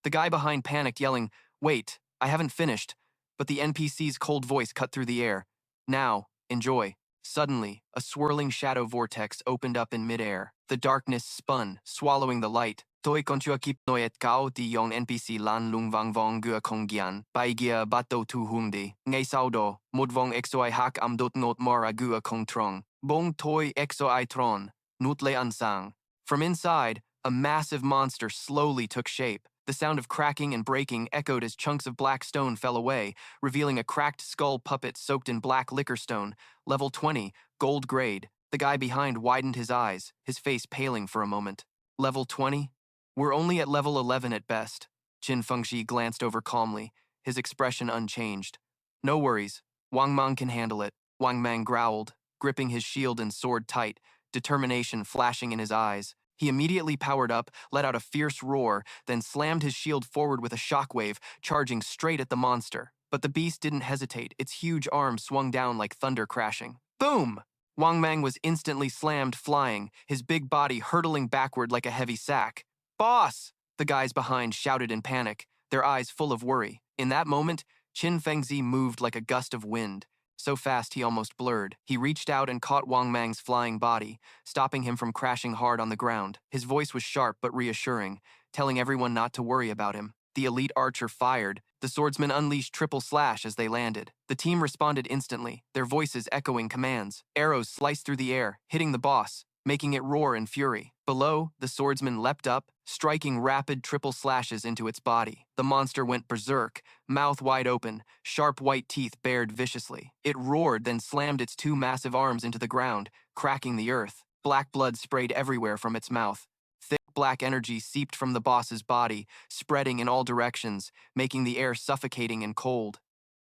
The guy behind panicked, yelling, "Wait, I haven't finished," but the NPC's cold voice cut through the air. "Now, enjoy." Suddenly, a swirling shadow vortex opened up in midair. The darkness spun, swallowing the light. Toi konchua kip noet kao di yong NPC lan lung vang vong gua kong gian, bai gia bato tu hundi, ngay sao do, mod vong exoi hak am dot not mora gua kong trong, bong toi exoi tron, nutle ansang. From inside, a massive monster slowly took shape. The sound of cracking and breaking echoed as chunks of black stone fell away, revealing a cracked skull puppet soaked in black liquor stone. Level 20, gold grade. The guy behind widened his eyes, his face paling for a moment. Level 20? We're only at level 11 at best. Qin Feng glanced over calmly, his expression unchanged. No worries. Wang Mang can handle it. Wang Mang growled, gripping his shield and sword tight, determination flashing in his eyes. He immediately powered up, let out a fierce roar, then slammed his shield forward with a shockwave, charging straight at the monster. But the beast didn't hesitate, its huge arm swung down like thunder crashing. Boom! Wang Mang was instantly slammed, flying, his big body hurtling backward like a heavy sack. Boss! The guys behind shouted in panic, their eyes full of worry. In that moment, Qin Feng moved like a gust of wind, so fast he almost blurred. He reached out and caught Wang Mang's flying body, stopping him from crashing hard on the ground. His voice was sharp but reassuring, telling everyone not to worry about him. The elite archer fired. The swordsman unleashed triple slash as they landed. The team responded instantly, their voices echoing commands. Arrows sliced through the air, hitting the boss, making it roar in fury. Below, the swordsman leapt up, striking rapid triple slashes into its body. The monster went berserk, mouth wide open, sharp white teeth bared viciously. It roared, then slammed its two massive arms into the ground, cracking the earth. Black blood sprayed everywhere from its mouth. Thick black energy seeped from the boss's body, spreading in all directions, making the air suffocating and cold.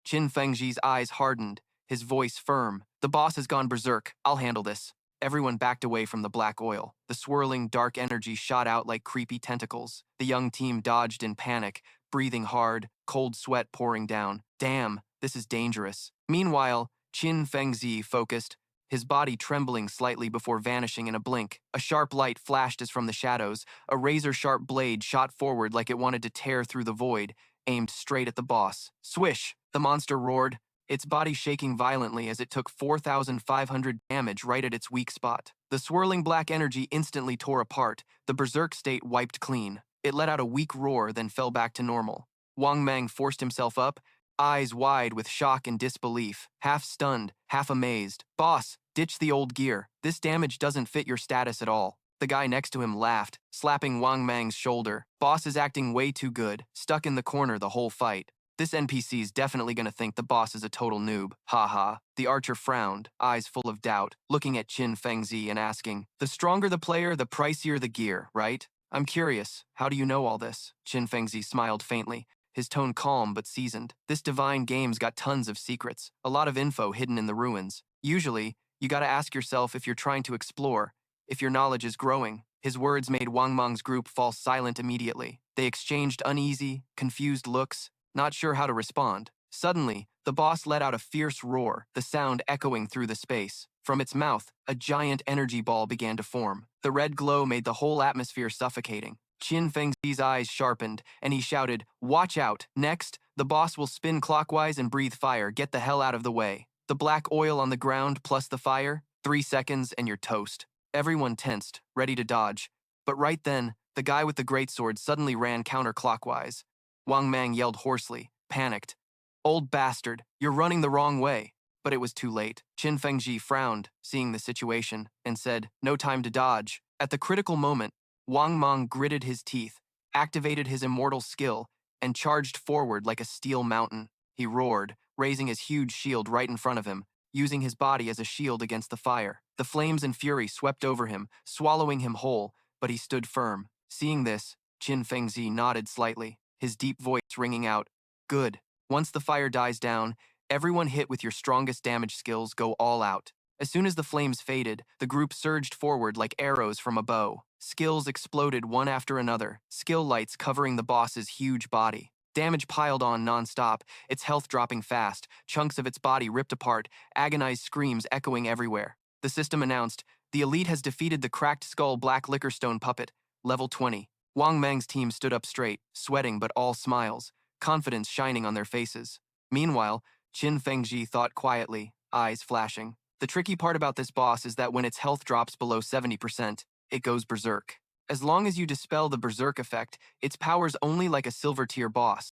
Qin Feng's eyes hardened, his voice firm. The boss has gone berserk. I'll handle this. Everyone backed away from the black oil. The swirling, dark energy shot out like creepy tentacles. The young team dodged in panic, breathing hard, cold sweat pouring down. Damn, this is dangerous. Meanwhile, Qin Feng focused, his body trembling slightly before vanishing in a blink. A sharp light flashed as from the shadows. A razor-sharp blade shot forward like it wanted to tear through the void, aimed straight at the boss. Swish! The monster roared, its body shaking violently as it took 4,500 damage right at its weak spot. The swirling black energy instantly tore apart, the berserk state wiped clean. It let out a weak roar, then fell back to normal. Wang Mang forced himself up, eyes wide with shock and disbelief, half stunned, half amazed. Boss, ditch the old gear. This damage doesn't fit your status at all. The guy next to him laughed, slapping Wang Mang's shoulder. Boss is acting way too good, stuck in the corner the whole fight. This NPC's definitely gonna think the boss is a total noob. Haha. The archer frowned, eyes full of doubt, looking at Qin Feng and asking, the stronger the player, the pricier the gear, right? I'm curious, how do you know all this? Qin Feng smiled faintly, his tone calm but seasoned. This divine game's got tons of secrets, a lot of info hidden in the ruins. Usually, you gotta ask yourself if you're trying to explore, if your knowledge is growing. His words made Wang Mang's group fall silent immediately. They exchanged uneasy, confused looks, not sure how to respond. Suddenly, the boss let out a fierce roar, the sound echoing through the space. From its mouth, a giant energy ball began to form. The red glow made the whole atmosphere suffocating. Qin Feng's eyes sharpened, and he shouted, watch out. Next, the boss will spin clockwise and breathe fire. Get the hell out of the way. The black oil on the ground plus the fire, 3 seconds and you're toast. Everyone tensed, ready to dodge. But right then, the guy with the greatsword suddenly ran counterclockwise. Wang Mang yelled hoarsely, panicked. Old bastard, you're running the wrong way. But it was too late. Qin Feng frowned, seeing the situation, and said, no time to dodge. At the critical moment, Wang Mang gritted his teeth, activated his immortal skill, and charged forward like a steel mountain. He roared, raising his huge shield right in front of him, using his body as a shield against the fire. The flames and fury swept over him, swallowing him whole, but he stood firm. Seeing this, Qin Feng nodded slightly, his deep voice ringing out, good. Once the fire dies down, everyone hit with your strongest damage skills go all out. As soon as the flames faded, the group surged forward like arrows from a bow. Skills exploded one after another, skill lights covering the boss's huge body. Damage piled on non-stop, its health dropping fast, chunks of its body ripped apart, agonized screams echoing everywhere. The system announced, the elite has defeated the cracked skull black liquorstone puppet, level 20. Wang Mang's team stood up straight, sweating but all smiles, confidence shining on their faces. Meanwhile, Qin Feng thought quietly, eyes flashing. The tricky part about this boss is that when its health drops below 70%, it goes berserk. As long as you dispel the berserk effect, its power's only like a silver tier boss.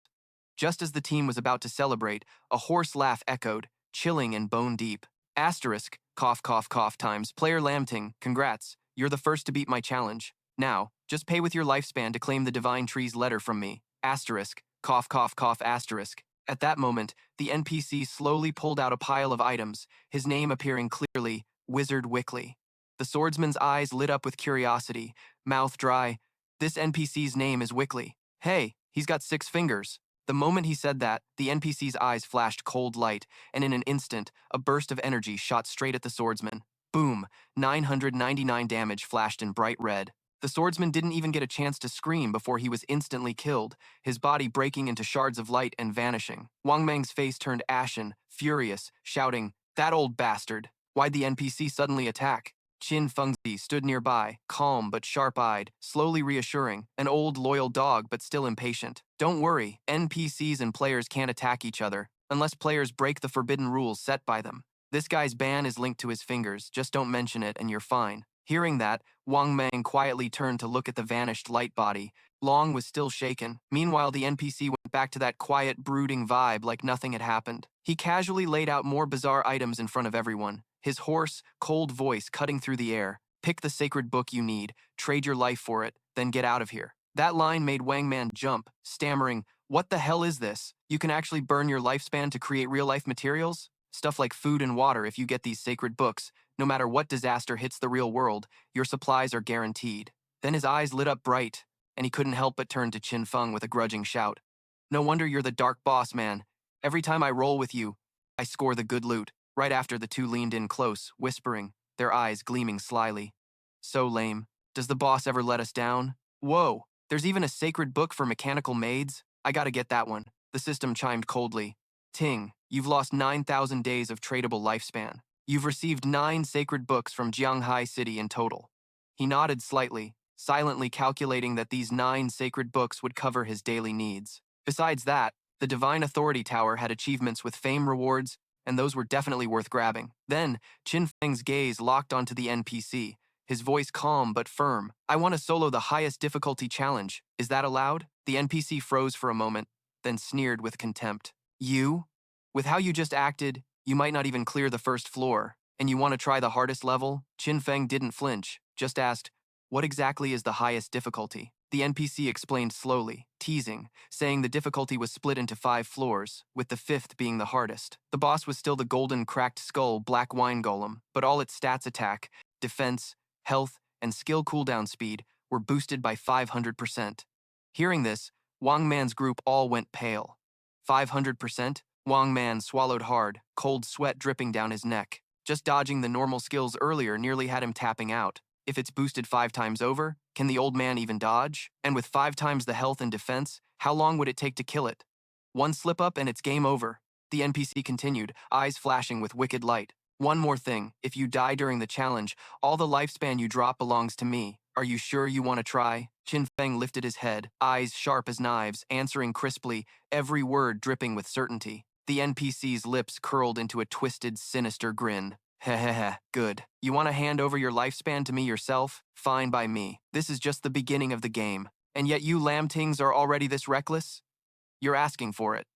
Just as the team was about to celebrate, a hoarse laugh echoed, chilling and bone deep. Asterisk, cough cough cough times, player Lamting, congrats, you're the first to beat my challenge. Now, just pay with your lifespan to claim the divine tree's letter from me. Asterisk. Cough, cough, cough, asterisk. At that moment, the NPC slowly pulled out a pile of items, his name appearing clearly, Wizard Wickley. The swordsman's eyes lit up with curiosity, mouth dry. This NPC's name is Wickley. Hey, he's got 6 fingers. The moment he said that, the NPC's eyes flashed cold light, and in an instant, a burst of energy shot straight at the swordsman. Boom! 999 damage flashed in bright red. The swordsman didn't even get a chance to scream before he was instantly killed, his body breaking into shards of light and vanishing. Wang Mang's face turned ashen, furious, shouting, "That old bastard! Why'd the NPC suddenly attack?" Qin Feng stood nearby, calm but sharp-eyed, slowly reassuring, an old loyal dog but still impatient. Don't worry, NPCs and players can't attack each other, unless players break the forbidden rules set by them. This guy's ban is linked to his fingers, just don't mention it and you're fine. Hearing that, Wang Mang quietly turned to look at the vanished light body. Long was still shaken. Meanwhile, the NPC went back to that quiet, brooding vibe like nothing had happened. He casually laid out more bizarre items in front of everyone, his hoarse, cold voice cutting through the air. Pick the sacred book you need, trade your life for it, then get out of here. That line made Wang Man jump, stammering, "What the hell is this? You can actually burn your lifespan to create real-life materials? Stuff like food and water if you get these sacred books. No matter what disaster hits the real world, your supplies are guaranteed." Then his eyes lit up bright, and he couldn't help but turn to Qin Feng with a grudging shout. "No wonder you're the dark boss, man. Every time I roll with you, I score the good loot." Right after, the two leaned in close, whispering, their eyes gleaming slyly. "So lame. Does the boss ever let us down? Whoa, there's even a sacred book for mechanical maids? I gotta get that one." The system chimed coldly. "Ting, you've lost 9,000 days of tradable lifespan. You've received 9 sacred books from Jianghai City in total." He nodded slightly, silently calculating that these 9 sacred books would cover his daily needs. Besides that, the Divine Authority Tower had achievements with fame rewards, and those were definitely worth grabbing. Then, Qin Feng's gaze locked onto the NPC, his voice calm but firm. "I want to solo the highest difficulty challenge. Is that allowed?" The NPC froze for a moment, then sneered with contempt. "You? With how you just acted, you might not even clear the first floor, and you want to try the hardest level?" Qin Feng didn't flinch, just asked, "What exactly is the highest difficulty?" The NPC explained slowly, teasing, saying the difficulty was split into 5 floors, with the 5th being the hardest. The boss was still the golden cracked skull black wine golem, but all its stats, attack, defense, health, and skill cooldown speed were boosted by 500%. Hearing this, Wang Man's group all went pale. 500%? Wang Man swallowed hard, cold sweat dripping down his neck. Just dodging the normal skills earlier nearly had him tapping out. If it's boosted 5 times over, can the old man even dodge? And with 5 times the health and defense, how long would it take to kill it? One slip up and it's game over. The NPC continued, eyes flashing with wicked light. "One more thing, if you die during the challenge, all the lifespan you drop belongs to me. Are you sure you want to try?" Qin Feng lifted his head, eyes sharp as knives, answering crisply, every word dripping with certainty. The NPC's lips curled into a twisted, sinister grin. "Hehehe, good. You want to hand over your lifespan to me yourself? Fine by me. This is just the beginning of the game. And yet you lamtings are already this reckless? You're asking for it."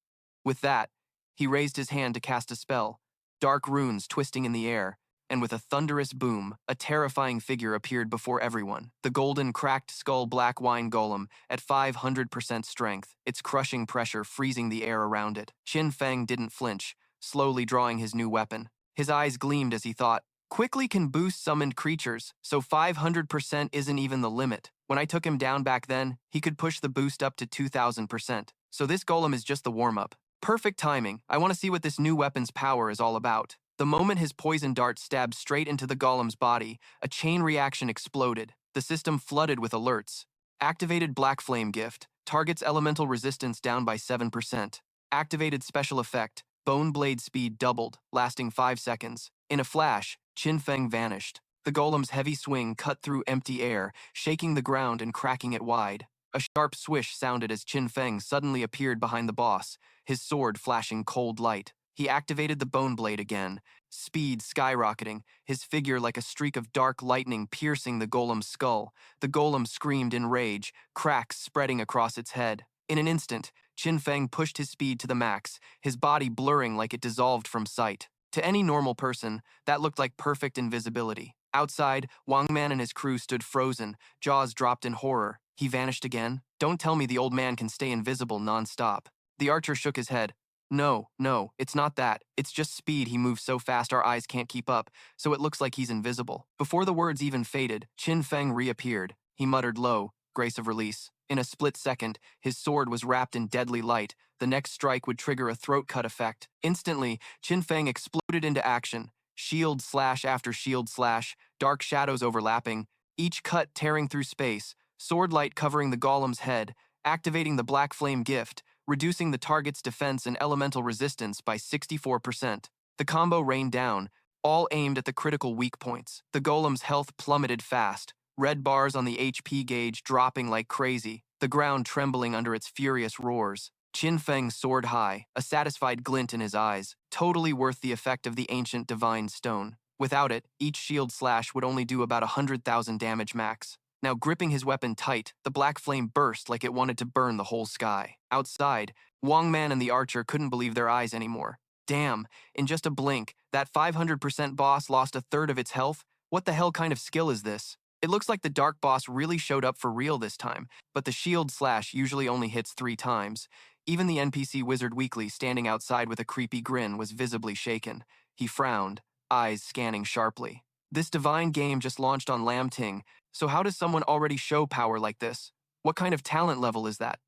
With that, he raised his hand to cast a spell, dark runes twisting in the air, and with a thunderous boom, a terrifying figure appeared before everyone. The golden cracked skull black wine golem, at 500% strength, its crushing pressure freezing the air around it. Qin Feng didn't flinch, slowly drawing his new weapon. His eyes gleamed as he thought, "Quickly can boost summoned creatures, so 500% isn't even the limit. When I took him down back then, he could push the boost up to 2,000%. So this golem is just the warm-up. Perfect timing. I want to see what this new weapon's power is all about." The moment his poison dart stabbed straight into the golem's body, a chain reaction exploded. The system flooded with alerts. Activated Black Flame Gift. Target's elemental resistance down by 7%. Activated special effect. Bone blade speed doubled, lasting 5 seconds. In a flash, Qin Feng vanished. The golem's heavy swing cut through empty air, shaking the ground and cracking it wide. A sharp swish sounded as Qin Feng suddenly appeared behind the boss, his sword flashing cold light. He activated the bone blade again, speed skyrocketing, his figure like a streak of dark lightning piercing the golem's skull. The golem screamed in rage, cracks spreading across its head. In an instant, Qin Feng pushed his speed to the max, his body blurring like it dissolved from sight. To any normal person, that looked like perfect invisibility. Outside, Wang Man and his crew stood frozen, jaws dropped in horror. He vanished again? Don't tell me the old man can stay invisible non-stop. The archer shook his head. No, no, it's not that. It's just speed. He moves so fast our eyes can't keep up, so it looks like he's invisible. Before the words even faded, Qin Feng reappeared. He muttered low, grace of release. In a split second, his sword was wrapped in deadly light. The next strike would trigger a throat cut effect. Instantly, Qin Feng exploded into action. Shield slash after shield slash, dark shadows overlapping, each cut tearing through space, sword light covering the golem's head, activating the black flame gift, reducing the target's defense and elemental resistance by 64%. The combo rained down, all aimed at the critical weak points. The golem's health plummeted fast, red bars on the HP gauge dropping like crazy, the ground trembling under its furious roars. Qin Feng soared high, a satisfied glint in his eyes, totally worth the effect of the ancient divine stone. Without it, each shield slash would only do about 100,000 damage max. Now gripping his weapon tight, the black flame burst like it wanted to burn the whole sky. Outside, Wang Man and the archer couldn't believe their eyes anymore. Damn, in just a blink, that 500% boss lost a third of its health? What the hell kind of skill is this? It looks like the dark boss really showed up for real this time, but the shield slash usually only hits 3 times. Even the NPC Wizard Weekly standing outside with a creepy grin was visibly shaken. He frowned, eyes scanning sharply. This divine game just launched on Lam Ting, so how does someone already show power like this? What kind of talent level is that?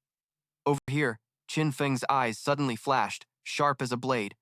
Over here, Qin Feng's eyes suddenly flashed, sharp as a blade.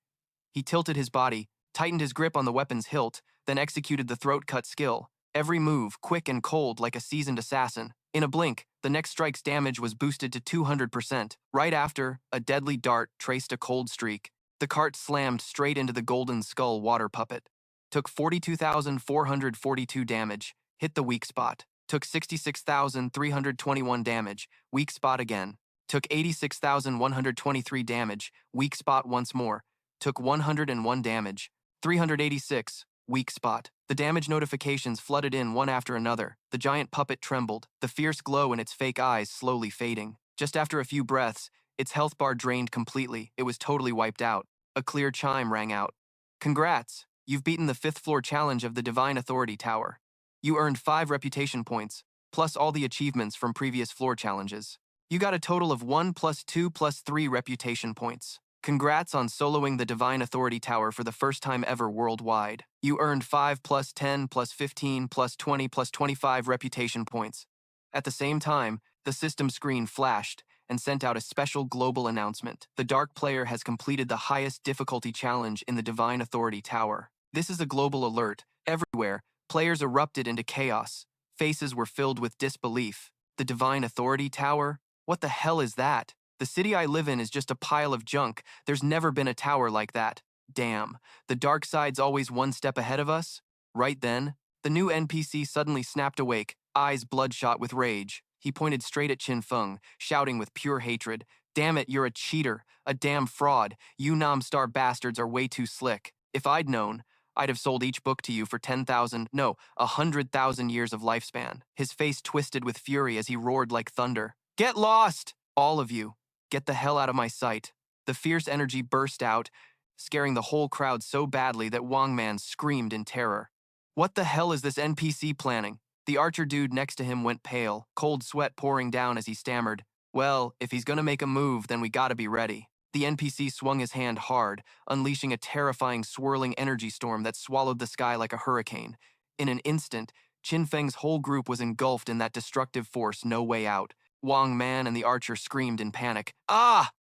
He tilted his body, tightened his grip on the weapon's hilt, then executed the throat cut skill. Every move, quick and cold like a seasoned assassin. In a blink, the next strike's damage was boosted to 200%. Right after, a deadly dart traced a cold streak. The cart slammed straight into the golden skull water puppet. Took 42,442 damage, hit the weak spot. Took 66,321 damage, weak spot again. Took 86,123 damage, weak spot once more. Took 101 damage, 386, weak spot. The damage notifications flooded in one after another. The giant puppet trembled, the fierce glow in its fake eyes slowly fading. Just after a few breaths, its health bar drained completely. It was totally wiped out. A clear chime rang out. Congrats! You've beaten the 5th floor challenge of the Divine Authority Tower. You earned 5 reputation points, plus all the achievements from previous floor challenges. You got a total of 1 plus 2 plus 3 reputation points. Congrats on soloing the Divine Authority Tower for the first time ever worldwide. You earned 5 plus 10 plus 15 plus 20 plus 25 reputation points. At the same time, the system screen flashed and sent out a special global announcement. The Dark player has completed the highest difficulty challenge in the Divine Authority Tower. This is a global alert. Everywhere, players erupted into chaos. Faces were filled with disbelief. The Divine Authority Tower? What the hell is that? The city I live in is just a pile of junk. There's never been a tower like that. Damn, the dark side's always one step ahead of us? Right then, the new NPC suddenly snapped awake, eyes bloodshot with rage. He pointed straight at Qin Feng, shouting with pure hatred, "Damn it, you're a cheater, a damn fraud. You Namstar bastards are way too slick. If I'd known, I'd have sold each book to you for 10,000, no, 100,000 years of lifespan." His face twisted with fury as he roared like thunder. "Get lost! All of you. Get the hell out of my sight." The fierce energy burst out, scaring the whole crowd so badly that Wang Man screamed in terror. What the hell is this NPC planning? The archer dude next to him went pale, cold sweat pouring down as he stammered, "Well, if he's gonna make a move, then we gotta be ready." The NPC swung his hand hard, unleashing a terrifying swirling energy storm that swallowed the sky like a hurricane. In an instant, Qin Feng's whole group was engulfed in that destructive force, no way out. Wang Man and the archer screamed in panic. "Ah!"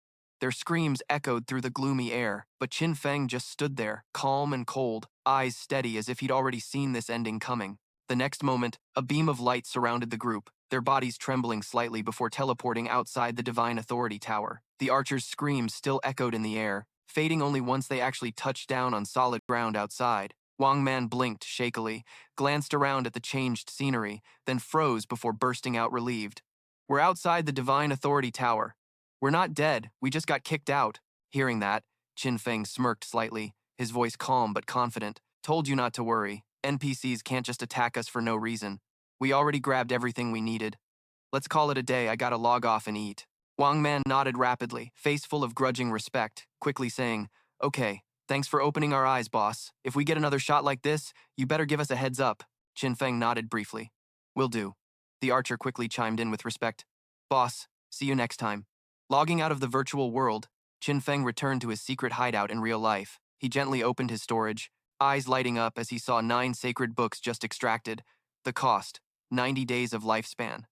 Their screams echoed through the gloomy air, but Qin Feng just stood there, calm and cold, eyes steady as if he'd already seen this ending coming. The next moment, a beam of light surrounded the group, their bodies trembling slightly before teleporting outside the Divine Authority Tower. The archer's screams still echoed in the air, fading only once they actually touched down on solid ground outside. Wang Man blinked shakily, glanced around at the changed scenery, then froze before bursting out relieved. "We're outside the Divine Authority Tower. We're not dead, we just got kicked out." Hearing that, Qin Feng smirked slightly, his voice calm but confident. "Told you not to worry. NPCs can't just attack us for no reason. We already grabbed everything we needed. Let's call it a day, I gotta log off and eat." Wang Man nodded rapidly, face full of grudging respect, quickly saying, "Okay, thanks for opening our eyes, boss. If we get another shot like this, you better give us a heads up." Qin Feng nodded briefly. Will do. The archer quickly chimed in with respect. Boss, see you next time. Logging out of the virtual world, Qin Feng returned to his secret hideout in real life. He gently opened his storage, eyes lighting up as he saw 9 sacred books just extracted. The cost, 90 days of lifespan.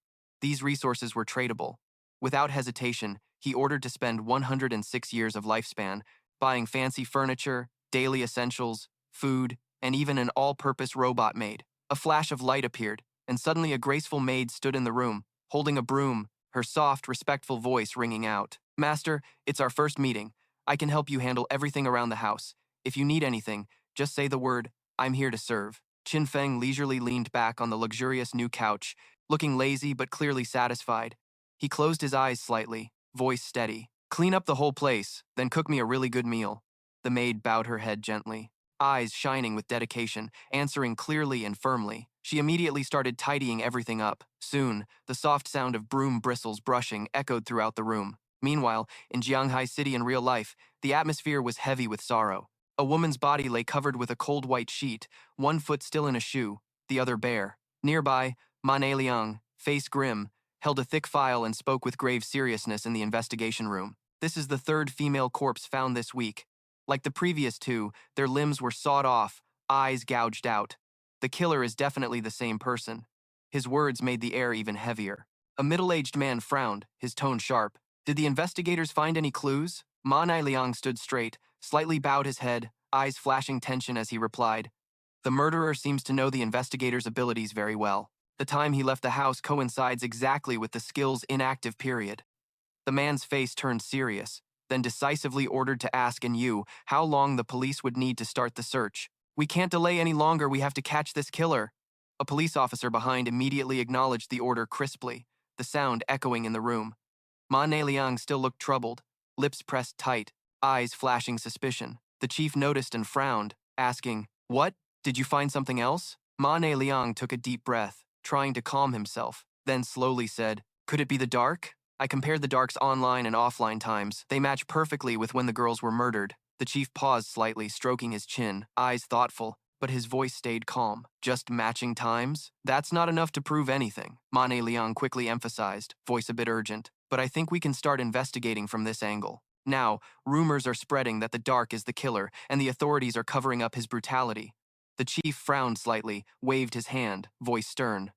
These resources were tradable. Without hesitation, he ordered to spend 106 years of lifespan, buying fancy furniture, daily essentials, food, and even an all-purpose robot maid. A flash of light appeared, and suddenly a graceful maid stood in the room, holding a broom, her soft, respectful voice ringing out. Master, it's our first meeting. I can help you handle everything around the house. If you need anything, just say the word, I'm here to serve. Qin Feng leisurely leaned back on the luxurious new couch, looking lazy but clearly satisfied. He closed his eyes slightly, voice steady. Clean up the whole place, then cook me a really good meal. The maid bowed her head gently, eyes shining with dedication, answering clearly and firmly. She immediately started tidying everything up. Soon, the soft sound of broom bristles brushing echoed throughout the room. Meanwhile, in Jianghai City in real life, the atmosphere was heavy with sorrow. A woman's body lay covered with a cold white sheet, one foot still in a shoe, the other bare. Nearby, Ma Liang, face grim, held a thick file and spoke with grave seriousness in the investigation room. This is the 3rd female corpse found this week. Like the previous 2, their limbs were sawed off, eyes gouged out. The killer is definitely the same person. His words made the air even heavier. A middle-aged man frowned, his tone sharp. Did the investigators find any clues? Ma Liang stood straight, slightly bowed his head, eyes flashing tension as he replied. The murderer seems to know the investigator's abilities very well. The time he left the house coincides exactly with the skill's inactive period. The man's face turned serious, then decisively ordered to ask Yu how long the police would need to start the search. We can't delay any longer, we have to catch this killer. A police officer behind immediately acknowledged the order crisply, the sound echoing in the room. Ma Liang still looked troubled, lips pressed tight, eyes flashing suspicion. The chief noticed and frowned, asking, What? Did you find something else? Ma Liang took a deep breath, trying to calm himself, then slowly said, Could it be the dark? I compared the dark's online and offline times. They match perfectly with when the girls were murdered. The chief paused slightly, stroking his chin, eyes thoughtful, but his voice stayed calm. Just matching times? That's not enough to prove anything, Ma Liang quickly emphasized, voice a bit urgent. But I think we can start investigating from this angle. Now, rumors are spreading that the Dark is the killer, and the authorities are covering up his brutality. The chief frowned slightly, waved his hand, voice stern.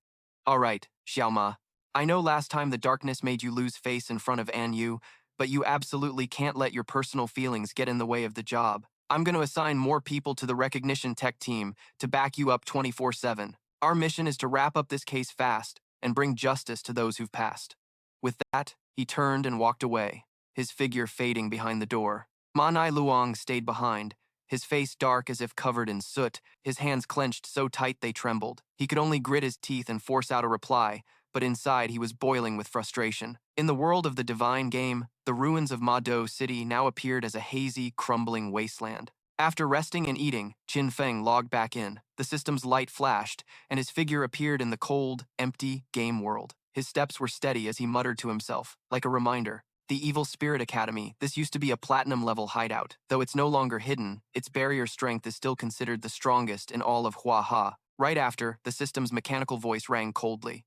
All right, Xiaoma. I know last time the darkness made you lose face in front of Yu, but you absolutely can't let your personal feelings get in the way of the job. I'm going to assign more people to the recognition tech team to back you up 24/7. Our mission is to wrap up this case fast and bring justice to those who've passed. With that, he turned and walked away, his figure fading behind the door. Ma Luang stayed behind, his face dark as if covered in soot, his hands clenched so tight they trembled. He could only grit his teeth and force out a reply, but inside he was boiling with frustration. In the world of the divine game, the ruins of Ma Dou City now appeared as a hazy, crumbling wasteland. After resting and eating, Qin Feng logged back in. The system's light flashed, and his figure appeared in the cold, empty game world. His steps were steady as he muttered to himself, like a reminder. The Evil Spirit Academy, this used to be a platinum-level hideout. Though it's no longer hidden, its barrier strength is still considered the strongest in all of Hua Ha. Right after, the system's mechanical voice rang coldly.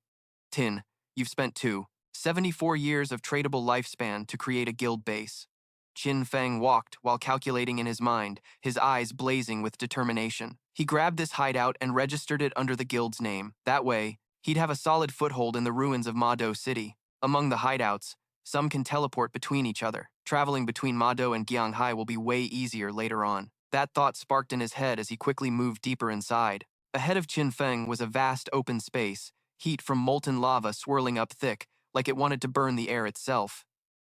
Tin, you've spent 74 years of tradable lifespan to create a guild base. Qin Feng walked while calculating in his mind, his eyes blazing with determination. He grabbed this hideout and registered it under the guild's name. That way, he'd have a solid foothold in the ruins of Ma Dou City. Among the hideouts, some can teleport between each other. Traveling between Ma Dou and Jianghai will be way easier later on. That thought sparked in his head as he quickly moved deeper inside. Ahead of Qin Feng was a vast open space, heat from molten lava swirling up thick, like it wanted to burn the air itself.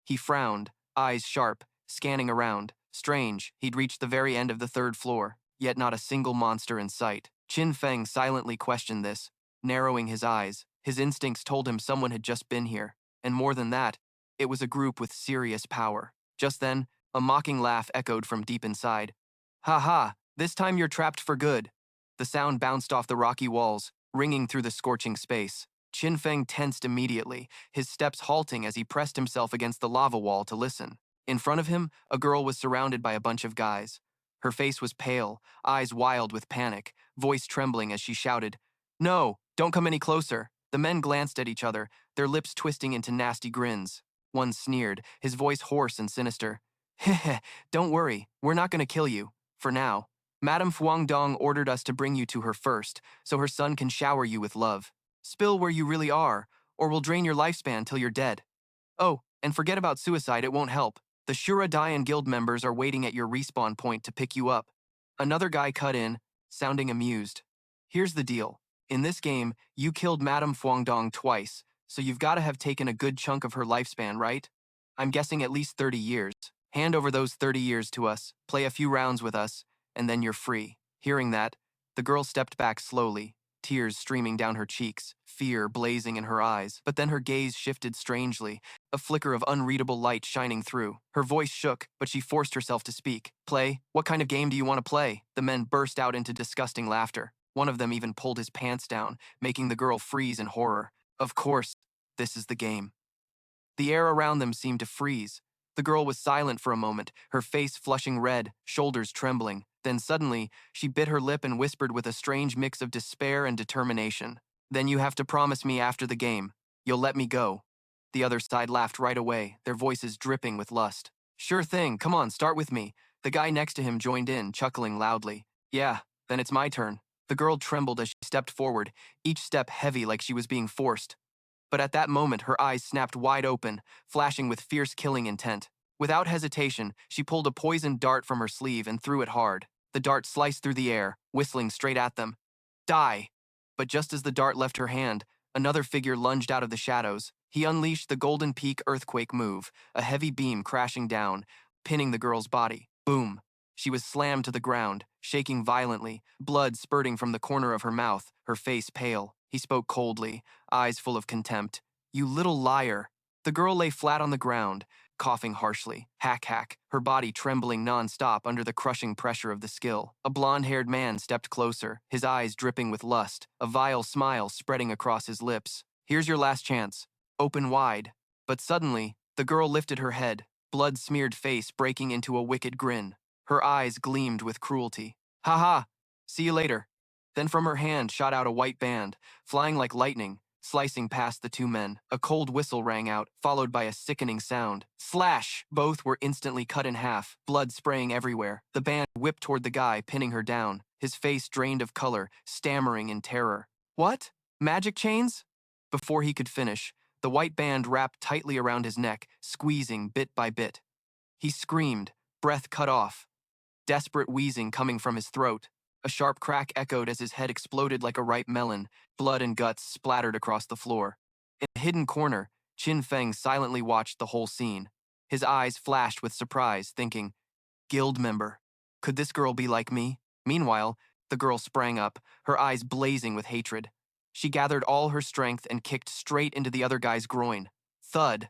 He frowned, eyes sharp, scanning around. Strange, he'd reached the very end of the 3rd floor, yet not a single monster in sight. Qin Feng silently questioned this, narrowing his eyes. His instincts told him someone had just been here, and more than that, it was a group with serious power. Just then, a mocking laugh echoed from deep inside. Ha ha, this time you're trapped for good. The sound bounced off the rocky walls, ringing through the scorching space. Qin Feng tensed immediately, his steps halting as he pressed himself against the lava wall to listen. In front of him, a girl was surrounded by a bunch of guys. Her face was pale, eyes wild with panic, voice trembling as she shouted, No, don't come any closer. The men glanced at each other, their lips twisting into nasty grins. One sneered, his voice hoarse and sinister. Heh, don't worry, we're not going to kill you. For now. Madame Fuang Dong ordered us to bring you to her first, so her son can shower you with love. Spill where you really are, or we'll drain your lifespan till you're dead. Oh, and forget about suicide, it won't help. The Shura Dayan Guild members are waiting at your respawn point to pick you up. Another guy cut in, sounding amused. Here's the deal. In this game, you killed Madame Fuangdong twice, so you've got to have taken a good chunk of her lifespan, right? I'm guessing at least 30 years. Hand over those 30 years to us, play a few rounds with us, and then you're free. Hearing that, the girl stepped back slowly, tears streaming down her cheeks, fear blazing in her eyes, but then her gaze shifted strangely, a flicker of unreadable light shining through. Her voice shook, but she forced herself to speak. Play? What kind of game do you want to play? The men burst out into disgusting laughter. One of them even pulled his pants down, making the girl freeze in horror. Of course, this is the game. The air around them seemed to freeze. The girl was silent for a moment, her face flushing red, shoulders trembling. Then suddenly, she bit her lip and whispered with a strange mix of despair and determination. Then you have to promise me after the game. You'll let me go. The other side laughed right away, their voices dripping with lust. Sure thing, come on, start with me. The guy next to him joined in, chuckling loudly. Yeah, then it's my turn. The girl trembled as she stepped forward, each step heavy like she was being forced. But at that moment, her eyes snapped wide open, flashing with fierce killing intent. Without hesitation, she pulled a poisoned dart from her sleeve and threw it hard. The dart sliced through the air, whistling straight at them. Die! But just as the dart left her hand, another figure lunged out of the shadows. He unleashed the Golden Peak earthquake move, a heavy beam crashing down, pinning the girl's body. Boom! She was slammed to the ground, shaking violently, blood spurting from the corner of her mouth, her face pale. He spoke coldly, eyes full of contempt. You little liar. The girl lay flat on the ground, coughing harshly. Hack hack, her body trembling non-stop under the crushing pressure of the skill. A blonde-haired man stepped closer, his eyes dripping with lust, a vile smile spreading across his lips. Here's your last chance. Open wide. But suddenly, the girl lifted her head, blood-smeared face breaking into a wicked grin. Her eyes gleamed with cruelty. Ha ha! See you later. Then from her hand shot out a white band, flying like lightning, slicing past the two men. A cold whistle rang out, followed by a sickening sound. Slash! Both were instantly cut in half, blood spraying everywhere. The band whipped toward the guy, pinning her down, his face drained of color, stammering in terror. What? Magic chains? Before he could finish, the white band wrapped tightly around his neck, squeezing bit by bit. He screamed, breath cut off, desperate wheezing coming from his throat. A sharp crack echoed as his head exploded like a ripe melon, blood and guts splattered across the floor. In a hidden corner, Qin Feng silently watched the whole scene. His eyes flashed with surprise, thinking, Guild member. Could this girl be like me? Meanwhile, the girl sprang up, her eyes blazing with hatred. She gathered all her strength and kicked straight into the other guy's groin. Thud.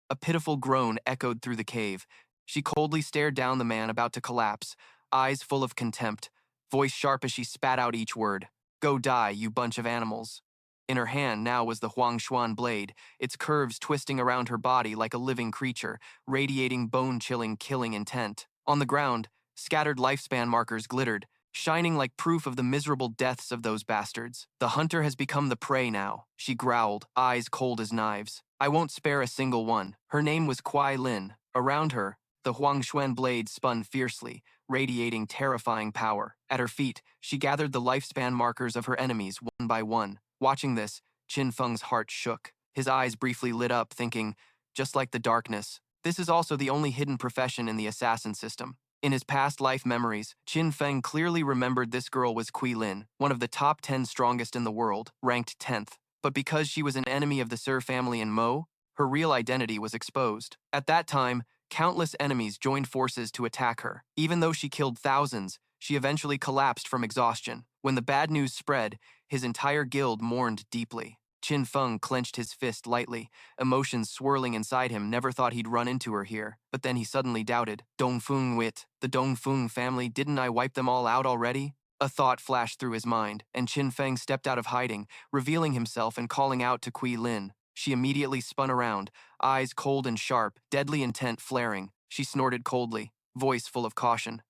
A pitiful groan echoed through the cave. She coldly stared down the man about to collapse, eyes full of contempt, voice sharp as she spat out each word. Go die, you bunch of animals. In her hand now was the Huangshuan blade, its curves twisting around her body like a living creature, radiating bone-chilling killing intent. On the ground, scattered lifespan markers glittered, shining like proof of the miserable deaths of those bastards. The hunter has become the prey now, she growled, eyes cold as knives. I won't spare a single one. Her name was Kuai Lin. Around her, the Huangshuan blade spun fiercely, radiating terrifying power. At her feet, she gathered the lifespan markers of her enemies one by one. Watching this, Qin Feng's heart shook. His eyes briefly lit up, thinking, just like the darkness, this is also the only hidden profession in the assassin system. In his past life memories, Qin Feng clearly remembered this girl was Kui Lin, one of the top 10 strongest in the world, ranked 10th. But because she was an enemy of the Sir family in Mo, her real identity was exposed. At that time, countless enemies joined forces to attack her. Even though she killed thousands, she eventually collapsed from exhaustion. When the bad news spread, his entire guild mourned deeply. Qin Feng clenched his fist lightly, emotions swirling inside him, never thought he'd run into her here. But then he suddenly doubted. Dongfeng Wit, the Dongfeng family, didn't I wipe them all out already? A thought flashed through his mind, and Qin Feng stepped out of hiding, revealing himself and calling out to Kui Lin. She immediately spun around, eyes cold and sharp, deadly intent flaring. She snorted coldly, voice full of caution.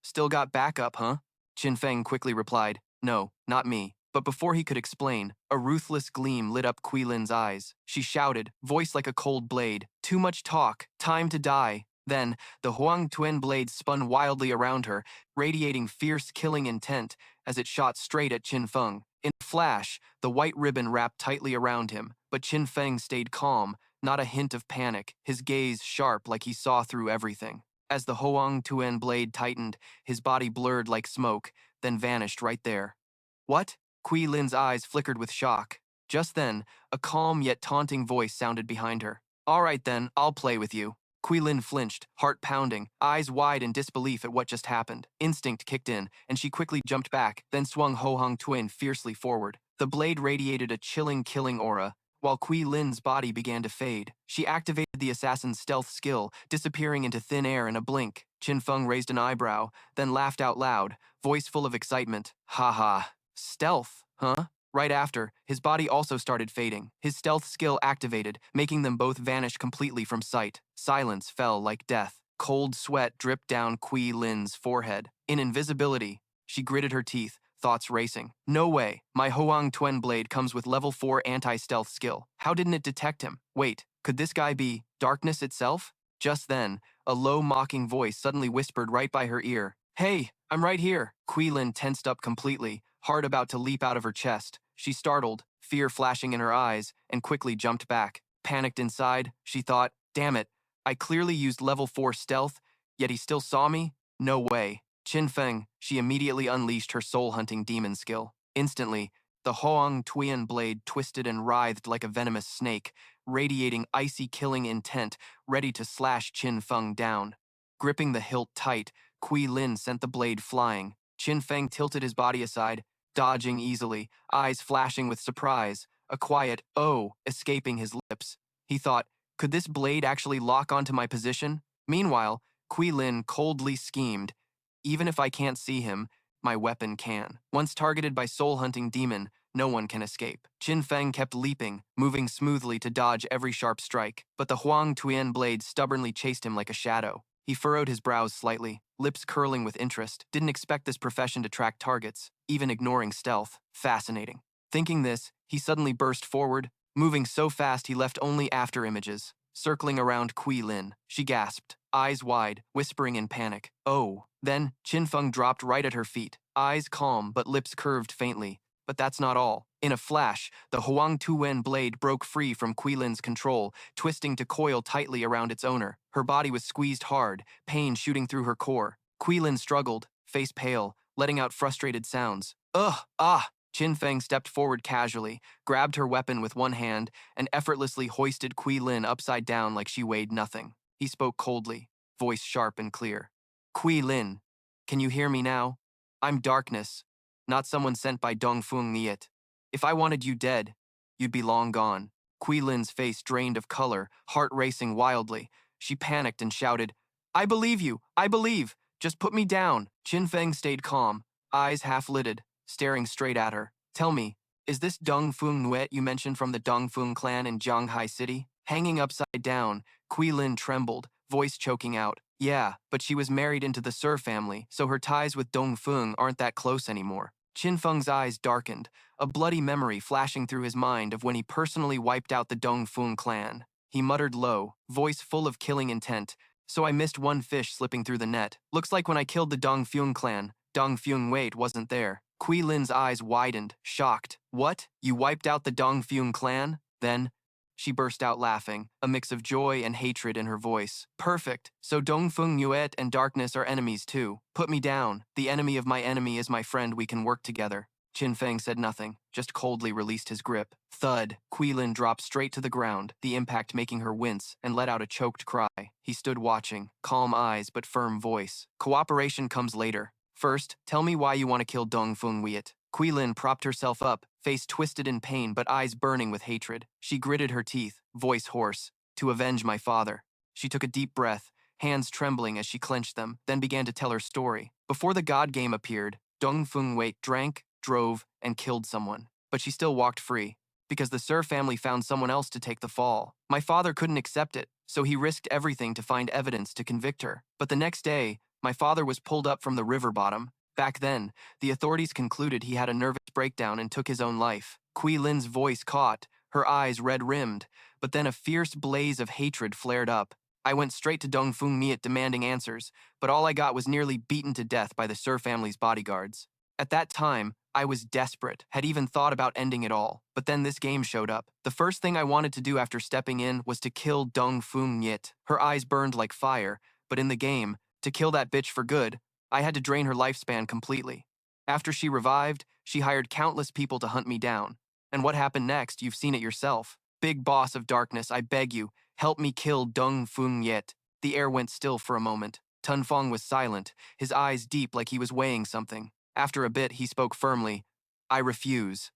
Still got backup, huh? Qin Feng quickly replied, no, not me. But before he could explain, a ruthless gleam lit up Lin's eyes. She shouted, voice like a cold blade, "Too much talk, time to die." Then, the Huang twin blade spun wildly around her, radiating fierce killing intent as it shot straight at Qin Feng. In a flash, the white ribbon wrapped tightly around him, but Qin Feng stayed calm, not a hint of panic, his gaze sharp like he saw through everything. As the Hoang Tuan blade tightened, his body blurred like smoke, then vanished right there. What? Lin's eyes flickered with shock. Just then, a calm yet taunting voice sounded behind her. All right then, I'll play with you. Lin flinched, heart pounding, eyes wide in disbelief at what just happened. Instinct kicked in, and she quickly jumped back, then swung Hoang Tuan fiercely forward. The blade radiated a chilling, killing aura, while Lin's body began to fade. She activated the assassin's stealth skill, disappearing into thin air in a blink. Qin Feng raised an eyebrow, then laughed out loud, voice full of excitement. Ha ha. Stealth, huh? Right after, his body also started fading. His stealth skill activated, making them both vanish completely from sight. Silence fell like death. Cold sweat dripped down Lin's forehead. In invisibility, she gritted her teeth, thoughts racing. No way. My Hoang Tuen blade comes with level 4 anti-stealth skill. How didn't it detect him? Wait, could this guy be darkness itself? Just then, a low mocking voice suddenly whispered right by her ear. Hey, I'm right here. Lin tensed up completely, heart about to leap out of her chest. She startled, fear flashing in her eyes, and quickly jumped back. Panicked inside, she thought, damn it, I clearly used level 4 stealth, yet he still saw me? No way. Qin Feng, she immediately unleashed her soul-hunting demon skill. Instantly, the Hoang Tuan blade twisted and writhed like a venomous snake, radiating icy killing intent, ready to slash Qin Feng down. Gripping the hilt tight, Lin sent the blade flying. Qin Feng tilted his body aside, dodging easily, eyes flashing with surprise, a quiet "oh" escaping his lips. He thought, could this blade actually lock onto my position? Meanwhile, Lin coldly schemed, even if I can't see him, my weapon can. Once targeted by soul-hunting demon, no one can escape. Qin Feng kept leaping, moving smoothly to dodge every sharp strike, but the Huang Tuan blade stubbornly chased him like a shadow. He furrowed his brows slightly, lips curling with interest. Didn't expect this profession to track targets, even ignoring stealth. Fascinating. Thinking this, he suddenly burst forward, moving so fast he left only after images. Circling around Lin, she gasped, eyes wide, whispering in panic. Oh. Then, Qin Feng dropped right at her feet, eyes calm but lips curved faintly. But that's not all. In a flash, the Huang Tuwen blade broke free from Lin's control, twisting to coil tightly around its owner. Her body was squeezed hard, pain shooting through her core. Lin struggled, face pale, letting out frustrated sounds. Ugh, ah! Qin Feng stepped forward casually, grabbed her weapon with one hand, and effortlessly hoisted Lin upside down like she weighed nothing. He spoke coldly, voice sharp and clear. Lin, can you hear me now? I'm darkness, not someone sent by Dongfeng Niet. If I wanted you dead, you'd be long gone. Lin's face drained of color, heart racing wildly. She panicked and shouted, I believe you, I believe. Just put me down. Qin Feng stayed calm, eyes half-lidded, staring straight at her. Tell me, is this Dongfeng Nuet you mentioned from the Dongfeng clan in Zhanghai City? Hanging upside down, Lin trembled, voice choking out. Yeah, but she was married into the Sir family, so her ties with Dongfeng aren't that close anymore. Qin Feng's eyes darkened, a bloody memory flashing through his mind of when he personally wiped out the Dongfeng clan. He muttered low, voice full of killing intent, so I missed one fish slipping through the net. Looks like when I killed the Dongfeng clan, Dongfeng Wait wasn't there. Lin's eyes widened, shocked. What? You wiped out the Dongfeng clan? Then, she burst out laughing, a mix of joy and hatred in her voice. Perfect. So Dongfeng Nuet and darkness are enemies too. Put me down. The enemy of my enemy is my friend. We can work together. Qin Feng said nothing, just coldly released his grip. Thud. Lin dropped straight to the ground, the impact making her wince, and let out a choked cry. He stood watching, calm eyes but firm voice. Cooperation comes later. First, tell me why you want to kill Dongfeng Weet. Lin propped herself up, face twisted in pain but eyes burning with hatred. She gritted her teeth, voice hoarse. To avenge my father. She took a deep breath, hands trembling as she clenched them, then began to tell her story. Before the god game appeared, Dongfeng Wei drank, drove, and killed someone. But she still walked free, because the Sir family found someone else to take the fall. My father couldn't accept it, so he risked everything to find evidence to convict her. But the next day, my father was pulled up from the river bottom, Back then, the authorities concluded he had a nervous breakdown and took his own life. Kui Lin's voice caught, her eyes red-rimmed, but then a fierce blaze of hatred flared up. I went straight to Dong Feng Miet demanding answers, but all I got was nearly beaten to death by the Sir family's bodyguards. At that time, I was desperate, had even thought about ending it all, but then this game showed up. The first thing I wanted to do after stepping in was to kill Dong Feng Miet. Her eyes burned like fire, but in the game, to kill that bitch for good, I had to drain her lifespan completely. After she revived, she hired countless people to hunt me down. And what happened next, you've seen it yourself. Big boss of darkness, I beg you, help me kill Dong Feng Miet. The air went still for a moment. Tun Feng was silent, his eyes deep like he was weighing something. After a bit, he spoke firmly. I refuse.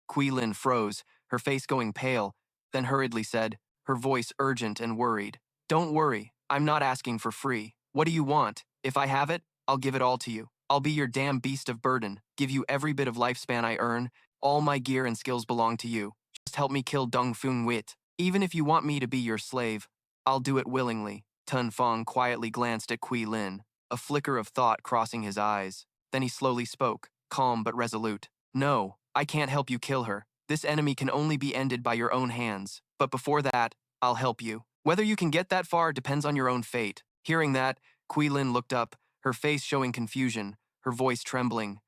Kui Lin froze, her face going pale, then hurriedly said, her voice urgent and worried. Don't worry, I'm not asking for free. What do you want? If I have it, I'll give it all to you. I'll be your damn beast of burden, give you every bit of lifespan I earn. All my gear and skills belong to you. Just help me kill Dong Feng Miet. Even if you want me to be your slave, I'll do it willingly. Tun Feng quietly glanced at Kui Lin, a flicker of thought crossing his eyes. Then he slowly spoke, calm but resolute. No, I can't help you kill her. This enemy can only be ended by your own hands. But before that, I'll help you. Whether you can get that far depends on your own fate. Hearing that, Kui Lin looked up, her face showing confusion, her voice trembling.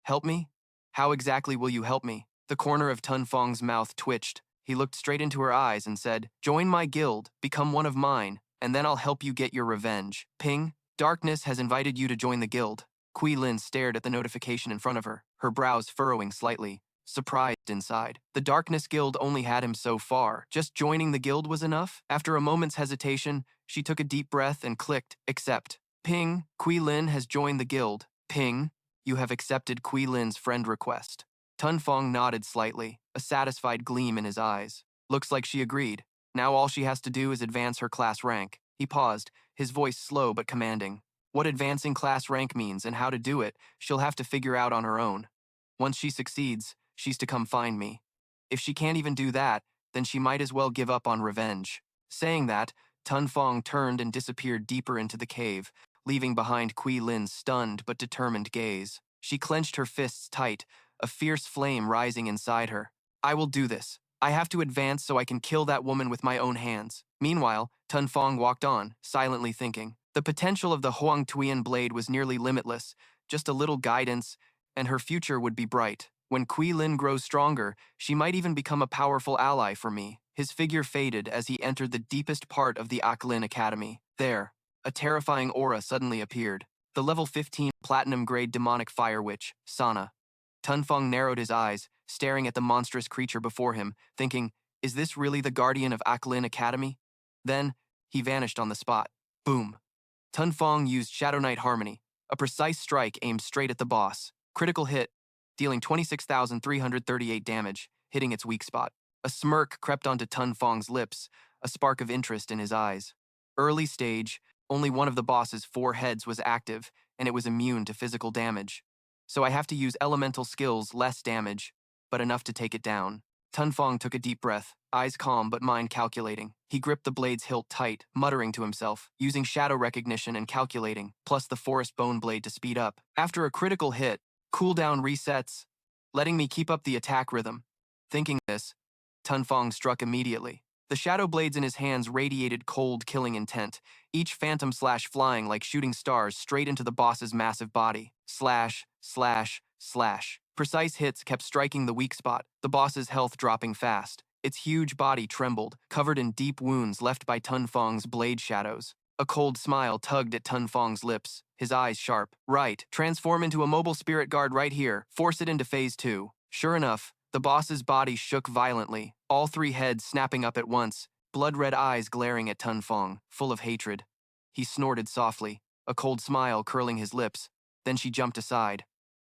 Help me? How exactly will you help me? The corner of Tun Feng's mouth twitched. He looked straight into her eyes and said, Join my guild, become one of mine, and then I'll help you get your revenge. Ping, Darkness has invited you to join the guild. Kui Lin stared at the notification in front of her, her brows furrowing slightly, surprised inside. The Darkness Guild only had him so far. Just joining the guild was enough? After a moment's hesitation, she took a deep breath and clicked, accept. Ping, Kui Lin has joined the guild. Ping, you have accepted Kui Lin's friend request. Tun Feng nodded slightly, a satisfied gleam in his eyes. Looks like she agreed. Now all she has to do is advance her class rank. He paused, his voice slow but commanding. What advancing class rank means and how to do it, she'll have to figure out on her own. Once she succeeds, she's to come find me. If she can't even do that, then she might as well give up on revenge. Saying that, Tun Feng turned and disappeared deeper into the cave, leaving behind Kui Lin's stunned but determined gaze. She clenched her fists tight, a fierce flame rising inside her. I will do this. I have to advance so I can kill that woman with my own hands. Meanwhile, Tun Feng walked on, silently thinking. The potential of the Huang Tuian blade was nearly limitless, just a little guidance, and her future would be bright. When Kui Lin grows stronger, she might even become a powerful ally for me. His figure faded as he entered the deepest part of the Aklin Academy. There, a terrifying aura suddenly appeared. The level 15 platinum-grade demonic fire witch, Sana. Tun Feng narrowed his eyes, staring at the monstrous creature before him, thinking, is this really the guardian of Aklin Academy? Then, he vanished on the spot. Boom. Tun Feng used Shadow Knight Harmony, a precise strike aimed straight at the boss. Critical hit, dealing 26,338 damage, hitting its weak spot. A smirk crept onto Tun Feng's lips, a spark of interest in his eyes. Early stage, only one of the boss's 4 heads was active, and it was immune to physical damage. So I have to use elemental skills, less damage, but enough to take it down. Tun Feng took a deep breath, eyes calm but mind calculating. He gripped the blade's hilt tight, muttering to himself, using shadow recognition and calculating, plus the forest bone blade to speed up. After a critical hit, cooldown resets, letting me keep up the attack rhythm. Thinking this, Tun Feng struck immediately. The shadow blades in his hands radiated cold, killing intent, each phantom slash flying like shooting stars straight into the boss's massive body. Slash, slash, slash. Precise hits kept striking the weak spot, the boss's health dropping fast. Its huge body trembled, covered in deep wounds left by Tun Feng's blade shadows. A cold smile tugged at Tun Feng's lips, his eyes sharp. Right, transform into a mobile spirit guard right here, force it into phase 2. Sure enough, the boss's body shook violently, all 3 heads snapping up at once, blood-red eyes glaring at Tun Feng, full of hatred. He snorted softly, a cold smile curling his lips. Then she jumped aside.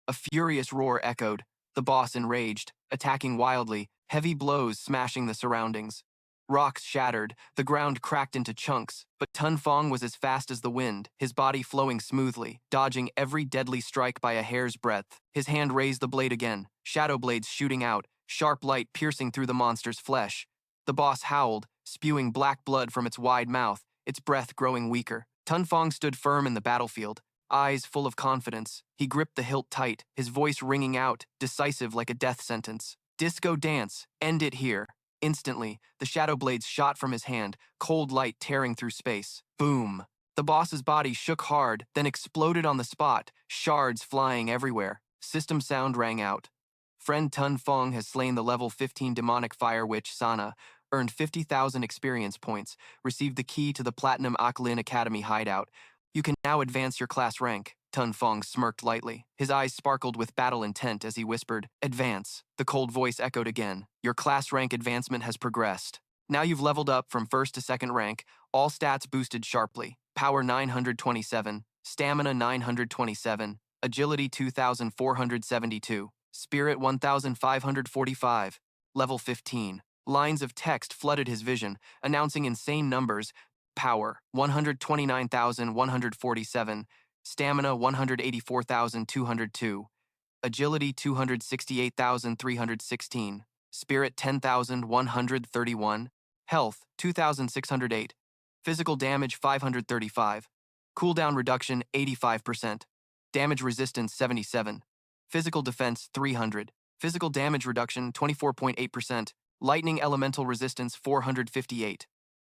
A furious roar echoed, the boss enraged, attacking wildly, heavy blows smashing the surroundings. Rocks shattered, the ground cracked into chunks, but Tun Feng was as fast as the wind, his body flowing smoothly, dodging every deadly strike by a hair's breadth. His hand raised the blade again, shadow blades shooting out, sharp light piercing through the monster's flesh. The boss howled, spewing black blood from its wide mouth, its breath growing weaker. Tun Feng stood firm in the battlefield, eyes full of confidence. He gripped the hilt tight, his voice ringing out, decisive like a death sentence. Disco dance, end it here. Instantly, the shadow blades shot from his hand, cold light tearing through space. Boom! The boss's body shook hard, then exploded on the spot, shards flying everywhere. System sound rang out. Friend Tong Feng has slain the level 15 demonic fire witch Sana, earned 50,000 experience points, received the key to the Platinum Aklin Academy hideout. You can now advance your class rank. Tong Feng smirked lightly. His eyes sparkled with battle intent as he whispered, "Advance." The cold voice echoed again. Your class rank advancement has progressed. Now you've leveled up from first to second rank, all stats boosted sharply. Power 927, Stamina 927, Agility 2472, Spirit 1545, Level 15. Lines of text flooded his vision, announcing insane numbers. Power 129,147, Stamina 184,202, Agility 268,316, Spirit 10,131, Health 2,608, Physical damage 535, Cooldown reduction 85%, Damage resistance 77, Physical defense 300, Physical damage reduction 24.8%, Lightning elemental resistance 458,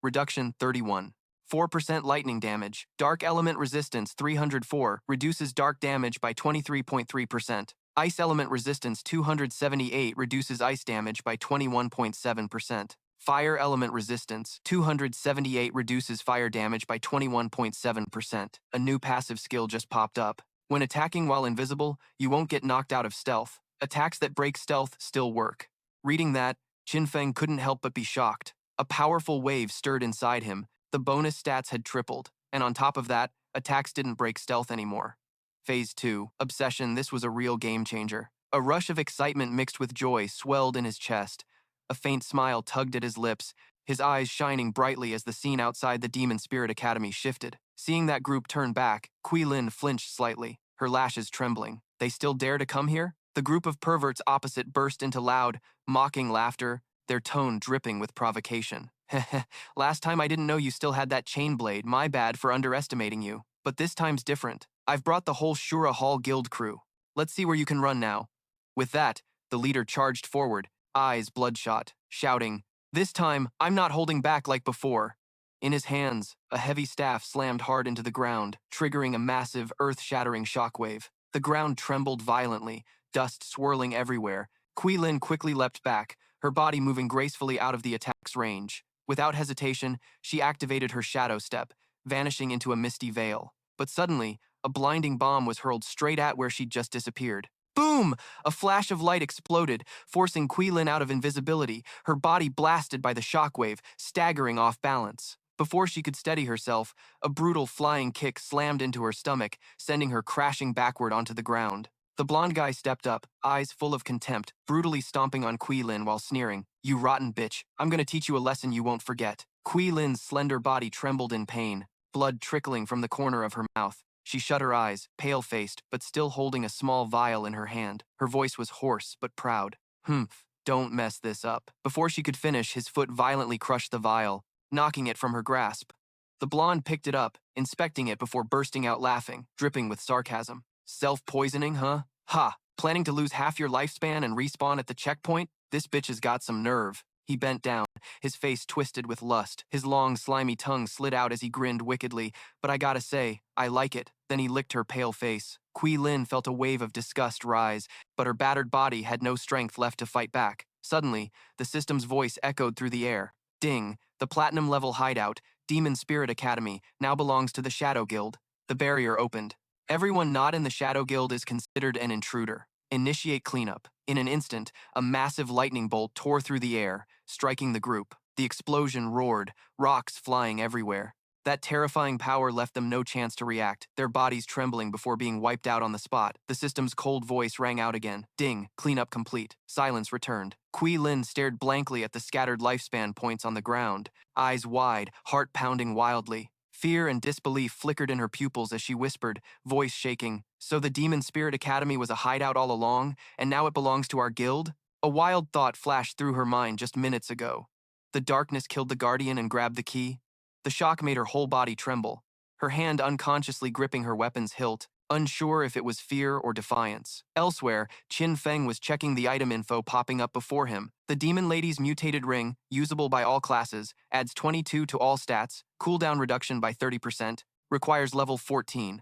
Reduction 31. 4% lightning damage. Dark element resistance 304 reduces dark damage by 23.3%. Ice element resistance 278 reduces ice damage by 21.7%. Fire element resistance 278 reduces fire damage by 21.7%. A new passive skill just popped up. When attacking while invisible, you won't get knocked out of stealth. Attacks that break stealth still work. Reading that, Qin Feng couldn't help but be shocked. A powerful wave stirred inside him. The bonus stats had tripled, and on top of that, attacks didn't break stealth anymore. Phase 2, Obsession. This was a real game changer. A rush of excitement mixed with joy swelled in his chest. A faint smile tugged at his lips, his eyes shining brightly as the scene outside the Demon Spirit Academy shifted. Seeing that group turn back, Kui Lin flinched slightly, her lashes trembling. They still dare to come here? The group of perverts opposite burst into loud, mocking laughter, their tone dripping with provocation. Heh, last time I didn't know you still had that chain blade, my bad for underestimating you. But this time's different. I've brought the whole Shura Hall guild crew. Let's see where you can run now. With that, the leader charged forward, eyes bloodshot, shouting, "This time, I'm not holding back like before." In his hands, a heavy staff slammed hard into the ground, triggering a massive, earth-shattering shockwave. The ground trembled violently, dust swirling everywhere. Kui Lin quickly leapt back, her body moving gracefully out of the attack's range. Without hesitation, she activated her shadow step, vanishing into a misty veil. But suddenly, a blinding bomb was hurled straight at where she'd just disappeared. Boom! A flash of light exploded, forcing Kui Lin out of invisibility, her body blasted by the shockwave, staggering off balance. Before she could steady herself, a brutal flying kick slammed into her stomach, sending her crashing backward onto the ground. The blonde guy stepped up, eyes full of contempt, brutally stomping on Kui Lin while sneering, "You rotten bitch, I'm gonna teach you a lesson you won't forget." Kui Lin's slender body trembled in pain, blood trickling from the corner of her mouth. She shut her eyes, pale-faced, but still holding a small vial in her hand. Her voice was hoarse but proud. "Humph, don't mess this up." Before she could finish, his foot violently crushed the vial, knocking it from her grasp. The blonde picked it up, inspecting it before bursting out laughing, dripping with sarcasm. "Self-poisoning, huh? Ha! Planning to lose half your lifespan and respawn at the checkpoint? This bitch has got some nerve." He bent down, his face twisted with lust. His long, slimy tongue slid out as he grinned wickedly. "But I gotta say, I like it." Then he licked her pale face. Kui Lin felt a wave of disgust rise, but her battered body had no strength left to fight back. Suddenly, the system's voice echoed through the air. "Ding! The platinum-level hideout, Demon Spirit Academy, now belongs to the Shadow Guild." The barrier opened. Everyone not in the Shadow Guild is considered an intruder. Initiate cleanup. In an instant, a massive lightning bolt tore through the air, striking the group. The explosion roared, rocks flying everywhere. That terrifying power left them no chance to react, their bodies trembling before being wiped out on the spot. The system's cold voice rang out again. "Ding, cleanup complete." Silence returned. Kui Lin stared blankly at the scattered lifespan points on the ground, eyes wide, heart pounding wildly. Fear and disbelief flickered in her pupils as she whispered, voice shaking, "So the Demon Spirit Academy was a hideout all along, and now it belongs to our guild?" A wild thought flashed through her mind just minutes ago. The darkness killed the Guardian and grabbed the key. The shock made her whole body tremble. her hand unconsciously gripping her weapon's hilt, unsure if it was fear or defiance. Elsewhere, Qin Feng was checking the item info popping up before him. The Demon Lady's mutated ring, usable by all classes, adds 22 to all stats, cooldown reduction by 30%, requires level 14.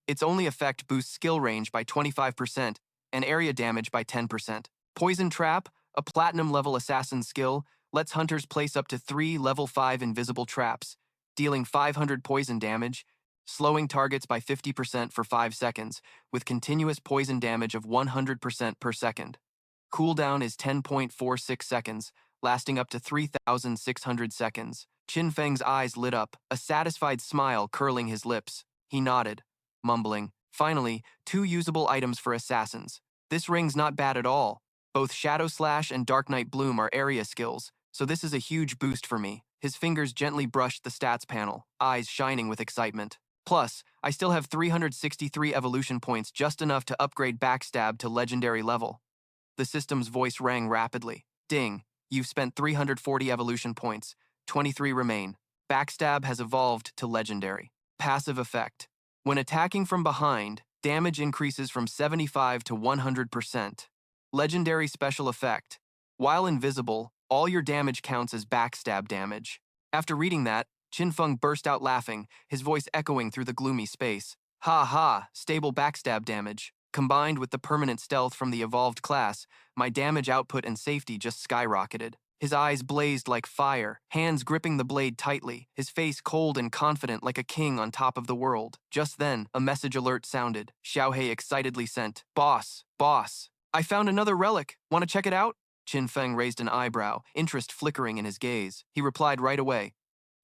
Its only effect boosts skill range by 25% and area damage by 10%. Poison Trap, a platinum-level assassin skill, lets hunters place up to 3 level 5 invisible traps, dealing 500 poison damage, slowing targets by 50% for 5 seconds, with continuous poison damage of 100% per second. Cooldown is 10.46 seconds, lasting up to 3,600 seconds. Qin Feng's eyes lit up, a satisfied smile curling his lips. He nodded, mumbling, "Finally, 2 usable items for assassins. This ring's not bad at all. Both Shadow Slash and Dark Knight Bloom are area skills, so this is a huge boost for me." His fingers gently brushed the stats panel, eyes shining with excitement. Plus, I still have 363 evolution points, just enough to upgrade Backstab to legendary level. The system's voice rang rapidly. "Ding, you've spent 340 evolution points. 23 remain. Backstab has evolved to legendary. Passive effect. When attacking from behind, damage increases from 75 to 100%. Legendary special effect. While invisible, all your damage counts as backstab damage." After reading that, Qin Feng burst out laughing, his voice echoing through the gloomy space. "Ha ha, stable backstab damage. Combined with the permanent stealth from the evolved class, my damage output and safety just skyrocketed." His eyes blazed like fire, hands gripping the blade tightly, his face cold and confident like a king on top of the world. Just then, a message alert sounded. Xiaohei excitedly sent, "Boss, boss, I found another relic. Want to check it out?" Qin Feng raised an eyebrow, interest flickering in his gaze. He replied right away,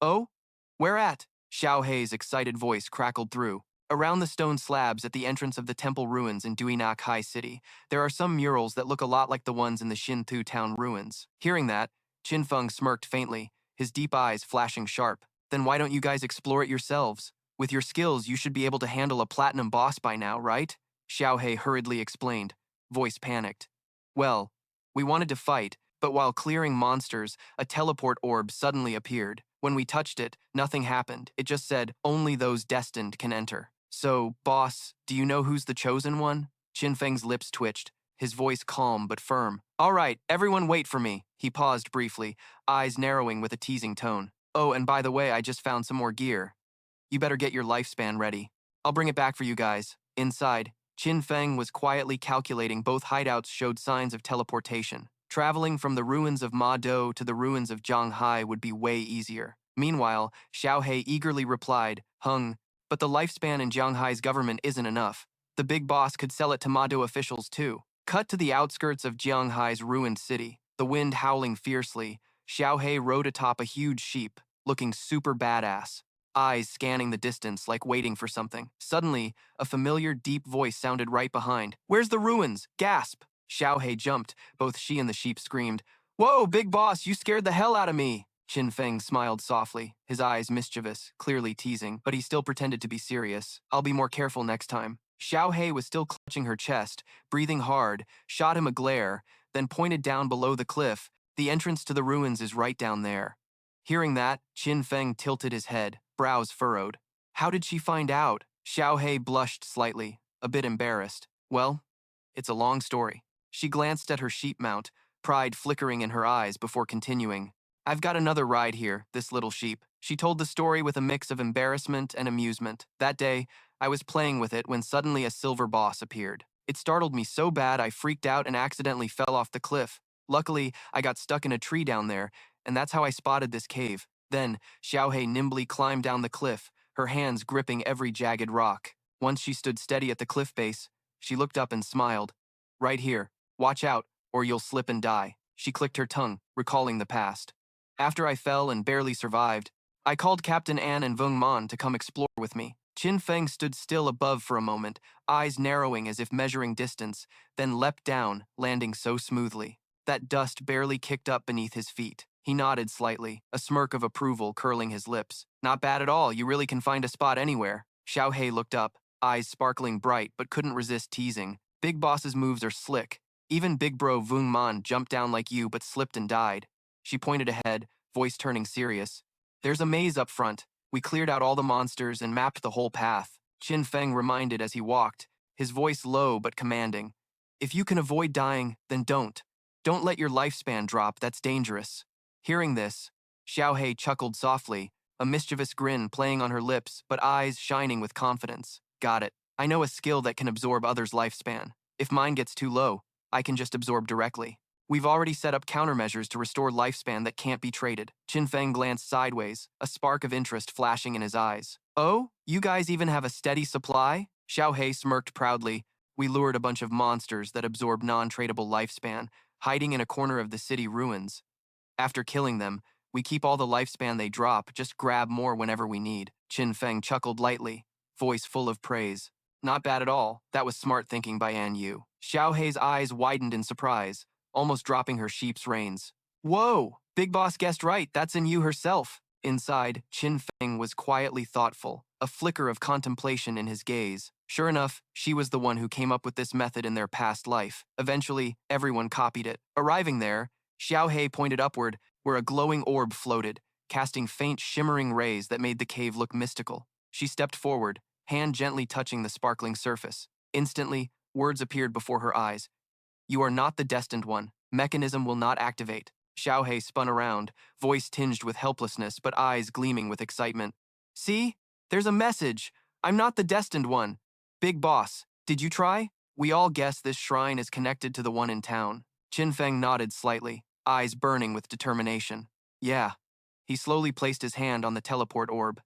"Oh? Where at?" Xiaohei's excited voice crackled through. "Around the stone slabs at the entrance of the temple ruins in Duinak High City, there are some murals that look a lot like the ones in the Xintu town ruins." Hearing that, Qin Feng smirked faintly, his deep eyes flashing sharp. "Then why don't you guys explore it yourselves? With your skills, you should be able to handle a platinum boss by now, right?" Xiaohei hurriedly explained, voice panicked. "Well, we wanted to fight, but while clearing monsters, a teleport orb suddenly appeared. When we touched it, nothing happened. It just said, 'Only those destined can enter.' So, boss, do you know who's the chosen one?" Qin Feng's lips twitched, his voice calm but firm. "All right, everyone wait for me." He paused briefly, eyes narrowing with a teasing tone. "Oh, and by the way, I just found some more gear. You better get your lifespan ready. I'll bring it back for you guys." Inside, Qin Feng was quietly calculating. Both hideouts showed signs of teleportation. Traveling from the ruins of Ma Dou to the ruins of Zhanghai would be way easier. Meanwhile, Xiaohei eagerly replied, "Hung, but the lifespan in Zhanghai's government isn't enough. The big boss could sell it to Ma Dou officials too." Cut to the outskirts of Zhanghai's ruined city, the wind howling fiercely. Xiaohei rode atop a huge sheep, looking super badass, eyes scanning the distance like waiting for something. Suddenly, a familiar deep voice sounded right behind. "Where's the ruins?" Gasp! Xiaohei jumped. Both she and the sheep screamed, "Whoa, big boss, you scared the hell out of me!" Qin Feng smiled softly, his eyes mischievous, clearly teasing, but he still pretended to be serious. "I'll be more careful next time." Xiaohei was still clutching her chest, breathing hard, shot him a glare, then pointed down below the cliff. "The entrance to the ruins is right down there." Hearing that, Qin Feng tilted his head, brows furrowed. How did she find out? Xiaohei blushed slightly, a bit embarrassed. "Well, it's a long story." She glanced at her sheep mount, pride flickering in her eyes before continuing. "I've got another ride here, this little sheep." She told the story with a mix of embarrassment and amusement. "That day, I was playing with it when suddenly a silver boss appeared. It startled me so bad I freaked out and accidentally fell off the cliff. Luckily, I got stuck in a tree down there, and that's how I spotted this cave." Then, Xiaohei nimbly climbed down the cliff, her hands gripping every jagged rock. Once she stood steady at the cliff base, she looked up and smiled. "Right here. Watch out, or you'll slip and die." She clicked her tongue, recalling the past. "After I fell and barely survived, I called Captain An and Vung Man to come explore with me." Qin Feng stood still above for a moment, eyes narrowing as if measuring distance, then leapt down, landing so smoothly. That dust barely kicked up beneath his feet. He nodded slightly, a smirk of approval curling his lips. "Not bad at all, you really can find a spot anywhere." Xiaohei looked up, eyes sparkling bright but couldn't resist teasing. "Big boss's moves are slick. Even big bro Vung Man jumped down like you but slipped and died." She pointed ahead, voice turning serious. "There's a maze up front. We cleared out all the monsters and mapped the whole path. Qin Feng reminded as he walked, his voice low but commanding. If you can avoid dying, then don't. Don't let your lifespan drop, that's dangerous. Hearing this, Xiaohei chuckled softly, a mischievous grin playing on her lips but eyes shining with confidence. Got it. I know a skill that can absorb others' lifespan. If mine gets too low, I can just absorb directly. We've already set up countermeasures to restore lifespan that can't be traded. Qin Feng glanced sideways, a spark of interest flashing in his eyes. Oh, you guys even have a steady supply? Xiaohei smirked proudly. We lured a bunch of monsters that absorb non-tradable lifespan, hiding in a corner of the city ruins. After killing them, we keep all the lifespan they drop, just grab more whenever we need. Qin Feng chuckled lightly, voice full of praise. Not bad at all. That was smart thinking by An Yu. Xiaohei's eyes widened in surprise, almost dropping her sheep's reins. Whoa! Big Boss guessed right, that's An Yu herself. Inside, Qin Feng was quietly thoughtful, a flicker of contemplation in his gaze. Sure enough, she was the one who came up with this method in their past life. Eventually, everyone copied it. Arriving there, Xiaohei pointed upward, where a glowing orb floated, casting faint shimmering rays that made the cave look mystical. She stepped forward, hand gently touching the sparkling surface. Instantly, words appeared before her eyes. You are not the destined one. Mechanism will not activate. Xiaohei spun around, voice tinged with helplessness but eyes gleaming with excitement. See? There's a message. I'm not the destined one. Big Boss, did you try? We all guess this shrine is connected to the one in town. Qin Feng nodded slightly, eyes burning with determination. Yeah. He slowly placed his hand on the teleport orb.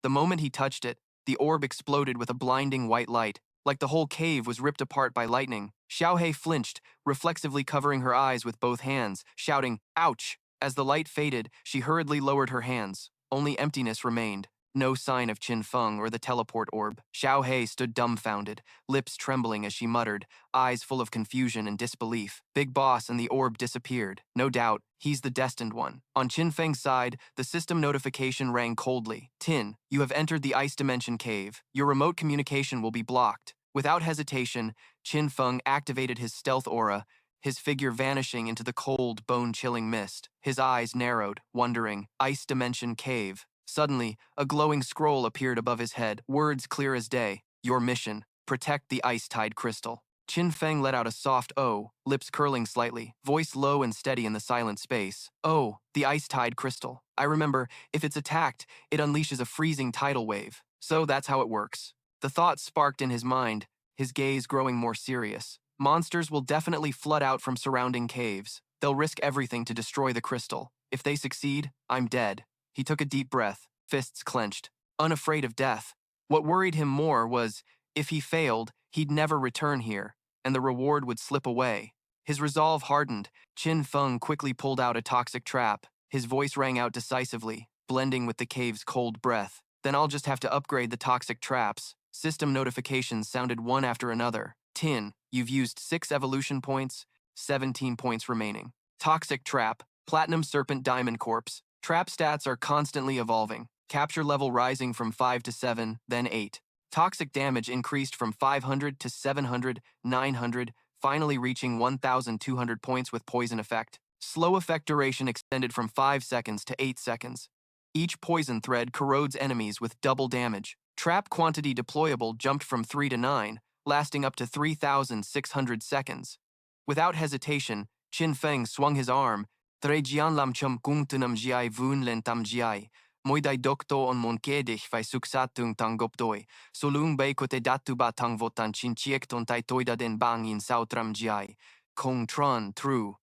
The moment he touched it, the orb exploded with a blinding white light, like the whole cave was ripped apart by lightning. Xiaohei flinched, reflexively covering her eyes with both hands, shouting, "Ouch!" As the light faded, she hurriedly lowered her hands. Only emptiness remained. No sign of Qin Feng or the teleport orb. Xiaohei stood dumbfounded, lips trembling as she muttered, eyes full of confusion and disbelief. Big Boss and the orb disappeared. No doubt, he's the destined one. On Qin Feng's side, the system notification rang coldly. Tin, you have entered the Ice Dimension Cave. Your remote communication will be blocked. Without hesitation, Qin Feng activated his stealth aura, his figure vanishing into the cold, bone-chilling mist. His eyes narrowed, wondering, Ice Dimension Cave. Suddenly, a glowing scroll appeared above his head, words clear as day. Your mission, protect the ice-tide crystal. Qin Feng let out a soft "oh," lips curling slightly, voice low and steady in the silent space. Oh, the ice-tide crystal. I remember, if it's attacked, it unleashes a freezing tidal wave. So that's how it works. The thought sparked in his mind, his gaze growing more serious. Monsters will definitely flood out from surrounding caves. They'll risk everything to destroy the crystal. If they succeed, I'm dead. He took a deep breath, fists clenched, unafraid of death. What worried him more was, if he failed, he'd never return here, and the reward would slip away. His resolve hardened. Qin Feng quickly pulled out a toxic trap. His voice rang out decisively, blending with the cave's cold breath. Then I'll just have to upgrade the toxic traps. System notifications sounded one after another. Tin, you've used 6 evolution points, 17 points remaining. Toxic trap, Platinum Serpent Diamond Corpse. Trap stats are constantly evolving. Capture level rising from 5 to 7, then 8. Toxic damage increased from 500 to 700, 900, finally reaching 1,200 points with poison effect. Slow effect duration extended from 5 seconds to 8 seconds. Each poison thread corrodes enemies with double damage. Trap quantity deployable jumped from 3 to 9, lasting up to 3,600 seconds. Without hesitation, Qin Feng swung his arm. Tre jian lam chum kung tunam jiai vun len tam jiai. Moi dai dokto on mon kedich vai suksatung tang gopdoi. Solung bei kote datu ba tang votan chin chiek ton tai toida den bang in sautram jiai. Kong tron tru.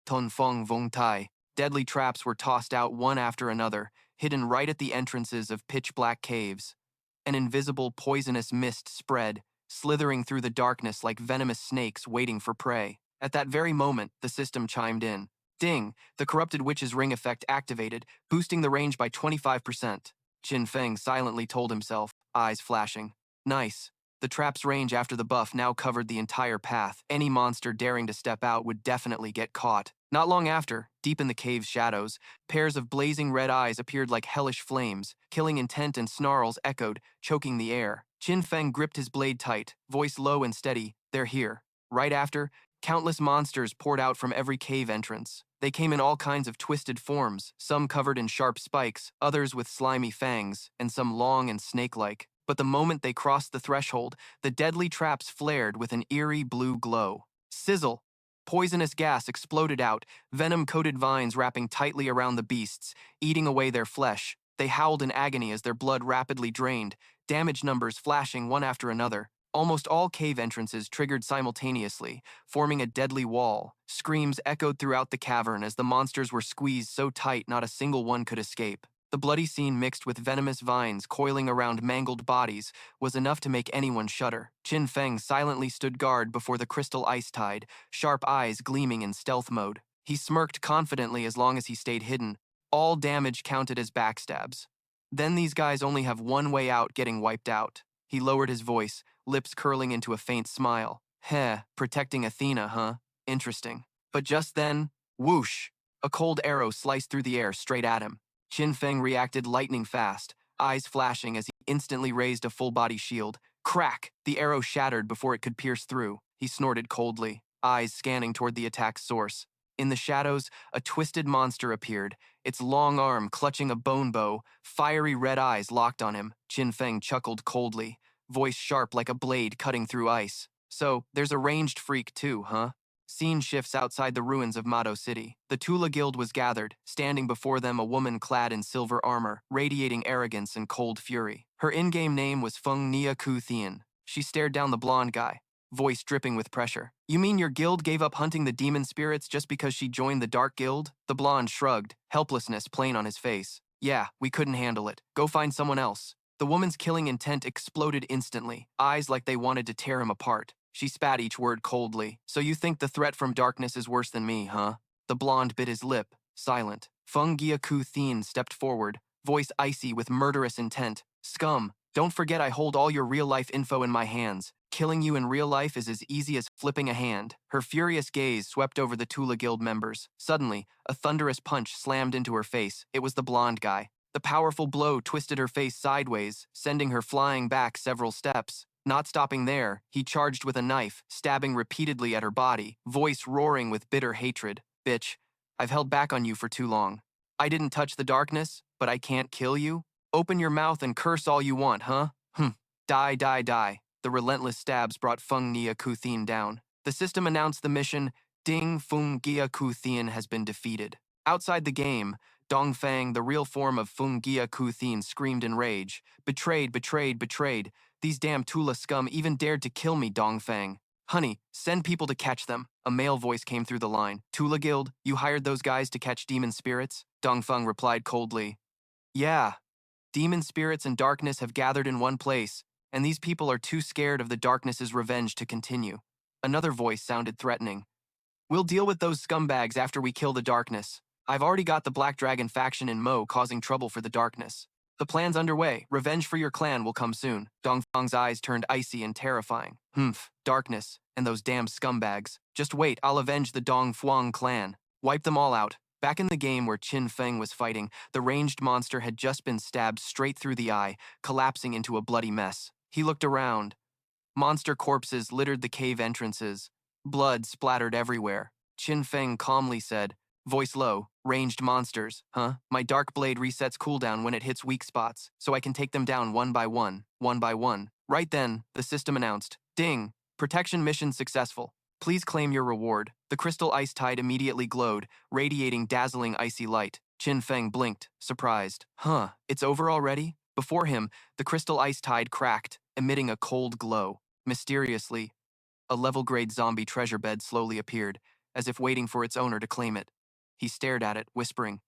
Ton fong vong tai. Deadly traps were tossed out one after another, hidden right at the entrances of pitch-black caves. An invisible poisonous mist spread, slithering through the darkness like venomous snakes waiting for prey. At that very moment, the system chimed in. Ding! The corrupted witch's ring effect activated, boosting the range by 25%. Qin Feng silently told himself, eyes flashing. Nice. The trap's range after the buff now covered the entire path. Any monster daring to step out would definitely get caught. Not long after, deep in the cave's shadows, pairs of blazing red eyes appeared like hellish flames. Killing intent and snarls echoed, choking the air. Qin Feng gripped his blade tight, voice low and steady. They're here. Right after, countless monsters poured out from every cave entrance. They came in all kinds of twisted forms, some covered in sharp spikes, others with slimy fangs, and some long and snake-like. But the moment they crossed the threshold, the deadly traps flared with an eerie blue glow. Sizzle! Poisonous gas exploded out, venom-coated vines wrapping tightly around the beasts, eating away their flesh. They howled in agony as their blood rapidly drained, damage numbers flashing one after another. Almost all cave entrances triggered simultaneously, forming a deadly wall. Screams echoed throughout the cavern as the monsters were squeezed so tight not a single one could escape. The bloody scene mixed with venomous vines coiling around mangled bodies was enough to make anyone shudder. Qin Feng silently stood guard before the crystal ice tide, sharp eyes gleaming in stealth mode. He smirked confidently as long as he stayed hidden. All damage counted as backstabs. Then these guys only have one way out, getting wiped out. He lowered his voice, lips curling into a faint smile. Heh, protecting Athena, huh? Interesting. But just then, whoosh! A cold arrow sliced through the air straight at him. Qin Feng reacted lightning fast, eyes flashing as he instantly raised a full-body shield. Crack! The arrow shattered before it could pierce through. He snorted coldly, eyes scanning toward the attack's source. In the shadows, a twisted monster appeared, its long arm clutching a bone bow, fiery red eyes locked on him. Qin Feng chuckled coldly, voice sharp like a blade cutting through ice. So, there's a ranged freak too, huh? Scene shifts outside the ruins of Mado City. The Tula Guild was gathered, standing before them a woman clad in silver armor, radiating arrogance and cold fury. Her in-game name was Feng Nia Ku Thien. She stared down the blonde guy, voice dripping with pressure. You mean your guild gave up hunting the demon spirits just because she joined the Dark Guild? The blonde shrugged, helplessness plain on his face. Yeah, we couldn't handle it. Go find someone else. The woman's killing intent exploded instantly, eyes like they wanted to tear him apart. She spat each word coldly. So you think the threat from darkness is worse than me, huh? The blonde bit his lip, silent. Feng Gia-ku Thien stepped forward, voice icy with murderous intent. Scum, don't forget I hold all your real-life info in my hands. Killing you in real life is as easy as flipping a hand. Her furious gaze swept over the Tula Guild members. Suddenly, a thunderous punch slammed into her face. It was the blonde guy. The powerful blow twisted her face sideways, sending her flying back several steps. Not stopping there, he charged with a knife, stabbing repeatedly at her body, voice roaring with bitter hatred. Bitch, I've held back on you for too long. I didn't touch the darkness, but I can't kill you? Open your mouth and curse all you want, huh? Die, die, die. The relentless stabs brought Feng Nia Ku Thien down. The system announced the mission, Ding Feng Gia Ku Thien has been defeated. Outside the game, Dong Feng, the real form of Feng Gia Ku Thien, screamed in rage. Betrayed, betrayed, betrayed. These damn Tula scum even dared to kill me, Dong Feng. Honey, send people to catch them. A male voice came through the line. Tula Guild, you hired those guys to catch demon spirits? Dong Feng replied coldly. Yeah. Demon spirits and darkness have gathered in one place, and these people are too scared of the darkness's revenge to continue. Another voice sounded threatening. We'll deal with those scumbags after we kill the darkness. I've already got the Black Dragon faction in Mo causing trouble for the darkness. The plan's underway. Revenge for your clan will come soon. Dong Feng's eyes turned icy and terrifying. Darkness, and those damn scumbags. Just wait, I'll avenge the Dong Fuang clan. Wipe them all out. Back in the game where Qin Feng was fighting, the ranged monster had just been stabbed straight through the eye, collapsing into a bloody mess. He looked around. Monster corpses littered the cave entrances. Blood splattered everywhere. Qin Feng calmly said, voice low, ranged monsters, huh? My dark blade resets cooldown when it hits weak spots, so I can take them down one by one, one by one. Right then, the system announced, ding, protection mission successful. Please claim your reward. The crystal ice tide immediately glowed, radiating dazzling icy light. Qin Feng blinked, surprised. It's over already? Before him, the crystal ice tide cracked, emitting a cold glow. Mysteriously, a level-grade zombie treasure bed slowly appeared, as if waiting for its owner to claim it. He stared at it, whispering,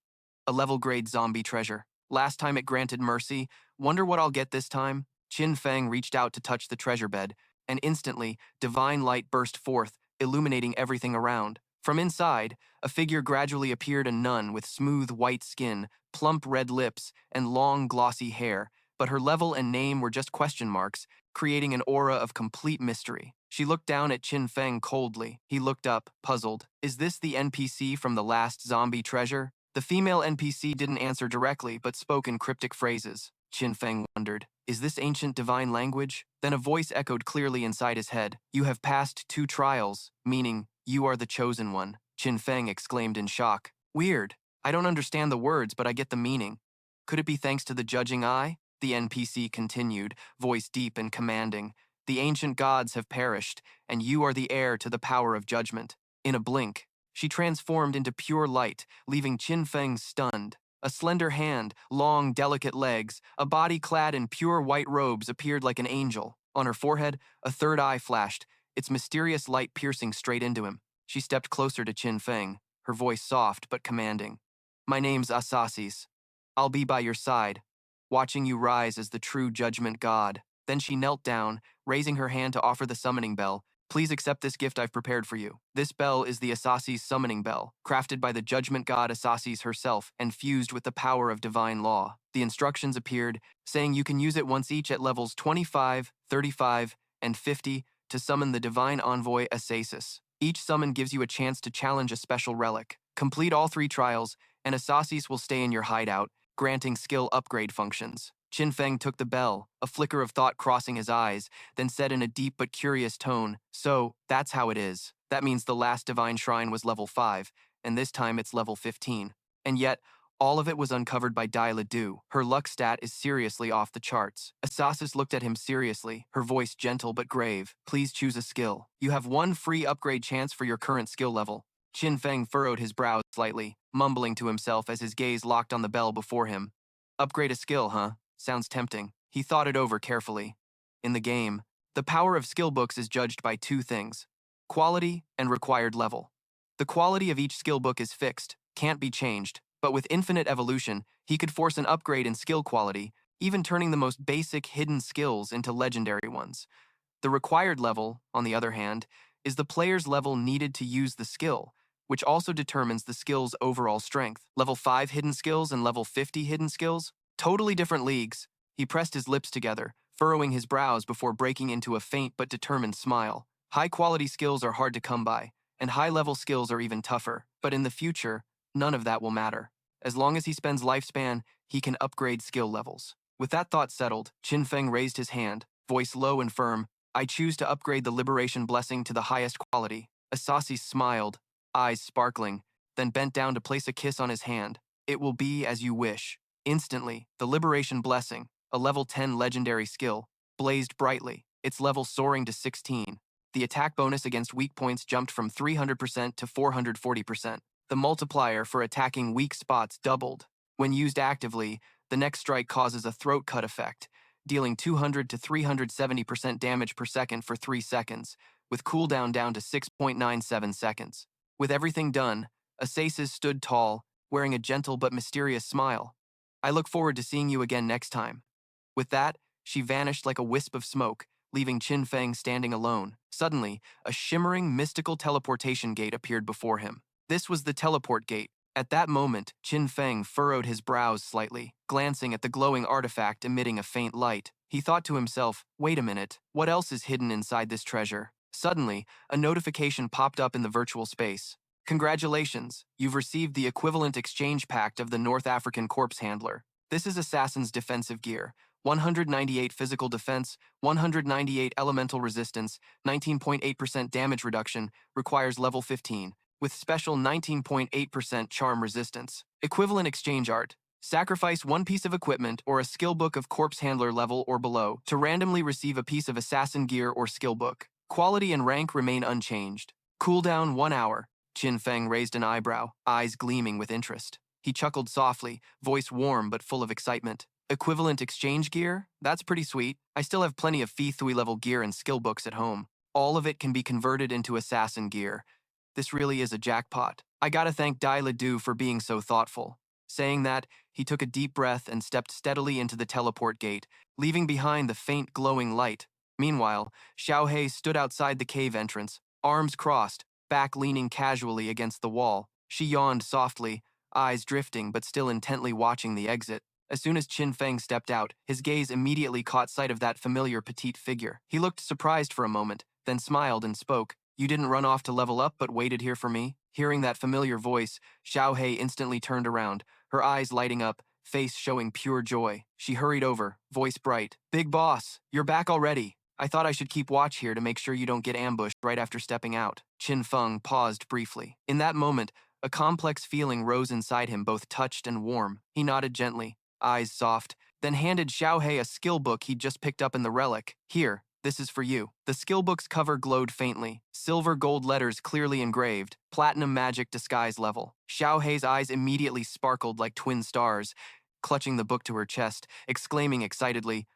a level-grade zombie treasure. Last time it granted mercy. Wonder what I'll get this time? Qin Feng reached out to touch the treasure bed, and instantly, divine light burst forth, illuminating everything around. From inside, a figure gradually appeared, a nun with smooth white skin, plump red lips, and long glossy hair, but her level and name were just question marks, creating an aura of complete mystery. She looked down at Qin Feng coldly. He looked up, puzzled. Is this the NPC from the last zombie treasure? The female NPC didn't answer directly, but spoke in cryptic phrases. Qin Feng wondered, is this ancient divine language? Then a voice echoed clearly inside his head. You have passed 2 trials, meaning you are the chosen one. Qin Feng exclaimed in shock. Weird. I don't understand the words, but I get the meaning. Could it be thanks to the judging eye? The NPC continued, voice deep and commanding. The ancient gods have perished, and you are the heir to the power of judgment. In a blink, she transformed into pure light, leaving Qin Feng stunned. A slender hand, long, delicate legs, a body clad in pure white robes appeared like an angel. On her forehead, a third eye flashed, its mysterious light piercing straight into him. She stepped closer to Qin Feng, her voice soft but commanding. My name's Asasis. I'll be by your side, watching you rise as the true judgment god. Then she knelt down, raising her hand to offer the summoning bell. Please accept this gift I've prepared for you. This bell is the Asasis summoning bell, crafted by the judgment god Asasis herself and fused with the power of divine law. The instructions appeared, saying you can use it once each at levels 25, 35, and 50 to summon the divine envoy Asasis. Each summon gives you a chance to challenge a special relic. Complete all 3 trials, and Asasis will stay in your hideout, granting skill upgrade functions. Qin Feng took the bell, a flicker of thought crossing his eyes, then said in a deep but curious tone, So, that's how it is. That means the last divine shrine was level 5, and this time it's level 15. And yet, all of it was uncovered by Dai Ledoux. Her luck stat is seriously off the charts. Asasis looked at him seriously, her voice gentle but grave. Please choose a skill. You have 1 free upgrade chance for your current skill level. Qin Feng furrowed his brows slightly, mumbling to himself as his gaze locked on the bell before him. Upgrade a skill, huh? Sounds tempting. He thought it over carefully. In the game, the power of skill books is judged by 2 things: quality and required level. The quality of each skill book is fixed, can't be changed, but with infinite evolution, he could force an upgrade in skill quality, even turning the most basic hidden skills into legendary ones. The required level, on the other hand, is the player's level needed to use the skill, which also determines the skill's overall strength. Level 5 hidden skills and level 50 hidden skills? Totally different leagues. He pressed his lips together, furrowing his brows before breaking into a faint but determined smile. High-quality skills are hard to come by, and high-level skills are even tougher. But in the future, none of that will matter. As long as he spends lifespan, he can upgrade skill levels. With that thought settled, Qin Feng raised his hand, voice low and firm. I choose to upgrade the Liberation Blessing to the highest quality. Asasis smiled, eyes sparkling, then bent down to place a kiss on his hand. It will be as you wish. Instantly, the Liberation Blessing, a level 10 legendary skill, blazed brightly, its level soaring to 16. The attack bonus against weak points jumped from 300% to 440%. The multiplier for attacking weak spots doubled. When used actively, the next strike causes a throat cut effect, dealing 200 to 370% damage per second for 3 seconds, with cooldown down to 6.97 seconds. With everything done, Asasis stood tall, wearing a gentle but mysterious smile. I look forward to seeing you again next time. With that, she vanished like a wisp of smoke, leaving Qin Feng standing alone. Suddenly, a shimmering, mystical teleportation gate appeared before him. This was the teleport gate. At that moment, Qin Feng furrowed his brows slightly, glancing at the glowing artifact emitting a faint light. He thought to himself, wait a minute, what else is hidden inside this treasure? Suddenly, a notification popped up in the virtual space. Congratulations, you've received the equivalent exchange pact of the North African Corpse Handler. This is Assassin's defensive gear. 198 physical defense, 198 elemental resistance, 19.8% damage reduction, requires level 15, with special 19.8% charm resistance. Equivalent exchange art. Sacrifice 1 piece of equipment or a skill book of Corpse Handler level or below to randomly receive a piece of assassin gear or skill book. Quality and rank remain unchanged. Cooldown 1 hour. Qin Feng raised an eyebrow, eyes gleaming with interest. He chuckled softly, voice warm but full of excitement. Equivalent exchange gear? That's pretty sweet. I still have plenty of Fee Thui level gear and skill books at home. All of it can be converted into assassin gear. This really is a jackpot. I gotta thank Dai Ledoux for being so thoughtful. Saying that, he took a deep breath and stepped steadily into the teleport gate, leaving behind the faint glowing light. Meanwhile, Xiaohei stood outside the cave entrance, arms crossed, back leaning casually against the wall. She yawned softly, eyes drifting but still intently watching the exit. As soon as Qin Feng stepped out, his gaze immediately caught sight of that familiar petite figure. He looked surprised for a moment, then smiled and spoke. You didn't run off to level up but waited here for me? Hearing that familiar voice, Xiaohei instantly turned around, her eyes lighting up, face showing pure joy. She hurried over, voice bright. Big boss, you're back already. I thought I should keep watch here to make sure you don't get ambushed right after stepping out. Qin Feng paused briefly. In that moment, a complex feeling rose inside him, both touched and warm. He nodded gently, eyes soft, then handed Xiaohei a skill book he'd just picked up in the relic. Here, this is for you. The skill book's cover glowed faintly, silver gold letters clearly engraved, platinum magic disguise level. Xiaohei's eyes immediately sparkled like twin stars, clutching the book to her chest, exclaiming excitedly,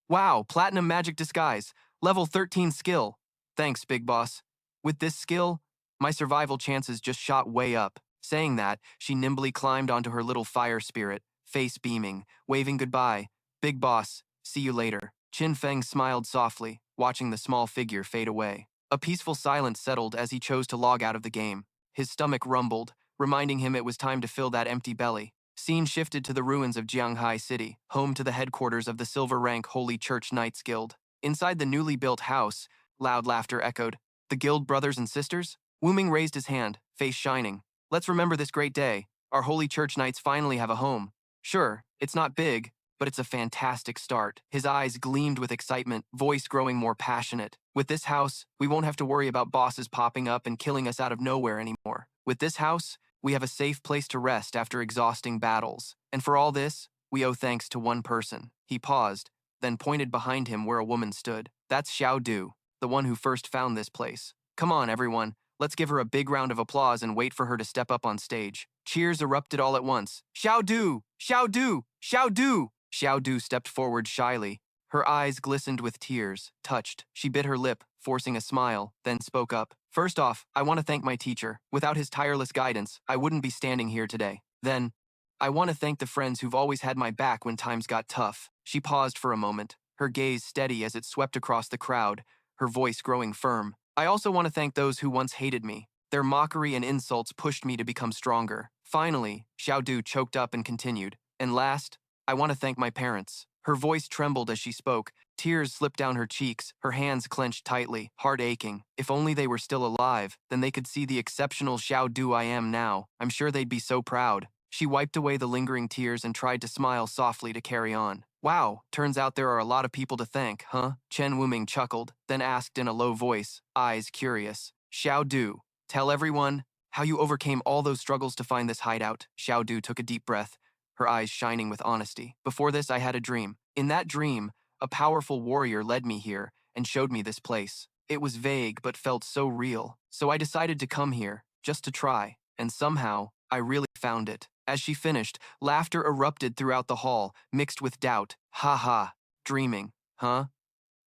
"Wow, platinum magic disguise, level 13 skill. Thanks, big boss. With this skill, my survival chances just shot way up." Saying that, she nimbly climbed onto her little fire spirit, face beaming, waving goodbye. "Big boss, see you later." Qin Feng smiled softly, watching the small figure fade away. A peaceful silence settled as he chose to log out of the game. His stomach rumbled, reminding him it was time to fill that empty belly. Scene shifted to the ruins of Jianghai City, home to the headquarters of the Silver Rank Holy Church Knights Guild. Inside the newly built house, loud laughter echoed. "The guild brothers and sisters?" Wu Ming raised his hand, face shining. "Let's remember this great day. Our Holy Church Knights finally have a home. Sure, it's not big, but it's a fantastic start." His eyes gleamed with excitement, voice growing more passionate. "With this house, we won't have to worry about bosses popping up and killing us out of nowhere anymore. With this house, we have a safe place to rest after exhausting battles. And for all this, we owe thanks to one person." He paused, then pointed behind him where a woman stood. "That's Xiao Du, the one who first found this place. Come on, everyone, let's give her a big round of applause and wait for her to step up on stage." Cheers erupted all at once. "Xiao Du! Xiao Du! Xiao Du!" Xiao Du stepped forward shyly. Her eyes glistened with tears. Touched, she bit her lip, forcing a smile, then spoke up. "First off, I want to thank my teacher. Without his tireless guidance, I wouldn't be standing here today. Then, I want to thank the friends who've always had my back when times got tough." She paused for a moment, her gaze steady as it swept across the crowd, her voice growing firm. "I also want to thank those who once hated me. Their mockery and insults pushed me to become stronger." Finally, Xiao Du choked up and continued. "And last, I want to thank my parents." Her voice trembled as she spoke. Tears slipped down her cheeks, her hands clenched tightly, heart aching. If only they were still alive, then they could see the exceptional Xiao Du I am now. I'm sure they'd be so proud. She wiped away the lingering tears and tried to smile softly to carry on. "Wow, turns out there are a lot of people to thank, huh?" Chen Wuming chuckled, then asked in a low voice, eyes curious. "Xiao Du, tell everyone how you overcame all those struggles to find this hideout." Xiao Du took a deep breath, her eyes shining with honesty. "Before this, I had a dream. In that dream, a powerful warrior led me here and showed me this place. It was vague but felt so real. So I decided to come here, just to try. And somehow, I really found it." As she finished, laughter erupted throughout the hall, mixed with doubt. "Ha ha, dreaming, huh?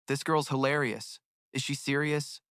This girl's hilarious. Is she serious?"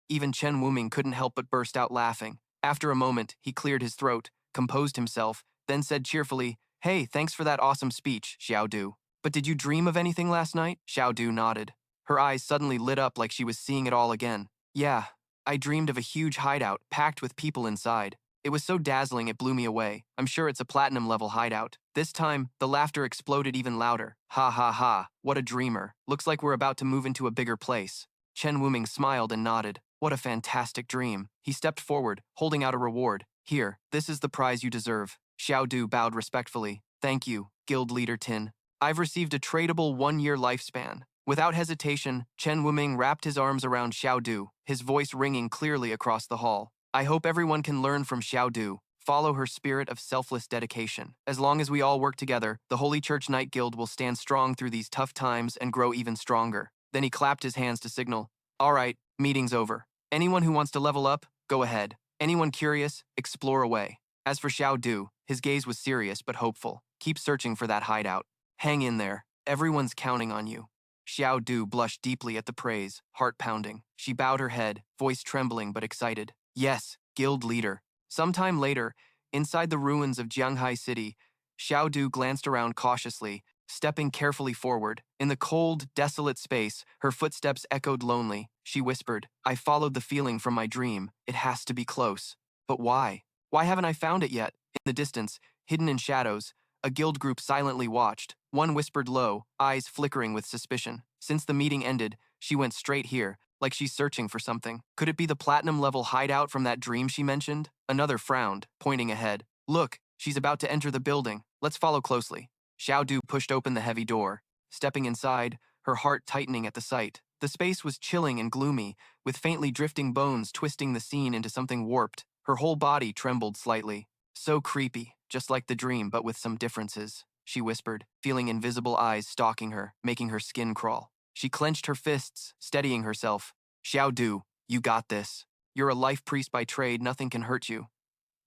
Even Chen Wuming couldn't help but burst out laughing. After a moment, he cleared his throat, composed himself, then said cheerfully, "Hey, thanks for that awesome speech, Xiao Du. But did you dream of anything last night?" Xiao Du nodded. Her eyes suddenly lit up like she was seeing it all again. "Yeah, I dreamed of a huge hideout packed with people inside. It was so dazzling it blew me away. I'm sure it's a platinum-level hideout." This time, the laughter exploded even louder. "Ha ha ha, what a dreamer. Looks like we're about to move into a bigger place." Chen Wuming smiled and nodded. "What a fantastic dream." He stepped forward, holding out a reward. "Here, this is the prize you deserve." Xiao Du bowed respectfully. "Thank you, Guild Leader Tin. I've received a tradable 1-year lifespan." Without hesitation, Chen Wuming wrapped his arms around Xiao Du, his voice ringing clearly across the hall. "I hope everyone can learn from Xiao Du. Follow her spirit of selfless dedication. As long as we all work together, the Holy Church Knight Guild will stand strong through these tough times and grow even stronger." Then he clapped his hands to signal, "All right, meeting's over. Anyone who wants to level up, go ahead. Anyone curious, explore away." As for Xiao Du, his gaze was serious but hopeful. "Keep searching for that hideout. Hang in there. Everyone's counting on you." Xiao Du blushed deeply at the praise, heart pounding. She bowed her head, voice trembling but excited. "Yes, Guild Leader." Sometime later, inside the ruins of Jianghai City, Xiao Du glanced around cautiously, stepping carefully forward. In the cold, desolate space, her footsteps echoed lonely. She whispered, "I followed the feeling from my dream. It has to be close. But why? Why haven't I found it yet?" In the distance, hidden in shadows, a guild group silently watched. One whispered low, eyes flickering with suspicion. Since the meeting ended, she went straight here, like she's searching for something. Could it be the platinum-level hideout from that dream she mentioned? Another frowned, pointing ahead. "Look, she's about to enter the building. Let's follow closely." Xiao Du pushed open the heavy door. Stepping inside, her heart tightening at the sight. The space was chilling and gloomy, with faintly drifting bones twisting the scene into something warped. Her whole body trembled slightly. So creepy, just like the dream, but with some differences, she whispered, feeling invisible eyes stalking her, making her skin crawl. She clenched her fists, steadying herself. Xiao Du, you got this. You're a life priest by trade, nothing can hurt you.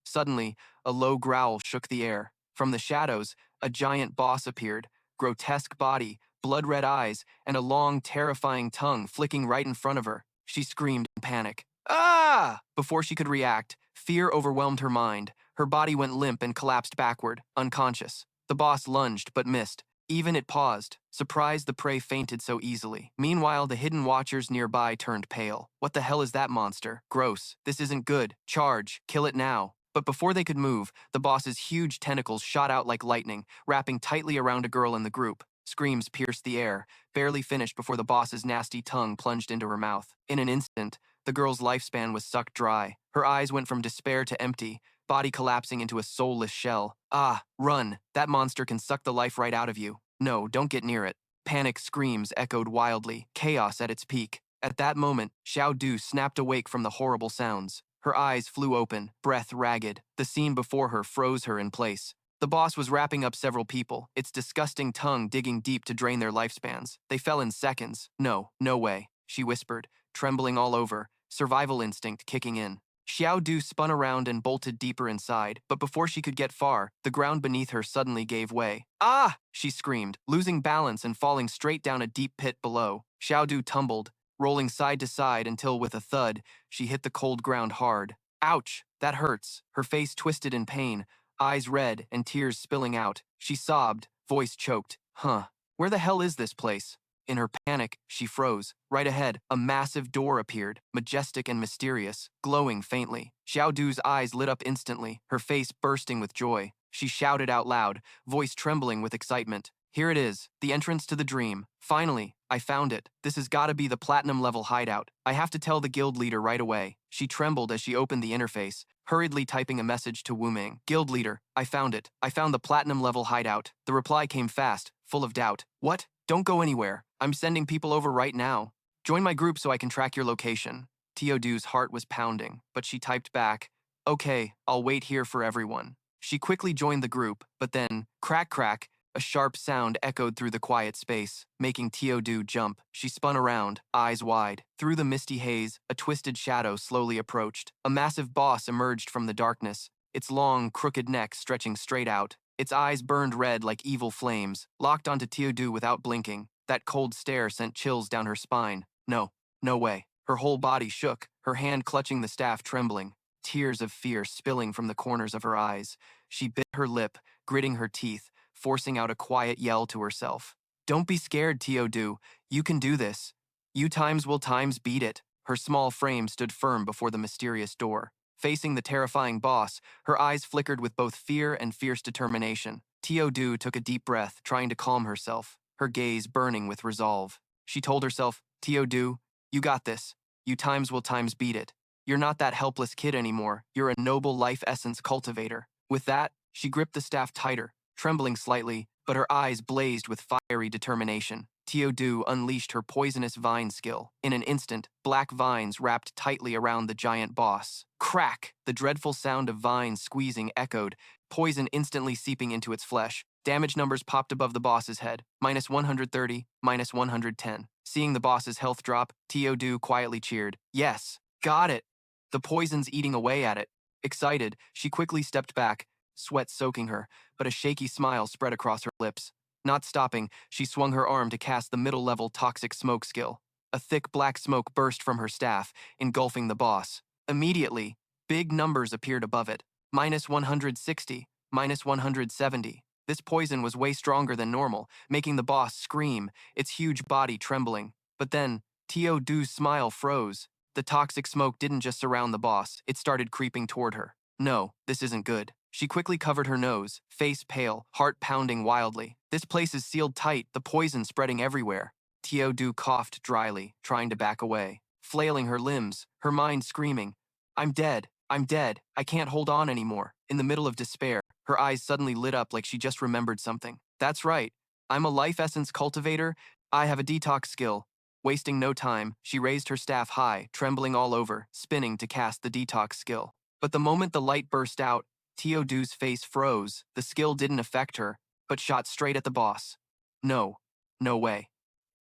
Suddenly, a low growl shook the air. From the shadows, a giant boss appeared, grotesque body, blood-red eyes, and a long, terrifying tongue flicking right in front of her. She screamed in panic. Ah! Before she could react, fear overwhelmed her mind. Her body went limp and collapsed backward, unconscious. The boss lunged, but missed. Even it paused, surprised the prey fainted so easily. Meanwhile, the hidden watchers nearby turned pale. What the hell is that monster? Gross. This isn't good. Charge. Kill it now. But before they could move, the boss's huge tentacles shot out like lightning, wrapping tightly around a girl in the group. Screams pierced the air, barely finished before the boss's nasty tongue plunged into her mouth. In an instant, the girl's lifespan was sucked dry. Her eyes went from despair to empty, body collapsing into a soulless shell. Ah, run. That monster can suck the life right out of you. No, don't get near it. Panic screams echoed wildly, chaos at its peak. At that moment, Xiao Du snapped awake from the horrible sounds. Her eyes flew open, breath ragged. The scene before her froze her in place. The boss was wrapping up several people, its disgusting tongue digging deep to drain their lifespans. They fell in seconds. No, no way, she whispered, trembling all over, survival instinct kicking in. Xiao Du spun around and bolted deeper inside, but before she could get far, the ground beneath her suddenly gave way. Ah! She screamed, losing balance and falling straight down a deep pit below. Xiao Du tumbled, rolling side to side until with a thud, she hit the cold ground hard. Ouch! That hurts. Her face twisted in pain, eyes red and tears spilling out. She sobbed, voice choked. Huh. Where the hell is this place? In her panic, she froze. Right ahead, a massive door appeared, majestic and mysterious, glowing faintly. Xiao Du's eyes lit up instantly, her face bursting with joy. She shouted out loud, voice trembling with excitement. Here it is, the entrance to the dream. Finally, I found it. This has got to be the platinum-level hideout. I have to tell the guild leader right away. She trembled as she opened the interface, hurriedly typing a message to Wu Ming. Guild leader, I found it. I found the platinum-level hideout. The reply came fast, full of doubt. What? Don't go anywhere. I'm sending people over right now. Join my group so I can track your location. Teodu's heart was pounding, but she typed back, okay, I'll wait here for everyone. She quickly joined the group, but then, crack crack, a sharp sound echoed through the quiet space, making Teodu jump. She spun around, eyes wide. Through the misty haze, a twisted shadow slowly approached. A massive boss emerged from the darkness, its long, crooked neck stretching straight out. Its eyes burned red like evil flames, locked onto Teodu without blinking. That cold stare sent chills down her spine. No, no way. Her whole body shook, her hand clutching the staff trembling, tears of fear spilling from the corners of her eyes. She bit her lip, gritting her teeth, forcing out a quiet yell to herself. Don't be scared, Teodu. You can do this. You times will times beat it. Her small frame stood firm before the mysterious door. Facing the terrifying boss, her eyes flickered with both fear and fierce determination. Teodu took a deep breath, trying to calm herself, her gaze burning with resolve. She told herself, Teodu, you got this. You times will times beat it. You're not that helpless kid anymore. You're a noble life essence cultivator. With that, she gripped the staff tighter, trembling slightly, but her eyes blazed with fiery determination. Teodu unleashed her poisonous vine skill. In an instant, black vines wrapped tightly around the giant boss. Crack! The dreadful sound of vines squeezing echoed, poison instantly seeping into its flesh. Damage numbers popped above the boss's head. -130, -110. Seeing the boss's health drop, Teodu quietly cheered. Yes, got it! The poison's eating away at it. Excited, she quickly stepped back, sweat soaking her, but a shaky smile spread across her lips. Not stopping, she swung her arm to cast the middle-level toxic smoke skill. A thick black smoke burst from her staff, engulfing the boss. Immediately, big numbers appeared above it. -160, -170. This poison was way stronger than normal, making the boss scream, its huge body trembling. But then, Teodu's smile froze. The toxic smoke didn't just surround the boss, it started creeping toward her. No, this isn't good. She quickly covered her nose, face pale, heart pounding wildly. This place is sealed tight, the poison spreading everywhere. Teodu coughed dryly, trying to back away, flailing her limbs, her mind screaming, I'm dead, I can't hold on anymore. In the middle of despair, her eyes suddenly lit up like she just remembered something. That's right, I'm a life essence cultivator, I have a detox skill. Wasting no time, she raised her staff high, trembling all over, spinning to cast the detox skill. But the moment the light burst out, Teodu's face froze. The skill didn't affect her, but shot straight at the boss. No. No way.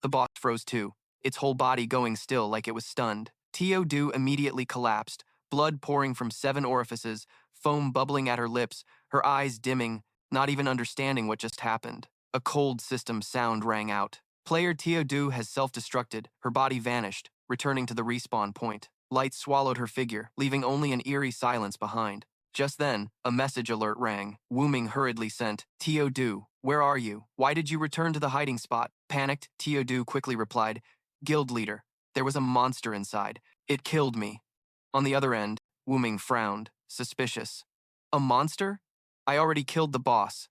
The boss froze too, its whole body going still like it was stunned. Teodu immediately collapsed, blood pouring from 7 orifices, foam bubbling at her lips, her eyes dimming, not even understanding what just happened. A cold system sound rang out. Player Teodu has self-destructed, her body vanished, returning to the respawn point. Light swallowed her figure, leaving only an eerie silence behind. Just then, a message alert rang. Wooming hurriedly sent, Teodu, where are you? Why did you return to the hiding spot? Panicked, Teodu quickly replied, Guild leader, there was a monster inside. It killed me. On the other end, Wooming frowned, suspicious. A monster? I already killed the boss.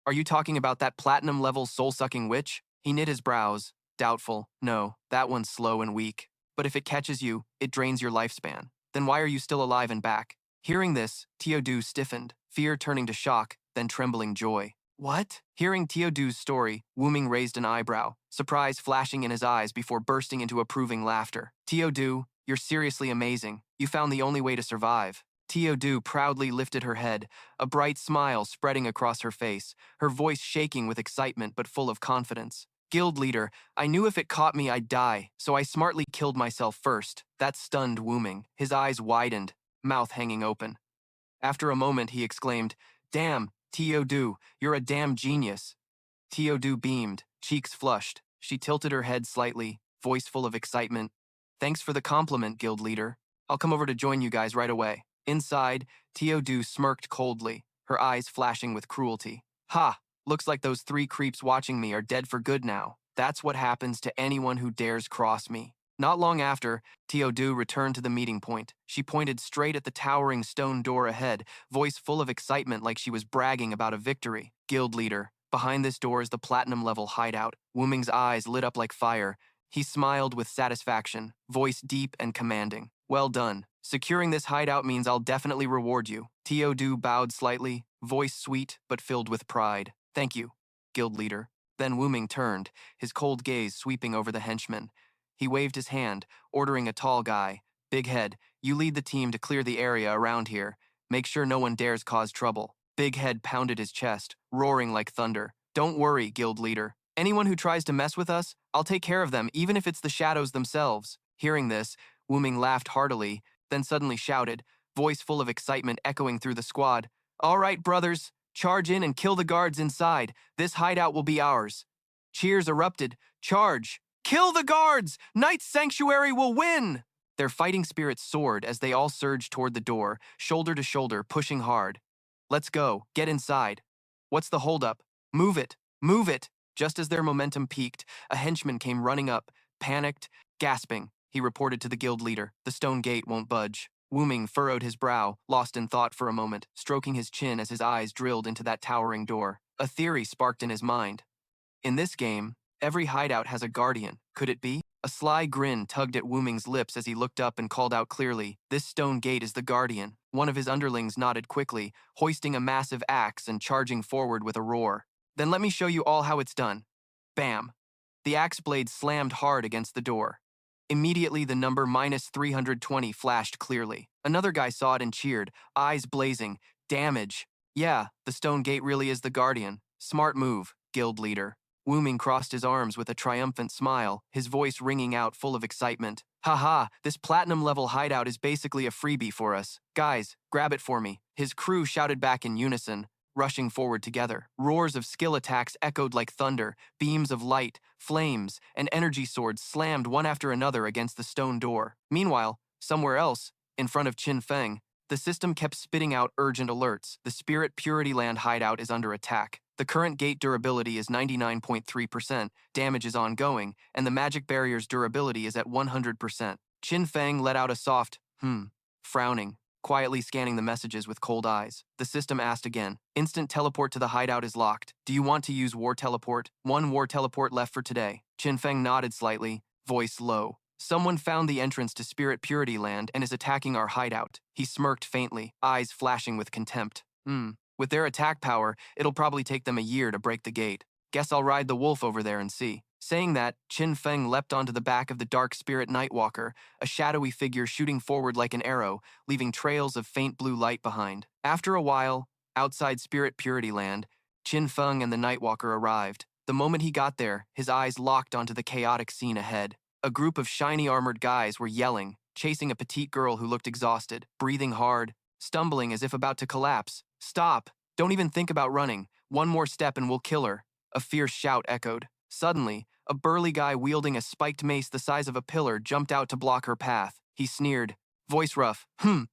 Are you talking about that platinum-level soul-sucking witch? He knit his brows, doubtful. No, that one's slow and weak. But if it catches you, it drains your lifespan. Then why are you still alive and back? Hearing this, Teodu stiffened, fear turning to shock, then trembling joy. What? Hearing Teodu's story, Wooming raised an eyebrow, surprise flashing in his eyes before bursting into approving laughter. Teodu, you're seriously amazing. You found the only way to survive. Teodu proudly lifted her head, a bright smile spreading across her face, her voice shaking with excitement but full of confidence. Guild leader, I knew if it caught me I'd die, so I smartly killed myself first. That stunned Wooming. His eyes widened, mouth hanging open. After a moment, he exclaimed, Damn, Teodu, you're a damn genius. Teodu beamed, cheeks flushed. She tilted her head slightly, voice full of excitement. Thanks for the compliment, guild leader. I'll come over to join you guys right away. Inside, Teodu smirked coldly, her eyes flashing with cruelty. Ha! Looks like those 3 creeps watching me are dead for good now. That's what happens to anyone who dares cross me. Not long after, Teodu returned to the meeting point. She pointed straight at the towering stone door ahead, voice full of excitement like she was bragging about a victory. Guild leader, behind this door is the platinum-level hideout. Wooming's eyes lit up like fire. He smiled with satisfaction, voice deep and commanding. Well done. Securing this hideout means I'll definitely reward you. Teodu bowed slightly, voice sweet but filled with pride. Thank you, guild leader. Then Wooming turned, his cold gaze sweeping over the henchmen. He waved his hand, ordering a tall guy. Big Head, you lead the team to clear the area around here. Make sure no one dares cause trouble. Big Head pounded his chest, roaring like thunder. Don't worry, guild leader. Anyone who tries to mess with us, I'll take care of them, even if it's the shadows themselves. Hearing this, Wooming laughed heartily, then suddenly shouted, voice full of excitement echoing through the squad. All right, brothers, charge in and kill the guards inside. This hideout will be ours. Cheers erupted. Charge! Kill the guards! Knight's Sanctuary will win! Their fighting spirits soared as they all surged toward the door, shoulder to shoulder, pushing hard. Let's go. Get inside. What's the holdup? Move it. Move it! Just as their momentum peaked, a henchman came running up, panicked, gasping. He reported to the guild leader. The stone gate won't budge. Wooming furrowed his brow, lost in thought for a moment, stroking his chin as his eyes drilled into that towering door. A theory sparked in his mind. In this game, every hideout has a guardian. Could it be? A sly grin tugged at Wooming's lips as he looked up and called out clearly, This stone gate is the guardian. One of his underlings nodded quickly, hoisting a massive axe and charging forward with a roar. Then let me show you all how it's done. Bam! The axe blade slammed hard against the door. Immediately, the number -320 flashed clearly. Another guy saw it and cheered, eyes blazing. Damage! Yeah, the stone gate really is the guardian. Smart move, guild leader. Wooming crossed his arms with a triumphant smile, his voice ringing out full of excitement. Haha, this platinum-level hideout is basically a freebie for us. Guys, grab it for me. His crew shouted back in unison, rushing forward together. Roars of skill attacks echoed like thunder, beams of light, flames, and energy swords slammed one after another against the stone door. Meanwhile, somewhere else, in front of Qin Feng, the system kept spitting out urgent alerts. The Spirit Purity Land hideout is under attack. The current gate durability is 99.3%, damage is ongoing, and the magic barrier's durability is at 100%. Qin Feng let out a soft, frowning, quietly scanning the messages with cold eyes. The system asked again. Instant teleport to the hideout is locked. Do you want to use war teleport? 1 war teleport left for today. Qin Feng nodded slightly, voice low. Someone found the entrance to Spirit Purity Land and is attacking our hideout. He smirked faintly, eyes flashing with contempt. With their attack power, it'll probably take them a year to break the gate. Guess I'll ride the wolf over there and see. Saying that, Qin Feng leapt onto the back of the dark spirit Nightwalker, a shadowy figure shooting forward like an arrow, leaving trails of faint blue light behind. After a while, outside Spirit Purity Land, Qin Feng and the Nightwalker arrived. The moment he got there, his eyes locked onto the chaotic scene ahead. A group of shiny armored guys were yelling, chasing a petite girl who looked exhausted, breathing hard, stumbling as if about to collapse. "Stop! Don't even think about running. One more step and we'll kill her," a fierce shout echoed. Suddenly, a burly guy wielding a spiked mace the size of a pillar jumped out to block her path. He sneered, voice rough,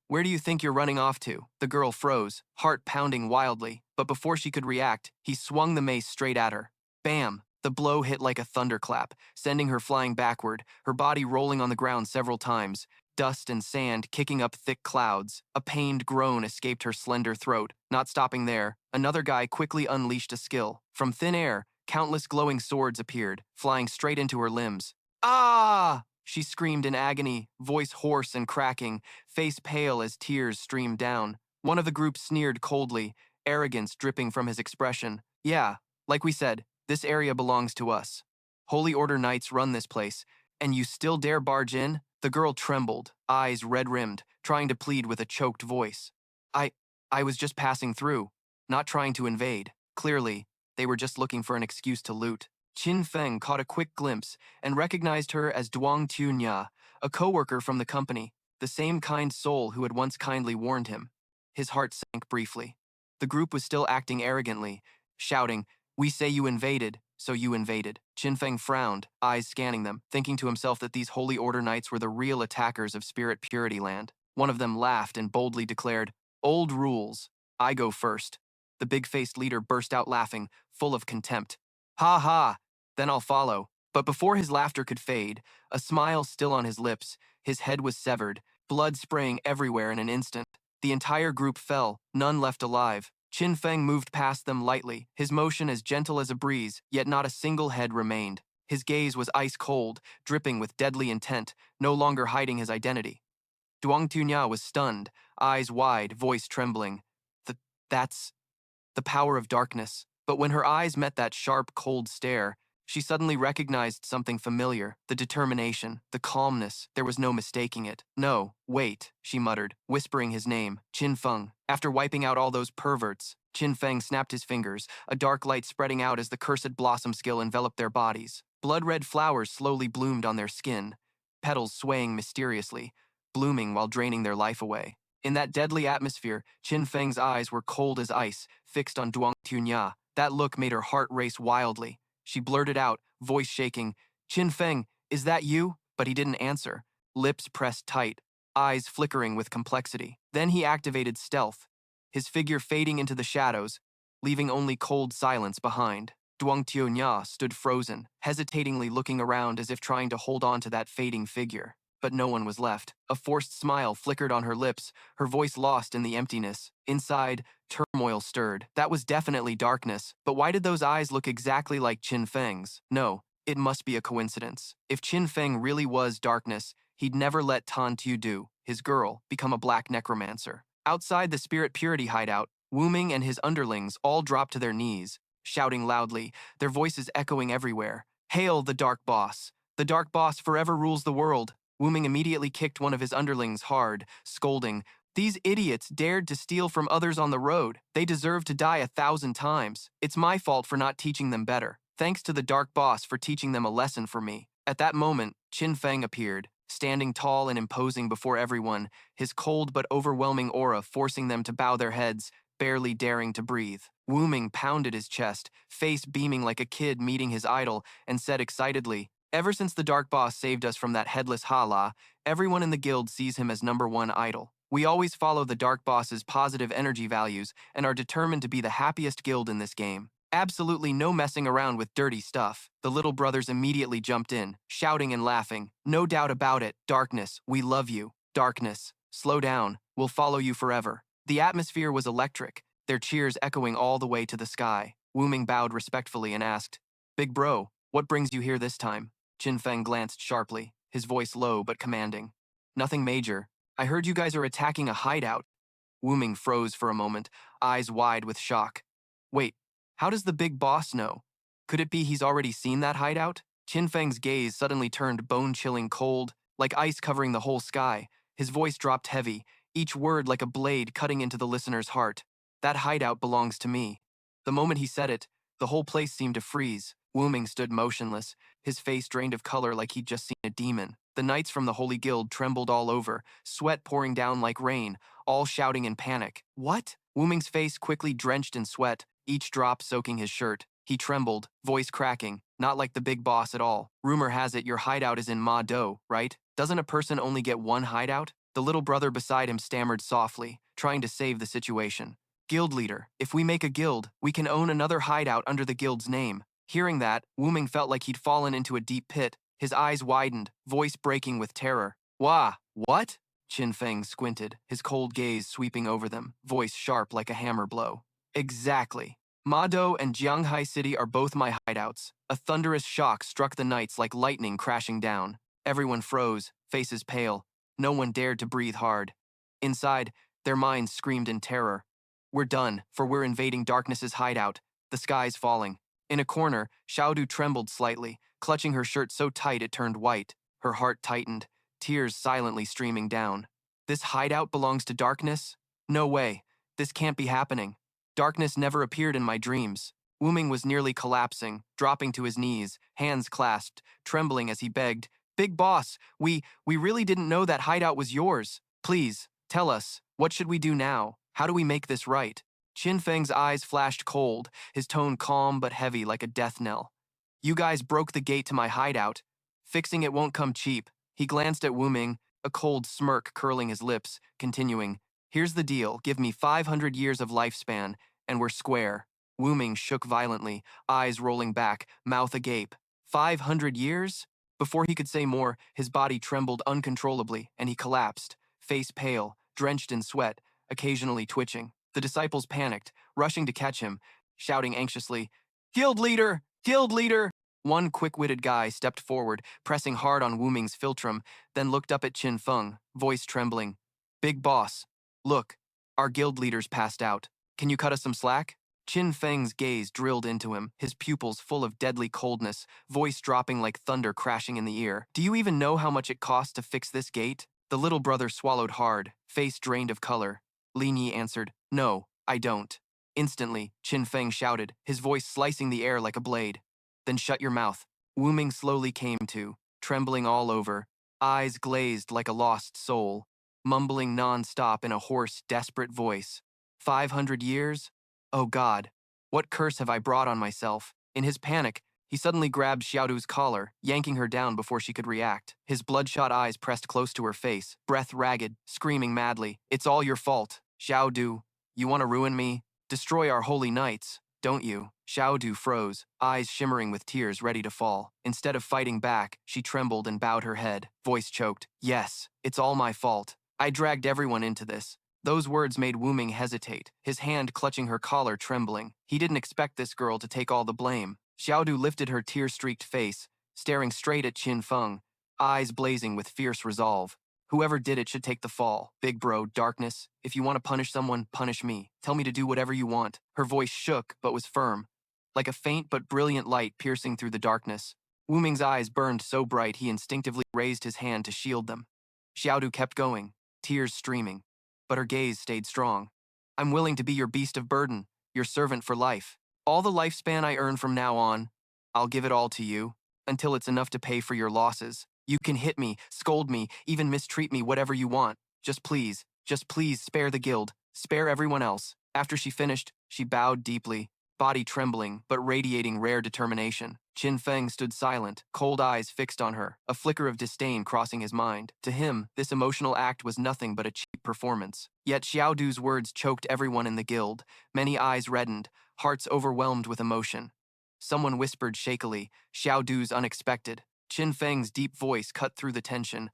"Where do you think you're running off to?" The girl froze, heart pounding wildly, but before she could react, he swung the mace straight at her. Bam! The blow hit like a thunderclap, sending her flying backward, her body rolling on the ground several times, dust and sand kicking up thick clouds. A pained groan escaped her slender throat. Not stopping there, another guy quickly unleashed a skill. From thin air, countless glowing swords appeared, flying straight into her limbs. "Ah!" She screamed in agony, voice hoarse and cracking, face pale as tears streamed down. One of the group sneered coldly, arrogance dripping from his expression. "Yeah, like we said, this area belongs to us. Holy Order Knights run this place, and you still dare barge in?" The girl trembled, eyes red-rimmed, trying to plead with a choked voice. I, I was just passing through, not trying to invade. Clearly, they were just looking for an excuse to loot. Qin Feng caught a quick glimpse and recognized her as Duang Tunya, a co-worker from the company, the same kind soul who had once kindly warned him. His heart sank briefly. The group was still acting arrogantly, shouting, "We say you invaded, so you invaded." Qin Feng frowned, eyes scanning them, thinking to himself that these Holy Order Knights were the real attackers of Spirit Purity Land. One of them laughed and boldly declared, "Old rules. I go first." The big-faced leader burst out laughing, full of contempt. "Ha ha, then I'll follow." But before his laughter could fade, a smile still on his lips, his head was severed, blood spraying everywhere in an instant. The entire group fell, none left alive. Qin Feng moved past them lightly, his motion as gentle as a breeze, yet not a single head remained. His gaze was ice-cold, dripping with deadly intent, no longer hiding his identity. Duang Tunya was stunned, eyes wide, voice trembling. That's the power of darkness. But when her eyes met that sharp, cold stare, she suddenly recognized something familiar, the determination, the calmness. There was no mistaking it. "No, wait," she muttered, whispering his name, Qin Feng. After wiping out all those perverts, Qin Feng snapped his fingers, a dark light spreading out as the cursed blossom skill enveloped their bodies. Blood-red flowers slowly bloomed on their skin, petals swaying mysteriously, blooming while draining their life away. In that deadly atmosphere, Qin Feng's eyes were cold as ice, fixed on Duang Tunya. That look made her heart race wildly. She blurted out, voice shaking, "Qin Feng, is that you?" But he didn't answer, lips pressed tight, eyes flickering with complexity. Then he activated stealth, his figure fading into the shadows, leaving only cold silence behind. Duang Tunya stood frozen, hesitatingly looking around as if trying to hold on to that fading figure. But no one was left. A forced smile flickered on her lips, her voice lost in the emptiness. Inside, turmoil stirred. That was definitely darkness, but why did those eyes look exactly like Qin Feng's? No, it must be a coincidence. If Qin Feng really was darkness, he'd never let Tan Tu, his girl, become a black necromancer. Outside the Spirit Purity hideout, Wu Ming and his underlings all dropped to their knees, shouting loudly, their voices echoing everywhere. "Hail the Dark Boss! The Dark Boss forever rules the world!" Wu Ming immediately kicked one of his underlings hard, scolding, "These idiots dared to steal from others on the road. They deserve to die 1,000 times. It's my fault for not teaching them better. Thanks to the Dark Boss for teaching them a lesson for me." At that moment, Qin Feng appeared, standing tall and imposing before everyone, his cold but overwhelming aura forcing them to bow their heads, barely daring to breathe. Wu Ming pounded his chest, face beaming like a kid meeting his idol, and said excitedly, "Ever since the Dark Boss saved us from that headless Hala, everyone in the guild sees him as #1 idol. We always follow the Dark Boss's positive energy values and are determined to be the happiest guild in this game. Absolutely no messing around with dirty stuff." The little brothers immediately jumped in, shouting and laughing. "No doubt about it, Darkness, we love you. Darkness, slow down, we'll follow you forever." The atmosphere was electric, their cheers echoing all the way to the sky. Wu Ming bowed respectfully and asked, "Big bro, what brings you here this time?" Qin Feng glanced sharply, his voice low but commanding. "Nothing major. I heard you guys are attacking a hideout." Wu Ming froze for a moment, eyes wide with shock. "Wait, how does the big boss know? Could it be he's already seen that hideout?" Qin Feng's gaze suddenly turned bone-chilling cold, like ice covering the whole sky. His voice dropped heavy, each word like a blade cutting into the listener's heart. That hideout belongs to me. The moment he said it, the whole place seemed to freeze. Wu Ming stood motionless, his face drained of color like he'd just seen a demon. The knights from the Holy Guild trembled all over, sweat pouring down like rain, all shouting in panic. What? Wu Ming's face quickly drenched in sweat, each drop soaking his shirt. He trembled, voice cracking, not like the big boss at all. Rumor has it your hideout is in Ma Do, right? Doesn't a person only get one hideout? The little brother beside him stammered softly, trying to save the situation. Guild leader, if we make a guild, we can own another hideout under the guild's name. Hearing that, Wu Ming felt like he'd fallen into a deep pit. His eyes widened, voice breaking with terror. Wah, what? Qin Feng squinted, his cold gaze sweeping over them, voice sharp like a hammer blow. Exactly. Mado and Jianghai City are both my hideouts. A thunderous shock struck the knights like lightning crashing down. Everyone froze, faces pale. No one dared to breathe hard. Inside, their minds screamed in terror. We're done, for we're invading darkness's hideout. The sky's falling. In a corner, Xiaodu trembled slightly, clutching her shirt so tight it turned white. Her heart tightened, tears silently streaming down. This hideout belongs to darkness? No way. This can't be happening. Darkness never appeared in my dreams. Wu Ming was nearly collapsing, dropping to his knees, hands clasped, trembling as he begged, Big boss, we really didn't know that hideout was yours. Please, tell us, what should we do now? How do we make this right? Qin Feng's eyes flashed cold, his tone calm but heavy like a death knell. You guys broke the gate to my hideout. Fixing it won't come cheap. He glanced at Wu Ming, a cold smirk curling his lips, continuing, Here's the deal, give me 500 years of lifespan, and we're square. Wu Ming shook violently, eyes rolling back, mouth agape. 500 years? Before he could say more, his body trembled uncontrollably, and he collapsed, face pale, drenched in sweat, occasionally twitching. The disciples panicked, rushing to catch him, shouting anxiously, Guild leader! Guild leader! One quick-witted guy stepped forward, pressing hard on Wu Ming's philtrum, then looked up at Qin Feng, voice trembling. Big boss, look, our guild leader's passed out. Can you cut us some slack? Qin Feng's gaze drilled into him, his pupils full of deadly coldness, voice dropping like thunder crashing in the ear. Do you even know how much it costs to fix this gate? The little brother swallowed hard, face drained of color. Lin Yi answered, No, I don't. Instantly, Qin Feng shouted, his voice slicing the air like a blade. Then shut your mouth. Wu Ming slowly came to, trembling all over, eyes glazed like a lost soul, mumbling non-stop in a hoarse, desperate voice. 500 years? Oh God, what curse have I brought on myself? In his panic, he suddenly grabbed Xiaodu's collar, yanking her down before she could react. His bloodshot eyes pressed close to her face, breath ragged, screaming madly, It's all your fault. Xiaodu, you want to ruin me? Destroy our holy knights, don't you? Xiaodu froze, eyes shimmering with tears ready to fall. Instead of fighting back, she trembled and bowed her head, voice choked. Yes, it's all my fault. I dragged everyone into this. Those words made Wu Ming hesitate, his hand clutching her collar trembling. He didn't expect this girl to take all the blame. Xiaodu lifted her tear-streaked face, staring straight at Qin Feng, eyes blazing with fierce resolve. Whoever did it should take the fall. Big bro, darkness. If you want to punish someone, punish me. Tell me to do whatever you want. Her voice shook, but was firm, like a faint but brilliant light piercing through the darkness. Wu Ming's eyes burned so bright he instinctively raised his hand to shield them. Xiaodu kept going, tears streaming, but her gaze stayed strong. I'm willing to be your beast of burden, your servant for life. All the lifespan I earn from now on, I'll give it all to you, until it's enough to pay for your losses. You can hit me, scold me, even mistreat me, whatever you want. Just please spare the guild, spare everyone else. After she finished, she bowed deeply, body trembling but radiating rare determination. Qin Feng stood silent, cold eyes fixed on her, a flicker of disdain crossing his mind. To him, this emotional act was nothing but a cheap performance. Yet Xiaodu's words choked everyone in the guild. Many eyes reddened, hearts overwhelmed with emotion. Someone whispered shakily, Xiaodu's unexpected. Qin Feng's deep voice cut through the tension.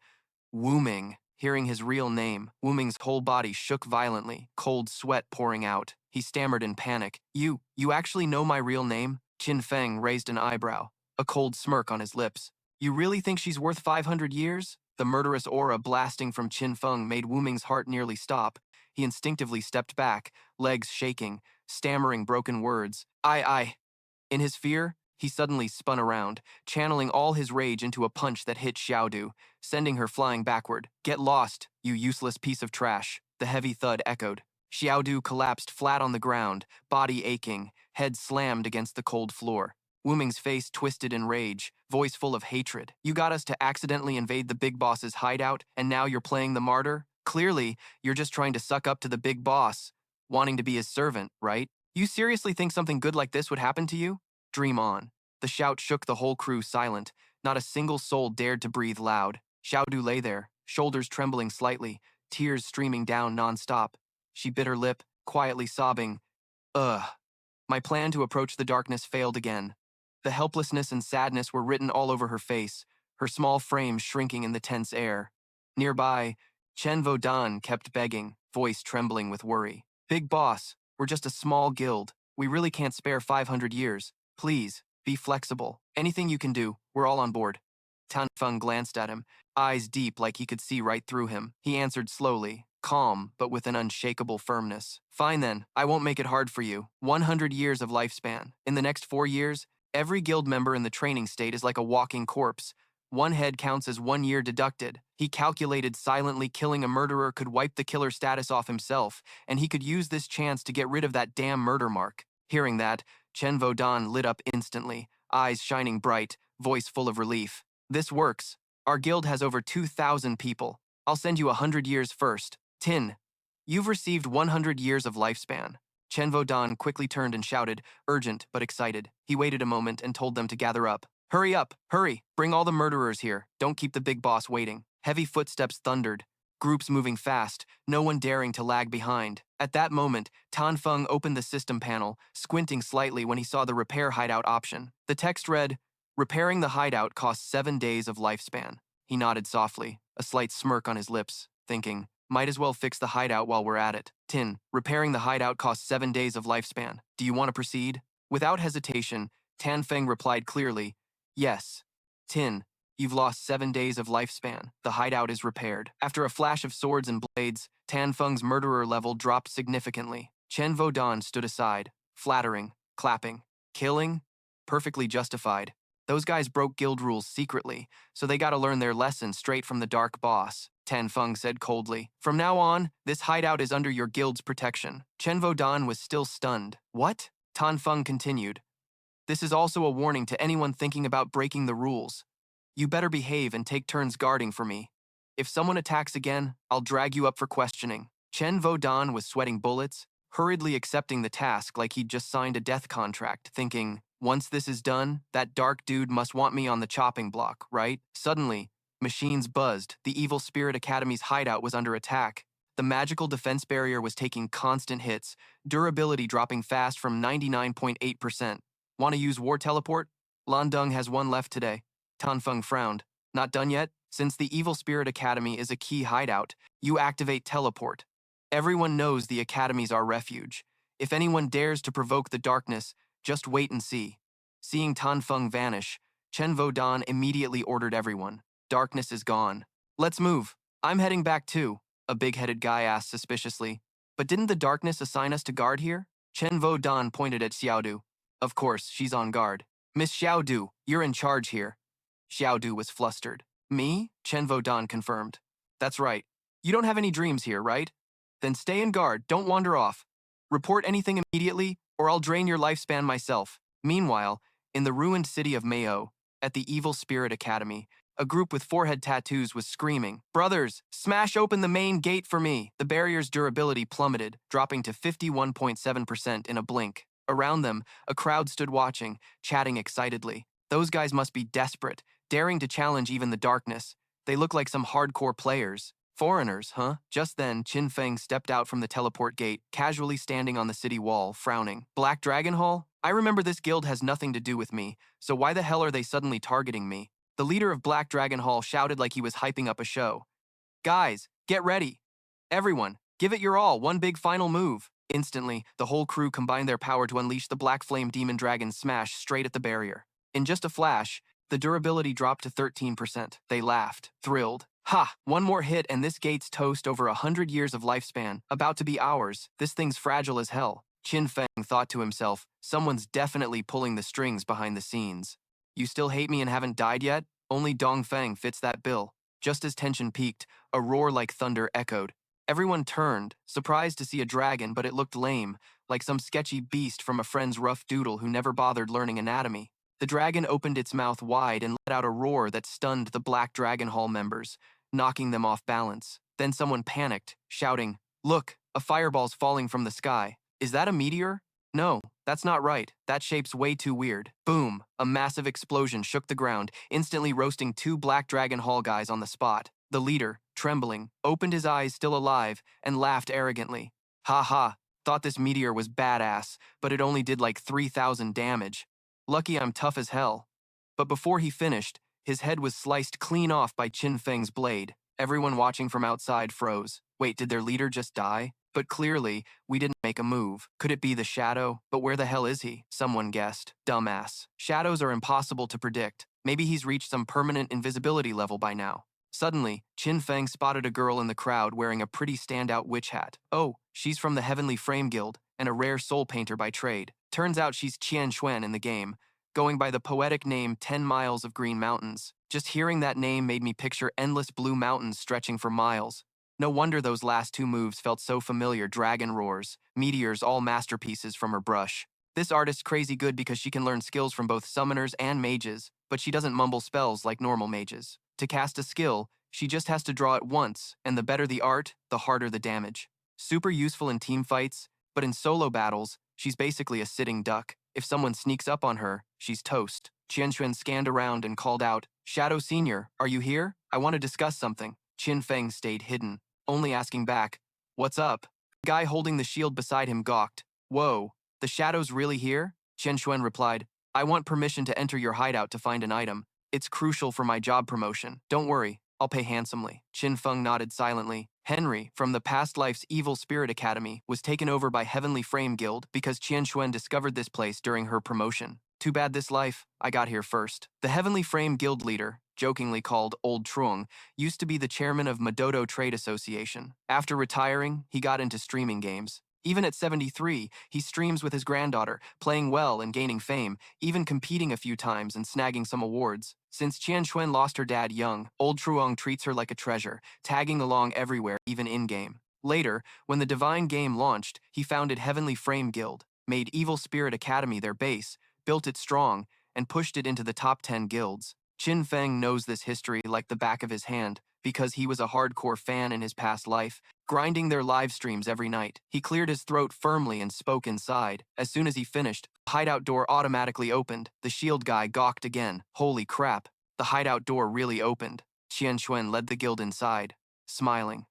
Wu Ming. Hearing his real name, Wu Ming's whole body shook violently, cold sweat pouring out. He stammered in panic. You actually know my real name? Qin Feng raised an eyebrow, a cold smirk on his lips. You really think she's worth 500 years? The murderous aura blasting from Qin Feng made Wu Ming's heart nearly stop. He instinctively stepped back, legs shaking, stammering broken words. I. In his fear, He suddenly spun around, channeling all his rage into a punch that hit Xiaodu, sending her flying backward. "Get lost, you useless piece of trash," the heavy thud echoed. Xiaodu collapsed flat on the ground, body aching, head slammed against the cold floor. Wuming's face twisted in rage, voice full of hatred. "You got us to accidentally invade the big boss's hideout, and now you're playing the martyr? Clearly, you're just trying to suck up to the big boss, wanting to be his servant, right? You seriously think something good like this would happen to you? Dream on." The shout shook the whole crew silent. Not a single soul dared to breathe loud. Xiaodu lay there, shoulders trembling slightly, tears streaming down nonstop. She bit her lip, quietly sobbing. Ugh. My plan to approach the darkness failed again. The helplessness and sadness were written all over her face, her small frame shrinking in the tense air. Nearby, Chen Vodan kept begging, voice trembling with worry. "Big boss, we're just a small guild. We really can't spare 500 years. Please, be flexible. Anything you can do, we're all on board." Tan Feng glanced at him, eyes deep like he could see right through him. He answered slowly, calm but with an unshakable firmness. "Fine then, I won't make it hard for you. 100 years of lifespan. In the next 4 years, every guild member in the training state is like a walking corpse. One head counts as 1 year deducted." He calculated silently killing a murderer could wipe the killer status off himself, and he could use this chance to get rid of that damn murder mark. Hearing that, Chen Vodan lit up instantly, eyes shining bright, voice full of relief. "This works. Our guild has over 2,000 people. I'll send you 100 years first. Tin, you've received 100 years of lifespan." Chen Vodan quickly turned and shouted, urgent but excited. He waited a moment and told them to gather up. "Hurry up, hurry, bring all the murderers here. Don't keep the big boss waiting." Heavy footsteps thundered, groups moving fast, no one daring to lag behind. At that moment, Tan Feng opened the system panel, squinting slightly when he saw the repair hideout option. The text read, "Repairing the hideout costs 7 days of lifespan." He nodded softly, a slight smirk on his lips, thinking, might as well fix the hideout while we're at it. "Tin, repairing the hideout costs 7 days of lifespan. Do you want to proceed?" Without hesitation, Tan Feng replied clearly, "Yes. Tin, you've lost 7 days of lifespan. The hideout is repaired." After a flash of swords and blades, Tan Feng's murderer level dropped significantly. Chen Vodan stood aside, flattering, clapping. Killing? Perfectly justified. Those guys broke guild rules secretly, so they gotta learn their lesson straight from the dark boss, Tan Feng said coldly. "From now on, this hideout is under your guild's protection." Chen Vodan was still stunned. "What?" Tan Feng continued. "This is also a warning to anyone thinking about breaking the rules. You better behave and take turns guarding for me. If someone attacks again, I'll drag you up for questioning." Chen Vodan was sweating bullets, hurriedly accepting the task like he'd just signed a death contract, thinking, once this is done, that dark dude must want me on the chopping block, right? Suddenly, machines buzzed. The Evil Spirit Academy's hideout was under attack. The magical defense barrier was taking constant hits, durability dropping fast from 99.8%. "Want to use war teleport? Landung has one left today." Tan Feng frowned. "Not done yet? Since the Evil Spirit Academy is a key hideout, you activate teleport. Everyone knows the Academy's our refuge. If anyone dares to provoke the darkness, just wait and see." Seeing Tan Feng vanish, Chen Vodan immediately ordered everyone. "Darkness is gone. Let's move." "I'm heading back too," a big-headed guy asked suspiciously. "But didn't the darkness assign us to guard here?" Chen Vodan pointed at Xiaodu. "Of course, she's on guard." "Miss Xiaodu, you're in charge here." Xiaodu was flustered. "Me?" Chen Vodan confirmed. "That's right. You don't have any dreams here, right? Then stay in guard, don't wander off. Report anything immediately, or I'll drain your lifespan myself." Meanwhile, in the ruined city of Mayo, at the Evil Spirit Academy, a group with forehead tattoos was screaming, "Brothers, smash open the main gate for me!" The barrier's durability plummeted, dropping to 51.7% in a blink. Around them, a crowd stood watching, chatting excitedly. Those guys must be desperate, daring to challenge even the darkness. They look like some hardcore players. Foreigners, huh? Just then, Qin Feng stepped out from the teleport gate, casually standing on the city wall, frowning. "Black Dragon Hall? I remember this guild has nothing to do with me, so why the hell are they suddenly targeting me?" The leader of Black Dragon Hall shouted like he was hyping up a show. "Guys, get ready. Everyone, give it your all, one big final move." Instantly, the whole crew combined their power to unleash the Black Flame Demon Dragon smash straight at the barrier. In just a flash, the durability dropped to 13%. They laughed, thrilled. "Ha! One more hit and this gate's toast over 100 years of lifespan, about to be ours. This thing's fragile as hell." Qin Feng thought to himself, someone's definitely pulling the strings behind the scenes. You still hate me and haven't died yet? Only Dong Feng fits that bill. Just as tension peaked, a roar like thunder echoed. Everyone turned, surprised to see a dragon, but it looked lame, like some sketchy beast from a friend's rough doodle who never bothered learning anatomy. The dragon opened its mouth wide and let out a roar that stunned the Black Dragon Hall members, knocking them off balance. Then someone panicked, shouting, "Look, a fireball's falling from the sky. Is that a meteor? No, that's not right. That shape's way too weird." Boom! A massive explosion shook the ground, instantly roasting two Black Dragon Hall guys on the spot. The leader, trembling, opened his eyes still alive and laughed arrogantly. "Ha ha, thought this meteor was badass, but it only did like 3,000 damage. Lucky I'm tough as hell." But before he finished, his head was sliced clean off by Qin Feng's blade. Everyone watching from outside froze. Wait, did their leader just die? But clearly, we didn't make a move. Could it be the shadow? But where the hell is he? Someone guessed. Dumbass. Shadows are impossible to predict. Maybe he's reached some permanent invisibility level by now. Suddenly, Qin Feng spotted a girl in the crowd wearing a pretty standout witch hat. Oh, she's from the Heavenly Frame Guild and a rare soul painter by trade. Turns out she's Qian Xuan in the game, going by the poetic name 10 Miles of Green Mountains. Just hearing that name made me picture endless blue mountains stretching for miles. No wonder those last two moves felt so familiar. Dragon roars, meteors, all masterpieces from her brush. This artist's crazy good because she can learn skills from both summoners and mages, but she doesn't mumble spells like normal mages. To cast a skill, she just has to draw it once, and the better the art, the harder the damage. Super useful in team fights, but in solo battles, she's basically a sitting duck. If someone sneaks up on her, she's toast. Qianxuan scanned around and called out, "Shadow Senior, are you here? I want to discuss something." Qin Feng stayed hidden, only asking back, "What's up?" The guy holding the shield beside him gawked. "Whoa, the Shadow's really here?" Qianxuan replied, "I want permission to enter your hideout to find an item. It's crucial for my job promotion. Don't worry, I'll pay handsomely." Qin Feng nodded silently. Henry, from the past life's Evil Spirit Academy, was taken over by Heavenly Frame Guild because Qianxuan discovered this place during her promotion. Too bad this life, I got here first. The Heavenly Frame Guild leader, jokingly called Old Truong, used to be the chairman of Madodo Trade Association. After retiring, he got into streaming games. Even at 73, he streams with his granddaughter, playing well and gaining fame, even competing a few times and snagging some awards. Since Qianxuan lost her dad young, Old Truong treats her like a treasure, tagging along everywhere, even in-game. Later, when the Divine game launched, he founded Heavenly Frame Guild, made Evil Spirit Academy their base, built it strong, and pushed it into the top 10 guilds. Qin Feng knows this history like the back of his hand, because he was a hardcore fan in his past life, grinding their live streams every night. He cleared his throat firmly and spoke inside. As soon as he finished, the hideout door automatically opened. The shield guy gawked again. Holy crap, the hideout door really opened. Qianxuan led the guild inside, smiling.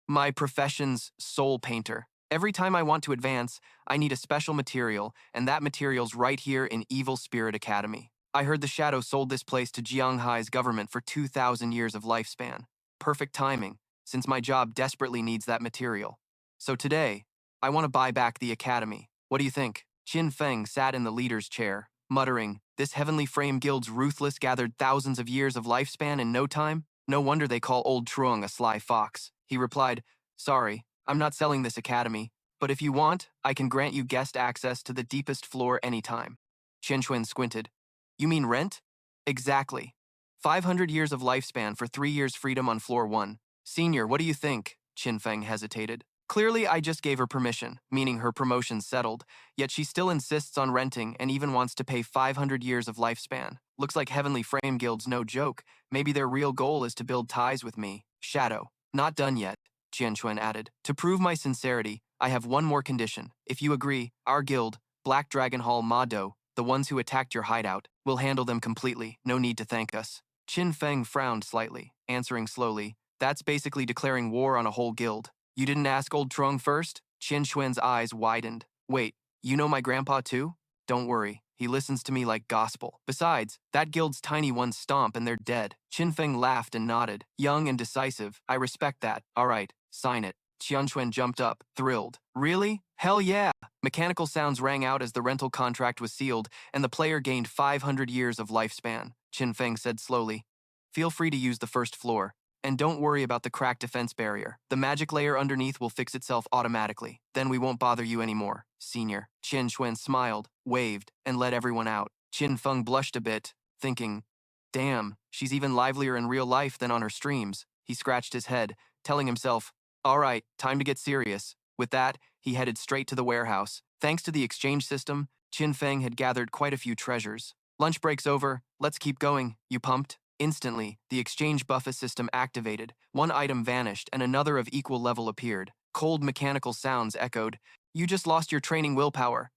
"My profession's soul painter. Every time I want to advance, I need a special material, and that material's right here in Evil Spirit Academy. I heard the Shadow sold this place to Jianghai's government for 2,000 years of lifespan. Perfect timing, since my job desperately needs that material. So today, I want to buy back the academy. What do you think?" Qin Feng sat in the leader's chair, muttering, "This Heavenly Frame Guild's ruthless gathered thousands of years of lifespan in no time? No wonder they call Old Truong a sly fox." He replied, "Sorry, I'm not selling this academy, but if you want, I can grant you guest access to the deepest floor anytime." Qianxuan squinted. "You mean rent?" "Exactly. 500 years of lifespan for 3 years freedom on floor 1. Senior, what do you think?" Qin Feng hesitated. Clearly, I just gave her permission, meaning her promotion's settled, yet she still insists on renting and even wants to pay 500 years of lifespan. Looks like Heavenly Frame Guild's no joke. Maybe their real goal is to build ties with me. Shadow. Not done yet, Qianxuan added. To prove my sincerity, I have one more condition. If you agree, our guild, Black Dragon Hall Mado, the ones who attacked your hideout, will handle them completely. No need to thank us. Qin Feng frowned slightly, answering slowly, "That's basically declaring war on a whole guild. You didn't ask Old Truong first?" Qianxuan's eyes widened. "Wait, you know my grandpa too? Don't worry, he listens to me like gospel. Besides, that guild's tiny ones stomp and they're dead." Qin Feng laughed and nodded. Young and decisive. "I respect that. All right, sign it." Qianxuan jumped up, thrilled. "Really? Hell yeah!" Mechanical sounds rang out as the rental contract was sealed, and the player gained 500 years of lifespan. Qin Feng said slowly, "Feel free to use the first floor. And don't worry about the cracked defense barrier. The magic layer underneath will fix itself automatically. Then we won't bother you anymore, senior. Qin Xuan smiled, waved, and let everyone out. Qin Feng blushed a bit, thinking, damn, she's even livelier in real life than on her streams. He scratched his head, telling himself, all right, time to get serious. With that, he headed straight to the warehouse. Thanks to the exchange system, Qin Feng had gathered quite a few treasures. Lunch break's over, let's keep going, you pumped? Instantly, the exchange buffet system activated. One item vanished and another of equal level appeared. Cold mechanical sounds echoed. You just lost your training willpower.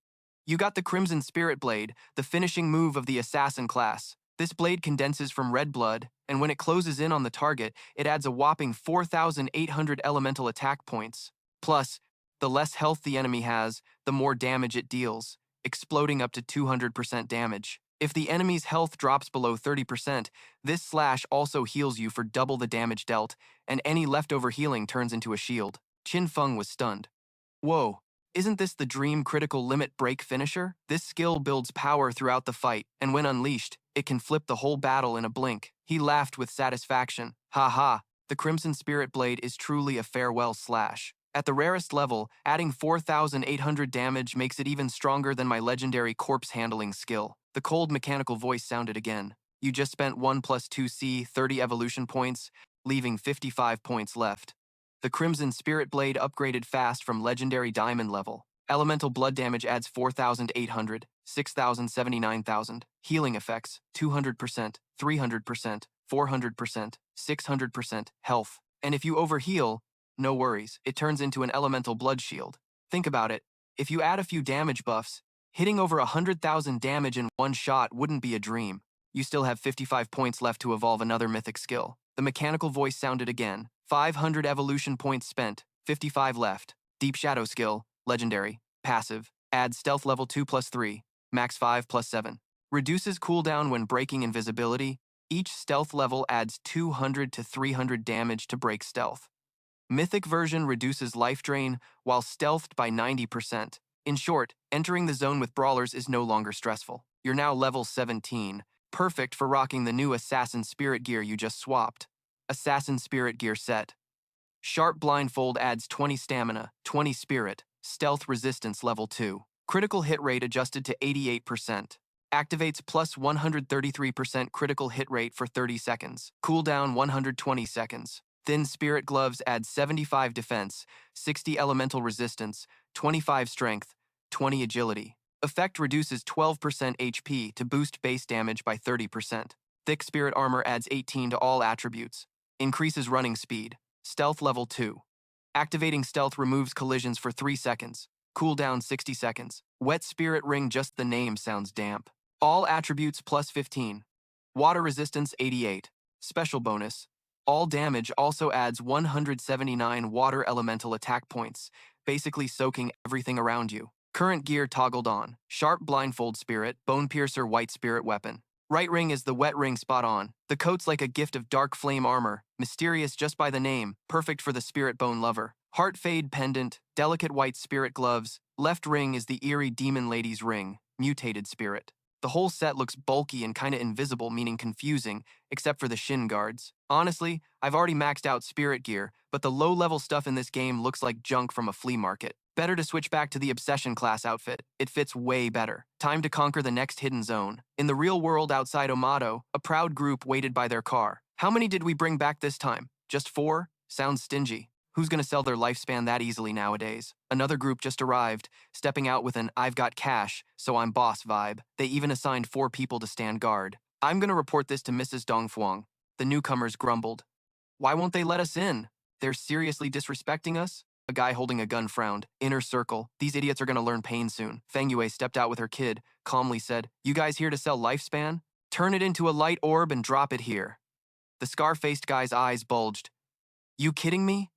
You got the Crimson Spirit Blade, the finishing move of the assassin class. This blade condenses from red blood, and when it closes in on the target, it adds a whopping 4,800 elemental attack points. Plus, the less health the enemy has, the more damage it deals, exploding up to 200% damage. If the enemy's health drops below 30%, this slash also heals you for double the damage dealt, and any leftover healing turns into a shield. Qin Feng was stunned. Whoa, isn't this the dream critical limit break finisher? This skill builds power throughout the fight, and when unleashed, it can flip the whole battle in a blink. He laughed with satisfaction. Ha ha, the Crimson Spirit Blade is truly a farewell slash. At the rarest level, adding 4,800 damage makes it even stronger than my legendary corpse handling skill. The cold mechanical voice sounded again. You just spent 1 plus 2C, 30 evolution points, leaving 55 points left. The Crimson Spirit Blade upgraded fast from legendary diamond level. Elemental blood damage adds 4,800, 6,000, 79,000. Healing effects, 200%, 300%, 400%, 600%, health. And if you overheal, no worries, it turns into an elemental blood shield. Think about it, if you add a few damage buffs, hitting over 100,000 damage in one shot wouldn't be a dream. You still have 55 points left to evolve another mythic skill. The mechanical voice sounded again. 500 evolution points spent, 55 left. Deep Shadow skill, legendary, passive, adds stealth level 2 plus 3, max 5 plus 7. Reduces cooldown when breaking invisibility. Each stealth level adds 200 to 300 damage to break stealth. Mythic version reduces life drain while stealthed by 90%. In short, entering the zone with brawlers is no longer stressful. You're now level 17, perfect for rocking the new Assassin Spirit gear you just swapped. Assassin Spirit gear set. Sharp blindfold adds 20 stamina, 20 spirit, stealth resistance level 2. Critical hit rate adjusted to 88%. Activates plus 133% critical hit rate for 30 seconds. Cooldown 120 seconds. Thin Spirit Gloves adds 75 defense, 60 elemental resistance, 25 strength, 20 agility. Effect reduces 12% HP to boost base damage by 30%. Thick Spirit Armor adds 18 to all attributes. Increases running speed. Stealth level 2. Activating stealth removes collisions for 3 seconds. Cooldown 60 seconds. Wet Spirit Ring, just the name sounds damp. All attributes plus 15. Water resistance 88. Special bonus. All damage also adds 179 water elemental attack points, basically soaking everything around you. Current gear toggled on. Sharp blindfold spirit, bone piercer white spirit weapon. Right ring is the wet ring spot on. The coat's like a gift of dark flame armor, mysterious just by the name, perfect for the spirit bone lover. Heart fade pendant, delicate white spirit gloves. Left ring is the eerie demon lady's ring, mutated spirit. The whole set looks bulky and kinda invisible, meaning confusing, except for the shin guards. Honestly, I've already maxed out spirit gear, but the low-level stuff in this game looks like junk from a flea market. Better to switch back to the Obsession class outfit. It fits way better. Time to conquer the next hidden zone. In the real world outside Omato, a proud group waited by their car. How many did we bring back this time? Just 4? Sounds stingy. Who's gonna sell their lifespan that easily nowadays? Another group just arrived, stepping out with an "I've got cash, so I'm boss" vibe. They even assigned 4 people to stand guard. I'm gonna report this to Mrs. Dongfuang. The newcomers grumbled. Why won't they let us in? They're seriously disrespecting us? A guy holding a gun frowned. Inner circle. These idiots are gonna learn pain soon. Feng Yue stepped out with her kid, calmly said, You guys here to sell lifespan? Turn it into a light orb and drop it here. The scar-faced guy's eyes bulged. You kidding me?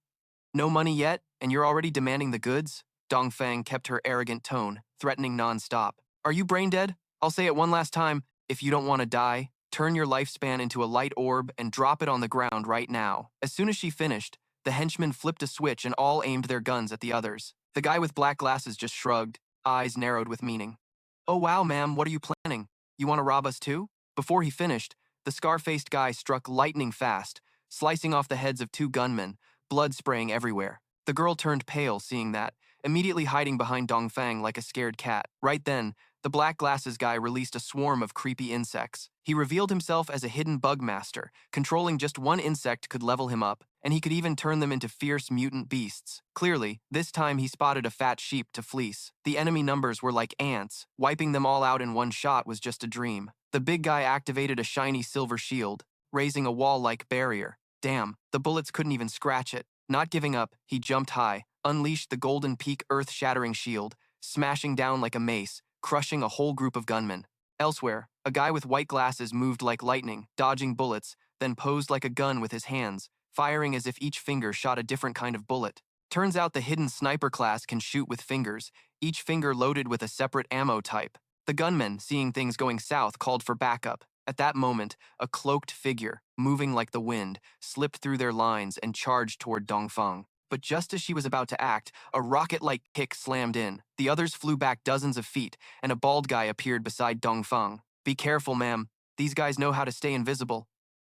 No money yet, and you're already demanding the goods? Dong Feng kept her arrogant tone, threatening non-stop. Are you brain dead? I'll say it one last time. If you don't want to die, turn your lifespan into a light orb and drop it on the ground right now. As soon as she finished, the henchmen flipped a switch and all aimed their guns at the others. The guy with black glasses just shrugged, eyes narrowed with meaning. Oh wow, ma'am, what are you planning? You want to rob us too? Before he finished, the scar-faced guy struck lightning fast, slicing off the heads of two gunmen, blood spraying everywhere. The girl turned pale seeing that, immediately hiding behind Dong Feng like a scared cat. Right then, the black glasses guy released a swarm of creepy insects. He revealed himself as a hidden bug master. Controlling just one insect could level him up, and he could even turn them into fierce mutant beasts. Clearly, this time he spotted a fat sheep to fleece. The enemy numbers were like ants. Wiping them all out in one shot was just a dream. The big guy activated a shiny silver shield, raising a wall-like barrier. Damn, the bullets couldn't even scratch it. Not giving up, he jumped high, unleashed the Golden Peak earth-shattering shield, smashing down like a mace, crushing a whole group of gunmen. Elsewhere, a guy with white glasses moved like lightning, dodging bullets, then posed like a gun with his hands, firing as if each finger shot a different kind of bullet. Turns out the hidden sniper class can shoot with fingers, each finger loaded with a separate ammo type. The gunmen, seeing things going south, called for backup. At that moment, a cloaked figure, moving like the wind, slipped through their lines and charged toward Dongfeng. But just as she was about to act, a rocket-like kick slammed in. The others flew back dozens of feet, and a bald guy appeared beside Dongfeng. "Be careful, ma'am. These guys know how to stay invisible,"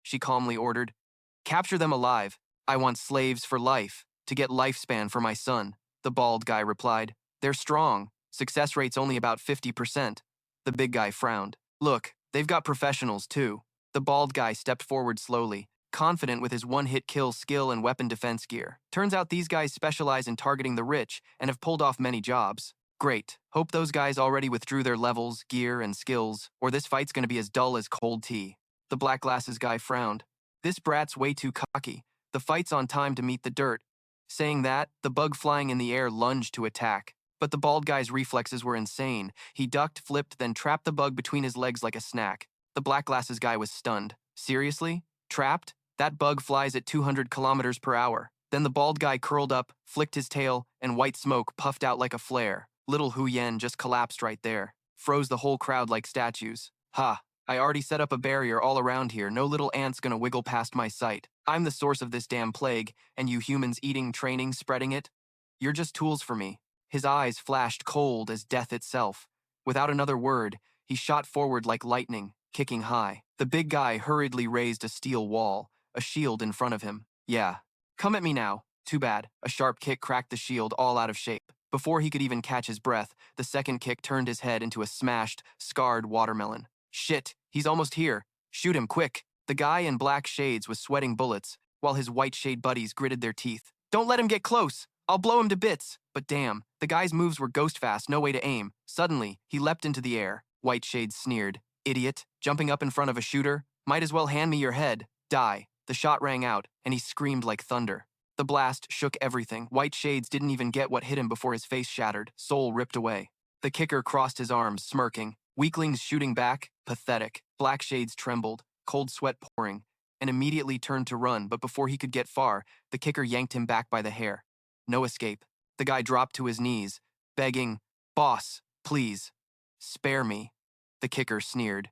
she calmly ordered. "Capture them alive. I want slaves for life, to get lifespan for my son," the bald guy replied. "They're strong. Success rate's only about 50%. The big guy frowned. "Look, they've got professionals, too." The bald guy stepped forward slowly, confident with his one-hit kill skill and weapon defense gear. Turns out these guys specialize in targeting the rich and have pulled off many jobs. Great. Hope those guys already withdrew their levels, gear, and skills, or this fight's gonna be as dull as cold tea. The black glasses guy frowned. "This brat's way too cocky. The fight's on time to meet the dirt." Saying that, the bug flying in the air lunged to attack. But the bald guy's reflexes were insane. He ducked, flipped, then trapped the bug between his legs like a snack. The black glasses guy was stunned. Seriously? Trapped? That bug flies at 200 kilometers per hour. Then the bald guy curled up, flicked his tail, and white smoke puffed out like a flare. Little Hu Yen just collapsed right there. Froze the whole crowd like statues. "Ha, I already set up a barrier all around here. No little ant's gonna wiggle past my sight. I'm the source of this damn plague, and you humans eating, training, spreading it? You're just tools for me." His eyes flashed cold as death itself. Without another word, he shot forward like lightning, kicking high. The big guy hurriedly raised a steel wall, a shield in front of him. "Yeah. Come at me now." Too bad. A sharp kick cracked the shield all out of shape. Before he could even catch his breath, the second kick turned his head into a smashed, scarred watermelon. "Shit, he's almost here. Shoot him, quick." The guy in black shades was sweating bullets, while his white shade buddies gritted their teeth. "Don't let him get close. I'll blow him to bits." But damn, the guy's moves were ghost fast, no way to aim. Suddenly, he leapt into the air. White shades sneered. "Idiot, jumping up in front of a shooter? Might as well hand me your head. Die." The shot rang out, and he screamed like thunder. The blast shook everything. White shades didn't even get what hit him before his face shattered, soul ripped away. The kicker crossed his arms, smirking. Weaklings shooting back? Pathetic. Black shades trembled, cold sweat pouring, and immediately turned to run, but before he could get far, the kicker yanked him back by the hair. No escape. The guy dropped to his knees, begging, "Boss, please, spare me." The kicker sneered.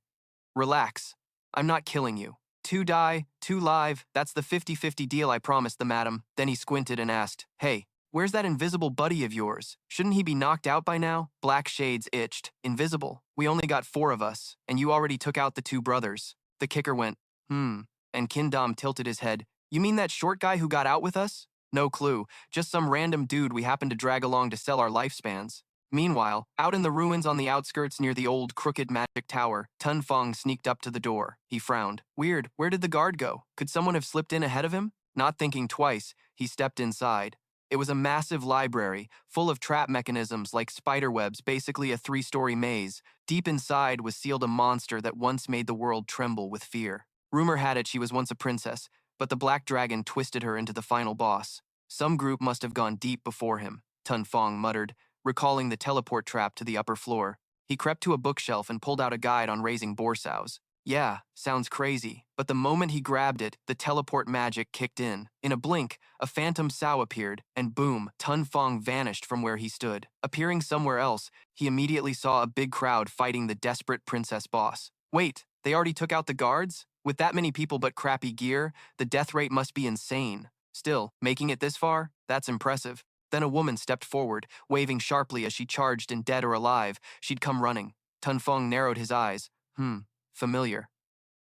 "Relax. I'm not killing you. 2 die, 2 live, that's the 50-50 deal I promised the madam." Then he squinted and asked, "Hey, where's that invisible buddy of yours? Shouldn't he be knocked out by now?" Black shades itched. "Invisible? We only got 4 of us, and you already took out the 2 brothers." The kicker went, and Qin Dam tilted his head. "You mean that short guy who got out with us?" "No clue, just some random dude we happened to drag along to sell our lifespans." Meanwhile, out in the ruins on the outskirts near the old crooked magic tower, Tun Feng sneaked up to the door. He frowned. "Weird, where did the guard go? Could someone have slipped in ahead of him?" Not thinking twice, he stepped inside. It was a massive library, full of trap mechanisms like spiderwebs, basically a 3-story maze. Deep inside was sealed a monster that once made the world tremble with fear. Rumor had it she was once a princess, but the black dragon twisted her into the final boss. Some group must have gone deep before him, Tun Feng muttered, recalling the teleport trap to the upper floor. He crept to a bookshelf and pulled out a guide on raising boar sows. Yeah, sounds crazy, but the moment he grabbed it, the teleport magic kicked in. In a blink, a phantom sow appeared, and boom, Tun Feng vanished from where he stood. Appearing somewhere else, he immediately saw a big crowd fighting the desperate princess boss. Wait, they already took out the guards? With that many people but crappy gear, the death rate must be insane. Still, making it this far? That's impressive. Then a woman stepped forward, waving sharply as she charged in dead or alive. She'd come running. Tun Feng narrowed his eyes. Familiar.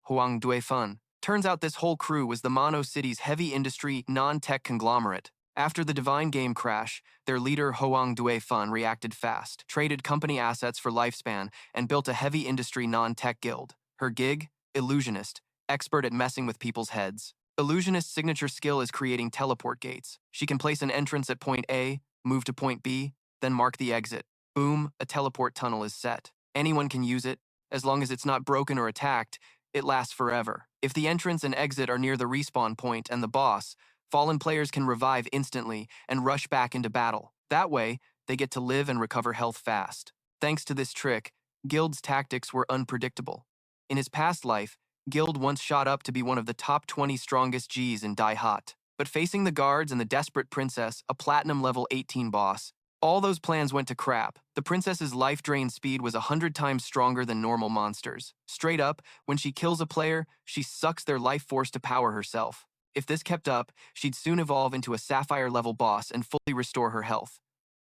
Huang Duifan. Turns out this whole crew was the Mono City's heavy industry, non-tech conglomerate. After the Divine Game crash, their leader Hoang Due Fun reacted fast, traded company assets for lifespan, and built a heavy industry non-tech guild. Her gig? Illusionist, expert at messing with people's heads. Illusionist's signature skill is creating teleport gates. She can place an entrance at point A, move to point B, then mark the exit. Boom, a teleport tunnel is set. Anyone can use it. As long as it's not broken or attacked, it lasts forever. If the entrance and exit are near the respawn point and the boss, fallen players can revive instantly and rush back into battle. That way, they get to live and recover health fast. Thanks to this trick, Guild's tactics were unpredictable. In his past life, Guild once shot up to be one of the top 20 strongest Gs in Die Hot. But facing the guards and the desperate princess, a platinum level 18 boss, all those plans went to crap. The princess's life drain speed was 100 times stronger than normal monsters. Straight up, when she kills a player, she sucks their life force to power herself. If this kept up, she'd soon evolve into a sapphire-level boss and fully restore her health.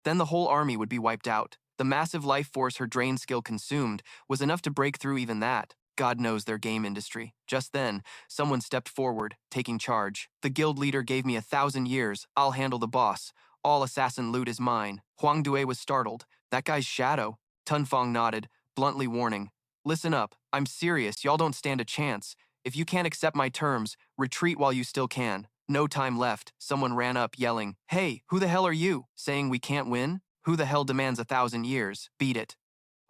Then the whole army would be wiped out. The massive life force her drain skill consumed was enough to break through even that. God knows their game industry. Just then, someone stepped forward, taking charge. The guild leader gave me 1,000 years. I'll handle the boss. All assassin loot is mine. Huang Due was startled. That guy's Shadow. Tun Feng nodded, bluntly warning. Listen up. I'm serious. Y'all don't stand a chance. If you can't accept my terms, retreat while you still can. No time left. Someone ran up, yelling, Hey, who the hell are you? Saying we can't win? Who the hell demands 1,000 years? Beat it.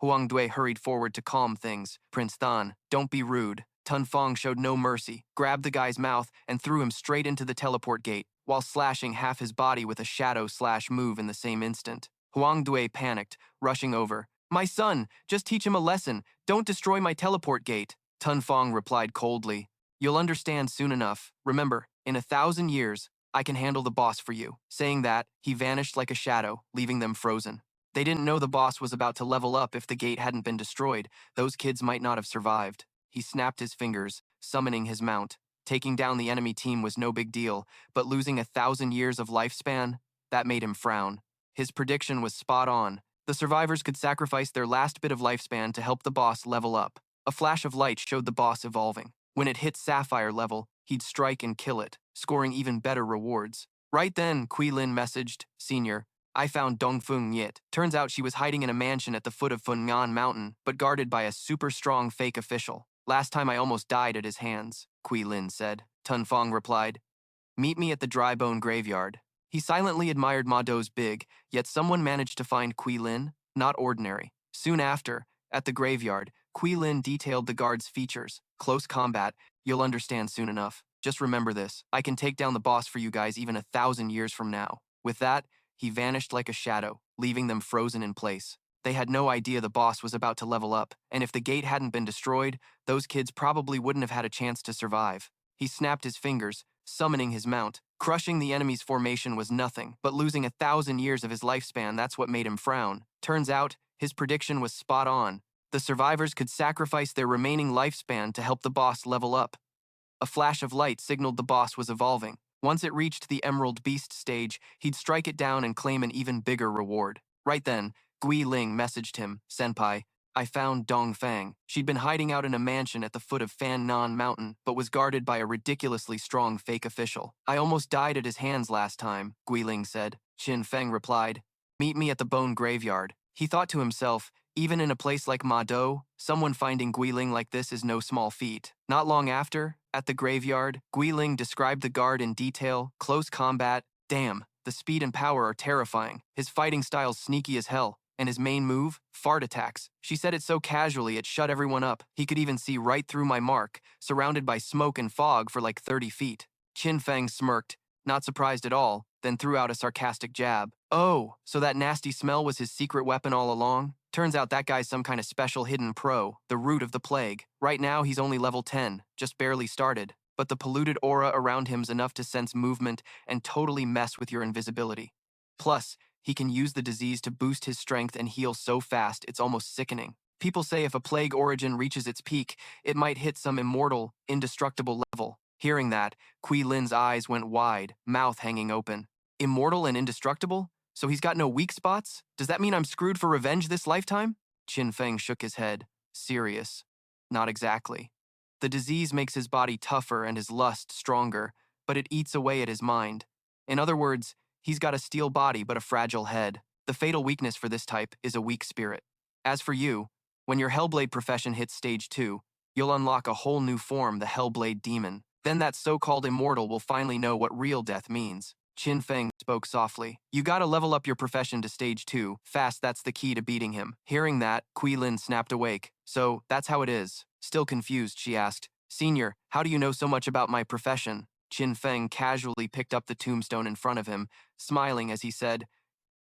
Huang Due hurried forward to calm things. Prince Than, don't be rude. Tun Feng showed no mercy, grabbed the guy's mouth, and threw him straight into the teleport gate, while slashing half his body with a shadow/move in the same instant. Huang Due panicked, rushing over. My son, just teach him a lesson. Don't destroy my teleport gate. Tun Feng replied coldly. You'll understand soon enough. Remember, in 1,000 years, I can handle the boss for you. Saying that, he vanished like a shadow, leaving them frozen. They didn't know the boss was about to level up if the gate hadn't been destroyed. Those kids might not have survived. He snapped his fingers, summoning his mount. Taking down the enemy team was no big deal, but losing 1,000 years of lifespan, that made him frown. His prediction was spot on. The survivors could sacrifice their last bit of lifespan to help the boss level up. A flash of light showed the boss evolving. When it hit Sapphire level, he'd strike and kill it, scoring even better rewards. Right then, Kui Lin messaged, Senior, I found Dongfeng Yit. Turns out she was hiding in a mansion at the foot of Funyan Mountain, but guarded by a super strong fake official. Last time I almost died at his hands, Kui Lin said. Tun Feng replied, Meet me at the dry bone graveyard. He silently admired Ma Dou's big, yet someone managed to find Kui Lin, not ordinary. Soon after, at the graveyard, Kui Lin detailed the guard's features. Close combat, you'll understand soon enough. Just remember this, I can take down the boss for you guys even 1,000 years from now. With that, he vanished like a shadow, leaving them frozen in place. They had no idea the boss was about to level up, and if the gate hadn't been destroyed, those kids probably wouldn't have had a chance to survive. He snapped his fingers, summoning his mount. Crushing the enemy's formation was nothing, but losing 1,000 years of his lifespan, that's what made him frown. Turns out, his prediction was spot on. The survivors could sacrifice their remaining lifespan to help the boss level up. A flash of light signaled the boss was evolving. Once it reached the Emerald Beast stage, he'd strike it down and claim an even bigger reward. Right then, Gui Ling messaged him, Senpai, I found Dong Feng. She'd been hiding out in a mansion at the foot of Fan Nan Mountain, but was guarded by a ridiculously strong fake official. I almost died at his hands last time, Gui Ling said. Qin Feng replied, Meet me at the bone graveyard. He thought to himself, even in a place like Ma Dou, someone finding Gui Ling like this is no small feat. Not long after, at the graveyard, Gui Ling described the guard in detail, close combat. Damn, the speed and power are terrifying. His fighting style's sneaky as hell. And his main move? Fart attacks. She said it so casually it shut everyone up. He could even see right through my mark, surrounded by smoke and fog for like 30 feet. Qin Feng smirked, not surprised at all, then threw out a sarcastic jab. Oh, so that nasty smell was his secret weapon all along? Turns out that guy's some kind of special hidden pro, the root of the plague. Right now he's only level 10, just barely started. But the polluted aura around him's enough to sense movement and totally mess with your invisibility. Plus, he can use the disease to boost his strength and heal so fast it's almost sickening. People say if a plague origin reaches its peak, it might hit some immortal, indestructible level. Hearing that, Kui Lin's eyes went wide, mouth hanging open. Immortal and indestructible? So he's got no weak spots? Does that mean I'm screwed for revenge this lifetime? Qin Feng shook his head. Serious. Not exactly. The disease makes his body tougher and his lust stronger, but it eats away at his mind. In other words, he's got a steel body but a fragile head. The fatal weakness for this type is a weak spirit. As for you, when your Hellblade profession hits stage 2, you'll unlock a whole new form, the Hellblade Demon. Then that so-called immortal will finally know what real death means. Qin Feng spoke softly. You gotta level up your profession to stage 2, fast, that's the key to beating him. Hearing that, Kui Lin snapped awake. So, that's how it is. Still confused, she asked. Senior, how do you know so much about my profession? Qin Feng casually picked up the tombstone in front of him, smiling as he said,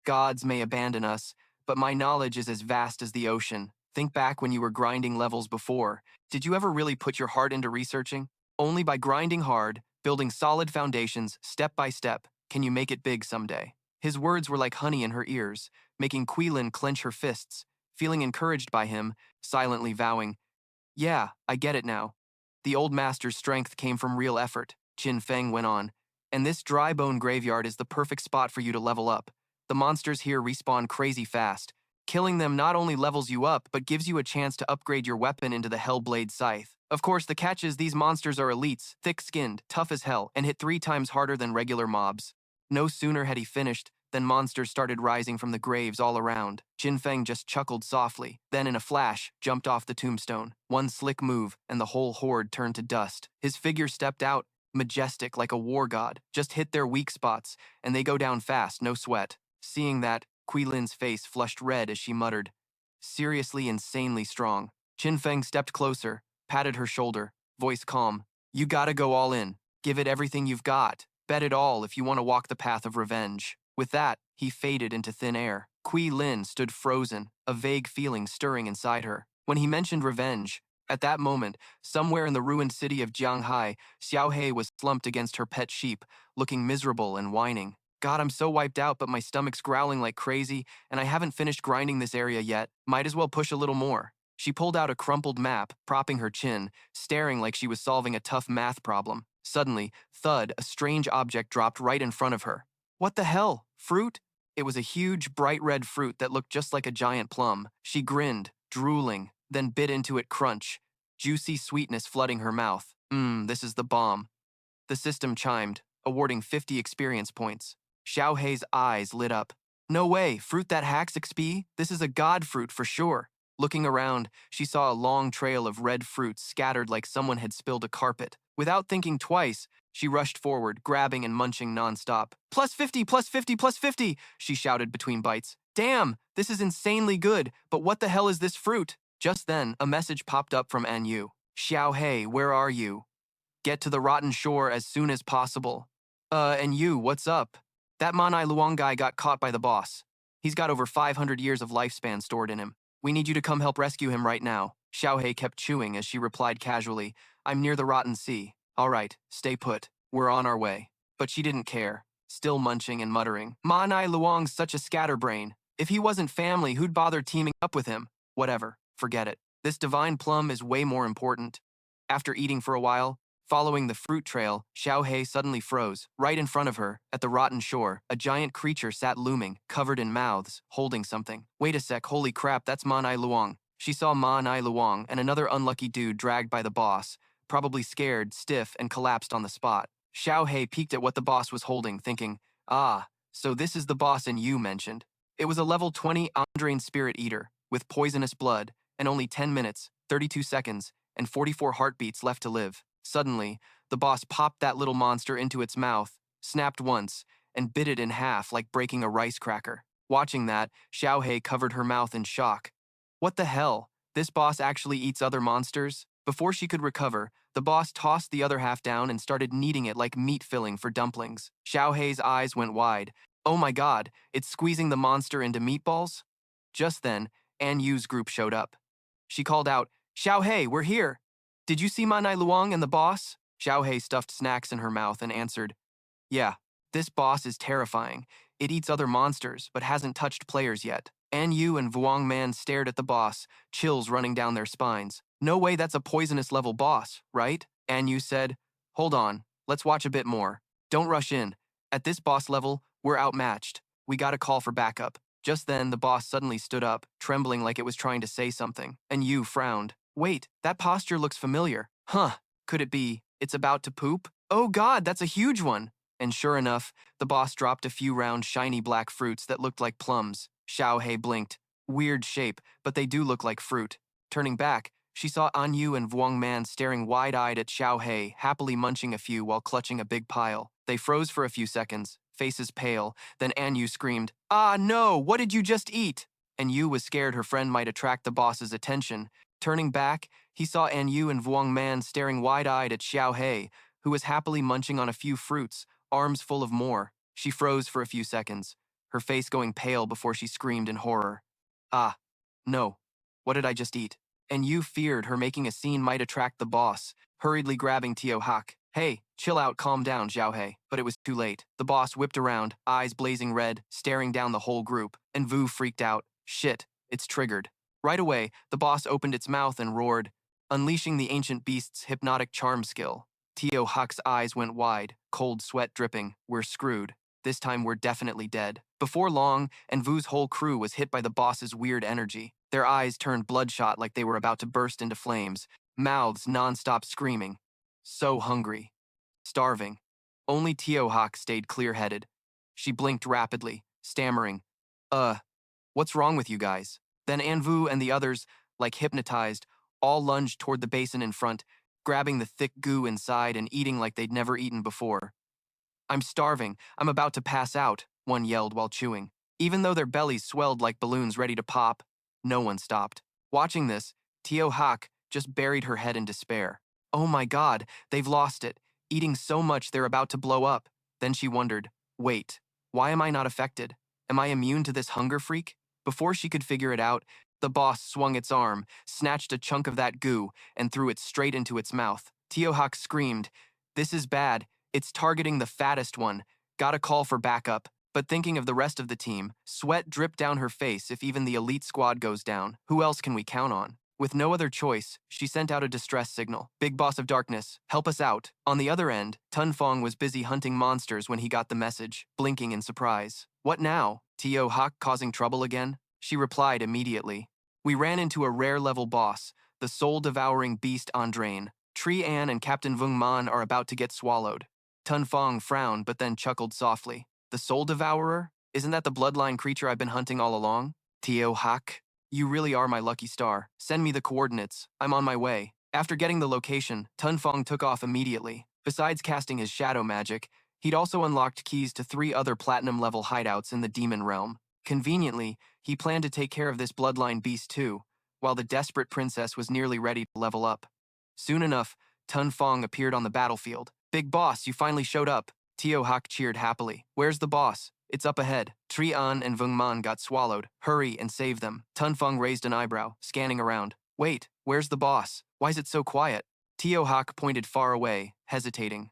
Gods may abandon us, but my knowledge is as vast as the ocean. Think back when you were grinding levels before. Did you ever really put your heart into researching? Only by grinding hard, building solid foundations, step by step, can you make it big someday. His words were like honey in her ears, making Kui Lin clench her fists, feeling encouraged by him, silently vowing, Yeah, I get it now. The old master's strength came from real effort, Qin Feng went on, and this dry bone graveyard is the perfect spot for you to level up. The monsters here respawn crazy fast. Killing them not only levels you up, but gives you a chance to upgrade your weapon into the Hellblade Scythe. Of course, the catch is these monsters are elites, thick-skinned, tough as hell, and hit 3 times harder than regular mobs. No sooner had he finished than monsters started rising from the graves all around. Qin Feng just chuckled softly, then in a flash, jumped off the tombstone. One slick move, and the whole horde turned to dust. His figure stepped out, majestic like a war god, just hit their weak spots, and they go down fast, no sweat. Seeing that, Kui Lin's face flushed red as she muttered, Seriously, insanely strong. Qin Feng stepped closer, patted her shoulder, voice calm. You gotta go all in. Give it everything you've got. Bet it all if you want to walk the path of revenge. With that, he faded into thin air. Kui Lin stood frozen, a vague feeling stirring inside her. When he mentioned revenge, at that moment, somewhere in the ruined city of Jianghai, Xiaohei was slumped against her pet sheep, looking miserable and whining. God, I'm so wiped out, but my stomach's growling like crazy, and I haven't finished grinding this area yet. Might as well push a little more. She pulled out a crumpled map, propping her chin, staring like she was solving a tough math problem. Suddenly, thud, a strange object dropped right in front of her. What the hell? Fruit? It was a huge, bright red fruit that looked just like a giant plum. She grinned, drooling, then bit into it, crunch. Juicy sweetness flooding her mouth. This is the bomb. The system chimed, awarding 50 experience points. Xiaohei's eyes lit up. No way, fruit that hacks XP? This is a god fruit for sure. Looking around, she saw a long trail of red fruits scattered like someone had spilled a carpet. Without thinking twice, she rushed forward, grabbing and munching nonstop. Plus 50, plus 50, plus 50, she shouted between bites. Damn, this is insanely good, but what the hell is this fruit? Just then, a message popped up from An Yu. Xiaohei, where are you? Get to the rotten shore as soon as possible. An Yu, what's up? That Manai Luang guy got caught by the boss. He's got over 500 years of lifespan stored in him. We need you to come help rescue him right now. Xiaohei kept chewing as she replied casually, I'm near the rotten sea. All right, stay put. We're on our way. But she didn't care, still munching and muttering. Manai Luang's such a scatterbrain. If he wasn't family, who'd bother teaming up with him? Whatever, forget it. This divine plum is way more important. After eating for a while, following the fruit trail, Xiaohei suddenly froze. Right in front of her, at the rotten shore, a giant creature sat looming, covered in mouths, holding something. Wait a sec, holy crap, that's Manai Luang. She saw Manai Luang and another unlucky dude dragged by the boss, probably scared, stiff, and collapsed on the spot. Xiaohei peeked at what the boss was holding, thinking, so this is the boss An Yu mentioned. It was a level 20 Andrain Spirit Eater, with poisonous blood, and only 10 minutes, 32 seconds, and 44 heartbeats left to live. Suddenly, the boss popped that little monster into its mouth, snapped once, and bit it in half like breaking a rice cracker. Watching that, Xiaohei covered her mouth in shock. What the hell? This boss actually eats other monsters? Before she could recover, the boss tossed the other half down and started kneading it like meat filling for dumplings. Xiaohei's eyes went wide. Oh my god, it's squeezing the monster into meatballs? Just then, An Yu's group showed up. She called out, Xiaohei, we're here! Did you see Manai Luang and the boss? Xiaohei stuffed snacks in her mouth and answered, Yeah, this boss is terrifying. It eats other monsters, but hasn't touched players yet. An Yu and Vuong Man stared at the boss, chills running down their spines. No way that's a poisonous level boss, right? An Yu said, Hold on, let's watch a bit more. Don't rush in. At this boss level, we're outmatched. We gotta call for backup. Just then, the boss suddenly stood up, trembling like it was trying to say something. An Yu frowned. Wait, that posture looks familiar. Huh, could it be? It's about to poop? Oh god, that's a huge one! And sure enough, the boss dropped a few round, shiny black fruits that looked like plums. Xiao Hei blinked. Weird shape, but they do look like fruit. Turning back, she saw An Yu and Vuong Man staring wide-eyed at Xiao Hei, happily munching a few while clutching a big pile. They froze for a few seconds, faces pale, then An Yu screamed, "Ah, no! What did you just eat?" And Yu was scared her friend might attract the boss's attention. Turning back, he saw An Yu and Vuong Man staring wide-eyed at Xiao Hei, who was happily munching on a few fruits, arms full of more. She froze for a few seconds, her face going pale before she screamed in horror. Ah, no. What did I just eat? And Yu feared her making a scene might attract the boss, hurriedly grabbing Tio Hak. Hey, chill out, calm down, Xiao Hei. But it was too late. The boss whipped around, eyes blazing red, staring down the whole group, and Vu freaked out. Shit, it's triggered. Right away, the boss opened its mouth and roared, unleashing the ancient beast's hypnotic charm skill. Tio Hak's eyes went wide, cold sweat dripping. We're screwed. This time we're definitely dead. Before long, and Vu's whole crew was hit by the boss's weird energy. Their eyes turned bloodshot like they were about to burst into flames, mouths non-stop screaming. So hungry. Starving. Only Tio Hak stayed clear-headed. She blinked rapidly, stammering, what's wrong with you guys? Then Anvu and the others, like hypnotized, all lunged toward the basin in front, grabbing the thick goo inside and eating like they'd never eaten before. I'm starving. I'm about to pass out, one yelled while chewing. Even though their bellies swelled like balloons ready to pop, no one stopped. Watching this, Tio Hak just buried her head in despair. Oh my god, they've lost it. Eating so much they're about to blow up. Then she wondered, wait, why am I not affected? Am I immune to this hunger freak? Before she could figure it out, the boss swung its arm, snatched a chunk of that goo, and threw it straight into its mouth. Tio Hak screamed, "This is bad. It's targeting the fattest one. Gotta call for backup." But thinking of the rest of the team, sweat dripped down her face. If even the elite squad goes down, who else can we count on? With no other choice, she sent out a distress signal. Big Boss of Darkness, help us out. On the other end, Tun Feng was busy hunting monsters when he got the message, blinking in surprise. What now? Tio Hak causing trouble again? She replied immediately. We ran into a rare-level boss, the soul-devouring beast Andrain. Tree An and Captain Vung Man are about to get swallowed. Tun Feng frowned but then chuckled softly. The Soul Devourer? Isn't that the bloodline creature I've been hunting all along? Tio Hak, you really are my lucky star. Send me the coordinates. I'm on my way. After getting the location, Tun Feng took off immediately. Besides casting his shadow magic, he'd also unlocked keys to 3 other platinum-level hideouts in the demon realm. Conveniently, he planned to take care of this bloodline beast too, while the desperate princess was nearly ready to level up. Soon enough, Tun Feng appeared on the battlefield. Big boss, you finally showed up. Tio Hak cheered happily. Where's the boss? It's up ahead. Tri An and Vung Man got swallowed. Hurry and save them. Tun Feng raised an eyebrow, scanning around. Wait, where's the boss? Why's it so quiet? Tio Hak pointed far away, hesitating.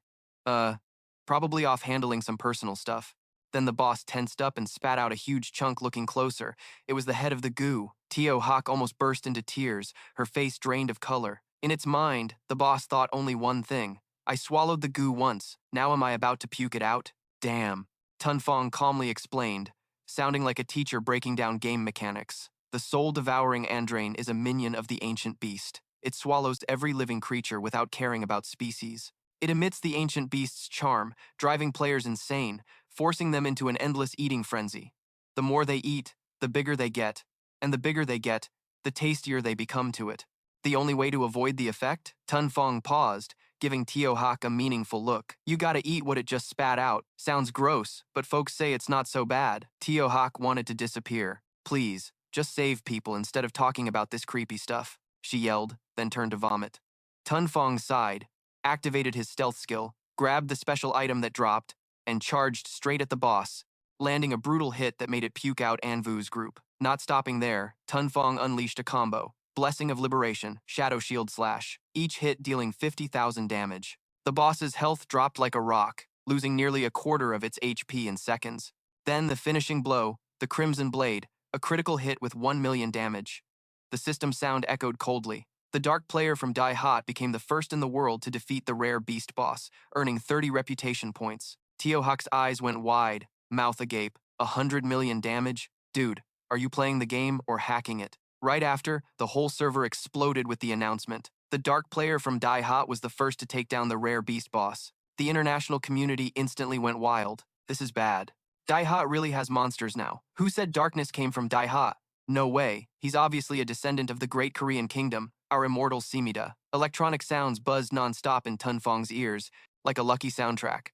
Probably off handling some personal stuff. Then the boss tensed up and spat out a huge chunk. Looking closer, it was the head of the goo. Tio Hak almost burst into tears, her face drained of color. In its mind, the boss thought only one thing. I swallowed the goo once, now am I about to puke it out? Damn. Tun Feng calmly explained, sounding like a teacher breaking down game mechanics. The soul-devouring Andrain is a minion of the ancient beast. It swallows every living creature without caring about species. It emits the ancient beast's charm, driving players insane, forcing them into an endless eating frenzy. The more they eat, the bigger they get, and the bigger they get, the tastier they become to it. The only way to avoid the effect? Tun Feng paused, giving Tio Hak a meaningful look. You gotta eat what it just spat out. Sounds gross, but folks say it's not so bad. Tio Hak wanted to disappear. Please, just save people instead of talking about this creepy stuff, she yelled, then turned to vomit. Tun Feng sighed, activated his stealth skill, grabbed the special item that dropped, and charged straight at the boss, landing a brutal hit that made it puke out Anvu's group. Not stopping there, Tun Feng unleashed a combo. Blessing of Liberation, Shadow Shield Slash, each hit dealing 50,000 damage. The boss's health dropped like a rock, losing nearly a quarter of its HP in seconds. Then the finishing blow, the Crimson Blade, a critical hit with 1 million damage. The system sound echoed coldly. The Dark player from Die Hot became the first in the world to defeat the rare beast boss, earning 30 reputation points. Tio Hak's eyes went wide, mouth agape. 100 million damage? Dude, are you playing the game or hacking it? Right after, the whole server exploded with the announcement. The dark player from Die Hot was the first to take down the rare beast boss. The international community instantly went wild. This is bad. Die Hot really has monsters now. Who said darkness came from Die Hot? No way. He's obviously a descendant of the great Korean kingdom, our immortal Simida. Electronic sounds buzzed non-stop in Tun Feng's ears, like a lucky soundtrack.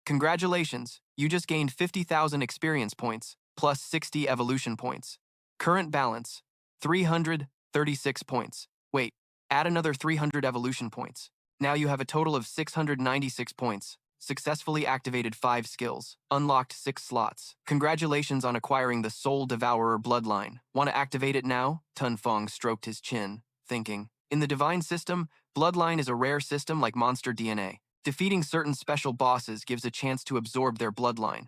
Congratulations, you just gained 50,000 experience points, plus 60 evolution points. Current balance, 336 points. Wait, add another 300 evolution points. Now you have a total of 696 points. Successfully activated 5 skills. Unlocked 6 slots. Congratulations on acquiring the Soul Devourer bloodline. Want to activate it now? Tun Feng stroked his chin, thinking. In the divine system, bloodline is a rare system like monster DNA. Defeating certain special bosses gives a chance to absorb their bloodline.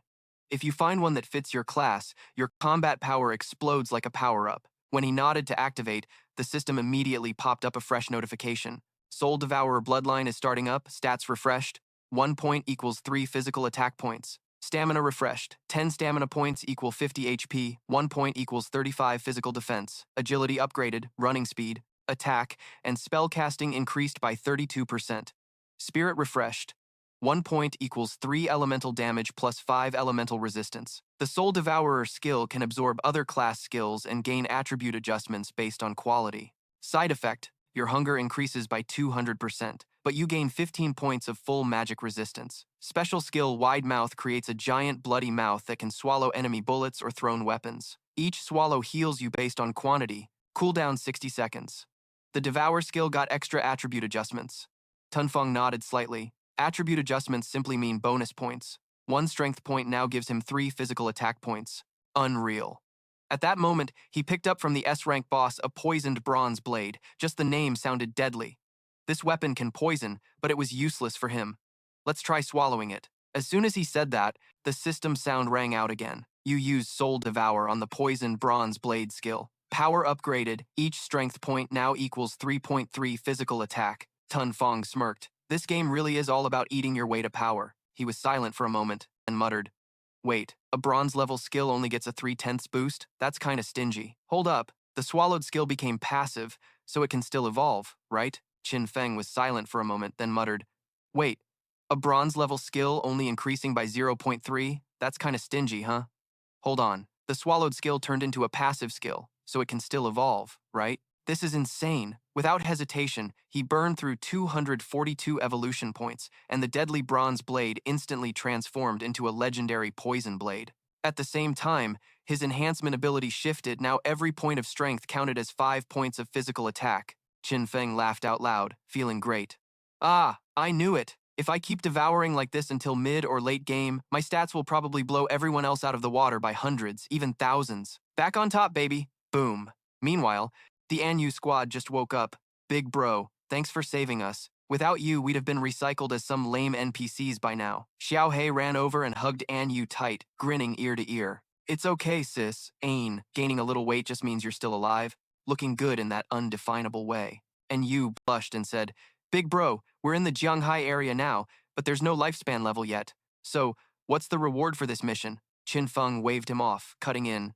If you find one that fits your class, your combat power explodes like a power-up. When he nodded to activate, the system immediately popped up a fresh notification. Soul Devourer bloodline is starting up, stats refreshed. 1 point equals 3 physical attack points. Stamina refreshed. 10 stamina points equal 50 HP. 1 point equals 35 physical defense. Agility upgraded, running speed, attack, and spellcasting increased by 32%. Spirit refreshed. 1 point equals 3 elemental damage plus 5 elemental resistance. The Soul Devourer skill can absorb other class skills and gain attribute adjustments based on quality. Side effect: your hunger increases by 200%, but you gain 15 points of full magic resistance. Special skill Wide Mouth creates a giant bloody mouth that can swallow enemy bullets or thrown weapons. Each swallow heals you based on quantity. Cooldown 60 seconds. The Devour skill got extra attribute adjustments. Tun Feng nodded slightly. Attribute adjustments simply mean bonus points. 1 strength point now gives him 3 physical attack points. Unreal. At that moment, he picked up from the S-rank boss a poisoned bronze blade. Just the name sounded deadly. This weapon can poison, but it was useless for him. Let's try swallowing it. As soon as he said that, the system sound rang out again. You use Soul Devour on the poisoned bronze blade skill. Power upgraded. Each strength point now equals 3.3 physical attack. Tun Feng smirked. This game really is all about eating your way to power. He was silent for a moment and muttered, "Wait, a bronze level skill only gets a 3/10 boost? That's kinda stingy. Hold up, the swallowed skill became passive, so it can still evolve, right?" Qin Feng was silent for a moment, then muttered, "Wait, a bronze level skill only increasing by 0.3? That's kinda stingy, huh? Hold on, the swallowed skill turned into a passive skill, so it can still evolve, right? This is insane." Without hesitation, he burned through 242 evolution points, and the deadly bronze blade instantly transformed into a legendary poison blade. At the same time, his enhancement ability shifted. Now every point of strength counted as 5 points of physical attack. Qin Feng laughed out loud, feeling great. "Ah, I knew it. If I keep devouring like this until mid or late game, my stats will probably blow everyone else out of the water by hundreds, even thousands. Back on top, baby." Boom. Meanwhile, the Anyu squad just woke up. "Big bro, thanks for saving us. Without you, we'd have been recycled as some lame NPCs by now." Xiao Hei ran over and hugged Anyu tight, grinning ear to ear. "It's okay, sis. Ain, gaining a little weight just means you're still alive, looking good in that undefinable way." And Yu blushed and said, "Big bro, we're in the Jianghai area now, but there's no lifespan level yet. So, what's the reward for this mission?" Qin Feng waved him off, cutting in,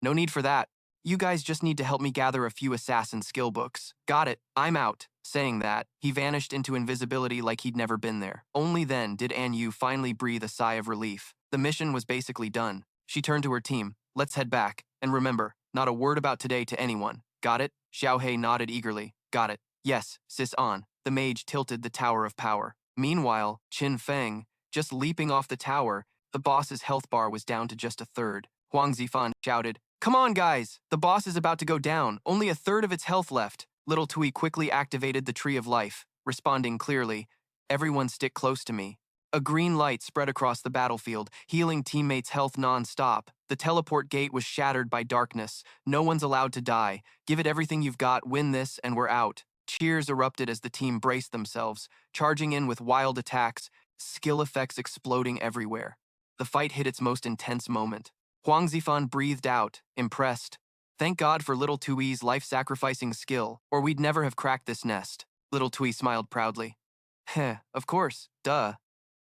"No need for that. You guys just need to help me gather a few assassin skill books. Got it, I'm out." Saying that, he vanished into invisibility like he'd never been there. Only then did Anyu finally breathe a sigh of relief. The mission was basically done. She turned to her team. "Let's head back. And remember, not a word about today to anyone. Got it?" Xiao Hei nodded eagerly. "Got it. Yes, sis on." The mage tilted the Tower of Power. Meanwhile, Qin Feng, just leaping off the tower, the boss's health bar was down to just a third. Huang Zifan shouted, "Come on, guys! The boss is about to go down. Only a third of its health left." Little Tui quickly activated the Tree of Life, responding clearly, "Everyone stick close to me." A green light spread across the battlefield, healing teammates' health non-stop. The teleport gate was shattered by darkness. No one's allowed to die. Give it everything you've got, win this, and we're out. Cheers erupted as the team braced themselves, charging in with wild attacks, skill effects exploding everywhere. The fight hit its most intense moment. Huang Zifan breathed out, impressed. "Thank God for Little Tui's life-sacrificing skill, or we'd never have cracked this nest." Little Tui smiled proudly. "Heh, of course, duh."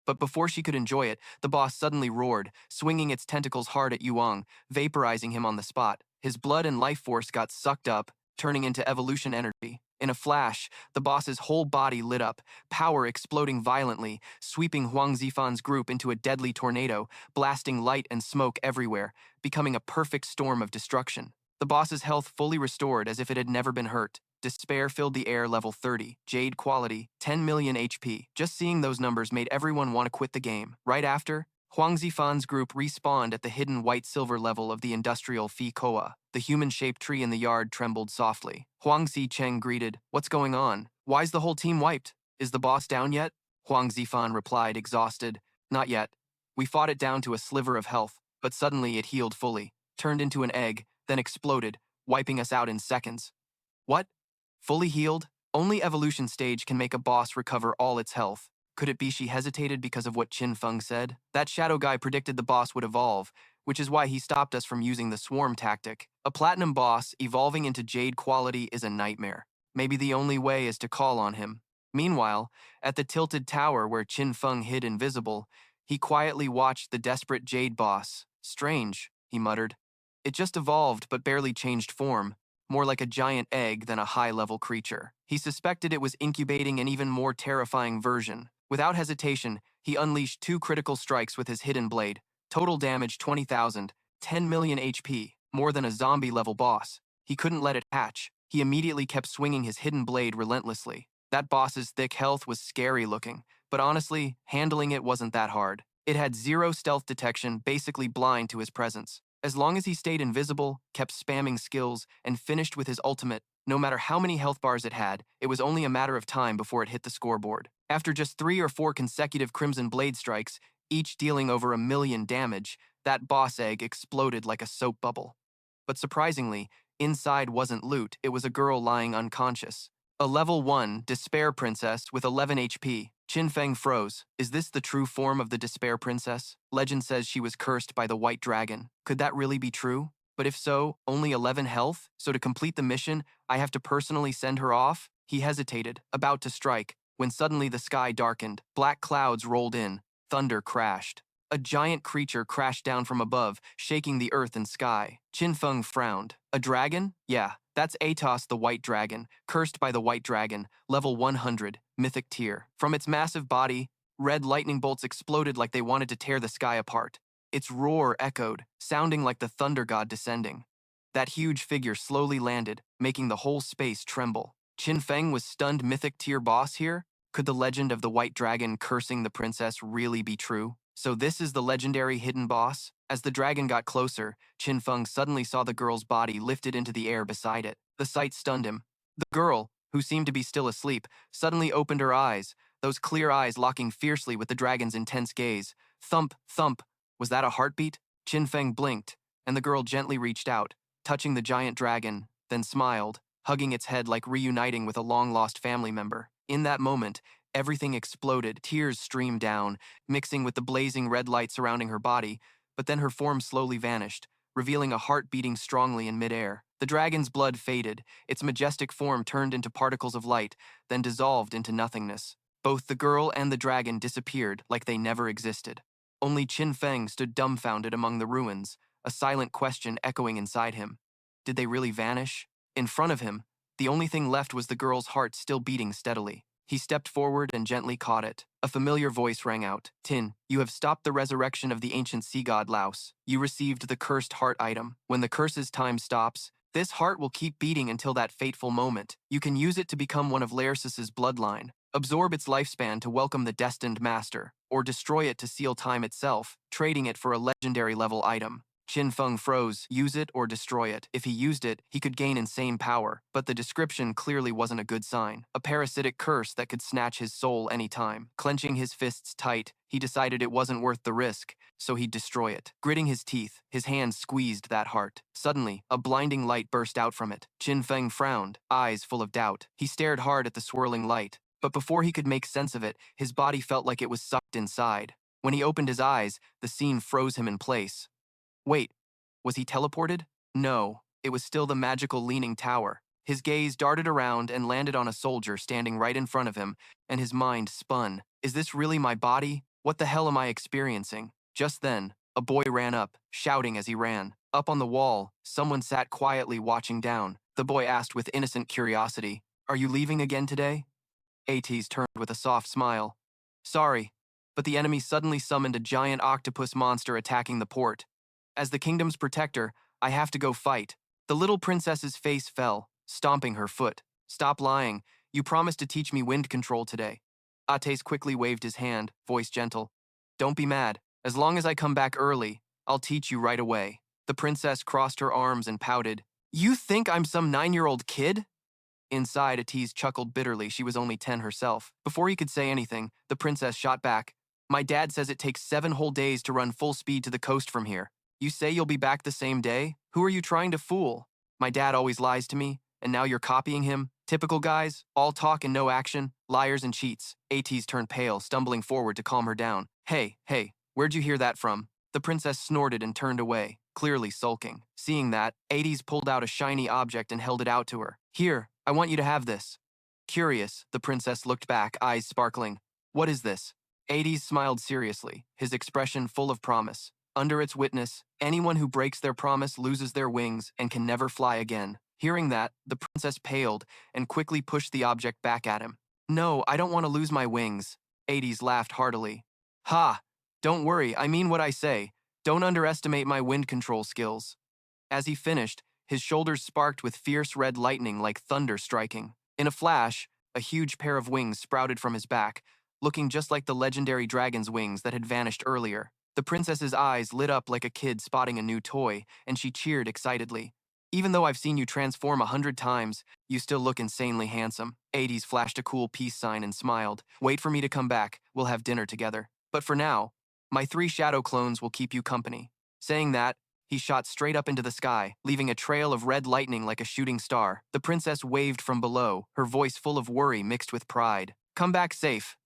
But before she could enjoy it, the boss suddenly roared, swinging its tentacles hard at Yuang, vaporizing him on the spot. His blood and life force got sucked up, turning into evolution energy. In a flash, the boss's whole body lit up, power exploding violently, sweeping Huang Zifan's group into a deadly tornado, blasting light and smoke everywhere, becoming a perfect storm of destruction. The boss's health fully restored as if it had never been hurt. Despair filled the air. Level 30, Jade quality, 10 million HP. Just seeing those numbers made everyone want to quit the game. Right after, Huang Zifan's group respawned at the hidden white-silver level of the industrial Phi Koa. The human-shaped tree in the yard trembled softly. Huang Zicheng greeted, "What's going on? Why's the whole team wiped? Is the boss down yet?" Huang Zifan replied, exhausted, "Not yet. We fought it down to a sliver of health, but suddenly it healed fully, turned into an egg, then exploded, wiping us out in seconds." What? Fully healed? Only evolution stage can make a boss recover all its health. Could it be she hesitated because of what Qin Feng said? That shadow guy predicted the boss would evolve, which is why he stopped us from using the swarm tactic. A platinum boss evolving into jade quality is a nightmare. Maybe the only way is to call on him. Meanwhile, at the tilted tower where Qin Feng hid invisible, he quietly watched the desperate jade boss. "Strange," he muttered. "It just evolved but barely changed form. More like a giant egg than a high-level creature." He suspected it was incubating an even more terrifying version. Without hesitation, he unleashed 2 critical strikes with his hidden blade. Total damage 20,000, 10 million HP, more than a zombie-level boss. He couldn't let it hatch. He immediately kept swinging his hidden blade relentlessly. That boss's thick health was scary looking, but honestly, handling it wasn't that hard. It had 0 stealth detection, basically blind to his presence. As long as he stayed invisible, kept spamming skills, and finished with his ultimate, no matter how many health bars it had, it was only a matter of time before it hit the scoreboard. After just 3 or 4 consecutive Crimson Blade strikes, each dealing over 1,000,000 damage, that boss egg exploded like a soap bubble. But surprisingly, inside wasn't loot, it was a girl lying unconscious. A level 1 Despair Princess with 11 HP. Qin Feng froze. Is this the true form of the Despair Princess? Legend says she was cursed by the White Dragon. Could that really be true? But if so, only 11 health? So to complete the mission, I have to personally send her off? He hesitated, about to strike, when suddenly the sky darkened. Black clouds rolled in. Thunder crashed. A giant creature crashed down from above, shaking the earth and sky. Qin Feng frowned. A dragon? Yeah, that's Atos the White Dragon, cursed by the White Dragon, level 100, mythic tier. From its massive body, red lightning bolts exploded like they wanted to tear the sky apart. Its roar echoed, sounding like the thunder god descending. That huge figure slowly landed, making the whole space tremble. Qin Feng was stunned. Mythic tier boss here? Could the legend of the White Dragon cursing the princess really be true? So this is the legendary hidden boss? As the dragon got closer, Qin Feng suddenly saw the girl's body lifted into the air beside it. The sight stunned him. The girl, who seemed to be still asleep, suddenly opened her eyes, those clear eyes locking fiercely with the dragon's intense gaze. Thump, thump. Was that a heartbeat? Qin Feng blinked, and the girl gently reached out, touching the giant dragon, then smiled, hugging its head like reuniting with a long-lost family member. In that moment, everything exploded. Tears streamed down, mixing with the blazing red light surrounding her body, but then her form slowly vanished, revealing a heart beating strongly in midair. The dragon's blood faded, its majestic form turned into particles of light, then dissolved into nothingness. Both the girl and the dragon disappeared like they never existed. Only Qin Feng stood dumbfounded among the ruins, a silent question echoing inside him. Did they really vanish? In front of him, the only thing left was the girl's heart still beating steadily. He stepped forward and gently caught it. A familiar voice rang out. "Tin, you have stopped the resurrection of the ancient sea god Laos. You received the cursed heart item. When the curse's time stops, this heart will keep beating until that fateful moment. You can use it to become one of Laercis's bloodline, absorb its lifespan to welcome the destined master, or destroy it to seal time itself, trading it for a legendary level item." Qin Feng froze. Use it or destroy it. If he used it, he could gain insane power, but the description clearly wasn't a good sign. A parasitic curse that could snatch his soul anytime. Clenching his fists tight, he decided it wasn't worth the risk, so he'd destroy it. Gritting his teeth, his hand squeezed that heart. Suddenly, a blinding light burst out from it. Qin Feng frowned, eyes full of doubt. He stared hard at the swirling light, but before he could make sense of it, his body felt like it was sucked inside. When he opened his eyes, the scene froze him in place. Wait, was he teleported? No, it was still the magical leaning tower. His gaze darted around and landed on a soldier standing right in front of him, and his mind spun. Is this really my body? What the hell am I experiencing? Just then, a boy ran up, shouting as he ran. Up on the wall, someone sat quietly watching down. The boy asked with innocent curiosity, Are you leaving again today? Ates turned with a soft smile. Sorry, but the enemy suddenly summoned a giant octopus monster attacking the port. As the kingdom's protector, I have to go fight. The little princess's face fell, stomping her foot. Stop lying. You promised to teach me wind control today. Ates quickly waved his hand, voice gentle. Don't be mad. As long as I come back early, I'll teach you right away. The princess crossed her arms and pouted. You think I'm some 9-year-old kid? Inside, Ates chuckled bitterly. She was only 10 herself. Before he could say anything, the princess shot back. My dad says it takes 7 whole days to run full speed to the coast from here. You say you'll be back the same day? Who are you trying to fool? My dad always lies to me, and now you're copying him? Typical guys, all talk and no action, liars and cheats. Ates turned pale, stumbling forward to calm her down. Hey, where'd you hear that from? The princess snorted and turned away, clearly sulking. Seeing that, Ates pulled out a shiny object and held it out to her. Here, I want you to have this. Curious, the princess looked back, eyes sparkling. What is this? Ates smiled seriously, his expression full of promise. Under its witness, anyone who breaks their promise loses their wings and can never fly again. Hearing that, the princess paled and quickly pushed the object back at him. No, I don't want to lose my wings. Ates laughed heartily. Ha! Don't worry, I mean what I say. Don't underestimate my wind control skills. As he finished, his shoulders sparked with fierce red lightning like thunder striking. In a flash, a huge pair of wings sprouted from his back, looking just like the legendary dragon's wings that had vanished earlier. The princess's eyes lit up like a kid spotting a new toy, and she cheered excitedly. Even though I've seen you transform 100 times, you still look insanely handsome. Ates flashed a cool peace sign and smiled. Wait for me to come back, we'll have dinner together. But for now, my 3 shadow clones will keep you company. Saying that, he shot straight up into the sky, leaving a trail of red lightning like a shooting star. The princess waved from below, her voice full of worry mixed with pride. Come back safe.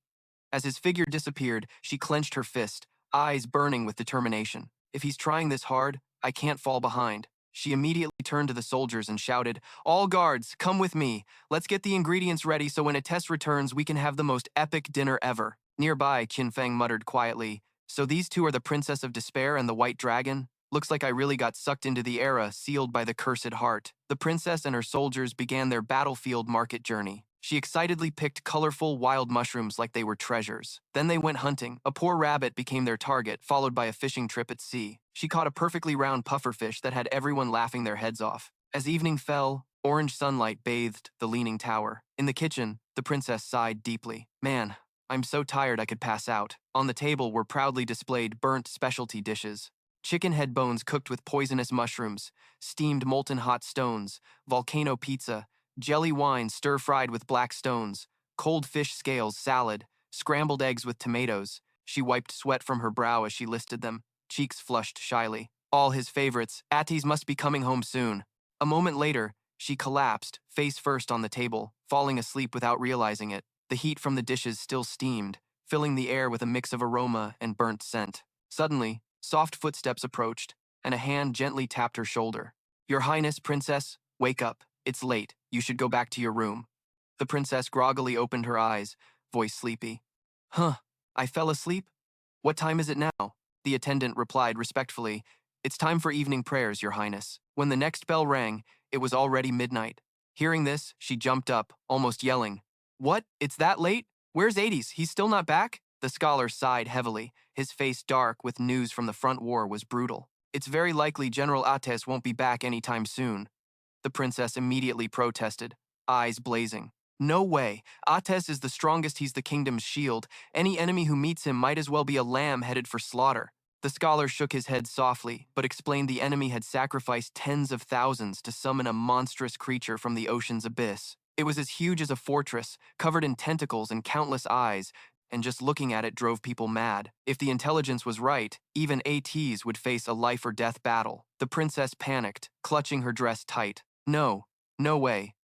As his figure disappeared, she clenched her fist, eyes burning with determination. If he's trying this hard, I can't fall behind. She immediately turned to the soldiers and shouted, All guards, come with me. Let's get the ingredients ready so when Tess returns, we can have the most epic dinner ever. Nearby, Qin Feng muttered quietly, So these two are the Princess of Despair and the White Dragon? Looks like I really got sucked into the era sealed by the cursed heart. The princess and her soldiers began their battlefield market journey. She excitedly picked colorful wild mushrooms like they were treasures. Then they went hunting. A poor rabbit became their target, followed by a fishing trip at sea. She caught a perfectly round pufferfish that had everyone laughing their heads off. As evening fell, orange sunlight bathed the leaning tower. In the kitchen, the princess sighed deeply. Man, I'm so tired I could pass out. On the table were proudly displayed burnt specialty dishes. Chicken head bones cooked with poisonous mushrooms, steamed molten hot stones, volcano pizza, jelly wine stir-fried with black stones, cold fish scales salad, scrambled eggs with tomatoes. She wiped sweat from her brow as she listed them, cheeks flushed shyly. All his favorites. Ates must be coming home soon. A moment later, she collapsed, face first on the table, falling asleep without realizing it. The heat from the dishes still steamed, filling the air with a mix of aroma and burnt scent. Suddenly, soft footsteps approached, and a hand gently tapped her shoulder. Your Highness, Princess, wake up. It's late. You should go back to your room. The princess groggily opened her eyes, voice sleepy. Huh, I fell asleep? What time is it now? The attendant replied respectfully. It's time for evening prayers, Your Highness. When the next bell rang, it was already midnight. Hearing this, she jumped up, almost yelling. What? It's that late? Where's Ates? He's still not back? The scholar sighed heavily, his face dark with news from the front war was brutal. It's very likely General Ates won't be back anytime soon. The princess immediately protested, eyes blazing. No way. Ates is the strongest, he's the kingdom's shield. Any enemy who meets him might as well be a lamb headed for slaughter. The scholar shook his head softly, but explained the enemy had sacrificed tens of thousands to summon a monstrous creature from the ocean's abyss. It was as huge as a fortress, covered in tentacles and countless eyes, and just looking at it drove people mad. If the intelligence was right, even ATs would face a life-or-death battle. The princess panicked, clutching her dress tight. No way.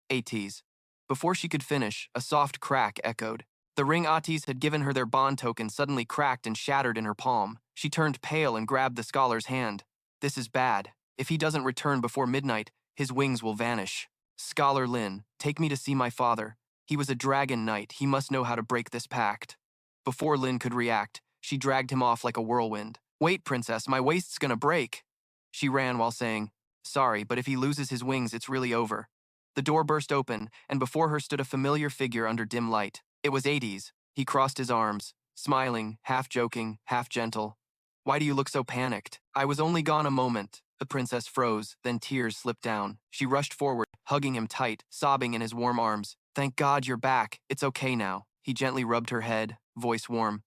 ATs. Before she could finish, a soft crack echoed. The ring Ates had given her their bond token suddenly cracked and shattered in her palm. She turned pale and grabbed the scholar's hand. This is bad. If he doesn't return before midnight, his wings will vanish. Scholar Lin, take me to see my father. He was a dragon knight. He must know how to break this pact. Before Lin could react, she dragged him off like a whirlwind. Wait, princess, my waist's gonna break. She ran while saying, Sorry, but if he loses his wings, it's really over. The door burst open, and before her stood a familiar figure under dim light. It was Hades. He crossed his arms, smiling, half joking, half gentle. Why do you look so panicked? I was only gone a moment. The princess froze, then tears slipped down. She rushed forward, hugging him tight, sobbing in his warm arms. Thank God you're back. It's okay now. He gently rubbed her head, voice warm.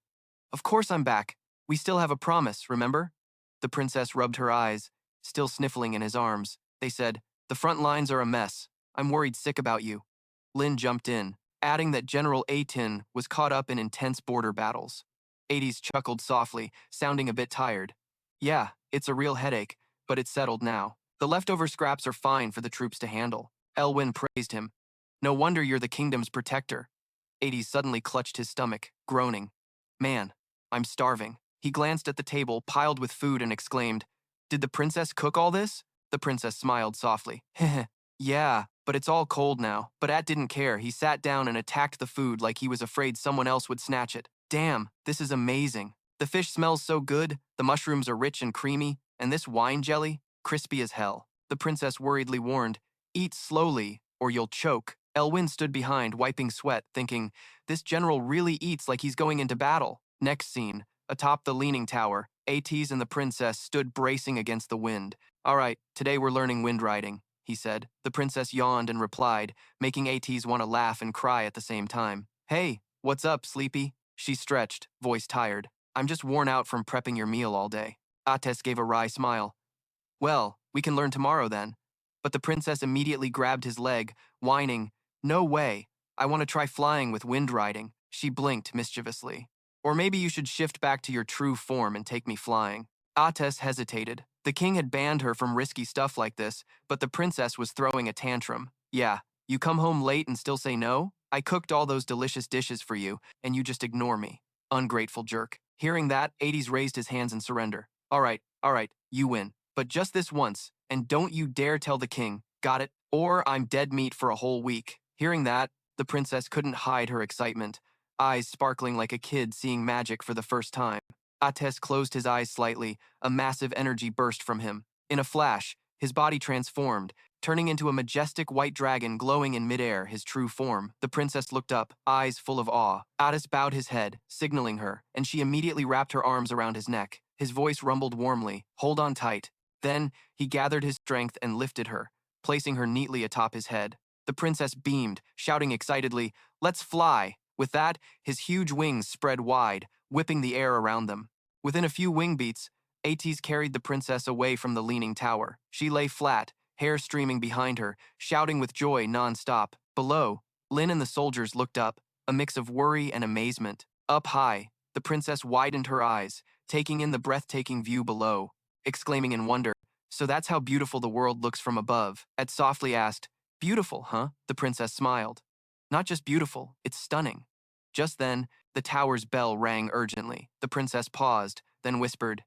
Of course I'm back. We still have a promise, remember? The princess rubbed her eyes, still sniffling in his arms. They said, the front lines are a mess. I'm worried sick about you. Lin jumped in, adding that General Atin was caught up in intense border battles. Hades chuckled softly, sounding a bit tired. Yeah, it's a real headache, but it's settled now. The leftover scraps are fine for the troops to handle. Elwyn praised him. No wonder you're the kingdom's protector. Hades suddenly clutched his stomach, groaning. Man, I'm starving. He glanced at the table, piled with food, and exclaimed, Did the princess cook all this? The princess smiled softly. Heh. Yeah, but it's all cold now. But At didn't care. He sat down and attacked the food like he was afraid someone else would snatch it. Damn, this is amazing. The fish smells so good, the mushrooms are rich and creamy, and this wine jelly, crispy as hell. The princess worriedly warned, Eat slowly, or you'll choke. Elwyn stood behind, wiping sweat, thinking, This general really eats like he's going into battle. Next scene, atop the leaning tower, Ates and the princess stood bracing against the wind. All right, today we're learning wind riding, he said. The princess yawned and replied, making Ates want to laugh and cry at the same time. Hey, what's up, sleepy? She stretched, voice tired. I'm just worn out from prepping your meal all day. Ates gave a wry smile. Well, we can learn tomorrow then. But the princess immediately grabbed his leg, whining, No way. I want to try flying with wind riding. She blinked mischievously. Or maybe you should shift back to your true form and take me flying. Ates hesitated. The king had banned her from risky stuff like this, but the princess was throwing a tantrum. Yeah, you come home late and still say no? I cooked all those delicious dishes for you, and you just ignore me. Ungrateful jerk. Hearing that, Hades raised his hands in surrender. All right, you win. But just this once, and don't you dare tell the king, got it? Or I'm dead meat for a whole week. Hearing that, the princess couldn't hide her excitement, eyes sparkling like a kid seeing magic for the first time. Ates closed his eyes slightly, a massive energy burst from him. In a flash, his body transformed, turning into a majestic white dragon glowing in midair, his true form. The princess looked up, eyes full of awe. Ates bowed his head, signaling her, and she immediately wrapped her arms around his neck. His voice rumbled warmly, Hold on tight. Then, he gathered his strength and lifted her, placing her neatly atop his head. The princess beamed, shouting excitedly, Let's fly! With that, his huge wings spread wide, whipping the air around them. Within a few wing beats, Ates carried the princess away from the leaning tower. She lay flat, hair streaming behind her, shouting with joy non-stop. Below, Lin and the soldiers looked up, a mix of worry and amazement. Up high, the princess widened her eyes, taking in the breathtaking view below, exclaiming in wonder, So that's how beautiful the world looks from above. Ed softly asked, Beautiful, huh? The princess smiled. Not just beautiful, it's stunning. Just then, the tower's bell rang urgently. The princess paused, then whispered,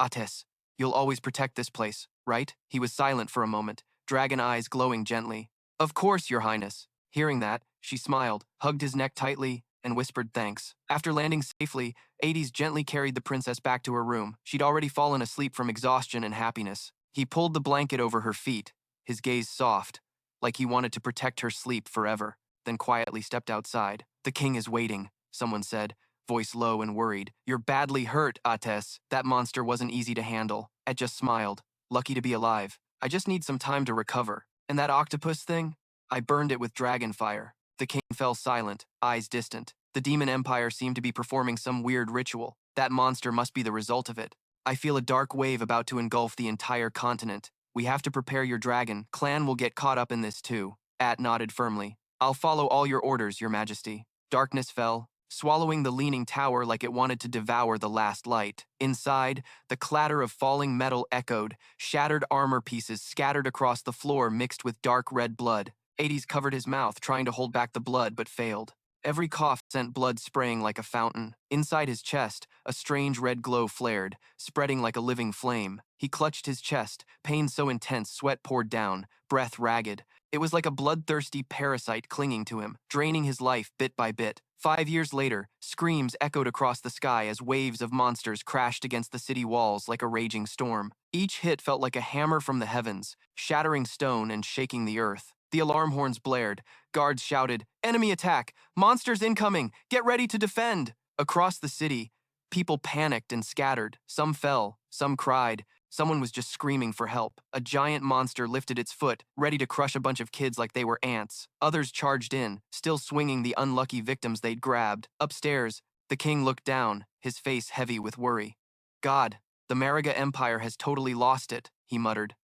Ates, you'll always protect this place, right? He was silent for a moment, dragon eyes glowing gently. Of course, your highness. Hearing that, she smiled, hugged his neck tightly, and whispered thanks. After landing safely, Hades gently carried the princess back to her room. She'd already fallen asleep from exhaustion and happiness. He pulled the blanket over her feet, his gaze soft, like he wanted to protect her sleep forever, then quietly stepped outside. The king is waiting, someone said, voice low and worried. You're badly hurt, Ates. That monster wasn't easy to handle. Ed just smiled. Lucky to be alive. I just need some time to recover. And that octopus thing? I burned it with dragon fire. The king fell silent, eyes distant. The demon empire seemed to be performing some weird ritual. That monster must be the result of it. I feel a dark wave about to engulf the entire continent. We have to prepare your dragon. Clan will get caught up in this too. At nodded firmly. I'll follow all your orders, your majesty. Darkness fell, swallowing the leaning tower like it wanted to devour the last light. Inside, the clatter of falling metal echoed, shattered armor pieces scattered across the floor mixed with dark red blood. Hades covered his mouth, trying to hold back the blood, but failed. Every cough sent blood spraying like a fountain. Inside his chest, a strange red glow flared, spreading like a living flame. He clutched his chest, pain so intense sweat poured down, breath ragged. It was like a bloodthirsty parasite clinging to him, draining his life bit by bit. 5 years later, screams echoed across the sky as waves of monsters crashed against the city walls like a raging storm. Each hit felt like a hammer from the heavens, shattering stone and shaking the earth. The alarm horns blared. Guards shouted, "Enemy attack! Monsters incoming! Get ready to defend!" Across the city, people panicked and scattered. Some fell, some cried. Someone was just screaming for help. A giant monster lifted its foot, ready to crush a bunch of kids like they were ants. Others charged in, still swinging the unlucky victims they'd grabbed. Upstairs, the king looked down, his face heavy with worry. "God, the Mariga Empire has totally lost it," he muttered.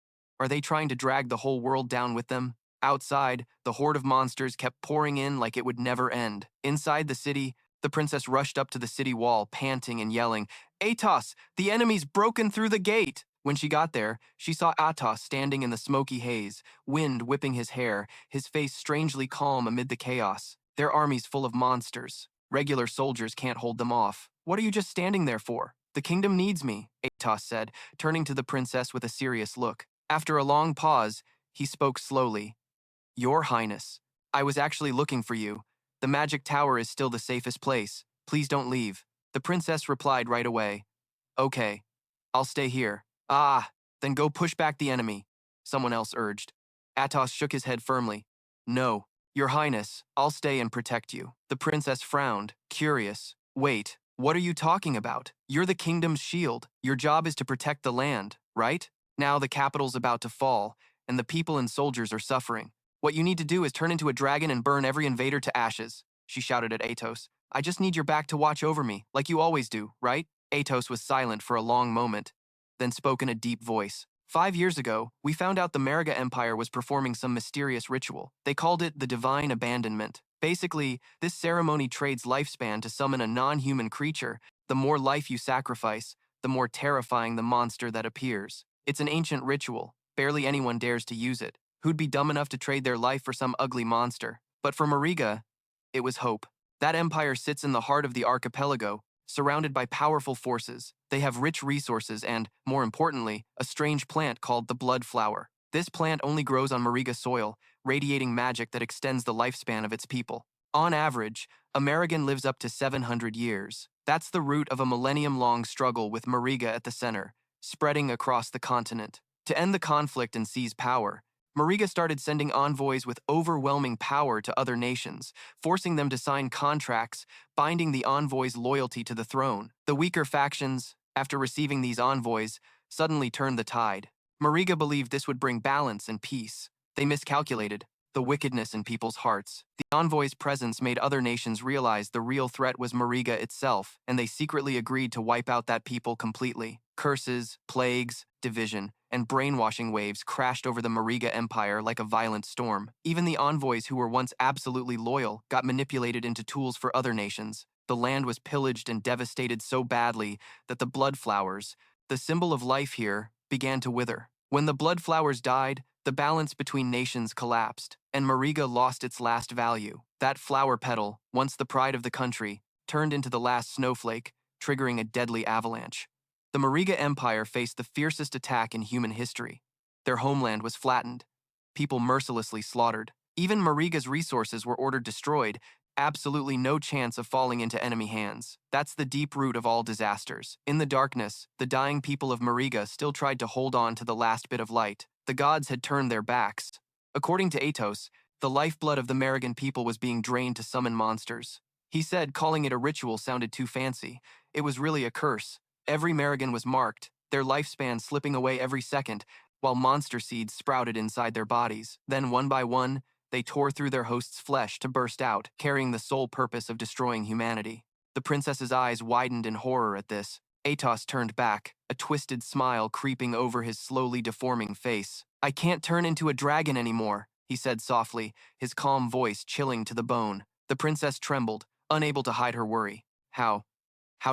"Are they trying to drag the whole world down with them?" Outside, the horde of monsters kept pouring in like it would never end. Inside the city, the princess rushed up to the city wall, panting and yelling, "Atos, the enemy's broken through the gate!" When she got there, she saw Atos standing in the smoky haze, wind whipping his hair, his face strangely calm amid the chaos. "Their army's full of monsters. Regular soldiers can't hold them off. What are you just standing there for? The kingdom needs me," Atos said, turning to the princess with a serious look. After a long pause, he spoke slowly. "Your Highness, I was actually looking for you. The magic tower is still the safest place. Please don't leave." The princess replied right away. "Okay, I'll stay here." "Ah, then go push back the enemy," someone else urged. Atos shook his head firmly. "No, Your Highness, I'll stay and protect you." The princess frowned, curious. "Wait, what are you talking about? You're the kingdom's shield. Your job is to protect the land, right? Now the capital's about to fall, and the people and soldiers are suffering. What you need to do is turn into a dragon and burn every invader to ashes," she shouted at Atos. "I just need your back to watch over me, like you always do, right?" Atos was silent for a long moment, then spoke in a deep voice. "5 years ago, we found out the Mariga Empire was performing some mysterious ritual. They called it the Divine Abandonment. Basically, this ceremony trades lifespan to summon a non-human creature. The more life you sacrifice, the more terrifying the monster that appears. It's an ancient ritual. Barely anyone dares to use it. Who'd be dumb enough to trade their life for some ugly monster? But for Mariga, it was hope. That empire sits in the heart of the archipelago, surrounded by powerful forces. They have rich resources and, more importantly, a strange plant called the blood flower. This plant only grows on Mariga soil, radiating magic that extends the lifespan of its people. On average, a Marigan lives up to 700 years. That's the root of a millennium-long struggle with Mariga at the center, spreading across the continent. To end the conflict and seize power, Mariga started sending envoys with overwhelming power to other nations, forcing them to sign contracts, binding the envoys' loyalty to the throne. The weaker factions, after receiving these envoys, suddenly turned the tide. Mariga believed this would bring balance and peace. They miscalculated the wickedness in people's hearts. The envoys' presence made other nations realize the real threat was Mariga itself, and they secretly agreed to wipe out that people completely. Curses, plagues, division, and brainwashing waves crashed over the Mariga Empire like a violent storm. Even the envoys who were once absolutely loyal got manipulated into tools for other nations. The land was pillaged and devastated so badly that the blood flowers, the symbol of life here, began to wither. When the blood flowers died, the balance between nations collapsed, and Mariga lost its last value. That flower petal, once the pride of the country, turned into the last snowflake, triggering a deadly avalanche. The Mariga Empire faced the fiercest attack in human history. Their homeland was flattened, people mercilessly slaughtered. Even Mariga's resources were ordered destroyed, absolutely no chance of falling into enemy hands. That's the deep root of all disasters. In the darkness, the dying people of Mariga still tried to hold on to the last bit of light. The gods had turned their backs. According to Atos, the lifeblood of the Marigan people was being drained to summon monsters. He said calling it a ritual sounded too fancy. It was really a curse. Every Marigan was marked, their lifespan slipping away every second, while monster seeds sprouted inside their bodies. Then, one by one, they tore through their host's flesh to burst out, carrying the sole purpose of destroying humanity. The princess's eyes widened in horror at this. Atos turned back, a twisted smile creeping over his slowly deforming face. "I can't turn into a dragon anymore," he said softly, his calm voice chilling to the bone. The princess trembled, unable to hide her worry. How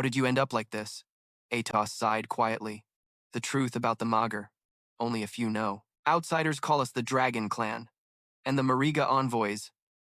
did you end up like this?" Atos sighed quietly. "The truth about the Magar, only a few know. Outsiders call us the Dragon Clan. And the Mariga envoys,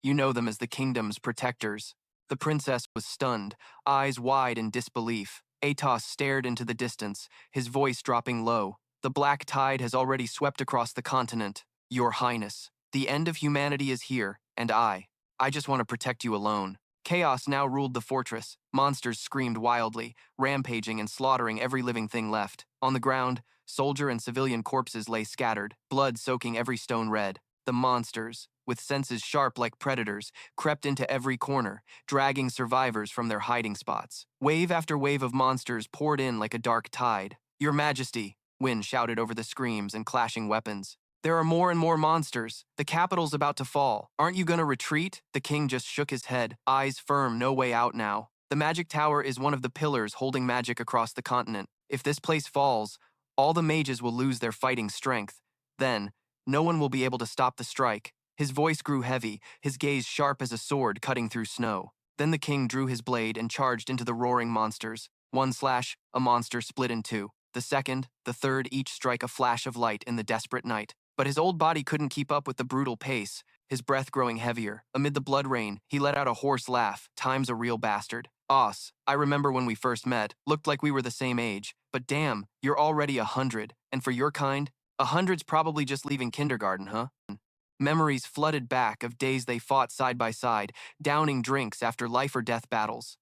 you know them as the kingdom's protectors." The princess was stunned, eyes wide in disbelief. Atos stared into the distance, his voice dropping low. "The black tide has already swept across the continent. Your Highness, the end of humanity is here, and I just want to protect you alone." Chaos now ruled the fortress. Monsters screamed wildly, rampaging and slaughtering every living thing left. On the ground, soldier and civilian corpses lay scattered, blood soaking every stone red. The monsters, with senses sharp like predators, crept into every corner, dragging survivors from their hiding spots. Wave after wave of monsters poured in like a dark tide. "Your Majesty," Win shouted over the screams and clashing weapons. "There are more and more monsters. The capital's about to fall. Aren't you gonna retreat?" The king just shook his head, eyes firm, no way out now. The magic tower is one of the pillars holding magic across the continent. If this place falls, all the mages will lose their fighting strength. Then, no one will be able to stop the strike. His voice grew heavy, his gaze sharp as a sword cutting through snow. Then the king drew his blade and charged into the roaring monsters. One slash, a monster split in two. The second, the third each strike a flash of light in the desperate night. But his old body couldn't keep up with the brutal pace, his breath growing heavier. Amid the blood rain, he let out a hoarse laugh. "Time's a real bastard. Oss, I remember when we first met, looked like we were the same age, but damn, you're already 100, and for your kind, 100's probably just leaving kindergarten, huh?" Memories flooded back of days they fought side by side, downing drinks after life or death battles.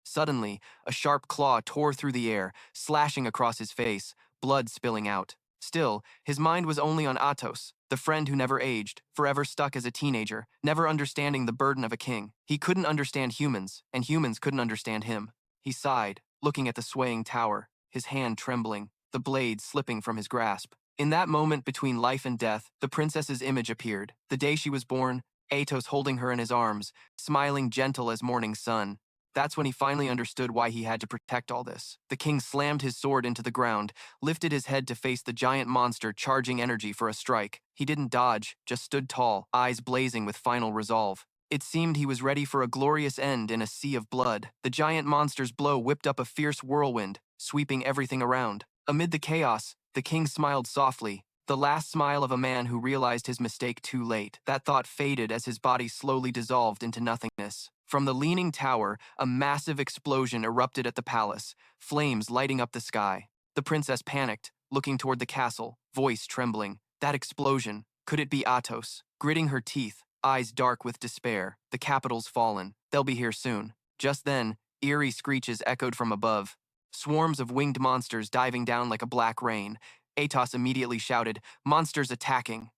Suddenly, a sharp claw tore through the air, slashing across his face, blood spilling out. Still, his mind was only on Athos, the friend who never aged, forever stuck as a teenager, never understanding the burden of a king. He couldn't understand humans, and humans couldn't understand him. He sighed, looking at the swaying tower, his hand trembling, the blade slipping from his grasp. In that moment between life and death, the princess's image appeared. The day she was born, Athos holding her in his arms, smiling gentle as morning sun. That's when he finally understood why he had to protect all this. The king slammed his sword into the ground, lifted his head to face the giant monster charging energy for a strike. He didn't dodge, just stood tall, eyes blazing with final resolve. It seemed he was ready for a glorious end in a sea of blood. The giant monster's blow whipped up a fierce whirlwind, sweeping everything around. Amid the chaos, the king smiled softly, the last smile of a man who realized his mistake too late. That thought faded as his body slowly dissolved into nothingness. From the leaning tower, a massive explosion erupted at the palace, flames lighting up the sky. The princess panicked, looking toward the castle, voice trembling. That explosion, could it be Athos? Gritting her teeth, eyes dark with despair. The capital's fallen. They'll be here soon. Just then, eerie screeches echoed from above. Swarms of winged monsters diving down like a black rain. Athos immediately shouted, "Monsters attacking!"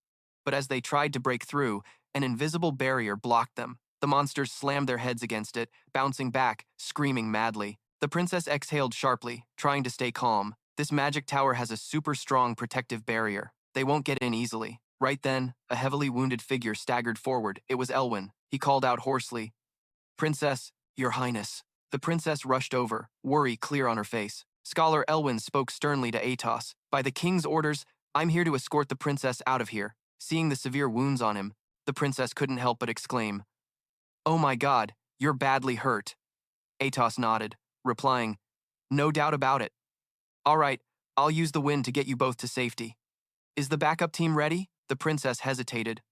But as they tried to break through, an invisible barrier blocked them. The monsters slammed their heads against it, bouncing back, screaming madly. The princess exhaled sharply, trying to stay calm. This magic tower has a super strong protective barrier. They won't get in easily. Right then, a heavily wounded figure staggered forward. It was Elwyn. He called out hoarsely, "Princess, your highness." The princess rushed over, worry clear on her face. Scholar Elwyn spoke sternly to Athos. "By the king's orders, I'm here to escort the princess out of here." Seeing the severe wounds on him, the princess couldn't help but exclaim, "Oh my God, you're badly hurt." Athos nodded, replying, "No doubt about it. All right, I'll use the wind to get you both to safety. Is the backup team ready?" The princess hesitated.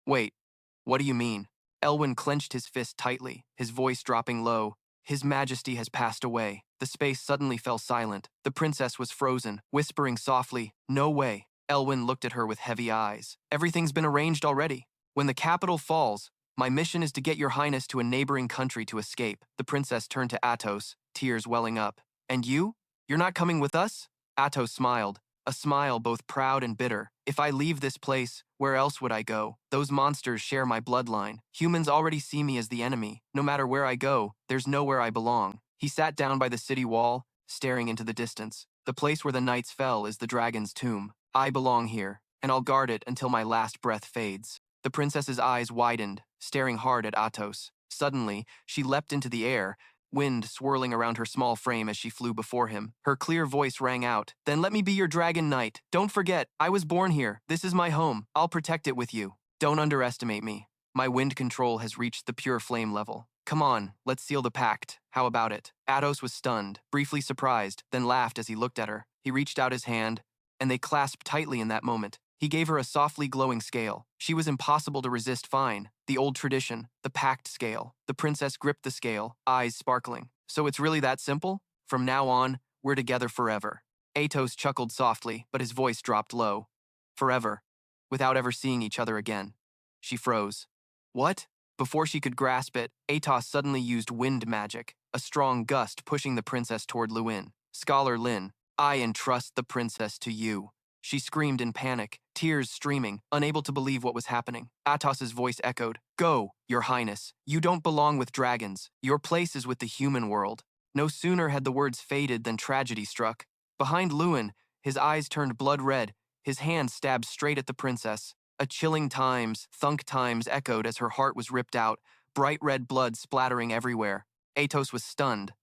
"Wait, what do you mean?" Elwyn clenched his fist tightly, his voice dropping low. "His Majesty has passed away." The space suddenly fell silent. The princess was frozen, whispering softly, "No way." Elwyn looked at her with heavy eyes. "Everything's been arranged already. When the capital falls, my mission is to get your highness to a neighboring country to escape." The princess turned to Athos, tears welling up. "And you? You're not coming with us?" Athos smiled, a smile both proud and bitter. "If I leave this place, where else would I go? Those monsters share my bloodline. Humans already see me as the enemy. No matter where I go, there's nowhere I belong." He sat down by the city wall, staring into the distance. "The place where the knights fell is the dragon's tomb. I belong here, and I'll guard it until my last breath fades." The princess's eyes widened, staring hard at Athos. Suddenly, she leapt into the air, wind swirling around her small frame as she flew before him. Her clear voice rang out, "Then let me be your dragon knight. Don't forget, I was born here. This is my home. I'll protect it with you. Don't underestimate me. My wind control has reached the pure flame level. Come on, let's seal the pact. How about it?" Athos was stunned, briefly surprised, then laughed as he looked at her. He reached out his hand, and they clasped tightly in that moment. He gave her a softly glowing scale. She was impossible to resist. Fine. The old tradition, the pact scale. The princess gripped the scale, eyes sparkling. "So it's really that simple? From now on, we're together forever." Athos chuckled softly, but his voice dropped low. "Forever. Without ever seeing each other again." She froze. "What?" Before she could grasp it, Athos suddenly used wind magic, a strong gust pushing the princess toward Lewin. "Scholar Lin, I entrust the princess to you." She screamed in panic, tears streaming, unable to believe what was happening. Atos's voice echoed, "Go, Your Highness. You don't belong with dragons. Your place is with the human world." No sooner had the words faded than tragedy struck. Behind Lewin, his eyes turned blood red, his hand stabbed straight at the princess. A chilling thunk times echoed as her heart was ripped out, bright red blood splattering everywhere. Atos was stunned,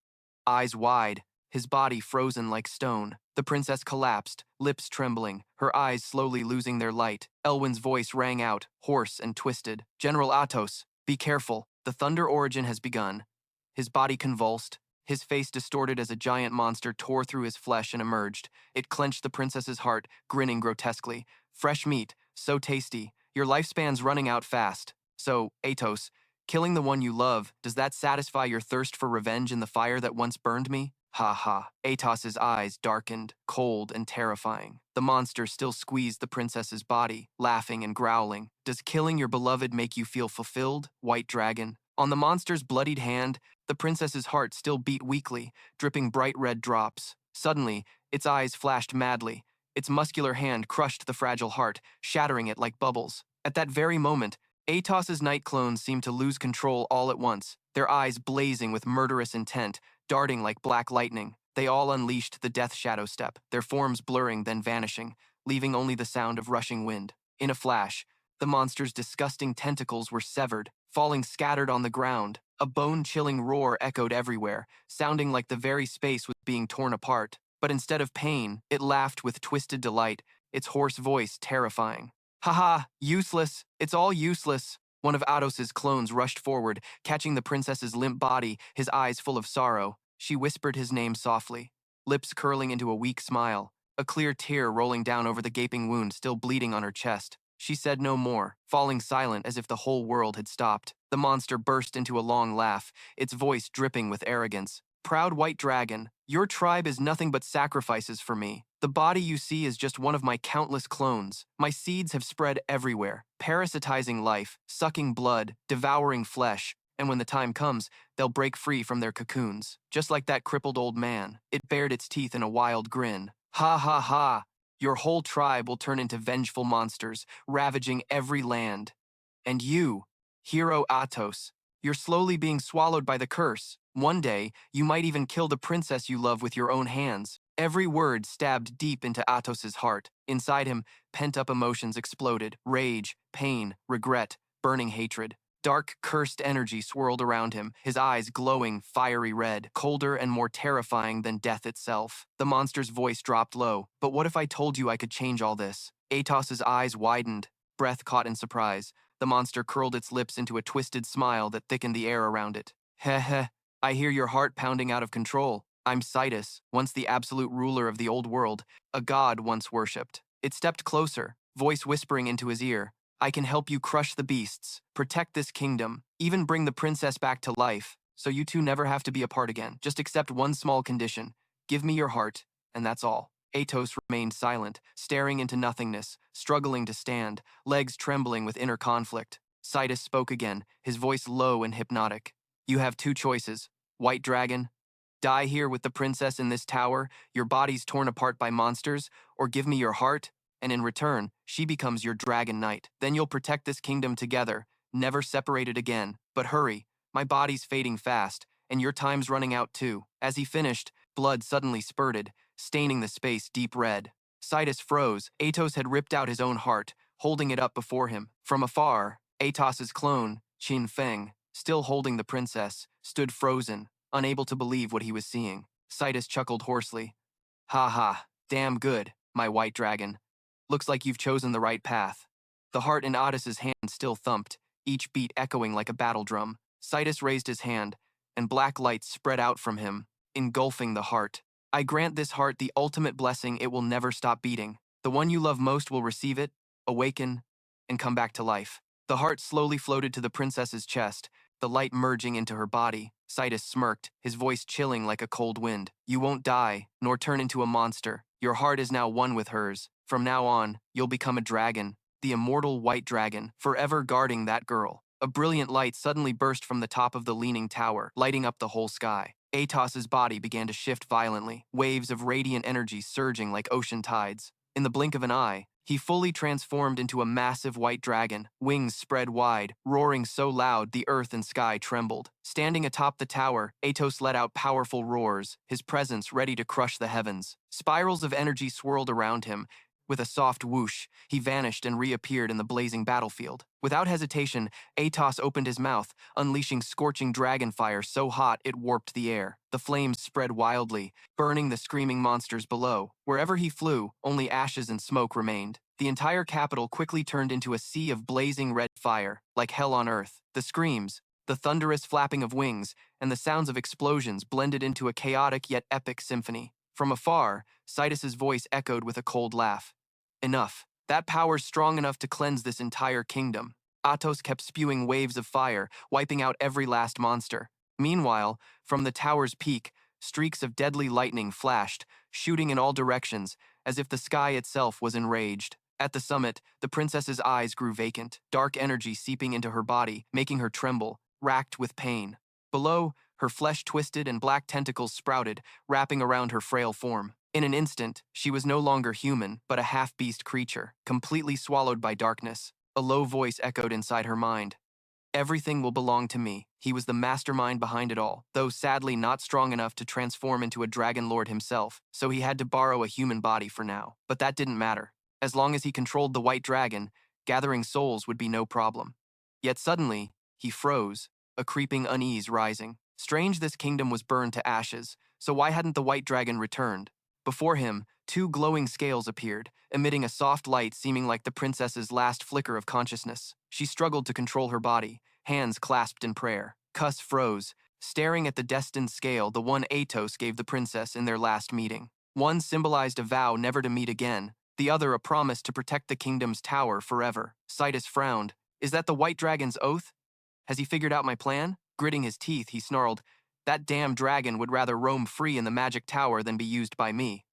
eyes wide, his body frozen like stone. The princess collapsed, lips trembling, her eyes slowly losing their light. Elwin's voice rang out, hoarse and twisted. "General Atos, be careful. The Thunder Origin has begun." His body convulsed, his face distorted as a giant monster tore through his flesh and emerged. It clenched the princess's heart, grinning grotesquely. "Fresh meat, so tasty. Your lifespan's running out fast. So, Atos, killing the one you love, does that satisfy your thirst for revenge in the fire that once burned me?" Ha ha. Atos's eyes darkened, cold and terrifying. The monster still squeezed the princess's body, laughing and growling. "Does killing your beloved make you feel fulfilled, White Dragon?" On the monster's bloodied hand, the princess's heart still beat weakly, dripping bright red drops. Suddenly, its eyes flashed madly. Its muscular hand crushed the fragile heart, shattering it like bubbles. At that very moment, Atos's night clones seemed to lose control all at once, their eyes blazing with murderous intent, darting like black lightning. They all unleashed the death shadow step, their forms blurring then vanishing, leaving only the sound of rushing wind. In a flash, the monster's disgusting tentacles were severed, falling scattered on the ground. A bone-chilling roar echoed everywhere, sounding like the very space was being torn apart. But instead of pain, it laughed with twisted delight, its hoarse voice terrifying. "Haha, useless. It's all useless." One of Atos's clones rushed forward, catching the princess's limp body, his eyes full of sorrow. She whispered his name softly, lips curling into a weak smile, a clear tear rolling down over the gaping wound still bleeding on her chest. She said no more, falling silent as if the whole world had stopped. The monster burst into a long laugh, its voice dripping with arrogance. "Proud White Dragon, your tribe is nothing but sacrifices for me. The body you see is just one of my countless clones. My seeds have spread everywhere, parasitizing life, sucking blood, devouring flesh, and when the time comes, they'll break free from their cocoons. Just like that crippled old man." It bared its teeth in a wild grin. "Ha ha ha! Your whole tribe will turn into vengeful monsters, ravaging every land. And you, Hero Atos, you're slowly being swallowed by the curse. One day, you might even kill the princess you love with your own hands." Every word stabbed deep into Atos's heart. Inside him, pent-up emotions exploded. Rage, pain, regret, burning hatred. Dark, cursed energy swirled around him, his eyes glowing fiery red, colder and more terrifying than death itself. The monster's voice dropped low. "But what if I told you I could change all this?" Atos's eyes widened, breath caught in surprise. The monster curled its lips into a twisted smile that thickened the air around it. "Heh heh, I hear your heart pounding out of control. I'm Sidus, once the absolute ruler of the old world, a god once worshipped." It stepped closer, voice whispering into his ear. "I can help you crush the beasts, protect this kingdom, even bring the princess back to life, so you two never have to be apart again. Just accept one small condition. Give me your heart, and that's all." Atos remained silent, staring into nothingness, struggling to stand, legs trembling with inner conflict. Sidus spoke again, his voice low and hypnotic. "You have two choices, White Dragon. Die here with the princess in this tower, your bodies torn apart by monsters, or give me your heart, and in return, she becomes your dragon knight. Then you'll protect this kingdom together, never separated again. But hurry, my body's fading fast, and your time's running out too." As he finished, blood suddenly spurted, staining the space deep red. Sidus froze. Atos had ripped out his own heart, holding it up before him. From afar, Atos's clone, Qin Feng, still holding the princess, stood frozen, unable to believe what he was seeing. Sidus chuckled hoarsely. "Ha ha, damn good, my White Dragon. Looks like you've chosen the right path." The heart in Atos's hand still thumped, each beat echoing like a battle drum. Sidus raised his hand, and black light spread out from him, engulfing the heart. "I grant this heart the ultimate blessing. It will never stop beating. The one you love most will receive it, awaken, and come back to life." The heart slowly floated to the princess's chest, the light merging into her body. Sidus smirked, his voice chilling like a cold wind. "You won't die, nor turn into a monster. Your heart is now one with hers. From now on, you'll become a dragon, the immortal White Dragon, forever guarding that girl." A brilliant light suddenly burst from the top of the leaning tower, lighting up the whole sky. Atos's body began to shift violently, waves of radiant energy surging like ocean tides. In the blink of an eye, he fully transformed into a massive white dragon, wings spread wide, roaring so loud the earth and sky trembled. Standing atop the tower, Atos let out powerful roars, his presence ready to crush the heavens. Spirals of energy swirled around him. With a soft whoosh, he vanished and reappeared in the blazing battlefield. Without hesitation, Atos opened his mouth, unleashing scorching dragon fire so hot it warped the air. The flames spread wildly, burning the screaming monsters below. Wherever he flew, only ashes and smoke remained. The entire capital quickly turned into a sea of blazing red fire, like hell on earth. The screams, the thunderous flapping of wings, and the sounds of explosions blended into a chaotic yet epic symphony. From afar, Sidus's voice echoed with a cold laugh. Enough. That power's strong enough to cleanse this entire kingdom. Atos kept spewing waves of fire, wiping out every last monster. Meanwhile, from the tower's peak, streaks of deadly lightning flashed, shooting in all directions, as if the sky itself was enraged. At the summit, the princess's eyes grew vacant, dark energy seeping into her body, making her tremble, racked with pain. Below, her flesh twisted and black tentacles sprouted, wrapping around her frail form. In an instant, she was no longer human, but a half-beast creature, completely swallowed by darkness. A low voice echoed inside her mind. Everything will belong to me. He was the mastermind behind it all, though sadly not strong enough to transform into a dragon lord himself, so he had to borrow a human body for now. But that didn't matter. As long as he controlled the white dragon, gathering souls would be no problem. Yet suddenly, he froze, a creeping unease rising. Strange, this kingdom was burned to ashes, so why hadn't the white dragon returned? Before him, two glowing scales appeared, emitting a soft light seeming like the princess's last flicker of consciousness. She struggled to control her body, hands clasped in prayer. Cuss froze, staring at the destined scale, the one Atos gave the princess in their last meeting. One symbolized a vow never to meet again, the other a promise to protect the kingdom's tower forever. Sidus frowned. Is that the white dragon's oath? Has he figured out my plan? Gritting his teeth, he snarled, that damn dragon would rather roam free in the magic tower than be used by me.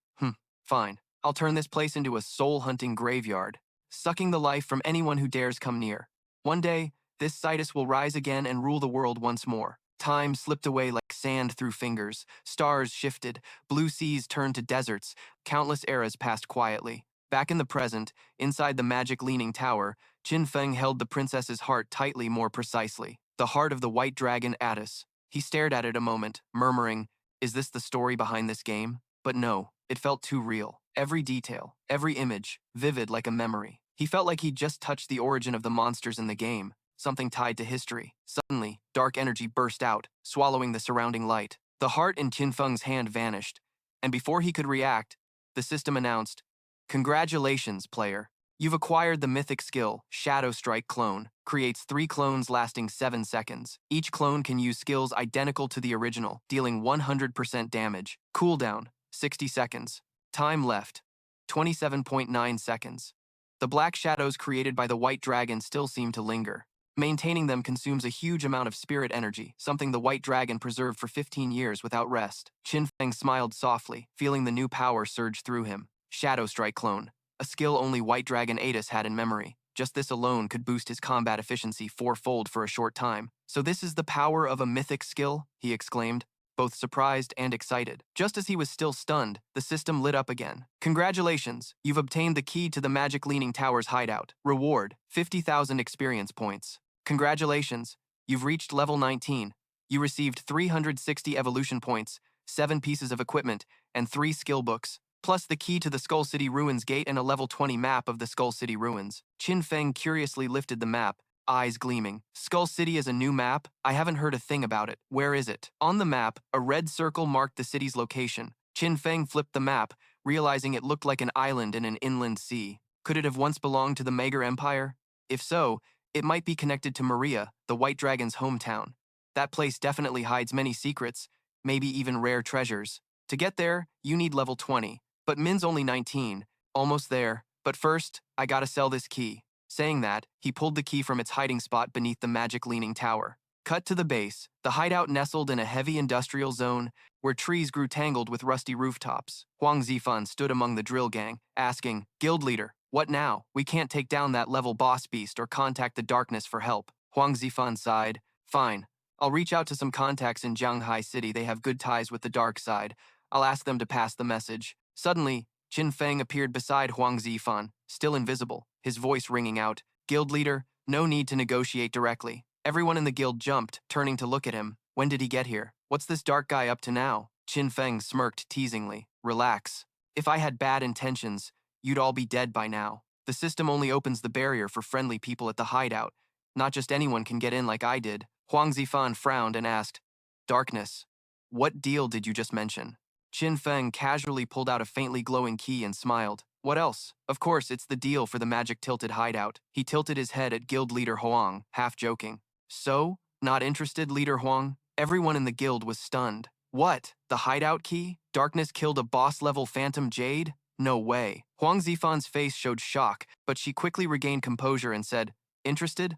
Fine. I'll turn this place into a soul-hunting graveyard, sucking the life from anyone who dares come near. One day, this Sidus will rise again and rule the world once more. Time slipped away like sand through fingers. Stars shifted, blue seas turned to deserts, countless eras passed quietly. Back in the present, inside the magic-leaning tower, Qin Feng held the princess's heart tightly, more precisely. The heart of the white dragon Atis. He stared at it a moment, murmuring, is this the story behind this game? But no, it felt too real. Every detail, every image, vivid like a memory. He felt like he'd just touched the origin of the monsters in the game, something tied to history. Suddenly, dark energy burst out, swallowing the surrounding light. The heart in Qin Feng's hand vanished, and before he could react, the system announced, congratulations, player. You've acquired the mythic skill, Shadow Strike Clone. Creates 3 clones lasting 7 seconds. Each clone can use skills identical to the original, dealing 100% damage. Cooldown, 60 seconds. Time left, 27.9 seconds. The black shadows created by the white dragon still seem to linger. Maintaining them consumes a huge amount of spirit energy, something the white dragon preserved for 15 years without rest. Qin Feng smiled softly, feeling the new power surge through him. Shadow Strike Clone. A skill only White Dragon Atis had in memory. Just this alone could boost his combat efficiency 4-fold for a short time. So this is the power of a mythic skill? He exclaimed, both surprised and excited. Just as he was still stunned, the system lit up again. Congratulations, you've obtained the key to the Magic Leaning Tower's hideout. Reward, 50,000 experience points. Congratulations, you've reached level 19. You received 360 evolution points, 7 pieces of equipment, and 3 skill books, plus the key to the Skull City Ruins gate and a level 20 map of the Skull City Ruins. Qin Feng curiously lifted the map, eyes gleaming. Skull City is a new map? I haven't heard a thing about it. Where is it? On the map, a red circle marked the city's location. Qin Feng flipped the map, realizing it looked like an island in an inland sea. Could it have once belonged to the Magyar Empire? If so, it might be connected to Maria, the White Dragon's hometown. That place definitely hides many secrets, maybe even rare treasures. To get there, you need level 20. But Min's only 19, almost there. But first, I gotta sell this key. Saying that, he pulled the key from its hiding spot beneath the magic leaning tower. Cut to the base, the hideout nestled in a heavy industrial zone where trees grew tangled with rusty rooftops. Huang Zifan stood among the drill gang, asking, Guild leader, what now? We can't take down that level boss beast or contact the darkness for help. Huang Zifan sighed. Fine, I'll reach out to some contacts in Jianghai City. They have good ties with the dark side. I'll ask them to pass the message. Suddenly, Qin Feng appeared beside Huang Zifan, still invisible, his voice ringing out, "Guild leader, no need to negotiate directly." Everyone in the guild jumped, turning to look at him. When did he get here? What's this dark guy up to now? Qin Feng smirked teasingly. Relax. If I had bad intentions, you'd all be dead by now. The system only opens the barrier for friendly people at the hideout. Not just anyone can get in like I did. Huang Zifan frowned and asked, "Darkness, what deal did you just mention?" Qin Feng casually pulled out a faintly glowing key and smiled. "What else? Of course, it's the deal for the magic-tilted hideout." He tilted his head at guild leader Huang, half joking. "So? Not interested, Leader Huang?" Everyone in the guild was stunned. "What? The hideout key? Darkness killed a boss-level phantom jade? No way." Huang Zifan's face showed shock, but she quickly regained composure and said, "Interested?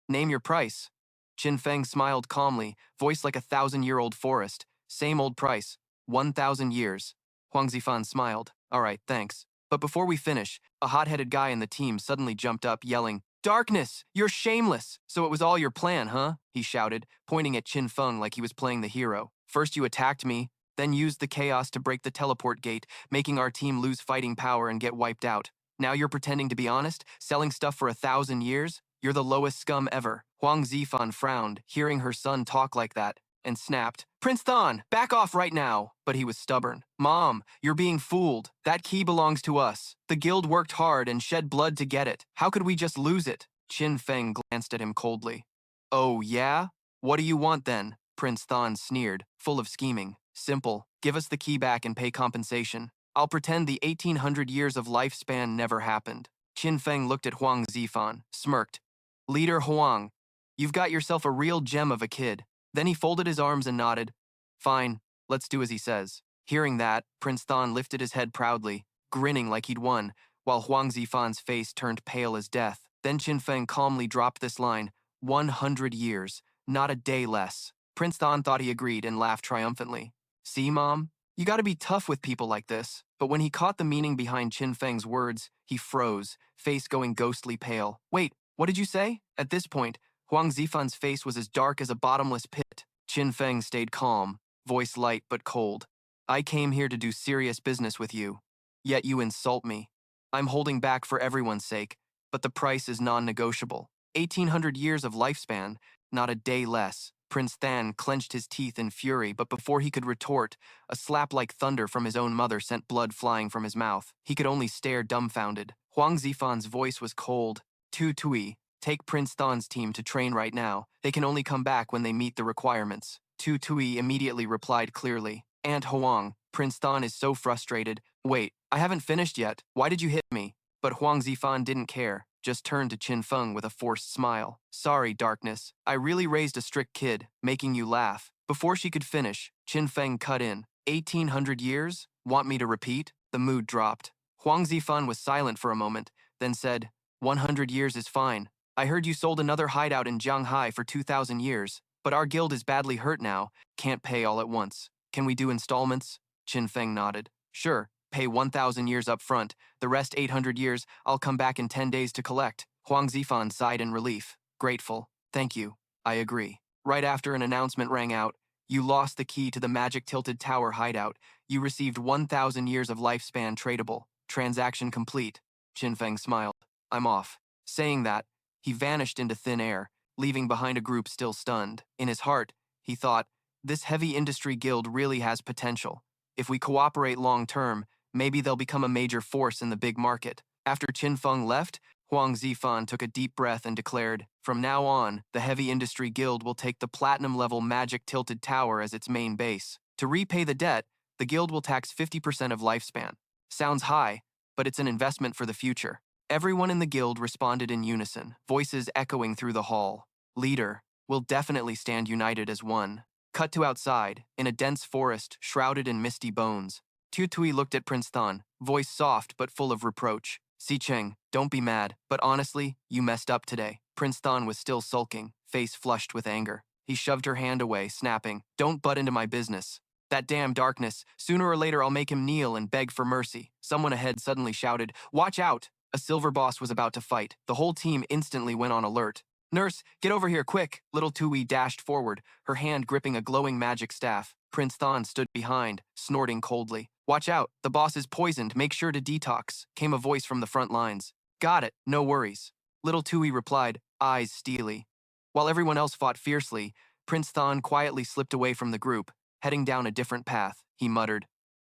Name your price." Qin Feng smiled calmly, voice like a 1,000-year-old forest. "Same old price. 1,000 years." Huang Zifan smiled. "All right, thanks." But before we finish, a hot-headed guy in the team suddenly jumped up, yelling, "Darkness, you're shameless! So it was all your plan, huh?" he shouted, pointing at Qin Feng like he was playing the hero. "First you attacked me, then used the chaos to break the teleport gate, making our team lose fighting power and get wiped out. Now you're pretending to be honest, selling stuff for 1,000 years? You're the lowest scum ever." Huang Zifan frowned, hearing her son talk like that, and snapped, "Prince Thon, back off right now." But he was stubborn. "Mom, you're being fooled. That key belongs to us. The guild worked hard and shed blood to get it. How could we just lose it?" Qin Feng glanced at him coldly. "Oh, yeah? What do you want then?" Prince Thon sneered, full of scheming. "Simple. Give us the key back and pay compensation. I'll pretend the 1,800 years of lifespan never happened." Qin Feng looked at Huang Zifan, smirked. "Leader Huang, you've got yourself a real gem of a kid." Then he folded his arms and nodded. "Fine, let's do as he says." Hearing that, Prince Thon lifted his head proudly, grinning like he'd won, while Huang Zifan's face turned pale as death. Then Qin Feng calmly dropped this line, 100 years, not a day less. Prince Thon thought he agreed and laughed triumphantly. "See, Mom? You gotta be tough with people like this." But when he caught the meaning behind Qin Feng's words, he froze, face going ghostly pale. "Wait, what did you say?" At this point, Huang Zifan's face was as dark as a bottomless pit. Qin Feng stayed calm, voice light but cold. "I came here to do serious business with you, yet you insult me. I'm holding back for everyone's sake, but the price is non-negotiable. 1,800 years of lifespan, not a day less." Prince Than clenched his teeth in fury, but before he could retort, a slap like thunder from his own mother sent blood flying from his mouth. He could only stare dumbfounded. Huang Zifan's voice was cold. "Tu Tui, take Prince Than's team to train right now. They can only come back when they meet the requirements." Tu Tui immediately replied clearly. "Aunt Huang, Prince Than is so frustrated." "Wait, I haven't finished yet. Why did you hit me?" But Huang Zifan didn't care, just turned to Qin Feng with a forced smile. "Sorry, Darkness. I really raised a strict kid, making you laugh." Before she could finish, Qin Feng cut in. 1,800 years? Want me to repeat?" The mood dropped. Huang Zifan was silent for a moment, then said, 100 years is fine. I heard you sold another hideout in Jianghai for 2,000 years, but our guild is badly hurt now, can't pay all at once. Can we do installments?" Qin Feng nodded. "Sure, pay 1,000 years up front. The rest 800 years, I'll come back in 10 days to collect." Huang Zifan sighed in relief. "Grateful. Thank you. I agree." Right after an announcement rang out, "You lost the key to the Magic Tilted Tower hideout. You received 1,000 years of lifespan tradable. Transaction complete." Qin Feng smiled. "I'm off." Saying that, he vanished into thin air, leaving behind a group still stunned. In his heart, he thought, this heavy industry guild really has potential. If we cooperate long-term, maybe they'll become a major force in the big market. After Qin Feng left, Huang Zifan took a deep breath and declared, "From now on, the Heavy Industry Guild will take the platinum-level Magic Tilted Tower as its main base. To repay the debt, the guild will tax 50% of lifespan. Sounds high, but it's an investment for the future." Everyone in the guild responded in unison, voices echoing through the hall. "Leader, we'll definitely stand united as one." Cut to outside, in a dense forest shrouded in misty bones. Tu Tui looked at Prince Thon, voice soft but full of reproach. "Si Cheng, don't be mad, but honestly, you messed up today." Prince Thon was still sulking, face flushed with anger. He shoved her hand away, snapping, "Don't butt into my business. That damn Darkness, sooner or later I'll make him kneel and beg for mercy." Someone ahead suddenly shouted, "Watch out!" A silver boss was about to fight. The whole team instantly went on alert. "Nurse, get over here quick!" Little Tui dashed forward, her hand gripping a glowing magic staff. Prince Thon stood behind, snorting coldly. Watch out, the boss is poisoned, make sure to detox, came a voice from the front lines. Got it, no worries. Little Tui replied, eyes steely. While everyone else fought fiercely, Prince Thon quietly slipped away from the group, heading down a different path. He muttered,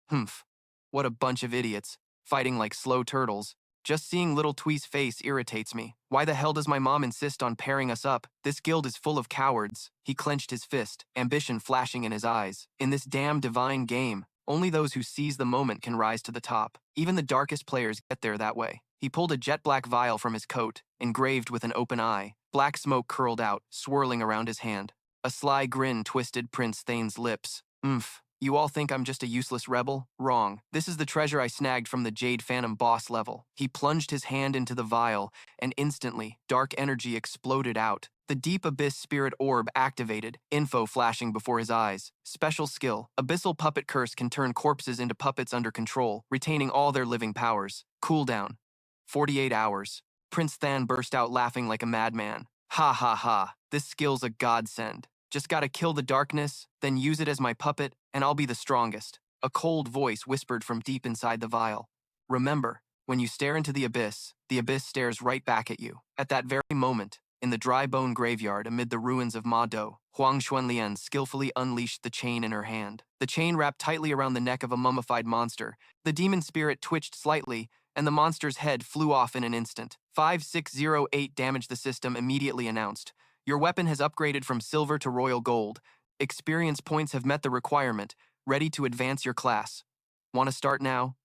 "Humph, what a bunch of idiots, fighting like slow turtles. Just seeing little Twee's face irritates me. Why the hell does my mom insist on pairing us up? This guild is full of cowards." He clenched his fist, ambition flashing in his eyes. In this damn divine game, only those who seize the moment can rise to the top. Even the darkest players get there that way. He pulled a jet black vial from his coat, engraved with an open eye. Black smoke curled out, swirling around his hand. A sly grin twisted Prince Thane's lips. You all think I'm just a useless rebel? Wrong. This is the treasure I snagged from the Jade Phantom boss level. He plunged his hand into the vial, and instantly, dark energy exploded out. The Deep Abyss Spirit Orb activated, info flashing before his eyes. Special skill. Abyssal Puppet Curse can turn corpses into puppets under control, retaining all their living powers. Cooldown. 48 hours. Prince Than burst out laughing like a madman. Ha ha ha. This skill's a godsend. Just gotta kill the darkness, then use it as my puppet, and I'll be the strongest. A cold voice whispered from deep inside the vial. Remember, when you stare into the abyss stares right back at you. At that very moment, in the dry bone graveyard amid the ruins of Ma Do, Huang Xuanlian skillfully unleashed the chain in her hand. The chain wrapped tightly around the neck of a mummified monster. The demon spirit twitched slightly, and the monster's head flew off in an instant. 5608 damage, the system immediately announced. Your weapon has upgraded from silver to royal gold. Experience points have met the requirement. Ready to advance your class. Want to start now?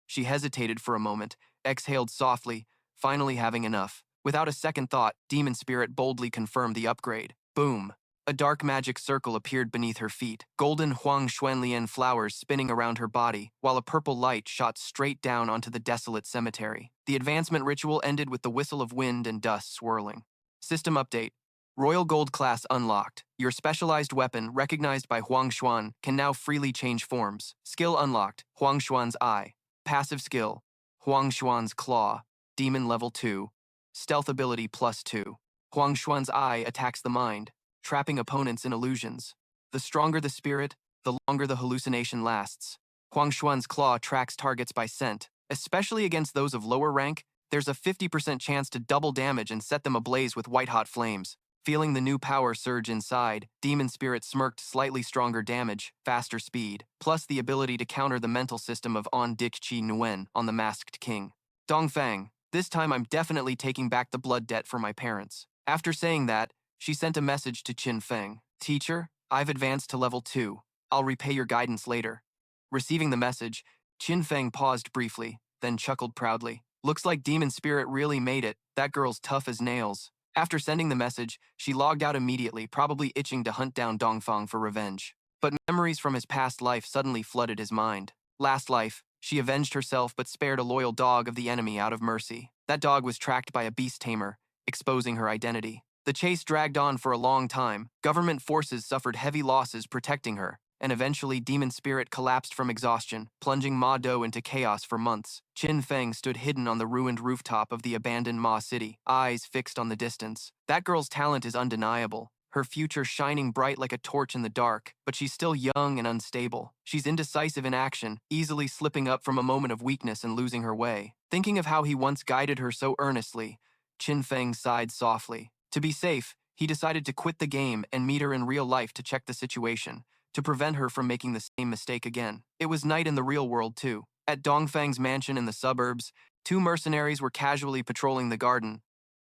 She hesitated for a moment, exhaled softly, finally having enough. Without a second thought, Demon Spirit boldly confirmed the upgrade. Boom! A dark magic circle appeared beneath her feet, golden Huang Xuanlian flowers spinning around her body, while a purple light shot straight down onto the desolate cemetery. The advancement ritual ended with the whistle of wind and dust swirling. System update. Royal Gold class unlocked. Your specialized weapon, recognized by Huang Xuan, can now freely change forms. Skill unlocked. Huang Xuan's Eye. Passive skill. Huang Xuan's Claw. Demon level 2. Stealth ability +2. Huang Xuan's Eye attacks the mind, trapping opponents in illusions. The stronger the spirit, the longer the hallucination lasts. Huang Xuan's Claw tracks targets by scent. Especially against those of lower rank, there's a 50% chance to double damage and set them ablaze with white-hot flames. Feeling the new power surge inside, Demon Spirit smirked slightly stronger damage, faster speed, plus the ability to counter the mental system of On Dik Chi Nguyen on the Masked King. Dong Feng, this time I'm definitely taking back the blood debt for my parents. After saying that, she sent a message to Qin Feng. Teacher, I've advanced to level 2. I'll repay your guidance later. Receiving the message, Qin Feng paused briefly, then chuckled proudly. Looks like Demon Spirit really made it. That girl's tough as nails. After sending the message, she logged out immediately, probably itching to hunt down Dongfang for revenge. But memories from his past life suddenly flooded his mind. Last life, she avenged herself but spared a loyal dog of the enemy out of mercy. That dog was tracked by a beast tamer, exposing her identity. The chase dragged on for a long time. Government forces suffered heavy losses protecting her, and eventually Demon Spirit collapsed from exhaustion, plunging Ma Do into chaos for months. Qin Feng stood hidden on the ruined rooftop of the abandoned Ma City, eyes fixed on the distance. That girl's talent is undeniable, her future shining bright like a torch in the dark, but she's still young and unstable. She's indecisive in action, easily slipping up from a moment of weakness and losing her way. Thinking of how he once guided her so earnestly, Qin Feng sighed softly. To be safe, he decided to quit the game and meet her in real life to check the situation, to prevent her from making the same mistake again. It was night in the real world, too. At Dongfang's mansion in the suburbs, 2 mercenaries were casually patrolling the garden.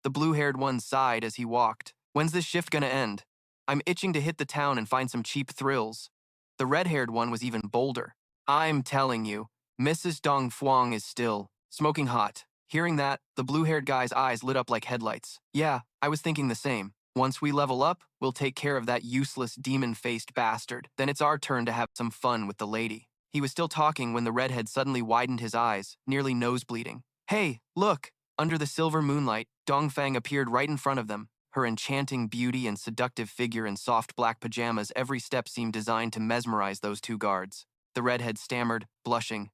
The blue-haired one sighed as he walked. When's this shift gonna end? I'm itching to hit the town and find some cheap thrills. The red-haired one was even bolder. I'm telling you, Mrs. Dong Fuang is still smoking hot. Hearing that, the blue-haired guy's eyes lit up like headlights. Yeah, I was thinking the same. Once we level up, we'll take care of that useless demon-faced bastard. Then it's our turn to have some fun with the lady. He was still talking when the redhead suddenly widened his eyes, nearly nose-bleeding. Hey, look! Under the silver moonlight, Dongfang appeared right in front of them. Her enchanting beauty and seductive figure in soft black pajamas, every step seemed designed to mesmerize those 2 guards. The redhead stammered, blushing.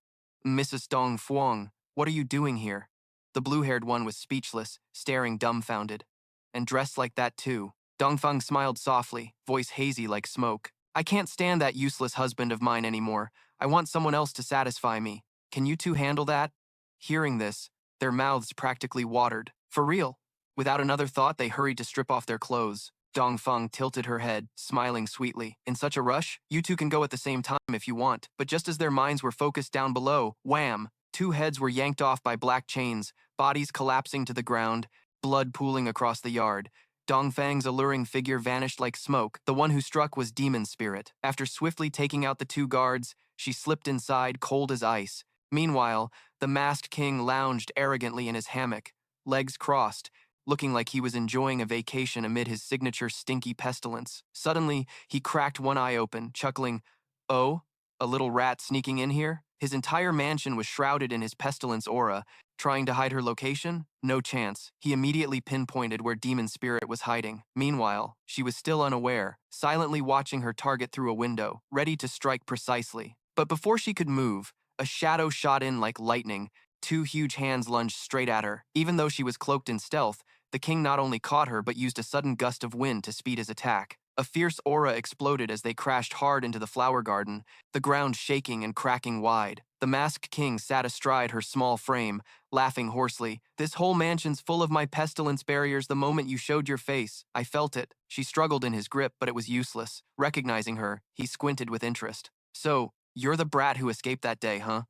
Mrs. Dong Fuang, what are you doing here? The blue-haired one was speechless, staring dumbfounded. And dressed like that too. Dongfang smiled softly, voice hazy like smoke. I can't stand that useless husband of mine anymore. I want someone else to satisfy me. Can you two handle that? Hearing this, their mouths practically watered. For real. Without another thought, they hurried to strip off their clothes. Dong Feng tilted her head, smiling sweetly. In such a rush, you two can go at the same time if you want. But just as their minds were focused down below, wham! Two heads were yanked off by black chains, bodies collapsing to the ground, blood pooling across the yard. Dong Fang's alluring figure vanished like smoke. The one who struck was Demon Spirit. After swiftly taking out the two guards, she slipped inside, cold as ice. Meanwhile, the masked king lounged arrogantly in his hammock, legs crossed, looking like he was enjoying a vacation amid his signature stinky pestilence. Suddenly, he cracked one eye open, chuckling, "Oh, a little rat sneaking in here?" His entire mansion was shrouded in his pestilence aura. Trying to hide her location? No chance. He immediately pinpointed where Demon Spirit was hiding. Meanwhile, she was still unaware, silently watching her target through a window, ready to strike precisely. But before she could move, a shadow shot in like lightning. Two huge hands lunged straight at her. Even though she was cloaked in stealth, the king not only caught her but used a sudden gust of wind to speed his attack. A fierce aura exploded as they crashed hard into the flower garden, the ground shaking and cracking wide. The masked king sat astride her small frame, laughing hoarsely. "This whole mansion's full of my pestilence barriers the moment you showed your face. I felt it." She struggled in his grip, but it was useless. Recognizing her, he squinted with interest. "So, you're the brat who escaped that day, huh?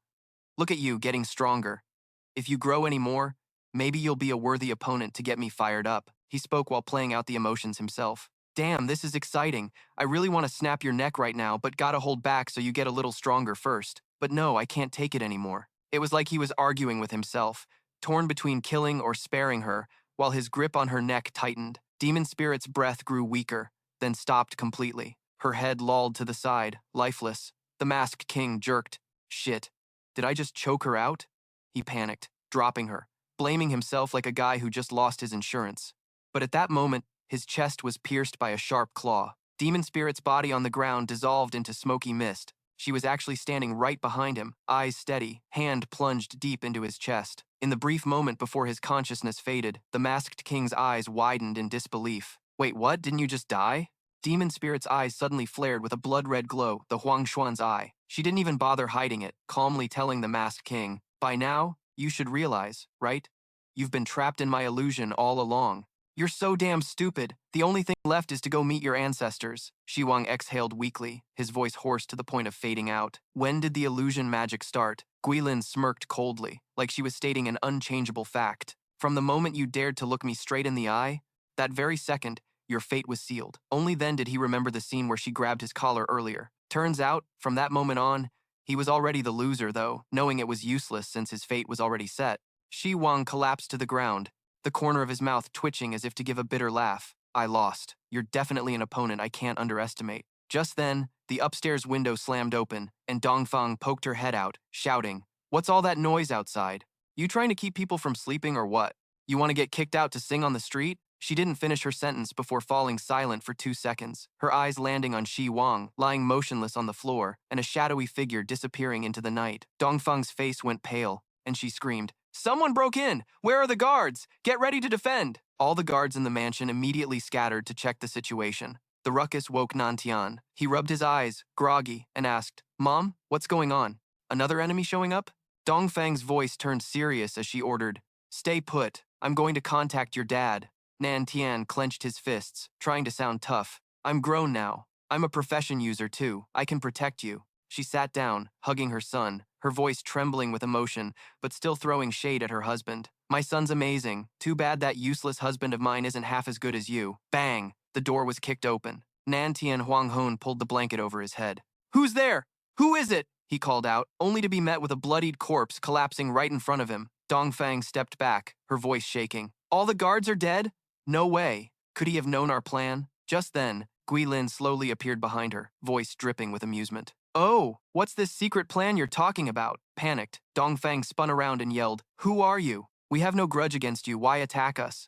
Look at you, getting stronger. If you grow any more, maybe you'll be a worthy opponent to get me fired up." He spoke while playing out the emotions himself. "Damn, this is exciting. I really want to snap your neck right now, but gotta hold back so you get a little stronger first. But no, I can't take it anymore." It was like he was arguing with himself, torn between killing or sparing her, while his grip on her neck tightened. Demon Spirit's breath grew weaker, then stopped completely. Her head lolled to the side, lifeless. The masked king jerked. "Shit. Did I just choke her out?" He panicked, dropping her, blaming himself like a guy who just lost his insurance. But at that moment, his chest was pierced by a sharp claw. Demon Spirit's body on the ground dissolved into smoky mist. She was actually standing right behind him, eyes steady, hand plunged deep into his chest. In the brief moment before his consciousness faded, the masked king's eyes widened in disbelief. "Wait, what? Didn't you just die?" Demon Spirit's eyes suddenly flared with a blood-red glow, the Huang Xuan's eye. She didn't even bother hiding it, calmly telling the masked king, "By now, you should realize, right? You've been trapped in my illusion all along. You're so damn stupid. The only thing left is to go meet your ancestors." Shi Wang exhaled weakly, his voice hoarse to the point of fading out. "When did the illusion magic start?" Guilin smirked coldly, like she was stating an unchangeable fact. "From the moment you dared to look me straight in the eye, that very second, your fate was sealed." Only then did he remember the scene where she grabbed his collar earlier. Turns out, from that moment on, he was already the loser, though, knowing it was useless since his fate was already set. Shi Wang collapsed to the ground, the corner of his mouth twitching as if to give a bitter laugh. "I lost. You're definitely an opponent I can't underestimate." Just then, the upstairs window slammed open, and Dongfang poked her head out, shouting, "What's all that noise outside? You trying to keep people from sleeping or what? You want to get kicked out to sing on the street?" She didn't finish her sentence before falling silent for 2 seconds, her eyes landing on Shi Wang, lying motionless on the floor, and a shadowy figure disappearing into the night. Dongfang's face went pale, and she screamed, "Someone broke in! Where are the guards? Get ready to defend!" All the guards in the mansion immediately scattered to check the situation. The ruckus woke Nantian. He rubbed his eyes, groggy, and asked, "Mom, what's going on? Another enemy showing up?" Dongfang's voice turned serious as she ordered, "Stay put. I'm going to contact your dad." Nantian clenched his fists, trying to sound tough. "I'm grown now. I'm a profession user too. I can protect you." She sat down, hugging her son, her voice trembling with emotion, but still throwing shade at her husband. "My son's amazing. Too bad that useless husband of mine isn't half as good as you." Bang! The door was kicked open. Nantian Huanghun pulled the blanket over his head. "Who's there? Who is it?" he called out, only to be met with a bloodied corpse collapsing right in front of him. Dongfang stepped back, her voice shaking. "All the guards are dead? No way. Could he have known our plan?" Just then, Guilin slowly appeared behind her, voice dripping with amusement. "Oh, what's this secret plan you're talking about?" Panicked, Dongfang spun around and yelled, "Who are you? We have no grudge against you. Why attack us?"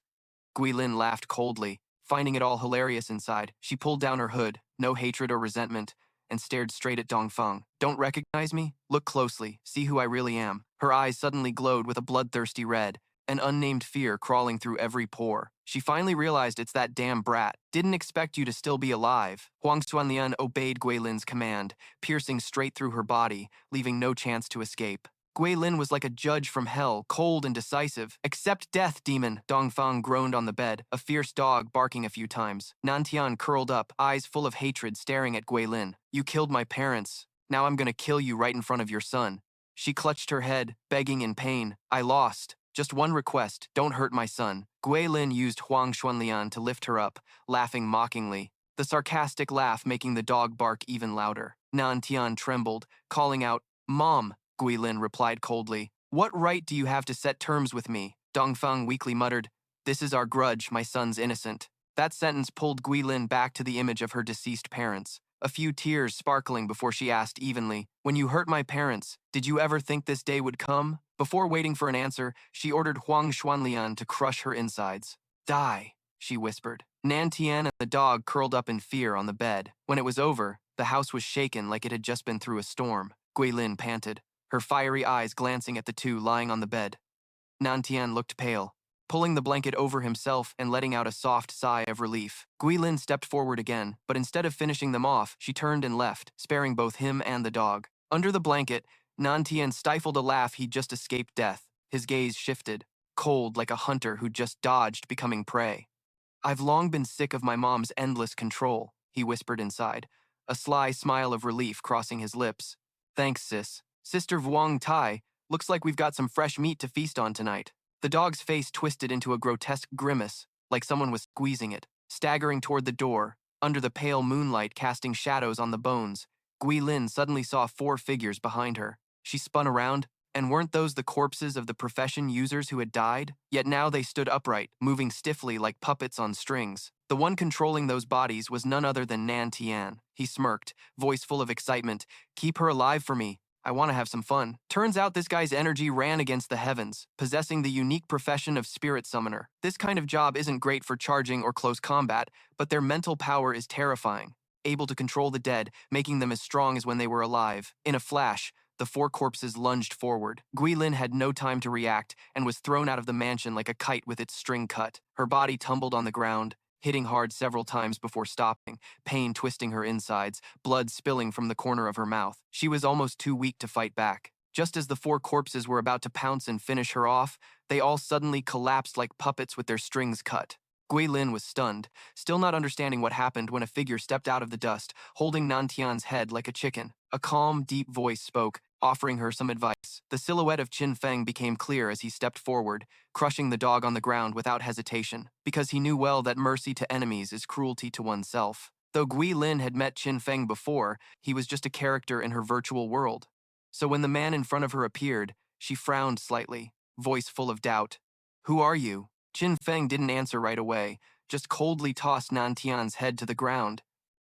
Guilin laughed coldly, finding it all hilarious inside. She pulled down her hood, no hatred or resentment, and stared straight at Dongfang. "Don't recognize me? Look closely. See who I really am." Her eyes suddenly glowed with a bloodthirsty red, an unnamed fear crawling through every pore. She finally realized it's that damn brat. Didn't expect you to still be alive. Huang Xuanlian obeyed Guilin's command, piercing straight through her body, leaving no chance to escape. Guilin was like a judge from hell, cold and decisive. "Accept death, demon," Dongfang groaned on the bed, a fierce dog barking a few times. Nantian curled up, eyes full of hatred staring at Guilin. "You killed my parents. Now I'm gonna kill you right in front of your son." She clutched her head, begging in pain. "I lost. Just one request, don't hurt my son." Guilin used Huang Xuanlian to lift her up, laughing mockingly, the sarcastic laugh making the dog bark even louder. Nantian trembled, calling out, "Mom," Guilin replied coldly. "What right do you have to set terms with me?" Dongfang weakly muttered, "This is our grudge, my son's innocent." That sentence pulled Guilin back to the image of her deceased parents, a few tears sparkling before she asked evenly, "When you hurt my parents, did you ever think this day would come?" Before waiting for an answer, she ordered Huang Xuanlian to crush her insides. "Die," she whispered. Nantian and the dog curled up in fear on the bed. When it was over, the house was shaken like it had just been through a storm. Guilin panted, her fiery eyes glancing at the two lying on the bed. Nantian looked pale, pulling the blanket over himself and letting out a soft sigh of relief. Guilin stepped forward again, but instead of finishing them off, she turned and left, sparing both him and the dog. Under the blanket, Nantian stifled a laugh he'd just escaped death. His gaze shifted, cold like a hunter who just dodged becoming prey. "I've long been sick of my mom's endless control," he whispered inside, a sly smile of relief crossing his lips. "Thanks, sis. Sister Vuong Tai, looks like we've got some fresh meat to feast on tonight." The dog's face twisted into a grotesque grimace, like someone was squeezing it. Staggering toward the door, under the pale moonlight casting shadows on the bones, Guilin suddenly saw 4 figures behind her. She spun around, and weren't those the corpses of the profession users who had died? Yet now they stood upright, moving stiffly like puppets on strings. The one controlling those bodies was none other than Nan Tian. He smirked, voice full of excitement. "Keep her alive for me. I want to have some fun." Turns out this guy's energy ran against the heavens, possessing the unique profession of spirit summoner. This kind of job isn't great for charging or close combat, but their mental power is terrifying, able to control the dead, making them as strong as when they were alive. In a flash, the 4 corpses lunged forward. Guilin had no time to react and was thrown out of the mansion like a kite with its string cut. Her body tumbled on the ground, hitting hard several times before stopping, pain twisting her insides, blood spilling from the corner of her mouth. She was almost too weak to fight back. Just as the 4 corpses were about to pounce and finish her off, they all suddenly collapsed like puppets with their strings cut. Guilin was stunned, still not understanding what happened when a figure stepped out of the dust, holding Nantian's head like a chicken. A calm, deep voice spoke, offering her some advice. The silhouette of Qin Feng became clear as he stepped forward, crushing the dog on the ground without hesitation, because he knew well that mercy to enemies is cruelty to oneself. Though Guilin had met Qin Feng before, he was just a character in her virtual world. So when the man in front of her appeared, she frowned slightly, voice full of doubt. "Who are you?" Qin Feng didn't answer right away, just coldly tossed Nantian's head to the ground.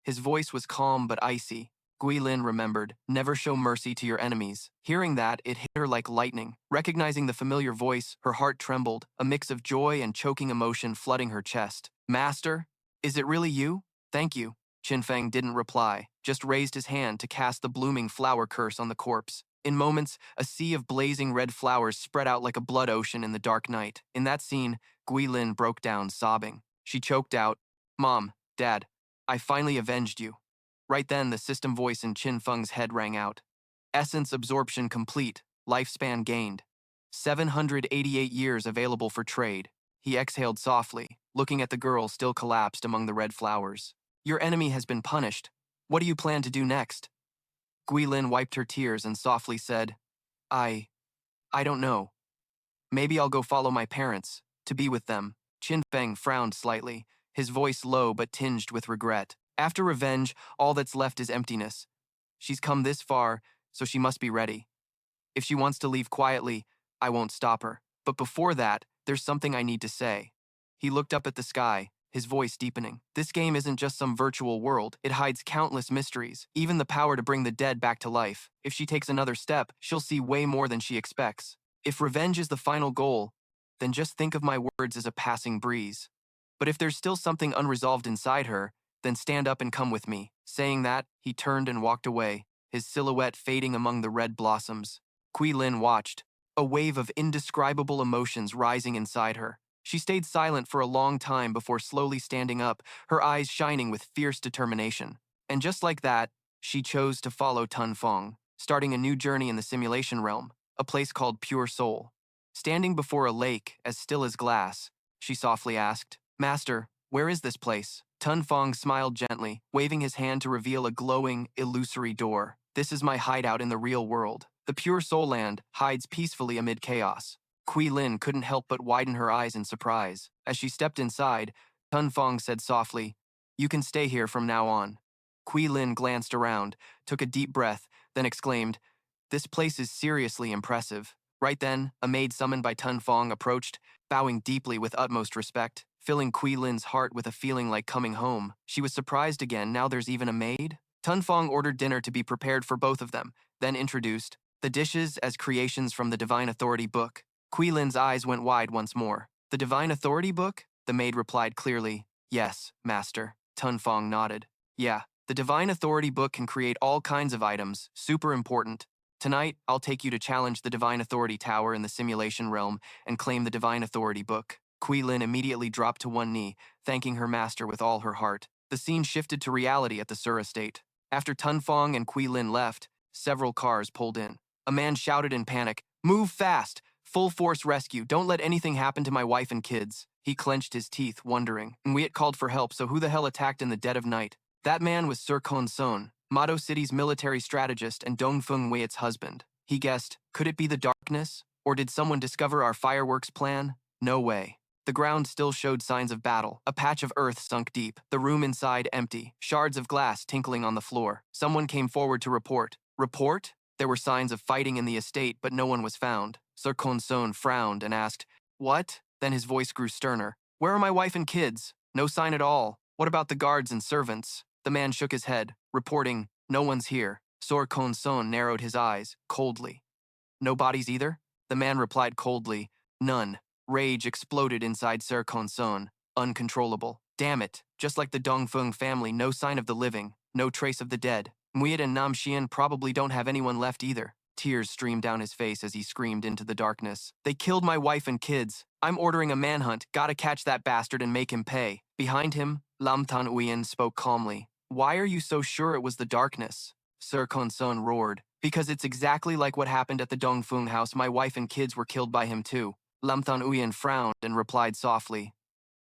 His voice was calm but icy. Guilin remembered, "Never show mercy to your enemies." Hearing that, it hit her like lightning. Recognizing the familiar voice, her heart trembled, a mix of joy and choking emotion flooding her chest. "Master? Is it really you?" "Thank you." Qin Feng didn't reply, just raised his hand to cast the blooming flower curse on the corpse. In moments, a sea of blazing red flowers spread out like a blood ocean in the dark night. In that scene, Guilin broke down, sobbing. She choked out, "Mom, Dad, I finally avenged you." Right then, the system voice in Qin Feng's head rang out. "Essence absorption complete, lifespan gained. 788 years available for trade." He exhaled softly, looking at the girl still collapsed among the red flowers. "Your enemy has been punished. What do you plan to do next?" Guilin wiped her tears and softly said, I don't know. Maybe I'll go follow my parents, to be with them." Qin Feng frowned slightly, his voice low but tinged with regret. "After revenge, all that's left is emptiness. She's come this far, so she must be ready. If she wants to leave quietly, I won't stop her. But before that, there's something I need to say." He looked up at the sky, his voice deepening. "This game isn't just some virtual world. It hides countless mysteries, even the power to bring the dead back to life. If she takes another step, she'll see way more than she expects. If revenge is the final goal, then just think of my words as a passing breeze. But if there's still something unresolved inside her, then stand up and come with me." Saying that, he turned and walked away, his silhouette fading among the red blossoms. Guilin watched, a wave of indescribable emotions rising inside her. She stayed silent for a long time before slowly standing up, her eyes shining with fierce determination. And just like that, she chose to follow Tun Feng, starting a new journey in the simulation realm, a place called Pure Soul. Standing before a lake, as still as glass, she softly asked, "Master, where is this place?" Tun Feng smiled gently, waving his hand to reveal a glowing, illusory door. "This is my hideout in the real world. The Pure Soul Land hides peacefully amid chaos." Kui Lin couldn't help but widen her eyes in surprise. As she stepped inside, Tun Feng said softly, "You can stay here from now on." Kui Lin glanced around, took a deep breath, then exclaimed, "This place is seriously impressive." Right then, a maid summoned by Tun Feng approached, bowing deeply with utmost respect, filling Kui Lin's heart with a feeling like coming home. She was surprised again, now there's even a maid? Tun Feng ordered dinner to be prepared for both of them, then introduced the dishes as creations from the Divine Authority book. Kui Lin's eyes went wide once more. "The Divine Authority book?" The maid replied clearly. "Yes, master." Tun Feng nodded. "Yeah, the Divine Authority book can create all kinds of items, super important. Tonight, I'll take you to challenge the Divine Authority Tower in the simulation realm and claim the Divine Authority book." Kui Lin immediately dropped to one knee, thanking her master with all her heart. The scene shifted to reality at the Sur estate. After Tun Feng and Kui Lin left, several cars pulled in. A man shouted in panic, "Move fast! Full force rescue! Don't let anything happen to my wife and kids." He clenched his teeth, wondering. And we had called for help, so who the hell attacked in the dead of night? That man was Sir Son, Mado City's military strategist and Dongfeng Wei's husband. He guessed, could it be the darkness? Or did someone discover our fireworks plan? No way. The ground still showed signs of battle. A patch of earth sunk deep, the room inside empty, shards of glass tinkling on the floor. Someone came forward to report. Report? There were signs of fighting in the estate, but no one was found. Sir Son frowned and asked, "What?" Then his voice grew sterner. "Where are my wife and kids? No sign at all. What about the guards and servants?" The man shook his head, reporting, "No one's here." Sor Son narrowed his eyes, coldly. "No bodies either?" The man replied coldly, "None." Rage exploded inside Sir Son, uncontrollable. "Damn it, just like the Dongfeng family, no sign of the living, no trace of the dead. Muyet and Nam Xian probably don't have anyone left either." Tears streamed down his face as he screamed into the darkness. "They killed my wife and kids. I'm ordering a manhunt, gotta catch that bastard and make him pay." Behind him, Lam Tan Uyen spoke calmly. "Why are you so sure it was the darkness?" Sir Son roared. "Because it's exactly like what happened at the Dongfeng house. My wife and kids were killed by him too." Lam Tan Uyen frowned and replied softly,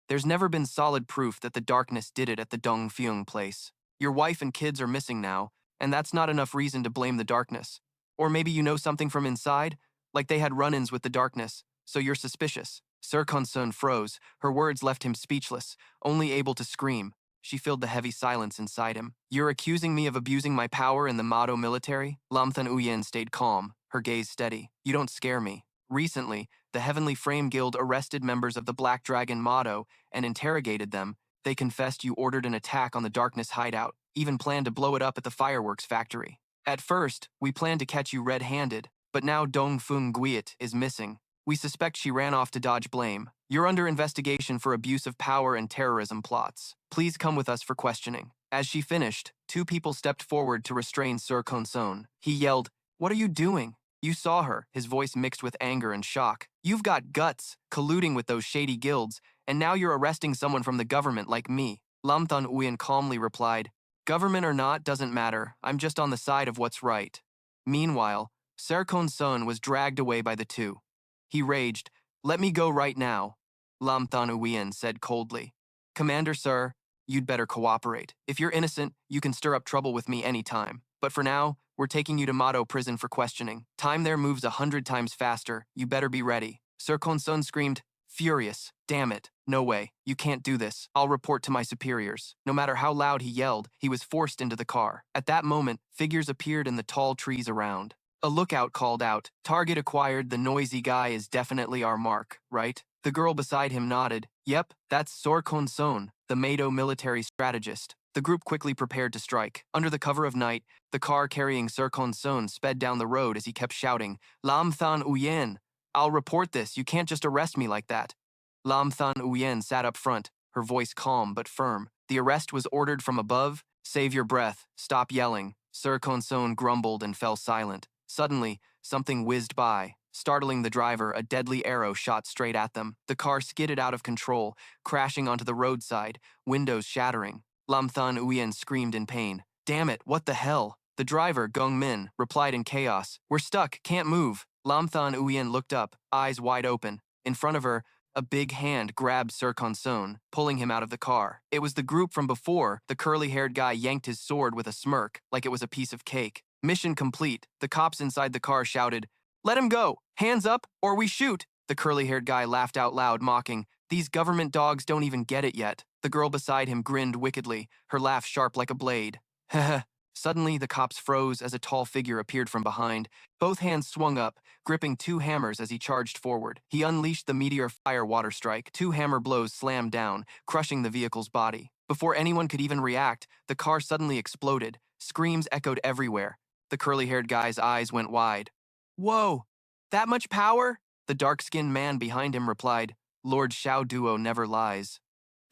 "There's never been solid proof that the darkness did it at the Dongfeng place. Your wife and kids are missing now, and that's not enough reason to blame the darkness. Or maybe you know something from inside, like they had run-ins with the darkness, so you're suspicious." Sir Son froze. Her words left him speechless, only able to scream. She filled the heavy silence inside him. "You're accusing me of abusing my power in the Mado military?" Lam Tan Uyen stayed calm, her gaze steady. "You don't scare me. Recently, the Heavenly Frame Guild arrested members of the Black Dragon Motto and interrogated them. They confessed you ordered an attack on the Darkness hideout, even planned to blow it up at the fireworks factory. At first, we planned to catch you red-handed, but now Dongfeng Guiet is missing. We suspect she ran off to dodge blame. You're under investigation for abuse of power and terrorism plots. Please come with us for questioning." As she finished, two people stepped forward to restrain Sir Son. He yelled, "What are you doing?" "You saw her," his voice mixed with anger and shock. "You've got guts, colluding with those shady guilds, and now you're arresting someone from the government like me." Lam Tan Uyen calmly replied, "Government or not doesn't matter, I'm just on the side of what's right." Meanwhile, Sir Son was dragged away by the two. He raged, "Let me go right now." Lam Tan Uyen said coldly, "Commander sir, you'd better cooperate. If you're innocent, you can stir up trouble with me anytime. But for now, we're taking you to Mado prison for questioning. Time there moves 100 times faster. You better be ready." Sir Son screamed, furious, "Damn it, no way, you can't do this. I'll report to my superiors." No matter how loud he yelled, he was forced into the car. At that moment, figures appeared in the tall trees around. A lookout called out, "Target acquired, the noisy guy is definitely our mark, right?" The girl beside him nodded. "Yep, that's Sor Son, the Mado military strategist." The group quickly prepared to strike. Under the cover of night, the car carrying Sir Son sped down the road as he kept shouting, "Lam Than Uyen! I'll report this, you can't just arrest me like that." Lam Than Uyen sat up front, her voice calm but firm. "The arrest was ordered from above. Save your breath, stop yelling." Sir Son grumbled and fell silent. Suddenly, something whizzed by, Startling the driver, a deadly arrow shot straight at them. The car skidded out of control, crashing onto the roadside, windows shattering. Lam Than Uyen screamed in pain. Damn it, what the hell? The driver, Gong Min, replied in chaos. We're stuck, can't move. Lam Than Uyen looked up, eyes wide open. In front of her, a big hand grabbed Sir Conson, pulling him out of the car. It was the group from before. The curly-haired guy yanked his sword with a smirk, like it was a piece of cake. Mission complete. The cops inside the car shouted, "Let him go! Hands up, or we shoot!" The curly-haired guy laughed out loud, mocking, "These government dogs don't even get it yet." The girl beside him grinned wickedly, her laugh sharp like a blade. Heh. Suddenly, the cops froze as a tall figure appeared from behind. Both hands swung up, gripping two hammers as he charged forward. He unleashed the meteor fire water strike. Two hammer blows slammed down, crushing the vehicle's body. Before anyone could even react, the car suddenly exploded. Screams echoed everywhere. The curly-haired guy's eyes went wide. Whoa! That much power? The dark-skinned man behind him replied, Lord Xiao Duo never lies.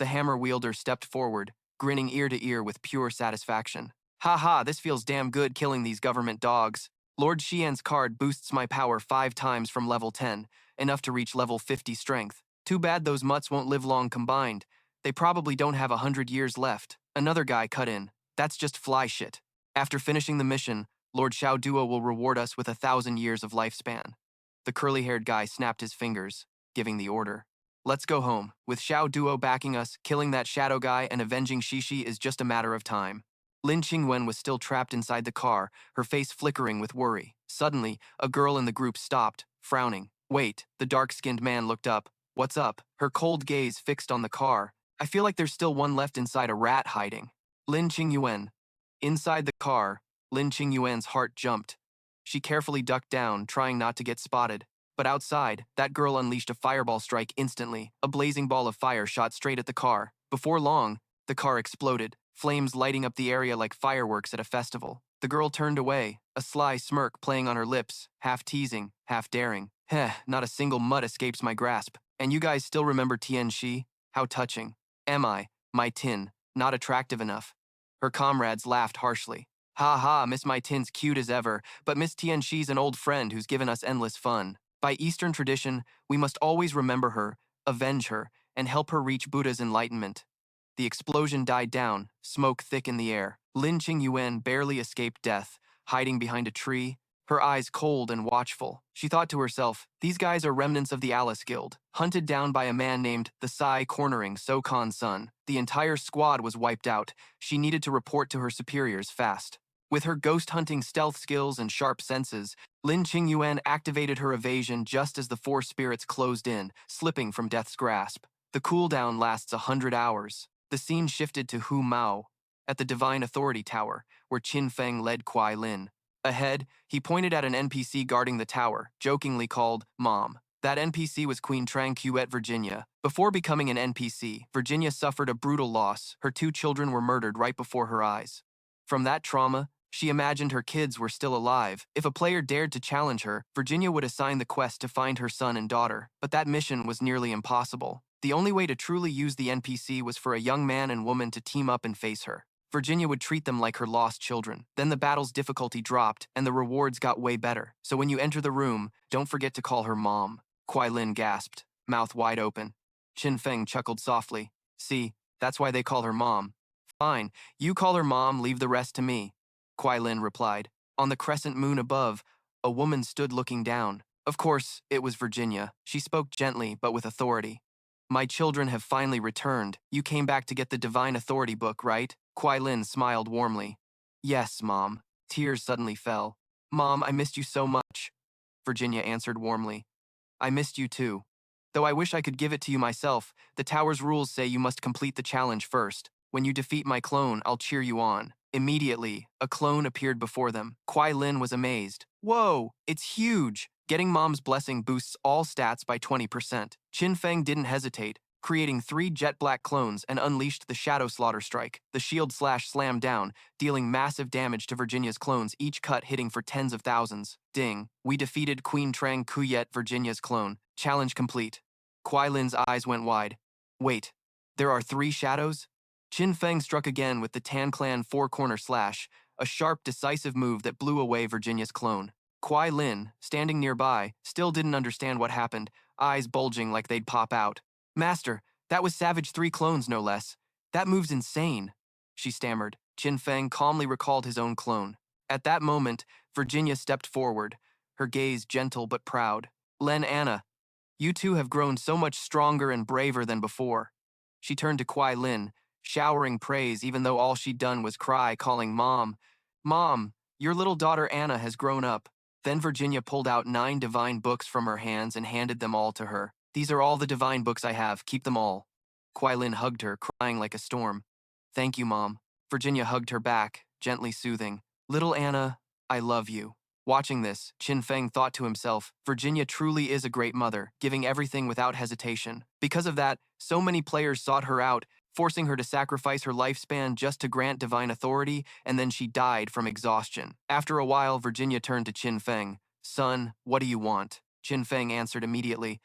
The hammer wielder stepped forward, grinning ear to ear with pure satisfaction. Ha ha, this feels damn good killing these government dogs. Lord Xian's card boosts my power 5 times from level 10, enough to reach level 50 strength. Too bad those mutts won't live long combined. They probably don't have 100 years left. Another guy cut in. That's just fly shit. After finishing the mission, Lord Xiao Duo will reward us with 1,000 years of lifespan. The curly-haired guy snapped his fingers, giving the order. Let's go home. With Xiao Duo backing us, killing that shadow guy and avenging Shishi is just a matter of time. Lin Qingwen was still trapped inside the car, her face flickering with worry. Suddenly, a girl in the group stopped, frowning. Wait, the dark-skinned man looked up. What's up? Her cold gaze fixed on the car. I feel like there's still one left inside, a rat hiding. Lin Qingyuan. Inside the car, Lin Qingyuan's heart jumped. She carefully ducked down, trying not to get spotted. But outside, that girl unleashed a fireball strike instantly. A blazing ball of fire shot straight at the car. Before long, the car exploded, flames lighting up the area like fireworks at a festival. The girl turned away, a sly smirk playing on her lips, half teasing, half daring. Heh, not a single mutt escapes my grasp. And you guys still remember Tian Shi? How touching. Am I, my Tin, not attractive enough? Her comrades laughed harshly. Ha ha, Miss My Tin's cute as ever, but Miss Tian Shi's an old friend who's given us endless fun. By Eastern tradition, we must always remember her, avenge her, and help her reach Buddha's enlightenment. The explosion died down, smoke thick in the air. Lin Qingyuan barely escaped death, hiding behind a tree, her eyes cold and watchful. She thought to herself, these guys are remnants of the Alice Guild, hunted down by a man named the Sai cornering So Khan's son. The entire squad was wiped out. She needed to report to her superiors fast. With her ghost-hunting stealth skills and sharp senses, Lin Qingyuan activated her evasion just as the 4 spirits closed in, slipping from death's grasp. The cooldown lasts 100 hours. The scene shifted to Hu Mao, at the Divine Authority Tower, where Qin Feng led Kuai Lin. Ahead, he pointed at an NPC guarding the tower, jokingly called Mom. That NPC was Queen Tranquette Virginia. Before becoming an NPC, Virginia suffered a brutal loss. Her 2 children were murdered right before her eyes. From that trauma, she imagined her kids were still alive. If a player dared to challenge her, Virginia would assign the quest to find her son and daughter. But that mission was nearly impossible. The only way to truly use the NPC was for a young man and woman to team up and face her. Virginia would treat them like her lost children. Then the battle's difficulty dropped, and the rewards got way better. So when you enter the room, don't forget to call her Mom. Kuai Lin gasped, mouth wide open. Qin Feng chuckled softly. See, that's why they call her Mom. Fine, you call her Mom, leave the rest to me. Kuai Lin replied. On the crescent moon above, a woman stood looking down. Of course, it was Virginia. She spoke gently, but with authority. My children have finally returned. You came back to get the Divine Authority book, right? Kuai Lin smiled warmly. Yes, Mom. Tears suddenly fell. Mom, I missed you so much. Virginia answered warmly. I missed you too. Though I wish I could give it to you myself, the tower's rules say you must complete the challenge first. When you defeat my clone, I'll cheer you on. Immediately, a clone appeared before them. Kuai Lin was amazed. Whoa, it's huge! Getting Mom's blessing boosts all stats by 20%. Qin Feng didn't hesitate, creating 3 jet black clones and unleashed the Shadow Slaughter Strike. The shield slash slammed down, dealing massive damage to Virginia's clones, each cut hitting for tens of thousands. Ding. We defeated Queen Tranquette Virginia's clone. Challenge complete. Kuai Lin's eyes went wide. Wait, there are 3 shadows? Qin Feng struck again with the Tan Clan 4-corner slash, a sharp, decisive move that blew away Virginia's clone. Kuai Lin, standing nearby, still didn't understand what happened, eyes bulging like they'd pop out. Master, that was Savage 3 clones, no less. That move's insane, she stammered. Qin Feng calmly recalled his own clone. At that moment, Virginia stepped forward, her gaze gentle but proud. Len Anna, you two have grown so much stronger and braver than before. She turned to Kuai Lin, showering praise even though all she'd done was cry, calling Mom. Mom, your little daughter Anna has grown up. Then Virginia pulled out 9 divine books from her hands and handed them all to her. These are all the divine books I have, keep them all. Kuai Lin hugged her, crying like a storm. Thank you, Mom. Virginia hugged her back, gently soothing. Little Anna, I love you. Watching this, Qin Feng thought to himself, Virginia truly is a great mother, giving everything without hesitation. Because of that, so many players sought her out, forcing her to sacrifice her lifespan just to grant divine authority, and then she died from exhaustion. After a while, Virginia turned to Qin Feng. Son, what do you want? Qin Feng answered immediately.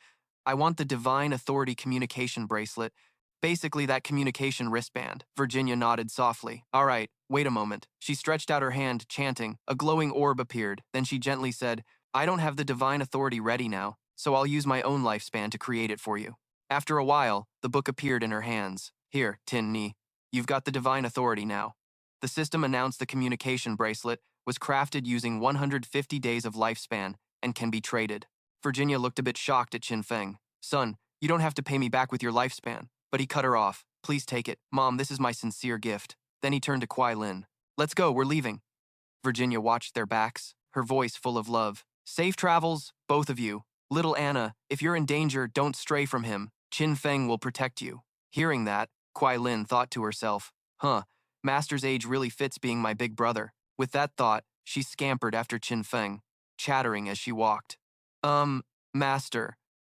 I want the divine authority communication bracelet. Basically, that communication wristband. Virginia nodded softly. All right, wait a moment. She stretched out her hand, chanting. A glowing orb appeared. Then she gently said, I don't have the divine authority ready now, so I'll use my own lifespan to create it for you. After a while, the book appeared in her hands. Here, Tin Ni. You've got the divine authority now. The system announced the communication bracelet was crafted using 150 days of lifespan and can be traded. Virginia looked a bit shocked at Qin Feng. Son, you don't have to pay me back with your lifespan. But he cut her off. Please take it. Mom, this is my sincere gift. Then he turned to Kuai Lin. Let's go, we're leaving. Virginia watched their backs, her voice full of love. Safe travels, both of you. Little Anna, if you're in danger, don't stray from him. Qin Feng will protect you. Hearing that, Kuai Lin thought to herself, Master's age really fits being my big brother. With that thought, she scampered after Qin Feng, chattering as she walked. Master.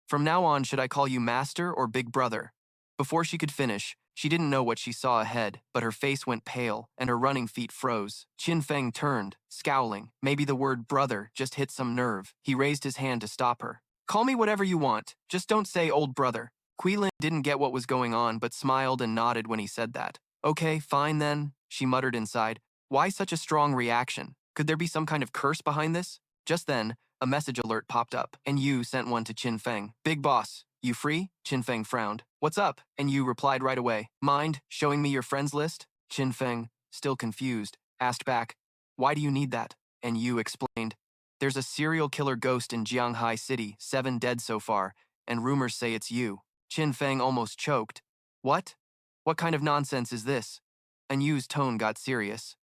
From now on, should I call you Master or Big Brother? Before she could finish, she didn't know what she saw ahead, but her face went pale and her running feet froze. Qin Feng turned, scowling. Maybe the word brother just hit some nerve. He raised his hand to stop her. Call me whatever you want, just don't say old brother. Kui Lin didn't get what was going on but smiled and nodded when he said that. Okay, fine then, she muttered inside. Why such a strong reaction? Could there be some kind of curse behind this? Just then, a message alert popped up, and Yu sent one to Qin Feng. Big boss, you free? Qin Feng frowned. What's up? And Yu replied right away. Mind showing me your friends list? Qin Feng, still confused, asked back. Why do you need that? And Yu explained. There's a serial killer ghost in Jianghai City, 7 dead so far, and rumors say it's you. Qin Feng almost choked. What? What kind of nonsense is this? And Yu's tone got serious.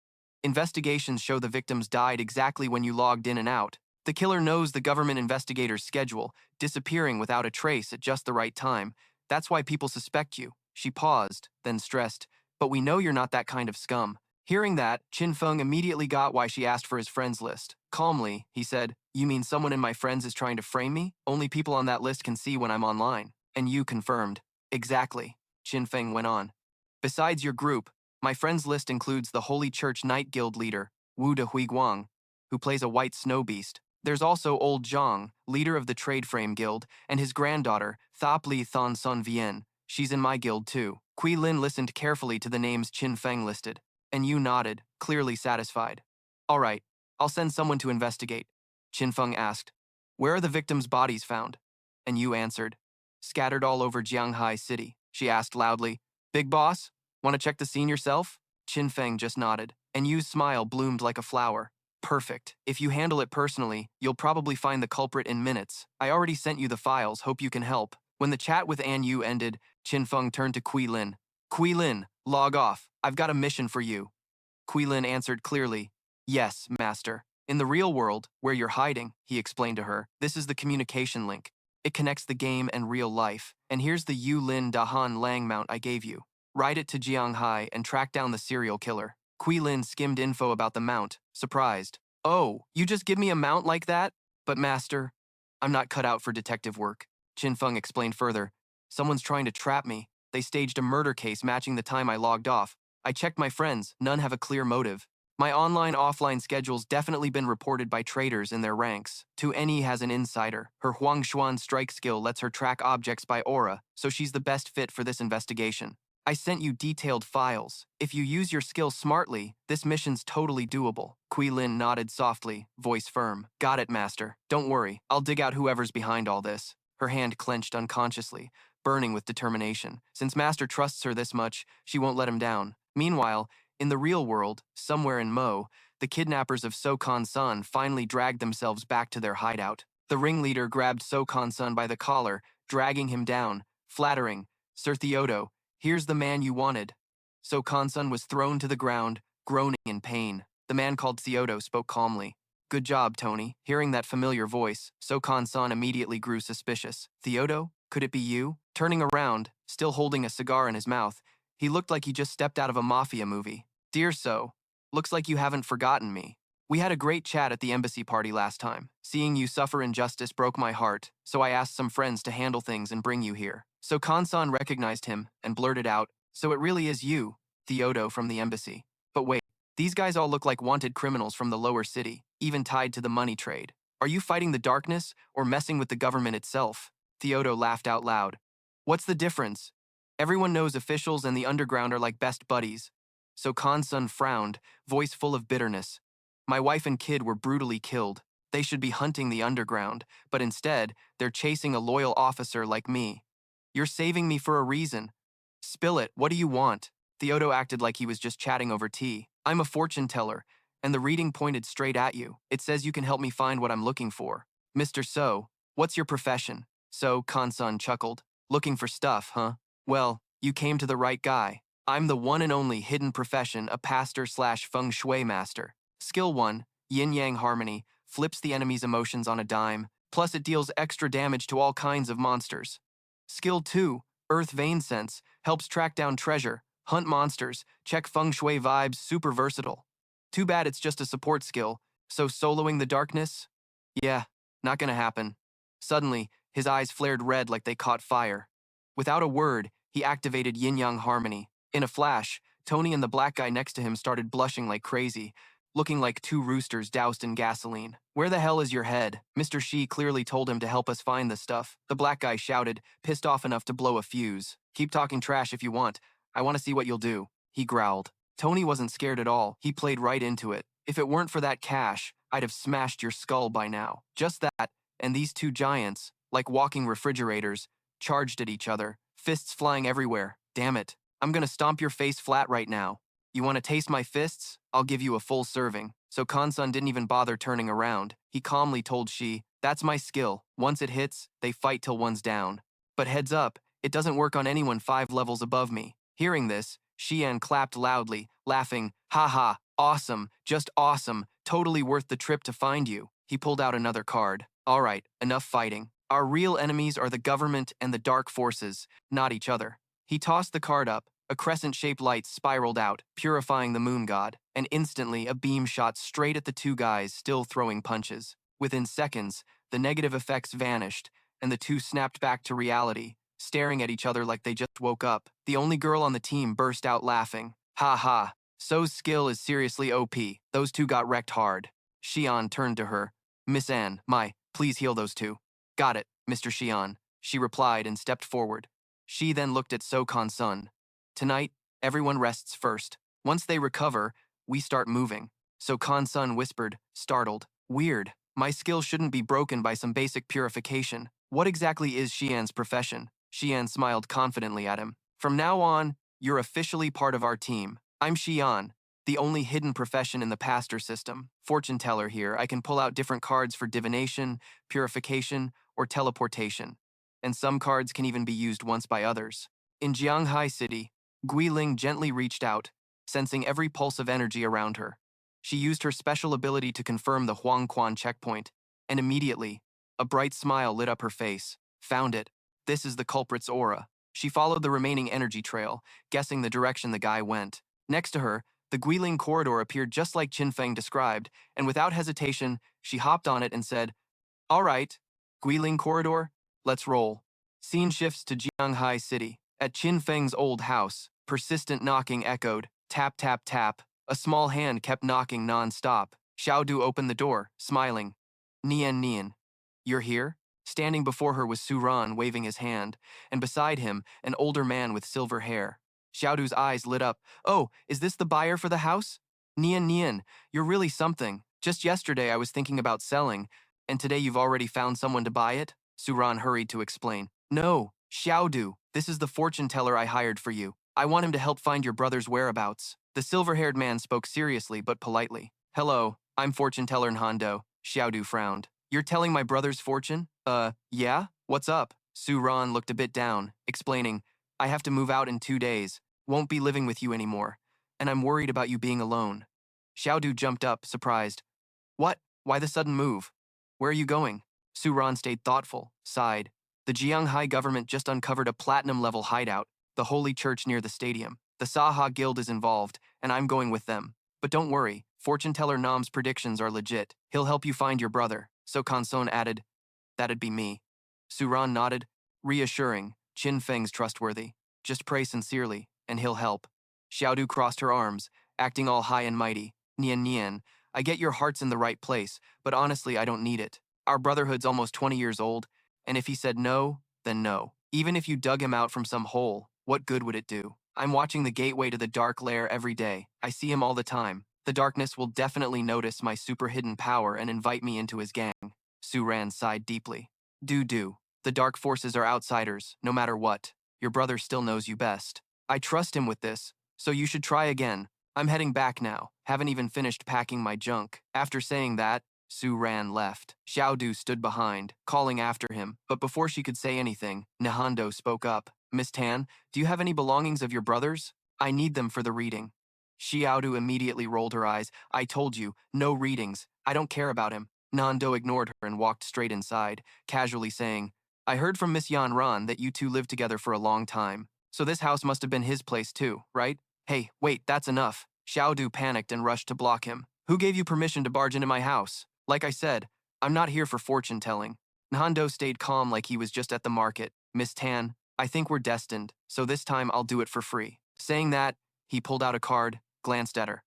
Investigations show the victims died exactly when you logged in and out. The killer knows the government investigator's schedule, disappearing without a trace at just the right time. That's why people suspect you. She paused, then stressed. But we know you're not that kind of scum. Hearing that, Qin Feng immediately got why she asked for his friends list. Calmly, he said, You mean someone in my friends is trying to frame me? Only people on that list can see when I'm online. And Yu confirmed. Exactly, Qin Feng went on. Besides your group, my friends list includes the Holy Church Night Guild leader, Wu de Huiguang, who plays a white snow beast. There's also Old Zhang, leader of the Trade Frame Guild, and his granddaughter, Thop Li Thon Sun Vien. She's in my guild too. Kui Lin listened carefully to the names Qin Feng listed, and Yu nodded, clearly satisfied. All right, I'll send someone to investigate. Qin Feng asked, Where are the victims' bodies found? And Yu answered, Scattered all over Jianghai City. She asked loudly, Big boss, want to check the scene yourself? Qin Feng just nodded, and Yu's smile bloomed like a flower. Perfect. If you handle it personally, you'll probably find the culprit in minutes. I already sent you the files, hope you can help. When the chat with An Yu ended, Qin Feng turned to Kui Lin. Kui Lin, log off. I've got a mission for you. Kui Lin answered clearly, Yes, master. In the real world, where you're hiding, he explained to her, this is the communication link. It connects the game and real life. And here's the Yu Lin Dahan Lang mount I gave you. Ride it to Jianghai and track down the serial killer. Kui Lin skimmed info about the mount, surprised. Oh, you just give me a mount like that? But master, I'm not cut out for detective work. Qin Feng explained further. Someone's trying to trap me. They staged a murder case matching the time I logged off. I checked my friends, none have a clear motive. My online-offline schedule's definitely been reported by traitors in their ranks. Tu Eni has an insider. Her Huangshuan strike skill lets her track objects by aura, so she's the best fit for this investigation. I sent you detailed files. If you use your skills smartly, this mission's totally doable. Kui Lin nodded softly, voice firm. Got it, Master. Don't worry, I'll dig out whoever's behind all this. Her hand clenched unconsciously, burning with determination. Since Master trusts her this much, she won't let him down. Meanwhile, in the real world, somewhere in Mo, the kidnappers of So Kan-sun finally dragged themselves back to their hideout. The ringleader grabbed So Kan-sun by the collar, dragging him down, flattering, Sir Theodo, here's the man you wanted. So Kansun was thrown to the ground, groaning in pain. The man called Theodo spoke calmly. Good job, Tony. Hearing that familiar voice, So Kansun immediately grew suspicious. Theodo? Could it be you? Turning around, still holding a cigar in his mouth, he looked like he just stepped out of a mafia movie. Dear So, looks like you haven't forgotten me. We had a great chat at the embassy party last time. Seeing you suffer injustice broke my heart, so I asked some friends to handle things and bring you here. So Kansan recognized him and blurted out, so it really is you, Theodo from the embassy. But wait, these guys all look like wanted criminals from the lower city, even tied to the money trade. Are you fighting the darkness or messing with the government itself? Theodo laughed out loud. What's the difference? Everyone knows officials and the underground are like best buddies. So Kansan frowned, voice full of bitterness. My wife and kid were brutally killed. They should be hunting the underground, but instead, they're chasing a loyal officer like me. You're saving me for a reason. Spill it, what do you want? Theodo acted like he was just chatting over tea. I'm a fortune teller, and the reading pointed straight at you. It says you can help me find what I'm looking for. Mr. So, what's your profession? So, Kansan chuckled. Looking for stuff, huh? Well, you came to the right guy. I'm the one and only hidden profession, a pastor/feng shui master. Skill 1, Yin-Yang Harmony, flips the enemy's emotions on a dime, plus it deals extra damage to all kinds of monsters. Skill 2, Earth Vein Sense, helps track down treasure, hunt monsters, check feng shui vibes, super versatile. Too bad it's just a support skill, so soloing the darkness? Yeah, not gonna happen. Suddenly, his eyes flared red like they caught fire. Without a word, he activated Yin-Yang Harmony. In a flash, Tony and the black guy next to him started blushing like crazy, looking like two roosters doused in gasoline. Where the hell is your head? Mr. Shi clearly told him to help us find the stuff. The black guy shouted, pissed off enough to blow a fuse. Keep talking trash if you want. I want to see what you'll do. He growled. Tony wasn't scared at all. He played right into it. If it weren't for that cash, I'd have smashed your skull by now. Just that, and these two giants, like walking refrigerators, charged at each other, fists flying everywhere. Damn it. I'm gonna stomp your face flat right now. You want to taste my fists? I'll give you a full serving. So Kansun didn't even bother turning around. He calmly told Shi, that's my skill. Once it hits, they fight till one's down. But heads up, it doesn't work on anyone 5 levels above me. Hearing this, Xian clapped loudly, laughing, ha ha, awesome, just awesome, totally worth the trip to find you. He pulled out another card. All right, enough fighting. Our real enemies are the government and the dark forces, not each other. He tossed the card up. A crescent-shaped light spiraled out, purifying the moon god, and instantly a beam shot straight at the two guys still throwing punches. Within seconds, the negative effects vanished, and the two snapped back to reality, staring at each other like they just woke up. The only girl on the team burst out laughing. Ha ha, So's skill is seriously OP. Those two got wrecked hard. Xian turned to her. Miss Anne, please heal those two. Got it, Mr. Xian, she replied and stepped forward. She then looked at So Kan-sun. Tonight, everyone rests first. Once they recover, we start moving. So Kan-sun whispered, startled. Weird. My skill shouldn't be broken by some basic purification. What exactly is Xian's profession? Xian smiled confidently at him. From now on, you're officially part of our team. I'm Xian, the only hidden profession in the pastor system. Fortune teller here, I can pull out different cards for divination, purification, or teleportation. And some cards can even be used once by others. In Jianghai City, Guiling gently reached out, sensing every pulse of energy around her. She used her special ability to confirm the Huangquan checkpoint, and immediately, a bright smile lit up her face. Found it. This is the culprit's aura. She followed the remaining energy trail, guessing the direction the guy went. Next to her, the Guiling corridor appeared just like Qin Feng described, and without hesitation, she hopped on it and said, all right, Guiling corridor, let's roll. Scene shifts to Jianghai City. At Qin Feng's old house, persistent knocking echoed. Tap, tap, tap. A small hand kept knocking non-stop. Xiaodu opened the door, smiling. Nian Nian. You're here? Standing before her was Suran waving his hand, and beside him, an older man with silver hair. Xiaodu's eyes lit up. Oh, is this the buyer for the house? Nian, you're really something. Just yesterday I was thinking about selling, and today you've already found someone to buy it? Suran hurried to explain. No, Xiaodu, this is the fortune teller I hired for you. I want him to help find your brother's whereabouts. The silver-haired man spoke seriously but politely. Hello, I'm fortune teller Nhando. Xiaodu frowned. You're telling my brother's fortune? Yeah? What's up? Suran looked a bit down, explaining, I have to move out in 2 days, won't be living with you anymore, and I'm worried about you being alone. Xiaodu jumped up, surprised. What? Why the sudden move? Where are you going? Suran stayed thoughtful, sighed. The Jianghai government just uncovered a platinum-level hideout, the holy church near the stadium. The Saha Guild is involved, and I'm going with them. But don't worry, fortune teller Nam's predictions are legit. He'll help you find your brother. So Kanson added, that'd be me. Suran nodded, reassuring, Qin Feng's trustworthy. Just pray sincerely, and he'll help. Xiaodu crossed her arms, acting all high and mighty. Nian, I get your heart's in the right place, but honestly I don't need it. Our brotherhood's almost 20 years old, and if he said no, then no. Even if you dug him out from some hole, what good would it do? I'm watching the gateway to the dark lair every day. I see him all the time. The darkness will definitely notice my super hidden power and invite me into his gang. Suran sighed deeply. Do. The dark forces are outsiders, no matter what. Your brother still knows you best. I trust him with this, so you should try again. I'm heading back now. Haven't even finished packing my junk. After saying that, Suran left. Xiaodu stood behind, calling after him, but before she could say anything, Nihando spoke up. Miss Tan, do you have any belongings of your brother's? I need them for the reading. Xiaodu immediately rolled her eyes. I told you, no readings. I don't care about him. Nando ignored her and walked straight inside, casually saying, I heard from Miss Yan Ran that you two lived together for a long time. So this house must have been his place too, right? Hey, wait, that's enough. Xiaodu panicked and rushed to block him. Who gave you permission to barge into my house? Like I said, I'm not here for fortune-telling. Nando stayed calm like he was just at the market. Miss Tan, I think we're destined, so this time I'll do it for free. Saying that, he pulled out a card, glanced at her.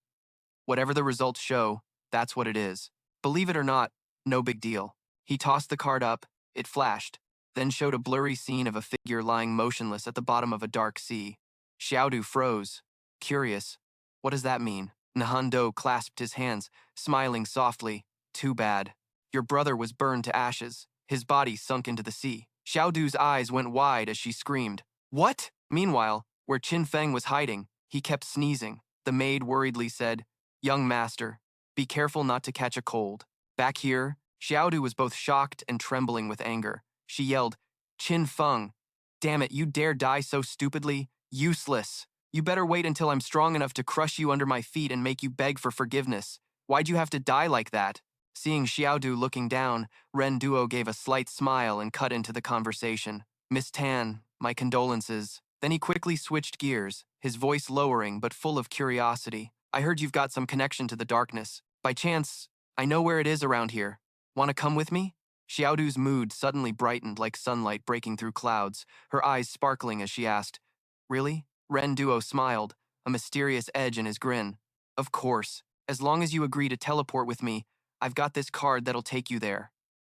Whatever the results show, that's what it is. Believe it or not, no big deal. He tossed the card up, it flashed, then showed a blurry scene of a figure lying motionless at the bottom of a dark sea. Xiaodu froze. Curious. What does that mean? Nahando clasped his hands, smiling softly. Too bad. Your brother was burned to ashes. His body sunk into the sea. Xiaodu's eyes went wide as she screamed. What? Meanwhile, where Qin Feng was hiding, he kept sneezing. The maid worriedly said, Young master, be careful not to catch a cold. Back here, Xiaodu was both shocked and trembling with anger. She yelled, Qin Feng, damn it, you dare die so stupidly? Useless. You better wait until I'm strong enough to crush you under my feet and make you beg for forgiveness. Why'd you have to die like that? Seeing Xiaodu looking down, Ren Duo gave a slight smile and cut into the conversation. Miss Tan, my condolences. Then he quickly switched gears, his voice lowering but full of curiosity. I heard you've got some connection to the darkness. By chance, I know where it is around here. Want to come with me? Xiaodu's mood suddenly brightened like sunlight breaking through clouds, her eyes sparkling as she asked, Really? Ren Duo smiled, a mysterious edge in his grin. Of course. As long as you agree to teleport with me, I've got this card that'll take you there.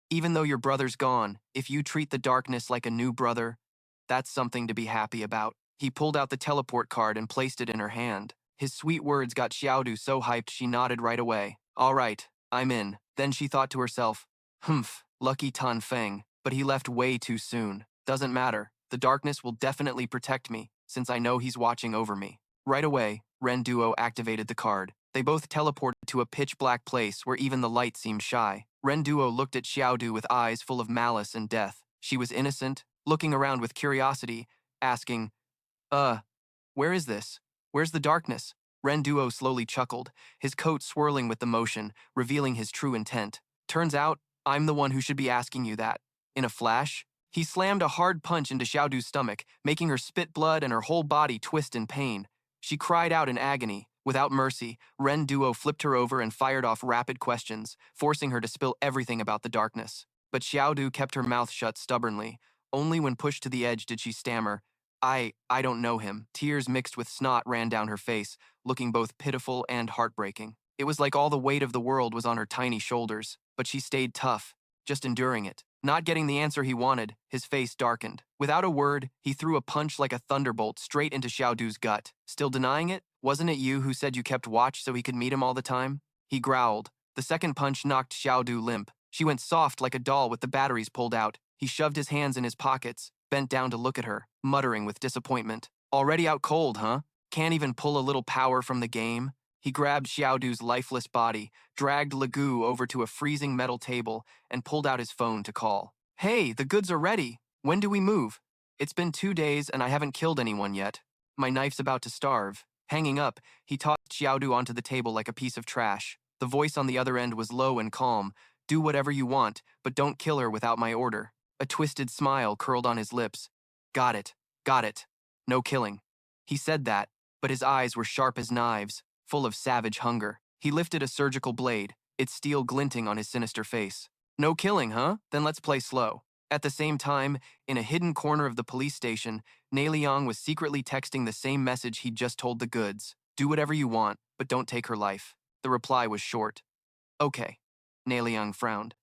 Even though your brother's gone, if you treat the darkness like a new brother, that's something to be happy about. He pulled out the teleport card and placed it in her hand. His sweet words got Xiaodu so hyped she nodded right away. All right, I'm in. Then she thought to herself, lucky Tong Fei, but he left way too soon. Doesn't matter, the darkness will definitely protect me, since I know he's watching over me. Right away, Ren Duo activated the card. They both teleported to a pitch-black place where even the light seemed shy. Ren Duo looked at Xiaodu with eyes full of malice and death. She was innocent, looking around with curiosity, asking, where is this? Where's the darkness? Ren Duo slowly chuckled, his coat swirling with the motion, revealing his true intent. Turns out, I'm the one who should be asking you that. In a flash, he slammed a hard punch into Xiaodu's stomach, making her spit blood and her whole body twist in pain. She cried out in agony. Without mercy, Ren Duo flipped her over and fired off rapid questions, forcing her to spill everything about the darkness. But Xiaodu kept her mouth shut stubbornly. Only when pushed to the edge did she stammer, I don't know him. Tears mixed with snot ran down her face, looking both pitiful and heartbreaking. It was like all the weight of the world was on her tiny shoulders, but she stayed tough, just enduring it. Not getting the answer he wanted, his face darkened. Without a word, he threw a punch like a thunderbolt straight into Xiaodu's gut. Still denying it? Wasn't it you who said you kept watch so he could meet him all the time? He growled. The second punch knocked Xiaodu limp. She went soft like a doll with the batteries pulled out. He shoved his hands in his pockets, bent down to look at her, muttering with disappointment. Already out cold, huh? Can't even pull a little power from the game? He grabbed Xiaodu's lifeless body, dragged Legu over to a freezing metal table, and pulled out his phone to call. Hey, the goods are ready. When do we move? It's been 2 days and I haven't killed anyone yet. My knife's about to starve. Hanging up, he tossed Xiaodu onto the table like a piece of trash. The voice on the other end was low and calm. Do whatever you want, but don't kill her without my order. A twisted smile curled on his lips. Got it. Got it. No killing. He said that, but his eyes were sharp as knives, full of savage hunger. He lifted a surgical blade, its steel glinting on his sinister face. No killing, huh? Then let's play slow. At the same time, in a hidden corner of the police station, Liang was secretly texting the same message he'd just told the goods. Do whatever you want, but don't take her life. The reply was short. Okay. Liang frowned.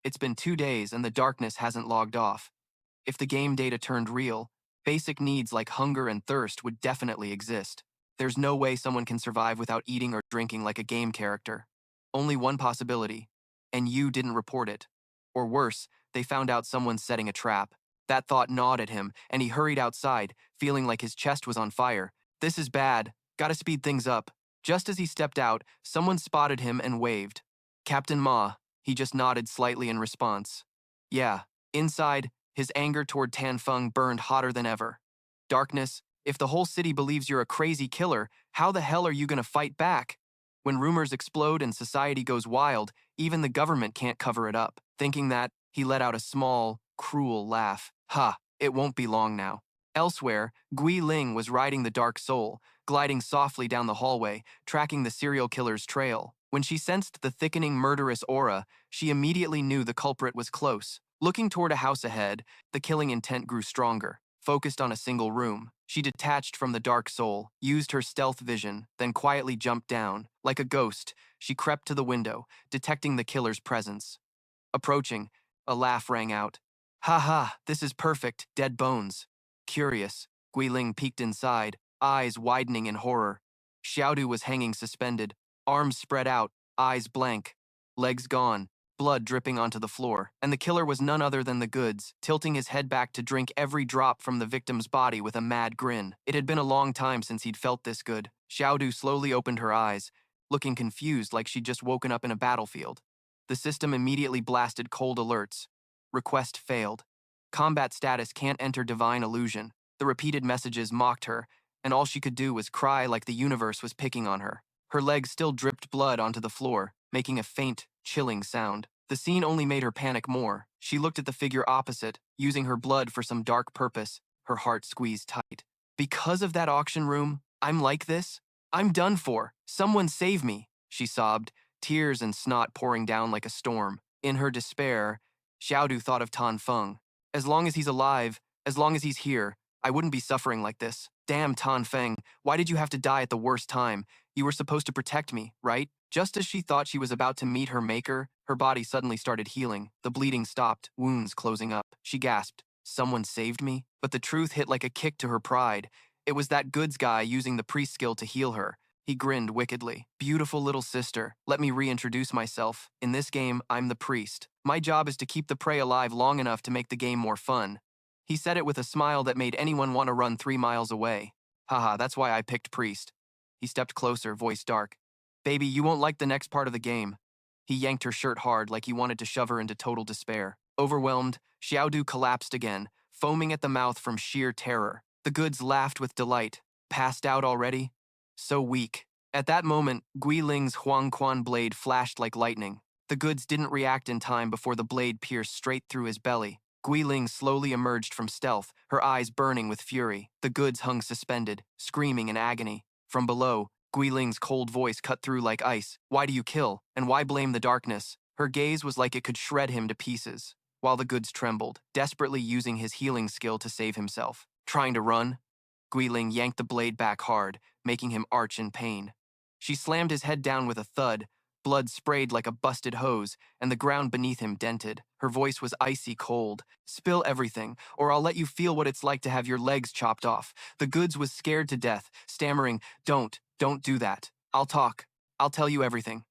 It's been 2 days and the darkness hasn't logged off. If the game data turned real, basic needs like hunger and thirst would definitely exist. There's no way someone can survive without eating or drinking like a game character. Only one possibility, and you didn't report it. Or worse, they found out someone's setting a trap. That thought gnawed at him, and he hurried outside, feeling like his chest was on fire. This is bad. Gotta speed things up. Just as he stepped out, someone spotted him and waved. Captain Ma. He just nodded slightly in response. Yeah. Inside, his anger toward Tan Feng burned hotter than ever. Darkness, if the whole city believes you're a crazy killer, how the hell are you gonna fight back? When rumors explode and society goes wild, even the government can't cover it up. Thinking that, he let out a small, cruel laugh. Ha, it won't be long now. Elsewhere, Gui Ling was riding the Dark Soul, gliding softly down the hallway, tracking the serial killer's trail. When she sensed the thickening murderous aura, she immediately knew the culprit was close. Looking toward a house ahead, the killing intent grew stronger. Focused on a single room, she detached from the Dark Soul, used her stealth vision, then quietly jumped down. Like a ghost, she crept to the window, detecting the killer's presence. Approaching, a laugh rang out. Ha ha, this is perfect, dead bones. Curious, Guiling peeked inside, eyes widening in horror. Xiaodu was hanging suspended, arms spread out, eyes blank, legs gone, blood dripping onto the floor. And the killer was none other than the goods, tilting his head back to drink every drop from the victim's body with a mad grin. It had been a long time since he'd felt this good. Xiaodu slowly opened her eyes, looking confused like she'd just woken up in a battlefield. The system immediately blasted cold alerts. Request failed. Combat status can't enter divine illusion. The repeated messages mocked her, and all she could do was cry like the universe was picking on her. Her legs still dripped blood onto the floor, making a faint, chilling sound. The scene only made her panic more. She looked at the figure opposite, using her blood for some dark purpose, her heart squeezed tight. Because of that auction room, I'm like this? I'm done for. Someone save me, she sobbed, tears and snot pouring down like a storm. In her despair, Xiaodu thought of Tan Feng. As long as he's alive, as long as he's here, I wouldn't be suffering like this. Damn, Tan Feng, why did you have to die at the worst time? You were supposed to protect me, right? Just as she thought she was about to meet her maker, her body suddenly started healing. The bleeding stopped, wounds closing up. She gasped, someone saved me? But the truth hit like a kick to her pride. It was that goods guy using the priest skill to heal her. He grinned wickedly. Beautiful little sister, let me reintroduce myself. In this game, I'm the priest. My job is to keep the prey alive long enough to make the game more fun. He said it with a smile that made anyone want to run 3 miles away. Haha, that's why I picked priest. He stepped closer, voice dark. Baby, you won't like the next part of the game. He yanked her shirt hard like he wanted to shove her into total despair. Overwhelmed, Xiaodu collapsed again, foaming at the mouth from sheer terror. The goods laughed with delight. Passed out already? So weak. At that moment, Gui Ling's Huang Quan blade flashed like lightning. The goods didn't react in time before the blade pierced straight through his belly. Gui Ling slowly emerged from stealth, her eyes burning with fury. The goods hung suspended, screaming in agony. From below, Gui Ling's cold voice cut through like ice. Why do you kill? And why blame the darkness? Her gaze was like it could shred him to pieces. While the goods trembled, desperately using his healing skill to save himself. Trying to run? Gui Ling yanked the blade back hard, making him arch in pain. She slammed his head down with a thud, Blood sprayed like a busted hose, and the ground beneath him dented. Her voice was icy cold. Spill everything, or I'll let you feel what it's like to have your legs chopped off. The goods was scared to death, stammering, don't do that. I'll talk. I'll tell you everything.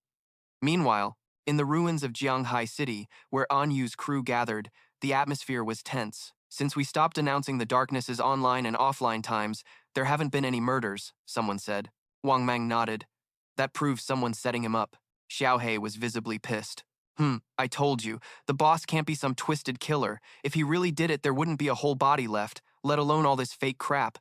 Meanwhile, in the ruins of Jianghai City, where Anyu's crew gathered, the atmosphere was tense. Since we stopped announcing the darkness's online and offline times, there haven't been any murders, someone said. Wang Mang nodded. That proves someone's setting him up. Xiaohei was visibly pissed. I told you, the boss can't be some twisted killer. If he really did it, there wouldn't be a whole body left, let alone all this fake crap.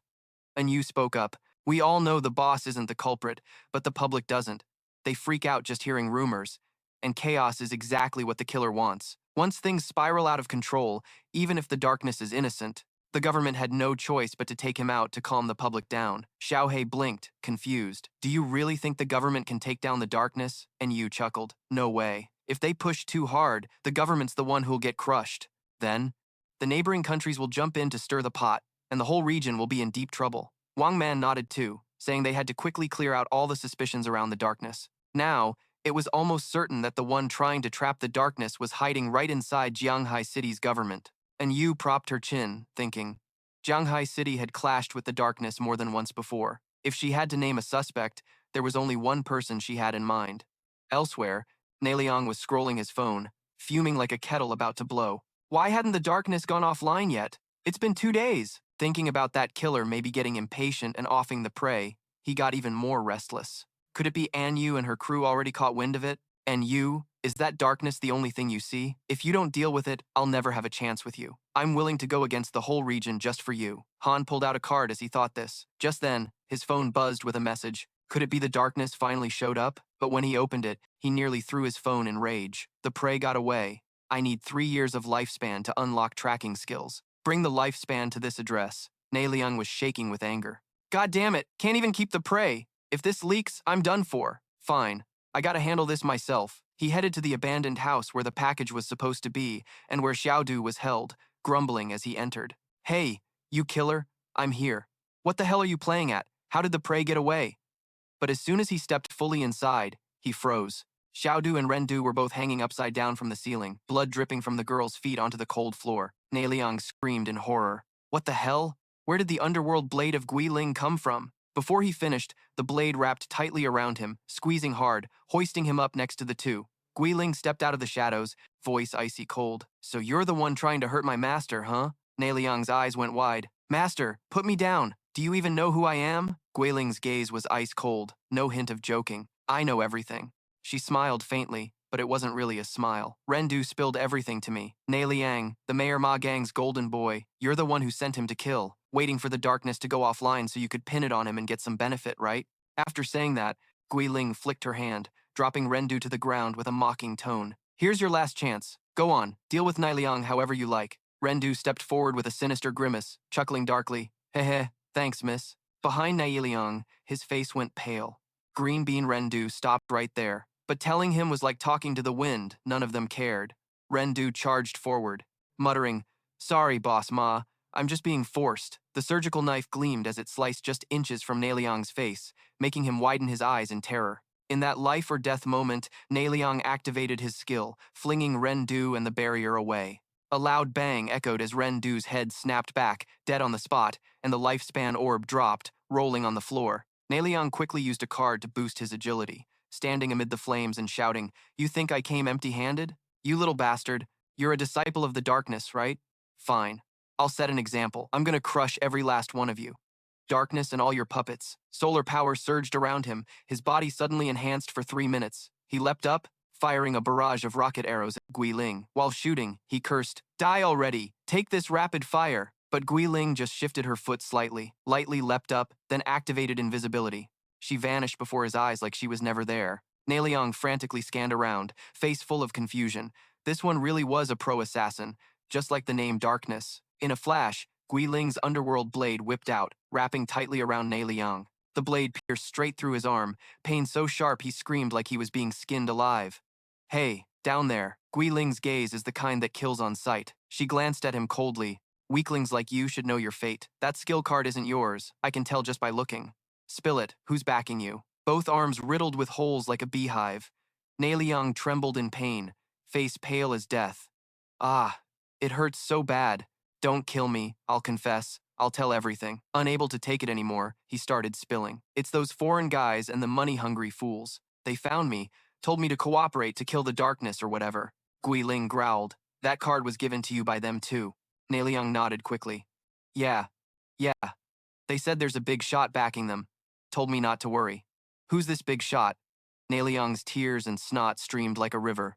And you spoke up. We all know the boss isn't the culprit, but the public doesn't. They freak out just hearing rumors. And chaos is exactly what the killer wants. Once things spiral out of control, even if the darkness is innocent, the government had no choice but to take him out to calm the public down. Xiaohei blinked, confused. Do you really think the government can take down the darkness? And Yu chuckled. No way. If they push too hard, the government's the one who'll get crushed. Then, the neighboring countries will jump in to stir the pot, and the whole region will be in deep trouble. Wang Man nodded too, saying they had to quickly clear out all the suspicions around the darkness. Now, it was almost certain that the one trying to trap the darkness was hiding right inside Jianghai City's government. And Yu propped her chin, thinking. Jianghai City had clashed with the darkness more than once before. If she had to name a suspect, there was only one person she had in mind. Elsewhere, Neliang was scrolling his phone, fuming like a kettle about to blow. Why hadn't the darkness gone offline yet? It's been 2 days. Thinking about that killer maybe getting impatient and offing the prey, he got even more restless. Could it be Anyu and her crew already caught wind of it? And you, is that darkness the only thing you see? If you don't deal with it, I'll never have a chance with you. I'm willing to go against the whole region just for you. Han pulled out a card as he thought this. Just then, his phone buzzed with a message. Could it be the darkness finally showed up? But when he opened it, he nearly threw his phone in rage. The prey got away. I need 3 years of lifespan to unlock tracking skills. Bring the lifespan to this address. Nei Liang was shaking with anger. God damn it, can't even keep the prey. If this leaks, I'm done for. Fine, I gotta handle this myself. He headed to the abandoned house where the package was supposed to be and where Xiaodu was held, grumbling as he entered. Hey, you killer, I'm here. What the hell are you playing at? How did the prey get away? But as soon as he stepped fully inside, he froze. Xiaodu and Rendu were both hanging upside down from the ceiling, blood dripping from the girl's feet onto the cold floor. Nei Liang screamed in horror. What the hell? Where did the underworld blade of Guiling come from? Before he finished, the blade wrapped tightly around him, squeezing hard, hoisting him up next to the two. Guiling stepped out of the shadows, voice icy cold. So you're the one trying to hurt my master, huh? Nei Liang's eyes went wide. Master, put me down. Do you even know who I am? Guiling's gaze was ice cold, no hint of joking. I know everything. She smiled faintly, but it wasn't really a smile. Rendu spilled everything to me. Nei Liang, the Mayor Ma Gang's golden boy, you're the one who sent him to kill, waiting for the darkness to go offline so you could pin it on him and get some benefit, right? After saying that, Guiling flicked her hand, dropping Rendu to the ground with a mocking tone. Here's your last chance. Go on, deal with Nei Liang however you like. Rendu stepped forward with a sinister grimace, chuckling darkly. Heh, thanks, miss. Behind Nei Liang, his face went pale. Green Bean Rendu stopped right there. But telling him was like talking to the wind, none of them cared. Rendu charged forward, muttering, Sorry, Boss Ma, I'm just being forced. The surgical knife gleamed as it sliced just inches from Nei Liang's face, making him widen his eyes in terror. In that life or death moment, Nei Liang activated his skill, flinging Rendu and the barrier away. A loud bang echoed as Rendu's head snapped back, dead on the spot, and the lifespan orb dropped, rolling on the floor. Nei Liang quickly used a card to boost his agility, standing amid the flames and shouting, You think I came empty-handed? You little bastard, you're a disciple of the darkness, right? Fine. I'll set an example. I'm gonna crush every last one of you. Darkness and all your puppets. Solar power surged around him, his body suddenly enhanced for 3 minutes. He leapt up, firing a barrage of rocket arrows at Guiling. While shooting, he cursed, Die already! Take this rapid fire! But Guiling just shifted her foot slightly, lightly leapt up, then activated invisibility. She vanished before his eyes like she was never there. Nei Liang frantically scanned around, face full of confusion. This one really was a pro-assassin, just like the name Darkness. In a flash, Guiling's underworld blade whipped out, wrapping tightly around Nei Liang. The blade pierced straight through his arm, pain so sharp he screamed like he was being skinned alive. Hey, down there. Guiling's gaze is the kind that kills on sight. She glanced at him coldly. Weaklings like you should know your fate. That skill card isn't yours, I can tell just by looking. Spill it, who's backing you? Both arms riddled with holes like a beehive. Ne Liang trembled in pain, face pale as death. Ah, it hurts so bad. Don't kill me, I'll confess. I'll tell everything. Unable to take it anymore, he started spilling. It's those foreign guys and the money-hungry fools. They found me, told me to cooperate to kill the darkness or whatever. Guiling growled. That card was given to you by them too. Ne Liang nodded quickly. Yeah. They said there's a big shot backing them. Told me not to worry. Who's this big shot? Ne Liang's tears and snot streamed like a river.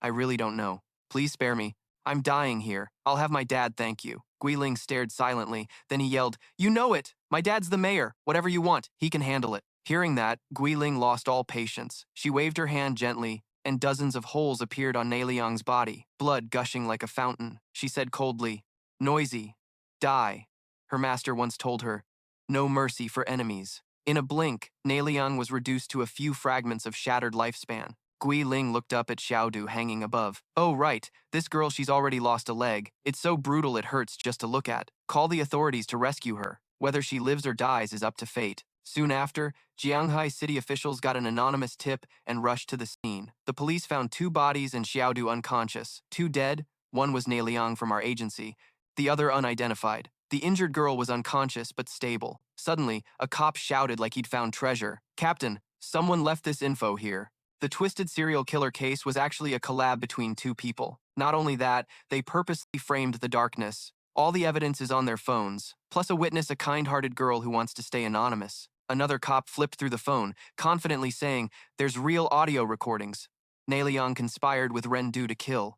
I really don't know. Please spare me. I'm dying here. I'll have my dad thank you. Guiling stared silently, then he yelled, You know it! My dad's the mayor. Whatever you want, he can handle it. Hearing that, Guiling lost all patience. She waved her hand gently, and dozens of holes appeared on Ne Liang's body, blood gushing like a fountain. She said coldly, Noisy. Die. Her master once told her, No mercy for enemies. In a blink, Ne Liang was reduced to a few fragments of shattered lifespan. Gui Ling looked up at Xiaodu hanging above. Oh right, this girl, she's already lost a leg. It's so brutal it hurts just to look at. Call the authorities to rescue her. Whether she lives or dies is up to fate. Soon after, Jianghai city officials got an anonymous tip and rushed to the scene. The police found 2 bodies and Xiaodu unconscious. 2 dead, one was Ne Liang from our agency, the other unidentified. The injured girl was unconscious but stable. Suddenly, a cop shouted like he'd found treasure. Captain, someone left this info here. The twisted serial killer case was actually a collab between 2 people. Not only that, they purposely framed the darkness. All the evidence is on their phones, plus a witness, a kind-hearted girl who wants to stay anonymous. Another cop flipped through the phone, confidently saying, There's real audio recordings. Ne Liang conspired with Ren Du to kill,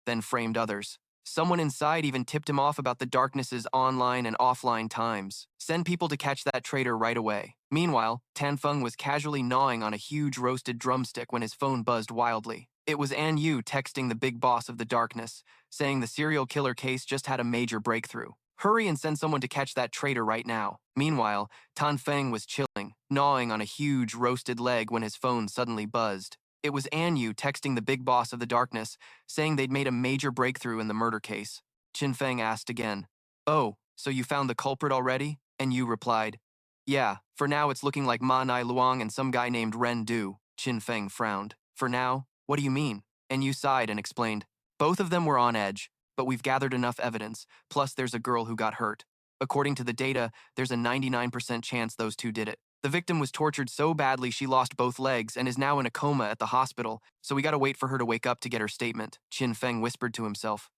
then framed others. Someone inside even tipped him off about the darkness's online and offline times. Send people to catch that traitor right away. Meanwhile, Tan Feng was casually gnawing on a huge roasted drumstick when his phone buzzed wildly. It was An Yu texting the big boss of the darkness, saying the serial killer case just had a major breakthrough. Hurry and send someone to catch that traitor right now. Meanwhile, Tan Feng was chilling, gnawing on a huge roasted leg when his phone suddenly buzzed. It was An Yu texting the big boss of the darkness, saying they'd made a major breakthrough in the murder case. Qin Feng asked again, Oh, so you found the culprit already? An Yu replied, Yeah, for now it's looking like Ma Nai Luang and some guy named Ren Du. Qin Feng frowned. For now? What do you mean? An Yu sighed and explained, Both of them were on edge, but we've gathered enough evidence, plus there's a girl who got hurt. According to the data, there's a 99% chance those 2 did it. The victim was tortured so badly she lost both legs and is now in a coma at the hospital, so we gotta wait for her to wake up to get her statement, Qin Feng whispered to himself.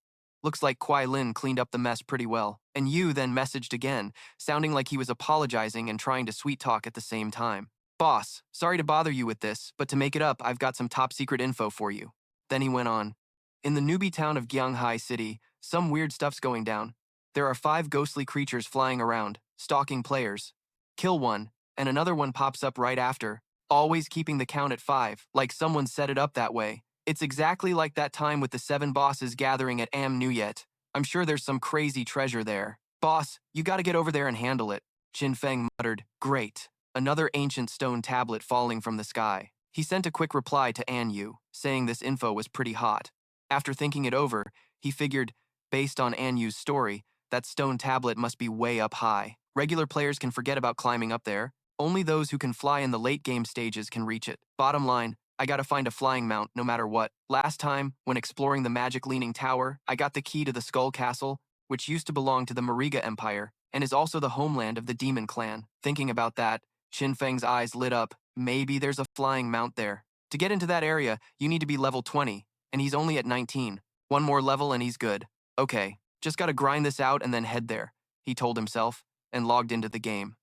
Looks like Kuai Lin cleaned up the mess pretty well. And Yu then messaged again, sounding like he was apologizing and trying to sweet talk at the same time. Boss, sorry to bother you with this, but to make it up, I've got some top secret info for you. Then he went on. In the newbie town of Jianghai City, some weird stuff's going down. There are 5 ghostly creatures flying around, stalking players. Kill one, and another one pops up right after, always keeping the count at 5, like someone set it up that way. It's exactly like that time with the 7 bosses gathering at Am Nuyet. I'm sure there's some crazy treasure there. Boss, you gotta get over there and handle it. Qin Feng muttered, Great. Another ancient stone tablet falling from the sky. He sent a quick reply to An Yu, saying this info was pretty hot. After thinking it over, he figured, based on An Yu's story, that stone tablet must be way up high. Regular players can forget about climbing up there. Only those who can fly in the late game stages can reach it. Bottom line, I gotta find a flying mount no matter what. Last time, when exploring the magic leaning tower, I got the key to the Skull Castle, which used to belong to the Mariga Empire, and is also the homeland of the Demon Clan. Thinking about that, Qin Feng's eyes lit up. Maybe there's a flying mount there. To get into that area, you need to be level 20, and he's only at 19. One more level and he's good. Okay, just gotta grind this out and then head there, he told himself, and logged into the game.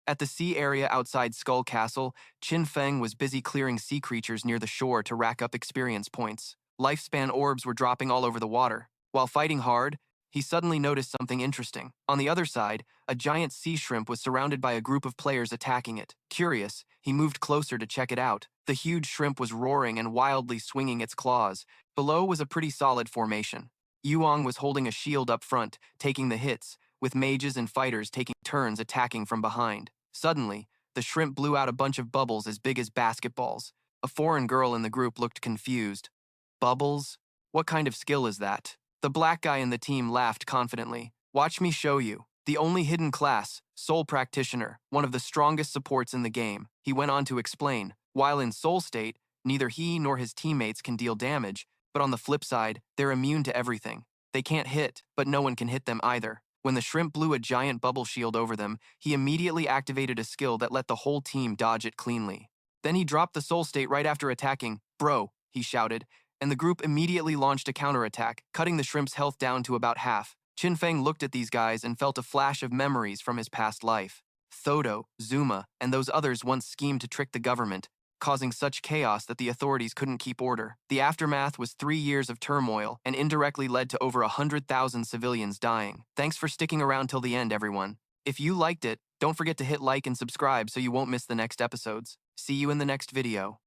At the sea area outside Skull Castle, Qin Feng was busy clearing sea creatures near the shore to rack up experience points. Lifespan orbs were dropping all over the water. While fighting hard, he suddenly noticed something interesting. On the other side, a giant sea shrimp was surrounded by a group of players attacking it. Curious, he moved closer to check it out. The huge shrimp was roaring and wildly swinging its claws. Below was a pretty solid formation. Yuang was holding a shield up front, taking the hits, with mages and fighters taking turns attacking from behind. Suddenly, the shrimp blew out a bunch of bubbles as big as basketballs. A foreign girl in the group looked confused. Bubbles? What kind of skill is that? The black guy in the team laughed confidently. Watch me show you. The only hidden class, Soul Practitioner, one of the strongest supports in the game. He went on to explain. While in Soul State, Neither he nor his teammates can deal damage, but on the flip side, they're immune to everything. They can't hit, but no one can hit them either. When the shrimp blew a giant bubble shield over them, he immediately activated a skill that let the whole team dodge it cleanly. Then he dropped the soul state right after attacking. "Bro," he shouted, and the group immediately launched a counterattack, cutting the shrimp's health down to about half. Qin Feng looked at these guys and felt a flash of memories from his past life. Thodo, Zuma, and those others once schemed to trick the government, causing such chaos that the authorities couldn't keep order. The aftermath was 3 years of turmoil and indirectly led to over 100,000 civilians dying. Thanks for sticking around till the end, everyone. If you liked it, don't forget to hit like and subscribe so you won't miss the next episodes. See you in the next video.